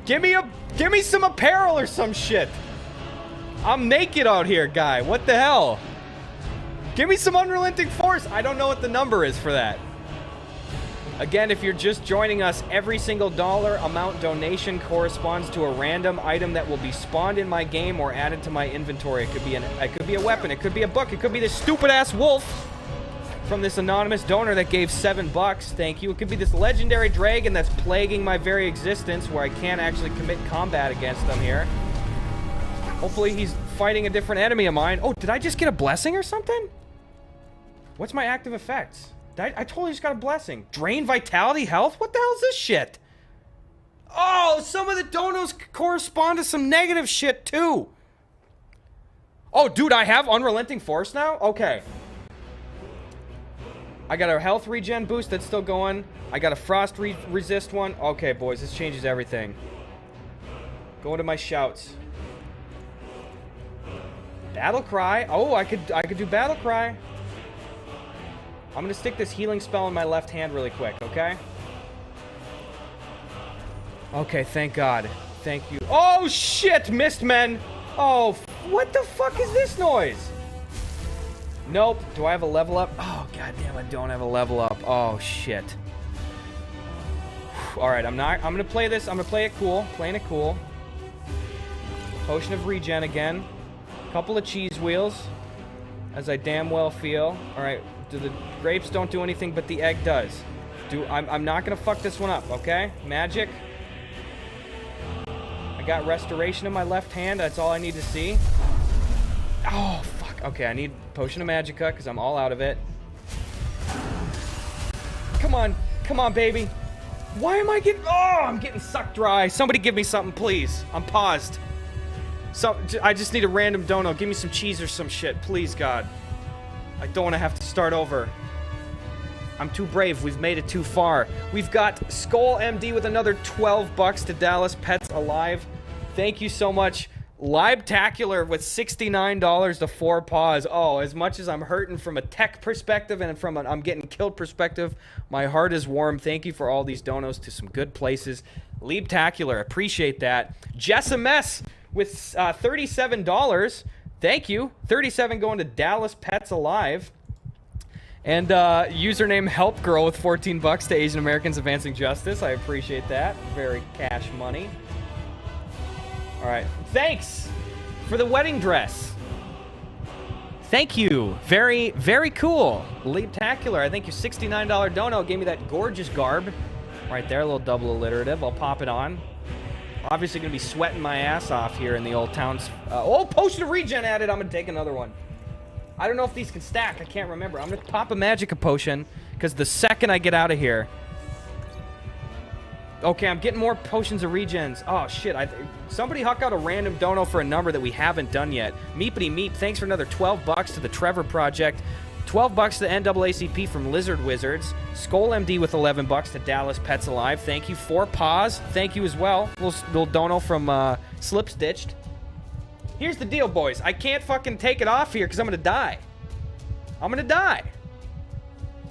Give me some apparel or some shit. I'm naked out here, guy. What the hell? Give me some Unrelenting Force. I don't know what the number is for that. Again, if you're just joining us, every single dollar amount donation corresponds to a random item that will be spawned in my game or added to my inventory. It could be a weapon, it could be a book, it could be this stupid ass wolf from this anonymous donor that gave $7. Thank you. It could be this legendary dragon that's plaguing my very existence where I can't actually commit combat against them here. Hopefully he's fighting a different enemy of mine. Oh, did I just get a blessing or something? What's my active effects? I totally just got a blessing. Drain vitality, health? What the hell is this shit? Oh, some of the donos correspond to some negative shit too. Oh, dude, I have Unrelenting Force now? Okay. I got a health regen boost that's still going. I got a frost resist one. Okay, boys, this changes everything. Go into my shouts. Battle Cry. Oh, I could do Battle Cry. I'm gonna stick this healing spell in my left hand really quick, okay? Okay, thank God. Thank you. Oh, shit, Mistmen! Oh, what the fuck is this noise? Nope. Do I have a level up? Oh, goddamn, I don't have a level up. Oh, shit. Alright, I'm gonna play this. I'm gonna play it cool. Playing it cool. Potion of Regen again. Couple of cheese wheels. As I damn well feel. Alright. The grapes don't do anything, but the egg does. I'm not gonna fuck this one up, okay? Magic. I got restoration in my left hand. That's all I need to see. Oh, fuck. Okay, I need Potion of Magicka because I'm all out of it. Come on. Come on, baby. Why am I getting... Oh, I'm getting sucked dry. Somebody give me something, please. I'm paused. So, I just need a random dono. Give me some cheese or some shit. Please, God. I don't want to have to start over. I'm too brave. We've made it too far. We've got Skull MD with another $12 to Dallas Pets Alive. Thank you so much. Libtacular with $69 to 4 Paws. Oh, as much as I'm hurting from a tech perspective and from an I'm getting killed perspective, my heart is warm. Thank you for all these donos to some good places. Libtacular, appreciate that. Jessimes with $37. Thank you. 37 going to Dallas Pets Alive. And username Help Girl with $14 to Asian Americans Advancing Justice. I appreciate that. Very cash money. All right. Thanks for the wedding dress. Thank you. Very, very cool. Libtacular. I think your $69 dono gave me that gorgeous garb. Right there, a little double alliterative. I'll pop it on. Obviously going to be sweating my ass off here in the old towns. Oh, Potion of Regen added. I'm going to take another one. I don't know if these can stack. I can't remember. I'm going to pop a Magicka potion because the second I get out of here... Okay, I'm getting more Potions of Regens. Oh, shit. Somebody huck out a random dono for a number that we haven't done yet. Meepity Meep, thanks for another $12 to the Trevor Project. $12 to the NAACP from Lizard Wizards. Skull MD with $11 to Dallas Pets Alive. Thank you. 4 Paws. Thank you as well. Little dono from Slipstitched. Here's the deal, boys. I can't fucking take it off here because I'm going to die. I'm going to die.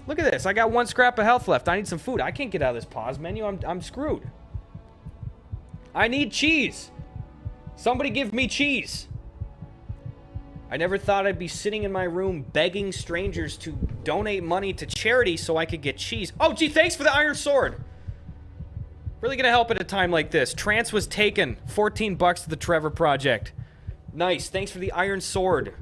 Look at this. I got 1 scrap of health left. I need some food. I can't get out of this pause menu. I'm screwed. I need cheese. Somebody give me cheese. I never thought I'd be sitting in my room begging strangers to donate money to charity so I could get cheese. Oh, gee, thanks for the Iron Sword. Really gonna help at a time like this. Trance was taken. $14 to the Trevor Project. Nice. Thanks for the Iron Sword.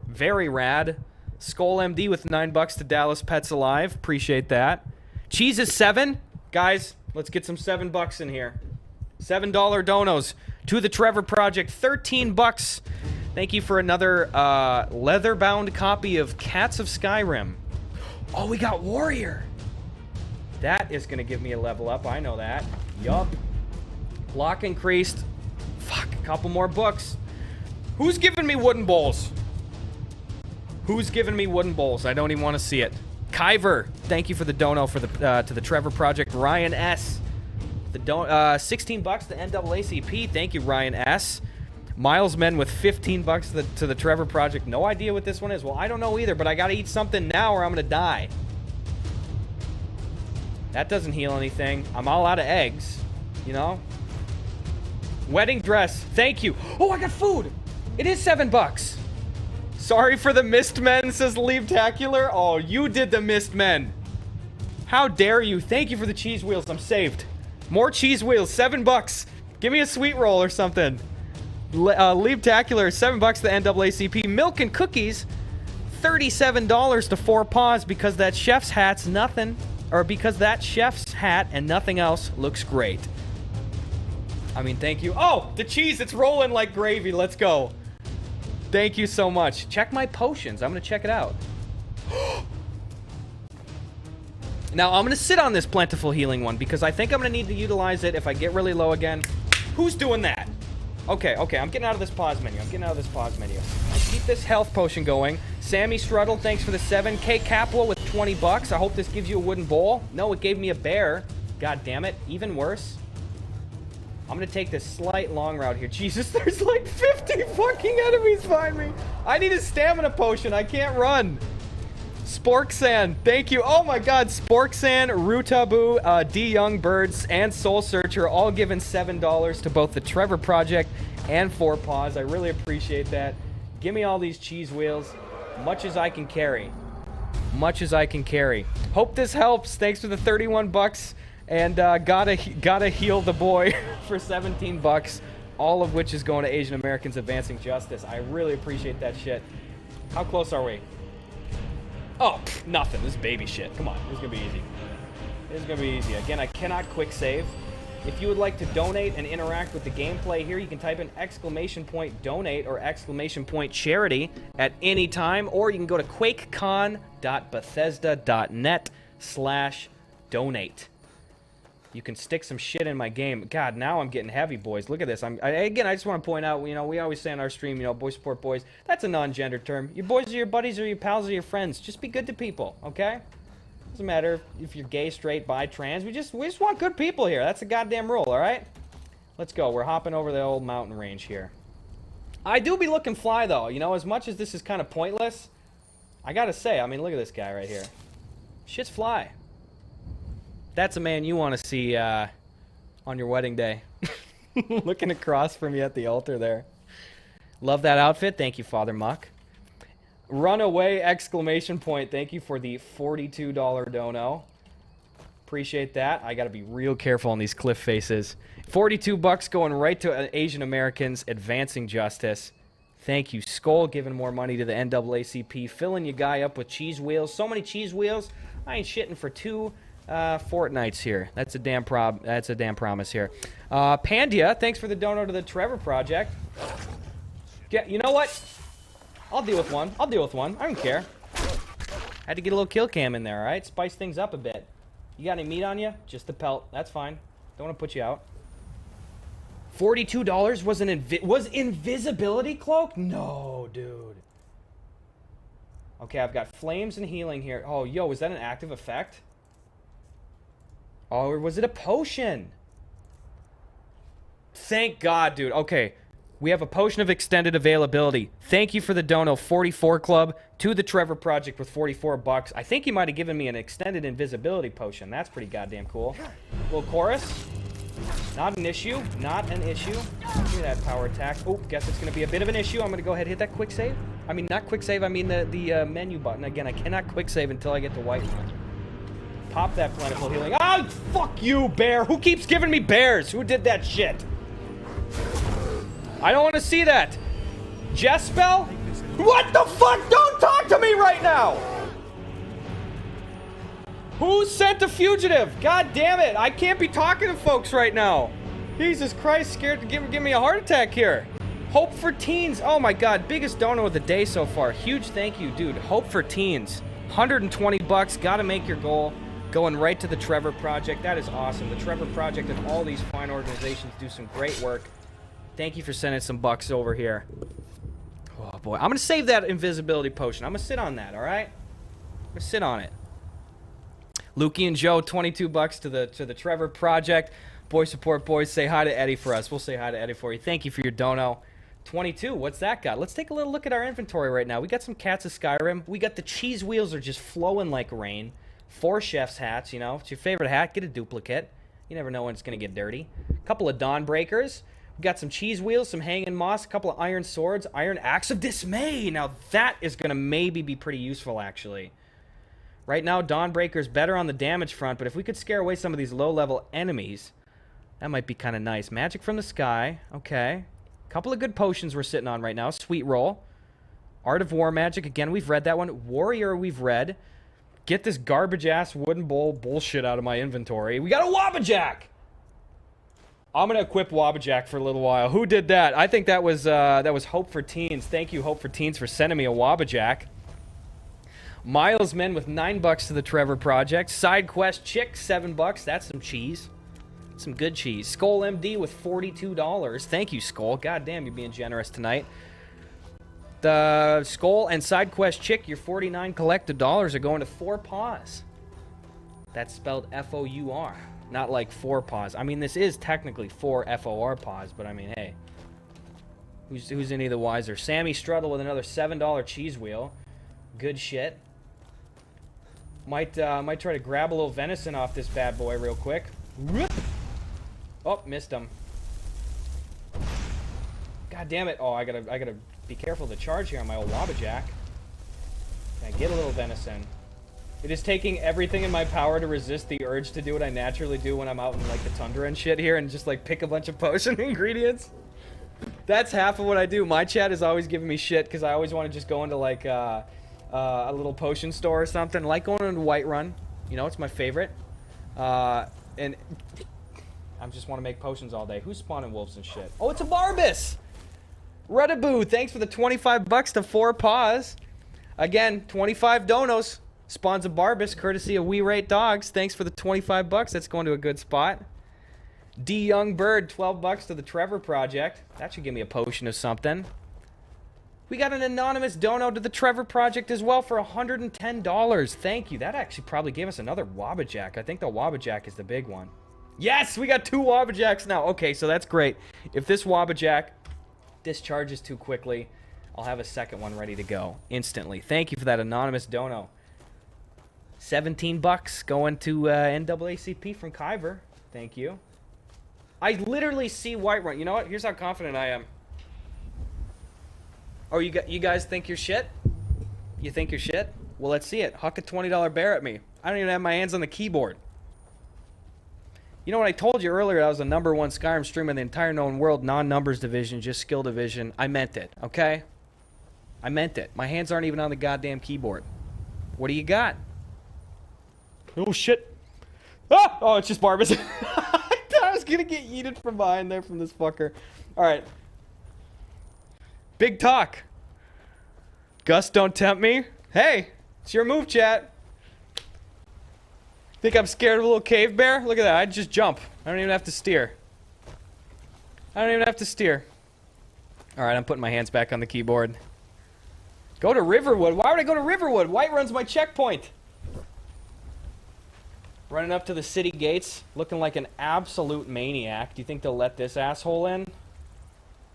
Very rad. Skull MD with $9 to Dallas Pets Alive. Appreciate that. Cheese is 7. Guys, Let's get some $7 in here. $7 donos to the Trevor Project. $13. Thank you for another leather-bound copy of Cats of Skyrim. Oh, we got Warrior. That is going to give me a level up. I know that. Yup. Block increased. Fuck, a couple more books. Who's giving me wooden bowls? Who's giving me wooden bowls? I don't even want to see it. Kyver, thank you for the dono for the to the Trevor Project. Ryan S, the $16 to NAACP. Thank you, Ryan S. Miles Men with $15 to the Trevor Project. No idea what this one is. Well, I don't know either, but I got to eat something now or I'm gonna die. That doesn't heal anything. I'm all out of eggs, you know. Wedding dress. Thank you. Oh, I got food. It is $7. Sorry for the missed men, says Leave-tacular. Oh, you did the missed men. How dare you? Thank you for the cheese wheels. I'm saved. More cheese wheels. $7. Give me a sweet roll or something. Leave-tacular. $7 to the NAACP. Milk and cookies. $37 to 4 Paws because that chef's hat's nothing. Or because that chef's hat and nothing else looks great. I mean, thank you. Oh, the cheese. It's rolling like gravy. Let's go. Thank you so much. Check my potions. I'm going to check it out. Now, I'm going to sit on this plentiful healing one because I think I'm going to need to utilize it if I get really low again. Who's doing that? Okay, I'm getting out of this pause menu. Keep this health potion going. Sammy Struttle, thanks for the 7. K Capua with $20. I hope this gives you a wooden bowl. No, it gave me a bear. God damn it. Even worse. I'm gonna take this slight long route here. Jesus, there's like 50 fucking enemies behind me. I need a stamina potion. I can't run. Sporksan, thank you. Oh my god, Sporksan, Rutabu, D Young Birds, and Soul Searcher all given $7 to both the Trevor Project and 4 Paws. I really appreciate that. Give me all these cheese wheels. Much as I can carry. Hope this helps. Thanks for the $31. And gotta heal the boy for $17, all of which is going to Asian Americans Advancing Justice. I really appreciate that shit. How close are we? Oh, nothing. This is baby shit. Come on, this is gonna be easy. Again, I cannot quick save. If you would like to donate and interact with the gameplay here, you can type in !donate or !charity at any time, or you can go to quakecon.bethesda.net/donate. You can stick some shit in my game. God, now I'm getting heavy, boys. Look at this. Again, I just want to point out, you know, we always say on our stream, you know, boys support boys. That's a non-gender term. Your boys are your buddies or your pals or your friends. Just be good to people, okay? Doesn't matter if you're gay, straight, bi, trans. We just want good people here. That's a goddamn rule, all right? Let's go. We're hopping over the old mountain range here. I do be looking fly, though. You know, as much as this is kind of pointless, I gotta say, I mean, look at this guy right here. Shit's fly. That's a man you want to see on your wedding day. Looking across from you at the altar there. Love that outfit. Thank you, Father Muck. Runaway ! Thank you for the $42 dono. Appreciate that. I got to be real careful on these cliff faces. $42 going right to Asian Americans Advancing Justice. Thank you, Skull, giving more money to the NAACP. Filling your guy up with cheese wheels. So many cheese wheels. I ain't shitting for 2 fortnights here. That's a damn promise here. Pandia, thanks for the dono to the Trevor Project. Yeah, you know what? I'll deal with one. I don't care. Had to get a little kill cam in there, alright? Spice things up a bit. You got any meat on you? Just the pelt. That's fine. Don't want to put you out. $42 was invisibility cloak? No, dude. Okay, I've got flames and healing here. Oh, yo, is that an active effect? Oh, or was it a potion? Thank God, dude. Okay, we have a potion of extended availability. Thank you for the dono, 44 Club, to the Trevor Project with $44. I think he might have given me an extended invisibility potion. That's pretty goddamn cool. Little chorus. Not an issue. Give me that power attack. Oh, guess it's going to be a bit of an issue. I'm going to go ahead and hit that quick save. I mean, not quick save. I mean the menu button. Again, I cannot quick save until I get the white one. Pop that plentiful healing. Oh, fuck you, bear. Who keeps giving me bears? Who did that shit? I don't want to see that. Jespel? What the fuck? Don't talk to me right now! Who sent a fugitive? God damn it. I can't be talking to folks right now. Jesus Christ, scared to give me a heart attack here. Hope for Teens. Oh my God, biggest dono of the day so far. Huge thank you, dude. Hope for Teens. 120 bucks. Gotta make your goal. Going right to the Trevor Project. That is awesome. The Trevor Project and all these fine organizations do some great work. Thank you for sending some bucks over here. Oh boy, I'm gonna save that invisibility potion. I'm gonna sit on that, all right? I'm gonna sit on it. Lukey and Joe, 22 bucks to the Trevor Project. Boy support boys, say hi to Eddie for us. We'll say hi to Eddie for you. Thank you for your dono. 22, what's that got? Let's take a little look at our inventory right now. We got some Cats of Skyrim. We got the cheese wheels are just flowing like rain. 4 chef's hats, you know. It's your favorite hat, get a duplicate. You never know when it's gonna get dirty. A couple of Dawnbreakers. We got some cheese wheels, some hanging moss, a couple of iron swords, iron axe of dismay. Now that is gonna maybe be pretty useful actually. Right now, Dawnbreaker's better on the damage front, but if we could scare away some of these low-level enemies, that might be kind of nice. Magic from the Sky. Okay. Couple of good potions we're sitting on right now. Sweet Roll. Art of War Magic. Again, we've read that one. Warrior we've read. Get this garbage-ass wooden bowl bullshit out of my inventory. We got a Wabbajack! I'm going to equip Wabbajack for a little while. Who did that? I think that was Hope for Teens. Thank you, Hope for Teens, for sending me a Wabbajack. Miles Men with 9 bucks to the Trevor Project. Side Quest Chick, 7 bucks. That's some cheese. Some good cheese. Skull MD with $42. Thank you, Skull. God damn, you're being generous tonight. The Skull and Side Quest Chick, your 49 collected dollars are going to 4 Paws. That's spelled F-O-U-R. Not like 4 Paws. I mean, this is technically 4 F-O-R Paws, but I mean, hey. Who's any the wiser? Sammy Struttle with another $7 cheese wheel. Good shit. Might try to grab a little venison off this bad boy real quick. Whoop. Oh, missed him. God damn it. Oh, I gotta be careful of the charge here on my old Wabbajack. Can I get a little venison? It is taking everything in my power to resist the urge to do what I naturally do when I'm out in like the tundra and shit here and just like pick a bunch of potion ingredients. That's half of what I do. My chat is always giving me shit because I always want to just go into like a little potion store or something. I like going into Whiterun. You know, it's my favorite. And I just want to make potions all day. Who's spawning wolves and shit? Oh, it's a Barbus! Redaboo, thanks for the 25 bucks to 4 Paws. Again, 25 donos. Spawns a Barbus, courtesy of We Rate Dogs. Thanks for the 25 bucks. That's going to a good spot. D Young Bird, 12 bucks to the Trevor Project. That should give me a potion of something. We got an anonymous dono to the Trevor Project as well for $110. Thank you. That actually probably gave us another Wabbajack. I think the Wabbajack is the big one. Yes, we got 2 Wabbajacks now. Okay, so that's great. If this Wabbajack discharges too quickly, I'll have a second one ready to go instantly. Thank you for that anonymous dono. 17 bucks going to NAACP from Kyber. Thank you. I literally see Whiterun. You know what? Here's how confident I am. Oh, you guys think you're shit? You think you're shit? Well, let's see it. Huck a $20 bear at me. I don't even have my hands on the keyboard. You know what I told you earlier? I was the #1 Skyrim streamer in the entire known world, non-numbers division, just skill division. I meant it, okay? I meant it. My hands aren't even on the goddamn keyboard. What do you got? Oh, shit. Ah! Oh, it's just Barbus. I was gonna get yeeted from behind there from this fucker. Alright. Big talk. Gus, don't tempt me. Hey, it's your move, chat. Think I'm scared of a little cave bear? Look at that. I just jump. I don't even have to steer. I don't even have to steer. Alright, I'm putting my hands back on the keyboard. Go to Riverwood. Why would I go to Riverwood? Whiterun's my checkpoint. Running up to the city gates, looking like an absolute maniac. Do you think they'll let this asshole in?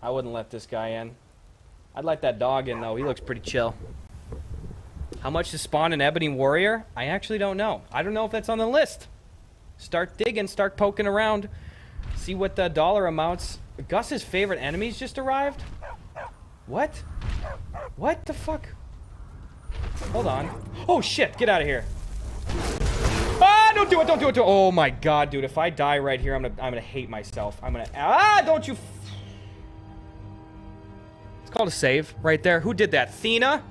I wouldn't let this guy in. I'd let that dog in, though. He looks pretty chill. How much to spawn an Ebony Warrior? I actually don't know. I don't know if that's on the list. Start digging, start poking around. See what the dollar amounts. Gus's favorite enemies just arrived? What? What the fuck? Hold on. Oh, shit. Get out of here. Ah, don't do it, don't do it, oh my god, dude, if I die right here, I'm gonna hate myself. Don't you... It's called a save, right there. Who did that? Thena?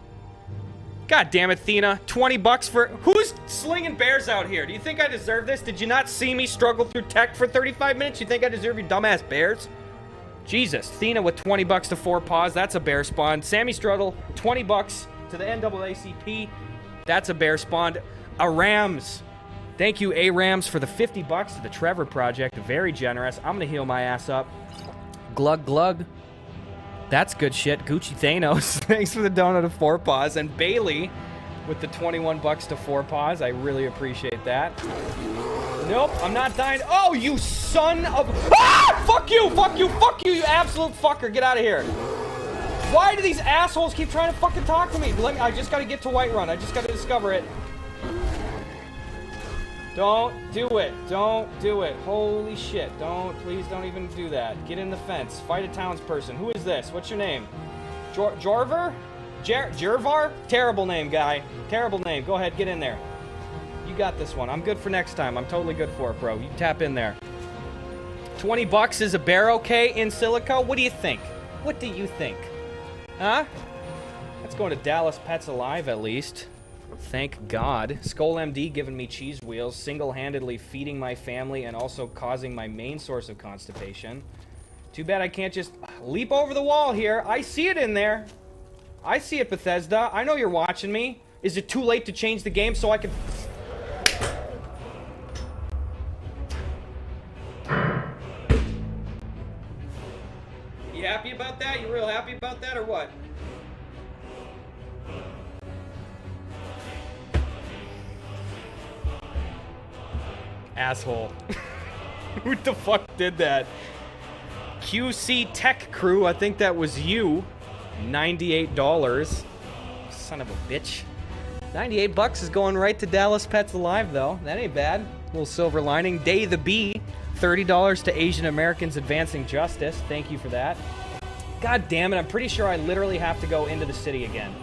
God damn it, Thena. 20 bucks for... Who's slinging bears out here? Do you think I deserve this? Did you not see me struggle through tech for 35 minutes? You think I deserve your dumbass bears? Jesus. Thena with 20 bucks to 4 paws. That's a bear spawn. Sammy Strudel, 20 bucks to the NAACP. That's a bear spawn. A Rams. Thank you, A-Rams, for the 50 bucks to the Trevor Project. Very generous. I'm going to heal my ass up. Glug, glug. That's good shit. Gucci Thanos. Thanks for the donut of 4 paws. And Bailey with the 21 bucks to 4 paws. I really appreciate that. Nope, I'm not dying. Oh, you son of... Ah! Fuck you, fuck you, fuck you, you absolute fucker. Get out of here. Why do these assholes keep trying to fucking talk to me? I just gotta get to Whiterun. I just gotta discover it. Don't do it. Don't do it. Holy shit. Please don't even do that. Get in the fence. Fight a townsperson. Who is this? What's your name? Jorvar? Jervar? Terrible name, guy. Terrible name. Go ahead, get in there. You got this one. I'm good for next time. I'm totally good for it, bro. You tap in there. 20 bucks is a bear okay in Silico? What do you think? What do you think? Huh? That's going to Dallas Pets Alive, at least. Thank God. Skull MD giving me cheese wheels, single-handedly feeding my family and also causing my main source of constipation. Too bad I can't just leap over the wall here. I see it in there. I see it, Bethesda. I know you're watching me. Is it too late to change the game so I can... You happy about that? You real happy about that or what? Asshole. Who the fuck did that? QC Tech Crew, I think that was you. $98. Son of a bitch. 98 bucks is going right to Dallas Pets Alive, though. That ain't bad. Little silver lining. Day the Bee. $30 to Asian Americans Advancing Justice. Thank you for that. God damn it, I'm pretty sure I literally have to go into the city again.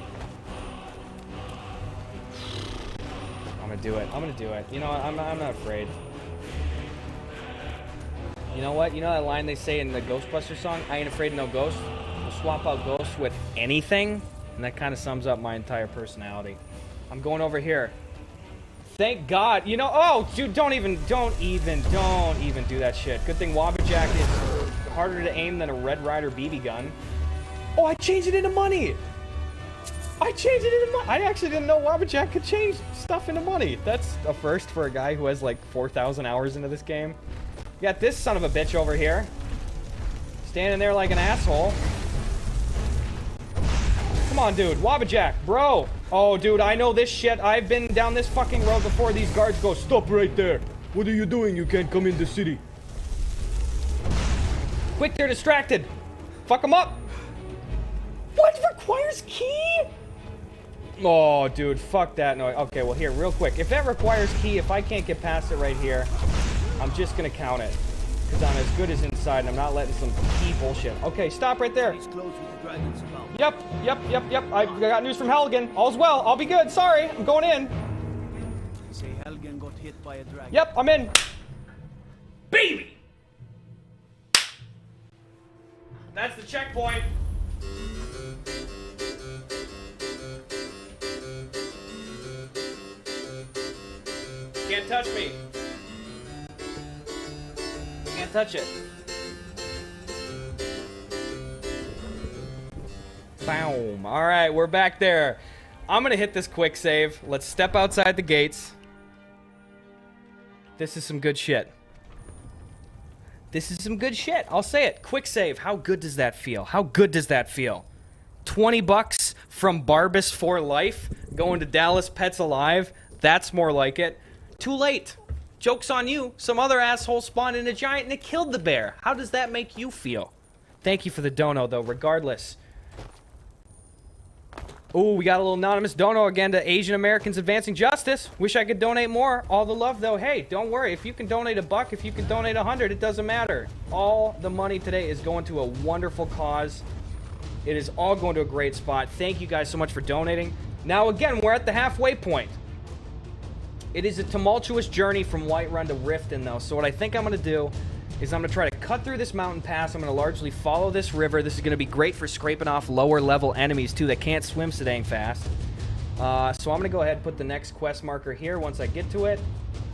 I'm gonna do it. I'm gonna do it. You know what? I'm not afraid. You know what? You know that line they say in the Ghostbusters song? I ain't afraid of no ghosts. We'll swap out ghosts with anything. And that kind of sums up my entire personality. I'm going over here. Thank God. You know, oh, dude, don't even do that shit. Good thing Wabbajack is harder to aim than a Red Ryder BB gun. Oh, I changed it into money. I changed it into money. I actually didn't know Wabbajack could change stuff into money. That's a first for a guy who has like 4,000 hours into this game. You got this son of a bitch over here. Standing there like an asshole. Come on, dude. Wabbajack, bro. Oh, dude, I know this shit. I've been down this fucking road before. These guards go, stop right there. What are you doing? You can't come in the city. Quick, they're distracted. Fuck them up. What requires key? Oh, dude, fuck that noise. Okay, well, here, real quick. If that requires key, if I can't get past it right here, I'm just gonna count it. Because I'm as good as inside and I'm not letting some key bullshit. Okay, stop right there. Yep. I got news from Helgen. All's well. I'll be good. Sorry, I'm going in. Say Helgen got hit by a dragon. Yep, I'm in. Baby! That's the checkpoint. Can't touch me. Can't touch it. Boom. All right, we're back there. I'm gonna hit this quick save. Let's step outside the gates. This is some good shit. This is some good shit. I'll say it. Quick save. How good does that feel? How good does that feel? 20 bucks from Barbas for life going to Dallas Pets Alive. That's more like it. Too late. Joke's on you. Some other asshole spawned in a giant and it killed the bear. How does that make you feel? Thank you for the dono, though, regardless. Ooh, we got a little anonymous dono again to Asian Americans Advancing Justice. Wish I could donate more. All the love, though. Hey, don't worry. If you can donate $1, if you can donate 100, it doesn't matter. All the money today is going to a wonderful cause. It is all going to a great spot. Thank you guys so much for donating. Now, again, we're at the halfway point. It is a tumultuous journey from Whiterun to Riften, though. So what I think I'm going to do is I'm going to try to cut through this mountain pass. I'm going to largely follow this river. This is going to be great for scraping off lower level enemies, too, that can't swim so dang fast. So I'm going to go ahead and put the next quest marker here once I get to it.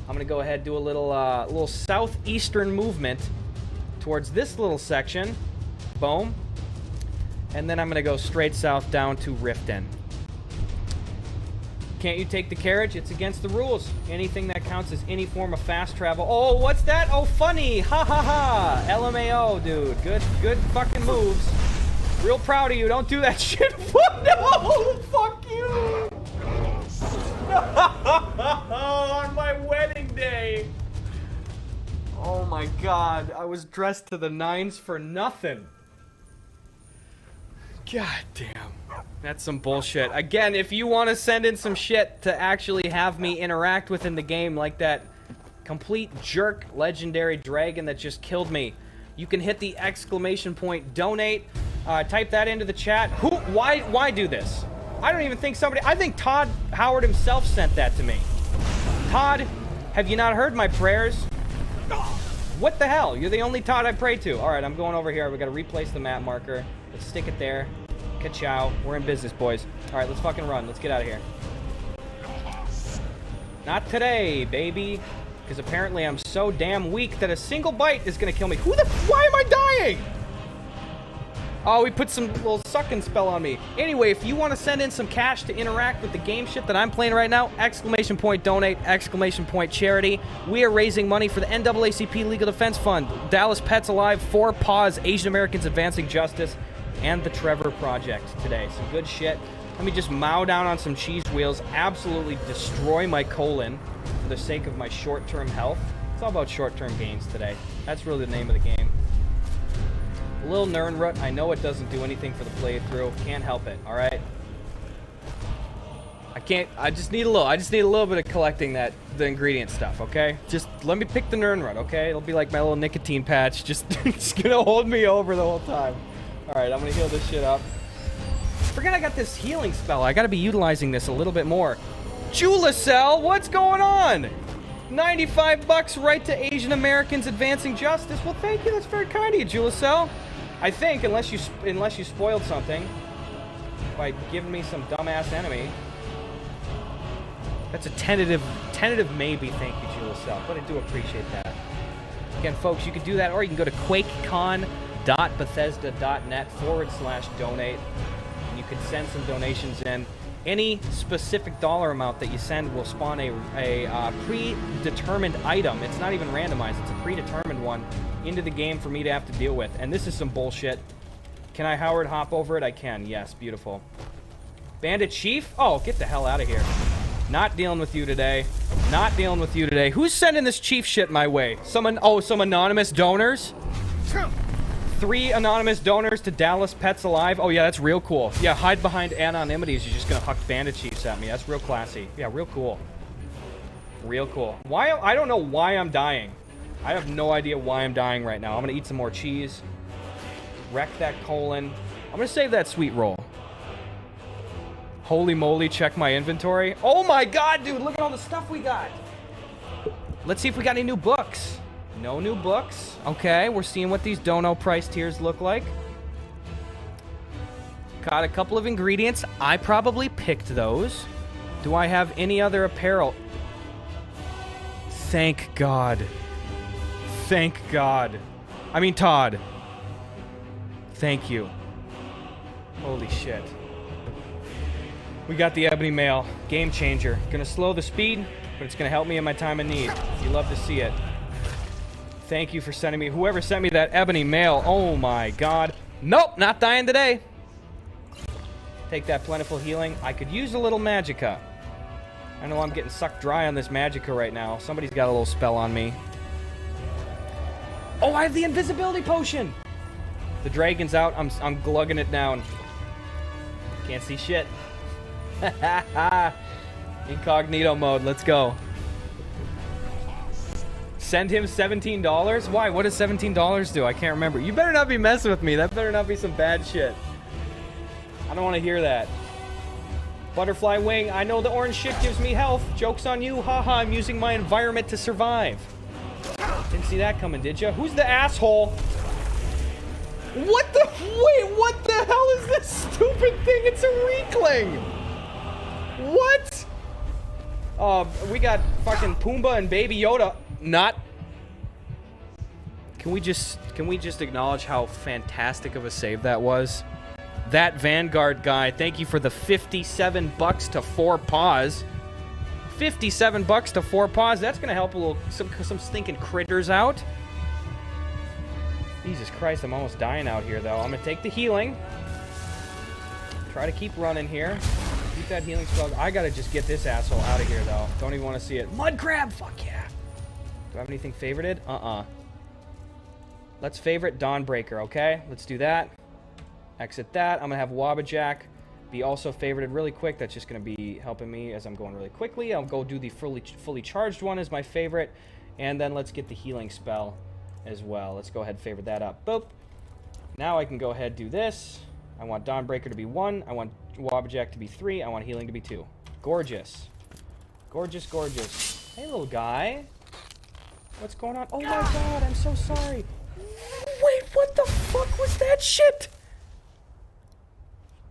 I'm going to go ahead and do a little southeastern movement towards this little section. Boom. And then I'm going to go straight south down to Riften. Can't you take the carriage? It's against the rules. Anything that counts as any form of fast travel. Oh, what's that? Oh, funny. Ha ha ha. LMAO, dude. Good fucking moves. Real proud of you. Don't do that shit. No! Fuck you! On my wedding day. Oh my god. I was dressed to the nines for nothing. God damn. That's some bullshit. Again, if you want to send in some shit to actually have me interact with in the game like that complete jerk legendary dragon that just killed me, you can hit the exclamation point donate. Type that into the chat. Why do this? I don't even think somebody... I think Todd Howard himself sent that to me. Todd, have you not heard my prayers? What the hell? You're the only Todd I pray to. All right, I'm going over here. We got to replace the map marker. Let's stick it there. Ka-chow. We're in business, boys. All right, let's fucking run. Let's get out of here. Not today, baby. Because apparently I'm so damn weak that a single bite is going to kill me. Why am I dying? Oh, we put some little sucking spell on me. Anyway, if you want to send in some cash to interact with the game shit that I'm playing right now, exclamation point donate, exclamation point charity. We are raising money for the NAACP Legal Defense Fund, Dallas Pets Alive, 4 Paws, Asian Americans Advancing Justice, and the Trevor Project today. Some good shit. Let me just mow down on some cheese wheels, absolutely destroy my colon for the sake of my short-term health. It's all about short-term gains today. That's really the name of the game. A little Nernrut. I know it doesn't do anything for the playthrough. Can't help it. All right. I just need a little bit of collecting the ingredient stuff. Okay. Just let me pick the Nernrut. Okay. It'll be like my little nicotine patch. Just it's gonna hold me over the whole time. All right. I'm gonna heal this shit up. Forget I got this healing spell. I gotta be utilizing this a little bit more. Julacell, what's going on? $95 right to Asian Americans Advancing Justice. Well, thank you. That's very kind of you, Julacell. I think, unless you spoiled something by giving me some dumbass enemy. That's a tentative maybe, thank you, Julacell, but I do appreciate that. Again, folks, you can do that, or you can go to quakecon.bethesda.net/donate, and you can send some donations in. Any specific dollar amount that you send will spawn a predetermined item. It's not even randomized. It's a predetermined one into the game for me to have to deal with. And this is some bullshit. Can I, Howard, hop over it? I can. Yes, beautiful. Bandit Chief? Oh, get the hell out of here. Not dealing with you today. Not dealing with you today. Who's sending this Chief shit my way? Some anonymous donors? 3 anonymous donors to Dallas Pets Alive. Oh, yeah, that's real cool. Yeah, hide behind anonymities. You're just going to huck Bandit Chiefs at me. That's real classy. Yeah, real cool. Real cool. Why? I don't know why I'm dying. I have no idea why I'm dying right now. I'm going to eat some more cheese. Wreck that colon. I'm going to save that sweet roll. Holy moly, check my inventory. Oh, my God, dude. Look at all the stuff we got. Let's see if we got any new books. No new books. Okay, we're seeing what these dono price tiers look like. Got a couple of ingredients. I probably picked those. Do I have any other apparel? Thank God. Thank God. I mean, Todd. Thank you. Holy shit. We got the Ebony Mail. Game changer. Gonna slow the speed, but it's gonna help me in my time of need. You love to see it. Thank you for sending me. Whoever sent me that Ebony Mail. Oh my God. Nope, not dying today. Take that plentiful healing. I could use a little magicka. I know I'm getting sucked dry on this magicka right now. Somebody's got a little spell on me. Oh, I have the invisibility potion. The dragon's out. I'm glugging it down. Can't see shit. Incognito mode. Let's go. Send him $17? Why? What does $17 do? I can't remember. You better not be messing with me. That better not be some bad shit. I don't want to hear that. Butterfly wing. I know the orange shit gives me health. Joke's on you. Haha, I'm using my environment to survive. Didn't see that coming, did you? Who's the asshole? What the? Wait, what the hell is this stupid thing? It's a Weakling. What? We got fucking Pumbaa and Baby Yoda. Not. Can we just acknowledge how fantastic of a save that was? That Vanguard guy, thank you for the 57 bucks to 4 paws. 57 bucks to 4 paws. That's gonna help a little some stinking critters out. Jesus Christ, I'm almost dying out here though. I'm gonna take the healing. Try to keep running here. Keep that healing spell. I gotta just get this asshole out of here though. Don't even want to see it. Mud crab, fuck yeah. Do I have anything favorited? Let's favorite Dawnbreaker, okay? Let's do that. Exit that. I'm gonna have Wabbajack be also favorited really quick. That's just gonna be helping me as I'm going really quickly. I'll go do the fully charged one as my favorite, and then let's get the healing spell as well. Let's go ahead and favorite that up. Boop. Now I can go ahead and do this. I want Dawnbreaker to be 1. I want Wabbajack to be 3. I want healing to be 2. Gorgeous. Gorgeous, gorgeous. Hey, little guy. What's going on? Oh my god, I'm so sorry. Wait, what the fuck was that shit?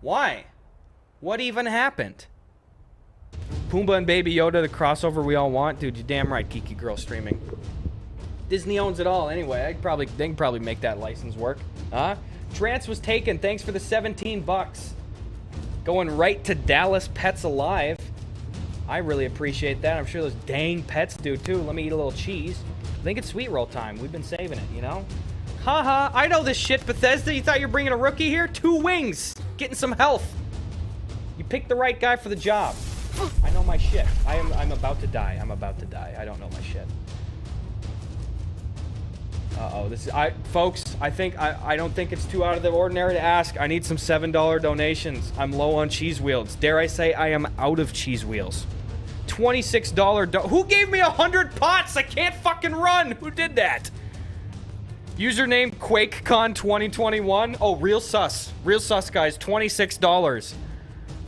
Why? What even happened? Pumbaa and Baby Yoda, the crossover we all want? Dude, you're damn right, Kiki Girl streaming. Disney owns it all anyway. They can probably make that license work. Huh? Trance was taken. Thanks for the 17 bucks. Going right to Dallas Pets Alive. I really appreciate that. I'm sure those dang pets do too. Let me eat a little cheese. I think it's sweet roll time. We've been saving it, you know? Haha, I know this shit, Bethesda. You thought you were bringing a rookie here? 2 wings. Getting some health. You picked the right guy for the job. I know my shit. I'm about to die. I'm about to die. I don't know my shit. Uh-oh, this is, folks, I don't think it's too out of the ordinary to ask. I need some $7 donations. I'm low on cheese wheels. Dare I say I am out of cheese wheels. $26 who gave me 100 pots? I can't fucking run. Who did that? Username QuakeCon 2021. Oh, real sus. Real sus, guys. $26.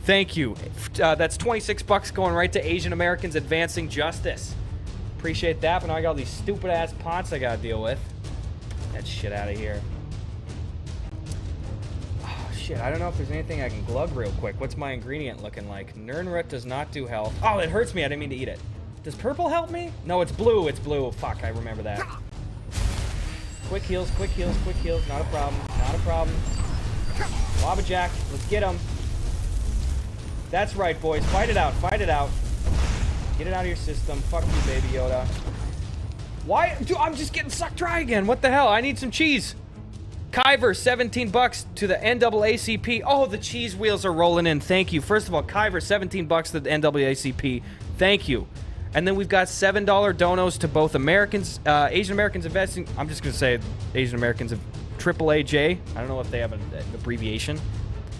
Thank you. That's 26 bucks going right to Asian Americans Advancing Justice. Appreciate that, but now I got all these stupid ass pots I gotta deal with. Get that shit out of here. Oh shit, I don't know if there's anything I can glug real quick. What's my ingredient looking like? Nirnroot does not do health. Oh, it hurts me. I didn't mean to eat it. Does purple help me? No, it's blue. It's blue. Fuck, I remember that. Quick heals, quick heals, quick heals. Not a problem. Not a problem. Wabbajack, let's get him. That's right, boys. Fight it out. Fight it out. Get it out of your system. Fuck you, Baby Yoda. Why? Dude, I'm just getting sucked dry again. What the hell? I need some cheese. Kyver, 17 bucks to the NAACP. Oh, the cheese wheels are rolling in. Thank you. First of all, Kyver, 17 bucks to the NAACP. Thank you. And then we've got $7 donos to both Americans, Asian Americans investing. I'm just going to say Asian Americans of AAAJ. I don't know if they have an abbreviation.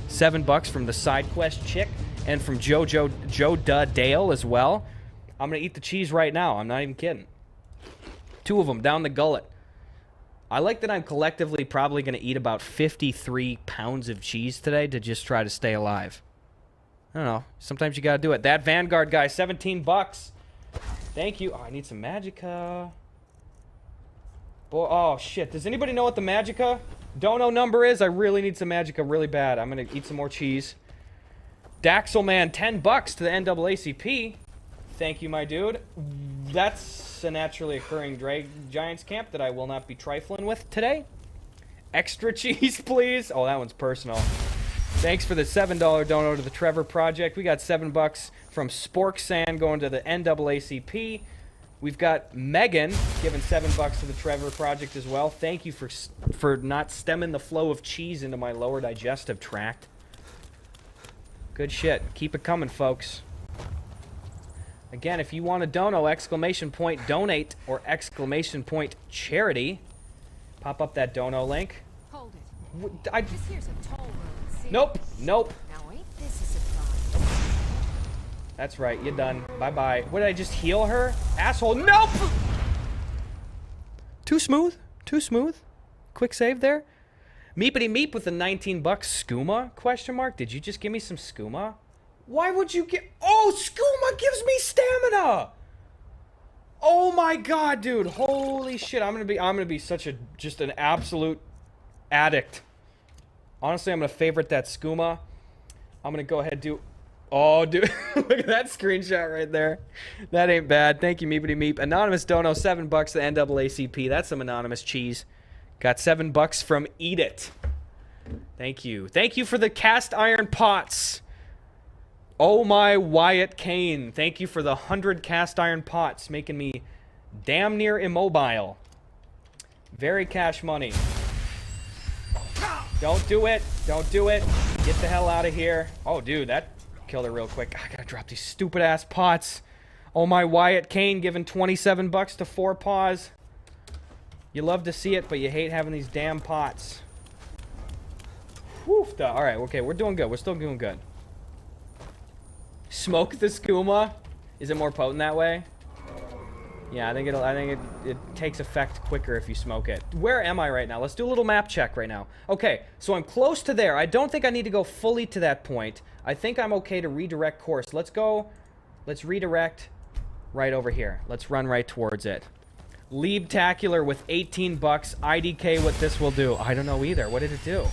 $7 from the side quest chick and from Joe Dale as well. I'm going to eat the cheese right now. I'm not even kidding. 2 of them down the gullet. I like that I'm collectively probably going to eat about 53 pounds of cheese today to just try to stay alive. I don't know. Sometimes you got to do it. That Vanguard guy, 17 bucks. Thank you. Oh, I need some Magicka. Boy, oh, shit. Does anybody know what the Magicka dono number is? I really need some Magicka really bad. I'm going to eat some more cheese. Daxelman, 10 bucks to the NAACP. Thank you, my dude. That's a naturally occurring Giants camp that I will not be trifling with today. Extra cheese, please. Oh, that one's personal. Thanks for the $7 dono to the Trevor Project. We got $7 from Sporksan going to the NAACP. We've got Megan giving $7 to the Trevor Project as well. Thank you for not stemming the flow of cheese into my lower digestive tract. Good shit. Keep it coming, folks. Again, if you want a dono, !donate or !charity, pop up that dono link. Hold it. This here's a toll road. See? Nope. Nope. Now ain't this a surprise? That's right. You're done. Bye-bye. What, did I just heal her? Asshole. Nope! Too smooth. Too smooth. Quick save there. Meepity meep with the 19 bucks. Skooma? Question mark. Did you just give me some skooma? Why would you get... Oh, skooma gives me stamina! Oh my god, dude. Holy shit. I'm gonna be such just an absolute addict. Honestly, I'm gonna favorite that skooma. I'm gonna go ahead and do... Oh, dude. Look at that screenshot right there. That ain't bad. Thank you, Meepity Meep. Anonymous Dono, $7 to NAACP. That's some anonymous cheese. Got $7 from Eat It. Thank you. Thank you for the cast iron pots. Oh my Wyatt Kane. Thank you for the 100 cast iron pots, making me damn near immobile. Very cash money. Don't do it. Don't do it. Get the hell out of here. Oh, dude, that killed her real quick. I gotta drop these stupid ass pots. Oh my Wyatt Kane giving $27 to 4 paws. You love to see it, but you hate having these damn pots. Woof. All right, okay, we're doing good. We're still doing good. Smoke the skooma. Is it more potent that way? Yeah, I think it takes effect quicker if you smoke it. Where am I right now? Let's do a little map check right now. Okay, so I'm close to there. I don't think I need to go fully to that point. I think I'm okay to redirect course. Let's go. Let's redirect right over here. Let's run right towards it. Leabtacular with $18. IDK what this will do. I don't know either. What did it do?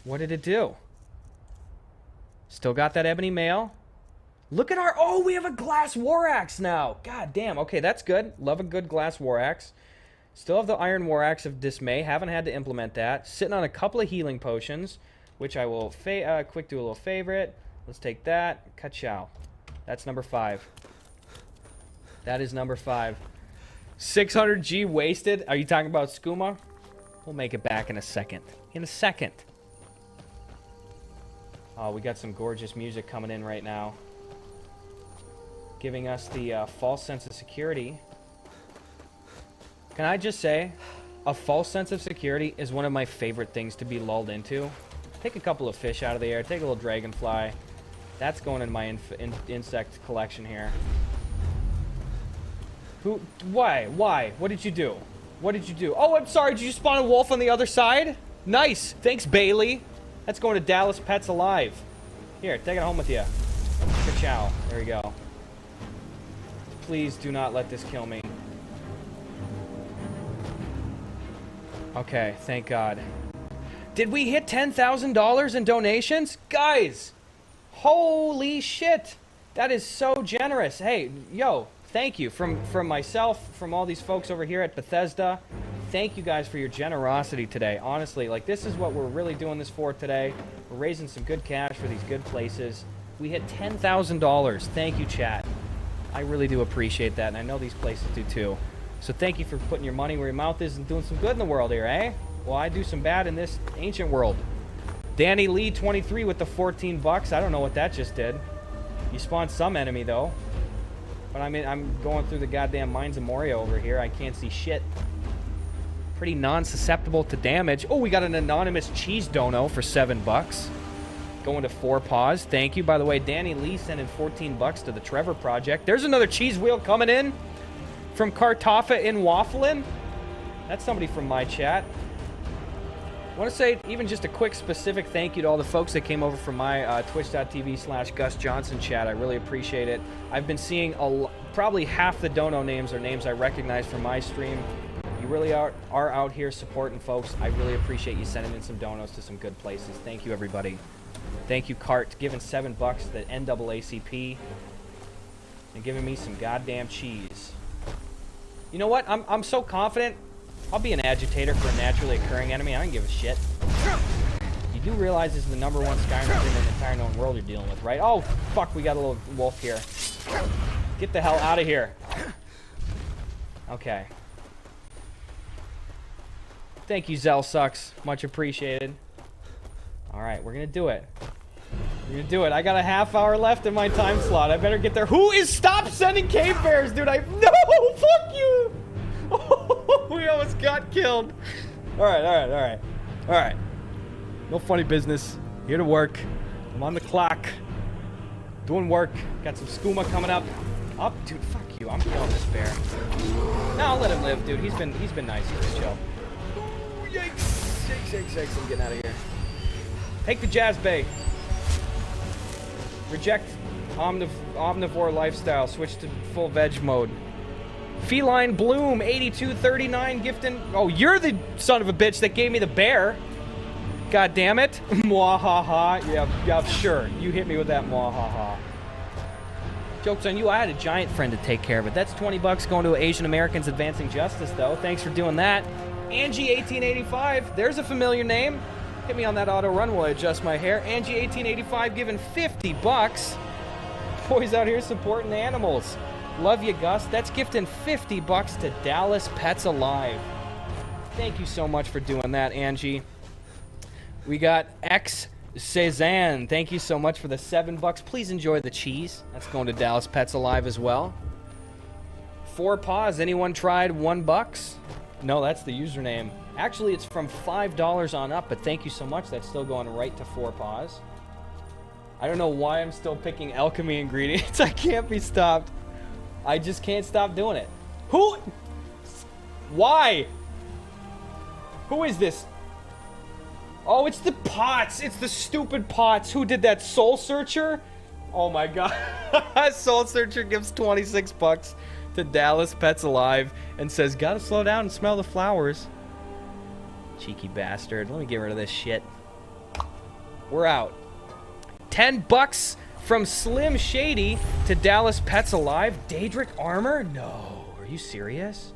What did it do? Still got that ebony mail. Look at our... Oh, we have a glass war axe now. God damn. Okay, that's good. Love a good glass war axe. Still have the iron war axe of dismay. Haven't had to implement that. Sitting on a couple of healing potions, which I will quick do a little favorite. Let's take that. Ka-chow. That's number 5. That is number 5. 600G wasted. Are you talking about skooma? We'll make it back in a second. In a second. Oh, we got some gorgeous music coming in right now. Giving us the false sense of security. Can I just say, a false sense of security is one of my favorite things to be lulled into. Take a couple of fish out of the air. Take a little dragonfly. That's going in my insect collection here. Who? Why? Why? What did you do? What did you do? Oh, I'm sorry. Did you spawn a wolf on the other side? Nice. Thanks, Bailey. That's going to Dallas Pets Alive. Here, take it home with you. Ka-chow. There we go. Please do not let this kill me. Okay, thank God. Did we hit $10,000 in donations? Guys! Holy shit! That is so generous. Hey, yo, thank you. From myself, from all these folks over here at Bethesda. Thank you guys for your generosity today. Honestly, like, this is what we're really doing this for today. We're raising some good cash for these good places. We hit $10,000. Thank you, chat. I really do appreciate that, and I know these places do too. So thank you for putting your money where your mouth is and doing some good in the world here, eh? Well, I do some bad in this ancient world. Danny Lee 23 with the $14. I don't know what that just did. You spawned some enemy though. But I mean, I'm going through the goddamn Mines of Moria over here. I can't see shit. Pretty non-susceptible to damage. Oh, we got an anonymous cheese dono for $7. Going to 4 paws. Thank you. By the way, Danny Lee sending $14 to the Trevor Project. There's another cheese wheel coming in from Kartoffa in Wafflin. That's somebody from my chat. I want to say even just a quick specific thank you to all the folks that came over from my twitch.tv/Gus Johnson chat. I really appreciate it. I've been seeing probably half the dono names are names I recognize from my stream. You really are out here supporting folks. I really appreciate you sending in some donos to some good places. Thank you, everybody. Thank you, Cart, giving $7 to the NAACP and giving me some goddamn cheese. You know what? I'm so confident. I'll be an agitator for a naturally occurring enemy. I don't give a shit. You do realize this is the #1 Skyrim stream in the entire known world you're dealing with, right? Oh, fuck, we got a little wolf here. Get the hell out of here. Okay. Thank you, Zell Sucks. Much appreciated. All right, we're gonna do it. We're gonna do it. I got a half hour left in my time slot. I better get there. Who is... Stop sending cave bears, dude. No, fuck you. We almost got killed. All right. No funny business. Here to work. I'm on the clock. Doing work. Got some skooma coming up. Up, dude. Fuck you. I'm killing this bear. No, I'll let him live, dude. He's been nice here to chill. Ooh, yikes. Yikes. I'm getting out of here. Take the Jazz Bay. Reject omnivore lifestyle. Switch to full veg mode. Feline Bloom 8239 gifting. Oh, you're the son of a bitch that gave me the bear. God damn it. Mwahaha. Yeah, sure. You hit me with that mwahaha. Joke's on you. I had a giant friend to take care of it. That's 20 bucks going to Asian Americans Advancing Justice, though. Thanks for doing that. Angie1885. There's a familiar name. Hit me on that auto run while I adjust my hair. Angie1885 giving 50 bucks. Boys out here supporting animals. Love you, Gus. That's gifting 50 bucks to Dallas Pets Alive. Thank you so much for doing that, Angie. We got X Cezanne. Thank you so much for the 7 bucks. Please enjoy the cheese. That's going to Dallas Pets Alive as well. 4 Paws. Anyone tried $1? No, that's the username. Actually, it's from $5 on up, but thank you so much. That's still going right to 4 Paws. I don't know why I'm still picking alchemy ingredients. I can't be stopped. I just can't stop doing it. Who? Why? Who is this? Oh, it's the pots. It's the stupid pots. Who did that? Soul Searcher? Oh my god. Soul Searcher gives 26 bucks to Dallas Pets Alive and says, gotta slow down and smell the flowers. Cheeky bastard. Let me get rid of this shit. We're out. 10 bucks from Slim Shady to Dallas Pets Alive. Daedric Armor? No. Are you serious?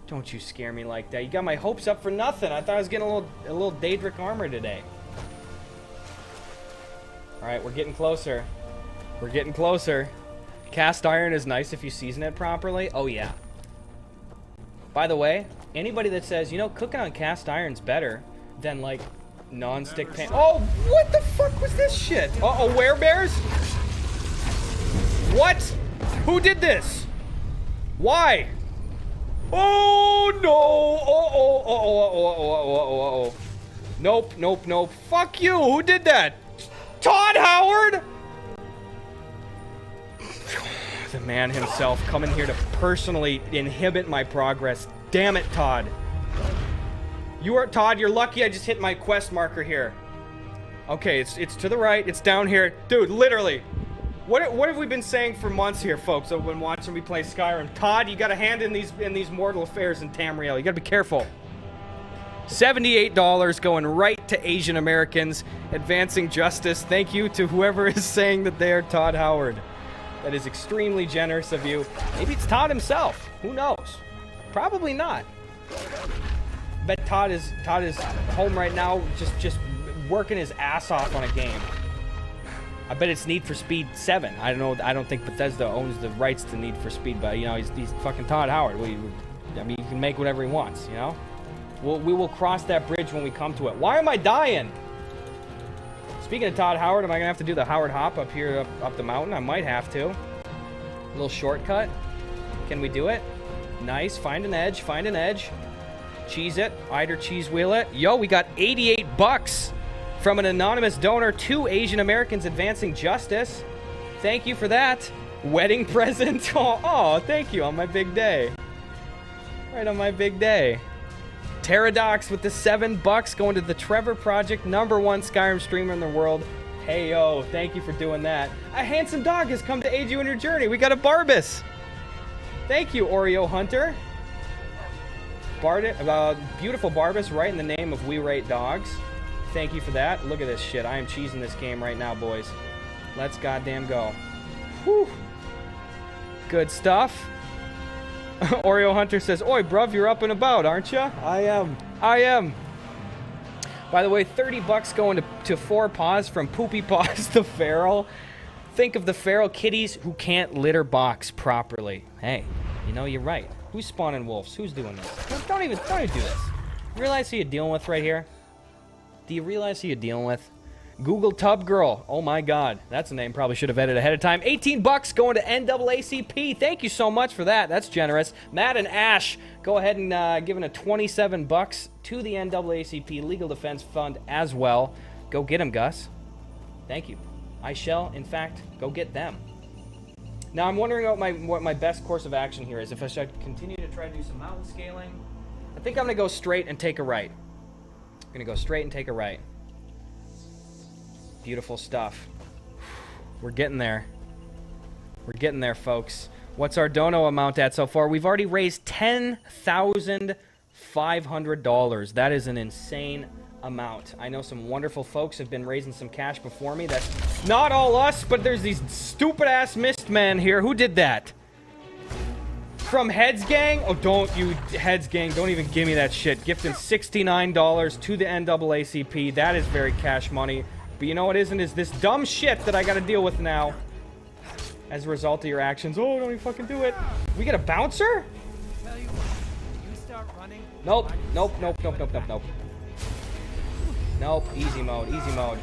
Don't you scare me like that. You got my hopes up for nothing. I thought I was getting a little Daedric Armor today. Alright, we're getting closer. We're getting closer. Cast iron is nice if you season it properly. Oh, yeah. By the way, anybody that says, you know, cooking on cast iron's better than, like, non-stick pan. Oh, what the fuck was this shit? Uh-oh, werebears? What? Who did this? Why? Oh, no. Nope. Fuck you. Who did that? Todd Howard? The man himself coming here to personally inhibit my progress. Damn it, Todd. Todd, you're lucky I just hit my quest marker here. Okay, it's to the right. It's down here. Dude, literally. What have we been saying for months here, folks? I've been watching me play Skyrim. Todd, you got a hand in these mortal affairs in Tamriel. You got to be careful. $78 going right to Asian Americans Advancing Justice. Thank you to whoever is saying that they are Todd Howard. That is extremely generous of you. Maybe it's Todd himself. Who knows? Probably not. Bet Todd is home right now, just working his ass off on a game. I bet it's Need for Speed 7. I don't know. I don't think Bethesda owns the rights to Need for Speed, but you know he's fucking Todd Howard. I mean, he can make whatever he wants. You know. We will cross that bridge when we come to it. Why am I dying? Speaking of Todd Howard, am I gonna have to do the Howard hop up here up the mountain? I might have to. A little shortcut. Can we do it? Nice. Find an edge. Find an edge. Cheese it. Eider cheese wheel it. Yo, we got 88 bucks from an anonymous donor to Asian Americans Advancing Justice. Thank you for that. Wedding present. Oh, thank you on my big day. Right on my big day. Pterodox with the 7 bucks going to the Trevor Project, #1 Skyrim streamer in the world. Hey, yo, thank you for doing that. A handsome dog has come to aid you in your journey. We got a Barbas. Thank you, Oreo Hunter. Beautiful Barbas right in the name of We Rate Dogs. Thank you for that. Look at this shit. I am cheesing this game right now, boys. Let's goddamn go. Whew. Good stuff. Oreo Hunter says, oi, bruv, you're up and about, aren't you? I am. By the way, 30 bucks going to 4 Paws from Poopy Paws the Feral. Think of the feral kitties who can't litter box properly. Hey, you know, you're right. Who's spawning wolves? Who's doing this? Don't even do this. You realize who you're dealing with right here? Do you realize who you're dealing with? Google Tub Girl. Oh my god. That's a name probably should have edited ahead of time. 18 bucks going to NAACP. Thank you so much for that. That's generous. Matt and Ash, go ahead and give a 27 bucks to the NAACP Legal Defense Fund as well. Go get them, Gus. Thank you. I shall, in fact, go get them. Now, I'm wondering what my best course of action here is. If I should continue to try to do some mountain scaling. I think I'm going to go straight and take a right. I'm going to go straight and take a right. Beautiful stuff. We're getting there. We're getting there, folks. What's our dono amount at so far? We've already raised $10,500. That is an insane amount. I know some wonderful folks have been raising some cash before me. That's not all us, but there's these stupid-ass mist men here. Who did that? From Heads Gang? Oh, don't you, Heads Gang, don't even give me that shit. Gifting $69 to the NAACP. That is very cash money. But you know what isn't? Is this dumb shit that I gotta deal with now. As a result of your actions. Oh, don't even fucking do it. We get a bouncer? Tell you what, you start running. Nope, nope, nope, nope, nope, nope, nope. Nope, easy mode, easy mode.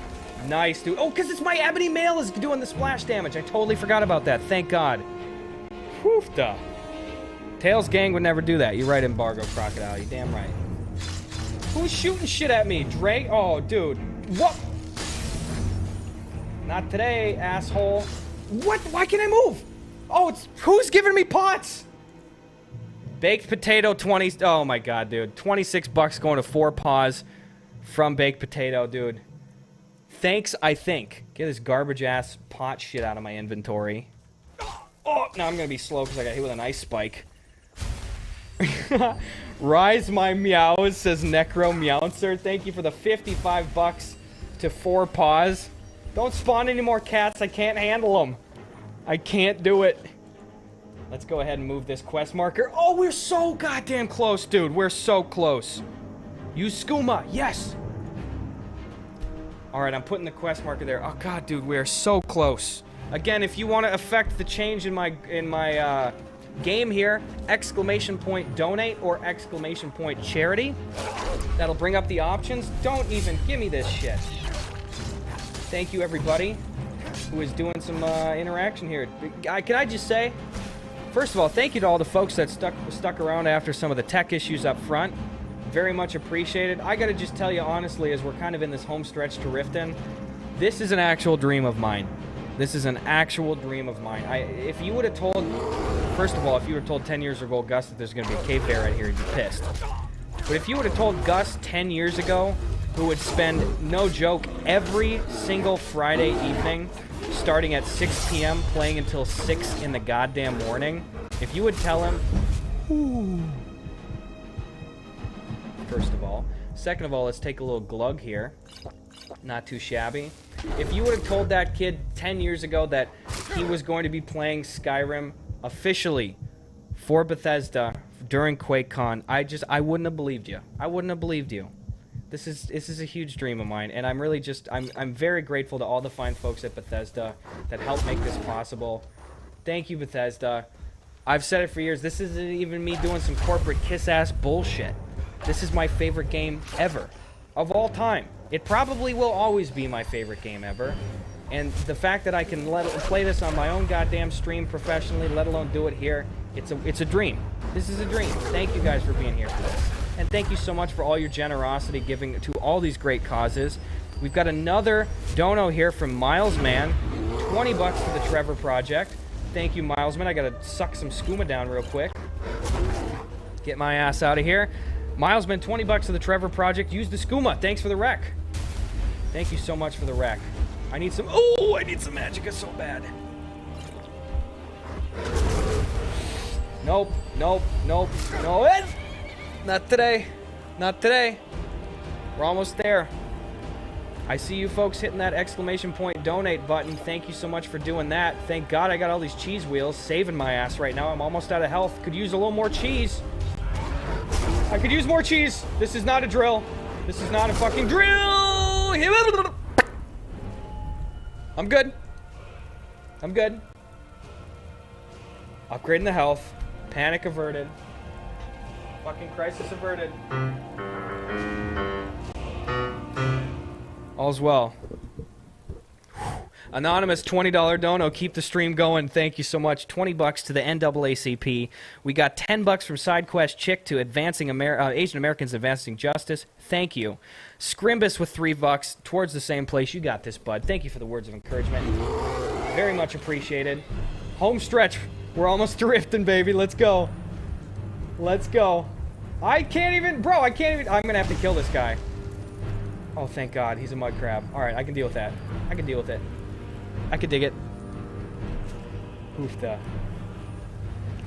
Nice, dude. Oh, because it's my Ebony Mail is doing the splash damage. I totally forgot about that. Thank God. Whew, duh. Tails Gang would never do that. You're right, Embargo Crocodile. You damn right. Who's shooting shit at me? Drake? Oh, dude. What? Not today, asshole. What? Why can't I move? Oh, it's... Who's giving me pots? Baked Potato 20... Oh, my God, dude. 26 bucks going to 4 paws from Baked Potato, dude. Thanks, I think. Get this garbage-ass pot shit out of my inventory. Oh, now I'm going to be slow because I got hit with an ice spike. Rise my meows, says Necro Meowncer. Thank you for the 55 bucks to 4 paws. Don't spawn any more cats. I can't handle them. I can't do it. Let's go ahead and move this quest marker. Oh, we're so goddamn close, dude. We're so close. Use skooma. Yes. All right, I'm putting the quest marker there. Oh, God, dude, we are so close. Again, if you want to affect the change in my game here, ! donate or ! charity. That'll bring up the options. Don't even give me this shit. Thank you, everybody who is doing some interaction here. Can I just say, first of all, thank you to all the folks that stuck around after some of the tech issues up front. Very much appreciated. I gotta just tell you honestly, as we're kind of in this home stretch to Riften, this is an actual dream of mine. This is an actual dream of mine. If you would have told, first of all, if you would have told 10 years ago, Gus, that there's gonna be a cave bear right here, you'd be pissed. But if you would have told Gus 10 years ago, who would spend, no joke, every single Friday evening, starting at 6 p.m., playing until 6 in the goddamn morning, if you would tell him, ooh. First of all. Second of all, let's take a little glug here. Not too shabby. If you would have told that kid 10 years ago that he was going to be playing Skyrim officially for Bethesda during QuakeCon, I wouldn't have believed you. I wouldn't have believed you. This is a huge dream of mine, and I'm really just, I'm very grateful to all the fine folks at Bethesda that helped make this possible. Thank you, Bethesda. I've said it for years, this isn't even me doing some corporate kiss-ass bullshit. This is my favorite game ever, of all time. It probably will always be my favorite game ever. And the fact that I can play this on my own goddamn stream professionally, let alone do it here, it's a dream. This is a dream. Thank you guys for being here for this. And thank you so much for all your generosity giving to all these great causes. We've got another dono here from Milesman. 20 bucks for the Trevor Project. Thank you, Milesman. I gotta suck some skooma down real quick. Get my ass out of here. Milesman, 20 bucks to the Trevor Project. Use the skooma. Thanks for the rec. Thank you so much for the rec. I need some... Oh, I need some magicka so bad. Nope, nope, nope, no. Not today. Not today. We're almost there. I see you folks hitting that ! donate button. Thank you so much for doing that. Thank God I got all these cheese wheels saving my ass right now. I'm almost out of health. Could use a little more cheese. I could use more cheese. This is not a drill. This is not a fucking drill. I'm good. I'm good. Upgrading the health. Panic averted. Fucking crisis averted. All's well. Anonymous $20 dono. Keep the stream going. Thank you so much. 20 bucks to the NAACP. We got 10 bucks from SideQuest Chick to advancing Asian Americans Advancing Justice. Thank you. Scrimbus with 3 bucks towards the same place. You got this, bud. Thank you for the words of encouragement. Very much appreciated. Home stretch. We're almost to Riften, baby. Let's go. Let's go. I can't even, bro. I can't even. I'm gonna have to kill this guy. Oh, thank God. He's a mud crab. All right, I can deal with that. I can deal with it. I could dig it. Oofta.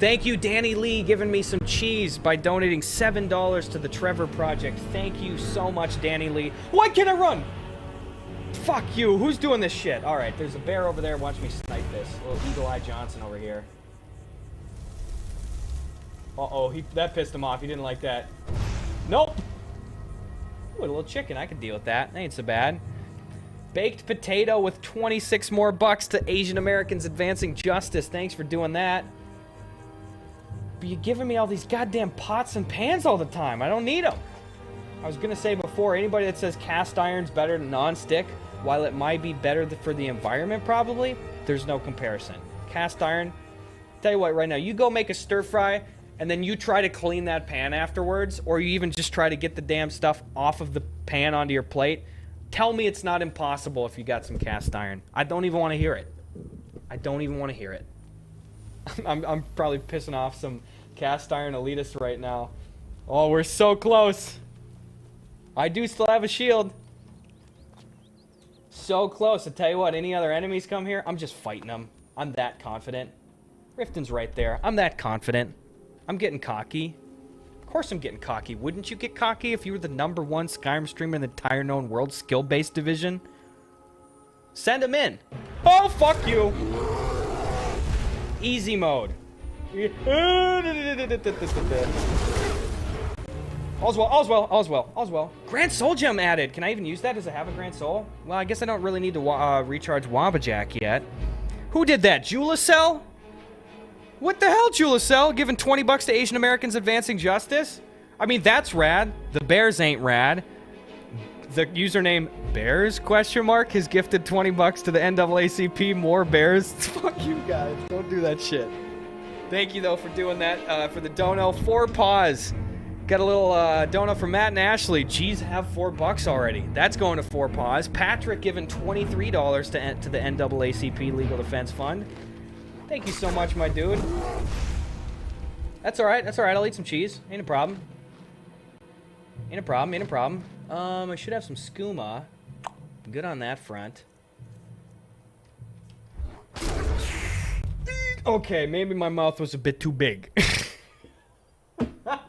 Thank you, Danny Lee, giving me some cheese by donating $7 to the Trevor Project. Thank you so much, Danny Lee. Why can't I run? Fuck you. Who's doing this shit? All right, there's a bear over there. Watch me snipe this. Little Eagle Eye Johnson over here. Uh-oh, that pissed him off. He didn't like that. Nope. Ooh, a little chicken. I could deal with that. That ain't so bad. Baked potato with 26 more bucks to Asian Americans Advancing Justice. Thanks for doing that. But you're giving me all these goddamn pots and pans all the time. I don't need them. I was gonna say before, anybody that says cast iron's better than non-stick, while it might be better for the environment probably, there's no comparison. Cast iron, tell you what right now, you go make a stir fry and then you try to clean that pan afterwards, or you even just try to get the damn stuff off of the pan onto your plate. Tell me it's not impossible if you got some cast iron. I don't even want to hear it. I don't even want to hear it. I'm probably pissing off some cast iron elitists right now. Oh, we're so close. I do still have a shield. So close. I tell you what, any other enemies come here, I'm just fighting them. I'm that confident. Riften's right there. I'm that confident. I'm getting cocky. Of course I'm getting cocky. Wouldn't you get cocky if you were the #1 Skyrim streamer in the entire known world skill-based division? Send him in. Oh, fuck you. Easy mode. All's well. Grand Soul Gem added. Can I even use that? Does it have a Grand Soul? Well, I guess I don't really need to recharge Wabajack yet. Who did that? Julacell? What the hell, Julacell? Giving 20 bucks to Asian Americans Advancing Justice? I mean, that's rad. The bears ain't rad. The username Bears has gifted 20 bucks to the NAACP. More bears. Fuck you guys. Don't do that shit. Thank you, though, for doing that. For the dono, 4 paws. Got a little dono from Matt and Ashley. Geez, have 4 bucks already. That's going to 4 paws. Patrick giving $23 to the NAACP Legal Defense Fund. Thank you so much, my dude. That's all right. That's all right. I'll eat some cheese. Ain't a problem. Ain't a problem. I should have some skooma. Good on that front. Okay, maybe my mouth was a bit too big. I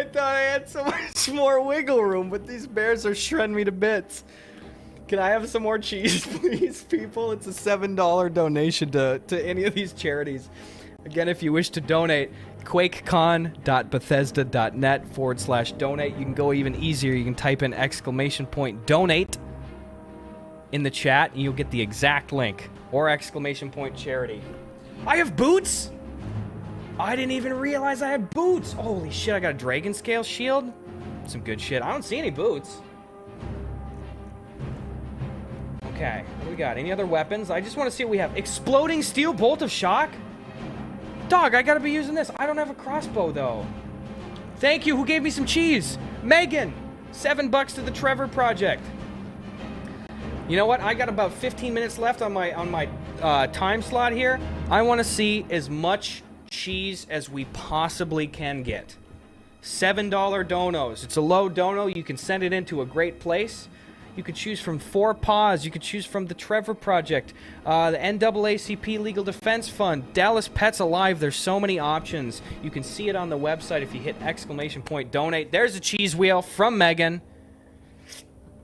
thought I had so much more wiggle room, but these bears are shredding me to bits. Can I have some more cheese, please, people? It's a $7 donation to any of these charities. Again, if you wish to donate, quakecon.bethesda.net/donate. You can go even easier. You can type in !donate in the chat, and you'll get the exact link. Or !charity. I have boots? I didn't even realize I had boots. Holy shit, I got a Dragon Scale shield? Some good shit. I don't see any boots. Okay, what do we got? Any other weapons? I just want to see what we have. Exploding Steel Bolt of Shock? Dog, I gotta be using this. I don't have a crossbow, though. Thank you. Who gave me some cheese? Megan. 7 bucks to the Trevor Project. You know what? I got about 15 minutes left on my time slot here. I want to see as much cheese as we possibly can get. $7 donos. It's a low dono. You can send it into a great place. You could choose from 4 paws. You could choose from the Trevor Project, the NAACP Legal Defense Fund, Dallas Pets Alive. There's so many options. You can see it on the website if you hit !donate. There's a cheese wheel from Megan.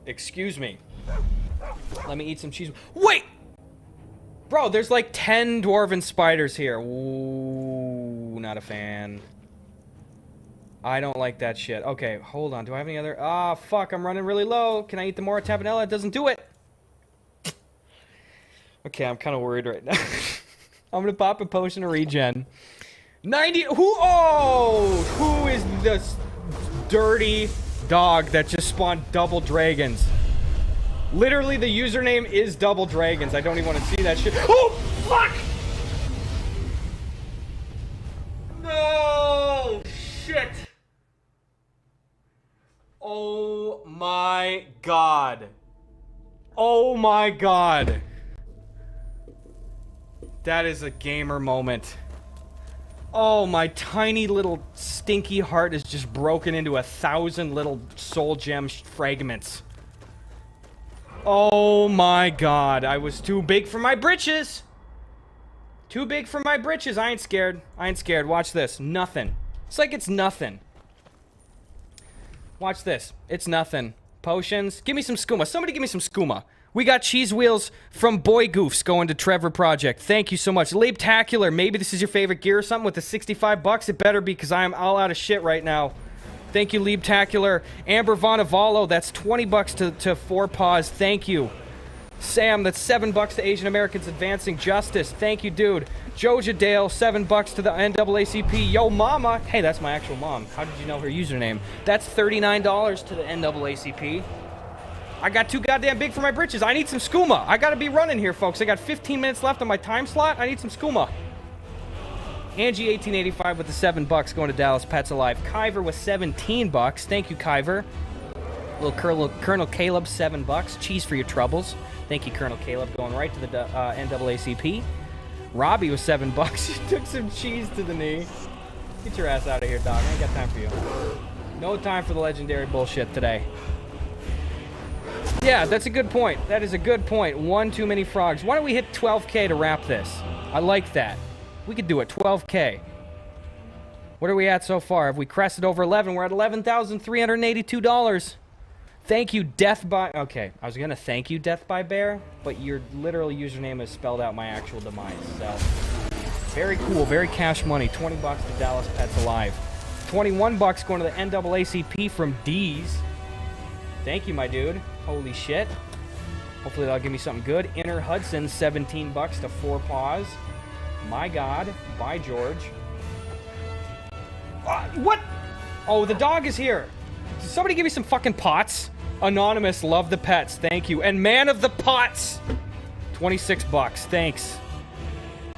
Excuse me. Let me eat some cheese. Wait! Bro, there's like 10 dwarven spiders here. Ooh, not a fan. I don't like that shit. Okay, hold on. Do I have any other? Ah, fuck. I'm running really low. Can I eat the Mora Tabanella? It doesn't do it. Okay, I'm kind of worried right now. I'm going to pop a potion of regen. 90. Who is this dirty dog that just spawned double dragons? Literally, the username is double dragons. I don't even want to see that shit. Oh, fuck! No! Shit! Oh my god. Oh my god. That is a gamer moment. Oh, my tiny little stinky heart is just broken into 1,000 little soul gem fragments. Oh my god, I was too big for my britches. Too big for my britches. I ain't scared. I ain't scared. Watch this. Nothing. It's like it's nothing. Watch this. It's nothing. Potions. Give me some skooma. Somebody give me some skooma. We got cheese wheels from Boy Goofs going to Trevor Project. Thank you so much. Labtacular. Maybe this is your favorite gear or something with the 65 bucks. It better be because I am all out of shit right now. Thank you, Labtacular. Amber Vonavalo. That's 20 bucks to 4 Paws. Thank you. Sam, that's 7 bucks to Asian Americans Advancing Justice. Thank you, dude. Joja Dale, 7 bucks to the NAACP. Yo, mama. Hey, that's my actual mom. How did you know her username? That's $39 to the NAACP. I got too goddamn big for my britches. I need some skooma. I gotta be running here, folks. I got 15 minutes left on my time slot. I need some skooma. Angie, 1885 with the 7 bucks going to Dallas Pets Alive. Kyver with 17 bucks. Thank you, Kyver. Little Colonel Caleb, 7 bucks. Cheese for your troubles. Thank you, Colonel Caleb, going right to the NAACP. Robbie was 7 bucks. You took some cheese to the knee. Get your ass out of here, dog. I ain't got time for you. No time for the legendary bullshit today. Yeah, that's a good point. That is a good point. One too many frogs. Why don't we hit 12K to wrap this? I like that. We could do it. 12K. What are we at so far? Have we crested over 11? We're at $11,382. Thank you, Death by... Okay, I was going to thank you, Death by Bear, but your literal username has spelled out my actual demise, so... Very cool, very cash money. 20 bucks to Dallas Pets Alive. 21 bucks going to the NAACP from D's. Thank you, my dude. Holy shit. Hopefully that'll give me something good. Inner Hudson, 17 bucks to 4 Paws. My God. Bye, George. What? Oh, the dog is here. Somebody give me some fucking pots. Anonymous, love the pets. Thank you. And Man of the Pots. 26 bucks. Thanks.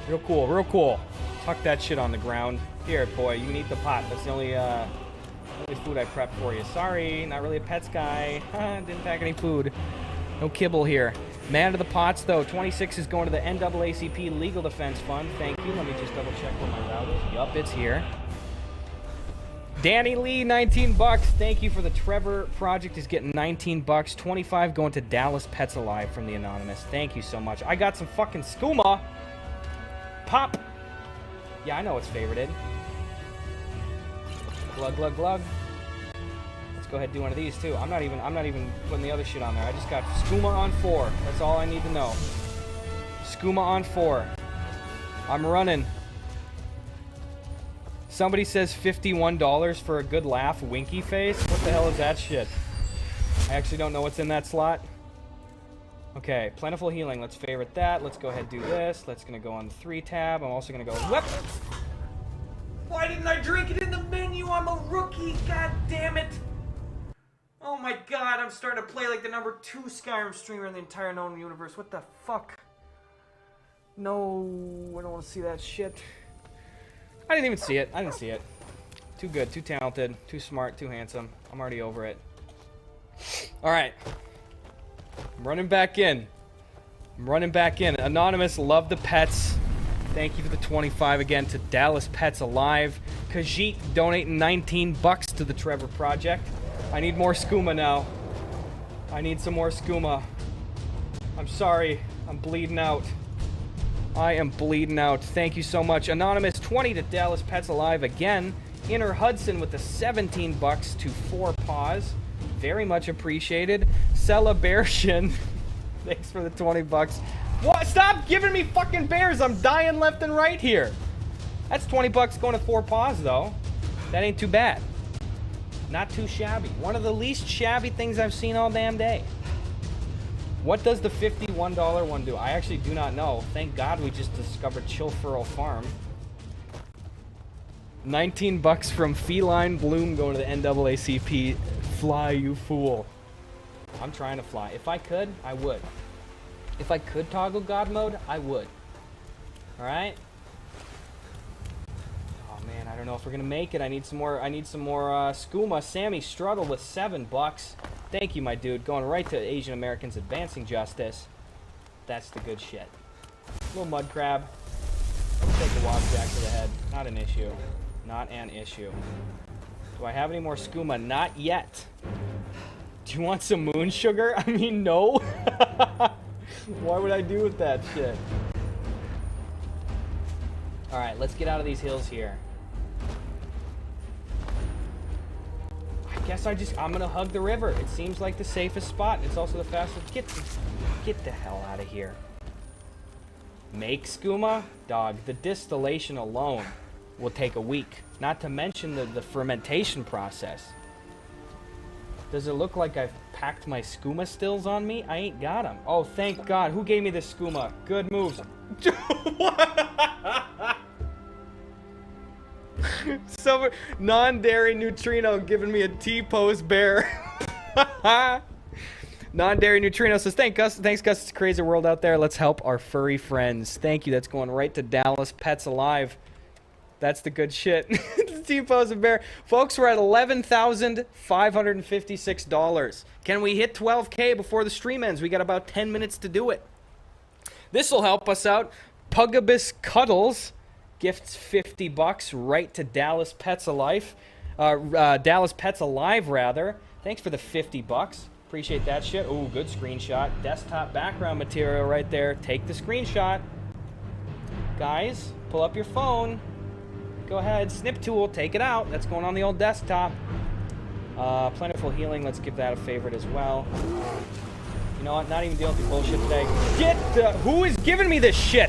Real cool. Real cool. Tuck that shit on the ground. Here, boy. You can eat the pot. That's the only food I prepped for you. Sorry. Not really a pets guy. Didn't pack any food. No kibble here. Man of the Pots, though. 26 is going to the NAACP Legal Defense Fund. Thank you. Let me just double check where my route is. Yup, it's here. Danny Lee, 19 bucks. Thank you for the Trevor Project is getting 19 bucks. 25 going to Dallas Pets Alive from the Anonymous. Thank you so much. I got some fucking skooma. Pop. Yeah, I know it's favorited. Glug, glug, glug. Let's go ahead and do one of these too. I'm not even putting the other shit on there. I just got skooma on 4. That's all I need to know. Skooma on 4. I'm running. Somebody says $51 for a good laugh, winky face. What the hell is that shit? I actually don't know what's in that slot. Okay, Plentiful Healing. Let's favorite that. Let's go ahead and do this. Let's gonna go on the 3 tab. I'm also gonna go whip. Why didn't I drink it in the menu? I'm a rookie. God damn it. Oh my god, I'm starting to play like the number 2 Skyrim streamer in the entire known universe. What the fuck? No, I don't want to see that shit. I didn't even see it. I didn't see it. Too good, too talented, too smart, too handsome. I'm already over it. Alright. I'm running back in. Anonymous, love the pets. Thank you for the 25 again to Dallas Pets Alive. Khajiit donating 19 bucks to the Trevor Project. I need more skooma now. I need some more skooma. I'm sorry. I'm bleeding out. I am bleeding out. Thank you so much. Anonymous, 20 to Dallas Pets Alive again. Inner Hudson with the 17 bucks to 4 Paws. Very much appreciated. Celebration. Thanks for the 20 bucks. What? Stop giving me fucking bears. I'm dying left and right here. That's 20 bucks going to 4 Paws, though. That ain't too bad. Not too shabby. One of the least shabby things I've seen all damn day. What does the $51 one do? I actually do not know. Thank God we just discovered Chilfurl Farm. 19 bucks from Feline Bloom going to the NAACP. Fly, you fool. I'm trying to fly. If I could, I would. If I could toggle God mode, I would. Alright? Oh man, I don't know if we're gonna make it. I need some more skooma. Sammy Struggle with 7 bucks. Thank you, my dude. Going right to Asian Americans Advancing Justice. That's the good shit. Little mud crab. Let's take a wobjack to the head. Not an issue. Not an issue. Do I have any more skooma? Not yet. Do you want some moon sugar? I mean, no. Why would I do with that shit? All right, let's get out of these hills here. I guess I'm gonna hug the river. It seems like the safest spot. It's also the fastest. Get the hell out of here. Make skooma? Dog, the distillation alone will take a week. Not to mention the fermentation process. Does it look like I've packed my skooma stills on me? I ain't got them. Oh, thank God. Who gave me this skooma? Good moves. Some non-dairy neutrino giving me a T-pose bear. Non-dairy neutrino says, thanks Gus. It's a crazy world out there. Let's help our furry friends. Thank you. That's going right to Dallas Pets Alive. That's the good shit. T-pose and bear. Folks, we're at $11,556. Can we hit 12K before the stream ends? We got about 10 minutes to do it. This will help us out. Pugabus Cuddles gifts $50 right to Dallas Pets Alive. Dallas Pets Alive, rather. Thanks for the $50. Appreciate that shit. Ooh, good screenshot. Desktop background material right there. Take the screenshot. Guys, pull up your phone. Go ahead, snip tool, take it out. That's going on the old desktop. Plentiful Healing, let's give that a favorite as well. You know what, not even dealing with the bullshit today. Who is giving me this shit?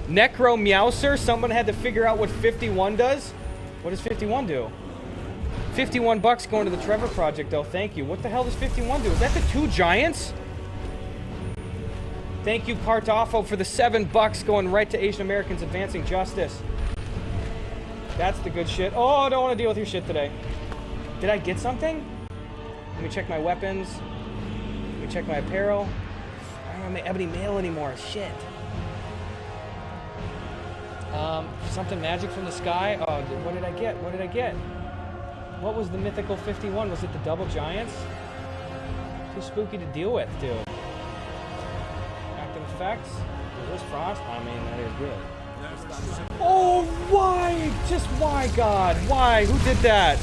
Necro Meowser, someone had to figure out what 51 does. What does 51 do? $51 going to the Trevor Project, though, thank you. What the hell does 51 do? Is that the two giants? Thank you, Cartofo, for the $7 going right to Asian Americans Advancing Justice. That's the good shit. Oh, I don't want to deal with your shit today. Did I get something? Let me check my weapons. Let me check my apparel. I don't have my ebony mail anymore. Shit. Something magic from the sky. Oh, what did I get? What did I get? What was the mythical 51? Was it the double giants? Too spooky to deal with, dude. Active effects. Is this frost? I mean, that is good. Oh, why? Just why, God? Why? Who did that?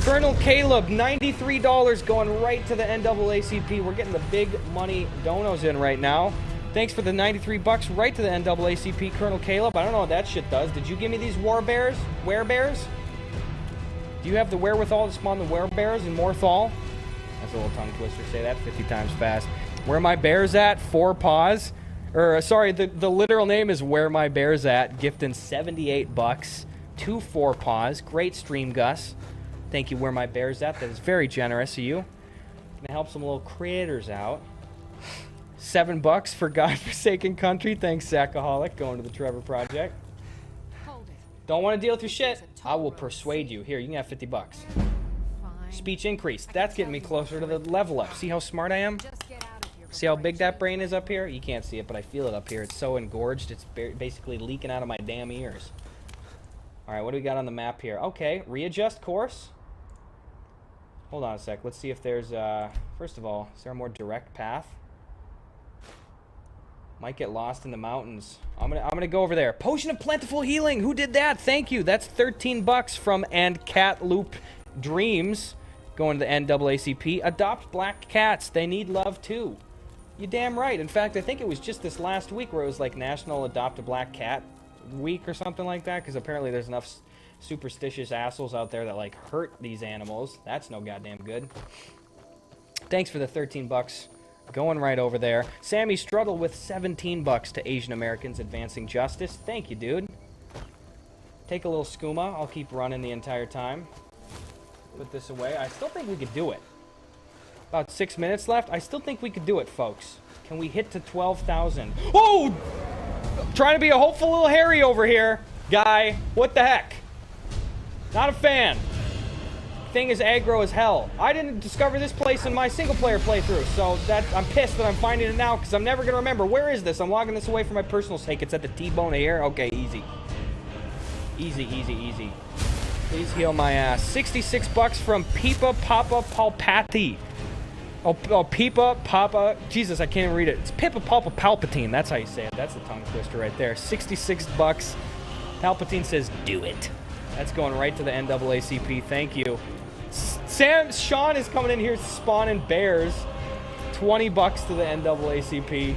Colonel Caleb, $93 going right to the NAACP. We're getting the big money donos in right now. Thanks for the $93 right to the NAACP, Colonel Caleb. I don't know what that shit does. Did you give me these werebears? Do you have the wherewithal to spawn the werebears in Morthal? That's a little tongue twister. Say that 50 times fast. Where my bears at? 4 paws. Or, sorry, the literal name is Where My Bear's At. Gifting $78 to 4 paws. Great stream, Gus. Thank you, Where My Bear's At. That is very generous of you. Gonna help some little creators out. $7 for Godforsaken Country. Thanks, Sackaholic. Going to the Trevor Project. Don't want to deal with your shit? I will persuade you. Here, you can have $50. Speech increase. That's getting me closer to the level up. See how smart I am? See how big that brain is up here? You can't see it, but I feel it up here. It's so engorged, it's basically leaking out of my damn ears. All right, what do we got on the map here? Okay, readjust course. Hold on a sec. Let's see if there's, first of all, is there a more direct path? Might get lost in the mountains. I'm gonna go over there. Potion of Plentiful Healing. Who did that? Thank you. That's $13 from And Cat Loop Dreams. Going to the NAACP. Adopt black cats. They need love too. You damn right. In fact, I think it was just this last week where it was like National Adopt a Black Cat Week or something like that, because apparently there's enough superstitious assholes out there that like hurt these animals. That's no goddamn good. Thanks for the $13. Going right over there. Sammy Struttle with $17 to Asian Americans Advancing Justice. Thank you, dude. Take a little skooma. I'll keep running the entire time. Put this away. I still think we could do it. About 6 minutes left. I still think we could do it, folks. Can we hit to 12,000? Oh! Trying to be a hopeful little Harry over here. Guy, what the heck? Not a fan. Thing is aggro as hell. I didn't discover this place in my single-player playthrough, so I'm pissed that I'm finding it now, because I'm never going to remember. Where is this? I'm logging this away for my personal sake. It's at the T-bone here. Okay, easy. Easy, easy, easy. Please heal my ass. $66 from Pipa Papa Palpati. Oh, Pipa Papa. Jesus, I can't even read it. It's Pipa Papa Palpatine. That's how you say it. That's the tongue twister right there. $66. Palpatine says, do it. That's going right to the NAACP. Thank you. Sean is coming in here spawning bears. $20 to the NAACP.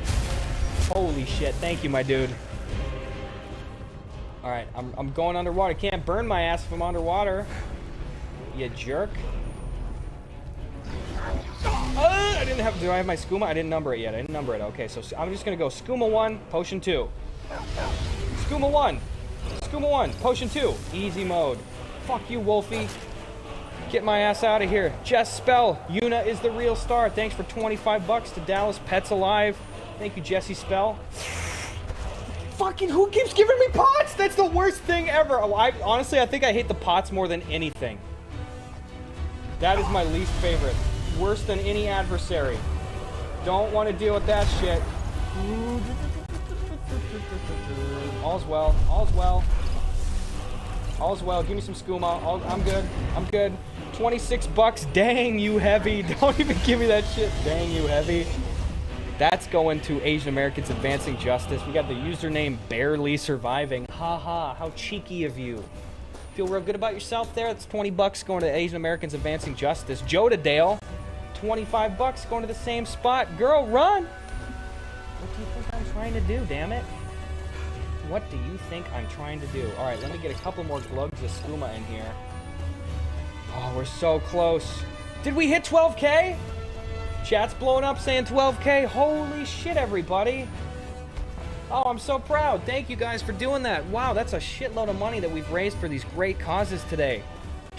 Holy shit. Thank you, my dude. All right, I'm going underwater. Can't burn my ass if I'm underwater. You jerk. I didn't have. Do I have my skooma? I didn't number it yet. I didn't number it. Okay, so I'm just gonna go skooma 1, potion 2. Skooma 1, skooma 1, potion 2. Easy mode. Fuck you, Wolfie. Get my ass out of here. Jess Spell. Yuna is the real star. Thanks for 25 bucks to Dallas Pets Alive. Thank you, Jesse Spell. Fucking who keeps giving me pots? That's the worst thing ever. Honestly, I think I hate the pots more than anything. That is my least favorite. Worse than any adversary. Don't want to deal with that shit. All's well. All's well. All's well. Give me some skooma. I'm good. I'm good. 26 bucks. Dang, you heavy. Don't even give me that shit. Dang, you heavy. That's going to Asian Americans Advancing Justice. We got the username Barely Surviving. Haha, how cheeky of you. Feel real good about yourself there? That's 20 bucks going to Asian Americans Advancing Justice. Joda Dale, 25 bucks going to the same spot. Girl, run! What do you think I'm trying to do, damn it? What do you think I'm trying to do? All right, let me get a couple more glugs of skooma in here. Oh, we're so close. Did we hit 12K? Chat's blowing up saying 12K. Holy shit, everybody. Oh, I'm so proud. Thank you guys for doing that. Wow, that's a shitload of money that we've raised for these great causes today.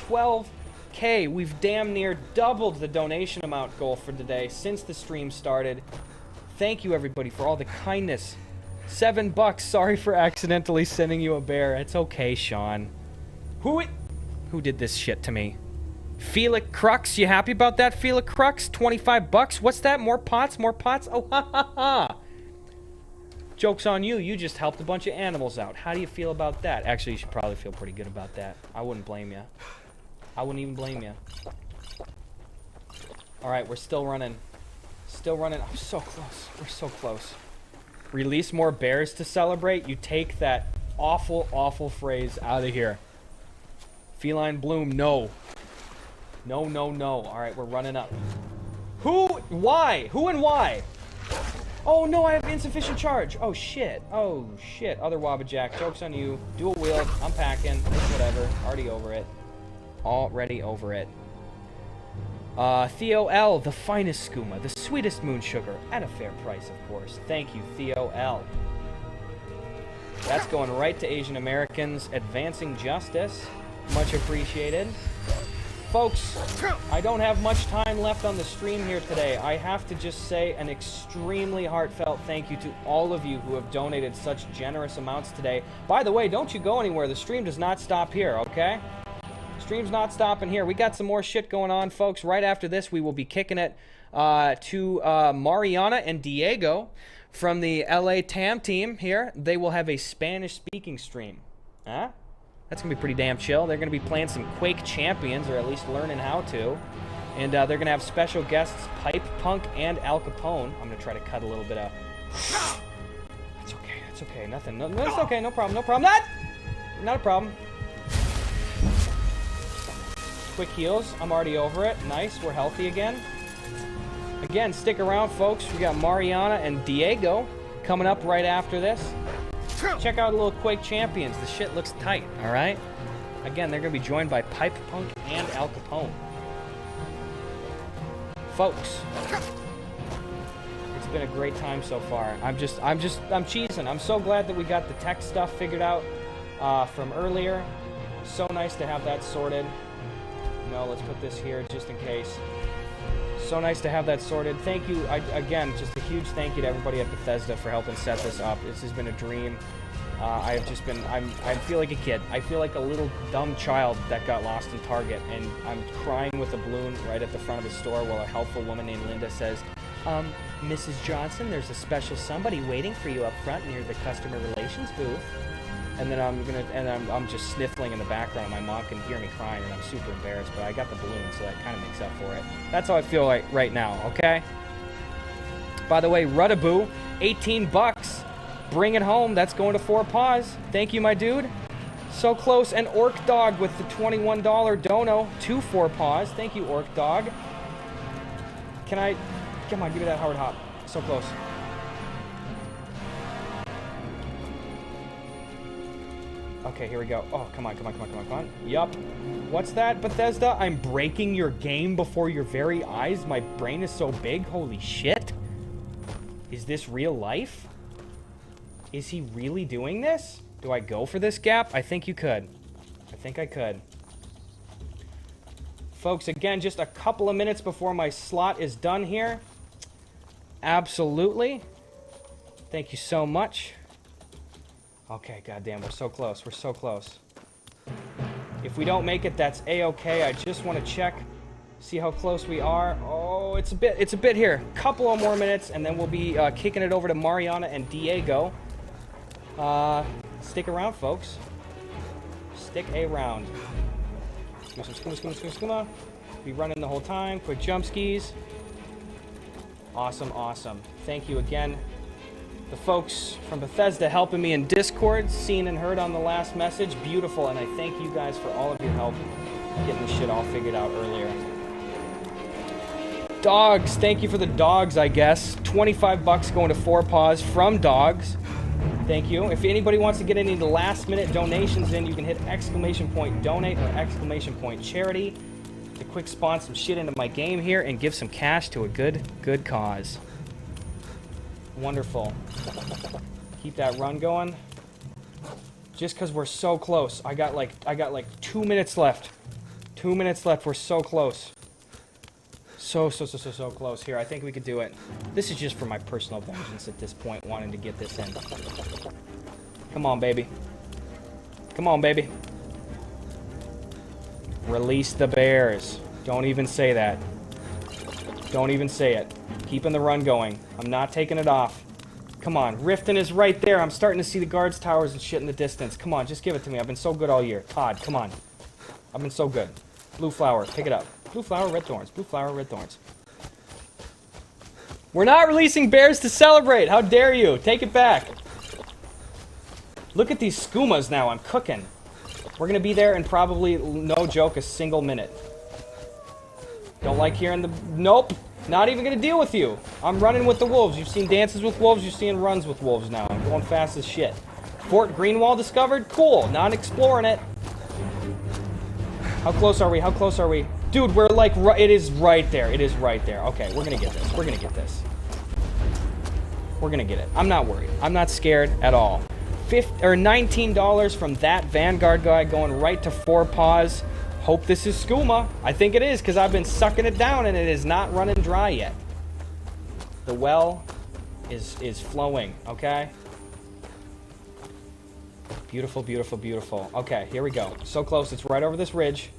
12K. We've damn near doubled the donation amount goal for today since the stream started. Thank you, everybody, for all the kindness. 7 bucks. Sorry for accidentally sending you a bear. It's okay, Sean. Who did this shit to me? Felix Crux. You happy about that, Felix Crux? 25 bucks. What's that? More pots? More pots? Oh, ha, ha, ha. Joke's on you. You just helped a bunch of animals out. How do you feel about that? Actually, you should probably feel pretty good about that. I wouldn't blame you. I wouldn't even blame you. All right, we're still running. Still running. I'm so close. We're so close. Release more bears to celebrate. You take that awful, awful phrase out of here. Feline Bloom, no. No, no, no. All right, we're running up. Who? Why? Who and why? Oh, no, I have insufficient charge. Oh, shit. Oh, shit. Other Wabbajack. Joke's on you. Dual wield. I'm packing. It's whatever. Already over it. Already over it. Theo L, the finest skooma, the sweetest moon sugar, at a fair price, of course. Thank you, Theo L. That's going right to Asian Americans Advancing Justice. Much appreciated. Folks, I don't have much time left on the stream here today. I have to just say an extremely heartfelt thank you to all of you who have donated such generous amounts today. By the way, don't you go anywhere. The stream does not stop here, okay? Stream's not stopping here. We got some more shit going on, folks. Right after this, we will be kicking it to Mariana and Diego from the LA TAM team here. They will have a Spanish-speaking stream. Huh? That's going to be pretty damn chill. They're going to be playing some Quake Champions, or at least learning how to. And they're going to have special guests, Pipe Punk and Al Capone. I'm going to try to cut a little bit of... It's okay. It's okay. Nothing. No, it's okay. No problem. No problem. Not a problem. Quick heals. I'm already over it. Nice. We're healthy again. Again, stick around, folks. We got Mariana and Diego coming up right after this. Check out a little Quake Champions. The shit looks tight, all right? Again, they're going to be joined by Pipe Punk and Al Capone. Folks, it's been a great time so far. I'm cheesing. I'm so glad that we got the tech stuff figured out from earlier. So nice to have that sorted. No, let's put this here just in case. So nice to have that sorted. Thank you, again, just a huge thank you to everybody at Bethesda for helping set this up. This has been a dream. I feel like a kid. I feel like a little dumb child that got lost in Target, and I'm crying with a balloon right at the front of the store while a helpful woman named Linda says, Mrs. Johnson, there's a special somebody waiting for you up front near the customer relations booth. And then I'm just sniffling in the background. My mom can hear me crying, and I'm super embarrassed. But I got the balloon, so that kind of makes up for it. That's how I feel like right now. Okay. By the way, Rudaboo, 18 bucks. Bring it home. That's going to 4 Paws. Thank you, my dude. So close. And Orc Dog with the $21 dono to 4 Paws. Thank you, Orc Dog. Can I? Come on, give me that hard hop. So close. Okay, here we go. Oh, come on. Yup. What's that, Bethesda? I'm breaking your game before your very eyes? My brain is so big? Holy shit. Is this real life? Is he really doing this? Do I go for this gap? I think you could. I think I could. Folks, again, just a couple of minutes before my slot is done here. Absolutely. Thank you so much. Okay, goddamn, we're so close. We're so close. If we don't make it, that's A-okay. I just want to check, see how close we are. Oh, it's a bit here. Couple of more minutes, and then we'll be kicking it over to Mariana and Diego. Stick around, folks. Stick around. Skooma. Be running the whole time. Quick jump skis. Awesome, awesome. Thank you again. The folks from Bethesda helping me in Discord, seen and heard on the last message. Beautiful, and I thank you guys for all of your help getting this shit all figured out earlier. Dogs, thank you for the dogs, I guess. 25 bucks going to 4 Paws from Dogs. Thank you. If anybody wants to get any of the last minute donations in, you can hit !donate or !charity to quick spawn some shit into my game here and give some cash to a good cause. Wonderful. Keep that run going. Just because we're so close. I got like 2 minutes left. 2 minutes left. We're so close. So close here. I think we could do it. This is just for my personal vengeance at this point, wanting to get this in. Come on, baby. Come on, baby. Release the bears. Don't even say that. Don't even say it. Keeping the run going. I'm not taking it off. Come on. Riften is right there. I'm starting to see the guards towers and shit in the distance. Come on, just give it to me. I've been so good all year. Todd, come on. I've been so good. Blue flower, pick it up. Blue flower, red thorns. Blue flower, red thorns. We're not releasing bears to celebrate. How dare you? Take it back. Look at these Skoomas now. I'm cooking. We're going to be there in probably, no joke, a single minute. Don't like hearing the... Nope. Not even going to deal with you. I'm running with the wolves. You've seen dances with wolves. You've seen runs with wolves now. I'm going fast as shit. Fort Greenwall discovered? Cool. Not exploring it. How close are we? How close are we? Dude, we're like... It is right there. It is right there. Okay, we're going to get this. We're going to get this. We're going to get it. I'm not worried. I'm not scared at all. $19 from that Vanguard guy going right to 4 Paws. Hope this is Skooma. I think it is, because I've been sucking it down and it is not running dry yet. The well is flowing, okay? Beautiful, beautiful, beautiful. Okay, here we go. So close. It's right over this ridge.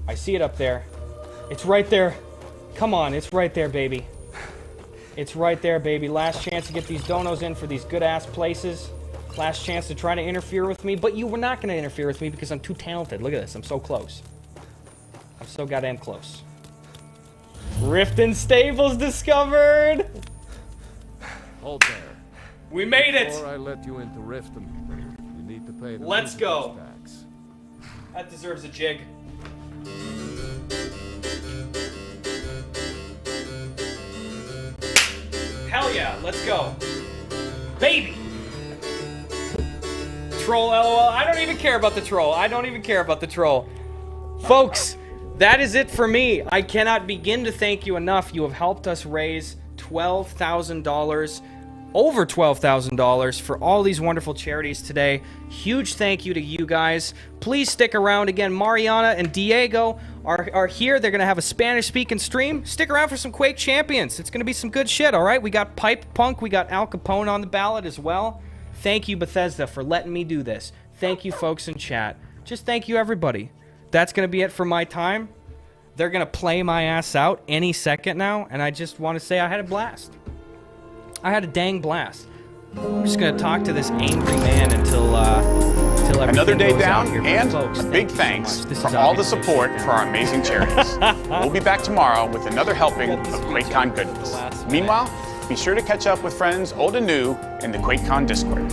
I see it up there. It's right there. Come on, it's right there, baby. It's right there, baby. Last chance to get these donos in for these good-ass places. Last chance to try to interfere with me, but you were not going to interfere with me because I'm too talented. Look at this. I'm so close. I'm so goddamn close. Riften Stables discovered! Hold there. We made it! Before I let you into Riften, you need to pay the Let's go. tax. That deserves a jig. Hell yeah, let's go. Baby! Troll, LOL. I don't even care about the troll. I don't even care about the troll. Folks, that is it for me. I cannot begin to thank you enough. You have helped us raise $12,000, over $12,000 for all these wonderful charities today. Huge thank you to you guys. Please stick around. Again, Mariana and Diego are here. They're going to have a Spanish-speaking stream. Stick around for some Quake Champions. It's going to be some good shit, all right? We got Pipe Punk. We got Al Capone on the ballot as well. Thank you, Bethesda, for letting me do this. Thank you, folks in chat. Just thank you, everybody. That's going to be it for my time. They're going to play my ass out any second now, and I just want to say I had a blast. I had a dang blast. I'm just going to talk to this angry man until everything Another day goes out down, here. and Folks, a big thanks This for is all the obviously support for our amazing charities. We'll be back tomorrow with another helping of QuakeCon goodness. Meanwhile, be sure to catch up with friends old and new in the QuakeCon Discord.